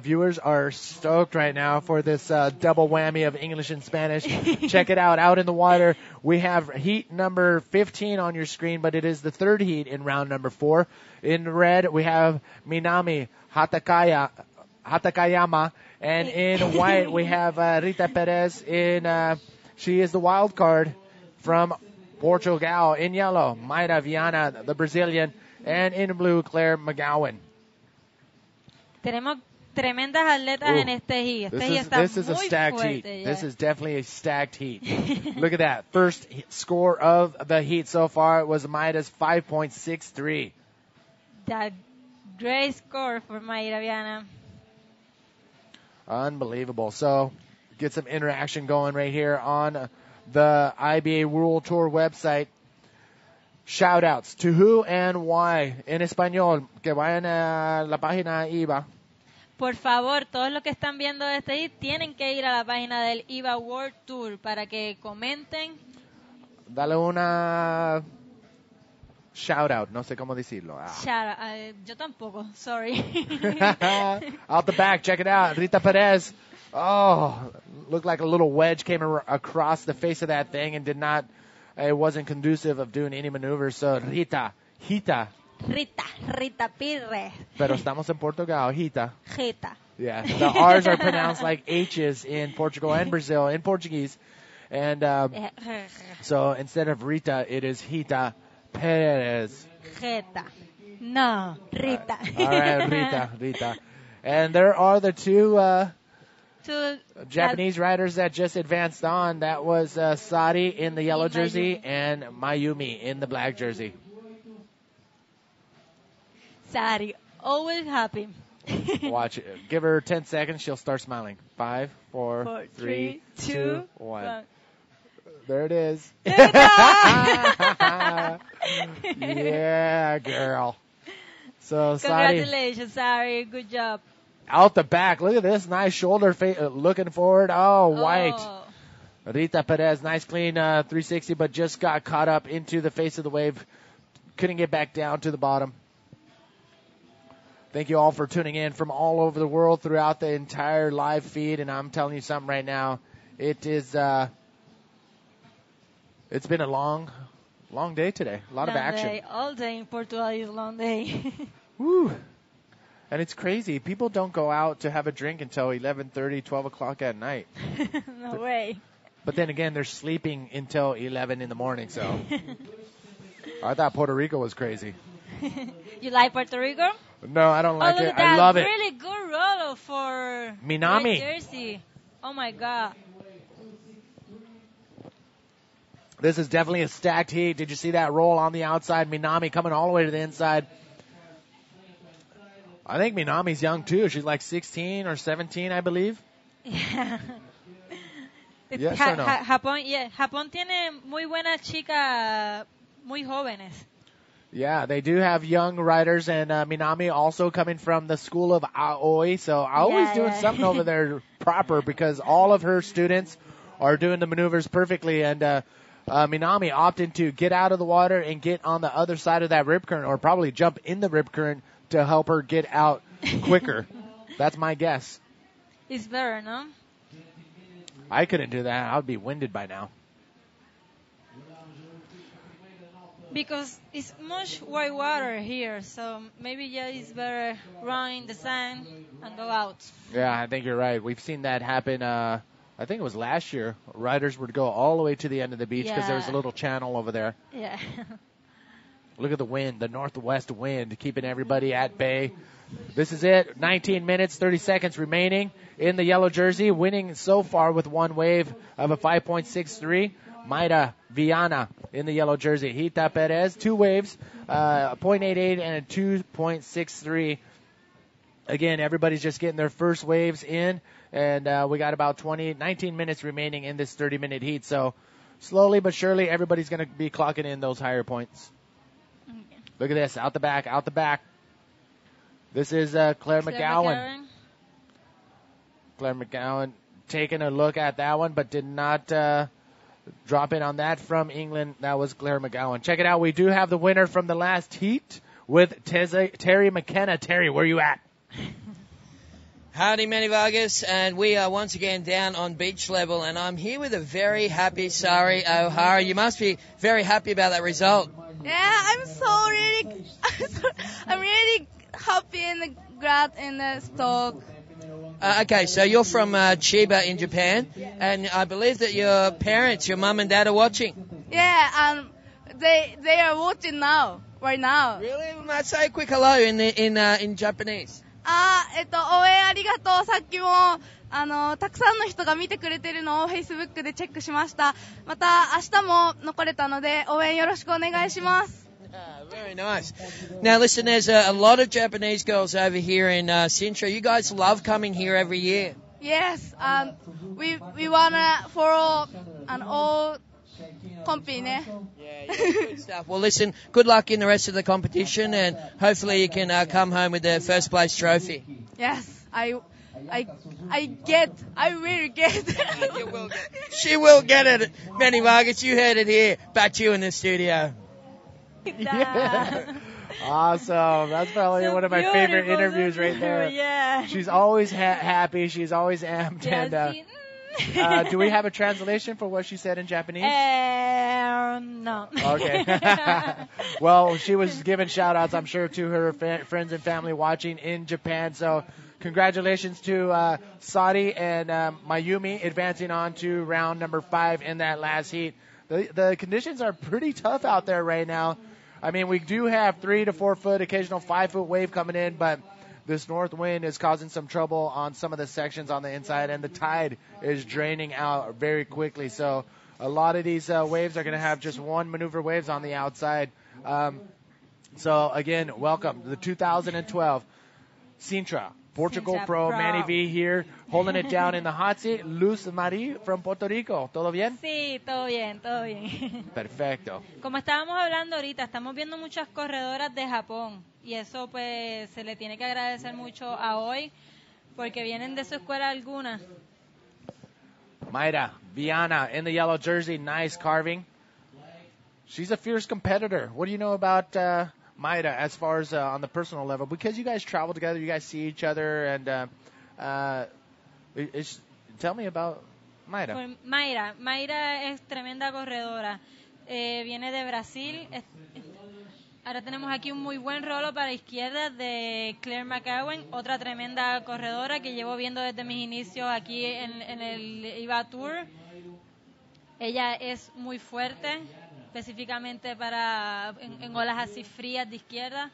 viewers are stoked right now for this double whammy of English and Spanish. Check it out in the water. We have heat number 15 on your screen, but it is the third heat in round number 4. In red, we have Minami Hatakayama, and in white, we have Rita Perez. She is the wild card from Portugal. In yellow, Mayra Viana, the Brazilian. And in blue, Claire McGowan. Tenemos tremendas atletas en este heat. This is a stacked heat. This is definitely a stacked heat. Look at that. First score of the heat so far was Mayra's 5.63. That great score for Mayra Viana. Unbelievable. So get some interaction going right here on the IBA World Tour website. Shout-outs to who and why. En español, que vayan a la página IVA. Por favor, todos los que están viendo este hit tienen que ir a la página del IVA World Tour para que comenten. Dale una shout-out, no sé cómo decirlo. Yo tampoco, sorry. Out the back, check it out. Rita Perez. Oh, looked like a little wedge came across the face of that thing and it wasn't conducive of doing any maneuvers. So Rita Pirre. Pero estamos en Portugal, Rita. Yeah, the R's are pronounced like H's in Portugal and Brazil in Portuguese. And so instead of Rita, it is Rita Perez. No, Rita. All right, Rita. And there are the two Japanese riders that just advanced on. That was Sari in the yellow jersey and Mayumi in the black jersey. Sari, always happy. Watch it. Give her 10 seconds. She'll start smiling. 5, 4, 3, 2, 1. There it is. Yeah, girl. So congratulations, Sari. Good job. Out the back. Look at this. Nice shoulder looking forward. Oh, white. Rita Perez. Nice clean 360, but just got caught up into the face of the wave. Couldn't get back down to the bottom. Thank you all for tuning in from all over the world throughout the entire live feed. And I'm telling you something right now. It is, it's been a long day today. A lot of action. Day. All day in Portugal is a long day. Woo. And it's crazy. People don't go out to have a drink until 11:30, 12 o'clock at night. No way. But then again, they're sleeping until 11 in the morning, so. I thought Puerto Rico was crazy. You like Puerto Rico? No, I don't like it. I love it. Really good rolo for Minami. Jersey. Oh, my God. This is definitely a stacked heat. Did you see that roll on the outside? Minami coming all the way to the inside. I think Minami's young too. She's like 16 or 17, I believe. Yeah. Yes or no? Japón tiene muy buenas chicas, muy jóvenes. Yeah, they do have young riders, and Minami also coming from the school of Aoi. So Aoi's doing something over there proper because all of her students are doing the maneuvers perfectly, and Minami opted to get out of the water and get on the other side of that rip current, or probably jump in the rip current to help her get out quicker. That's my guess. It's better, no? I couldn't do that. I would be winded by now. Because it's much white water here, so maybe it's better run in the sand and go out. Yeah, I think you're right. We've seen that happen. I think it was last year. Riders would go all the way to the end of the beach because there's a little channel over there. Yeah. Look at the wind, the northwest wind, keeping everybody at bay. This is it. 19 minutes, 30 seconds remaining in the yellow jersey, winning so far with one wave of a 5.63. Mayra Viana in the yellow jersey. Hita Perez, 2 waves, a 0.88 and a 2.63. Again, everybody's just getting their first waves in, and we got about 19 minutes remaining in this 30-minute heat. So slowly but surely, everybody's going to be clocking in those higher points. Okay. Look at this, out the back. This is Claire McGowan. Claire McGowan taking a look at that one, but did not drop in on that from England. That was Claire McGowan. Check it out. We do have the winner from the last heat with Terry McKenna. Terry, where you at? Howdy, Manny Vargas, and we are once again down on beach level, and I'm here with a very happy Sari O'Hara. You must be very happy about that result. Yeah, I'm really happy and glad in the stock. Okay, so you're from Chiba in Japan, and I believe that your parents, your mum and dad, are watching. Yeah, they are watching right now. Really? We might say a quick hello in Japanese. 応援ありがとう。さっきもたくさんの人が見てくれてるのを Facebook でチェックしました。また明日も残れたので応援よろしくお願いします。 Very nice. Now, listen, there's a lot of Japanese girls over here in Sintra. You guys love coming here every year. Yes, we wanna follow an all company. Yeah, good stuff. Well, listen, good luck in the rest of the competition, and hopefully you can come home with the first place trophy. Yes, I will get. You will get. She will get it. Manny Vargas, you heard it here. Back to you in the studio. Yeah. Awesome. That's probably one of my favorite interviews right there. Yeah. She's always happy. She's always amped. And do we have a translation for what she said in Japanese? No. Okay. Well, she was giving shout-outs, I'm sure, to her friends and family watching in Japan. So congratulations to Sari and Mayumi advancing on to round number 5 in that last heat. The conditions are pretty tough out there right now. I mean, we do have 3 to 4 foot, occasional 5 foot wave coming in, but this north wind is causing some trouble on some of the sections on the inside, and the tide is draining out very quickly. So a lot of these waves are going to have just one maneuver waves on the outside. So again, welcome to the 2012 Sintra Portugal Pro. Manny V here, holding it down in the hot seat. Luz Marie from Puerto Rico. ¿Todo bien? Sí, todo bien, todo bien. Perfecto. Como estábamos hablando ahorita, estamos viendo muchas corredoras de Japón y eso pues se le tiene que agradecer mucho a hoy porque vienen de su escuela algunas. Mayra Viana in the yellow jersey, nice carving. She's a fierce competitor. What do you know about Mayra as far as on the personal level? Because you guys travel together, you guys see each other, and tell me about Mayra. Pues Mayra es tremenda corredora. Viene de Brasil. Ahora tenemos aquí un muy buen rolo para izquierda de Claire McGowan, otra tremenda corredora que llevo viendo desde mis inicios aquí en el IVA Tour. Ella es muy fuerte, específicamente para en olas así frías de izquierda.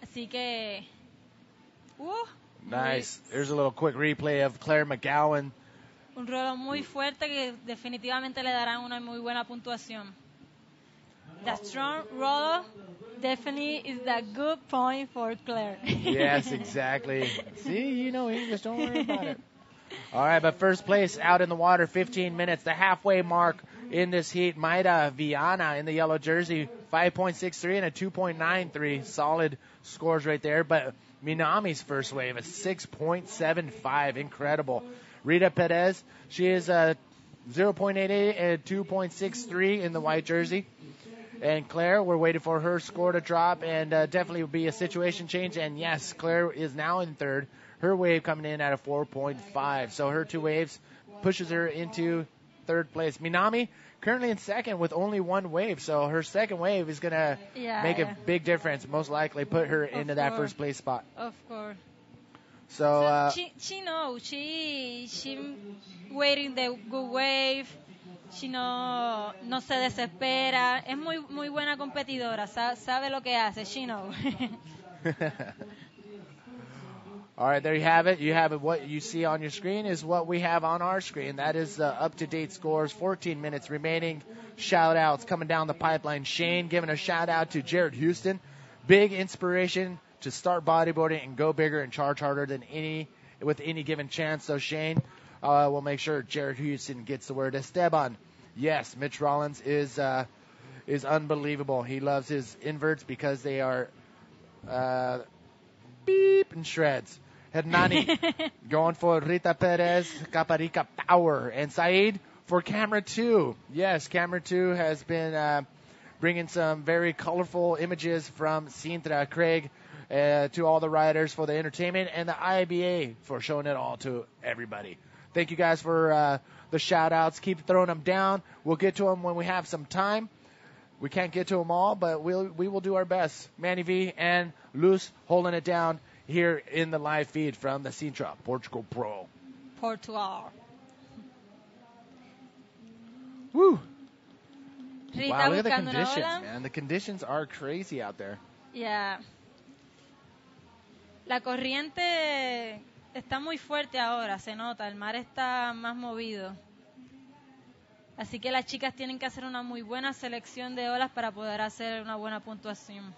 Así que... Nice. Here's a little quick replay of Claire McGowan un rolo muy fuerte que definitivamente le darán una muy buena puntuación. The strong roller definitely is a good point for Claire. Yes, exactly. See, you know English. Don't worry about it. All right, but first place out in the water, 15 minutes, the halfway mark in this heat. Maida Viana in the yellow jersey, 5.63 and a 2.93. Solid scores right there. But Minami's first wave, a 6.75. Incredible. Rita Perez, she is a 0.88 and 2.63 in the white jersey. And Claire, we're waiting for her score to drop, and definitely will be a situation change. And yes, Claire is now in third. Her wave coming in at a 4.5. So her two waves pushes her into third place. Minami currently in second with only one wave. So her second wave is going to make a big difference, most likely put her into that first place spot. Of course. So she knows. She waiting the good wave. She no se desespera. Es muy buena competidora. Sabe lo que hace. She knows. All right, there you have it. You have it. What you see on your screen is what we have on our screen. That is the up-to-date scores. 14 minutes remaining. Shout-outs coming down the pipeline. Shane giving a shout-out to Jared Houston. Big inspiration to start bodyboarding and go bigger and charge harder than with any given chance. So, Shane, we'll make sure Jared Houston gets the word. Esteban, yes, Mitch Rollins is unbelievable. He loves his inverts because they are beep and shreds. Hernani going for Rita Perez, Caparica Power. And Saeed for Camera 2. Yes, Camera 2 has been bringing some very colorful images from Sintra. Craig, to all the riders for the entertainment, and the IABA for showing it all to everybody. Thank you guys for the shout-outs. Keep throwing them down. We'll get to them when we have some time. We can't get to them all, but we will do our best. Manny V and Luz holding it down here in the live feed from the Sintra Portugal Pro. Portugal. Woo! Rita, wow, look at the buscando una conditions, ola. man. The conditions are crazy out there. Yeah. La corriente está muy fuerte ahora, se nota. El mar está más movido. Así que las chicas tienen que hacer una muy buena selección de olas para poder hacer una buena puntuación.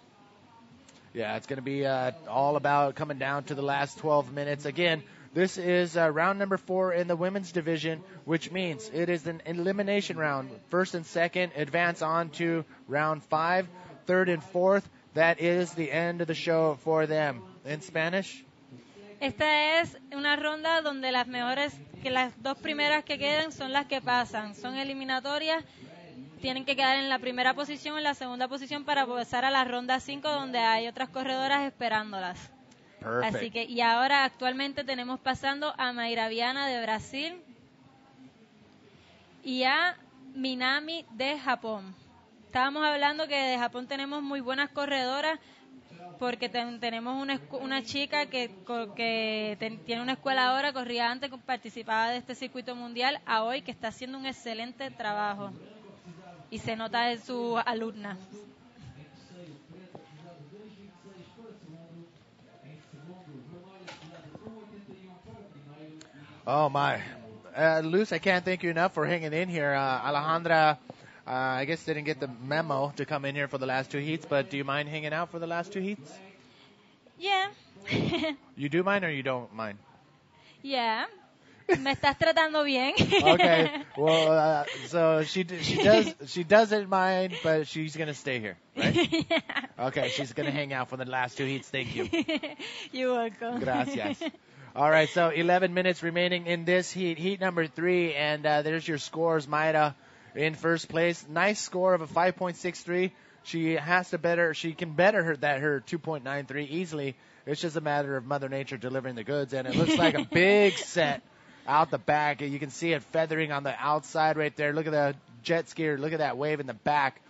Yeah, it's going to be all about coming down to the last 12 minutes. Again, this is round number 4 in the women's division, which means it is an elimination round. First and second advance on to round 5. Third and fourth, that is the end of the show for them. In Spanish? Esta es una ronda donde las mejores, que las dos primeras que quedan son las que pasan. Son eliminatorias, tienen que quedar en la primera posición o en la segunda posición para pasar a la ronda 5 donde hay otras corredoras esperándolas. Perfect. Así que, y ahora actualmente tenemos pasando a Mayra Viana de Brasil y a Minami de Japón. Estábamos hablando que de Japón tenemos muy buenas corredoras, porque tenemos una chica que tiene una escuela ahora, corría antes, participaba de este circuito mundial, a hoy, que está haciendo un excelente trabajo. Y se nota en su alumna. Oh, my. Luz, I can't thank you enough for hanging in here. Alejandra, I guess didn't get the memo to come in here for the last 2 heats, but do you mind hanging out for the last 2 heats? Yeah. You do mind or you don't mind? Yeah. Me estás tratando bien. Okay. Well, so she doesn't mind, but she's going to stay here, right? Yeah. Okay, she's going to hang out for the last 2 heats. Thank you. You're welcome. Gracias. All right, so 11 minutes remaining in this heat. Heat number 3, and there's your scores. Mayra in first place. Nice score of a 5.63. She can better her 2.93 easily. It's just a matter of Mother Nature delivering the goods, and it looks like a big set out the back. You can see it feathering on the outside right there. Look at the jet skier. Look at that wave in the back.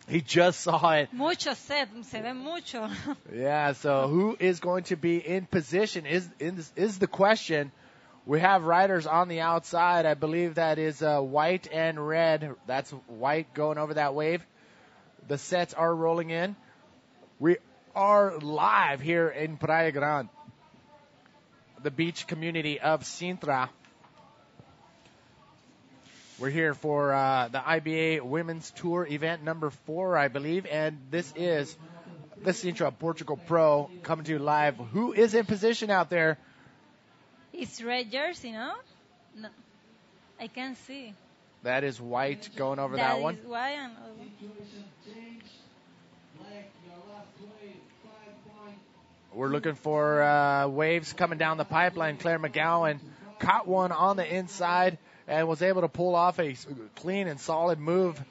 He just saw it. Mucho se ve mucho. Yeah, so who is going to be in position is the question. We have riders on the outside. I believe that is white and red. That's white going over that wave. The sets are rolling in. We are live here in Praia Grande, the beach community of Sintra. We're here for the IBA Women's Tour event number 4, I believe, and this is the Sintra Portugal Pro coming to you live. Who is in position out there? It's red jersey, no? No, I can't see. That is white going over that one. That is white and We're looking for waves coming down the pipeline. Claire McGowan caught one on the inside and was able to pull off a clean and solid move.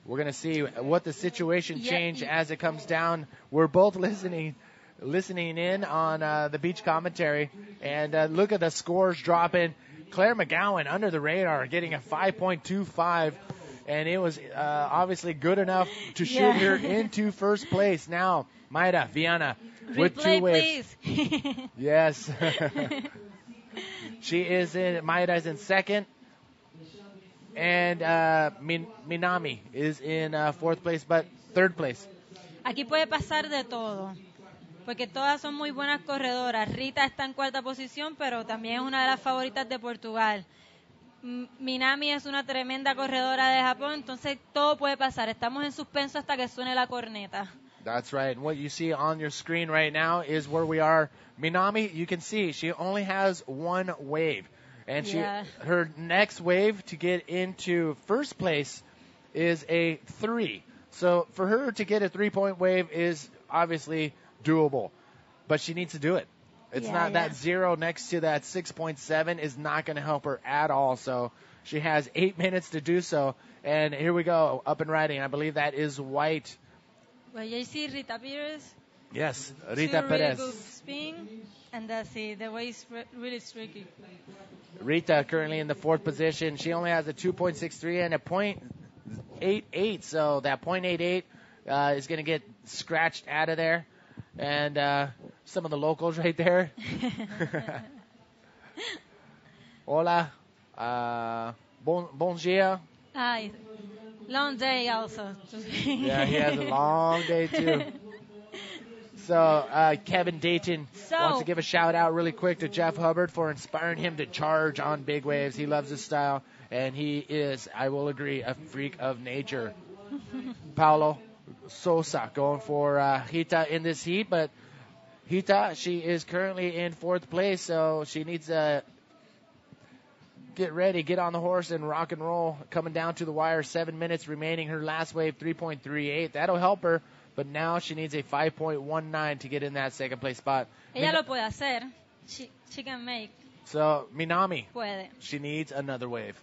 We're going to see what the situation change as it comes down. We're both listening in on the beach commentary, and look at the scores dropping. Claire McGowan under the radar getting a 5.25, and it was obviously good enough to shoot her into first place. Now, Mayra Viana with replay, 2 waves. please. Yes. She is in, Mayra is in second, and Minami is in fourth place, but third place. Aquí puede pasar de todo, porque todas son muy buenas corredoras. Rita está en cuarta posición, pero también es una de las favoritas de Portugal. Minami es una tremenda corredora de Japón, entonces todo puede pasar. Estamos en suspenso hasta que suene la corneta. That's right. And what you see on your screen right now is where we are. Minami, you can see she only has 1 wave. And her next wave to get into first place is a 3. So for her to get a 3-point wave is obviously doable. But she needs to do it. It's not that 0 next to that 6.7 is not going to help her at all. So she has 8 minutes to do so. And here we go, up and riding. I believe that is white. Well, you see Rita Perez. Yes, Rita Perez. Really good spin, and that's it. The way is really tricky. Rita currently in the 4th position. She only has a 2.63 and a .88. So that .88 is going to get scratched out of there. And some of the locals right there. Hola. Bon dia. Hi. Long day also. Yeah, he has a long day too. So Kevin Dayton wants to give a shout out really quick to Jeff Hubbard for inspiring him to charge on big waves. He loves his style, and he is, I will agree, a freak of nature. Paulo Sosa going for Hita in this heat, but Hita, she is currently in 4th place, so she needs to get ready, get on the horse, and rock and roll. Coming down to the wire, 7 minutes remaining. Her last wave, 3.38. That'll help her, but now she needs a 5.19 to get in that 2nd place spot. Ella lo puede hacer. She can make. So, Minami, puede. She needs another wave.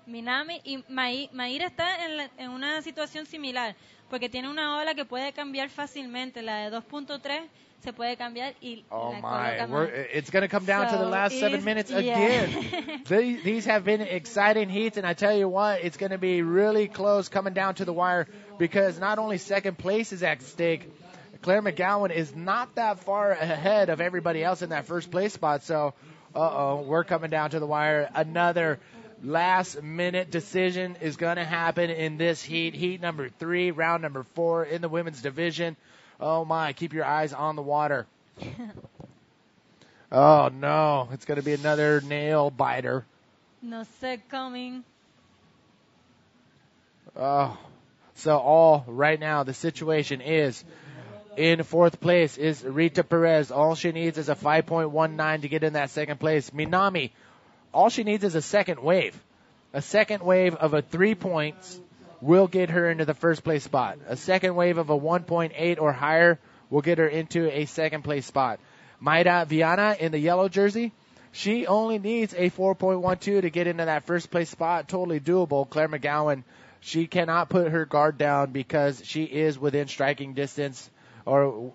Minami y Mayra está en una situación similar, porque tiene una ola que puede cambiar fácilmente. La de 2.3 se puede cambiar y la coloca más. It's going to come down to the last 7 minutes again. These have been exciting heats, and I tell you what, it's going to be really close coming down to the wire, because not only 2nd place is at stake, Claire McGowan is not that far ahead of everybody else in that 1st place spot. So, we're coming down to the wire. Another last-minute decision is going to happen in this heat. Heat number 3, round number 4 in the women's division. Oh, my. Keep your eyes on the water. Oh, no. It's going to be another nail biter. No sé coming. Oh. So, right now, the situation is in 4th place is Rita Perez. All she needs is a 5.19 to get in that 2nd place. Minami, all she needs is a 2nd wave. A 2nd wave of a 3 points will get her into the 1st place spot. A 2nd wave of a 1.8 or higher will get her into a 2nd place spot. Mayra Viana in the yellow jersey, she only needs a 4.12 to get into that 1st place spot. Totally doable. Claire McGowan, she cannot put her guard down because she is within striking distance, or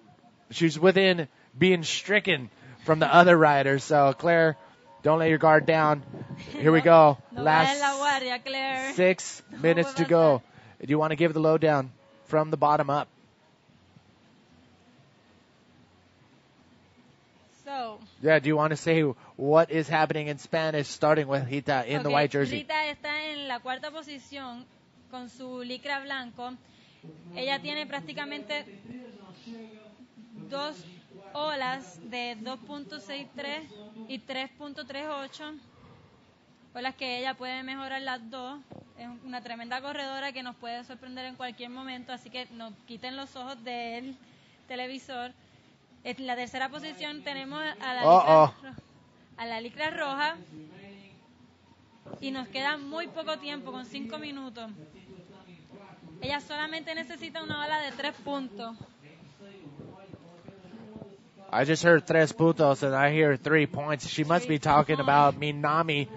she's within being stricken from the other riders. So, Claire, don't let your guard down. Here we go. Last 6 minutes to go. Do you want to give the lowdown from the bottom up? So. Yeah, do you want to say what is happening in Spanish, starting with Rita in the white jersey? Rita está en la 4ª posición con su licra blanco. Ella tiene prácticamente 2 olas de 2.63 y 3.38. olas que ella puede mejorar las dos. Es una tremenda corredora que nos puede sorprender en cualquier momento, así que no quiten los ojos del televisor. En la tercera posición tenemos a la licra roja y nos queda muy poco tiempo, con 5 minutos. Ella solamente necesita una ola de 3 puntos. I just heard 3 puntos and I hear 3 points. She must be talking about Minami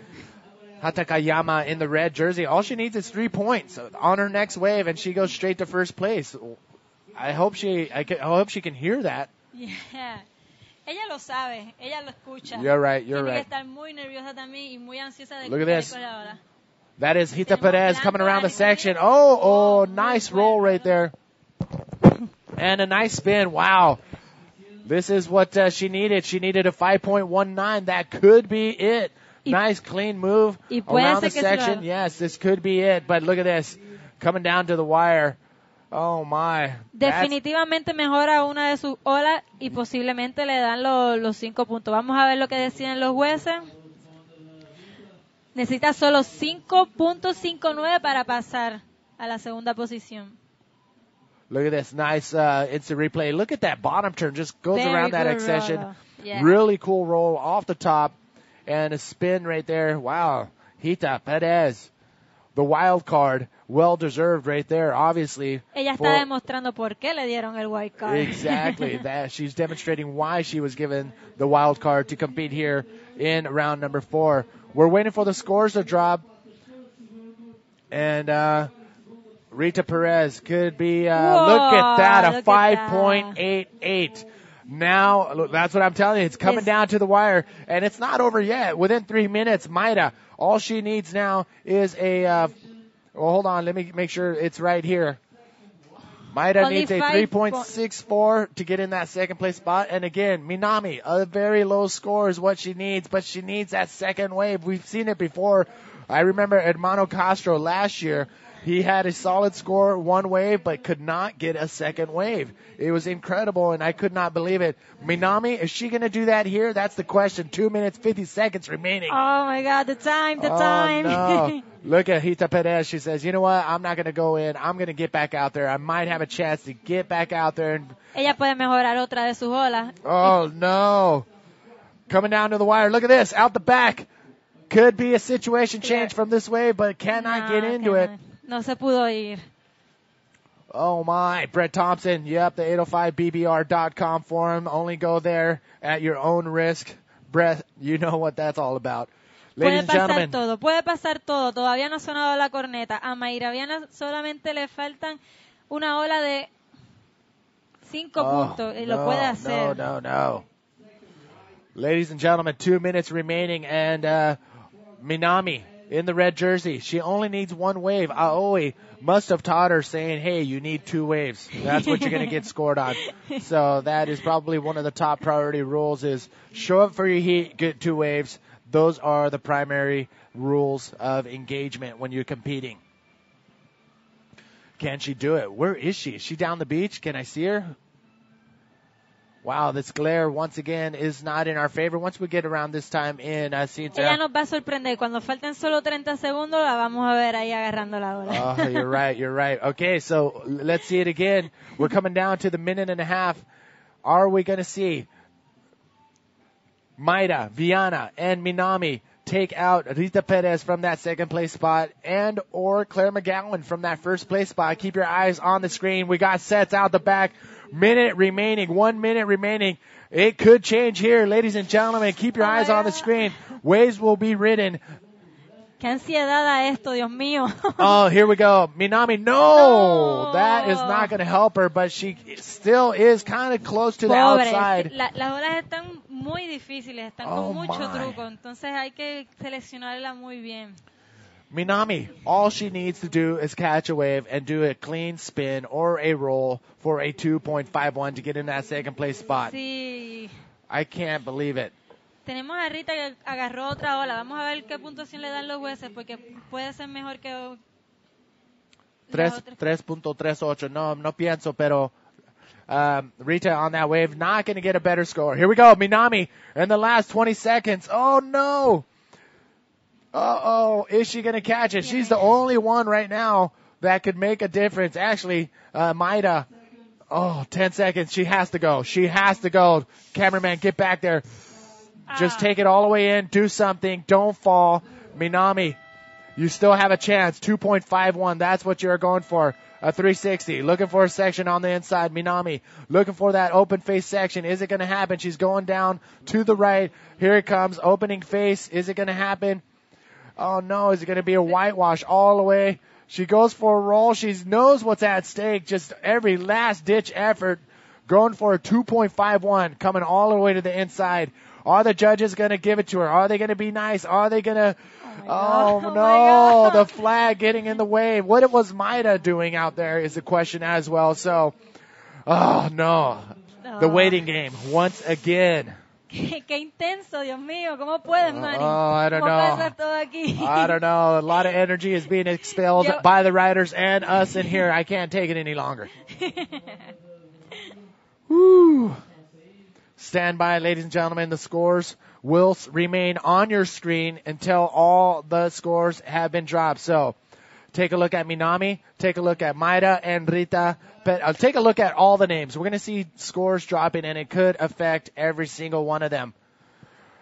Hatakayama in the red jersey. All she needs is 3 points on her next wave and she goes straight to first place. I hope she can hear that. Yeah. Ella lo sabe, ella lo escucha. You're right. Tiene que estar muy nerviosa también y muy ansiosa de Look at que this. ahora. That is Rita Perez coming around the section. Oh, nice roll right there. And a nice spin. Wow. This is what she needed. She needed a 5.19. That could be it. Nice, clean move around the section. Yes, this could be it. But look at this. Coming down to the wire. Oh, my. Definitivamente mejora una de sus olas y posiblemente le dan los 5 puntos. Vamos a ver lo que deciden los jueces. Necesita solo 5.59 para pasar a la segunda posición. Look at this nice instant replay. Look at that bottom turn. Just goes Very around that good accession. roll. Yeah. Really cool roll off the top. And a spin right there. Wow. Rita Perez. The wild card. Well deserved right there, obviously. Ella está demostrando por qué le dieron el wild card. Exactly. That she's demonstrating why she was given the wild card to compete here in round number 4. We're waiting for the scores to drop. And Rita Perez could be, look at that, a 5.88. Now, look, that's what I'm telling you. It's coming down to the wire, and it's not over yet. Within 3 minutes, Maida, all she needs now is well, hold on. Let me make sure it's right here. Maida needs a 3.64 to get in that second place spot. And again, Minami, a very low score is what she needs, but she needs that second wave. We've seen it before. I remember Hermano Castro last year. He had a solid score, 1 wave, but could not get a second wave. It was incredible, and I could not believe it. Minami, is she going to do that here? That's the question. 2 minutes, 50 seconds remaining. Oh, my God, the time. No. Look at Rita Perez. She says, you know what? I'm not going to go in. I'm going to get back out there. I might have a chance to get back out there. And ella puede mejorar otra de sus olas. Oh, no. Coming down to the wire. Look at this. Out the back. Could be a situation change from this wave, but cannot get into it. No se pudo ir. Oh, my. Brett Thompson. Yep, the 805bbr.com forum. Only go there at your own risk. Brett, you know what that's all about. Ladies and gentlemen. Puede pasar todo. Todavía no ha sonado la corneta. A Mayra Viana solamente le faltan una ola de 5 puntos. Y lo puede hacer. No. Ladies and gentlemen, 2 minutes remaining. And Minami in the red jersey. She only needs 1 wave. Aoi must have taught her saying, hey, you need 2 waves. That's what you're going to get scored on. So that is probably one of the top priority rules is show up for your heat, get 2 waves. Those are the primary rules of engagement when you're competing. Can she do it? Where is she? Is she down the beach? Can I see her? Wow, this glare once again is not in our favor. Once we get around this time in Sintra. Ella nos va a sorprender. Cuando falten solo 30 segundos, la vamos a ver ahí agarrando la ola. Oh, you're right. Okay, so let's see it again. We're coming down to the minute and a half. Are we going to see Maida, Viana, and Minami take out Rita Perez from that second place spot and or Claire McGowan from that first place spot? Keep your eyes on the screen. We got sets out the back. 1 minute remaining. It could change here, ladies and gentlemen. Keep your eyes on the screen. Waves will be ridden. Qué ansiedad a esto, Dios mío. Oh, here we go. Minami, no! That is not going to help her, but she still is kind of close to the outside. Las olas están muy difíciles, están con mucho truco, entonces hay que seleccionarla muy bien. Minami, all she needs to do is catch a wave and do a clean spin or a roll for a 2.51 to get in that second place spot. Sí. I can't believe it. Tenemos a Rita que agarró otra ola. Vamos a ver qué puntuación le dan los jueces porque puede ser mejor que 3.38. No pienso, pero Rita on that wave, not going to get a better score. Here we go, Minami in the last 20 seconds. Oh, no. Uh-oh, is she going to catch it? She's the only one right now that could make a difference. Actually, Maida, 10 seconds. She has to go. She has to go. Cameraman, get back there. Just take it all the way in. Do something. Don't fall. Minami, you still have a chance. 2.51. That's what you're going for. A 360. Looking for a section on the inside. Minami looking for that open face section. Is it going to happen? She's going down to the right. Here it comes. Opening face. Is it going to happen? Oh, no. Is it going to be a whitewash all the way? She goes for a roll. She knows what's at stake. Just every last-ditch effort. Going for a 2.51. Coming all the way to the inside. Are the judges going to give it to her? Are they going to be nice? Are they going to... Oh, no. The flag getting in the way. What was Maida doing out there is a question as well. So, oh, no. The waiting game once again. Qué intenso, Dios mío. ¿Cómo puedes, Manny? Oh, I don't know. I don't know. A lot of energy is being expelled by the riders and us in here. I can't take it any longer. Woo. Stand by, ladies and gentlemen. The scores will remain on your screen until all the scores have been dropped. So take a look at Minami, take a look at Maida and Rita. But take a look at all the names. We're going to see scores dropping, and it could affect every single one of them.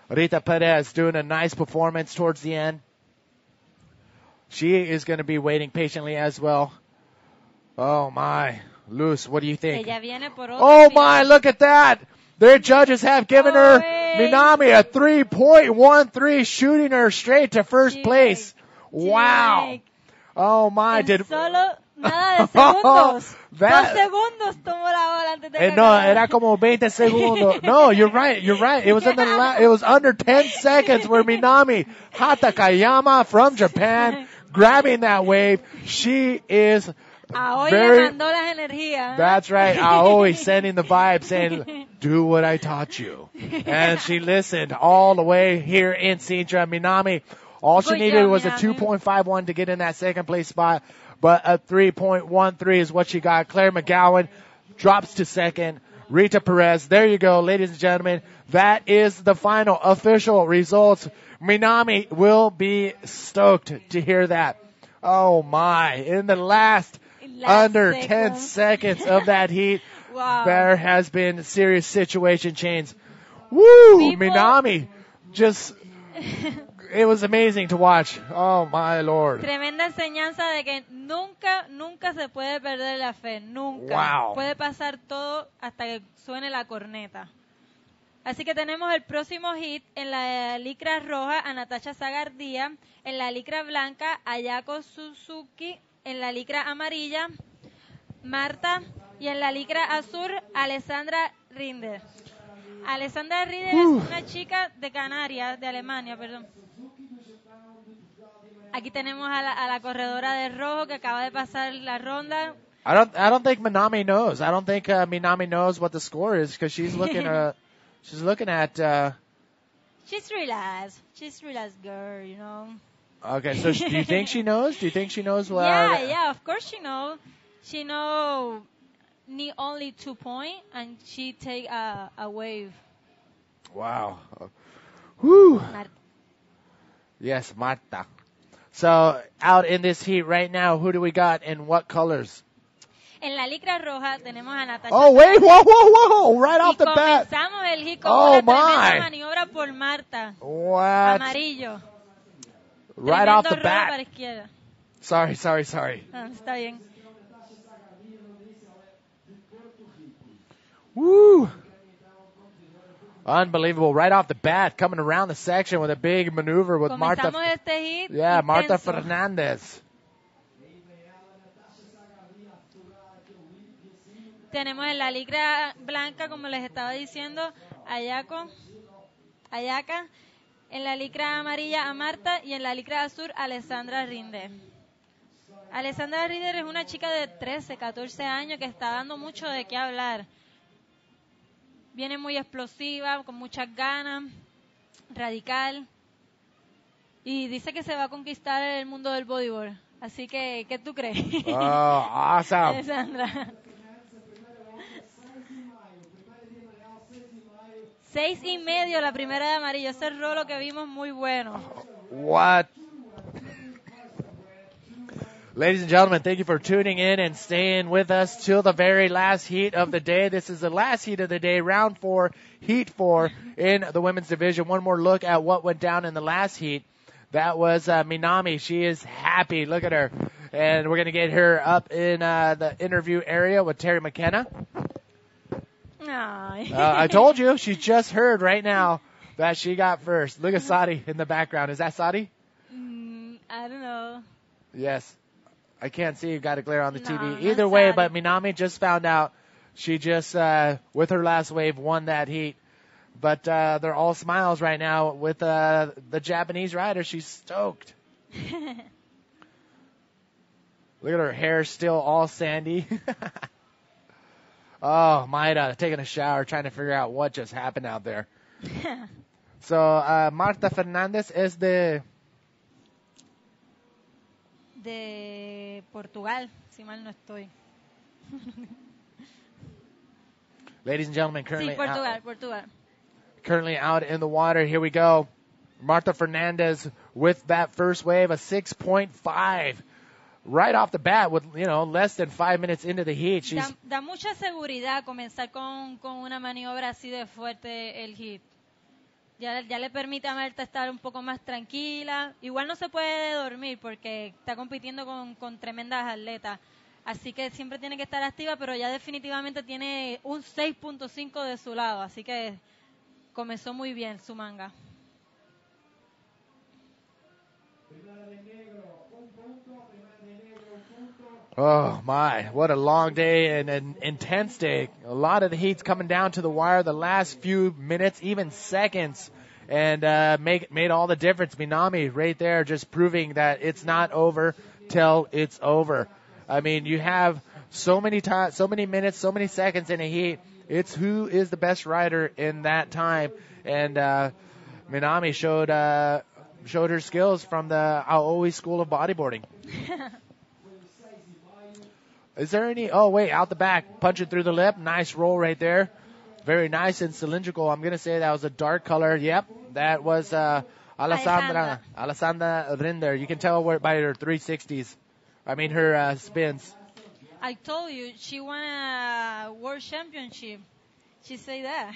Rita Perez doing a nice performance towards the end. She is going to be waiting patiently as well. Oh, my. Luz, what do you think? Oh, my, look at that. Their judges have given her, Minami, a 3.13, shooting her straight to first place. Wow. Oh, my. Solo nada de segundos. 2 segundos tomó la bola antes de que no, era como 20 segundos. No, you're right. It was it was under 10 seconds where Minami Hatakayama from Japan grabbing that wave. She is Aoi le mandó las energías. That's right. Aoi sending the vibe saying, do what I taught you. And she listened all the way here in Sintra. Minami, all she needed was a 2.51 to get in that second place spot. But a 3.13 is what she got. Claire McGowan drops to second. Rita Perez. There you go, ladies and gentlemen. That is the final official results. Minami will be stoked to hear that. Oh, my. In the last under 10 seconds of that heat, there has been serious situation change. Woo! Minami just... It was amazing to watch. Oh, my Lord. Tremenda enseñanza de que nunca se puede perder la fe. Nunca. Wow. Puede pasar todo hasta que suene la corneta. Así que tenemos el próximo hit en la licra roja a Natasha Zagardía, en la licra blanca a Yako Suzuki, en la licra amarilla Marta y en la licra azul Alessandra Rinder. Alessandra Rinder es una chica de Canarias, de Alemania, perdón. Aquí tenemos a la corredora de rojo que acaba de pasar la ronda. I don't think Minami knows. I don't think Minami knows what the score is because she's looking at She's relaxed. She's relaxed girl, you know. Okay, so do you think she knows? Do you think she knows what? Yeah, of course she knows. She knows need only 2 points and she take a wave. Wow. Whew. Marta. Yes, Marta. So, out in this heat right now, who do we got and what colors? En la licra roja tenemos a Natasha. Oh, wait, whoa, right off the bat. Comenzamos el hit con una tremenda maniobra por Marta. What? Amarillo. Right off the bat. Para izquierda. Sorry. Está bien. Woo. Unbelievable. Right off the bat, coming around the section with a big maneuver with Marta. Este hit Marta intenso. Fernandez. Tenemos en la licra blanca, como les estaba diciendo, Ayaka. En la licra amarilla a Marta y en la licra azul Alessandra Rinder. Alessandra Rinder es una chica de 13, 14 años que está dando mucho de qué hablar. Viene muy explosiva, con muchas ganas, radical. Y dice que se va a conquistar el mundo del bodyboard. Así que, ¿qué tú crees? Oh, awesome. Alessandra. 6.5 la primera de amarillo. Ese rolo que vimos muy bueno. What? Ladies and gentlemen, thank you for tuning in and staying with us till the very last heat of the day. This is the last heat of the day, round 4, heat 4 in the women's division. One more look at what went down in the last heat. That was Minami. She is happy. Look at her. And we're going to get her up in the interview area with Terry McKenna. I told you. She just heard right now that she got first. Look at Sadi in the background. Is that Sadi? I don't know. Yes. I can't see. You've got a glare on the TV. not Either way, Sadi. but Minami just found out she just, with her last wave, won that heat. But they're all smiles right now with the Japanese rider. She's stoked. Look at her hair still all sandy. Oh, Maida taking a shower, trying to figure out what just happened out there. So, Marta Fernandez is de Portugal, si mal no estoy. Ladies and gentlemen, currently Sí, Portugal. Currently out in the water. Here we go. Marta Fernandez with that first wave, a 6.5. Right off the bat with, less than 5 minutes into the heat. Da mucha seguridad comenzar con una maniobra así de fuerte el hit. Ya le permite a Marta estar un poco más tranquila. Igual no se puede dormir porque está compitiendo con tremendas atletas. Así que siempre tiene que estar activa, pero ya definitivamente tiene un 6.5 de su lado. Así que comenzó muy bien su manga. Oh, my. What a long day and an intense day. A lot of the heat's coming down to the wire the last few minutes, even seconds, and made all the difference. Minami right there just proving that it's not over till it's over. I mean, you have so many minutes, so many seconds in a heat. It's who is the best rider in that time. And Minami showed her skills from the Aoi School of Bodyboarding. Is there any? Oh, wait, out the back, punching through the lip. Nice roll right there. Very nice and cylindrical. I'm going to say that was a dark color. Yep, that was Alessandra Rinder. You can tell by her 360s. I mean, her spins. I told you, she won a world championship. She said that.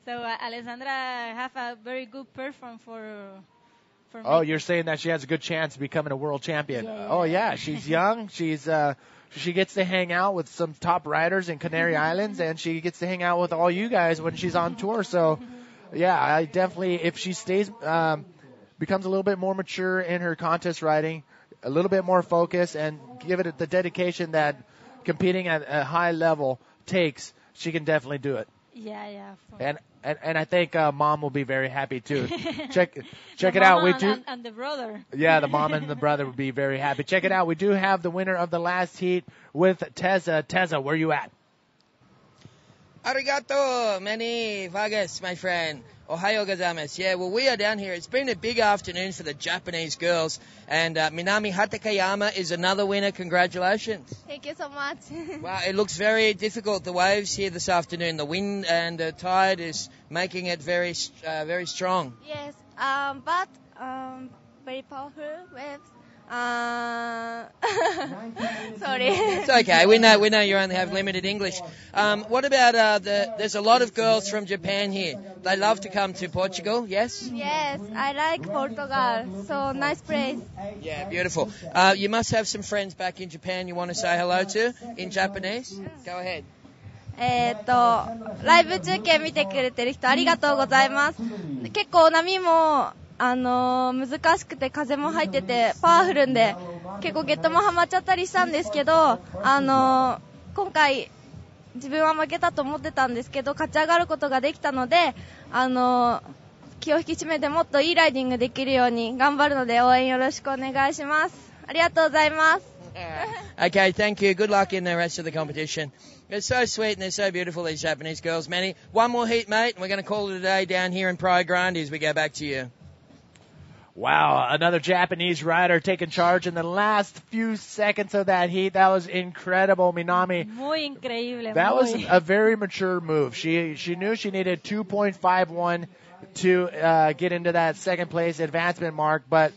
So Alessandra have a very good performance for me. Oh, you're saying that she has a good chance of becoming a world champion. Yeah. Oh, yeah, she's young. She gets to hang out with some top riders in Canary Islands, and she gets to hang out with all you guys when she's on tour. So, yeah, I definitely, if she stays, becomes a little bit more mature in her contest riding, a little bit more focused, and give it the dedication that competing at a high level takes, she can definitely do it. Yeah. And I think Mom will be very happy too. Check it out. We do. And the brother. Yeah, the mom and the brother would be very happy. Check it out. We do have the winner of the last heat with Teza. Teza, where you at? Arigato, Manny Vargas, my friend. Ohayo gozaimasu. Yeah, well, we are down here. It's been a big afternoon for the Japanese girls. And Minami Hatakayama is another winner. Congratulations. Thank you so much. Wow, it looks very difficult, the waves here this afternoon. The wind and the tide is making it very strong. Yes, but very powerful waves. Sorry. It's okay. We know you only have limited English. What about there's a lot of girls from Japan here. They love to come to Portugal, yes? Yes, I like Portugal. So nice place. Yeah, beautiful. You must have some friends back in Japan you want to say hello to in Japanese. Go ahead. ライブ中継見てくれてる人ありがとうございます。結構波も難しくて風も入っててパワフルんで結構ゲットもハマっちゃったりしたんですけど、今回自分は負けたと思ってたんですけど勝ち上がることができたので、気を引き締めてもっといいライディングできるように頑張るので応援よろしくお願いします。ありがとうございます。Okay, thank you. Good luck in the rest of the competition. They're so sweet and they're so beautiful, these Japanese girls. Manny, one more heat, mate, and we're going to call it a day down here in Praia Grande as we go back to you. Wow, another Japanese rider taking charge in the last few seconds of that heat. That was incredible, Minami. Muy increíble. That was a very mature move. She knew she needed 2.51 to get into that second place advancement mark, but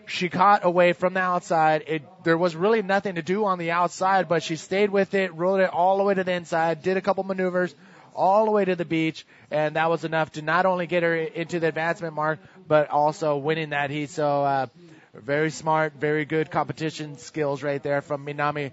she caught away from the outside. There was really nothing to do on the outside, but she stayed with it, rode it all the way to the inside, did a couple maneuvers all the way to the beach, and that was enough to not only get her into the advancement mark, but also winning that heat. So very smart, very good competition skills right there from Minami.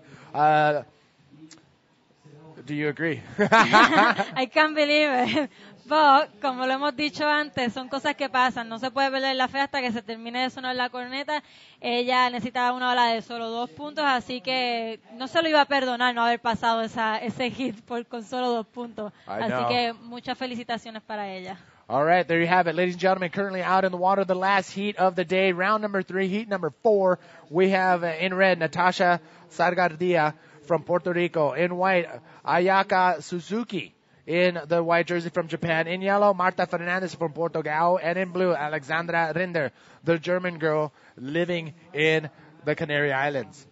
Do you agree? I can't believe it. But, como lo hemos dicho antes, son cosas que pasan. No se puede perder la fe hasta que se termine de sonar la corneta. Ella necesitaba una ola de solo 2 puntos, así que no se lo iba a perdonar no haber pasado ese hit con solo 2 puntos. Así que muchas felicitaciones para ella. All right, there you have it, ladies and gentlemen. Currently out in the water, the last heat of the day, round number 3, heat number 4. We have in red Natasha Sargardia from Puerto Rico. In white, Ayaka Suzuki in the white jersey from Japan. In yellow, Marta Fernandez from Portugal. And in blue, Alexandra Rinder, the German girl living in the Canary Islands.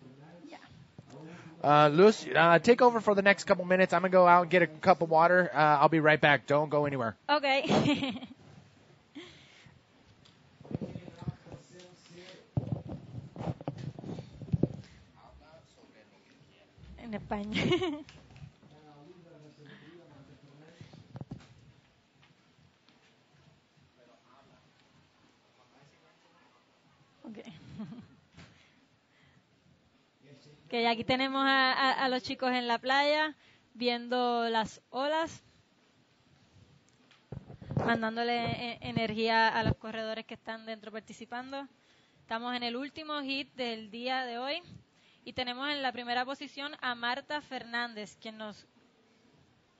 Luz, take over for the next couple minutes. I'm going to go out and get a cup of water. I'll be right back. Don't go anywhere. Okay. En España. Okay. Que aquí tenemos a los chicos en la playa viendo las olas, mandándole energía a los corredores que están dentro participando. Estamos en el último hit del día de hoy y tenemos en la primera posición a Marta Fernández, quien nos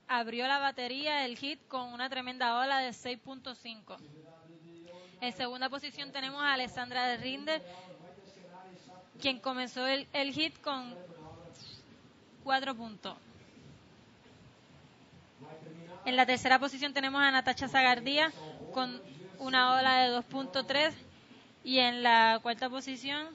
abrió la batería del hit con una tremenda ola de 6.5. En segunda posición tenemos a Alessandra Rinder, quien comenzó el hit con 4 puntos. En la tercera posición tenemos a Natasha Sagardía con una ola de 2.3 y en la cuarta posición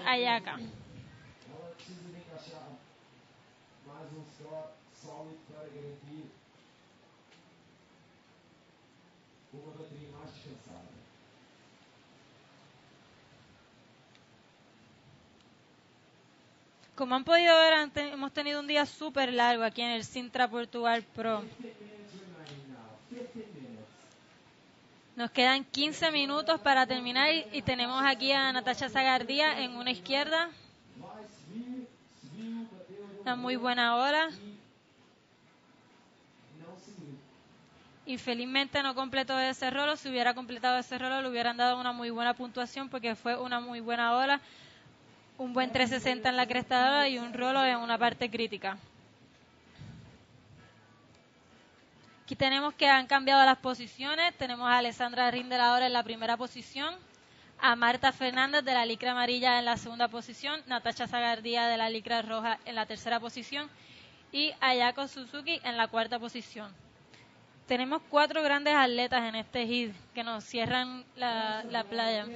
Ayaka. Como han podido ver, hemos tenido un día súper largo aquí en el Sintra Portugal Pro. Nos quedan 15 minutos para terminar y tenemos aquí a Natasha Sagardía en una izquierda. Una muy buena ola. Infelizmente no completó ese rolo. Si hubiera completado ese rolo le hubieran dado una muy buena puntuación porque fue una muy buena ola. Un buen 360 en la cresta de ola y un rolo en una parte crítica. Aquí tenemos que han cambiado las posiciones. Tenemos a Alessandra Rinder ahora en la primera posición, a Marta Fernández de la licra amarilla en la segunda posición, Natasha Sagardía de la licra roja en la tercera posición y Ayako Suzuki en la cuarta posición. Tenemos 4 grandes atletas en este hit que nos cierran la playa.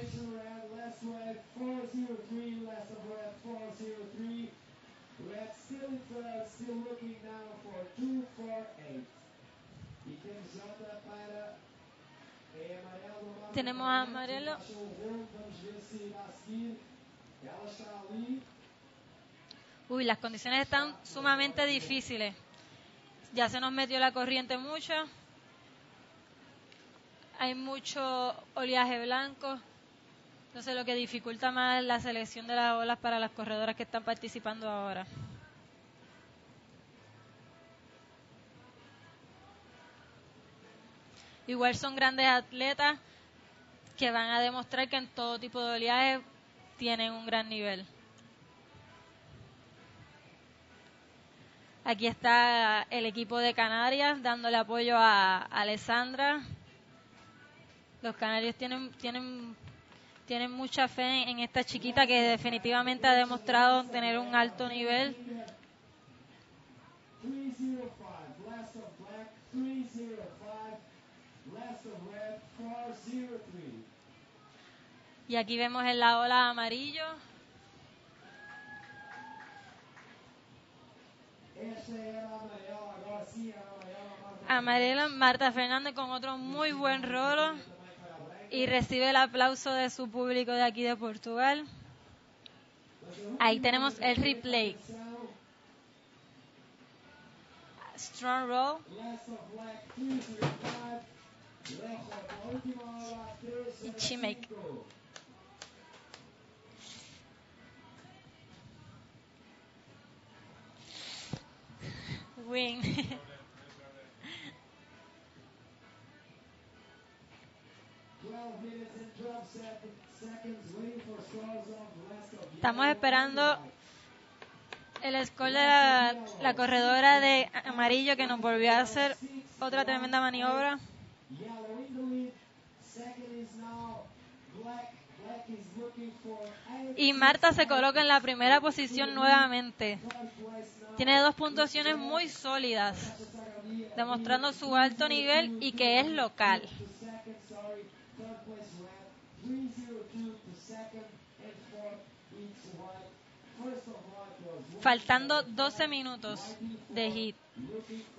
Tenemos a Amarelo. Uy, las condiciones están sumamente difíciles. Ya se nos metió la corriente mucho. Hay mucho oleaje blanco. Entonces lo que dificulta más la selección de las olas para las corredoras que están participando ahora. Igual son grandes atletas que van a demostrar que en todo tipo de oleaje tienen un gran nivel. Aquí está el equipo de Canarias dándole apoyo a Alessandra. Los canarios tienen mucha fe en esta chiquita que definitivamente ha demostrado tener un alto nivel. Y aquí vemos en la ola amarillo. Amarela Marta Fernández con otro muy buen rolo. Y recibe el aplauso de su público de aquí de Portugal. Ahí tenemos el replay. Strong roll. Y chimake. Win. Estamos esperando el score de la corredora de amarillo, que nos volvió a hacer otra tremenda maniobra. Y Marta se coloca en la primera posición nuevamente. Tiene dos puntuaciones muy sólidas, demostrando su alto nivel y que es local. Faltando 12 minutos de hit.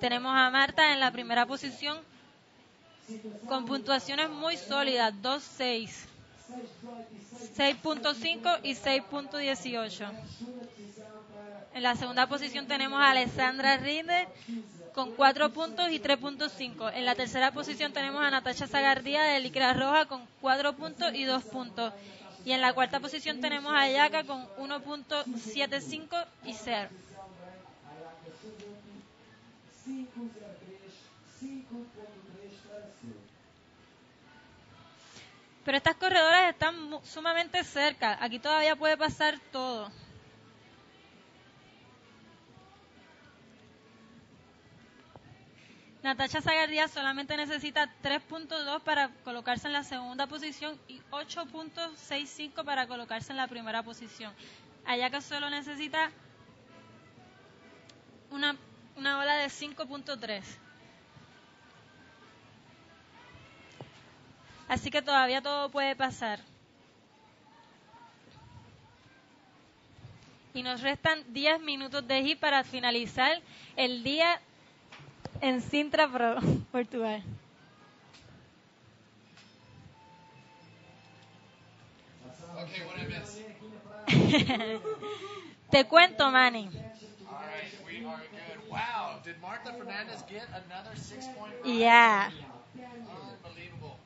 Tenemos a Marta en la primera posición con puntuaciones muy sólidas, 2.6, 6.5 y 6.18. En la segunda posición tenemos a Alessandra Rinde con 4 puntos y 3.5. En la tercera posición tenemos a Natasha Zagardía de Licra Roja con 4 puntos y 2 puntos. Y en la cuarta posición tenemos a Yaka con 1.75 y 0. Pero estas corredoras están sumamente cerca. Aquí todavía puede pasar todo. Natasha Zagardía solamente necesita 3.2 para colocarse en la segunda posición y 8.65 para colocarse en la primera posición. Ayaka solo necesita una ola de 5.3. Así que todavía todo puede pasar. Y nos restan 10 minutos de hit para finalizar el día en Sintra Pro, Portugal. Okay, what I miss? Te cuento, Manny. All right, we are good. Wow, did Marta Fernandez get another 6-point ride? Yeah. Unbelievable.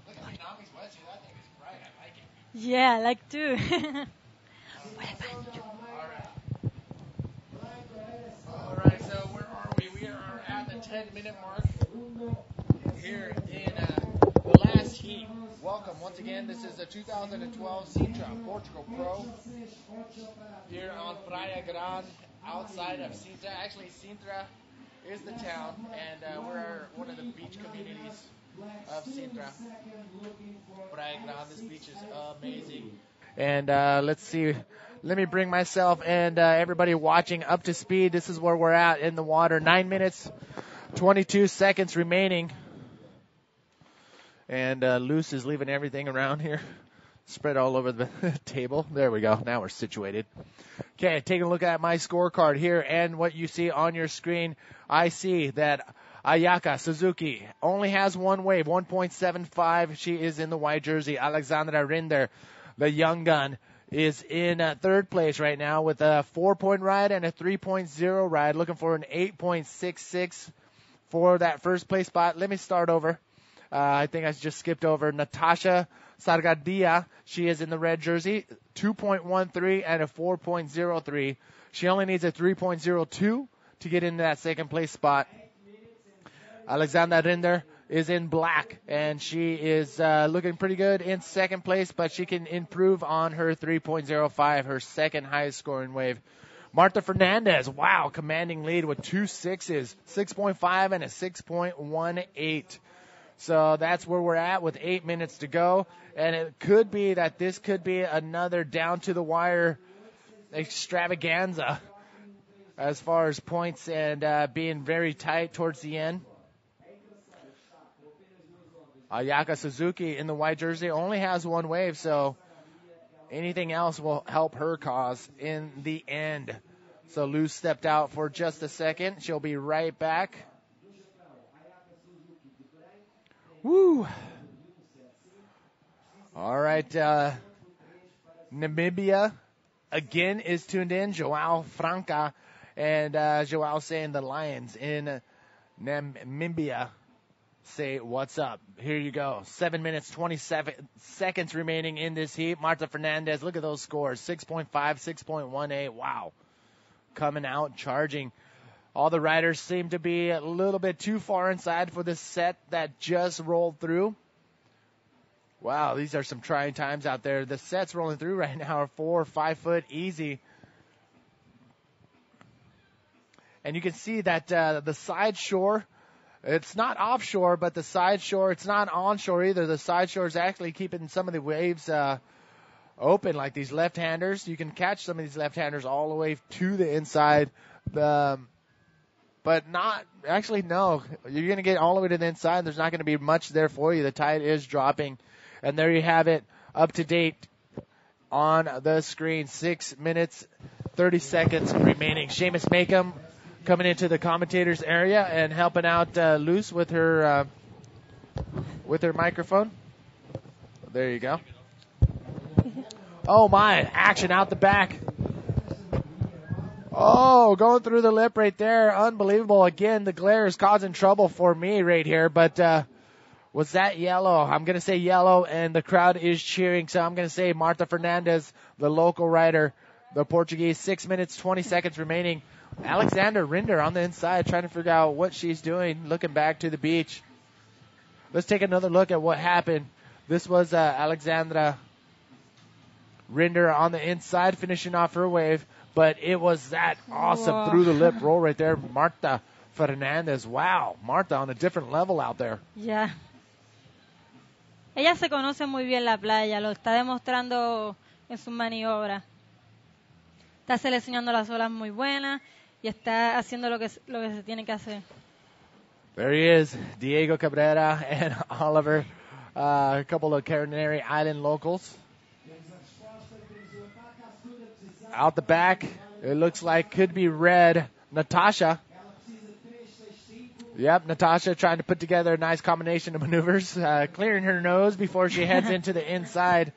Look at Konami's wetsuit. That thing is bright. I like it. Yeah, I like too. All right, so where are we? We are at the 10-minute mark here in the last heat. Welcome once again. This is the 2012 Sintra Portugal Pro here on Praia Grande, outside of Sintra. Actually, Sintra is the town, and we're one of the beach communities of Sintra. Praia Grande. This beach is amazing. And let's see. Let me bring myself and everybody watching up to speed. This is where we're at in the water. 9 minutes, 22 seconds remaining. And Luce is leaving everything around here, spread all over the table. There we go. Now we're situated. Okay, taking a look at my scorecard here and what you see on your screen. I see that Ayaka Suzuki only has one wave, 1.75. She is in the white jersey. Alexandra Rinder, the young gun, is in third place right now with a 4-point ride and a 3.0 ride, looking for an 8.66 for that first place spot. Let me start over. I think I just skipped over Natasha Sargadia. She is in the red jersey, 2.13 and a 4.03. She only needs a 3.02 to get into that second place spot. Alexandra Rinder is in black, and she is looking pretty good in second place, but she can improve on her 3.05, her second highest scoring wave. Marta Fernandez, wow, commanding lead with 2 6s, 6.5 and a 6.18. So that's where we're at with 8 minutes to go, and it could be that this could be another down-to-the-wire extravaganza as far as points and being very tight towards the end. Ayaka Suzuki in the white jersey only has one wave, so anything else will help her cause in the end. So Luz stepped out for just a second. She'll be right back. Woo! All right, Namibia again is tuned in. Joao Franca and Joao saying the Lions in Namibia say what's up. Here you go. 7 minutes, 27 seconds remaining in this heat. Marta Fernandez, look at those scores. 6.5, 6.18. Wow. Coming out, charging. All the riders seem to be a little bit too far inside for this set that just rolled through. Wow, these are some trying times out there. The sets rolling through right now are 4 or 5 foot easy. And you can see that the side shore, it's not offshore, but the side shore, it's not onshore either. The side shore is actually keeping some of the waves open, like these left-handers. You can catch some of these left-handers all the way to the inside. But not, actually, no. You're going to get all the way to the inside. There's not going to be much there for you. The tide is dropping. And there you have it, up to date on the screen. 6 minutes, 30 seconds remaining. Seamus Makeham coming into the commentators area and helping out Luz with her microphone. There you go. Oh my, action out the back. Oh, going through the lip right there. Unbelievable. Again, the glare is causing trouble for me right here, but was that yellow? I'm going to say yellow, and the crowd is cheering, so I'm going to say Marta Fernandez, the local rider, the Portuguese. 6 minutes, 20 seconds remaining. Alexandra Rinder on the inside trying to figure out what she's doing, looking back to the beach. Let's take another look at what happened. This was Alexandra Rinder on the inside finishing off her wave, but it was that awesome through the lip roll right there. Marta Fernandez. Wow, Marta on a different level out there. Yeah. Ella se conoce muy bien la playa, lo está demostrando en sus maniobras. Está seleccionando las olas muy buenas y está haciendo lo que se tiene que hacer. There he is, Diego Cabrera and Oliver, a couple of Canary Island locals. Out the back, it looks like could be red. Natasha. Yep, Natasha trying to put together a nice combination of maneuvers, clearing her nose before she heads into the inside.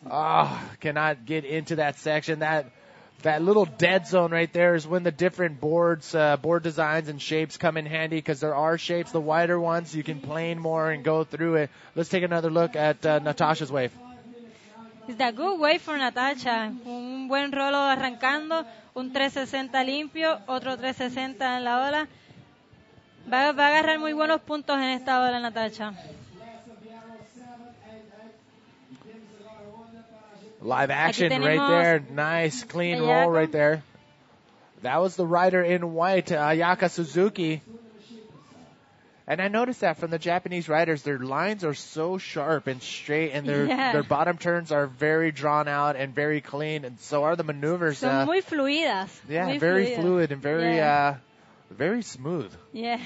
Oh, cannot get into that section. That little dead zone right there is when the different board designs and shapes come in handy, because there are shapes, the wider ones, you can plane more and go through it. Let's take another look at Natasha's wave. It's a good wave for Natasha. Un buen rolo arrancando, un 360 limpio, otro 360 en la ola. Va a agarrar muy buenos puntos en esta ola, Natasha. Live action right there. Nice, clean roll right there. That was the rider in white, Ayaka Suzuki. And I noticed that from the Japanese riders, their lines are so sharp and straight, and their bottom turns are very drawn out and very clean, and so are the maneuvers. Son muy fluidas. Yeah, muy very fluidas. fluid and very smooth. Yeah.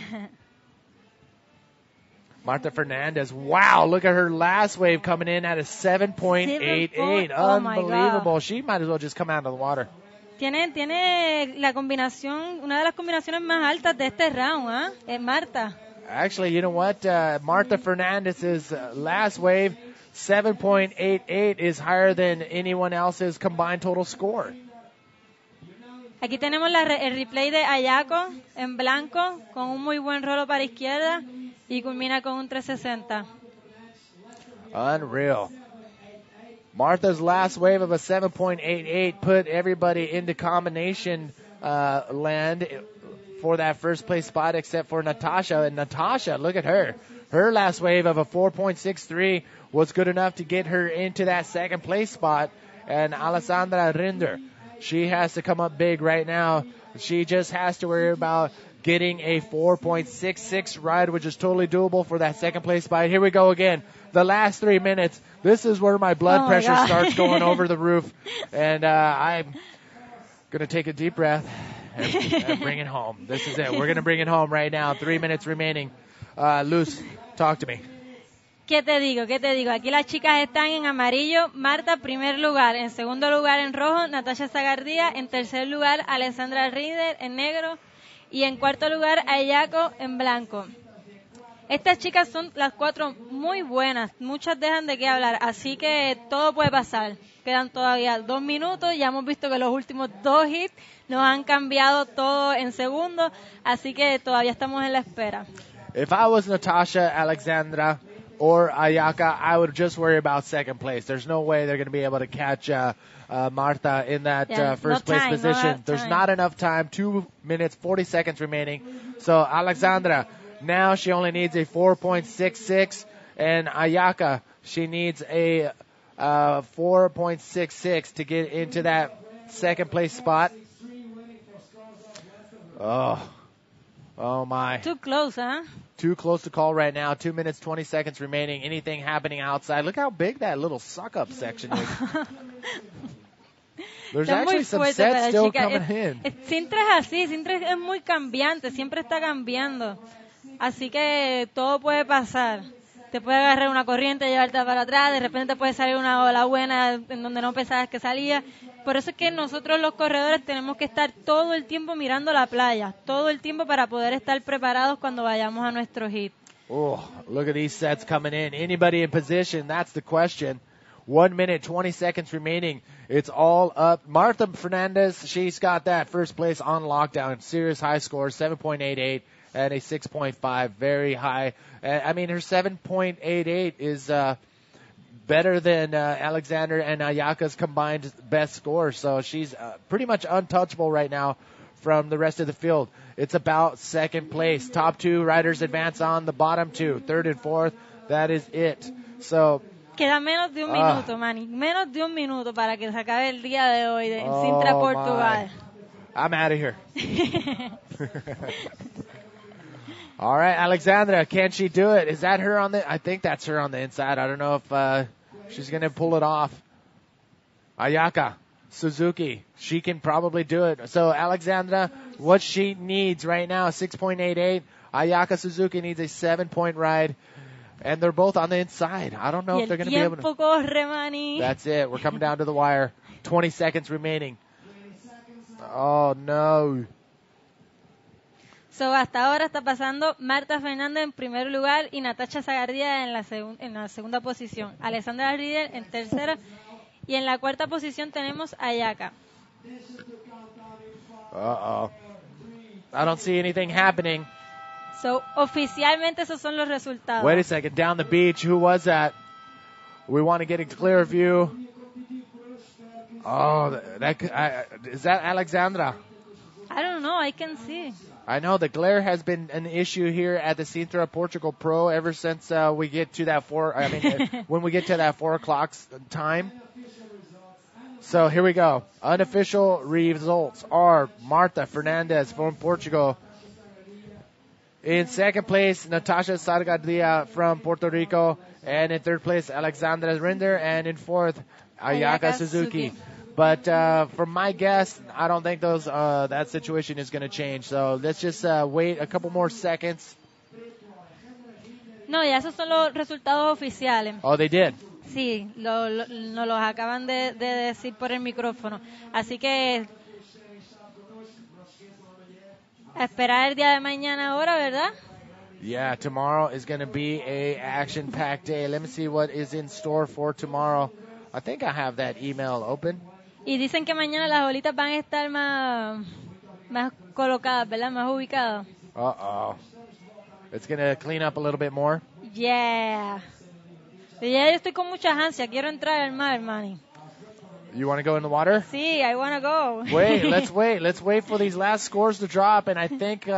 Marta Fernandez. Wow, look at her last wave coming in at a 7.88. Oh my Unbelievable. God. She might as well just come out of the water. Tiene la combinación, una de las combinaciones más altas de este round, ¿ah? Es Marta. Actually, you know what? Marta Fernandez's last wave, 7.88, is higher than anyone else's combined total score. Aquí tenemos el replay de Ayako en blanco con un muy buen rolo para izquierda y culmina con un 360. Unreal. Martha's last wave of a 7.88 put everybody into combination land for that first place spot except for Natasha. And Natasha, look at her. Her last wave of a 4.63 was good enough to get her into that second place spot. And Alessandra Rinder, she has to come up big right now. She just has to worry about getting a 4.66 ride, which is totally doable for that second place spot. Here we go again. The last 3 minutes. This is where my blood pressure starts going over the roof. And I'm going to take a deep breath and bring it home. This is it. We're going to bring it home right now. 3 minutes remaining. Luz, talk to me. ¿Qué te digo? ¿Qué te digo? Aquí las chicas están en amarillo. Marta, primer lugar. En segundo lugar, en rojo, Natasha Zagardía. En tercer lugar, Alessandra Rieder, en negro. Y en cuarto lugar, Ayako, en blanco. Estas chicas son las 4 muy buenas. Muchas dejan de qué hablar. Así que todo puede pasar. Quedan todavía 2 minutos. Ya hemos visto que los últimos 2 hits nos han cambiado todo en segundos. Así que todavía estamos en la espera. If I was Natasha, Alexandra, or Ayaka, I would just worry about second place. There's no way they're going to be able to catch Marta in that first place position. There's not enough time. 2 minutes, 40 seconds remaining. So Alexandra, now she only needs a 4.66, and Ayaka, she needs a 4.66 to get into that second place spot. Oh my. Too close, huh? Too close to call right now. 2 minutes, 20 seconds remaining. Anything happening outside? Look how big that little suck-up section is. There's actually some sets still coming in. Sintra es así. Sintra es muy cambiante. Siempre está cambiando. Así que todo puede pasar. Te puede agarrar una corriente, llevarte para atrás. De repente te puede salir una ola buena en donde no pensabas que salía. Por eso es que nosotros los corredores tenemos que estar todo el tiempo mirando la playa, todo el tiempo para poder estar preparados cuando vayamos a nuestro hit. Oh, look at these sets coming in. Anybody in position? That's the question. 1 minute, 20 seconds remaining. It's all up. Marta Fernandez, she's got that first place on lockdown. Serious high score, 7.88 and a 6.5. Very high. I mean, her 7.88 is better than Alexander and Ayaka's combined best score. So she's pretty much untouchable right now from the rest of the field. It's about second place. Top 2 riders advance on. The bottom 2, third and fourth, that is it. So queda menos de un minuto, Manny. Menos de un minuto para que se acabe el día de hoy en Sintra Portugal. I'm out of here. All right, Alexandra, can she do it? Is that her on the? I think that's her on the inside. I don't know if she's going to pull it off. Ayaka, Suzuki, she can probably do it. So Alexandra, what she needs right now, 6.88. Ayaka Suzuki needs a 7-point ride, and they're both on the inside. I don't know if they're going to be able to. Corre, Manny. That's it. We're coming down to the wire. 20 seconds remaining. Oh, no. So, hasta ahora está pasando Marta Fernández en primer lugar y Natasha Zagardía en la segunda posición. Alessandra Rieder en tercera y en la cuarta posición tenemos a Ayaka. Uh-oh. I don't see anything happening. So, oficialmente esos son los resultados. Wait a second. Down the beach. Who was that? We want to get a clear view. Oh, is that Alexandra? I don't know. I can see. I know the glare has been an issue here at the Sintra Portugal Pro ever since we get to that when we get to that 4 o'clock time. So here we go. Unofficial results are Marta Fernandez from Portugal. In second place, Natasha Sargadia from Puerto Rico. And in third place, Alexandra Rinder. And in fourth, Ayaka Suzuki. But from my guess, I don't think that situation is going to change. So let's just wait a couple more seconds. No, ya esos son los resultados oficiales. Oh, they did. Sí, nos los acaban de decir por el micrófono. Así que a esperar el día de mañana ahora, ¿verdad? Yeah, tomorrow is going to be a action-packed day. Let me see what is in store for tomorrow. I think I have that email open. Y dicen que mañana las bolitas van a estar más colocadas, ¿verdad? Más ubicadas. Uh-oh. It's going to clean up a little bit more. Yeah. Ya yo estoy con muchas ansias. Quiero entrar al mar, Manny. You want to go in the water? Sí, I want to go. Wait, let's wait. Let's wait for these last scores to drop. And I think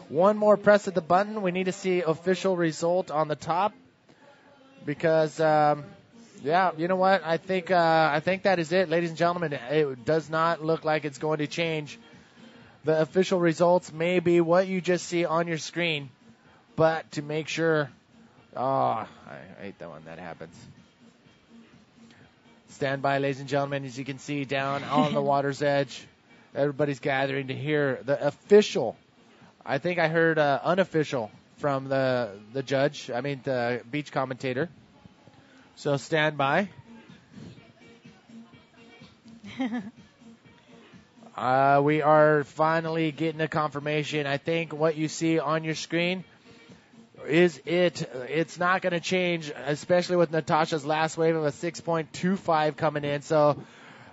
one more press of the button. We need to see official result on the top. Because... yeah, you know what? I think that is it, ladies and gentlemen. It does not look like it's going to change. The official results may be what you just see on your screen, but to make sure, I hate that when that happens. Stand by, ladies and gentlemen, as you can see down on the water's edge. Everybody's gathering to hear the official. I think I heard unofficial from the judge. I mean, the beach commentator. So stand by. We are finally getting a confirmation. I think what you see on your screen is it. It's not going to change, especially with Natasha's last wave of a 6.25 coming in. So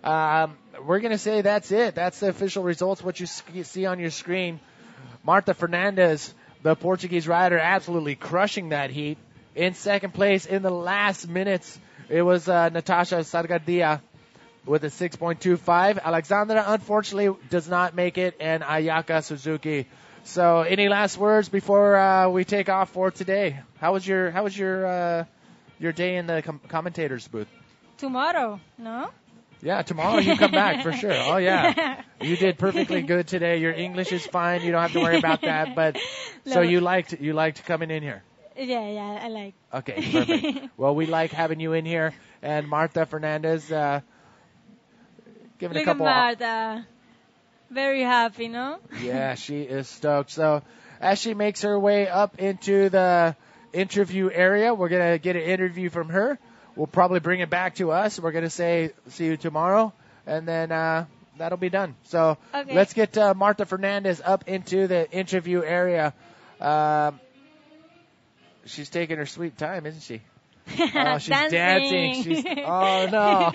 we're going to say that's it. That's the official results, what you see on your screen. Marta Fernandez, the Portuguese rider, absolutely crushing that heat. In second place in the last minutes, it was Natasha Sargadia with a 6.25. Alexandra, unfortunately, does not make it, and Ayaka Suzuki. So, any last words before we take off for today? How was your day in the commentators booth? Tomorrow, no? Yeah, tomorrow you come back for sure. Oh yeah, you did perfectly good today. Your English is fine. You don't have to worry about that. But so you liked coming in here. Yeah, I like. Okay, perfect. Well, we like having you in here, and Marta Fernandez. Giving Look a couple. at Marta. Very happy, no? Yeah, she is stoked. So as she makes her way up into the interview area, we're going to get an interview from her. We'll probably bring it back to us. We're going to say, see you tomorrow, and then that'll be done. So Let's get Marta Fernandez up into the interview area. She's taking her sweet time, isn't she? Oh, she's dancing. Oh, no.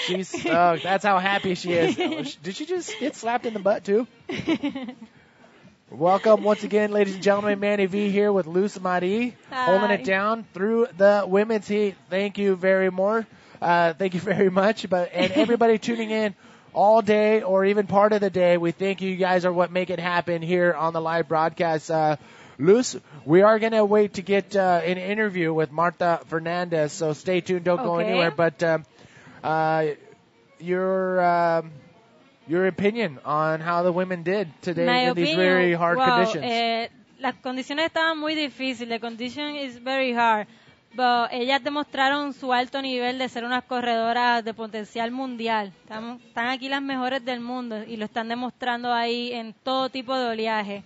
She's stoked. That's how happy she is. Did she just get slapped in the butt, too? Welcome once again, ladies and gentlemen. Manny V here with Luz Marie, holding it down through the women's heat. Thank you very much. And everybody tuning in all day or even part of the day, we thank you guys are what make it happen here on the live broadcast. Luz, we are going to wait to get an interview with Marta Fernandez, so stay tuned. Don't go anywhere. But your opinion on how the women did today in these very hard conditions. Las condiciones estaban muy difíciles. The condition is very hard. But ellas demostraron su alto nivel de ser unas corredoras de potencial mundial. Están aquí las mejores del mundo y lo están demostrando ahí en todo tipo de oleaje.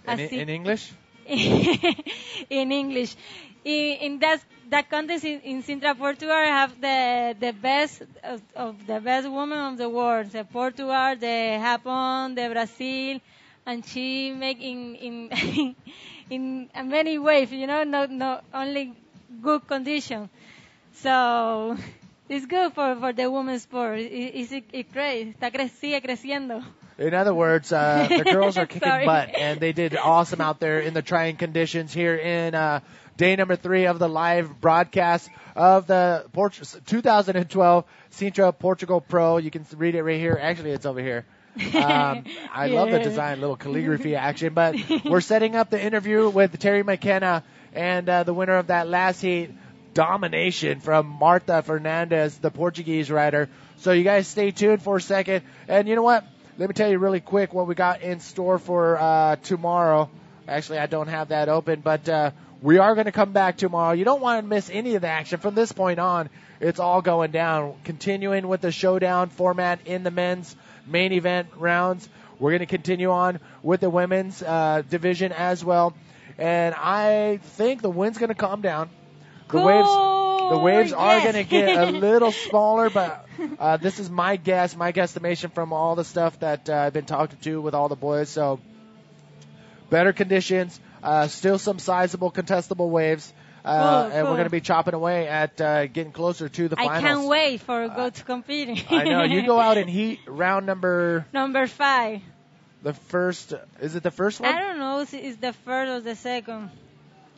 In English? In English. In that contest in Sintra Portugal, I have the best of the best women of the world. The Portugal, the Japan, the Brazil, and she make in many ways, not only good condition. So it's good for the women's sport. It's great. Sigue creciendo. In other words, the girls are kicking butt, and they did awesome out there in the trying conditions here in day number 3 of the live broadcast of the 2012 Sintra Portugal Pro. You can read it right here. Actually, it's over here. I love the design, little calligraphy action. But we're setting up the interview with Terry McKenna and the winner of that last heat, domination from Marta Fernandez, the Portuguese rider. So you guys stay tuned for a second. And you know what? Let me tell you really quick what we got in store for tomorrow. Actually, I don't have that open, but we are going to come back tomorrow. You don't want to miss any of the action. From this point on, it's all going down. Continuing with the showdown format in the men's main event rounds. We're going to continue on with the women's division as well. And I think the wind's going to calm down. The waves are going to get a little smaller, but this is my guesstimation from all the stuff that I've been talking to with all the boys. So better conditions, still some sizable contestable waves, and we're going to be chopping away at getting closer to the finals. I can't wait for go to competing. I know. You go out in heat round number 5. The first, is it the first one? I don't know if it's the first or the second.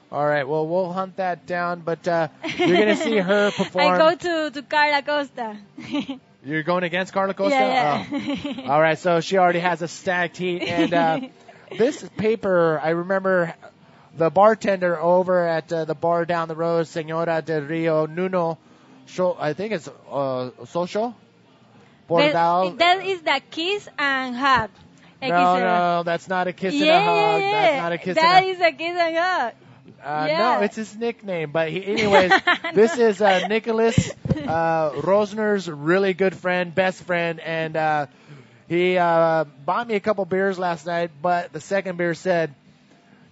All right, well, we'll hunt that down, but you're going to see her perform. I go to Carla Costa. You're going against Carla Costa? Yeah. Oh. All right, so she already has a stacked heat. And this paper, I remember the bartender over at the bar down the road, Senora del Rio Nuno, I think it's Social? Bordal. That is the kiss and hug. No, that's not a kiss and a hug. Yeah. That's not a kiss that is a kiss and hug. No, it's his nickname. But anyways, this is Nicholas Rosner's really good friend, best friend, and he bought me a couple beers last night. But the second beer said,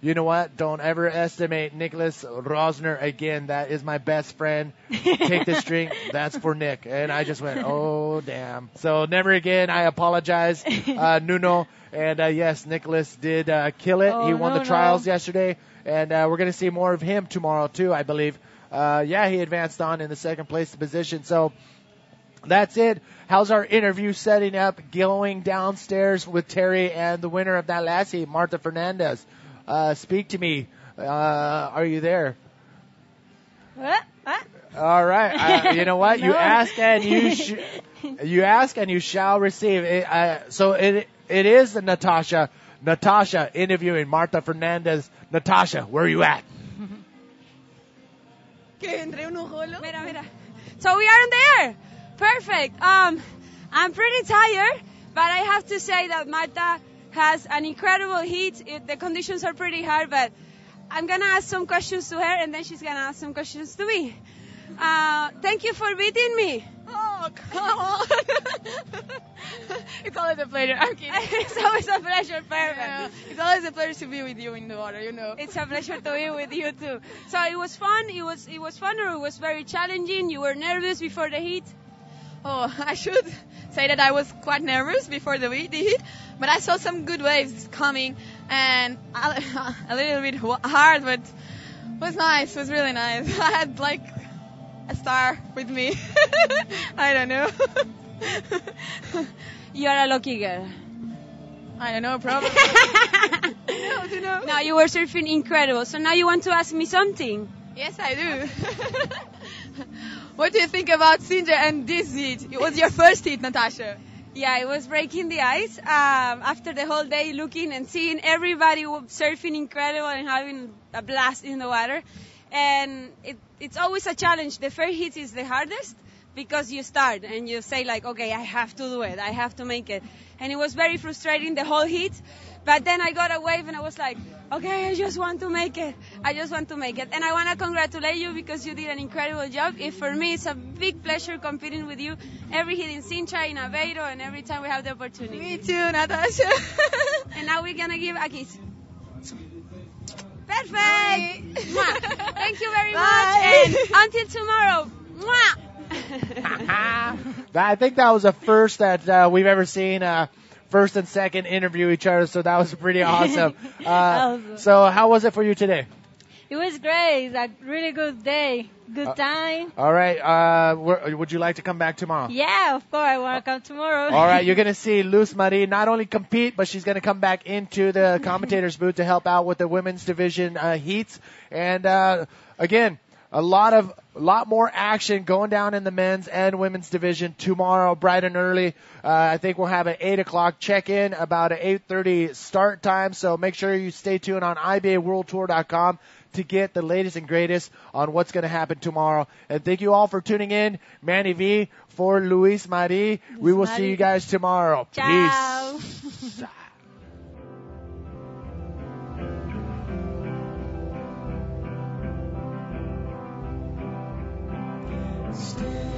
you know what? Don't ever estimate Nicholas Rosner again. That is my best friend. Take this drink. That's for Nick. And I just went, oh, damn. So never again. I apologize, Nuno. And yes, Nicholas did kill it. He won the trials yesterday. And we're going to see more of him tomorrow, too, I believe. Yeah, he advanced on in the second place position. So that's it. How's our interview setting up, going downstairs with Terry and the winner of that lassie, Marta Fernandez? Speak to me. Are you there? What? All right. You know what? No. You ask and you ask and you shall receive. So it is the Natasha interviewing Marta Fernandez. Natasha, where are you at? So we are on the air. Perfect. I'm pretty tired, but I have to say that Marta has an incredible heat. The conditions are pretty hard, but I'm going to ask some questions to her, and then she's going to ask some questions to me. Thank you for beating me. Oh, come on. It's always a pleasure. I'm kidding. It's always a pleasure, perfect. Yeah. It's always a pleasure to be with you in the water, you know. It's a pleasure to be with you, too. So it was fun. It was fun, or it was very challenging? You were nervous before the heat? Oh, I should say that I was quite nervous before the heat, but I saw some good waves coming, and a little bit hard, but it was nice. It was really nice. I had like a star with me. I don't know. You are a lucky girl. I don't know, probably. No. Now you were surfing incredible. So now you want to ask me something? Yes, I do. What do you think about Sintra and this heat? It was your first heat, Natasha. Yeah, it was breaking the ice. After the whole day looking and seeing everybody surfing incredible and having a blast in the water. And it's always a challenge. The first heat is the hardest because you start and you say like, okay, I have to do it. I have to make it. And it was very frustrating the whole heat. But then I got a wave and I was like, okay, I just want to make it. And I want to congratulate you because you did an incredible job. For me, it's a big pleasure competing with you every hit in Sintra, in Aveiro, and every time we have the opportunity. Me too, Natasha. And now we're going to give a kiss. Perfect. Thank you very much. And until tomorrow. I think that was the first that we've ever seen. First and second interview each other, so that was pretty awesome. So how was it for you today? It was great. It's a really good day. Good time. All right. Would you like to come back tomorrow? Yeah, of course. I want to come tomorrow. All right. You're going to see Luz Marie not only compete, but she's going to come back into the commentator's booth to help out with the women's division heats. And again, a lot more action going down in the men's and women's division tomorrow, bright and early. I think we'll have an 8 o'clock check-in, about an 8:30 start time. So make sure you stay tuned on ibaworldtour.com to get the latest and greatest on what's going to happen tomorrow. And thank you all for tuning in. Manny V for Luis Marie. We will see you guys tomorrow. Ciao. Peace. Stay.